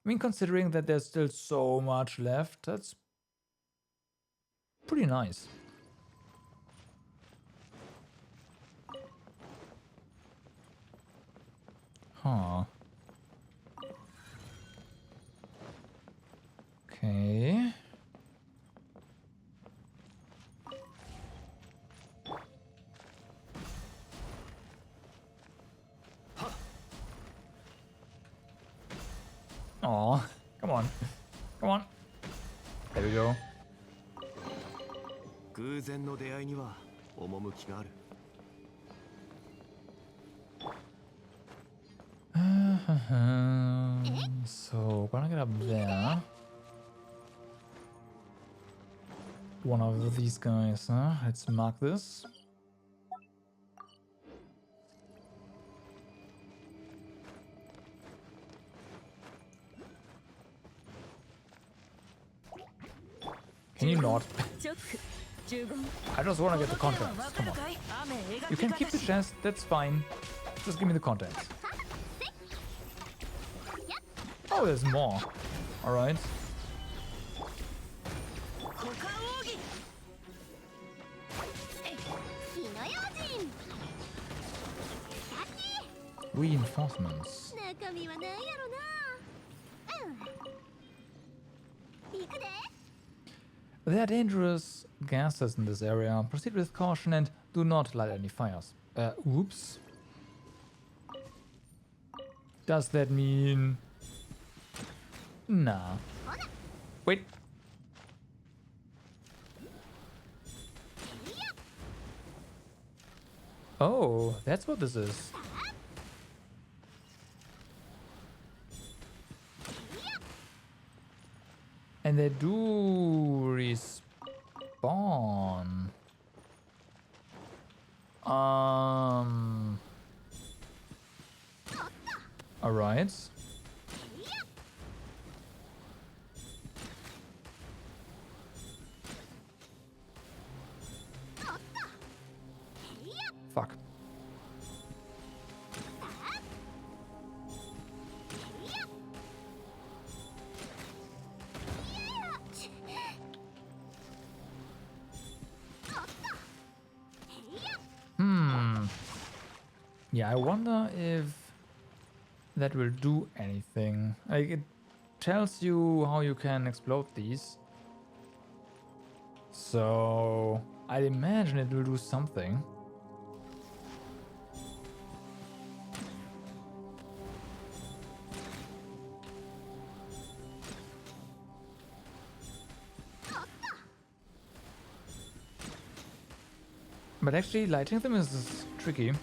mean, considering that there's still so much left, that's pretty nice. Huh. Okay. Aw, come on. Come on. There we go. 偶然の出会いには趣がある。So, gonna get up there. One of these guys, huh? Let's mark this. Can you not? I just want to get the contents. Come on. You can keep the chest, that's fine. Just give me the contents. Oh, there's more. Alright. Reinforcements. There are dangerous gases in this area. Proceed with caution and do not light any fires. Oops. Does that mean Nah. Wait. Oh, that's what this is. And they do respawn. Alright. Fuck. Yeah, I wonder if that will do anything. Like, it tells you how you can explode these. So, I'd imagine it will do something. But actually, lighting them is tricky.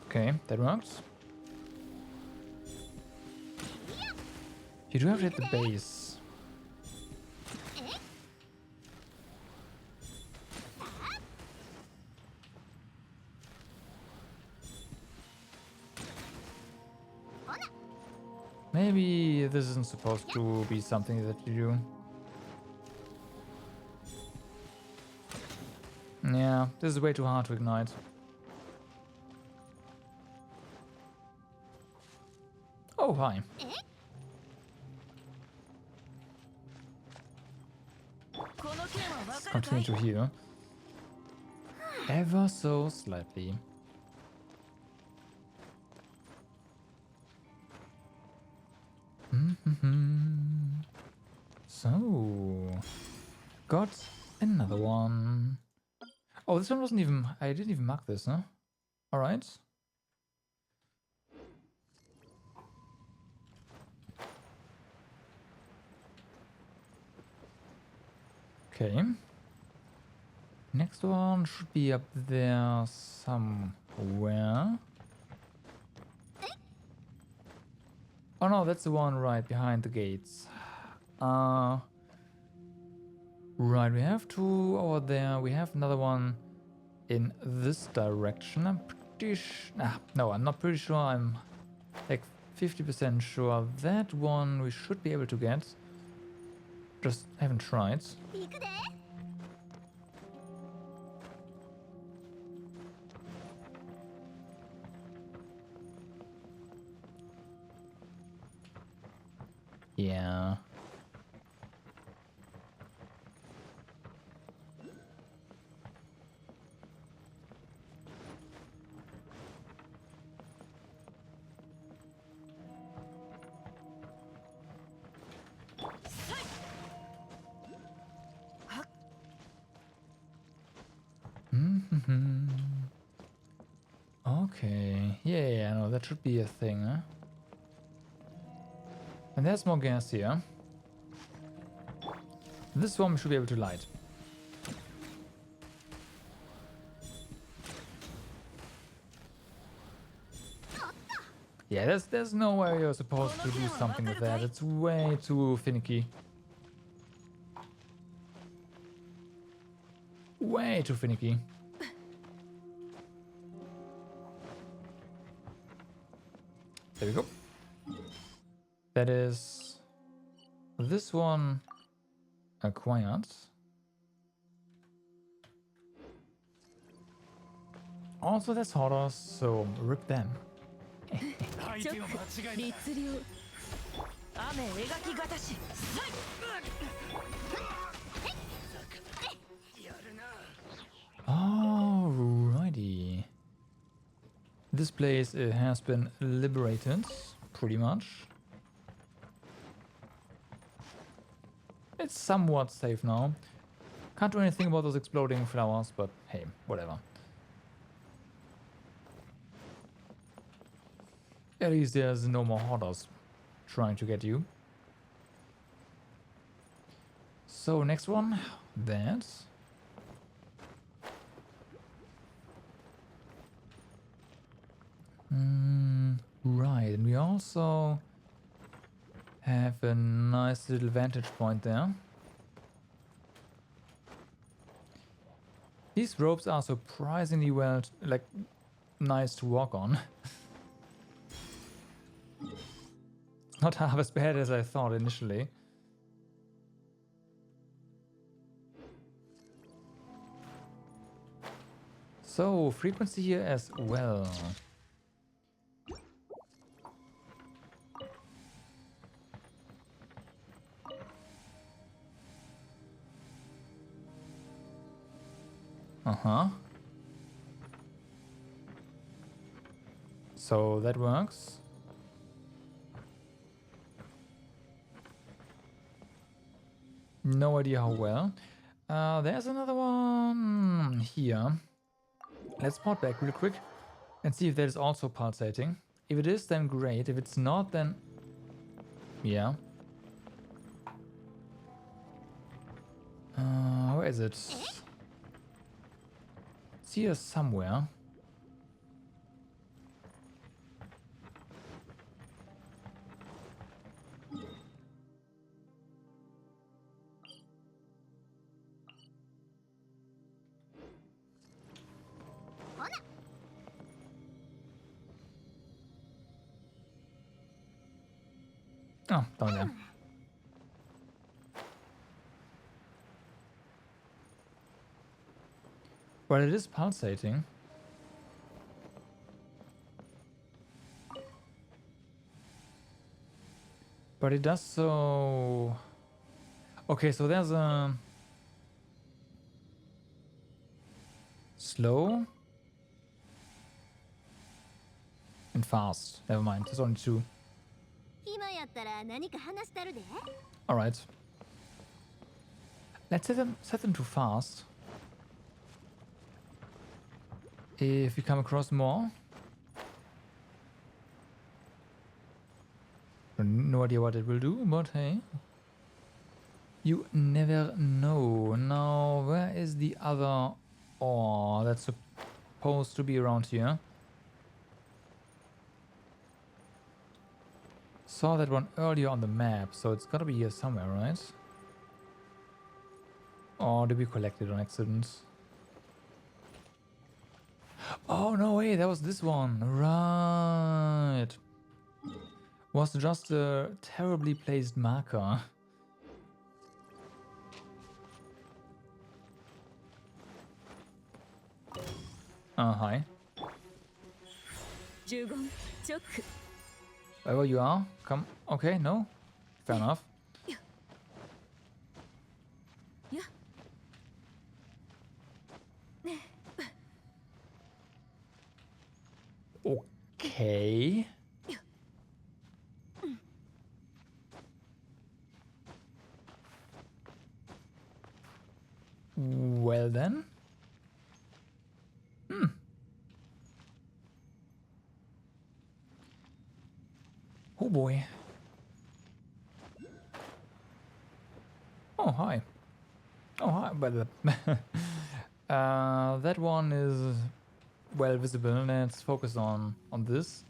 Okay, that works. You do have to hit the base. Maybe this isn't supposed to be something that you do. Yeah, this is way too hard to ignite. Oh, hi. Let's continue to heal. Ever so slightly. So, got another one. Oh, this one wasn't even... I didn't even mark this, huh? Alright. Okay. Next one should be up there somewhere. Oh no, that's the one right behind the gates. Right, we have two over there. We have another one in this direction. I'm pretty no, I'm not pretty sure. I'm like 50% sure that one we should be able to get. Just haven't tried. Yeah. Okay. Yeah, no, that should be a thing, huh? And there's more gas here. This one we should be able to light. Yeah, there's no way you're supposed to do something with that. It's way too finicky. Way too finicky. There we go. That is this one acquired. Also, that's hoarders, so rip them. チョック律令雨描きがたし Alrighty. This place has been liberated, pretty much. It's somewhat safe now. Can't do anything about those exploding flowers, but hey, whatever. At least there's no more hoarders trying to get you. So next one, that. Right, and we also have a nice little vantage point there. These ropes are surprisingly well, like, nice to walk on. Not half as bad as I thought initially. So, frequency here as well. Uh-huh. So that works. No idea how well. There's another one here. Let's port back real quick and see if that is also pulsating. If it is, then great. If it's not, then yeah. Where is it? It's here somewhere. Oh, down there. Well, it is pulsating. But it does so... Okay, so there's a... slow and fast. Never mind, there's only two. Alright. Let's set them to fast. If we come across more. No idea what it will do, but hey. You never know. Now, where is the other ore that's supposed to be around here? Saw that one earlier on the map, so it's gotta be here somewhere, right? Or did we collect it on accident? Oh, no way, that was this one. Right. Was just a terribly placed marker. Hi. Wherever you are, come. Okay, no? Fair enough. Okay. Well then. Oh boy. Oh hi. Oh hi. But that one is well visible. Let's focus on this.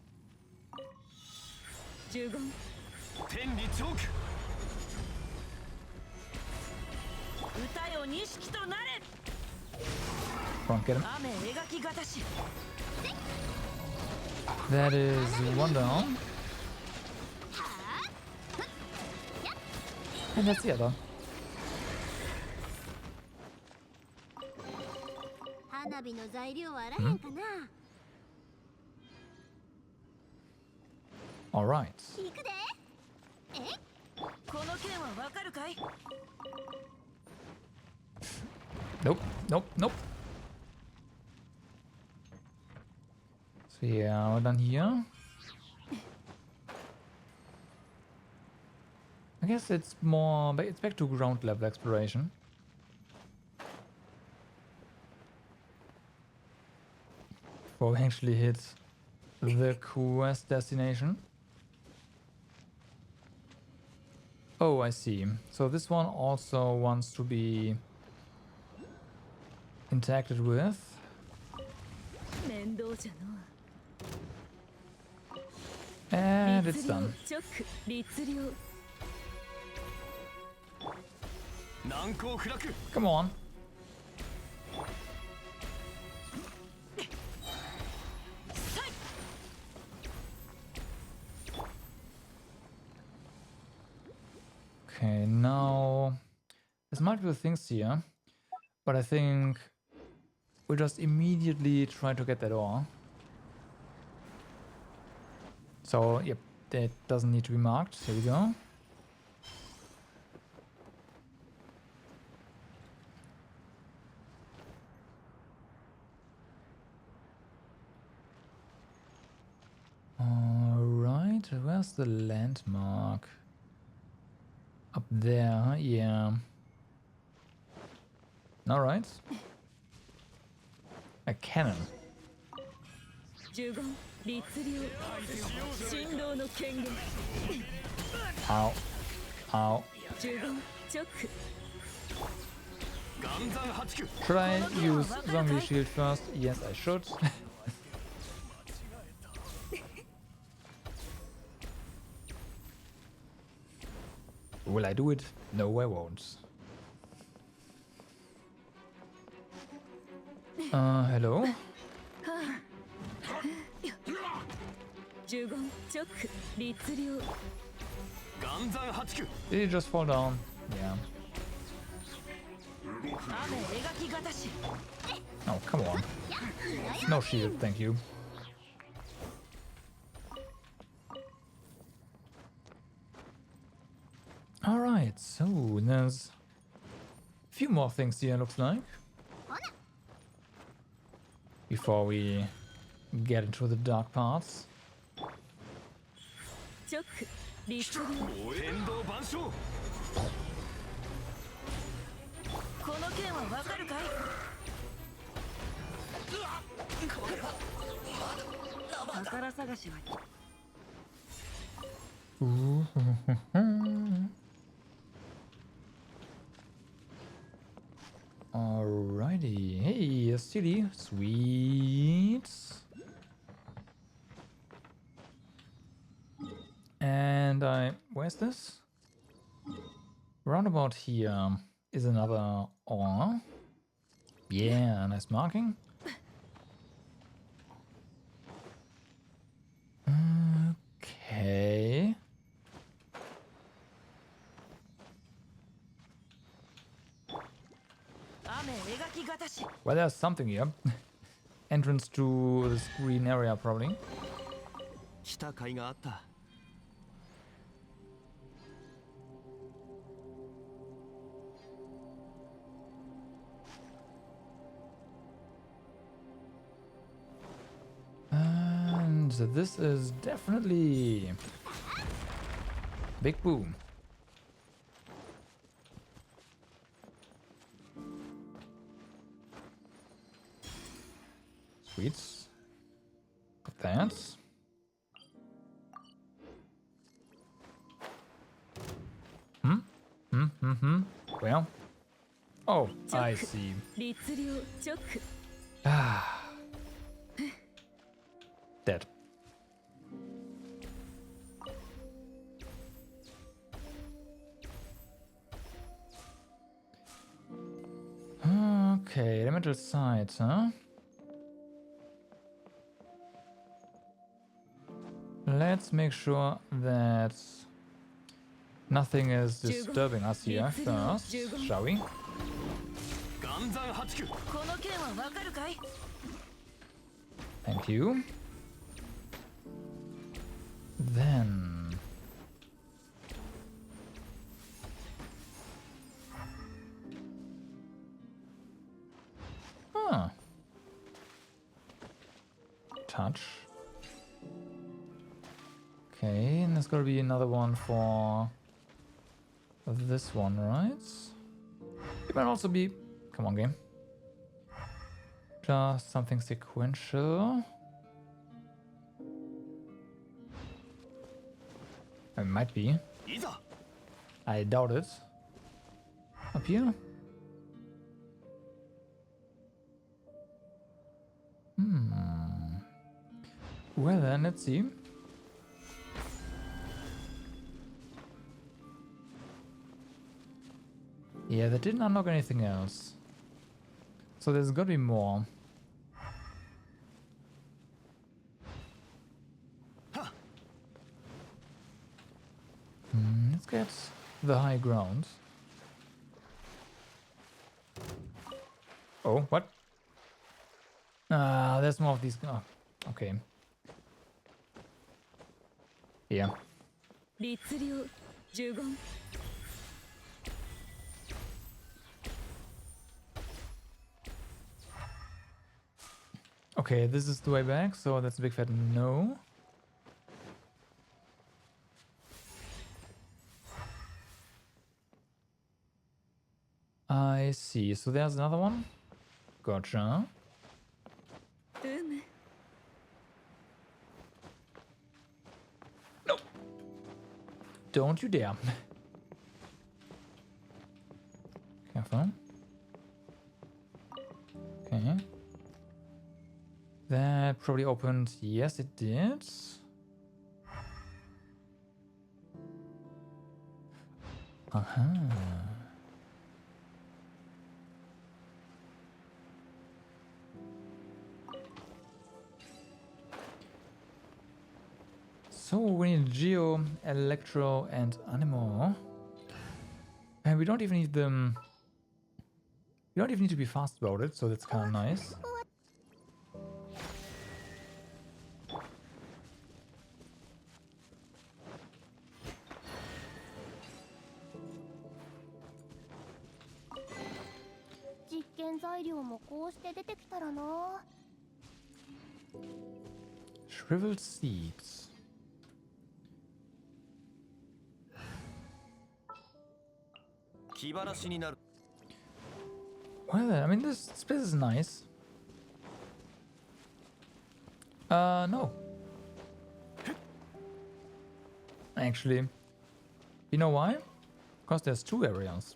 Come on, get him. That is one down. And that's the other. All right. Nope, nope, nope. So yeah, we're done here. I guess it's more, it's back to ground level exploration. before we actually hit the quest destination. Oh, I see. So this one also wants to be interacted with. 面倒じゃの And it's 律令 done. チョック律令 難攻不落 Come on. Okay, now there's multiple things here, but I think we'll just immediately try to get that ore. So, yep, that doesn't need to be marked. Here we go. Alright, where's the landmark? Up there, yeah. Alright. A cannon. 呪言律令神道の権限 Ow. Ow. 呪言チョック 岩山八九 Should I use zombie shield first? Yes, I should. Will I do it? No, I won't. Hello? 呪言チョック律令岩山八九 Did he just fall down? Yeah. 雨描きがたし Oh, come on. No shield, thank you. Alright, so there's a few more things here, looks like. Before we get into the dark parts. チョック律令天道万象 この件はわかるかい宝探しは Alrighty. Hey, a city. Sweet. And where's this? Roundabout here is another ore. Yeah, nice marking. Okay. Well, there's something here. Entrance to this green area, probably. 来た甲斐があった And this is definitely Big Boom. Sweet. Got that. Well. Oh, I see. 律令チョック Ah. Dead. Okay, elemental sides, huh? Let's make sure that nothing is disturbing us here first, shall we? 岩山八九 この件はわかるかい Thank you. Then... Huh. Touch. Okay, and there's gotta be another one for this one, right? It might also be... Come on, game. just something sequential. It might be. いざ I doubt it. Up here? Well then, let's see. Yeah, that didn't unlock anything else. So there's gotta be more. Let's get the high ground. Oh, what? Ah, there's more of these. Oh, okay. Yeah. 律令呪言 Okay, this is the way back, so that's a big fat no. I see. So there's another one. Gotcha. うむ Don't you dare. Careful. Okay. That probably opened. Yes, it did. So we need Geo, Electro, and Animo. And we don't even need them. We don't even need to be fast about it, so that's kind of nice. Shriveled seeds. Well, I mean, this place is nice. No. Actually, you know why? Because there's two areas.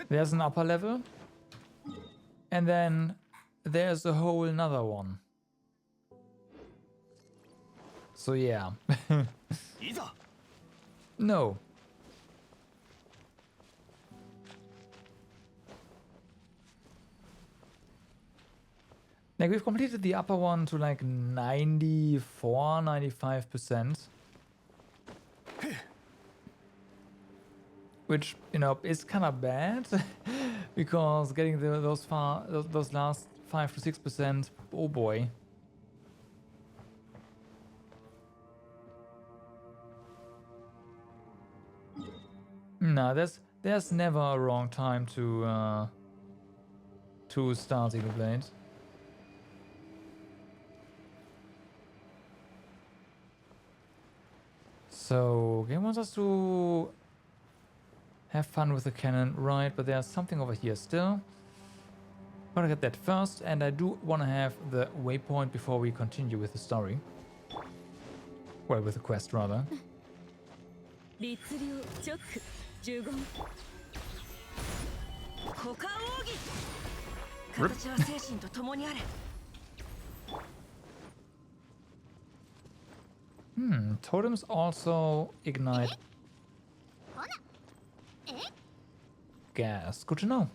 There's an upper level, and then there's a whole another one. So yeah. いざ No. Like, we've completed the upper one to like 94, 95%. Which, you know, is kind of bad. Because getting those last 5 to 6%, oh boy. No, there's never a wrong time to start Xenoblade. So, game wants us to have fun with the cannon, right? But there's something over here still. Gotta get that first, and I do want to have the waypoint before we continue with the story. Well, with the quest, rather. 律令直呪言股間奥義形は精神と共にあれ Totems also ignite gas. Good to know.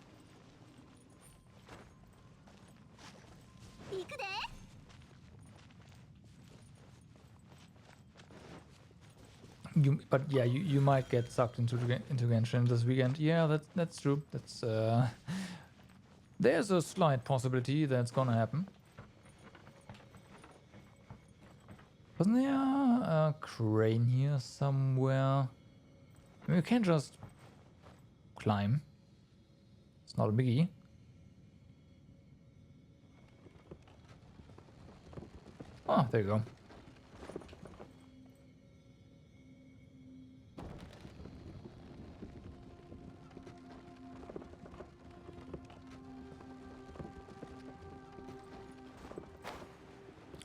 But yeah, you might get sucked into Genshin this weekend. Yeah, that's true. That's there's a slight possibility that's gonna happen. Wasn't there a crane here somewhere? I mean, you can't just climb. It's not a biggie. Oh, there you go.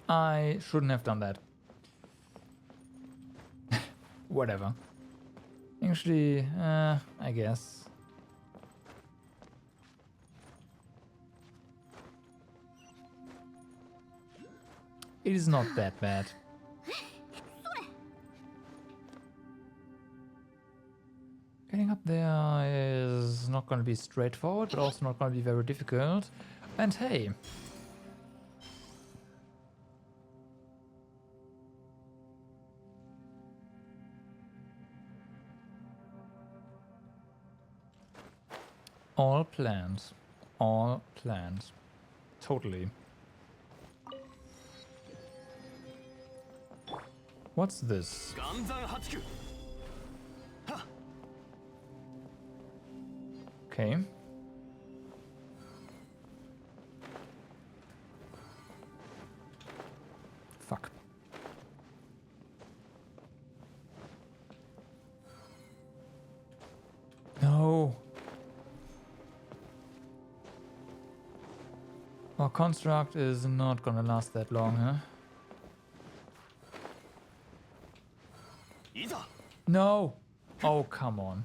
I shouldn't have done that. Whatever. Actually, I guess. It is not that bad. Getting up there is not going to be straightforward, but also not going to be very difficult. And hey, all planned. All planned. Totally. What's this? 岩山八九 Okay. Fuck. No. Our construct is not gonna last that long, huh? いざ No. Oh, come on.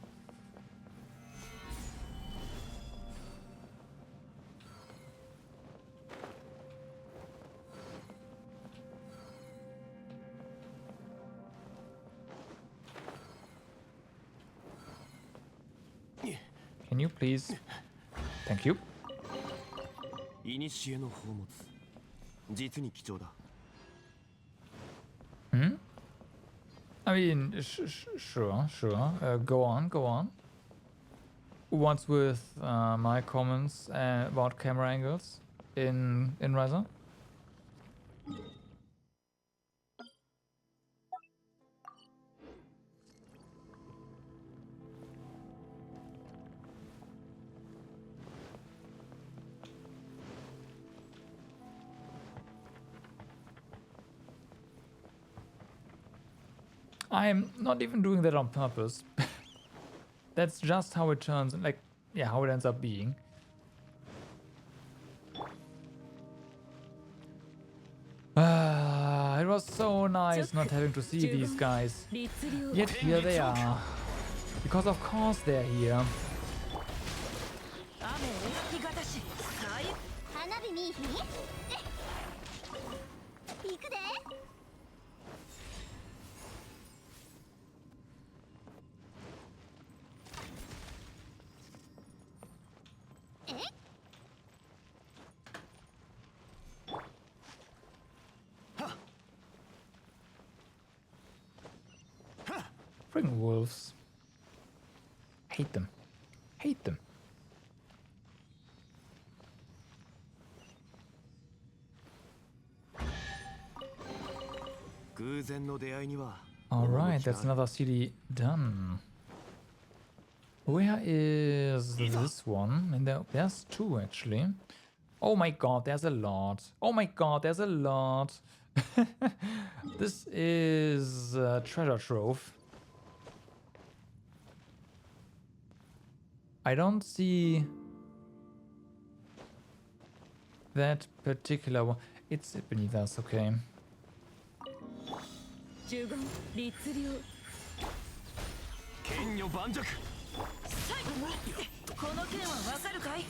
Can you please? Thank you. 古の宝物実に貴重だ Hmm? I mean, sure. Go on. What's with my comments about camera angles in Ryza? I'm not even doing that on purpose. That's just how it turns, like, yeah, how it ends up being. It was so nice not having to see these guys. Yet here they are. Because of course they're here. 花火見いひん行くで Friggin' wolves. Hate them. Hate them. Alright, that's another city done. Where is this one? And there's two actually. Oh my god, there's a lot. Oh my god, there's a lot. This is a treasure trove. I don't see that particular one. It's beneath us, okay. 呪言律令剣女盤石この件はわかるかい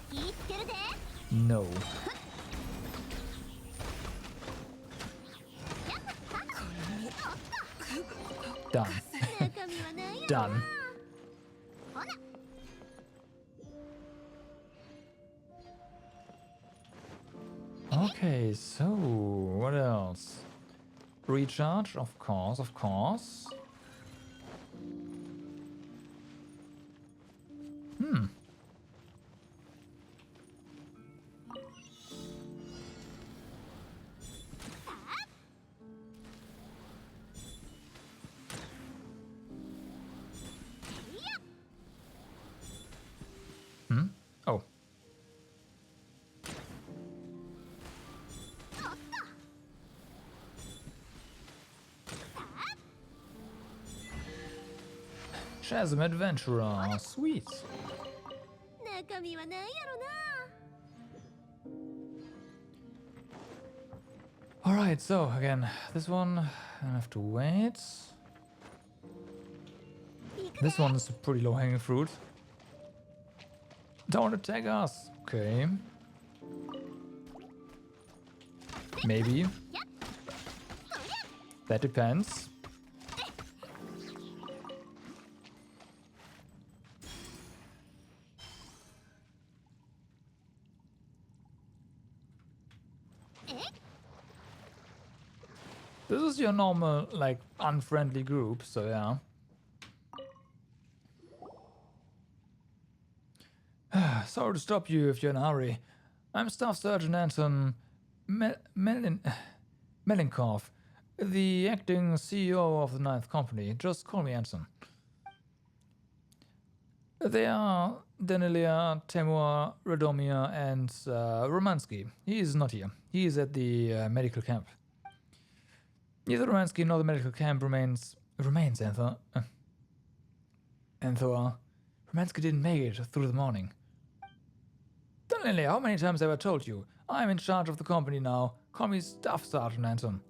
気ぃつけるで No. Done. 中身は何や Done. ほな Okay, so what else? Recharge, of course. Oh. Chasm Adventurer, sweet. 中身は何やろな Alright, so again, this one I have to wait. This one is a pretty low hanging fruit. Don't attack us. Okay. Maybe. That depends. This is your normal, like, unfriendly group, so yeah. Sorry to stop you if you're in a hurry. I'm Staff Sergeant Anton Melinkov, the acting CEO of the Ninth Company. Just call me Anton. They are Danilia, Temur, Radomir, and Romansky. He is not here. He is at the medical camp. Neither Romansky nor the medical camp remains Anthor. Romansky didn't make it through the morning. Danilia, how many times have I told you? I'm in charge of the company now. Call me Staff Sergeant Anton.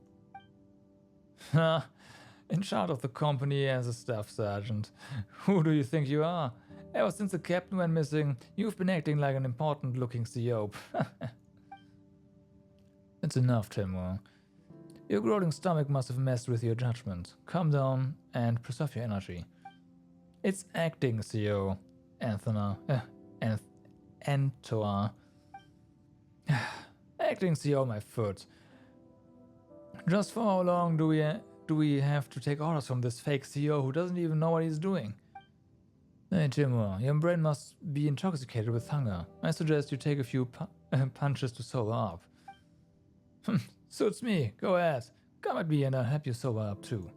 In charge of the company as a Staff Sergeant. Who do you think you are? Ever since the captain went missing, you've been acting like an important-looking CEO. It's enough, Temur. Your growling stomach must have messed with your judgment. Calm down and preserve your energy. It's acting, CEO. Anthor. Acting CEO, my foot. Just for how long do we have to take orders from this fake CEO who doesn't even know what he's doing? Hey, Temur, your brain must be intoxicated with hunger. I suggest you take a few punches to sober up. Suits me. Go ahead. Come at me and I'll help you sober up too.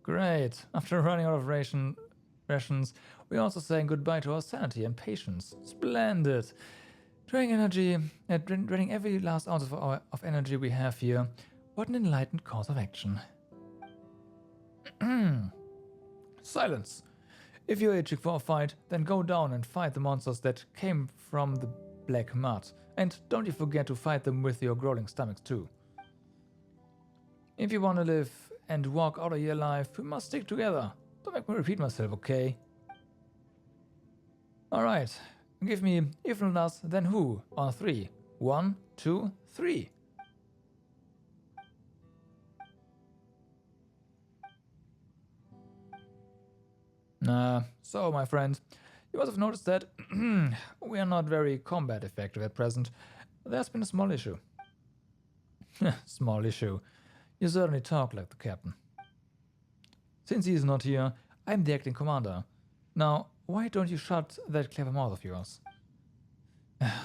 Great. After running out of rations, we're also saying goodbye to our sanity and patience. Splendid. Draining every last ounce of energy we have here. What an enlightened course of action. Silence. If you're itching for a fight, then go down and fight the monsters that came from the black mud. And don't you forget to fight them with your growling stomachs too. If you want to live and walk out of your life, we must stick together. Don't make me repeat myself, okay? Alright, give me if not us, then who on 3. 1, 2, 3. So, my friend, you must have noticed that we are not very combat effective at present. There's been a small issue. Small issue. You certainly talk like the captain. Since he's not here, I'm the acting commander. Now, why don't you shut that clever mouth of yours?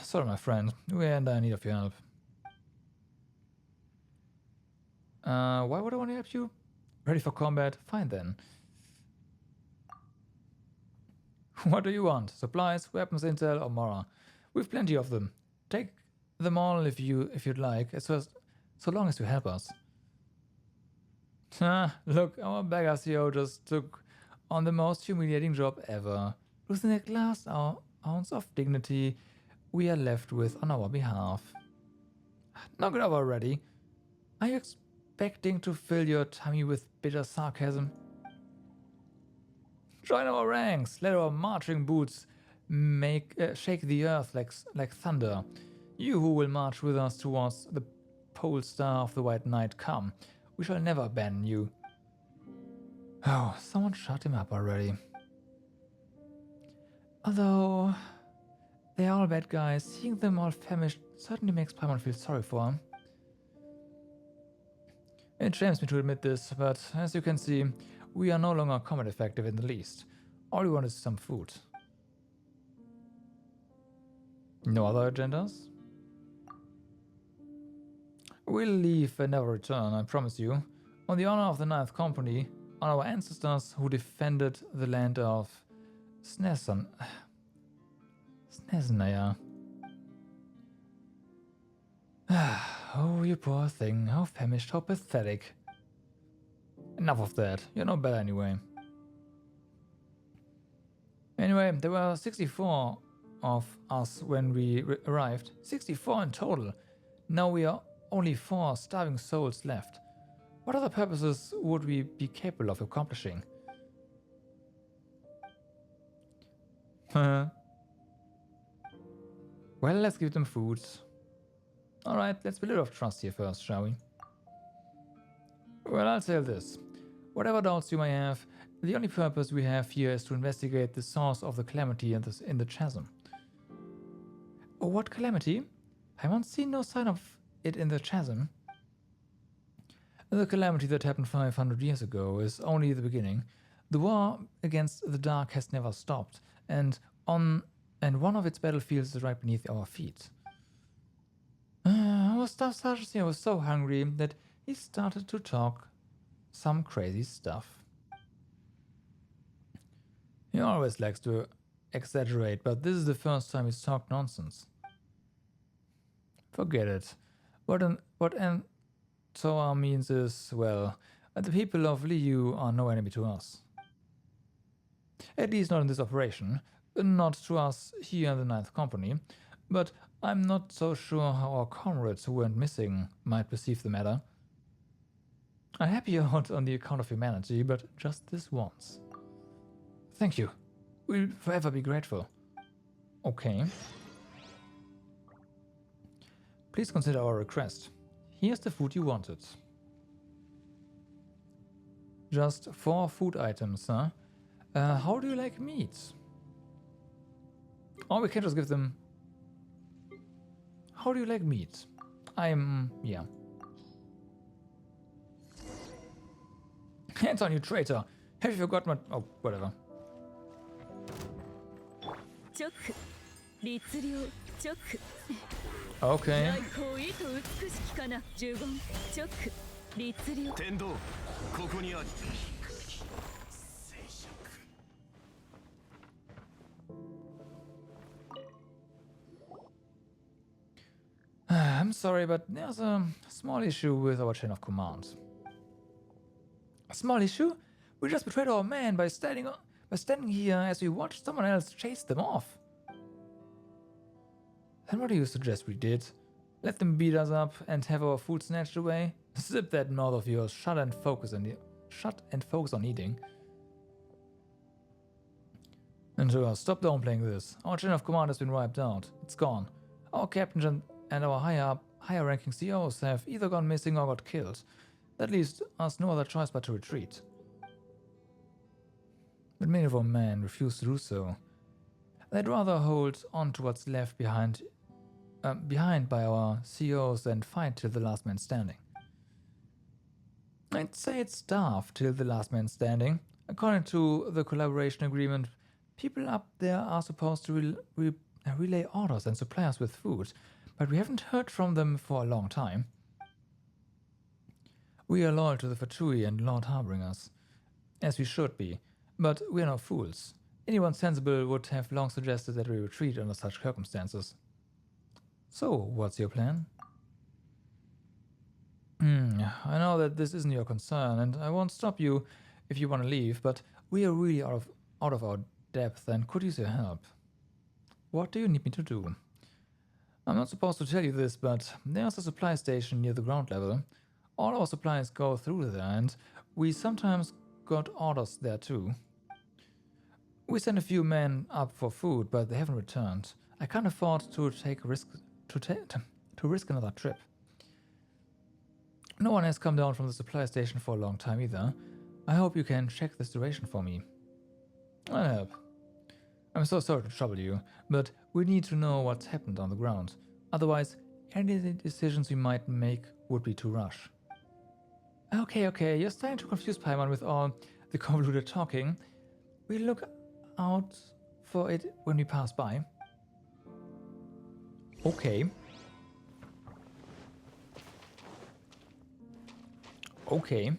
Sorry, my friend. We are in need of your help. Why would I want to help you? Ready for combat? Fine then. What do you want? Supplies, weapons, intel, or more? We've plenty of them. Take them all if you'd like, so long as you help us. Look, our beggar CEO just took on the most humiliating job ever. Losing that last ounce of dignity we are left with on our behalf. Knock it over already. Are you expecting to fill your tummy with bitter sarcasm? Join our ranks. Let our marching boots shake the earth like thunder. You who will march with us towards the pole star of the White Knight, come. We shall never abandon you. Oh, someone shut him up already. Although they are all bad guys, seeing them all famished certainly makes Paimon feel sorry for them. It shames me to admit this, but as you can see, we are no longer combat effective in the least. All we want is some food. No other agendas? We'll leave and never return, I promise you. On the honor of the Ninth Company, on our ancestors who defended the land of Snezhnaya. Oh, you poor thing. How famished, how pathetic. Enough of that. You're no better anyway. Anyway, there were 64 of us when we arrived. 64 in total. Now we are only 4 starving souls left. What other purposes would we be capable of accomplishing? Well, let's give them food. Alright, let's build a little of trust here first, shall we? Well, I'll say this. Whatever doubts you may have, the only purpose we have here is to investigate the source of the calamity in the chasm. Oh, what calamity? I haven't seen no sign of it in the chasm. The calamity that happened 500 years ago is only the beginning. The war against the dark has never stopped, and one of its battlefields is right beneath our feet. Our staff sergeant here was so hungry that he started to talk some crazy stuff. He always likes to exaggerate, but this is the first time he's talked nonsense. Forget it. What Antoa means is, well, the people of Liu are no enemy to us. At least not in this operation. Not to us here in the Ninth Company. But I'm not so sure how our comrades who went missing might perceive the matter. I'm happy you're out on the account of humanity, but just this once. Thank you. We'll forever be grateful. Okay. Please consider our request. Here's the food you wanted. Just 4 food items, huh? How do you like meat? Or we can just give them... How do you like meat? Yeah. Hands on, you traitor! Have you forgotten what... Oh, whatever. Okay. I'm sorry, but there's a small issue with our chain of command. A small issue? We just betrayed our man by standing here as we watched someone else chase them off. Then what do you suggest we did? Let them beat us up and have our food snatched away? Zip that mouth of yours, shut and focus on eating. And stop downplaying this. Our chain of command has been wiped out. It's gone. Our captain and our higher ranking CEOs have either gone missing or got killed. That leaves us no other choice but to retreat. But many of our men refuse to do so. They'd rather hold on to what's left behind by our CEOs and fight till the last man standing. I'd say it's starve till the last man standing. According to the collaboration agreement, people up there are supposed to relay orders and supply us with food, but we haven't heard from them for a long time. We are loyal to the Fatui and Lord Harbingers, as we should be, but we are no fools. Anyone sensible would have long suggested that we retreat under such circumstances. So, what's your plan? I know that this isn't your concern, and I won't stop you if you want to leave, but we are really out of our depth and could use your help. What do you need me to do? I'm not supposed to tell you this, but there's a supply station near the ground level. All our supplies go through there, and we sometimes got orders there too. We sent a few men up for food, but they haven't returned. I can't afford to take a risk to risk another trip. No one has come down from the supply station for a long time either. I hope you can check this duration for me. I'll help. I'm so sorry to trouble you, but we need to know what's happened on the ground. Otherwise, any decisions we might make would be too rush. Okay, you're starting to confuse Paimon with all the convoluted talking. We'll look out for it when we pass by. Okay. Okay.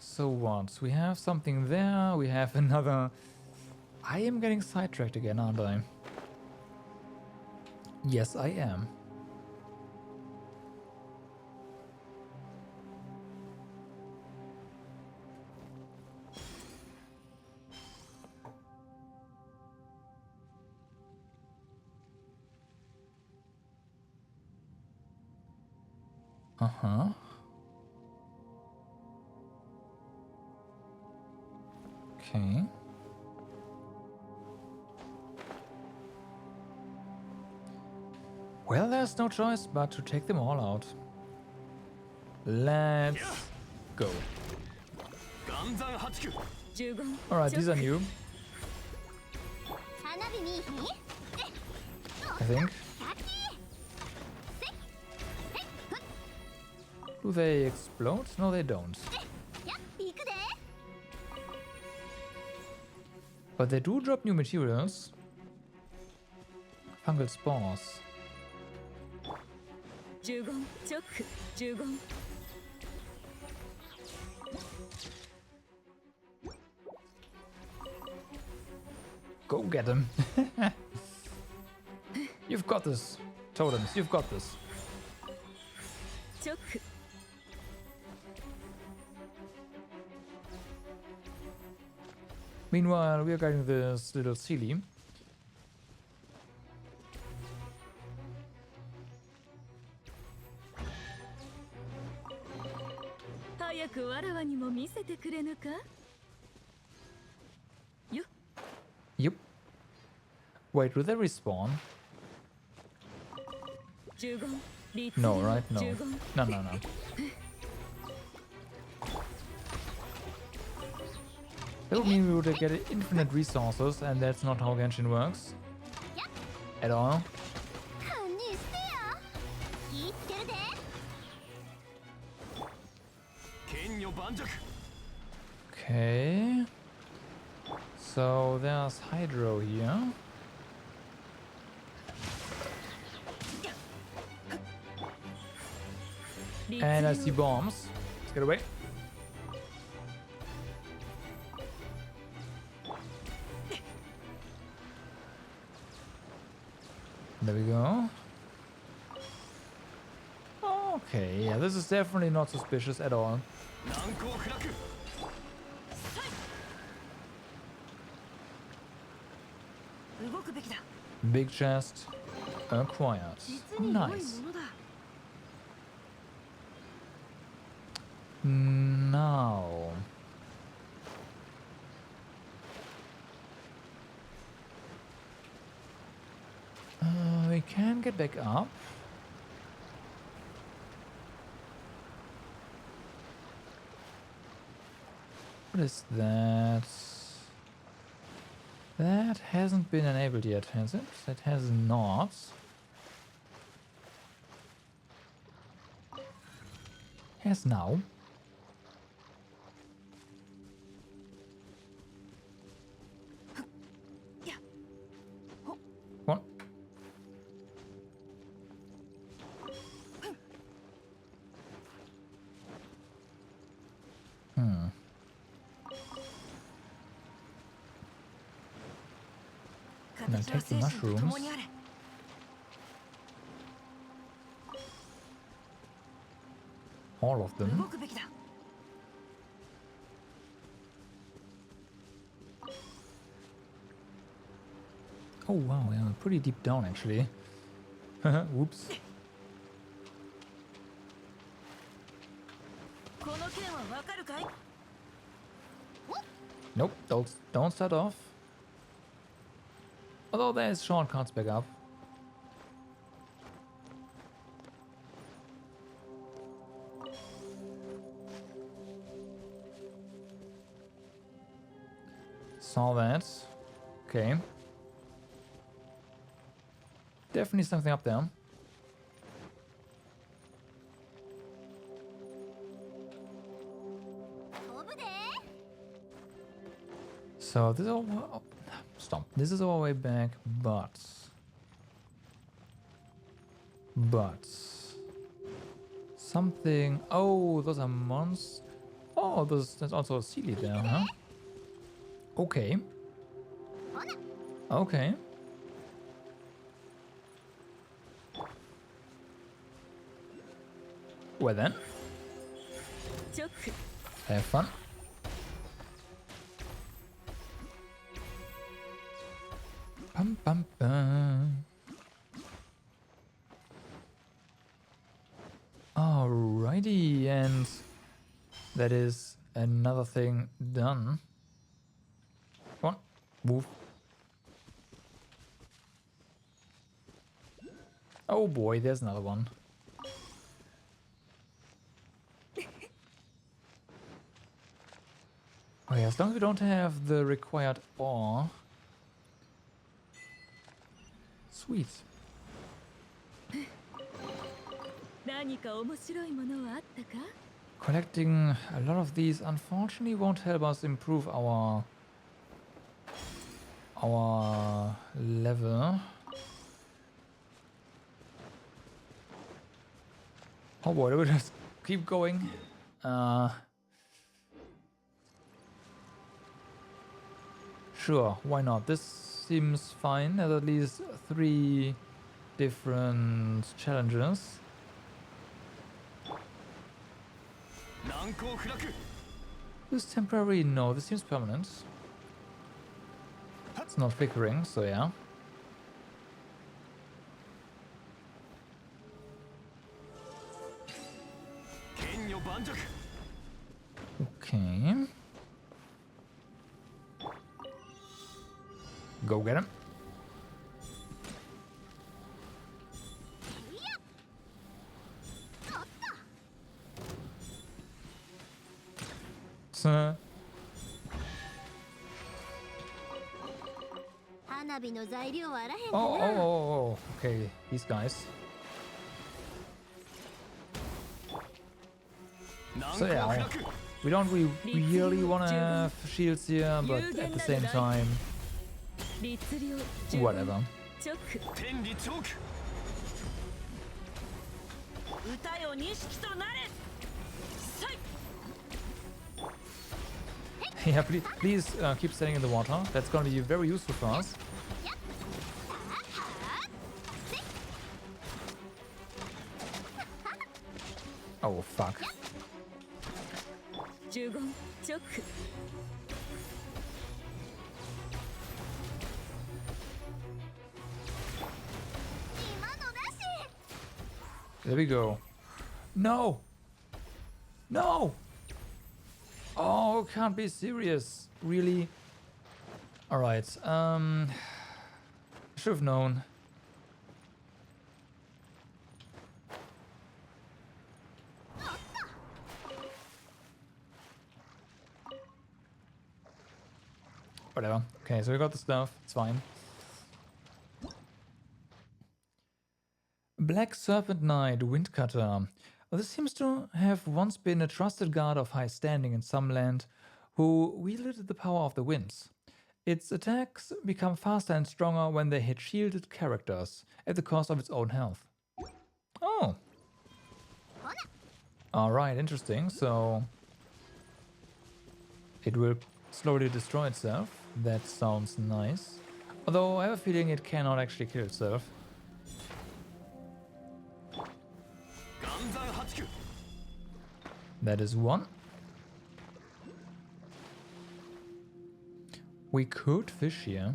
So what? We have something there, we have another... I am getting sidetracked again, aren't I? Yes, I am. Uh-huh. Okay. Well, there's no choice but to take them all out. Let's go. 岩山八九十言 Alright, these are new, 花火見いひん I think. Do they explode? No, they don't. やっ行くで But they do drop new materials. Fungal spores. 十言チョック十言 Go get them. You've got this. Totems, you've got this. チョック Meanwhile, we are getting this little Sealy. 早くわらわにも見せてくれぬかよ Yep. Wait, do they respawn? 十言律 No, right? No. 十言 No, no, no. That would mean we would get infinite resources, and that's not how Genshin works. At all. 堪忍してよ言ってるで 剣女盤石 Okay. So there's Hydro here. And I see bombs. Let's get away. There we go. Okay, yeah, this is definitely not suspicious at all. 難攻不落 動くべきだ Big chest acquired. 実に良い Nice. ものだ Now. We can get back up. What is that? That hasn't been enabled yet, has it? That has not. Has now. What? Hmm. Can I 形は take the 精神と mushrooms? 共にあれ All of 動 them. くべきだ Oh wow, yeah, pretty deep down actually. Whoops. この件はわかるかい Nope, don't start off. Although there's shortcuts back up. Saw that. Okay. Definitely something up there. So this is all. Oh, stop. This is our way back, but something. Oh, those are monsters. Oh, there's also a Sealy there, huh? Okay. Okay. Well then, チョック have fun. Pum pum pum. All That is another thing done. Come on, move. Oh boy, there's another one. Oh yeah, as long as we don't have the required ore. Sweet. 何か面白いものはあったか？ Collecting a lot of these unfortunately won't help us improve our level. Oh boy, we'll just keep going. Sure, why not? This seems fine. There's at least 3 different challenges. 難攻不落 This is temporary? No, this seems permanent. It's not flickering, so yeah. Okay. Go get him. So, 花火の材料はあらへんか oh, な oh, okay, these guys. So yeah, we don't really want to have shields here, but at the same time, 律令十言 whatever. 直天理チョーク歌よ錦となれさい Yeah, please keep staying in the water. That's going to be very useful for us. Oh, fuck. 十言直 今のなし There we go. No! No! Oh, can't be serious. Really? Alright, should have known. Whatever. Okay, so we got the stuff. It's fine. Black Serpent Knight, Windcutter. Well, this seems to have once been a trusted guard of high standing in some land who wielded the power of the winds. Its attacks become faster and stronger when they hit shielded characters at the cost of its own health. Oh. Alright, interesting. So it will slowly destroy itself. That sounds nice. Although I have a feeling it cannot actually kill itself. 岩山八九 That is one. We could fish here.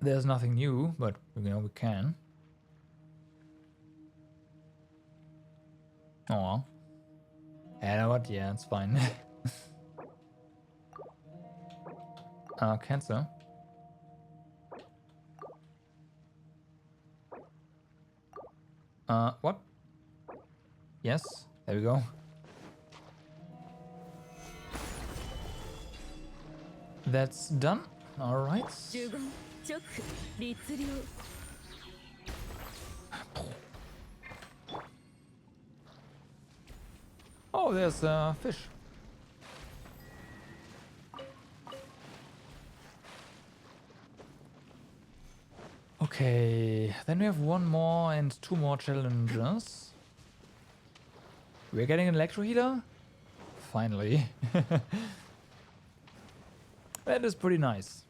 There's nothing new, but you know we can. Oh. You know what? Yeah, it's fine. Cancel. What? Yes, there we go. That's done. Alright. 十言直律令 Oh, there's a fish. Okay, then we have one more and 2 more challenges. We're getting an electro healer? Finally. That is pretty nice.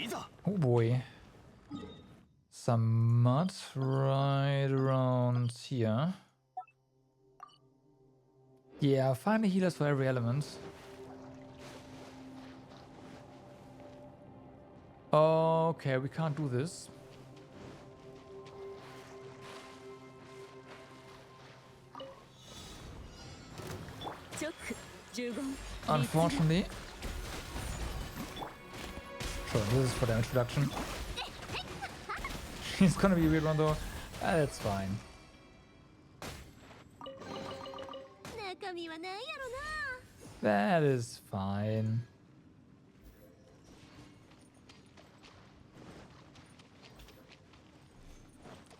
いざ Oh boy. Some mud right around here. Yeah, find the healers for every element. Okay, we can't do this. Unfortunately. Sure, this is for the introduction. It's gonna be a weird one though. That's fine. 中身は何やろな。 That is fine.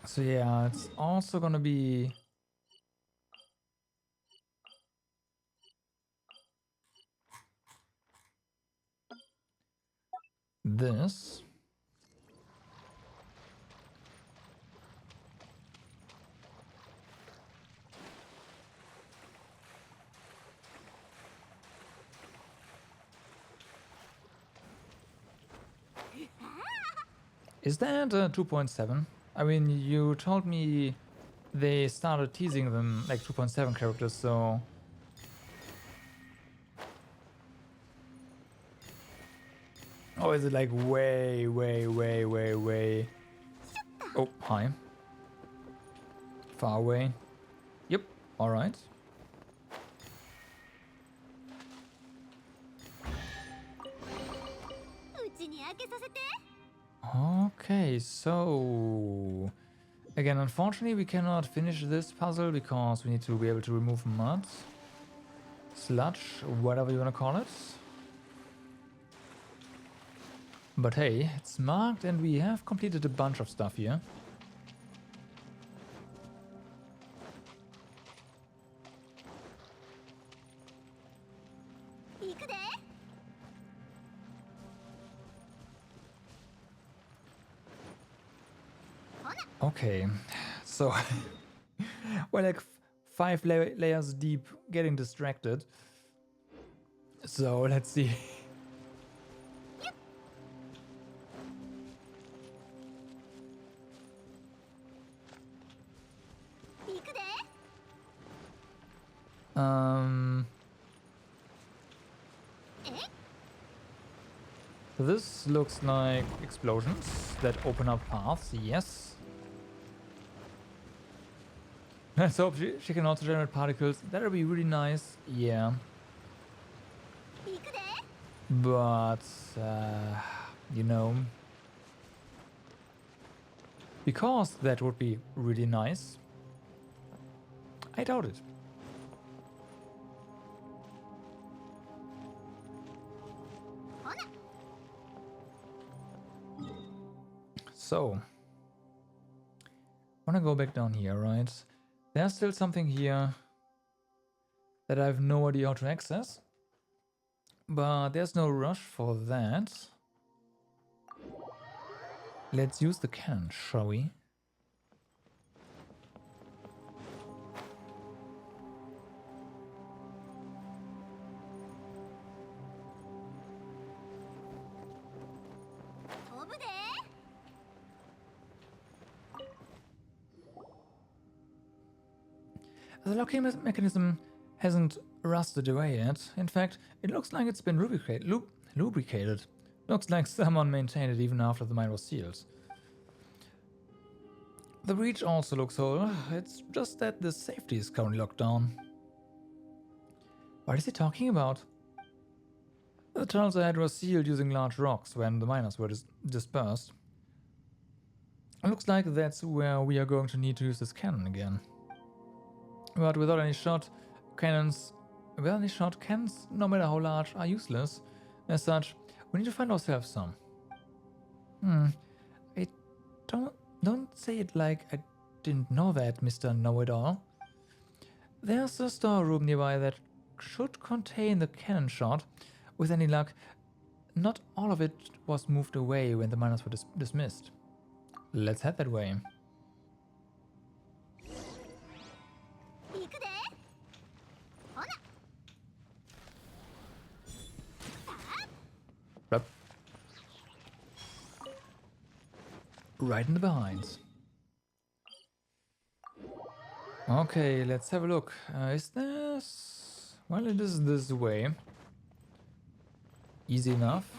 So yeah, it's also gonna be this. Is that 2.7? I mean, you told me they started teasing them like 2.7 characters, so... Oh, is it like way... Oh, hi. Far away. Yep, alright. Okay, so... Again, unfortunately we cannot finish this puzzle because we need to be able to remove mud, sludge, whatever you want to call it. But hey, it's marked and we have completed a bunch of stuff here. Okay, so we're like 5 layers deep, getting distracted. So let's see. This looks like explosions that open up paths, yes. Let's hope she can also generate particles. That would be really nice, yeah. But, you know... Because that would be really nice, I doubt it. So, wanna go back down here, right? There's still something here that I have no idea how to access, but there's no rush for that. Let's use the cannon, shall we? The locking mechanism hasn't rusted away yet. In fact, it looks like it's been lubricated. Looks like someone maintained it even after the mine was sealed. The breach also looks whole. It's just that the safety is currently locked down. What is he talking about? The tunnels ahead were sealed using large rocks when the miners were dispersed. It looks like that's where we are going to need to use this cannon again. But without any shot cannons, no matter how large, are useless. As such, we need to find ourselves some. I don't say it like I didn't know that, Mr. Know-It-All. There's a storeroom nearby that should contain the cannon shot. With any luck, not all of it was moved away when the miners were dismissed. Let's head that way. right in the behind. Okay, let's have a look. Is this... Well, it is this way. Easy enough.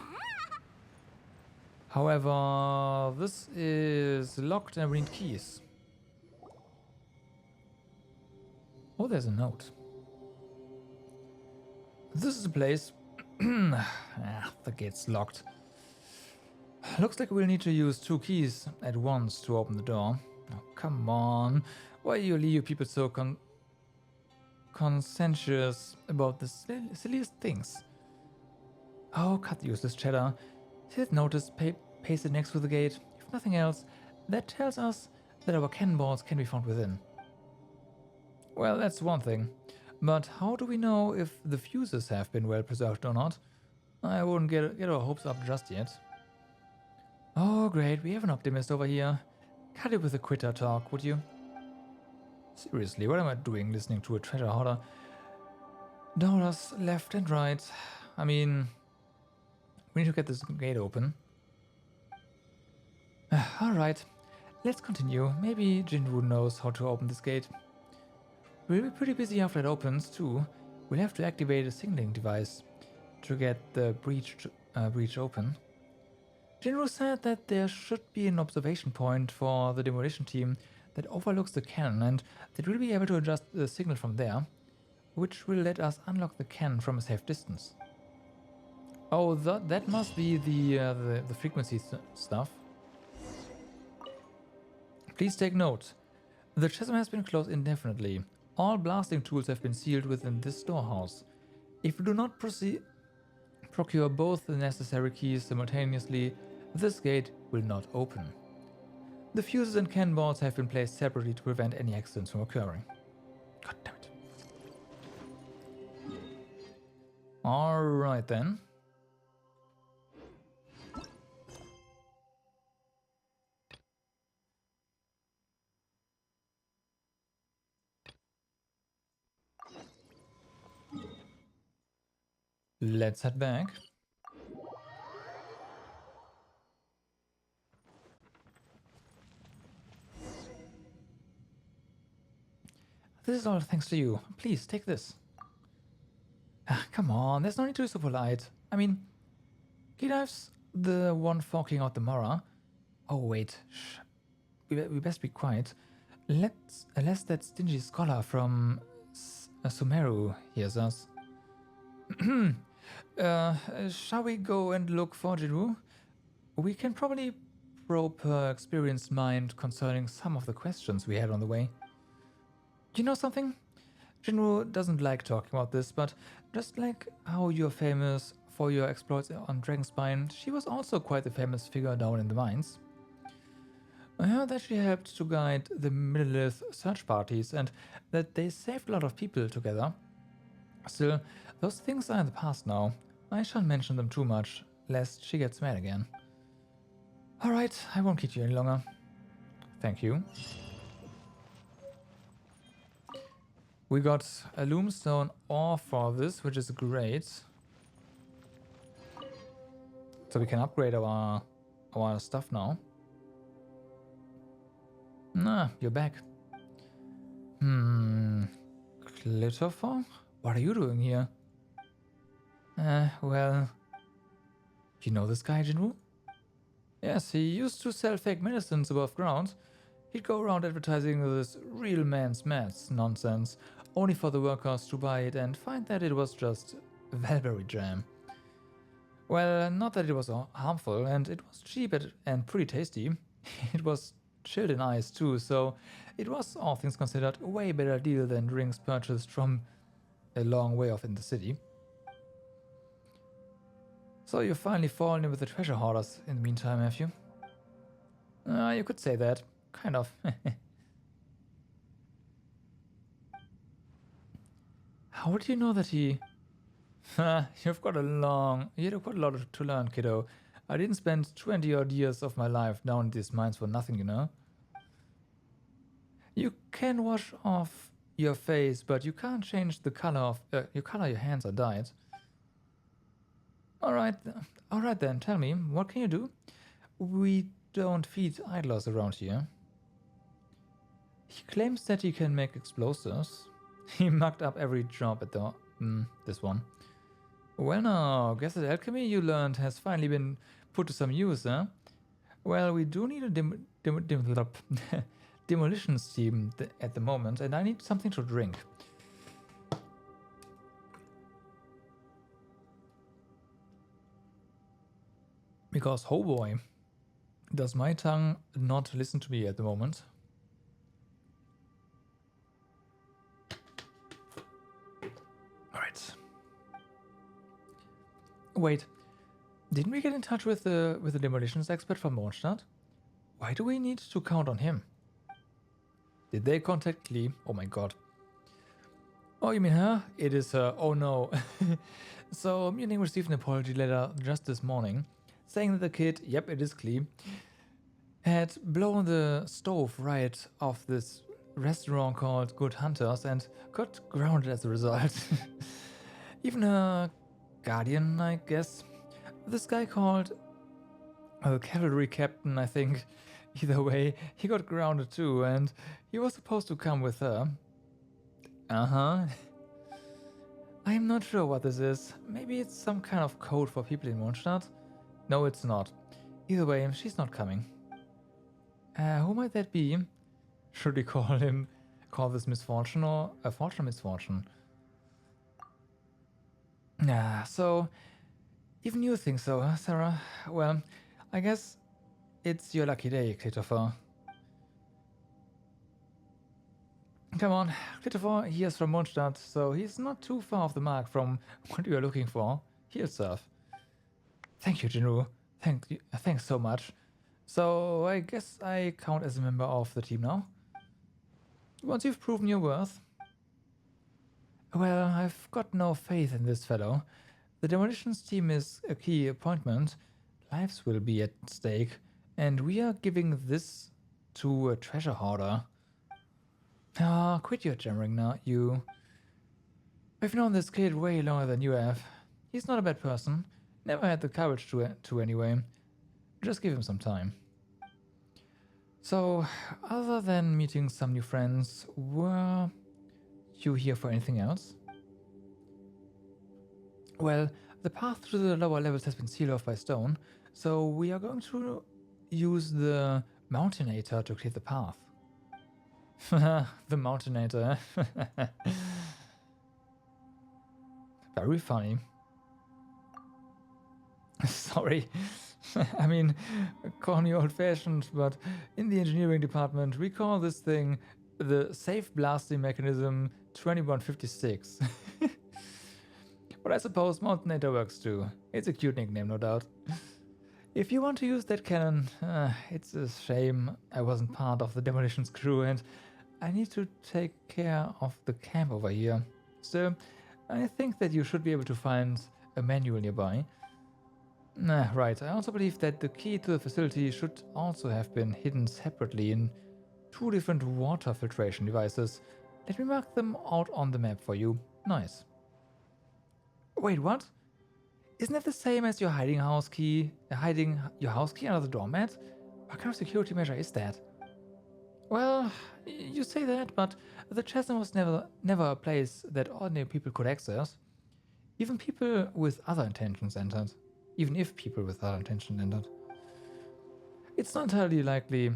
However, this is locked and we need keys. Oh, there's a note. This is a place... the gate's locked. Looks like we'll need to use 2 keys at once to open the door. Oh, come on. Why are you Leo people so conscientious about the silliest things? Oh, cut the useless chatter. See that notice pasted next to the gate? If nothing else, that tells us that our cannonballs can be found within. Well, that's one thing. But how do we know if the fuses have been well preserved or not? I wouldn't get our hopes up just yet. Oh, great, we have an optimist over here. Cut it with the quitter talk, would you? Seriously, what am I doing listening to a treasure hoarder? Dollars left and right. I mean, we need to get this gate open. Alright, let's continue. Maybe Jinwoo knows how to open this gate. We'll be pretty busy after it opens, too. We'll have to activate a signaling device to get the breach open. Jinwoo said that there should be an observation point for the demolition team that overlooks the cannon, and that we'll be able to adjust the signal from there, which will let us unlock the cannon from a safe distance. Oh, that must be the frequency stuff. Please take note. The chasm has been closed indefinitely. All blasting tools have been sealed within this storehouse. If we do not procure both the necessary keys simultaneously, this gate will not open. The fuses and cannonballs have been placed separately to prevent any accidents from occurring. God damn it. Alright then. Let's head back. This is all thanks to you. Please, take this. Come on, there's no need to be so polite. I mean, Gilife's the one forking out the Mora. Oh, wait. Shh. We best be quiet. Lest that stingy scholar from Sumeru hears us. Shall we go and look for Jinwoo? We can probably probe her experienced mind concerning some of the questions we had on the way. You know something? Jinwoo doesn't like talking about this, but just like how you're famous for your exploits on Dragonspine, she was also quite a famous figure down in the mines. I heard that she helped to guide the Middle-earth search parties and that they saved a lot of people together. Still, those things are in the past now. I shan't mention them too much, lest she gets mad again. Alright, I won't keep you any longer. Thank you. We got a Loomstone ore for this, which is great. So we can upgrade our stuff now. Nah, you're back. Clitopher? What are you doing here? Well... You know this guy, Jinwoo? Yes, he used to sell fake medicines above ground. He'd go around advertising this real man's meds nonsense, only for the workers to buy it and find that it was just Valberry jam. Well, not that it was harmful, and it was cheap and pretty tasty. It was chilled in ice too, so it was, all things considered, a way better deal than drinks purchased from a long way off in the city. So you've finally fallen in with the treasure hoarders in the meantime, have you? You could say that. Kind of. How would you know that he... You've got quite a lot to learn, kiddo. I didn't spend 20 odd years of my life down in these mines for nothing, you know? You can wash off your face, but you can't change the color of... your hands are dyed. Alright then, tell me, what can you do? We don't feed idlers around here. He claims that he can make explosives. He mucked up every job at the... this one. Well now, guess that alchemy you learned has finally been put to some use, huh? Well, we do need a demolitions team at the moment, and I need something to drink. Because, oh boy, does my tongue not listen to me at the moment. Alright. Wait, didn't we get in touch with the demolitions expert from Mondstadt? Why do we need to count on him? Did they contact Lee? Oh my god. Oh, you mean her? It is her. Oh no. So, Muning received an apology letter just this morning, saying that the kid, yep, it is Klee, had blown the stove right off this restaurant called Good Hunters and got grounded as a result. Even her guardian, I guess. This guy called a cavalry captain, I think. Either way, he got grounded too, and he was supposed to come with her. Uh-huh. I'm not sure what this is. Maybe it's some kind of code for people in Mondstadt? No, it's not. Either way, she's not coming. Who might that be? Should we call this misfortune or a fortune misfortune? So, even you think so, huh, Sarah? Well, I guess it's your lucky day, Clitopher. Come on, Clitopher, he is from Mondstadt, so he's not too far off the mark from what you are looking for. He'll serve. Thank you, Jinru. Thanks so much. So, I guess I count as a member of the team now. Once you've proven your worth. Well, I've got no faith in this fellow. The demolitions team is a key appointment. Lives will be at stake, and we are giving this to a treasure hoarder. Ah, quit your jammering now, you. I've known this kid way longer than you have. He's not a bad person. Never had the courage to anyway. Just give him some time. So, other than meeting some new friends, were you here for anything else? Well, the path to the lower levels has been sealed off by stone, so we are going to use the Mountainator to clear the path. The Mountainator. Very funny. Sorry. I mean, call me old-fashioned, but in the engineering department, we call this thing the Safe Blasting Mechanism 2156. But I suppose Mountainator works too. It's a cute nickname, no doubt. If you want to use that cannon, it's a shame I wasn't part of the demolitions crew and I need to take care of the camp over here. Still, I think that you should be able to find a manual nearby. Right, I also believe that the key to the facility should also have been hidden separately in 2 different water filtration devices. Let me mark them out on the map for you. Nice. Wait, what? Isn't that the same as your hiding your house key under the doormat? What kind of security measure is that? Well, you say that, but the chasm was never a place that ordinary people could access. Even people with other intentions entered. Even if people with other intentions entered. It's not entirely likely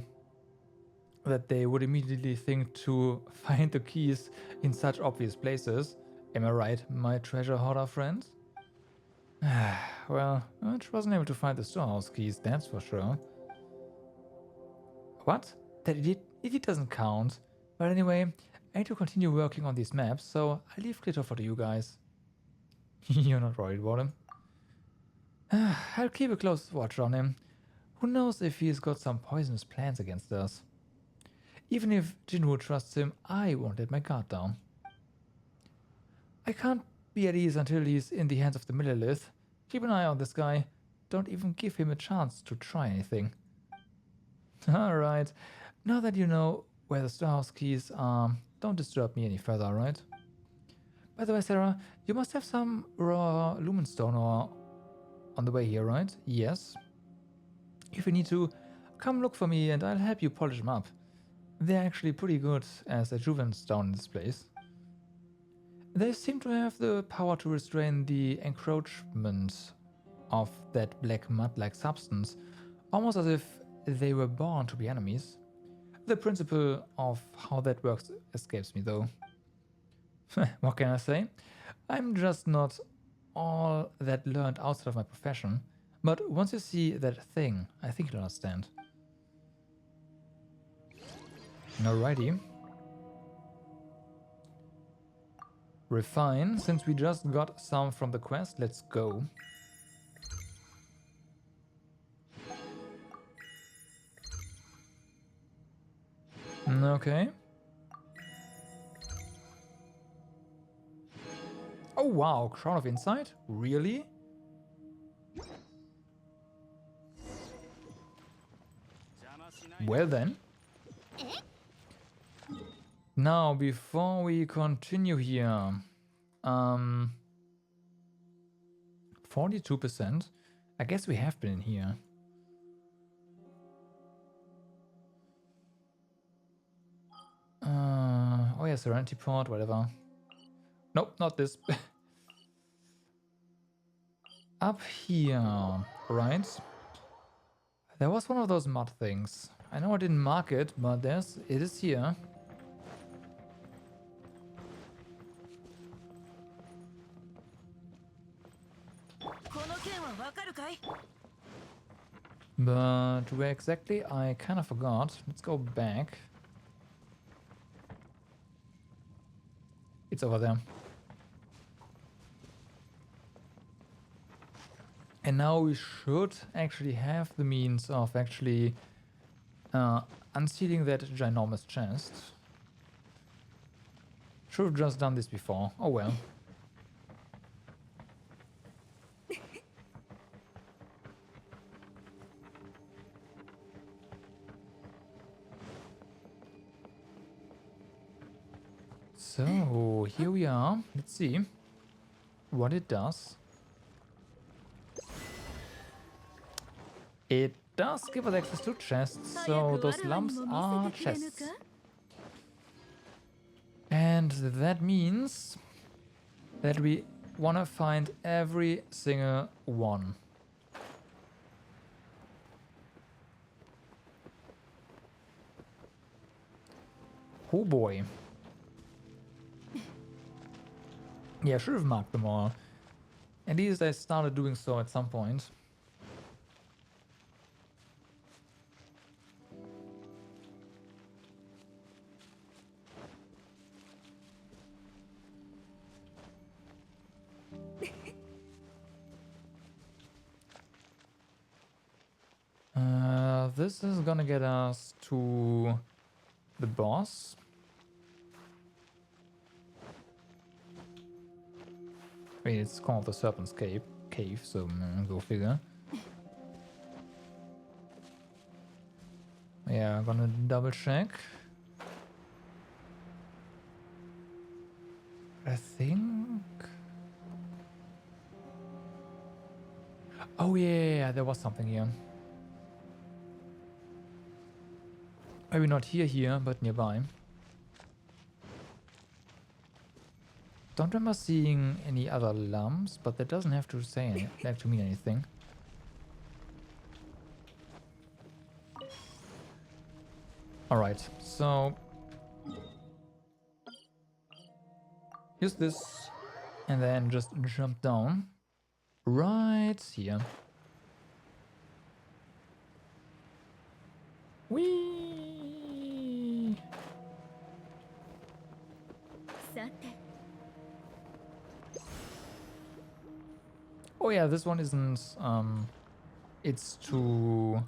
that they would immediately think to find the keys in such obvious places. Am I right, my treasure hoarder friend? Well, I wasn't able to find the storehouse keys, that's for sure. What? That idiot doesn't count. But anyway, I need to continue working on these maps, so I'll leave Clitopher to you guys. You're not worried about him? I'll keep a close watch on him. Who knows if he's got some poisonous plans against us. Even if Jinwoo trusts him, I won't let my guard down. I can't be at ease until he's in the hands of the Millilith. Keep an eye on this guy. Don't even give him a chance to try anything. Alright. Now that you know where the storehouse keys are, don't disturb me any further, alright? By the way, Sarah, you must have some raw lumenstone or on the way here, right? Yes. If you need to, come look for me and I'll help you polish them up. They're actually pretty good as adjuvants down in this place. They seem to have the power to restrain the encroachment of that black mud-like substance, almost as if they were born to be enemies. The principle of how that works escapes me though. What can I say? I'm just not all that learned outside of my profession, but once you see that thing, I think you'll understand. Alrighty. Refine. Since we just got some from the quest, let's go. Okay. Oh wow, Crown of Insight? Really? Well then. Now, before we continue here, 42%. I guess we have been in here. Oh yeah, Serenity Port, whatever. Nope, not this. Up here, right? There was one of those mud things. I know I didn't mark it, but it is here. But where exactly? I kind of forgot. Let's go back. It's over there. And now we should actually have the means of actually unsealing that ginormous chest. Should have just done this before. Oh well. So here we are. Let's see what it does. It does give us access to chests, so those lumps are chests. And that means that we want to find every single one. Oh boy. Yeah, I should have marked them all. At least I started doing so at some point. This is gonna get us to the boss. I mean, it's called the Serpent's Cave, so go figure. Yeah, I'm gonna double check. I think... Oh yeah, there was something here. Maybe not here, but nearby. Don't remember seeing any other lumps, but that doesn't have to say have to mean anything. Alright, so use this and then just jump down right here. Whee! Oh yeah, this one isn't, it's too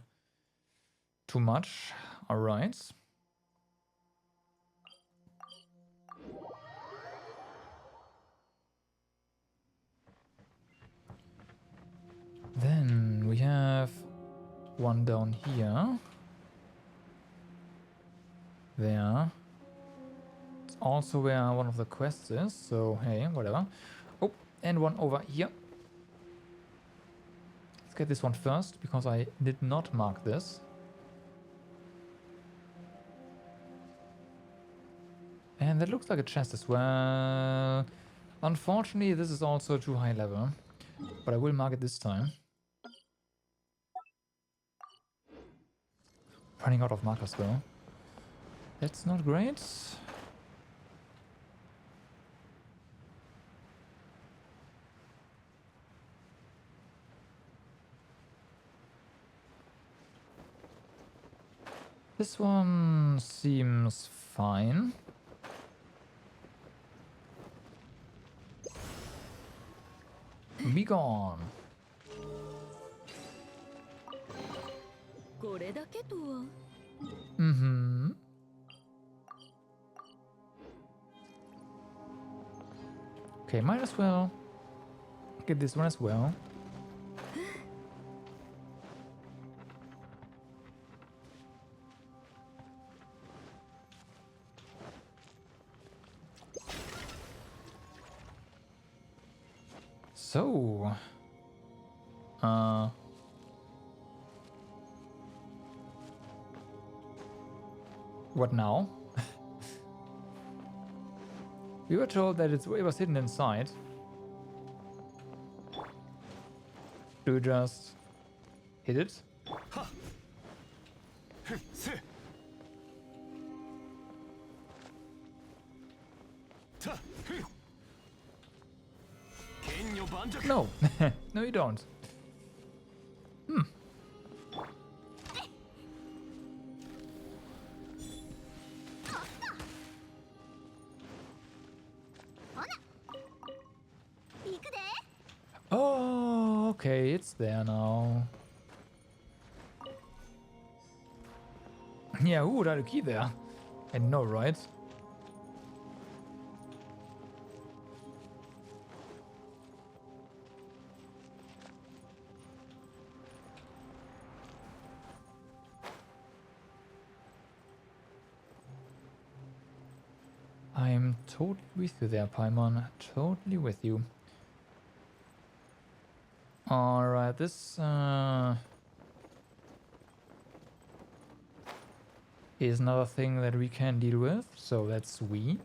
much. All right. Then we have one down here. There. It's also where one of the quests is, so hey, whatever. Oh, and one over here. Let's get this one first, because I did not mark this. And that looks like a chest as well. Unfortunately, this is also too high level. But I will mark it this time. Running out of markers though. That's not great. This one seems fine. Be gone. これだけとは。Mm-hmm. Okay, might as well get this one as well. So, what now? We were told that it was hidden inside. Do we just hit it? せたふん剣女盤石 No, no, you don't. Hmm. Oh, okay, it's there now. Yeah, who would have a key there? I know, right? I'm totally with you there, Paimon. Totally with you. Alright, this is another thing that we can deal with, so that's sweet.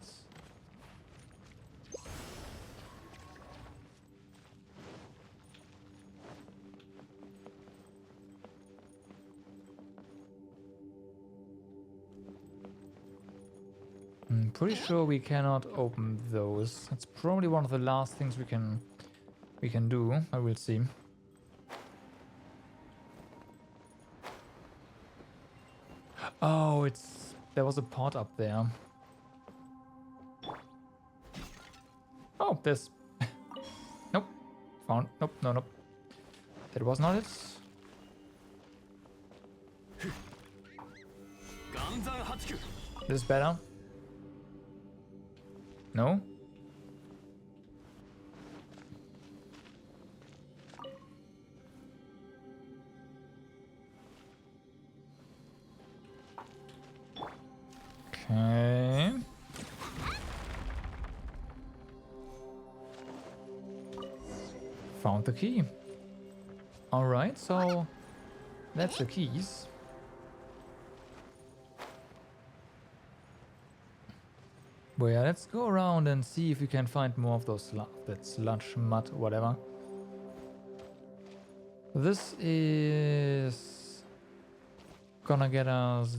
I'm pretty sure we cannot open those. That's probably one of the last things we can do. I will see. Oh, there was a pot up there. Oh, there's nope. Found nope, no. That was not it. 岩山八九 This is better. No? Okay. Found the key. Alright, so that's the keys. Well, yeah, let's go around and see if we can find more of those that sludge, mud, whatever. This is gonna get us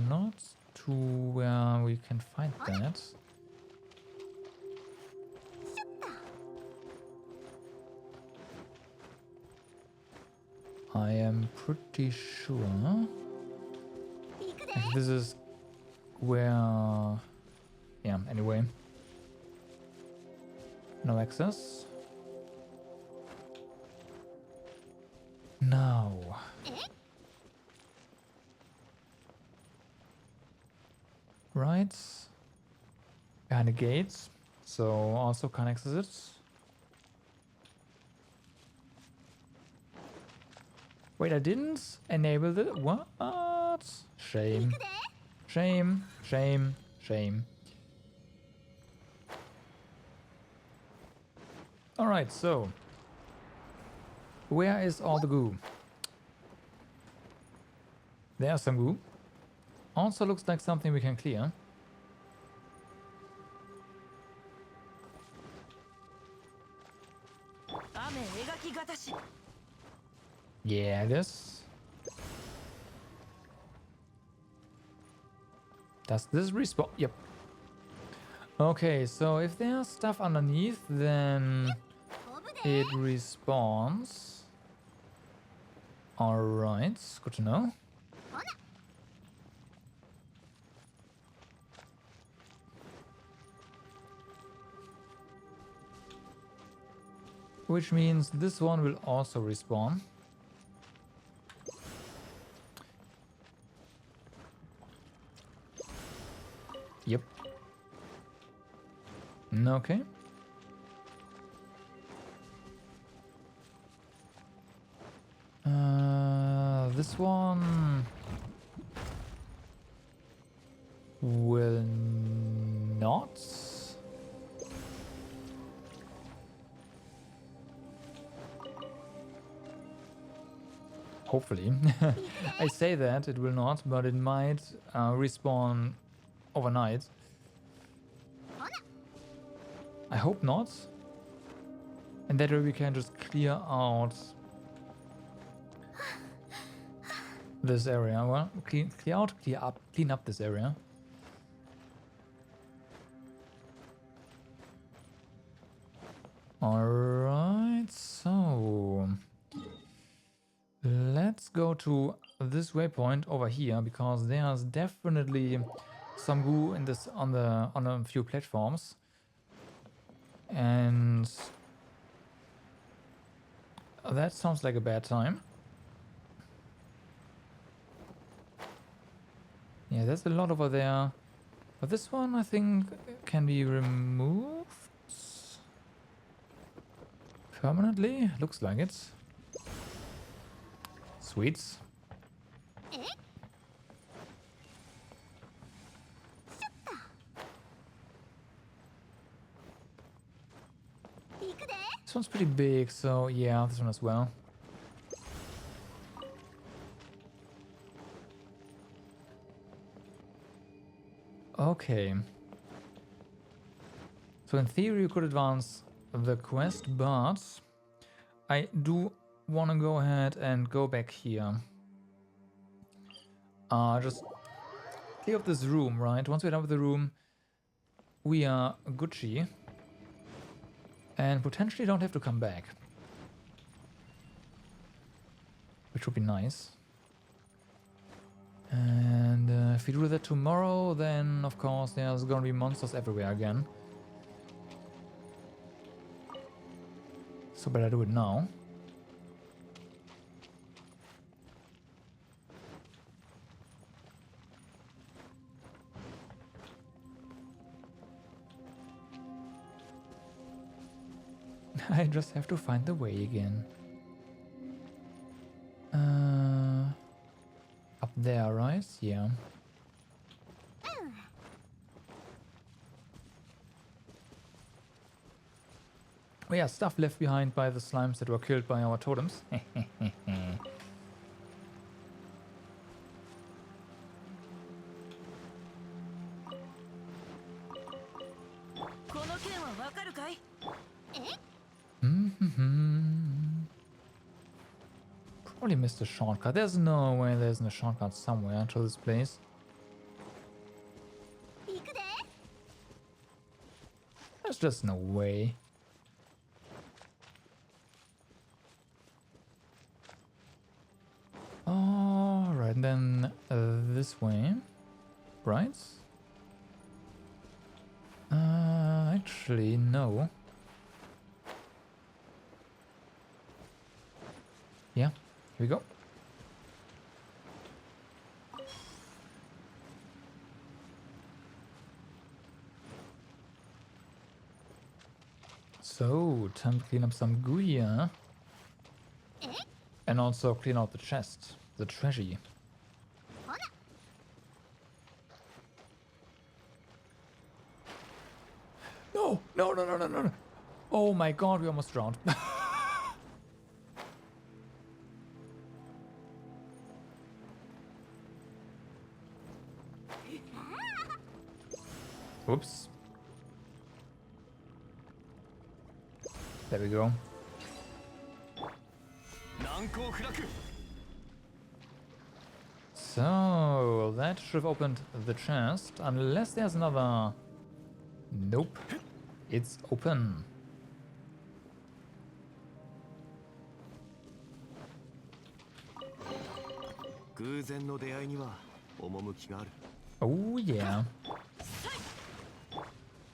not to where we can find that. I am pretty sure this is where... Yeah, anyway. No access. Now. Right. Behind the gates. So also can't access it. Wait, I didn't enable the... What? Shame. Shame. Shame. Shame. Alright, so where is all the goo? There's some goo. Also looks like something we can clear. Yeah, this. Does this respawn? Yep. Okay, so if there's stuff underneath, then it respawns. Alright, good to know. Which means this one will also respawn. Yep. Okay. This one will not. Hopefully. I say that it will not, but it might respawn overnight. I hope not. And that way we can just clear out this area. Well, clean up this area. Alright, so let's go to this waypoint over here, because there's definitely some goo in this on a few platforms. And that sounds like a bad time. Yeah, there's a lot over there. But this one, I think, can be removed permanently. Looks like it. Sweet. This one's pretty big, so yeah, this one as well. Okay. So in theory you could advance the quest, but I do want to go ahead and go back here. Just clear up this room, right? Once we're done with the room, we are Gucci. And potentially don't have to come back. Which would be nice. And if we do that tomorrow, then of course there's gonna be monsters everywhere again. So better do it now. I just have to find the way again. Up there, right? Yeah. Oh yeah, stuff left behind by the slimes that were killed by our totems. Probably missed a shortcut. There's no way there's a shortcut somewhere to this place. There's just no way. Alright, then this way. Right? Actually, no. Yeah, here we go. So, time to clean up some goo here. And also clean out the chest, the treasure. No, no, no, no, no, no. Oh my god, we almost drowned. Whoops. There we go. 難攻不落。 So that should have opened the chest, unless there's another. Nope, it's open. 偶然の出会いには趣がある。 Oh yeah.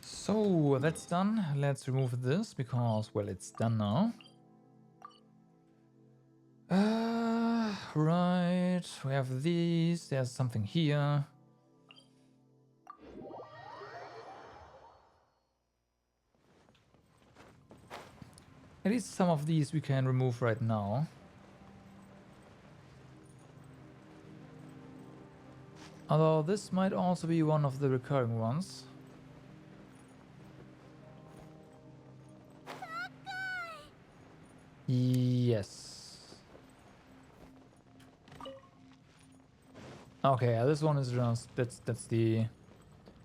So that's done. Let's remove this because, well, it's done now. Right. We have these. There's something here. At least some of these we can remove right now. Although this might also be one of the recurring ones. Yes. Okay, this one is just that's the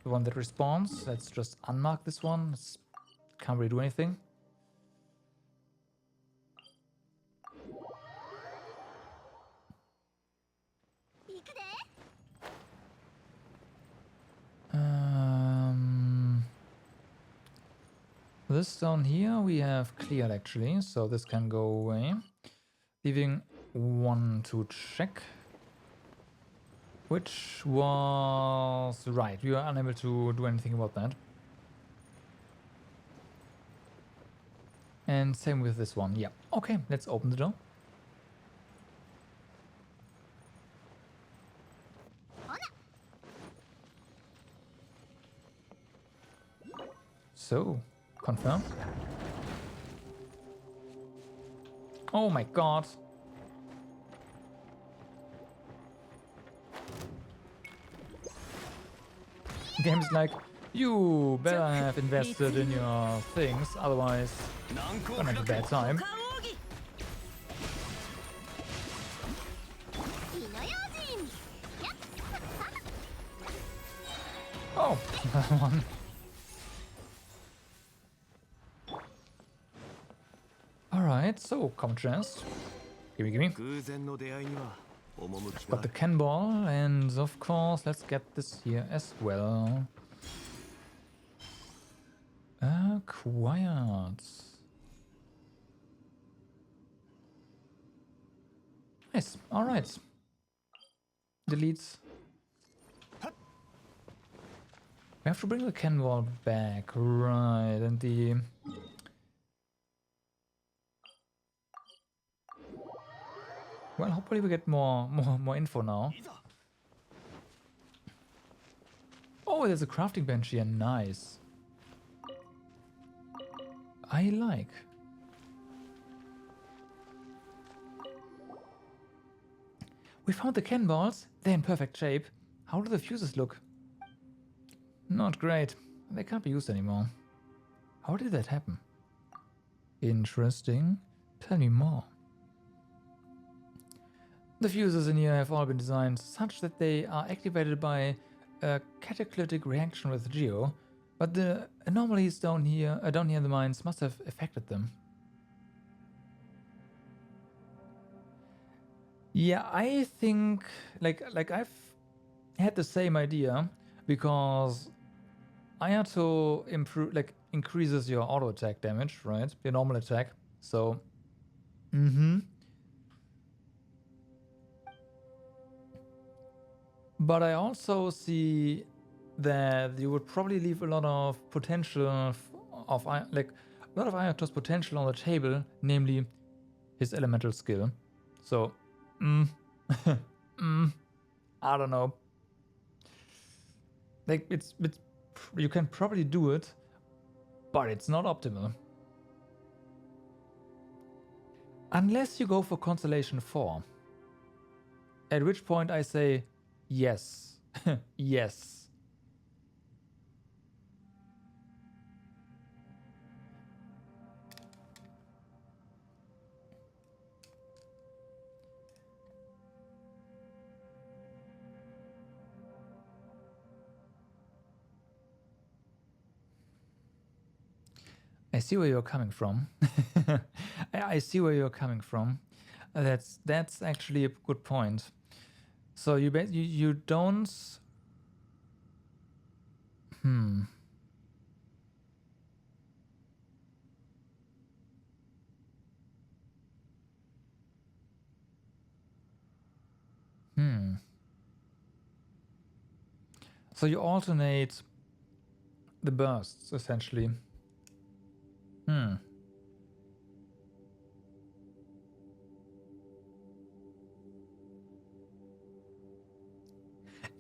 one that respawns. Let's just unmark this one. Can't really do anything. This down here we have cleared actually, so this can go away. Leaving one to check. Which was right. We were unable to do anything about that. And same with this one. Yeah. Okay, let's open the door. So, confirm. Oh my god. Games like, you better have invested in your things, otherwise gonna have a bad time. Oh, another one. Alright, so common chest. Gimme, gimme. 偶然の出会いには趣が Got あ the る。 cannonball, and of course, let's get this here as well. Acquired. Nice, alright. Delete. We have to bring the cannonball back, right, and the... Well, hopefully we get more info now. いざ Oh, there's a crafting bench here. Nice. I like. We found the cannonballs. They're in perfect shape. How do the fuses look? Not great. They can't be used anymore. How did that happen? Interesting. Tell me more. The fuses in here have all been designed such that they are activated by a cataclytic reaction with Geo, but the anomalies down here in the mines must have affected them. Yeah, I think like I've had the same idea because Ayato increases your auto attack damage, right? Your normal attack. So, But I also see that you would probably leave a lot of potential of Ayato's potential on the table, namely his elemental skill. So, I don't know. Like it's you can probably do it, but it's not optimal. Unless you go for Constellation 4. At which point I say, yes. Yes. I see where you're coming from. I see where you're coming from. That's actually a good point. So you don't. Hmm. Hmm. So you alternate the bursts essentially. Hmm.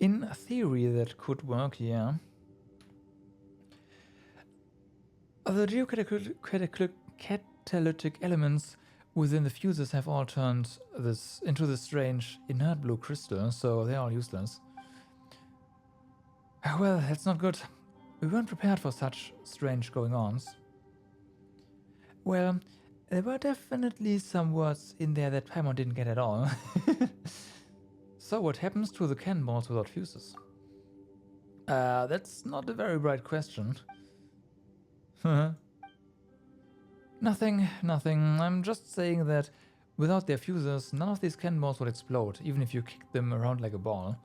In theory, that could work, yeah. The geocatalytic elements within the fuses have all turned this into this strange inert blue crystal, so they're all useless. Well, that's not good. We weren't prepared for such strange going-ons. Well, there were definitely some words in there that Paimon didn't get at all. So what happens to the cannonballs without fuses? That's not a very bright question. Nothing. I'm just saying that without their fuses, none of these cannonballs would explode, even if you kick them around like a ball.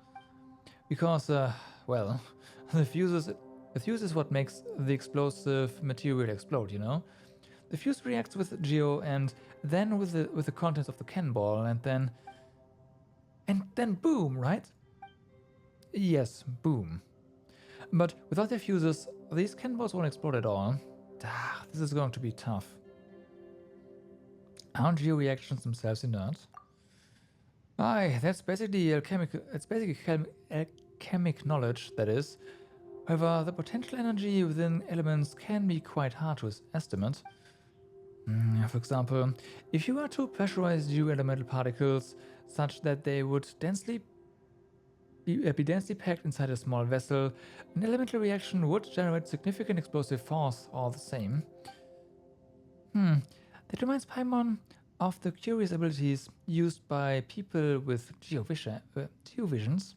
Because, well, the fuse is what makes the explosive material explode, you know? The fuse reacts with geo and then with the contents of the cannonball, and then boom, right? Yes, boom. But without their fuses, these cannonballs won't explode at all. This is going to be tough. Aren't geo reactions themselves inert? Aye, that's basically alchemical. It's basically alchemic knowledge, that is. However, the potential energy within elements can be quite hard to estimate. For example, if you were to pressurize geo elemental particles such that they would be densely packed inside a small vessel, an elemental reaction would generate significant explosive force all the same. That reminds Paimon of the curious abilities used by people with geovisions.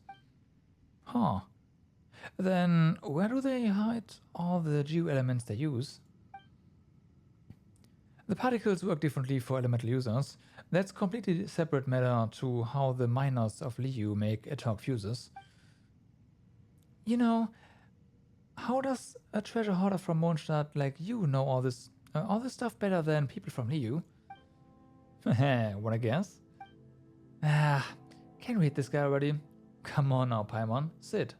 Huh. Then where do they hide all the geo elements they use? The particles work differently for elemental users. That's completely separate matter to how the miners of Liu make ad hoc fuses. You know, how does a treasure hoarder from Mondstadt like you know all this stuff better than people from Liu? Wanna guess? Can you hit this guy already? Come on now, Paimon. Sit.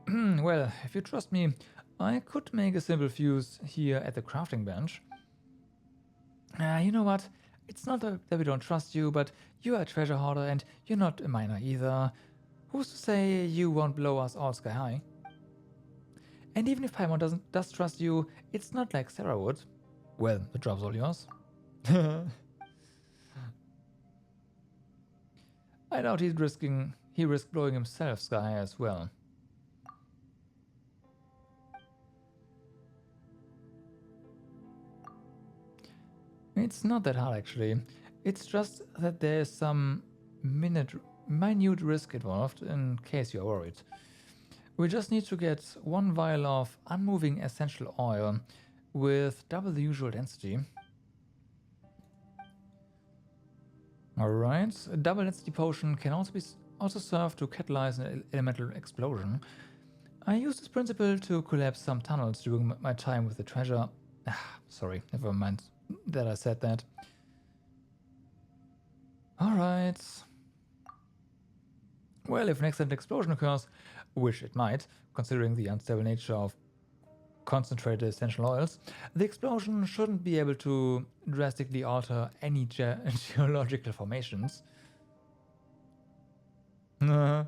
Well, if you trust me, I could make a simple fuse here at the crafting bench. You know what? It's not that we don't trust you, but you're a treasure hoarder and you're not a miner either. Who's to say you won't blow us all sky high? And even if Paimon does trust you, it's not like Sarah would. Well, the job's all yours. I doubt he risked blowing himself sky high as well. It's not that hard actually. It's just that there's some minute risk involved in case you're worried. We just need to get one vial of unmoving essential oil with double the usual density. Alright, a double density potion can also serve to catalyze an elemental explosion. I used this principle to collapse some tunnels during my time with the treasure. Sorry, never mind that I said that. Alright. Well, if an accident explosion occurs, which it might, considering the unstable nature of concentrated essential oils, the explosion shouldn't be able to drastically alter any geological formations. That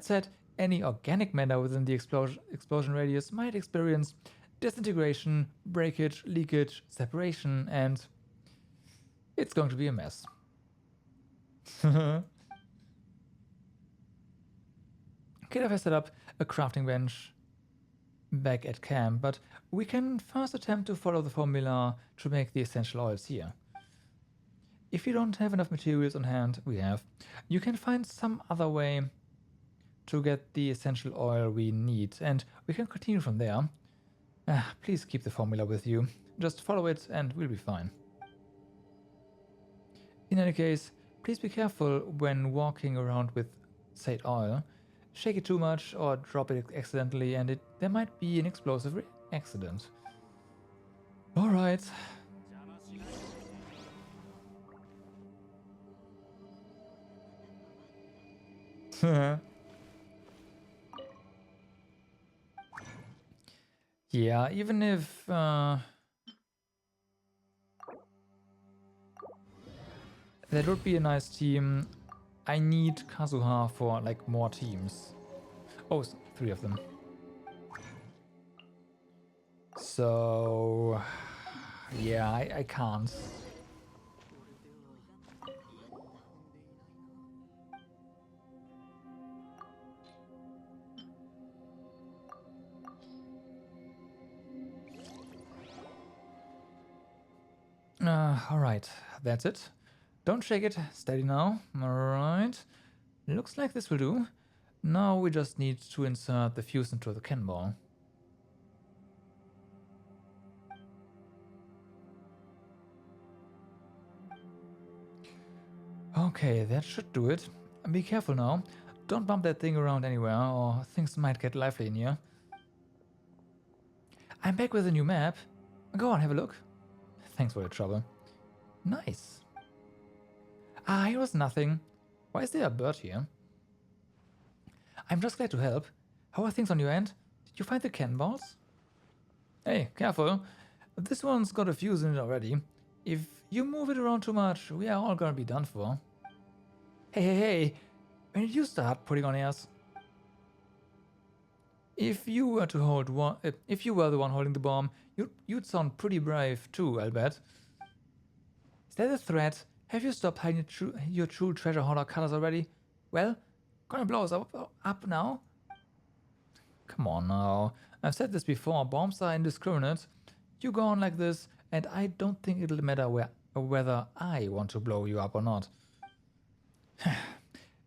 said, any organic matter within the explosion radius might experience disintegration, breakage, leakage, separation, and it's going to be a mess. Could have set up a crafting bench back at camp, but we can first attempt to follow the formula to make the essential oils here. If you don't have enough materials on hand, you can find some other way to get the essential oil we need, and we can continue from there. Please keep the formula with you. Just follow it and we'll be fine. In any case, please be careful when walking around with Sate oil. Shake it too much or drop it accidentally and there might be an explosive accident. Alright. Yeah, even if that would be a nice team, I need Kazuha for like more teams. Oh, 3 of them. So yeah, I can't. Alright, that's it. Don't shake it, steady now. Alright. Looks like this will do. Now we just need to insert the fuse into the cannonball. Okay, that should do it. Be careful now. Don't bump that thing around anywhere or things might get lively in here. I'm back with a new map. Go on, have a look. Thanks for your trouble. Nice. Ah, here was nothing. Why is there a bird here? I'm just glad to help. How are things on your end? Did you find the cannonballs? Hey, careful. This one's got a fuse in it already. If you move it around too much, we are all gonna be done for. Hey. When did you start putting on airs? If you were to hold one, if you were the one holding the bomb, you'd sound pretty brave too, I'll bet. Is that a threat? Have you stopped hiding your true treasure hoarder colors already? Well, gonna blow us up now? Come on now. I've said this before, bombs are indiscriminate. You go on like this, and I don't think it'll matter whether I want to blow you up or not.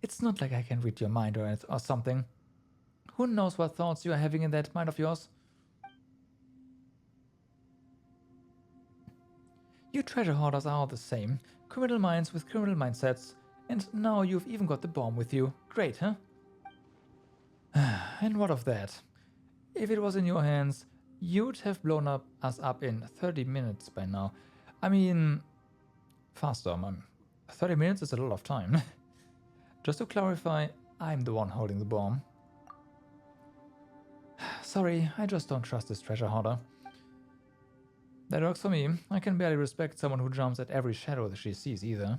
It's not like I can read your mind or something. Who knows what thoughts you are having in that mind of yours? You treasure hoarders are all the same. Criminal minds with criminal mindsets. And now you've even got the bomb with you. Great, huh? And what of that? If it was in your hands, you'd have blown us up in 30 minutes by now. I mean, faster. 30 minutes is a lot of time. Just to clarify, I'm the one holding the bomb. Sorry, I just don't trust this treasure hoarder. That works for me. I can barely respect someone who jumps at every shadow that she sees either.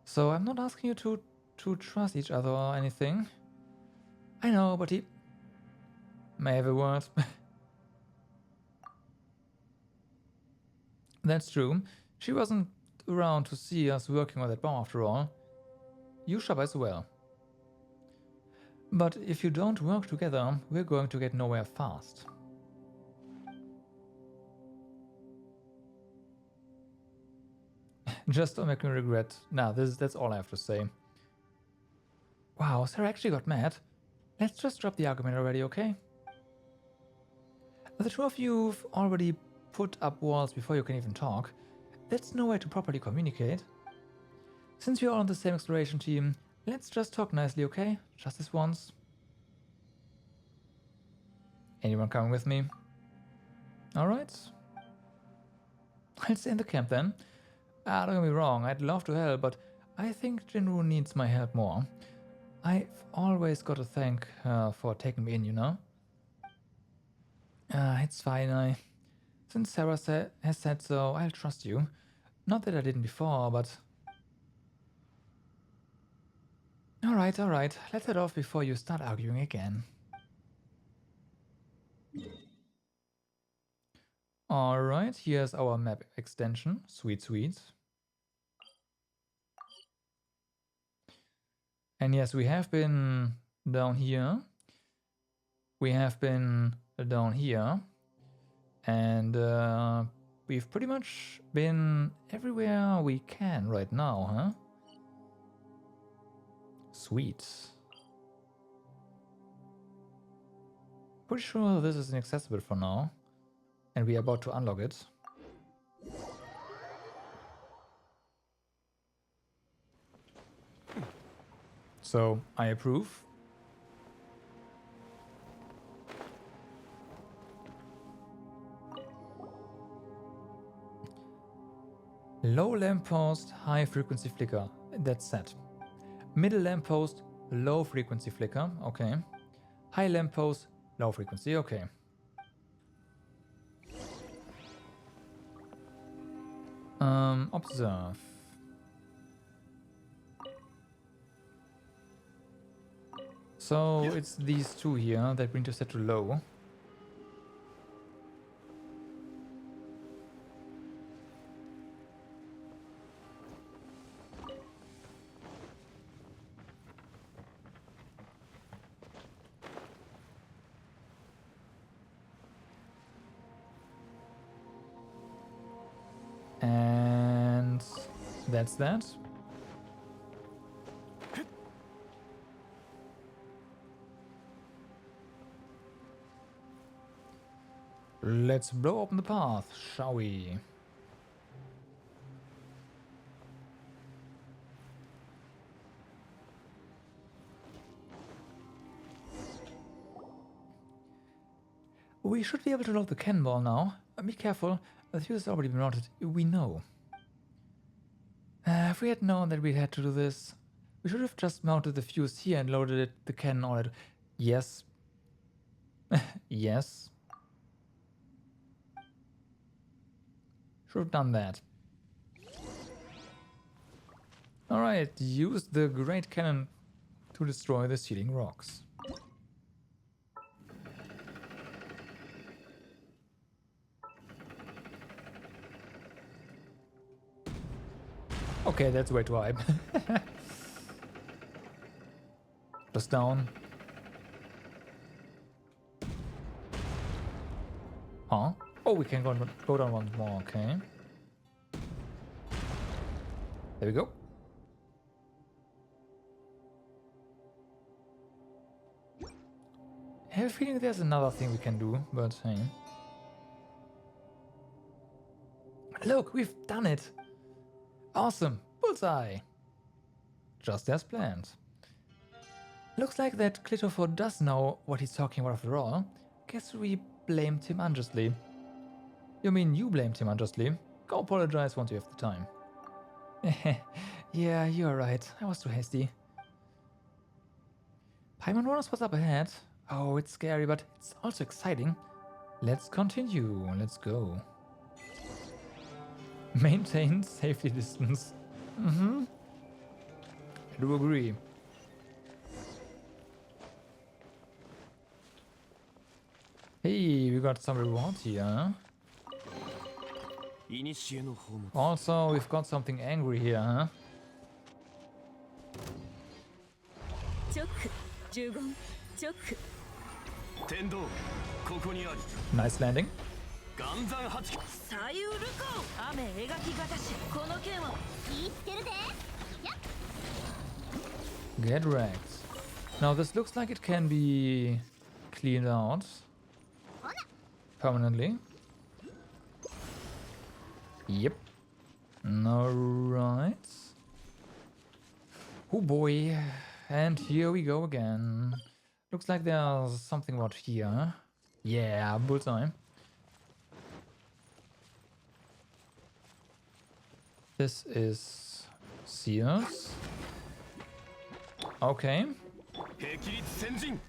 So I'm not asking you to trust each other or anything. I know, but he... May I have a word? That's true. She wasn't around to see us working on that bomb after all. You shop as well. But if you don't work together, we're going to get nowhere fast. Just don't make me regret. Nah, that's all I have to say. Wow, Sarah actually got mad. Let's just drop the argument already, okay? The two of you've already put up walls before you can even talk. That's no way to properly communicate. Since we're all on the same exploration team, let's just talk nicely, okay? Just this once. Anyone coming with me? Alright. I'll stay in the camp then. Don't get me wrong, I'd love to help, but I think Jinru needs my help more. I've always got to thank her for taking me in, you know? It's fine, since Sarah has said so, I'll trust you. Not that I didn't before, but... Alright, let's head off before you start arguing again. Alright, here's our map extension. Sweet. And yes, we have been down here. We have been down here. And we've pretty much been everywhere we can right now, huh? Sweet. Pretty sure this is inaccessible for now. And we are about to unlock it. So, I approve. Low lamppost, high frequency flicker. That's set. Middle lamppost, low frequency flicker. Okay. High lamppost, low frequency. Okay. Observe. So it's these two here that we need to set to low. And that's that. Let's blow open the path, shall we? We should be able to load the cannonball now. Be careful, the fuse has already been mounted, we know. If we had known that we had to do this, we should have just mounted the fuse here and loaded the cannon on it. Yes. Yes. Should have done that. Alright, use the great cannon to destroy the sealing rocks. Okay, that's way too hype. Just down. Huh? Oh, we can go down once more, okay. There we go. I have a feeling there's another thing we can do, but hey. Look, we've done it! Awesome! Bullseye! Just as planned. Looks like that Clitophore does know what he's talking about after all. Guess we blamed him unjustly. You mean you blamed him unjustly? Go apologize once you have the time. Yeah, you're right. I was too hasty. Paimon knows what's up ahead. Oh, it's scary, but it's also exciting. Let's continue. Let's go. Maintain safety distance. I do agree. Hey, we got some rewards here. Also, we've got something angry here, huh? Nice landing. Get wrecked. Now this looks like it can be cleaned out permanently. Yep. Alright. Oh boy. And here we go again. Looks like there's something about here. Yeah, bullseye. This is Sears. Okay.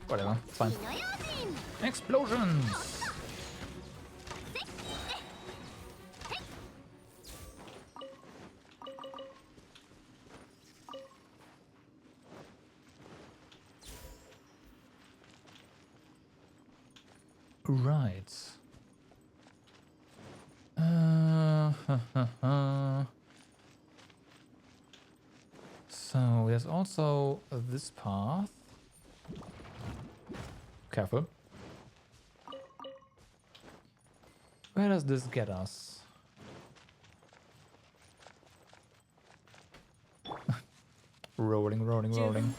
Whatever, it's fine. Explosions! Right. So there's also this path. Careful. Where does this get us? Rolling.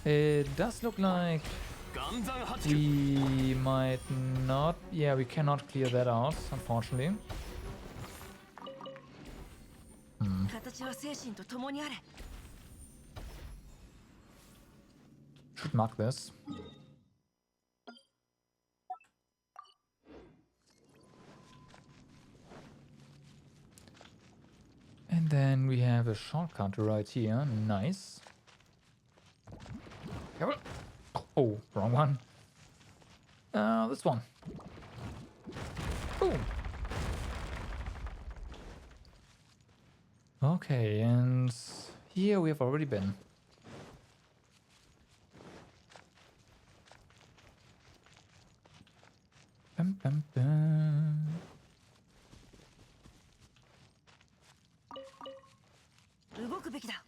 It does look like 暗算発球 We might not. Yeah, we cannot clear that out, unfortunately. 形は精神と共にあれ Should mark this. And then we have a shortcut right here. Nice. Careful. Oh, wrong one. This one. Boom. Okay, and here we have already been. Bum, bum, bum.動くべきだ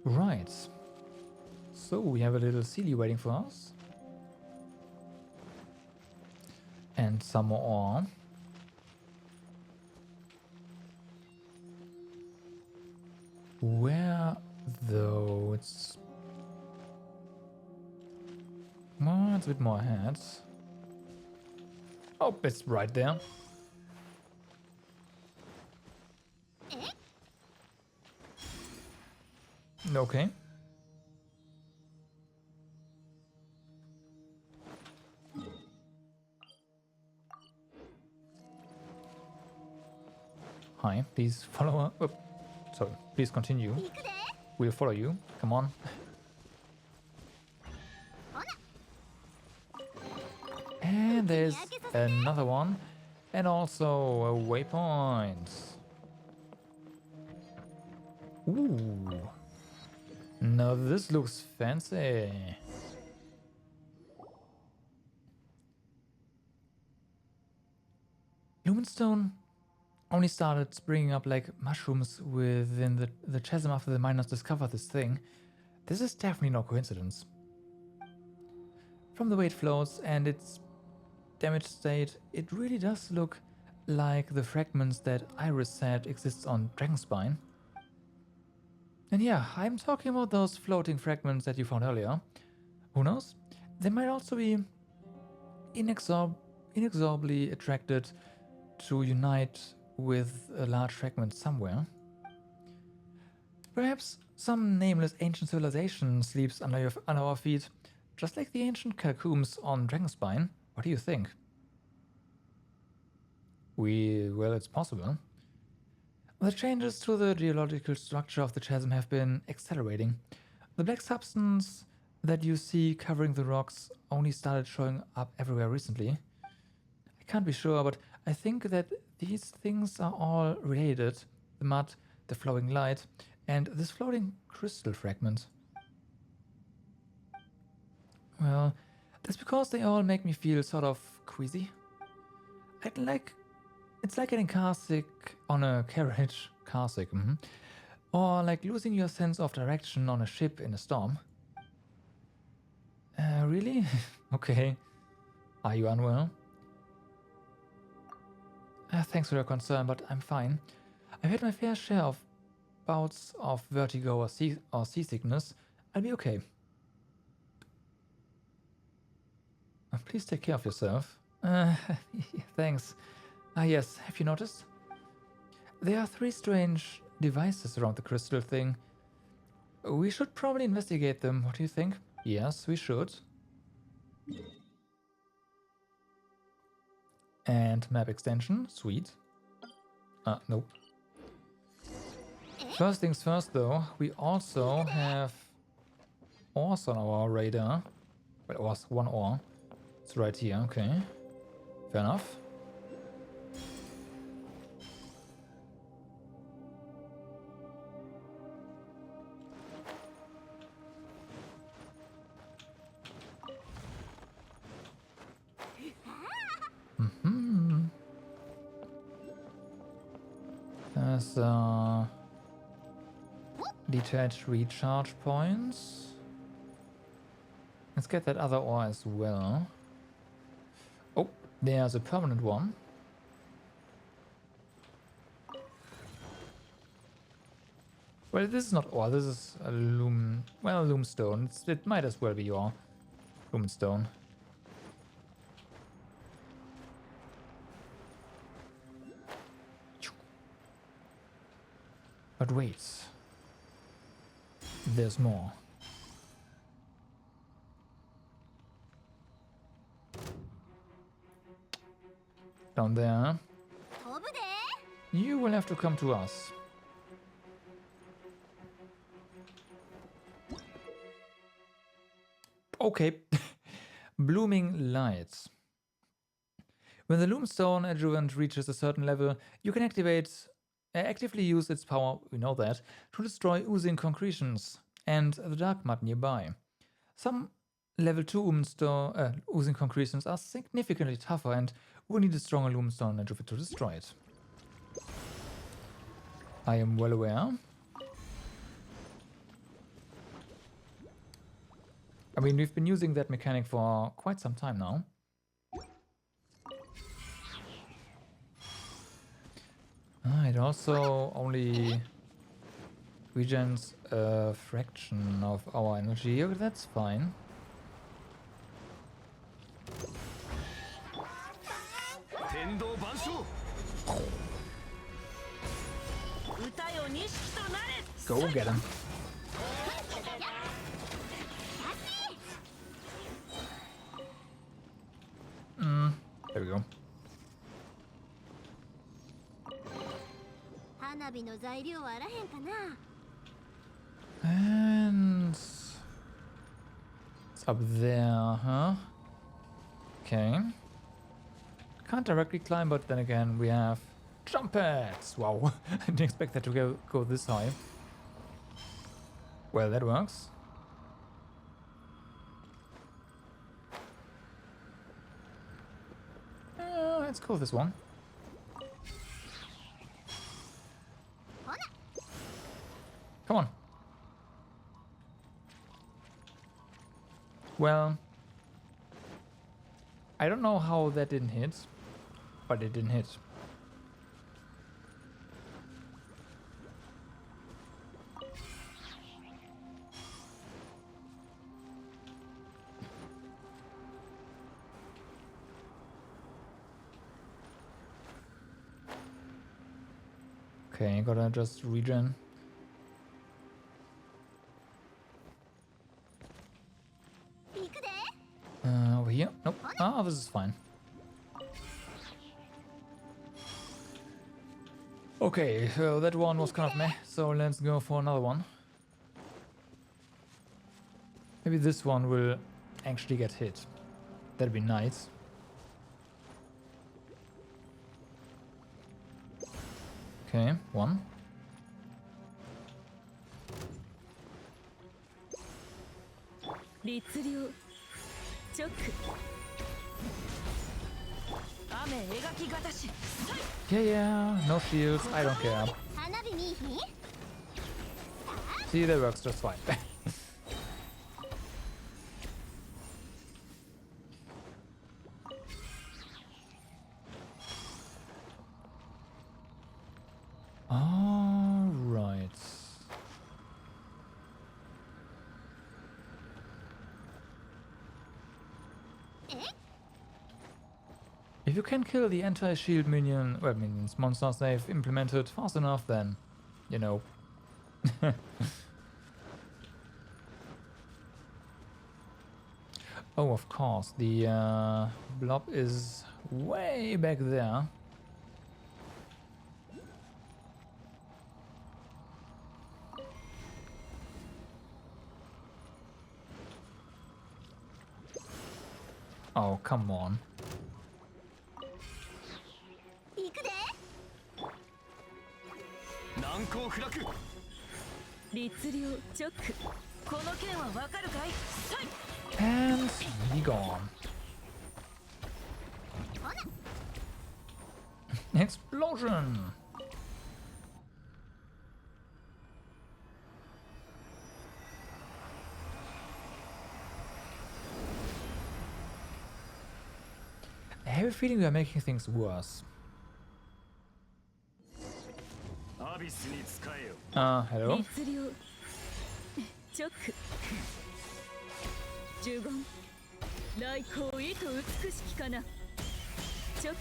Right. So we have a little Sealy waiting for us. And some more ore. Where though? It's... Well, it's a bit more ahead. Oh, it's right there. Okay. Hi, please follow. Oh, sorry, please continue. 行くで We'll follow you. Come on. And there's another one. And also a waypoint. Ooh. Now this looks fancy. Lumenstone only started springing up like mushrooms within the chasm after the miners discovered this thing. This is definitely no coincidence. From the way it floats and its damaged state, it really does look like the fragments that Iris said exists on Dragonspine. And yeah, I'm talking about those floating fragments that you found earlier. Who knows? They might also be inexorably attracted to unite with a large fragment somewhere. Perhaps some nameless ancient civilization sleeps under our feet, just like the ancient catacombs on Dragonspine. What do you think? Well, it's possible. The changes to the geological structure of the chasm have been accelerating. The black substance that you see covering the rocks only started showing up everywhere recently. I can't be sure, but I think that these things are all related. The mud, the flowing light, and this floating crystal fragment. Well, that's because they all make me feel sort of queasy. It's like getting carsick on a carriage, carsick, or like losing your sense of direction on a ship in a storm. Really? Okay. Are you unwell? Thanks for your concern, but I'm fine. I've had my fair share of bouts of vertigo or seasickness. I'll be okay. Please take care of yourself. Thanks. Ah yes, have you noticed? There are 3 strange devices around the crystal thing. We should probably investigate them, what do you think? Yes, we should. And map extension, sweet. Nope. First things first though, we also have ores on our radar. Well, ores, 1 ore. It's right here, okay. Fair enough. There's detached recharge points. Let's get that other ore as well. Oh, there's a permanent one. Well, this is not ore. This is a loomstone. It might as well be ore. Loomstone. But wait. There's more. Down there. 飛ぶで You will have to come to us. Okay. Blooming lights. When the Loomstone adjuvant reaches a certain level, you can actively use its power, we know that, to destroy oozing concretions and the dark mud nearby. Some level 2 oozing concretions are significantly tougher and will need a stronger Loomstone adjuvant to destroy it. I am well aware. I mean, we've been using that mechanic for quite some time now. It also only regens a fraction of our energy. Okay, that's fine. Go get him. There we go. 花火の材料はあらへんかな And it's up there, huh? Okay. Can't directly climb, but then again, we have jump pads. Wow, I didn't expect that to go this high. Well, that works. Let's go with this one. Come on. Well, I don't know how that didn't hit, but it didn't hit. Okay, gotta just regen. Over here? Nope. Ah, this is fine. Okay, so that one was kind of meh, so let's go for another one. Maybe this one will actually get hit. That'd be nice. Okay, one. Yeah, no shields, I don't care. 花火見いひん See, that works just fine. All right. If you can kill the anti-shield minions, monsters they've implemented fast enough, then, you know. Oh, of course, the blob is way back there. Oh, come on. 行くで難攻不落律令チョックこの件はわかるかい And be gone. Explosion! I have a feeling we are making things worse. アビスに使えよ。 Hello? 律令直呪言来光意図美しきかな直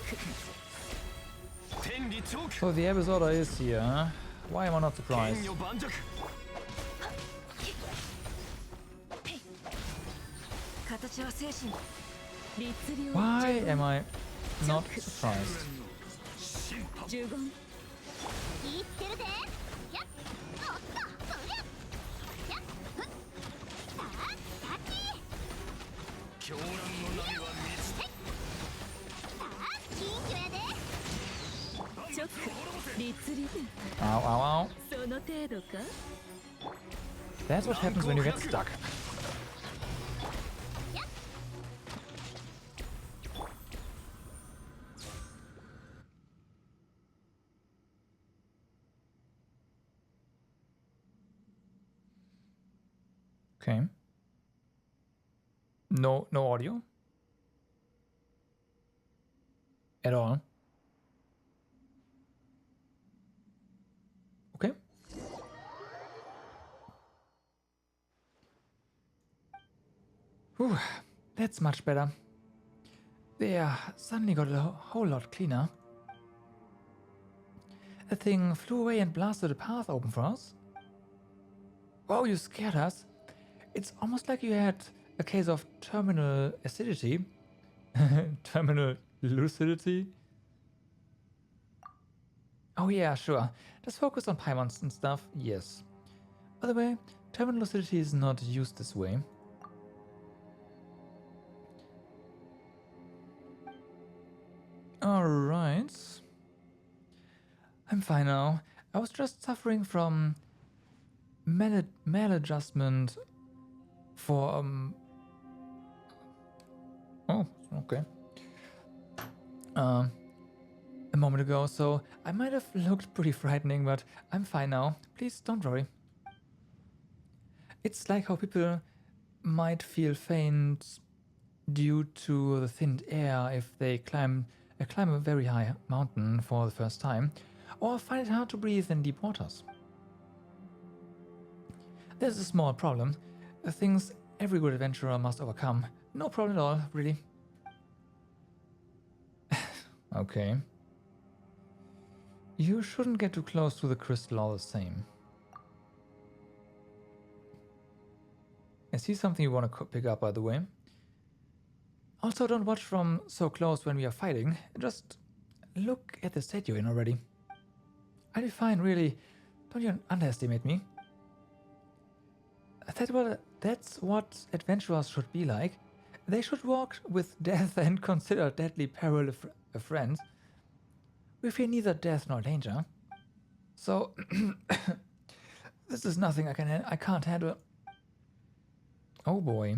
天理チョーク。 So the Abyss Order is here. Why am I not 剣 surprised? よ盤石。形は精神。律令 Why am I not surprised? 呪言言ってるでやっおっとそりゃやっふっさあキャッチ狂乱の波は満ちた。さあ金魚やで直律令 Ow, ow, ow. その程度か That's what happens when you get stuck. Okay. No audio? At all. Okay. Whew, that's much better. There, suddenly got a whole lot cleaner. The thing flew away and blasted a path open for us. Wow, you scared us. It's almost like you had a case of terminal acidity. Terminal lucidity? Oh yeah, sure. Just focus on Paimons and stuff, yes. By the way, terminal lucidity is not used this way. Alright. I'm fine now. I was just suffering from maladjustment for oh, okay. A moment ago, so I might have looked pretty frightening, but I'm fine now. Please don't worry. It's like how people might feel faint due to the thin air if they climb a very high mountain for the first time, or find it hard to breathe in deep waters. There's a small problem, things every good adventurer must overcome. No problem at all, really. Okay. You shouldn't get too close to the crystal all the same. I see something you want to pick up, by the way. Also, don't watch from so close when we are fighting. Just look at the state you're in already. I'll be fine, really. Don't you underestimate me. That's what adventurers should be like. They should walk with death and consider deadly peril a friend. We fear neither death nor danger. So, this is nothing I can't handle. Oh boy.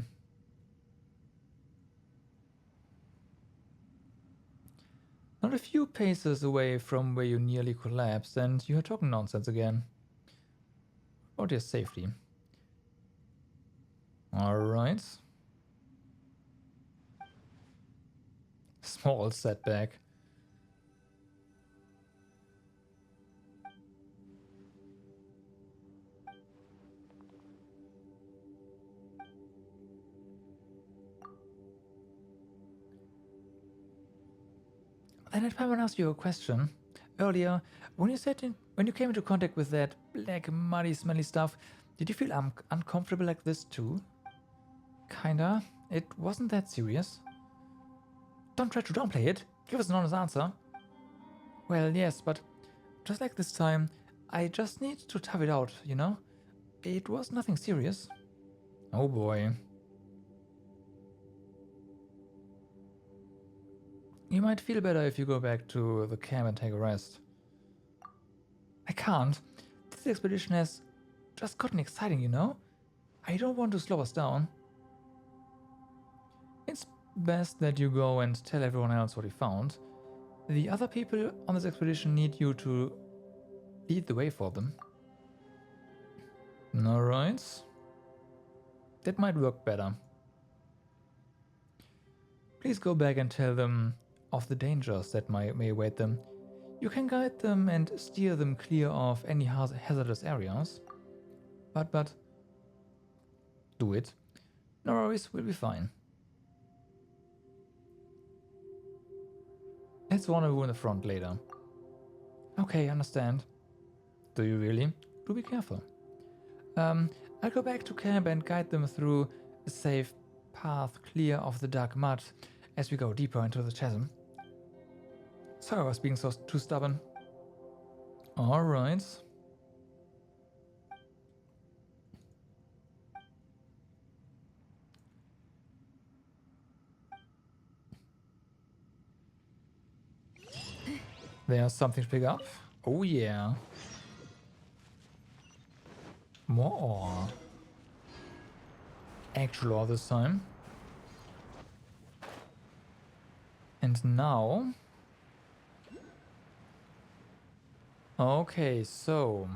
Not a few paces away from where you nearly collapsed, and you are talking nonsense again. About your safety. Alright. Small setback. Then I'd probably ask you a question. Earlier, when you came into contact with that black, muddy, smelly stuff, did you feel uncomfortable like this too? Kinda. It wasn't that serious. Don't try to downplay it. Give us an honest answer. Well, yes, but just like this time, I just need to tough it out, you know? It was nothing serious. Oh boy. You might feel better if you go back to the camp and take a rest. I can't. This expedition has just gotten exciting, you know? I don't want to slow us down. It's best that you go and tell everyone else what you found. The other people on this expedition need you to lead the way for them. Alright. That might work better. Please go back and tell them of the dangers that may await them. You can guide them and steer them clear of any hazardous areas. But do it. No worries, we'll be fine. Let's rendezvous in the front later. Okay, understand. Do you really? Do be careful. I'll go back to camp and guide them through a safe path clear of the dark mud as we go deeper into the chasm. Sorry I was being too stubborn. Alright. There's something to pick up. Oh yeah. More ore. Actual ore this time. And now... Okay, so...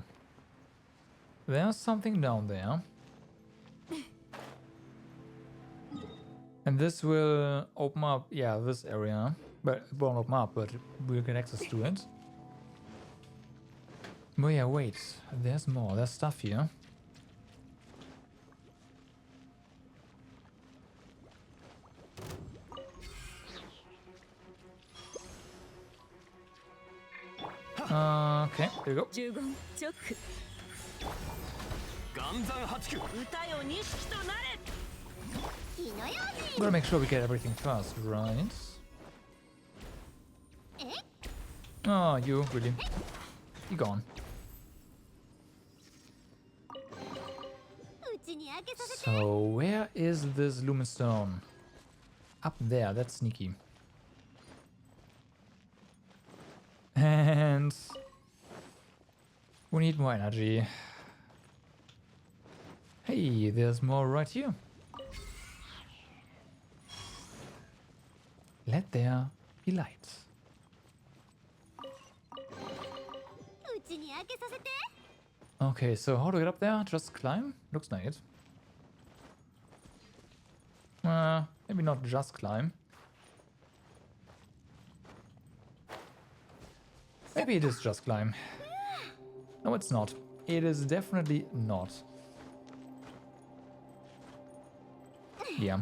There's something down there. And this will open up, yeah, this area. But it won't open up, but we'll get access to it. But yeah, wait, there's more, there's stuff here. Okay, there you go. 呪言チョック岩山八九歌よ錦となれ 火の用 Gotta make sure we get everything first, right? Oh, you, really? You gone. 心うちに開けさせて So, where is this lumen stone? Up there, that's sneaky. And... we need more energy. Hey, there's more right here. Let there be light. うちに開けさせて Okay, so how to get up there? Just climb? Looks like it. Maybe not just climb. Maybe it is just climb. No, it's not. It is definitely not. Yeah.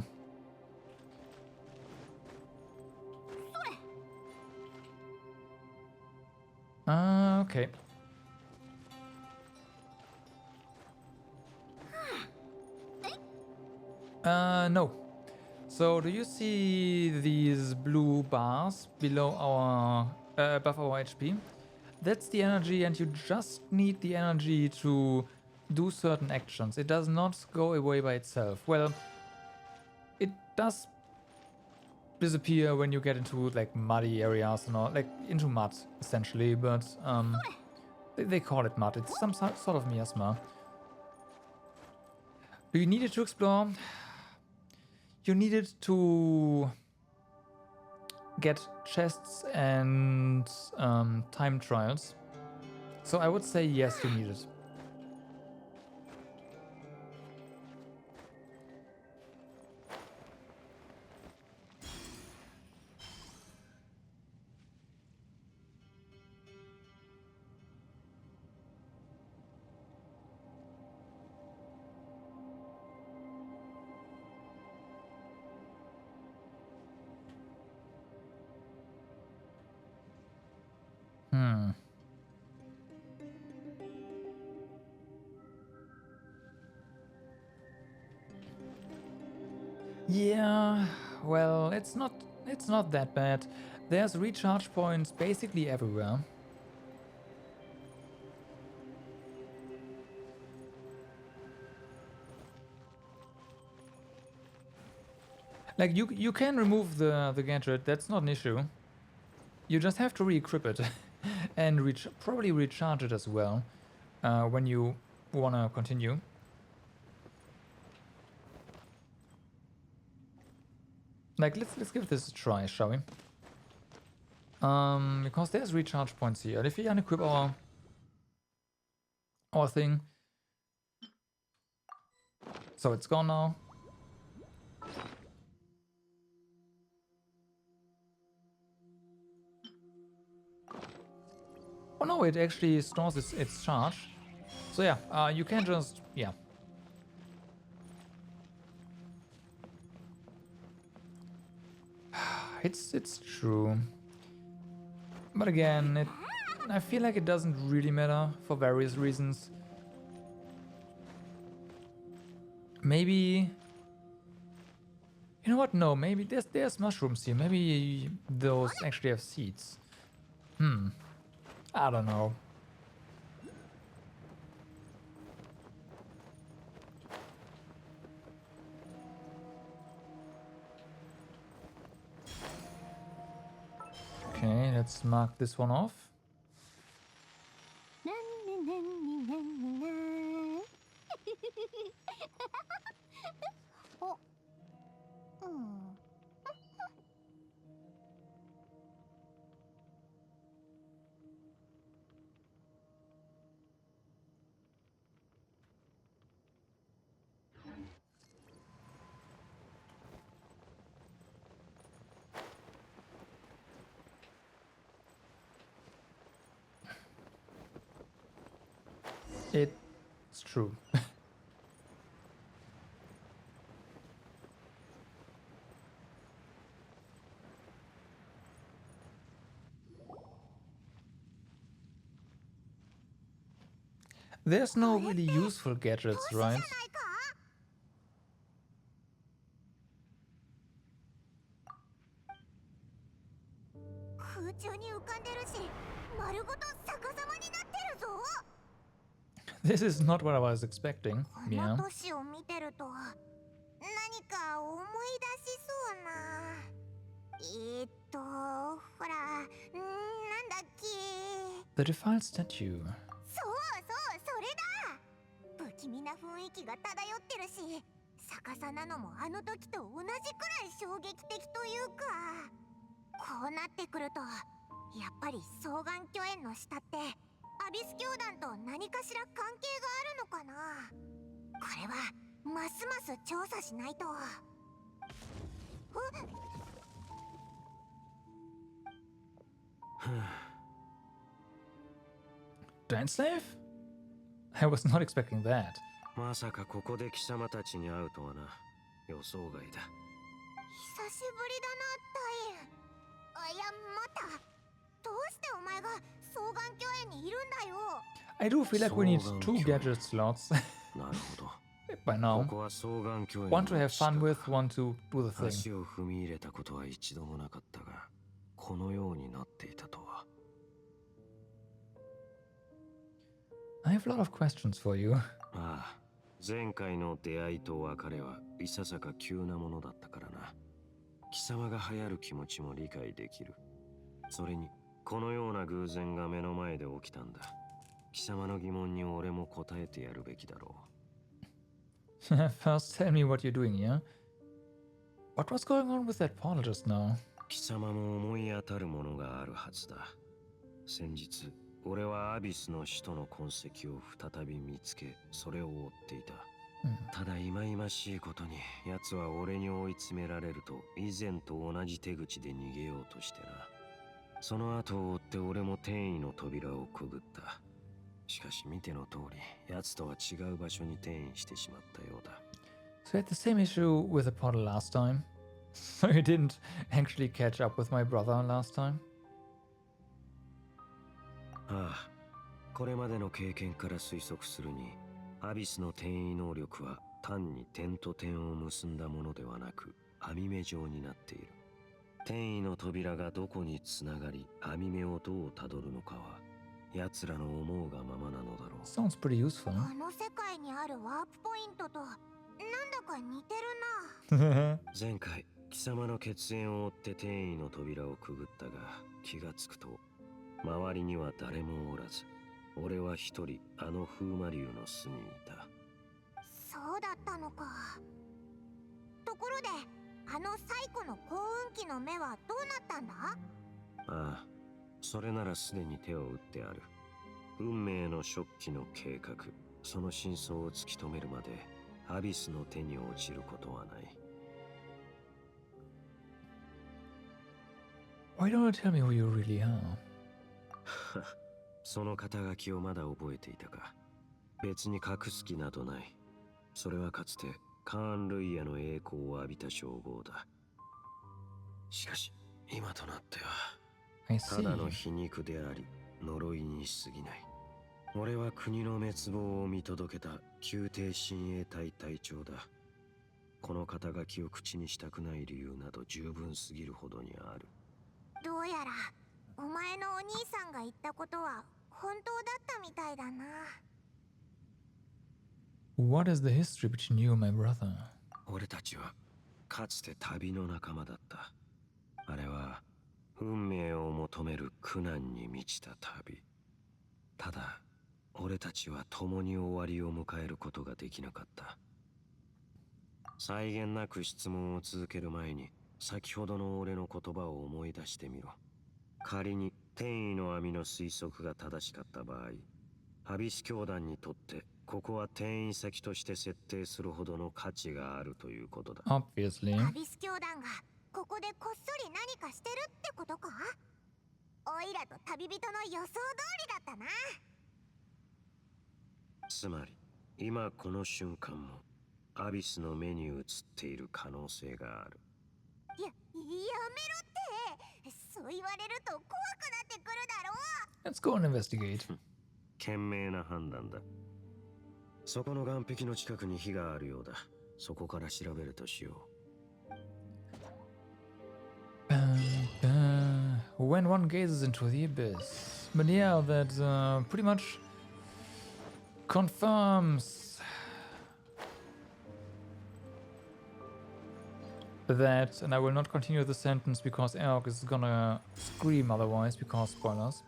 Okay. No. So, do you see these blue bars below our, above our HP? That's the energy, and you just need the energy to do certain actions. It does not go away by itself. Well, it does disappear when you get into like muddy areas and all, like into mud essentially, but they call it mud. It's some sort of miasma. Do you need it to explore? You needed to get chests and time trials. So I would say yes, you need it. Yeah, well, it's not that bad. There's recharge points basically everywhere. Like you can remove the gadget, that's not an issue. You just have to re-equip it and probably recharge it as well when you wanna continue. Like let's give this a try, shall we? Because there's recharge points here. And if we unequip our thing, so it's gone now. no, it actually stores its charge. So yeah, you can just, yeah. It's true. But again, I feel like it doesn't really matter for various reasons. Maybe... You know what? No, maybe there's mushrooms here. Maybe those actually have seeds. I don't know. Okay, let's mark this one off. It's true. There's no really useful gadgets, right? 空中に浮かんでるし、丸ごと逆さまになってるぞ。 This is not what I was expecting. こ Yeah. の都市を見てると、何か思い出しそうな。ほら、なんだっけ。 The defiled statue. そうそう、それだ。不気味な雰囲気が漂ってるし、逆さなのもあの時と同じくらい衝撃的というか。こうなってくると、やっぱり双眼巨炎の下ってアビス教団と何かしら関係があるのかな。これはますます調査しないと。Giant slave? I was not expecting that. まさかここで貴様たちに会うとはな。予想外だ。久しぶりだな、タイン。いや、待った。どうしてお前が双眼鏡園にいるんだよ。 I do feel like we need 2 gadget slots なるほど。 by now. ここは双眼鏡園 One to have fun with, one to do the thing. 足を踏み入れたことは一度もなかったが、このようになっていたとは。I have a lot of questions for you. ああ、前回の出会いと別れはいささか急なものだったからな。貴様が流行る気持ちも理解できる。それに、このような偶然が目の前で起きたんだ。貴様の疑問に俺も答えてやるべきだろう。First, tell me what you're doing here. What was going on with that portal just now? 貴様も思い当たるものがあるはずだ。先日、俺はアビスの使徒の痕跡を再び見つけ、それを追っていた。ただ忌々しいことに、奴は俺に追い詰められると以前と同じ手口で逃げようとしてな。その後を追って俺も転移の扉をくぐった。しかし見ての通り、奴とは違う場所に転移してしまったようだ。So you had the same issue with the portal last time? So you didn't actually catch up with my brother last time? ああ、これまでの経験から推測するに、アビスの転移能力は単に点と点を結んだものではなく、網目状になっている。転移の扉がどこにつながり、網目をどうたどるのかは、奴らの思うがままなのだろう。Sounds pretty useful. あの世界にあるワープポイントとなんだか似てるな。前回、貴様の血縁を追って転移の扉をくぐったが、気がつくと、周りには誰もおらず、俺は一人あの風魔竜の巣にいた。そうだったのか。ところで、あの最古の幸運期の目はどうなったんだ？ああ、それならすでに手を打ってある。運命の初期の計画、その真相を突き止めるまで、アビスの手に落ちることはない。Why don't you tell me who you really are? その肩書きをまだ覚えていたか。別に隠す気などない。それはかつてカーン・ルイヤの栄光を浴びた称号だ。しかし今となっては I ただの see. 皮肉であり呪いに過ぎない。俺は国の滅亡を見届けた宮廷親衛隊隊長だ。この肩書きを口にしたくない理由など十分すぎるほどにある。どうやらお前のお兄さんが言ったことは本当だったみたいだな。What is the history between you and my brother? 俺たちはかつて旅の仲間だった。あれは運命を求める苦難に満ちた旅。ただ俺たちは共に終わりを迎えることができなかった。際限なく質問を続ける前に先ほどの俺の言葉を思い出してみろ。仮に天意の網の推測が正しかった場合、アビス教団にとってここは転移先として設定するほどの価値があるということだ。Obviously. アビス教団がここでこっそり何かしてるってことか。オイラと旅人の予想通りだったな。つまり今この瞬間もアビスの目に映っている可能性がある。やめろって。そう言われると怖くなってくるだろう。 Let's go and investigate. 賢明な判断だ。そこの岸壁の近くに火があるようだ。そこから調べるとしよう。When one gazes into the abyss. But yeah, that pretty much confirms that, and I will not continue the sentence because Eric is gonna scream otherwise because spoilers.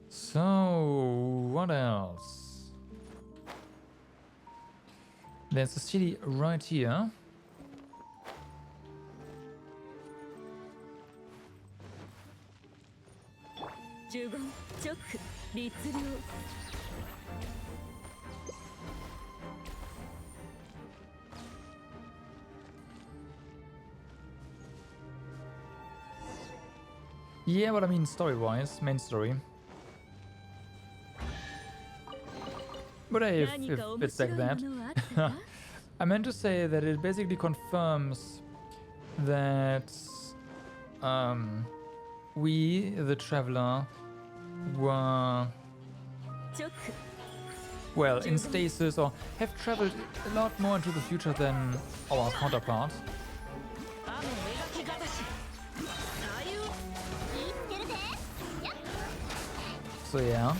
So, what else? There's a city right here. Yeah, but I mean story-wise, main story. But hey, if it's like that. I meant to say that it basically confirms that we, the traveler, were, well, in stasis or have traveled a lot more into the future than our counterpart. So yeah.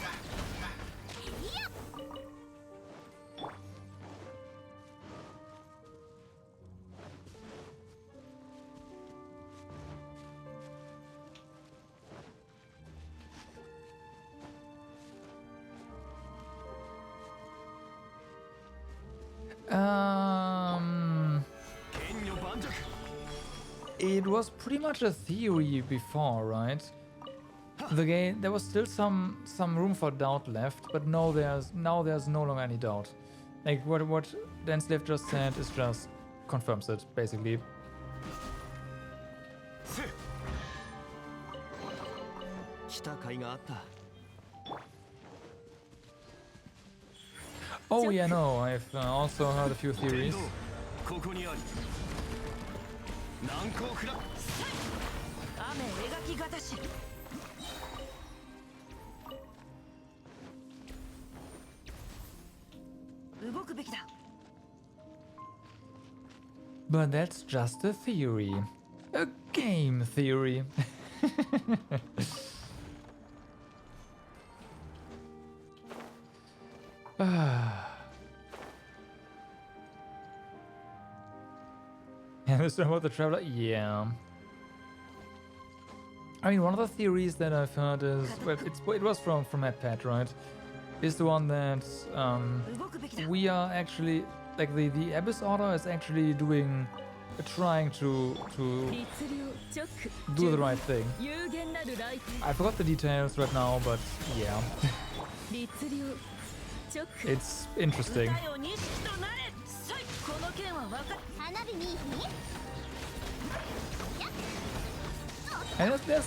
It was pretty much a theory before, right? The game, there was still some room for doubt left, but now there's no longer any doubt. Like what Denslave just said is just confirms it, basically. Oh yeah, no, I've also heard a few theories. 描き方し 動くべきだ But that's just a theory. A game theory. And this one about the traveler? Yeah. I mean, one of the theories that I've heard is, well, it was from MadPat, right? Is the one that we are actually, like the Abyss Order is actually trying to do the right thing. I forgot the details right now, but yeah. It's interesting. 歌よ錦となれさいこの剣はわか花火に And there's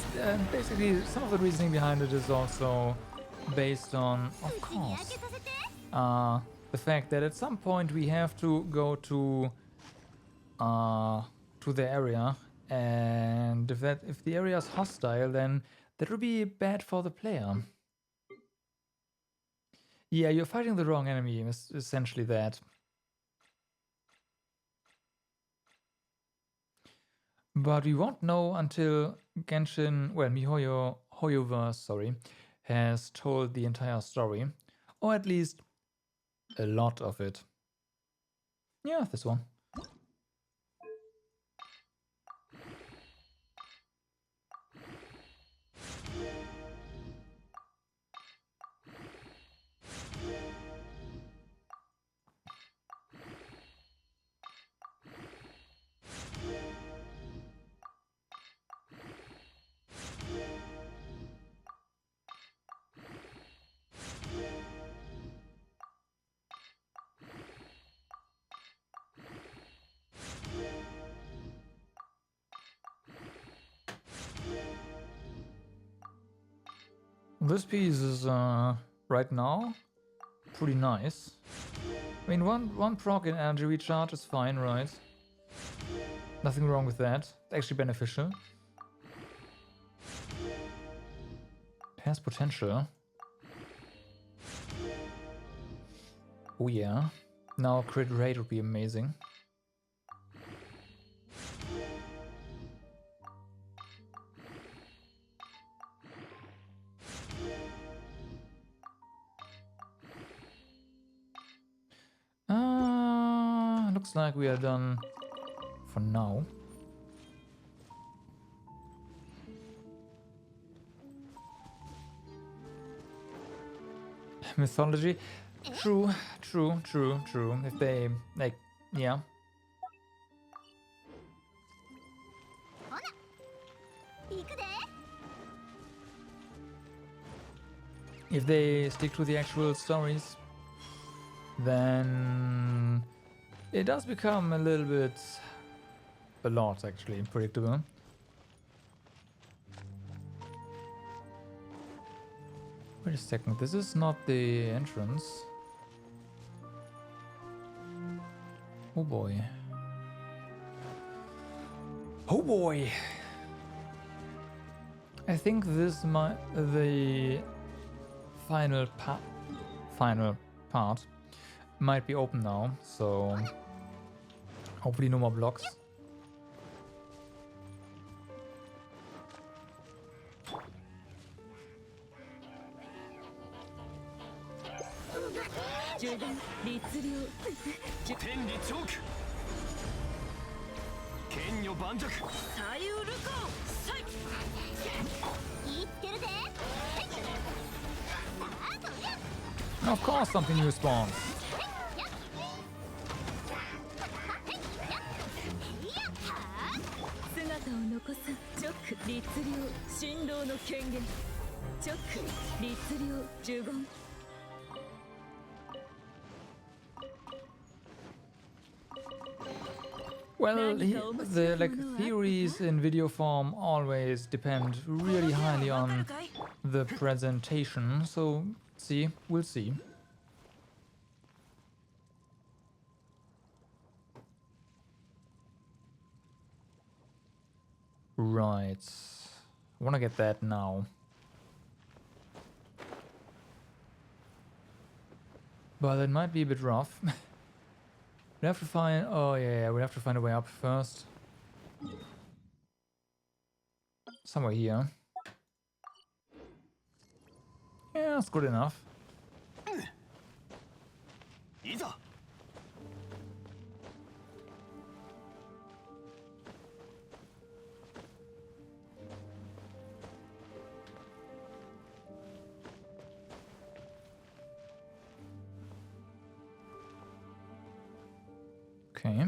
basically some of the reasoning behind it is also based on, of course, the fact that at some point we have to go to the area, and if the area is hostile, then that would be bad for the player. Yeah, you're fighting the wrong enemy. It's essentially that. But we won't know until Genshin, well, Hoyoverse, sorry, has told the entire story, or at least a lot of it. Yeah, this one. This piece is right now pretty nice. I mean, one proc in energy recharge is fine, right? Nothing wrong with that. It's actually beneficial. It has potential. Oh yeah. Now crit rate would be amazing. Looks like we are done for now. Mythology? True. If they, like, yeah. If they stick to the actual stories, then it does become a little bit, a lot actually, predictable. Wait a second, this is not the entrance. Oh boy. Oh boy! I think this might the final part might be open now, so hopefully no more blocks. Of course something new spawns. Well, the theories in video form always depend really highly on the presentation, so we'll see. Right. I want to get that now. But it might be a bit rough. We have to find... Oh yeah, we have to find a way up first. Somewhere here. Yeah, that's good enough. Okay.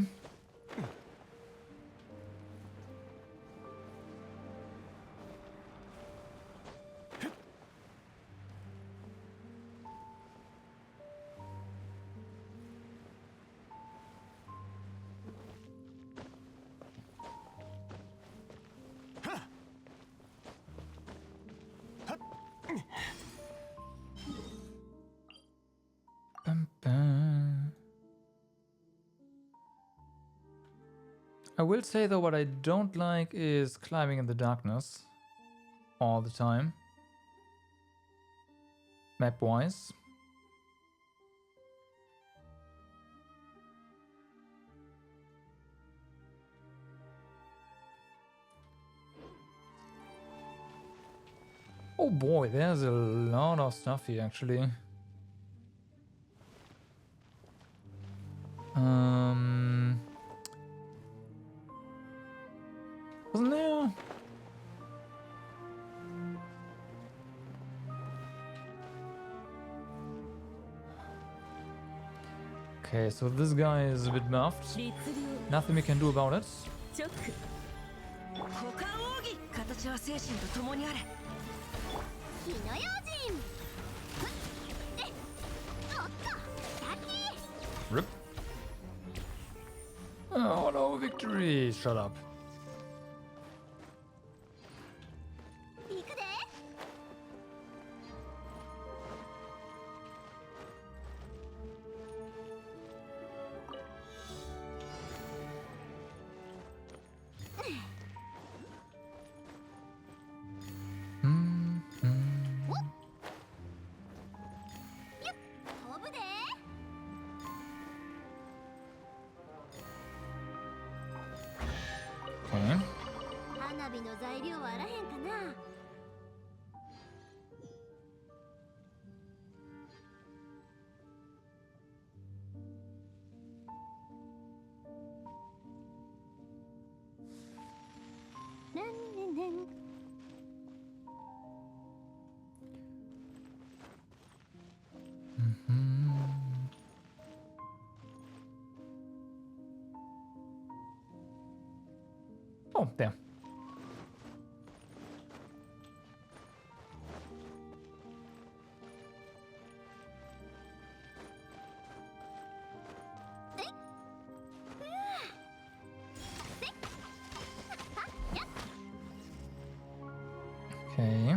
I will say though, what I don't like is climbing in the darkness all the time. Map-wise. Oh boy, there's a lot of stuff here actually. Wasn't there? Okay, so this guy is a bit buffed. 律令 Nothing we can do about it. チョック股間奥義形は精神と共にあれ火の用心でおっと先 Rip. Oh no, victory! Shut up. 行くで 飛ぶで Okay. 花火の材料はあらへんかな Oh, there. Okay.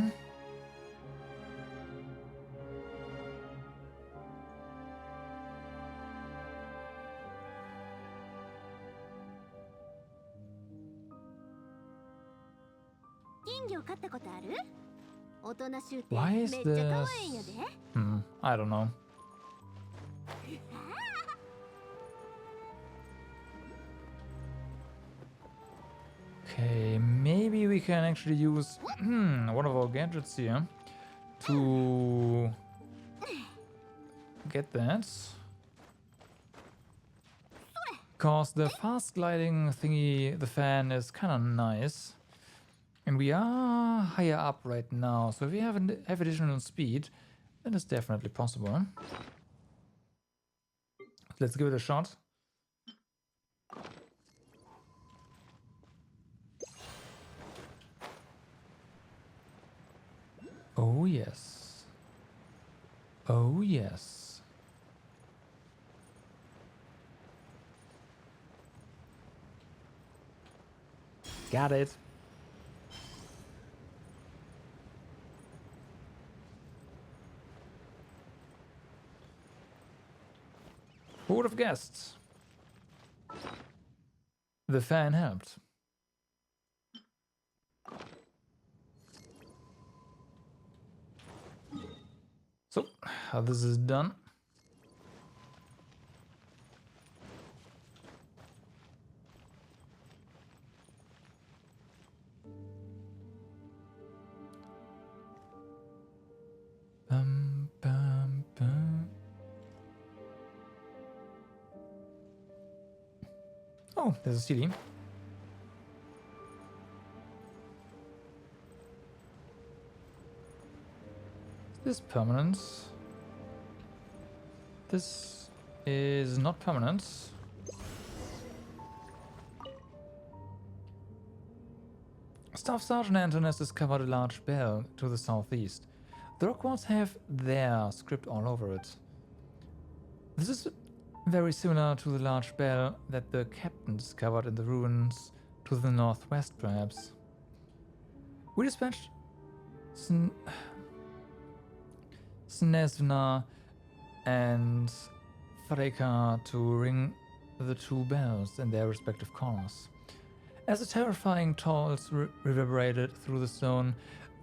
Why is this? I don't know. Okay, maybe we can actually use one of our gadgets here to get that. Because the fast gliding thingy, the fan, is kind of nice. And we are higher up right now, so if we have additional speed, then it's definitely possible. Let's give it a shot. Oh yes. Oh yes. Got it. Who would have guessed? The fan helped. So, how this is done. Bum, bum, bum. Oh, there's a CD. Is this permanent? This is not permanent. Staff Sergeant Anton has discovered a large bell to the southeast. The Rockwalls have their script all over it. This is very similar to the large bell that the captain discovered in the ruins to the northwest, perhaps. We dispatched Snesvna and Fareka to ring the two bells in their respective corners. As the terrifying tolls reverberated through the stone,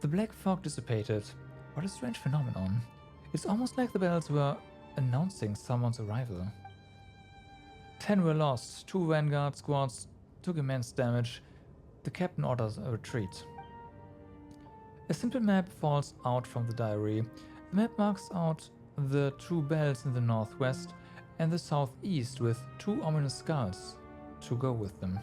the black fog dissipated. What a strange phenomenon. It's almost like the bells were announcing someone's arrival. 10 were lost, 2 vanguard squads took immense damage. The captain orders a retreat. A simple map falls out from the diary. The map marks out the 2 bells in the northwest and the southeast with 2 ominous skulls to go with them.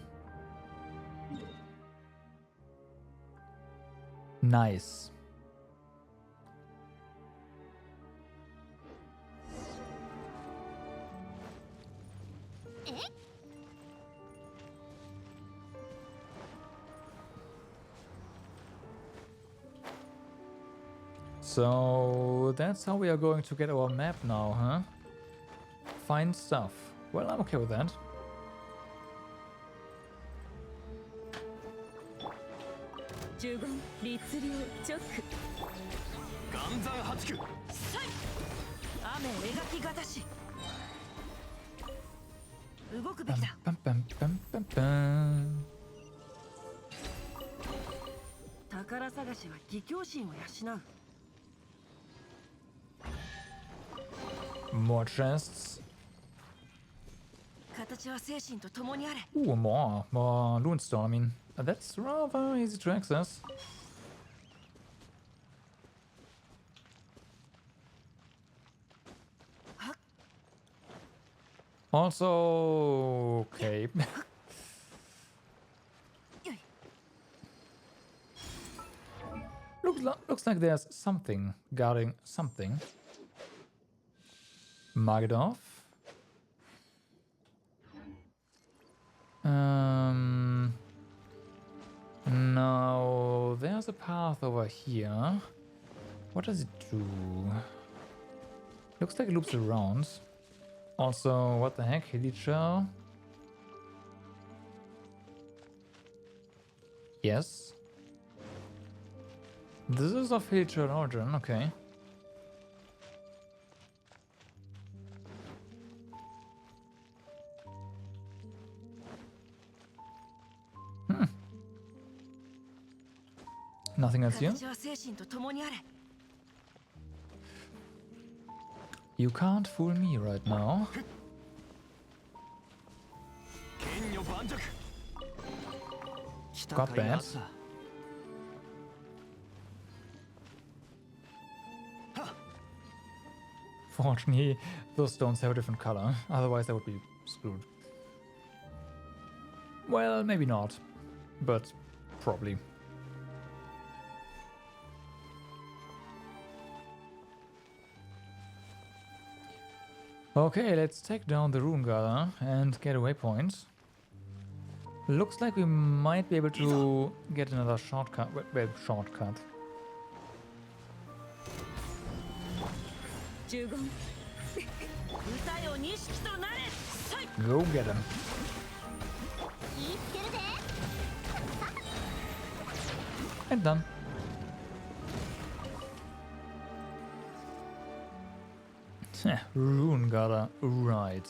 Nice. So that's how we are going to get our map now, huh? Find stuff. Well, I'm okay with that. Bum, bum, bum, bum, bum. 宝探しは義侠心を養う。 More chests. 形は精神と共にあれ。 Ooh, more Lunestone. I mean, that's rather easy to access. Also, okay. Looks like there's something guarding something. Mark it off. Now there's a path over here. What does it do? Looks like it loops around. Also, what the heck, Hilicha? Yes. This is of Hilicha origin, okay. Nothing else here? You can't fool me right now. Got that. Fortunately, those stones have a different color, otherwise I would be screwed. Well, maybe not, but probably. Okay, let's take down the Rune Gather and get a waypoint. Looks like we might be able to get another shortcut. Well, shortcut. Go get him. And done. Rune Gather, right.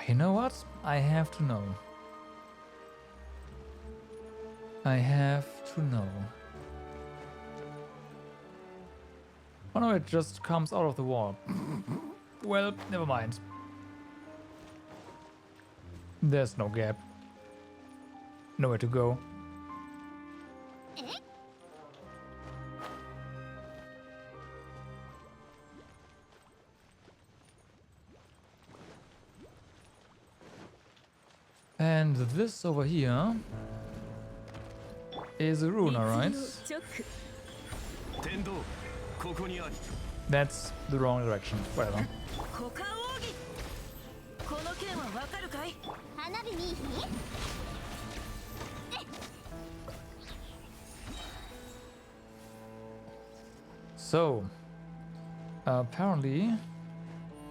You know what? I have to know. I have to know. Oh no, it just comes out of the wall. Well, never mind. There's no gap. Nowhere to go. And this over here is a rune, right? That's the wrong direction. Whatever. So, apparently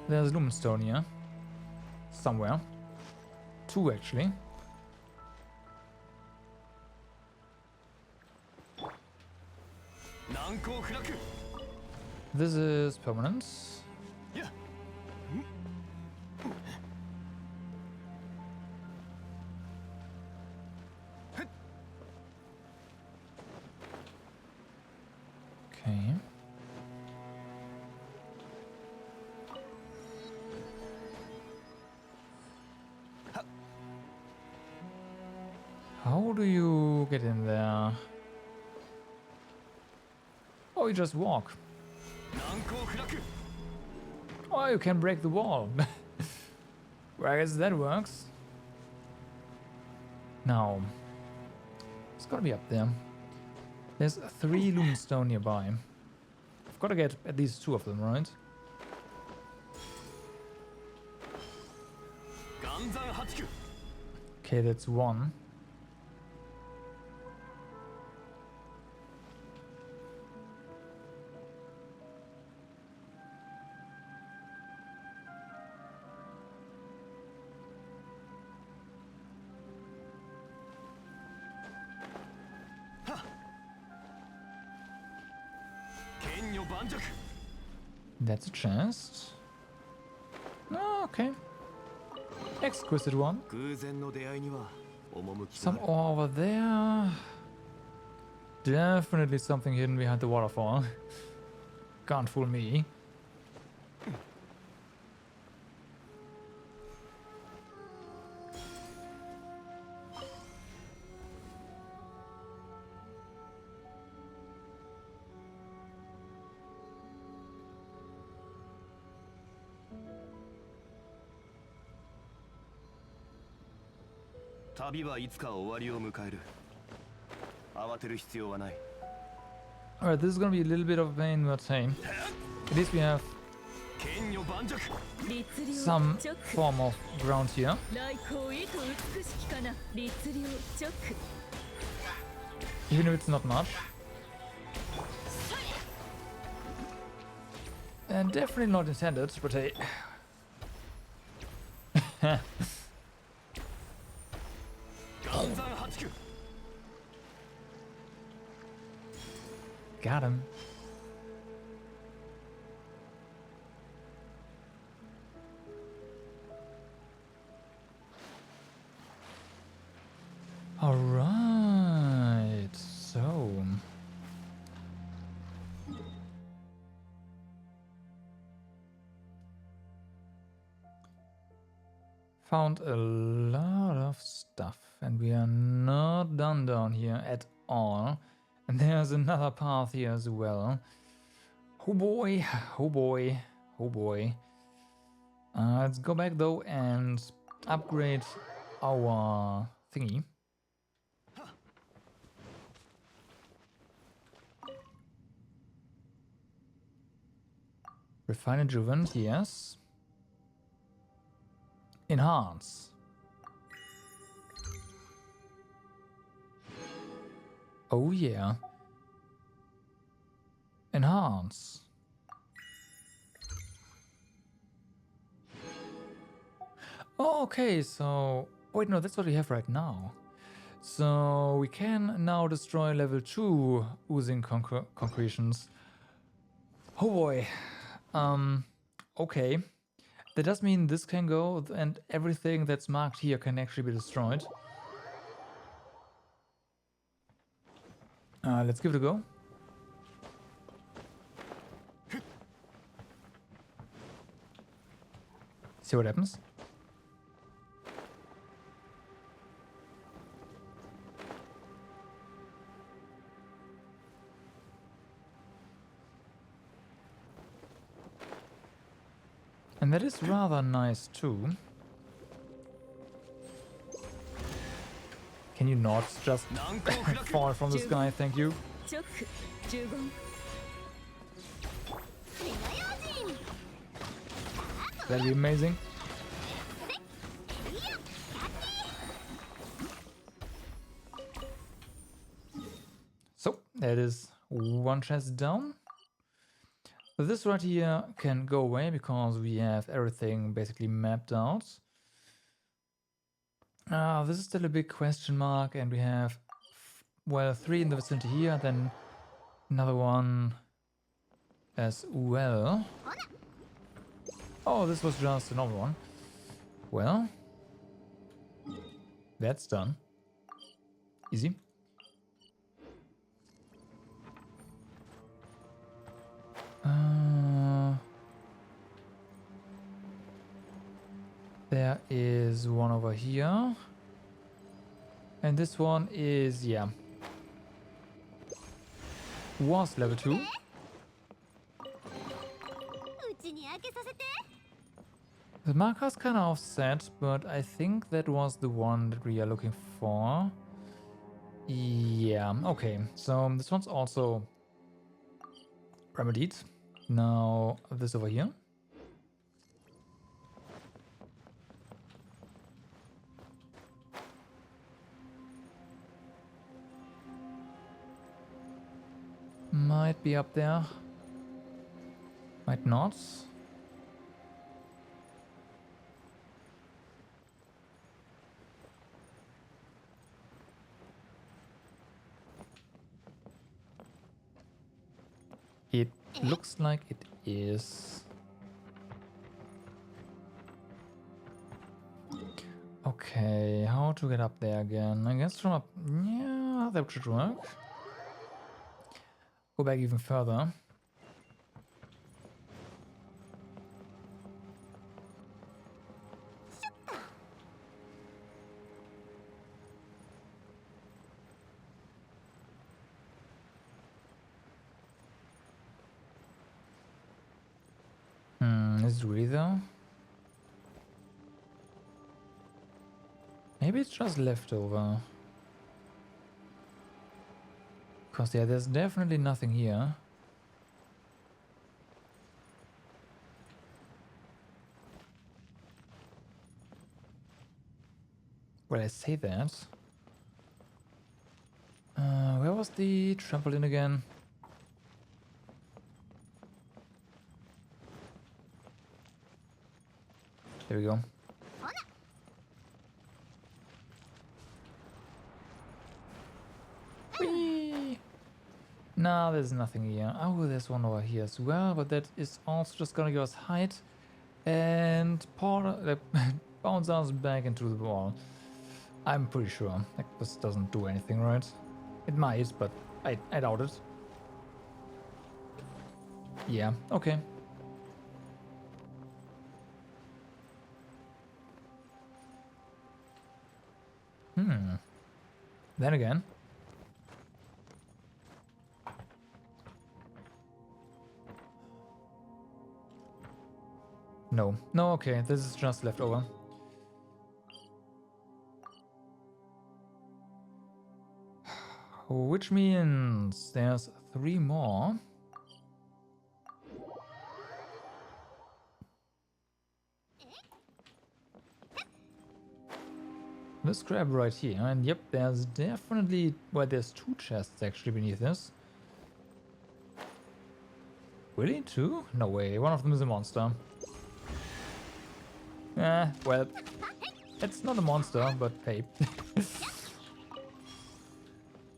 there's Lumenstone here. Somewhere. 2 actually. This is permanent. Okay. How do you get in there? Oh, you just walk. Oh, you can break the wall. Well, I guess that works. Now, it's gotta be up there. There's 3 Lumenstone nearby. I've gotta get at least 2 of them, right? Okay, that's 1. That's a chest. Oh, okay. Exquisite one. Some ore over there. Definitely something hidden behind the waterfall. Can't fool me. Alright, this is gonna be a little bit of a pain, but hey. At least we have some form of ground here. Even if it's not much. And definitely not intended, but hey. Got him. All right. So found a lot of stuff, and we are not done down here at all. And there's another path here as well. Oh boy, oh boy, oh boy. Let's go back though and upgrade our thingy. Refine and Juvened, yes. Enhance. Oh yeah. Enhance. Oh, okay, so... Wait, no, that's what we have right now. So we can now destroy level 2 oozing concretions. Oh boy. Okay. That does mean this can go, and everything that's marked here can actually be destroyed. Let's give it a go. See what happens. And that is rather nice too. Can you not just fall from the sky? Thank you. That'd be amazing. So, that is one chest down. This right here can go away because we have everything basically mapped out. This is still a big question mark, and we have, well, 3 in the vicinity here, then Another one as well. Oh, this was just a normal one. Well, that's done. Easy. There is one over here. And this one is, yeah. Was level 2. うちに開けさせて。 The marker's kind of offset, but I think that was the one that we are looking for. Yeah, okay. So this one's also remedied. Now this over here. Might be up there. Might not. It looks like it is. Okay, how to get up there again? I guess from up. Yeah, that should work. Go back even further. Is it really though? Maybe it's just leftover. Because yeah, there's definitely nothing here. Well, I say that. Where was the trampoline again? There we go. Whee! No, there's nothing here. Oh, there's one over here as well, but that is also just gonna give us height and bounce us back into the wall. I'm pretty sure. Like, this doesn't do anything, right? It might, but I doubt it. Yeah, okay. Then again. No. No, okay. This is just leftover. Which means there's 3 more. This crab right here, and yep, there's definitely, well, there's 2 chests actually beneath this. Really? 2? No way, one of them is a monster. Well, it's not a monster, but hey.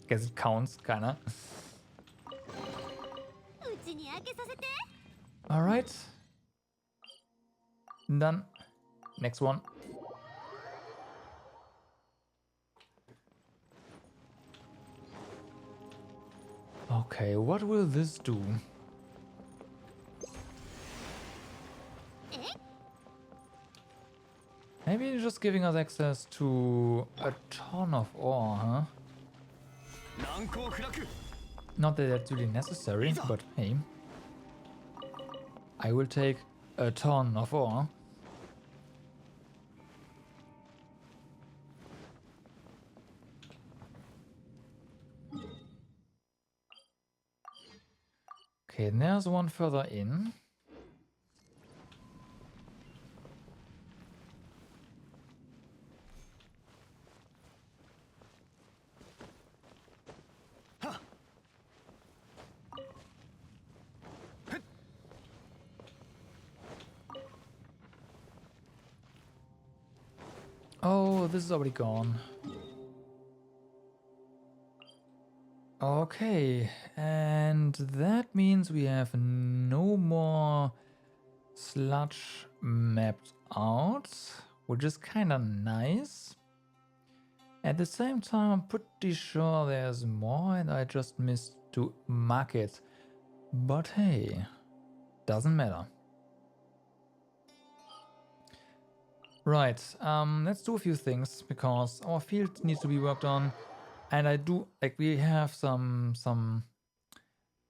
Guess it counts, kinda. Alright. Done. Next one. Okay, what will this do? Maybe just giving us access to a ton of ore, huh? Not that that's really necessary, but hey. I will take a ton of ore. Okay, and there's one further in. Oh, this is already gone. Okay, and that means we have no more sludge mapped out, which is kind of nice. At the same time, I'm pretty sure there's more and I just missed to mark it. But hey, doesn't matter. Right, let's do a few things because our field needs to be worked on. And I do, like, we have some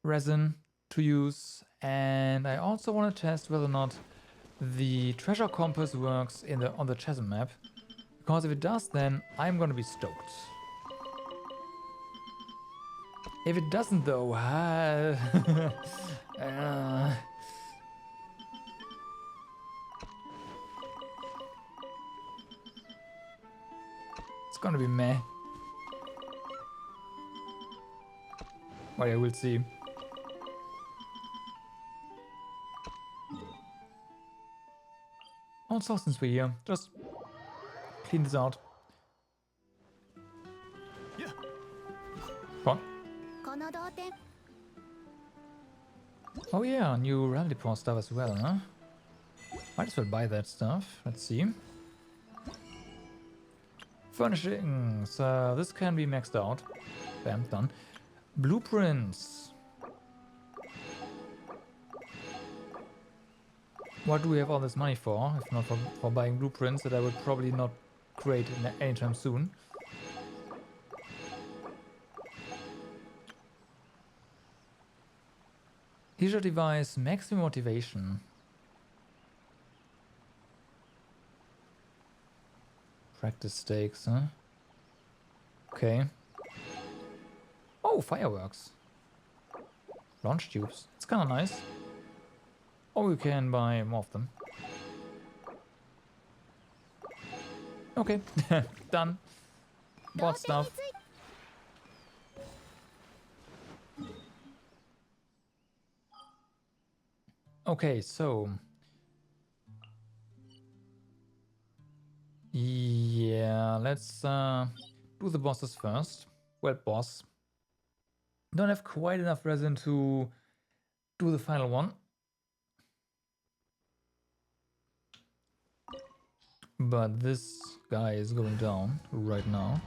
resin to use, and I also want to test whether or not the treasure compass works on the chasm map, because if it does, then I'm gonna be stoked. If it doesn't, though, it's gonna be meh. Well, yeah, we'll see. Also, since we're here, just clean this out. Come on. この同点 Oh yeah, new rally paw stuff as well, huh? Might as well buy that stuff. Let's see. Furnishing. So this can be maxed out. Bam, done. Blueprints. What do we have all this money for? If not for buying blueprints that I would probably not create anytime soon. Leisure device, maximum motivation. Practice stakes, huh? Okay. Oh, fireworks. Launch tubes. It's kind of nice. Or we can buy more of them. Okay, done. Bought stuff. Okay, so... yeah, let's do the bosses first. Well, boss. Don't have quite enough resin to do the final one. But this guy is going down right now.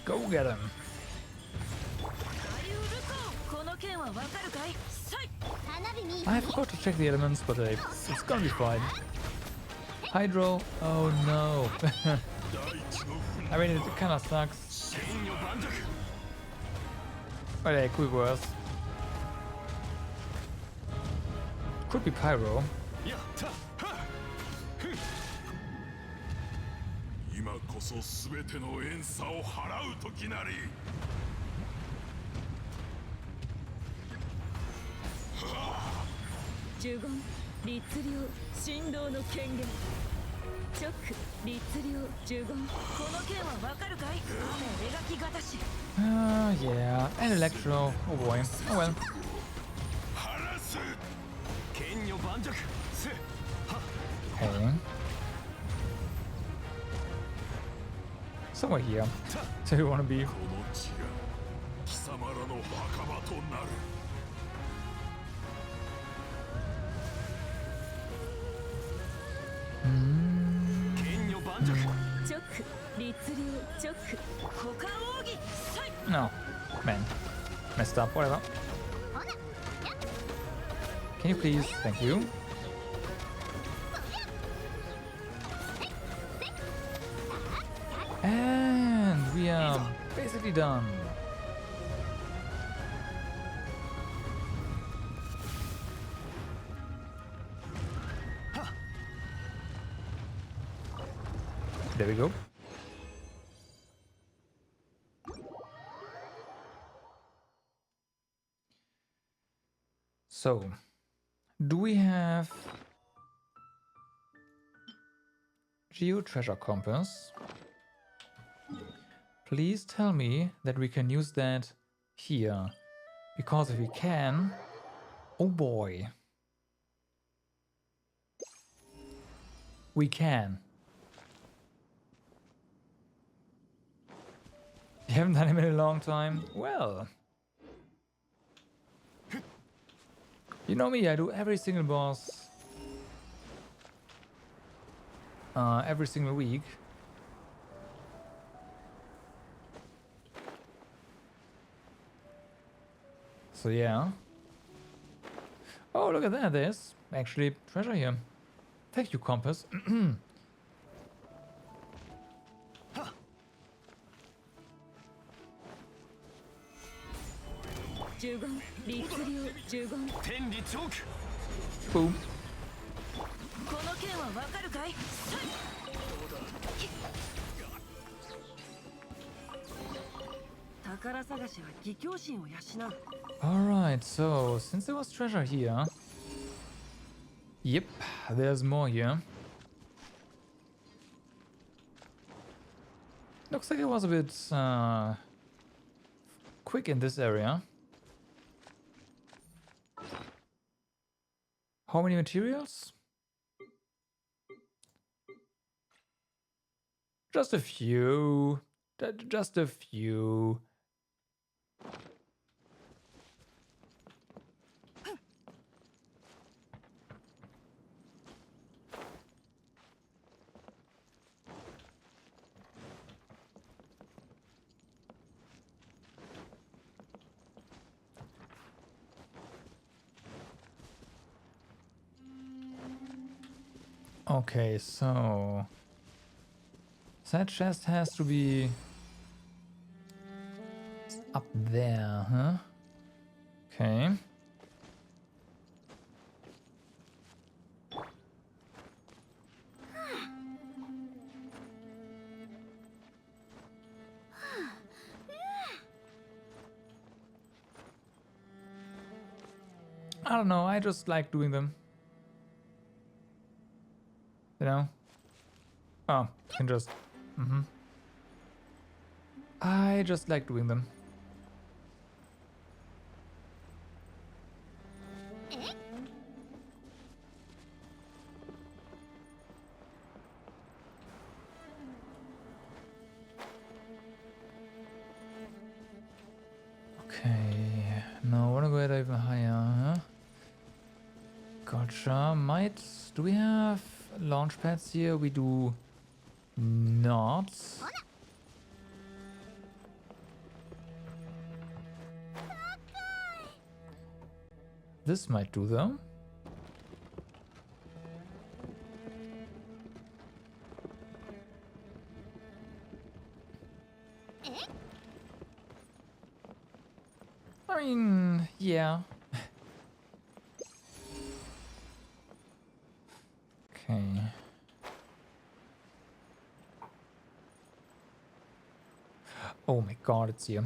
Go get him. I forgot to check the elements, but it's gonna be fine. Hydro, oh no. I mean, it kind of sucks. But yeah, it could be worse. Could be Pyro. Yeah, and Electro. Oh boy. Oh well. Okay. Somewhere here. So you want to be. No, man, messed up. Whatever. Can you please? Thank you. And we are basically done. There we go. So, do we have Geo Treasure Compass? Please tell me that we can use that here. Because if we can... Oh boy. We can. You haven't done him in a long time? Well. You know me, I do every single boss. Every single week. So yeah. Oh, look at that. There's actually treasure here. Thank you, Compass. 十言律令十言天理チョーク Boom. この件はわかるかい？宝探しは義兄心を養う。 Alright, so since there was treasure here. Yep, there's more here. Looks like it was a bit quick in this area. How many materials? Just a few. Just a few. Okay, so that chest has to be up there, huh? Okay. I don't know, I just like doing them. You know? Oh, you can just... I just like doing them. Okay, now I wanna go even higher, huh? Gotcha. Might... Do we have launch pads here? We do not. This might do though. I mean, yeah. Okay. Oh my god, it's here.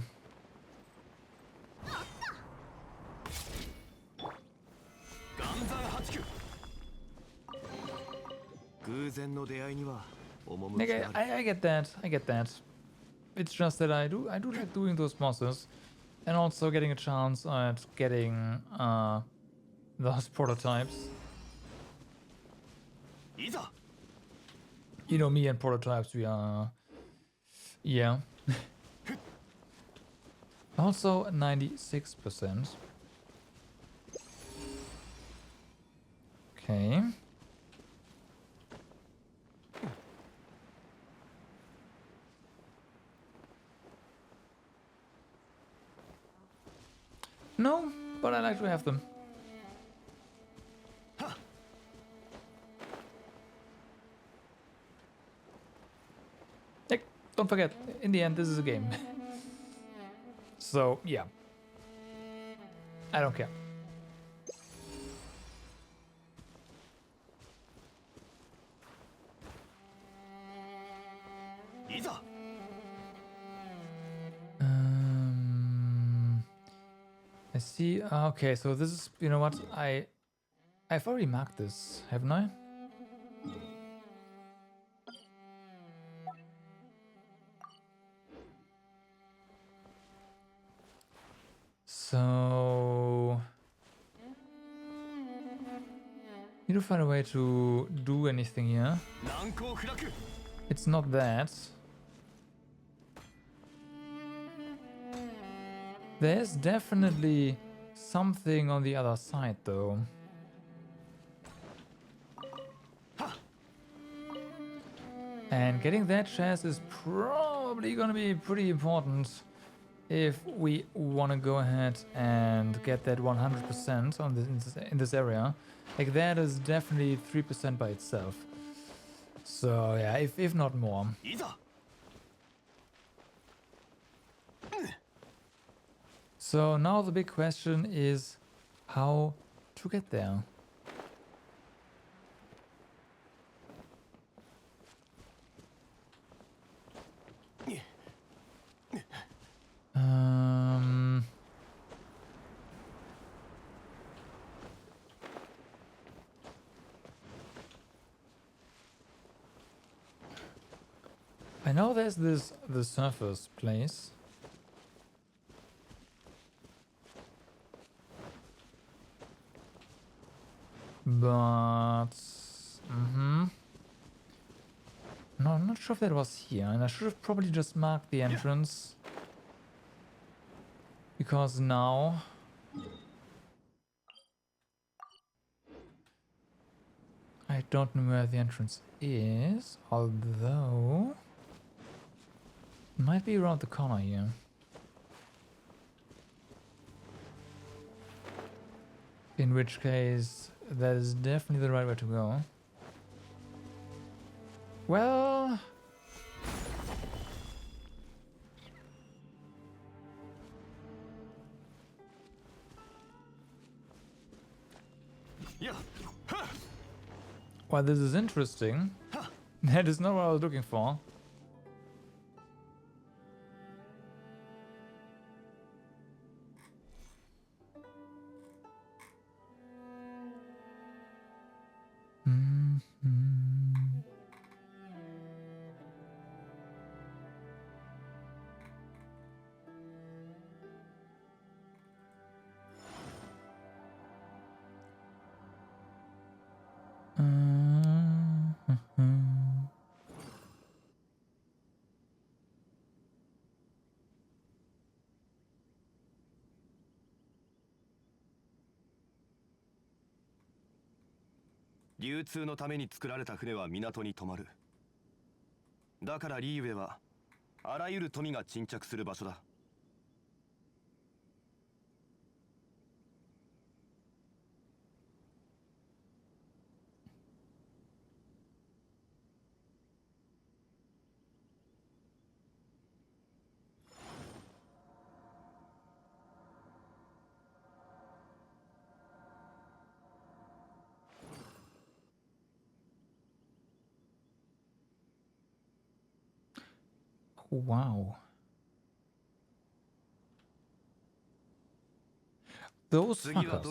偶然の出会いには趣 Like, がある I get that. I get that. It's just that I do like doing those bosses, and also getting a chance at getting those prototypes. いざ You know me and prototypes, we are... Yeah. Also 96%. Okay. No, but I like to have them. Like, don't forget, in the end, this is a game. So, yeah. I don't care. I see. Okay, so this is, you know what? I've already marked this, haven't I? So need to find a way to do anything here. It's not that. There's definitely something on the other side though. And getting that chest is probably gonna be pretty important if we want to go ahead and get that 100% on in this area. Like that is definitely 3% by itself. So yeah, if not more. So now the big question is how to get there. I know there's the surface place. But no, I'm not sure if that was here, and I should have probably just marked the entrance. Because now I don't know where the entrance is, although it might be around the corner here. In which case, that is definitely the right way to go. Well, while this is interesting, that is not what I was looking for.流通のために作られた船は港に止まる。だからリーウェはあらゆる富が沈着する場所だ。Wow. Those fuckers.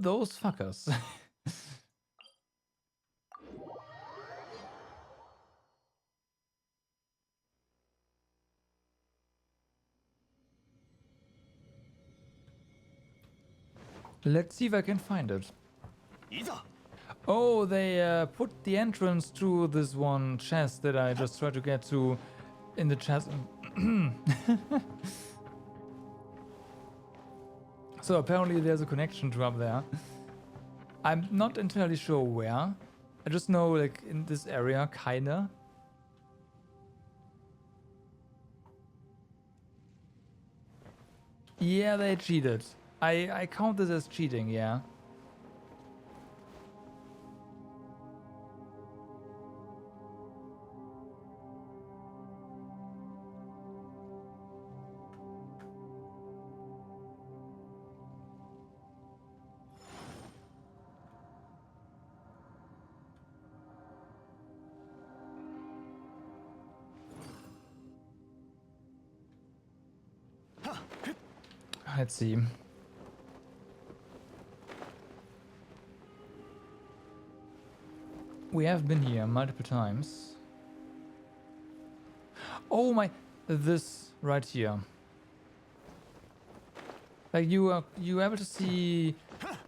Those fuckers. Let's see if I can find it. Oh, they put the entrance to this one chest that I just tried to get to in the chest. So apparently there's a connection to up there. I'm not entirely sure where. I just know like in this area, kinda. Yeah, they cheated. I count this as cheating, yeah. Let's see. We have been here multiple times. Oh my, this right here. Like you able to see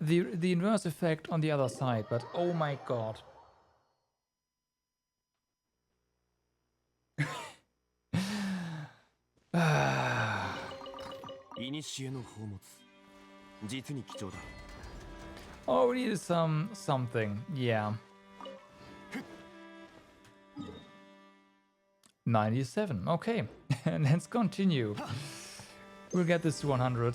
the inverse effect on the other side, but oh my god. Oh, we need something. Yeah. 97. Okay. Let's continue. We'll get this to 100.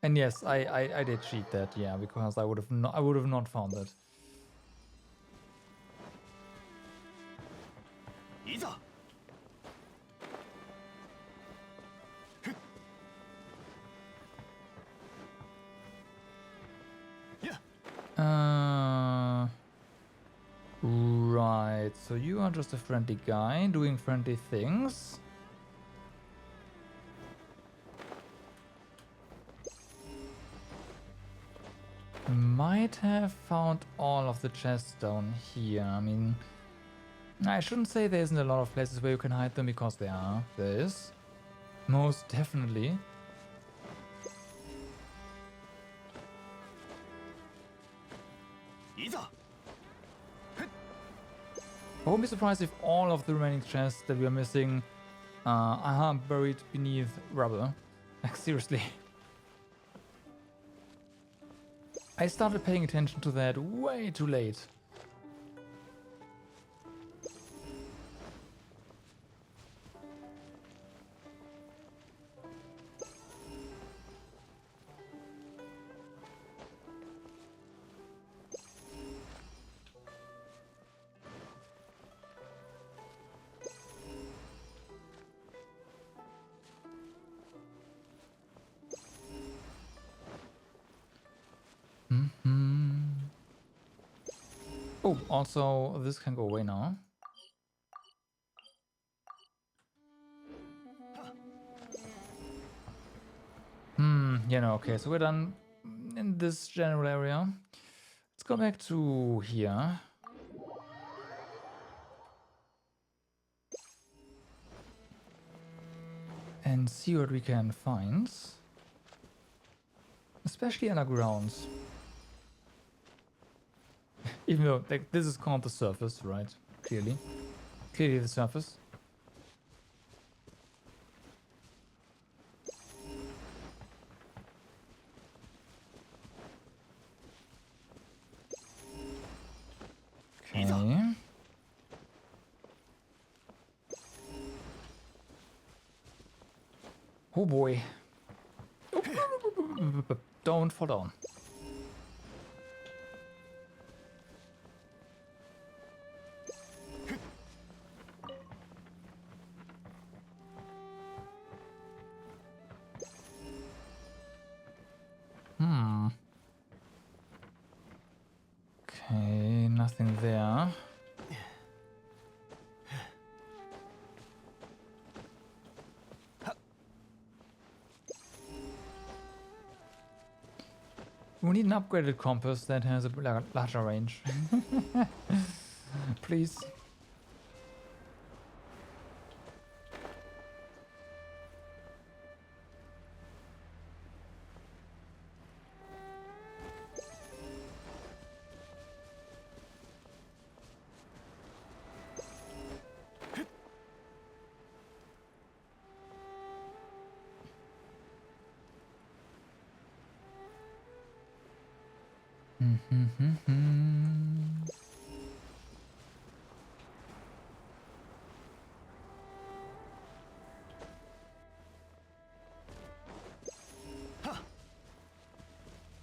And yes, I did cheat that, yeah, because I would have not found it. Right, so you are just a friendly guy doing friendly things. Might have found all of the chests down here. I mean, I shouldn't say there isn't a lot of places where you can hide them, because there are. There is. Most definitely. I won't be surprised if all of the remaining chests that we are missing are buried beneath rubble. Like, seriously. I started paying attention to that way too late. Oh, also, this can go away now. You know, okay, so we're done in this general area. Let's go back to here. And see what we can find. Especially undergrounds. Even though, like, this is called the surface, right? Clearly. Clearly the surface. Okay. Oh boy. Don't fall down. Okay, nothing there. We need an upgraded compass that has a larger range. Please.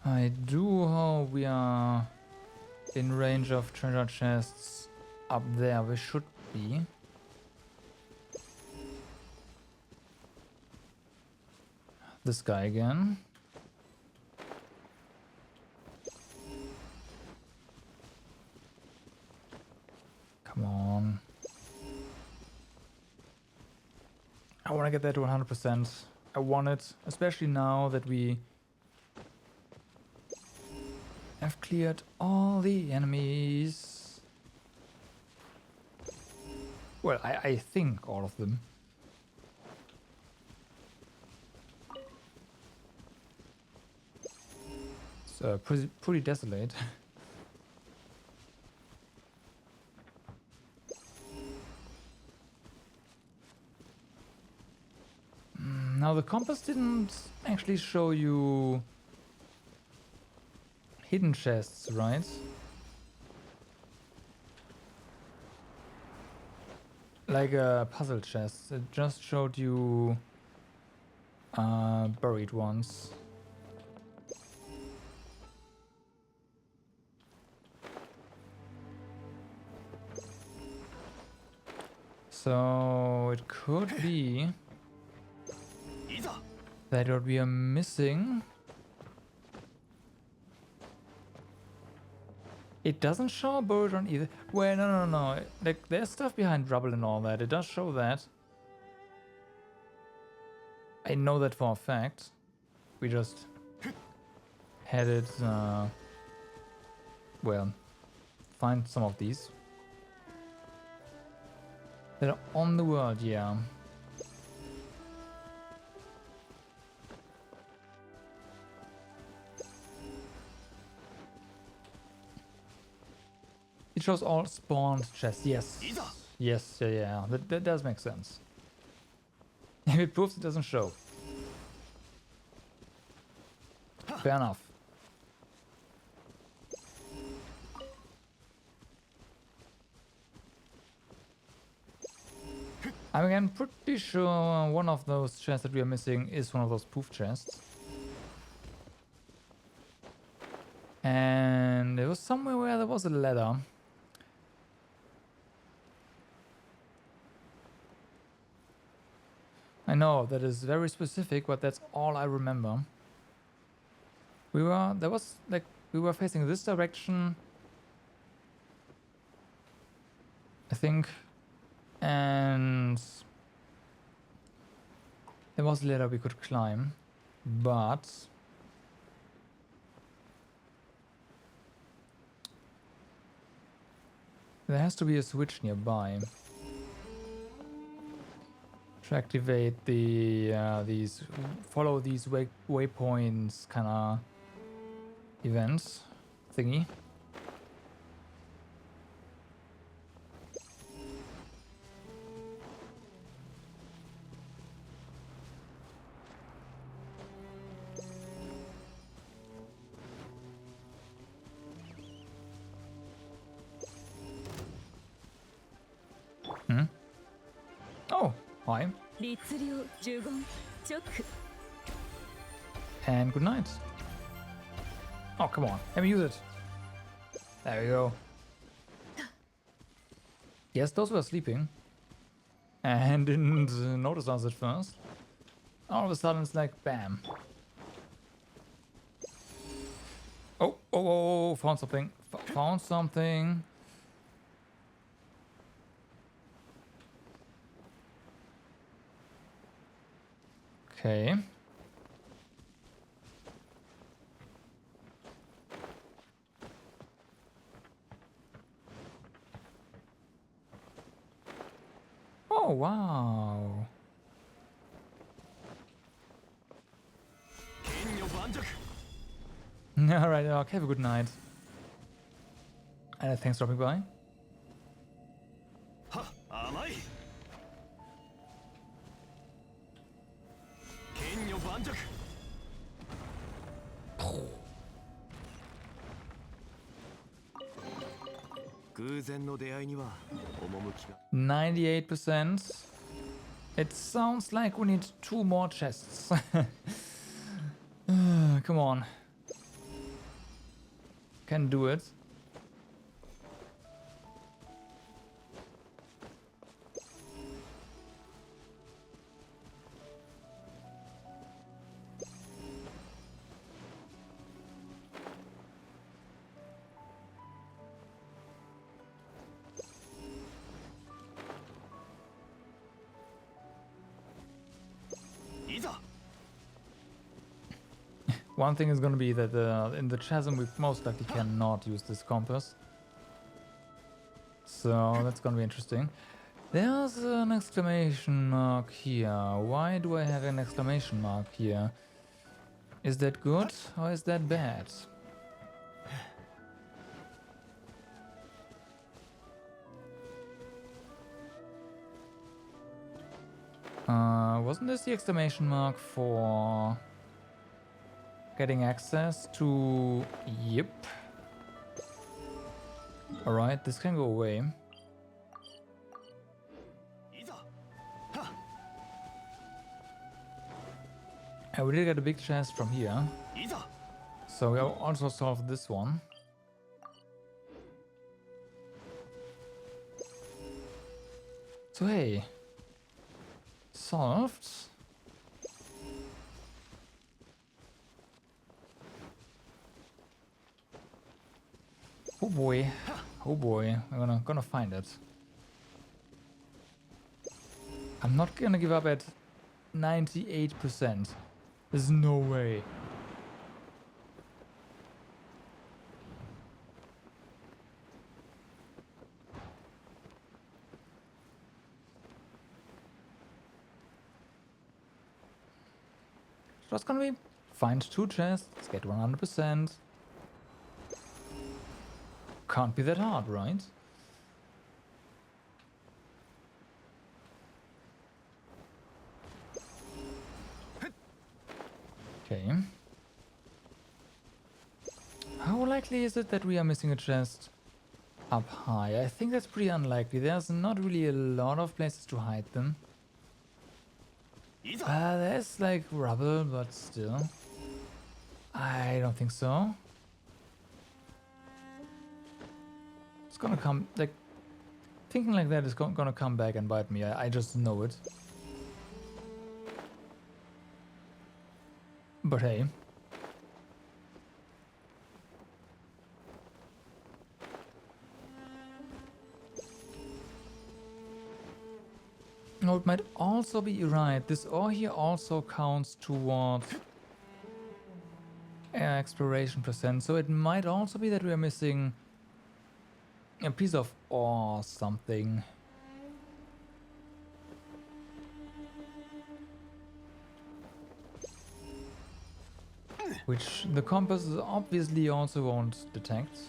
I do hope we are in range of treasure chests up there. We should be. This guy again. Come on. I want to get that to 100%. I want it, especially now that we have cleared all the enemies. Well, I think all of them. pretty desolate. Now the compass didn't actually show you hidden chests, right? Like a puzzle chest. It just showed you buried ones. So it could be that what we are missing. It doesn't show a bird on either. Wait, no. Like, there's stuff behind rubble and all that. It does show that. I know that for a fact. We just had it, well, find some of these. That are on the world, yeah. It shows all spawned chests. Yes. Yes, yeah. That does make sense. If it proves it doesn't show. Fair enough. I'm again pretty sure one of those chests that we are missing is one of those poof chests. And there was somewhere where there was a ladder. I know that is very specific, but that's all I remember. We were facing this direction, I think, and there was a ladder we could climb, but there has to be a switch nearby to activate the follow these waypoints kind of events thingy. Oh, hi. And good night. Oh, come on. Let me use it. There we go. Yes, those were sleeping. And didn't notice us at first. All of a sudden it's like, bam. Oh, found something. Found something. Okay. Oh, wow. Alright, okay, have a good night. Thanks for dropping by. Wow. 98%. It sounds like we need 2 more chests. Come on. Can do it. One thing is going to be that in the chasm we most likely cannot use this compass. So that's going to be interesting. There's an exclamation mark here. Why do I have an exclamation mark here? Is that good or is that bad? Wasn't this the exclamation mark for getting access to... Yep. Alright, this can go away. And we did get a big chest from here. So we also solved this one. So hey, solved. Oh boy, we're gonna find it. I'm not gonna give up at 98%. There's no way. So it's gonna be find 2 chests, get 100%. Can't be that hard, right? Okay. How likely is it that we are missing a chest up high? I think that's pretty unlikely. There's not really a lot of places to hide them. There's like rubble, but still. I don't think so. It's gonna come, like, thinking like that is gonna come back and bite me. I just know it. But hey. No, it might also be right. This ore here also counts towards exploration percent. So it might also be that we are missing a piece of ore or something. Which the compass obviously also won't detect.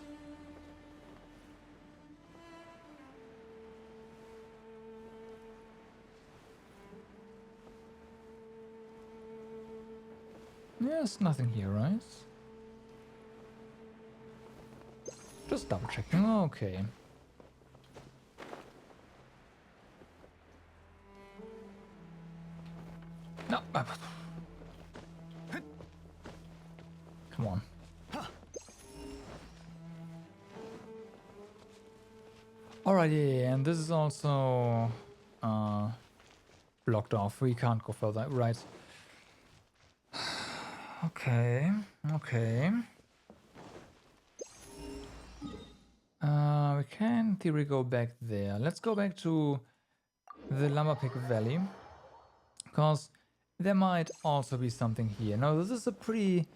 There's nothing here, right? Just double checking. Okay. No. Come on. Alrighty, and this is also blocked off. We can't go further, right? Okay, okay. We can in theory go back there. Let's go back to the Lumberpick Valley, because there might also be something here. Now this is a pretty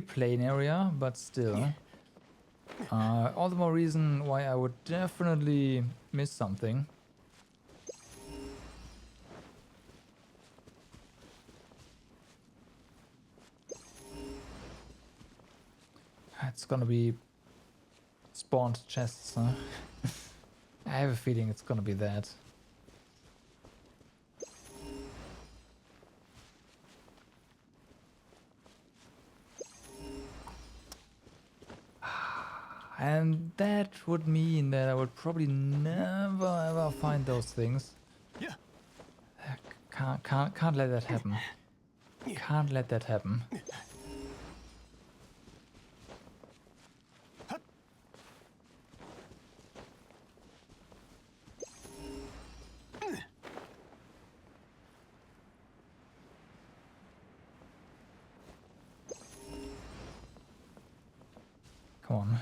plain area, but still. All the more reason why I would definitely miss something. It's gonna be spawned chests, huh? I have a feeling it's gonna be that. And that would mean that I would probably never ever find those things. Can't let that happen. Can't let that happen. Come on.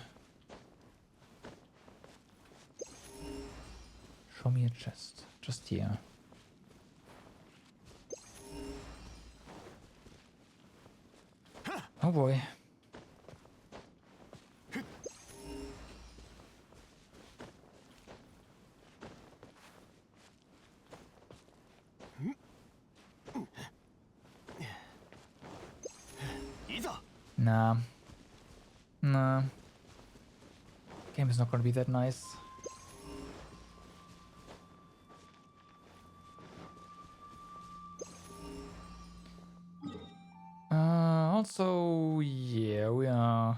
Show me a chest. Just here. Oh boy. Nah. Nah. Game is not gonna be that nice. So yeah, we are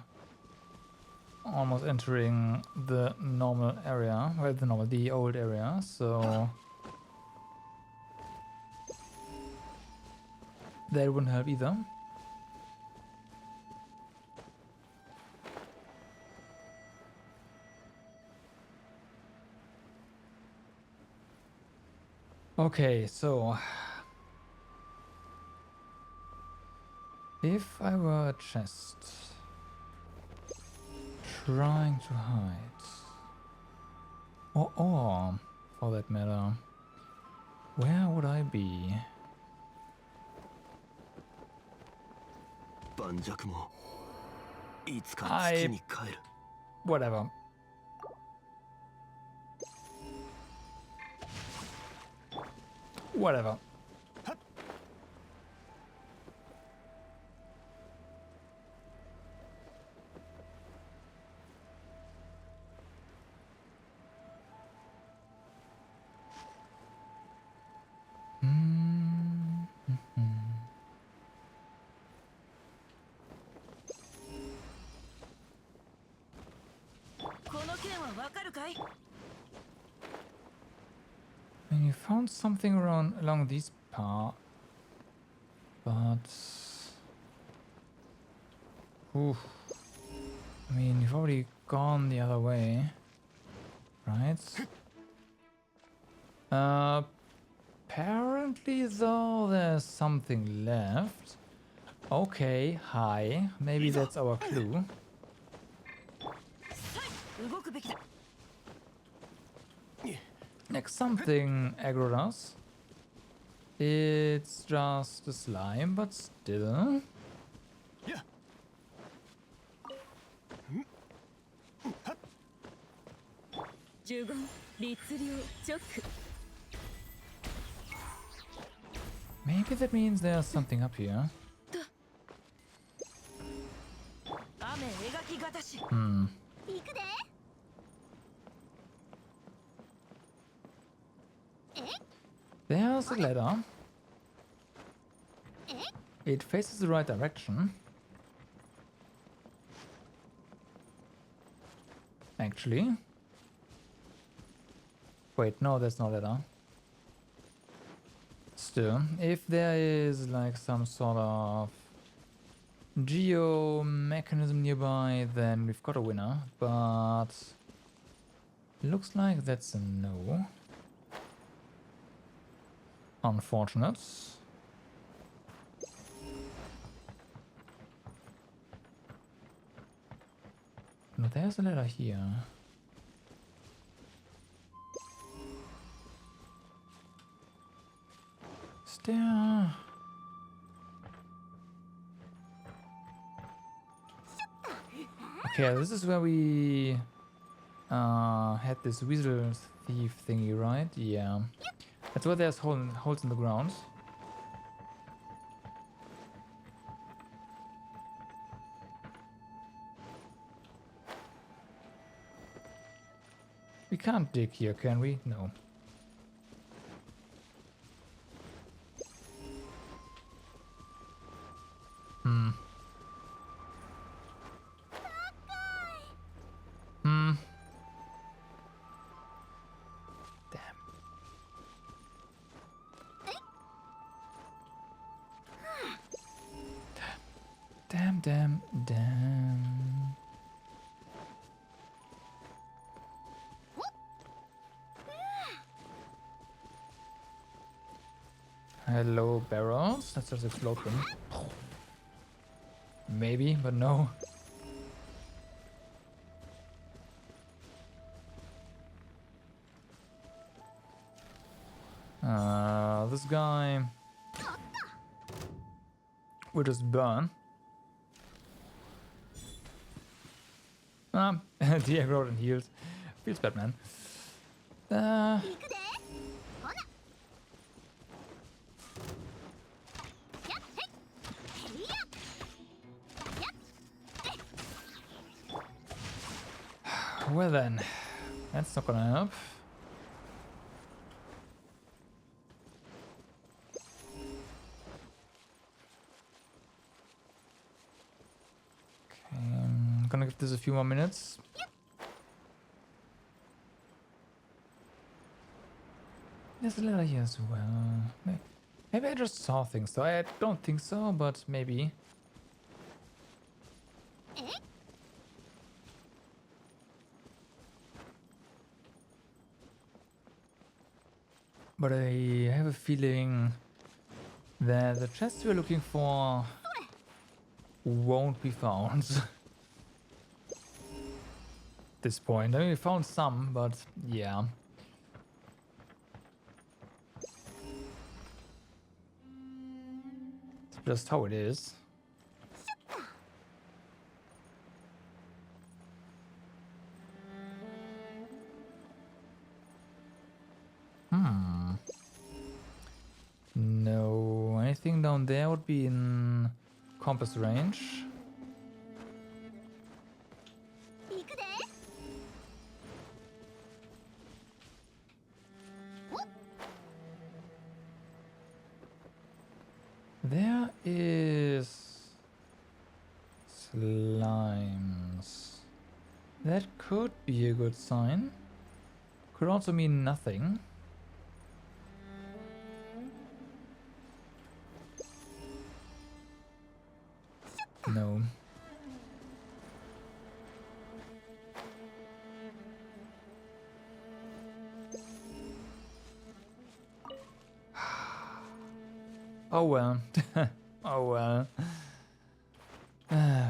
almost entering the normal area. Well, the old area. So that wouldn't help either. Okay, so if I were a chest trying to hide, or for that matter, where would I be? 盤石もいつか月に帰る。 Whatever. Whatever. And you found something along these paths, but oof. I mean, you've already gone the other way, right? Apparently, though, there's something left. Okay, hi. Maybe that's our clue. Next, something aggroed us. It's just a slime, but still. Maybe that means there's something up here. Hmm. There's a ladder. It faces the right direction. Actually. Wait, no, that's not a ladder. Still, if there is like some sort of geo mechanism nearby, then we've got a winner, but looks like that's a no. Unfortunate. No, there's a ladder here. Is there... Okay, this is where we had this weasel thief thingy, right? Yeah. That's where there's holes in the ground. We can't dig here, can we? No. Hmm. Hmm. Damn. Hello, barrels. Let's just explode them. Maybe, but no. This guy will just burn. De-aggroed and healed. Feels bad, man. Well then, that's not gonna help. Gonna give this a few more minutes. There's a letter here as well. Maybe I just saw things, so I don't think so, but maybe. But I have a feeling that the chest we're looking for won't be found. At this point. I mean, we found some, but yeah. It's just how it is. No, anything down there would be in compass range. There is slimes. That could be a good sign. Could also mean nothing. No. Oh well. Oh well.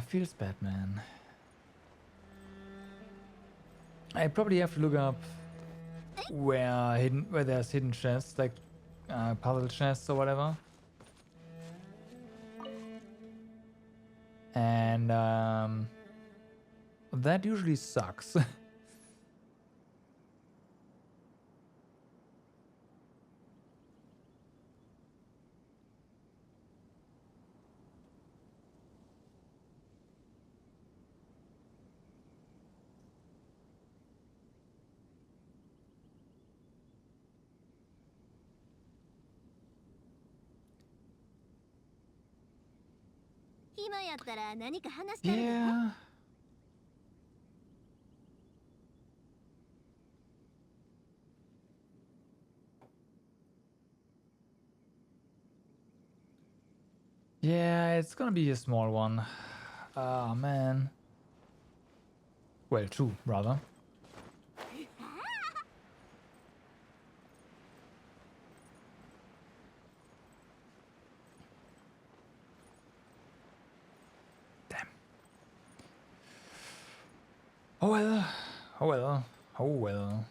Feels bad, man. I probably have to look up where there's hidden chests, like puzzle chests or whatever. And that usually sucks. Yeah. Yeah, it's gonna be a small one. Ah, man. Well, two, rather. Damn. Oh well. Oh well. Oh well.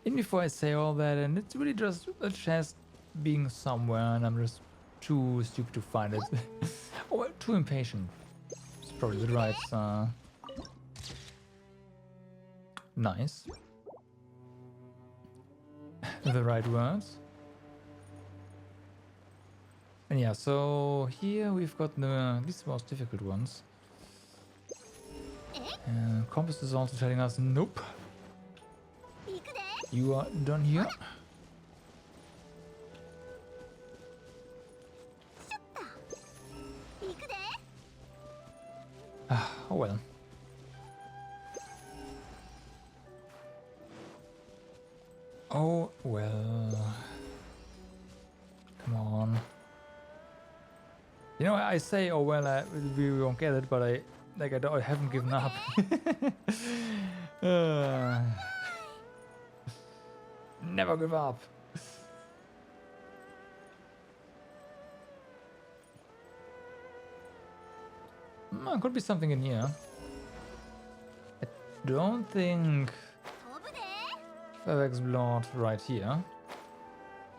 And before I say all that, and it's really just a chest being somewhere, and I'm just too stupid to find it. Oh, well, too impatient. It's probably the right. Nice. The right words. And yeah, so here we've got these most difficult ones. Compass is also telling us, nope. You are done here. Oh well. Oh well. Come on. You know, I say, oh well, we won't get it, but I haven't given up. Never give up. Could be something in here. I don't think I've explored right here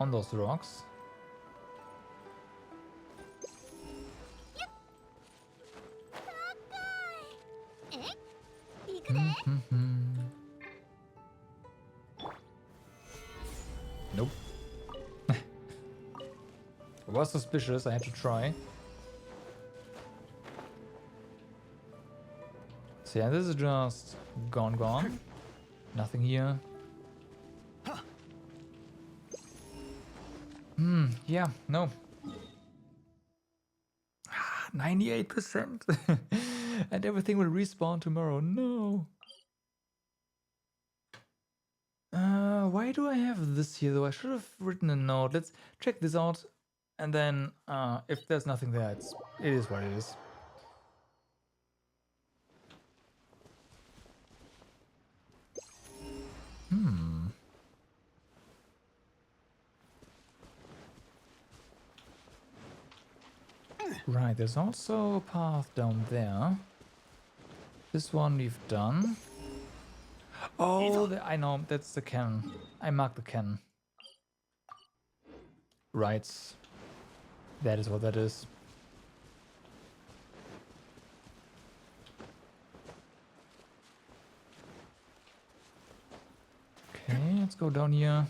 on those rocks. Nope. It was suspicious, I had to try. So yeah, this is just gone. Nothing here. Yeah, no. 98%. And everything will respawn tomorrow. No. Why do I have this here though? I should have written a note. Let's check this out. And then if there's nothing there, it is what it is. Right, there's also a path down there. This one we've done. Oh, I know, that's the cannon. I marked the cannon. Right. That is what that is. Okay, let's go down here.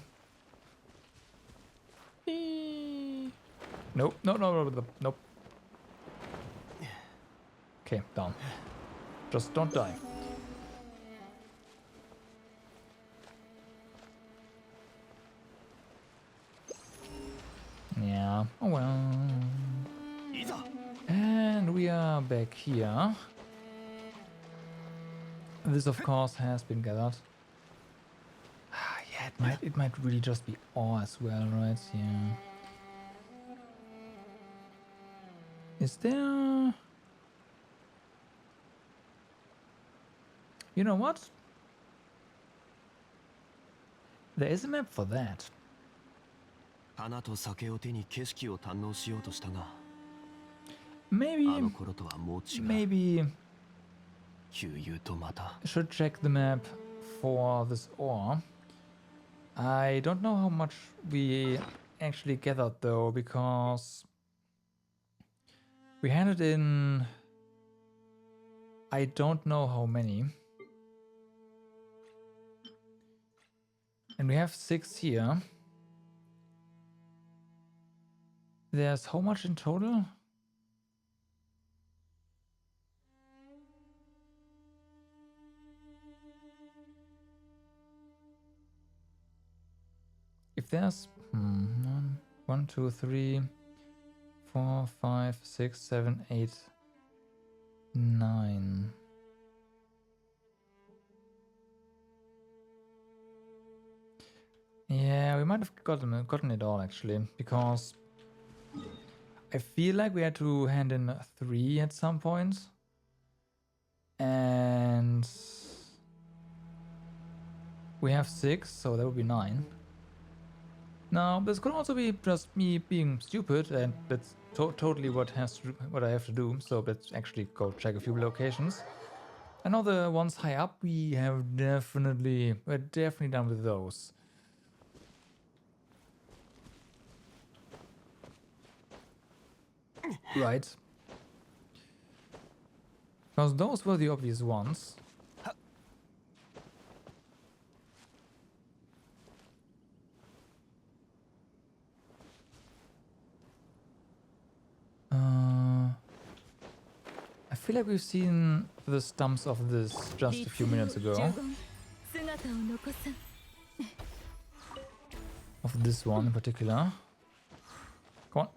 Nope, nope. Okay, down. Just don't die. Yeah, oh well. And we are back here. This of course has been gathered. Yeah, it might really just be ore as well, right? Yeah. Is there... You know what? There is a map for that. 花と酒を手に景色を堪能しようとしたが、 Maybe あの頃とはもう違う。 maybe 悠々とまた。 I should check the map for this ore. I don't know how much we actually gathered though, because we handed in I don't know how many. And we have 6 here. There's how much in total? If there's 1, 2, 3, 4, 5, 6, 7, 8, 9. Yeah, we might have gotten it all actually, because I feel like we had to hand in 3 at some point. And we have 6, so that would be 9. Now, this could also be just me being stupid, and that's totally what I have to do. So let's actually go check a few locations. I know the ones high up we're definitely done with those. Right. Because those were the obvious ones. I feel like we've seen the stumps of this just a few minutes ago. Of this one in particular. Come on.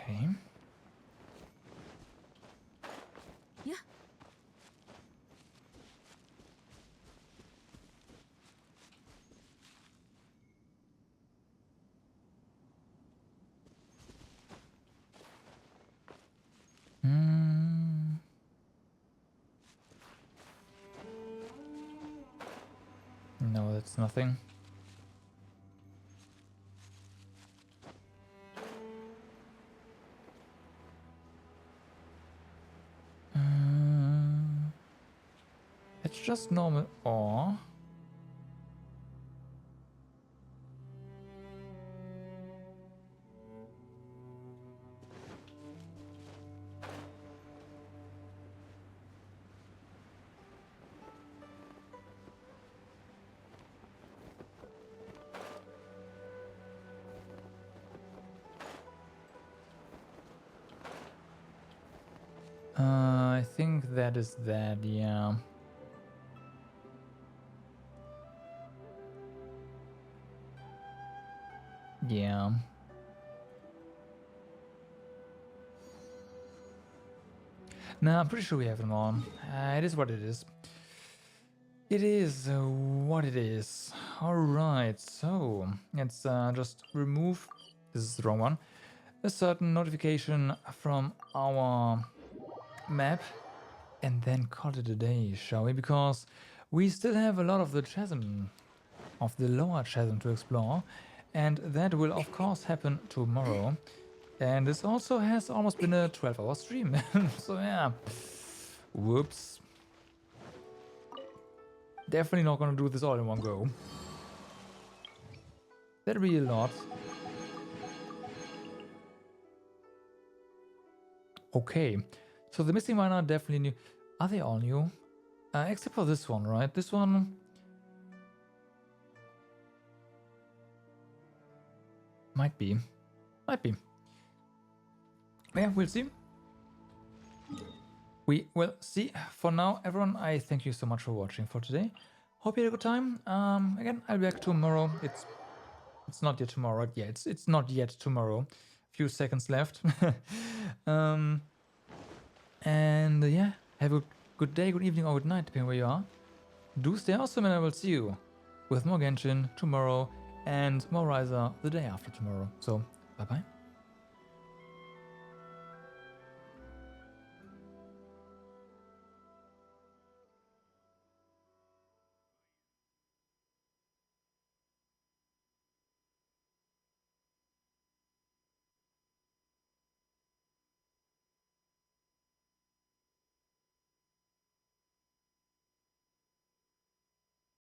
Okay. Yeah. No, that's nothing. It's just normal ore. I think that is that, yeah. Yeah. No, I'm pretty sure we have them on. It is what it is. It is what it is. Alright, so let's just remove, this is the wrong one, a certain notification from our map and then call it a day, shall we? Because we still have a lot of the chasm, of the lower chasm to explore, and that will of course happen tomorrow. And this also has almost been a 12-hour stream. So yeah, whoops. Definitely not gonna do this all in one go. That'd be a lot. Okay, so the missing one are definitely new. Are they all new? Except for this one, right? This one... Might be. Might be. Yeah, we'll see. We will see. For now, everyone, I thank you so much for watching for today. Hope you had a good time. Again, I'll be back tomorrow. It's not yet tomorrow. Yeah, it's not yet tomorrow. Few seconds left. And yeah, have a good day, good evening, or good night, depending where you are. Do stay awesome, and I will see you with more Genshin tomorrow and more Riser the day after tomorrow. So, bye bye.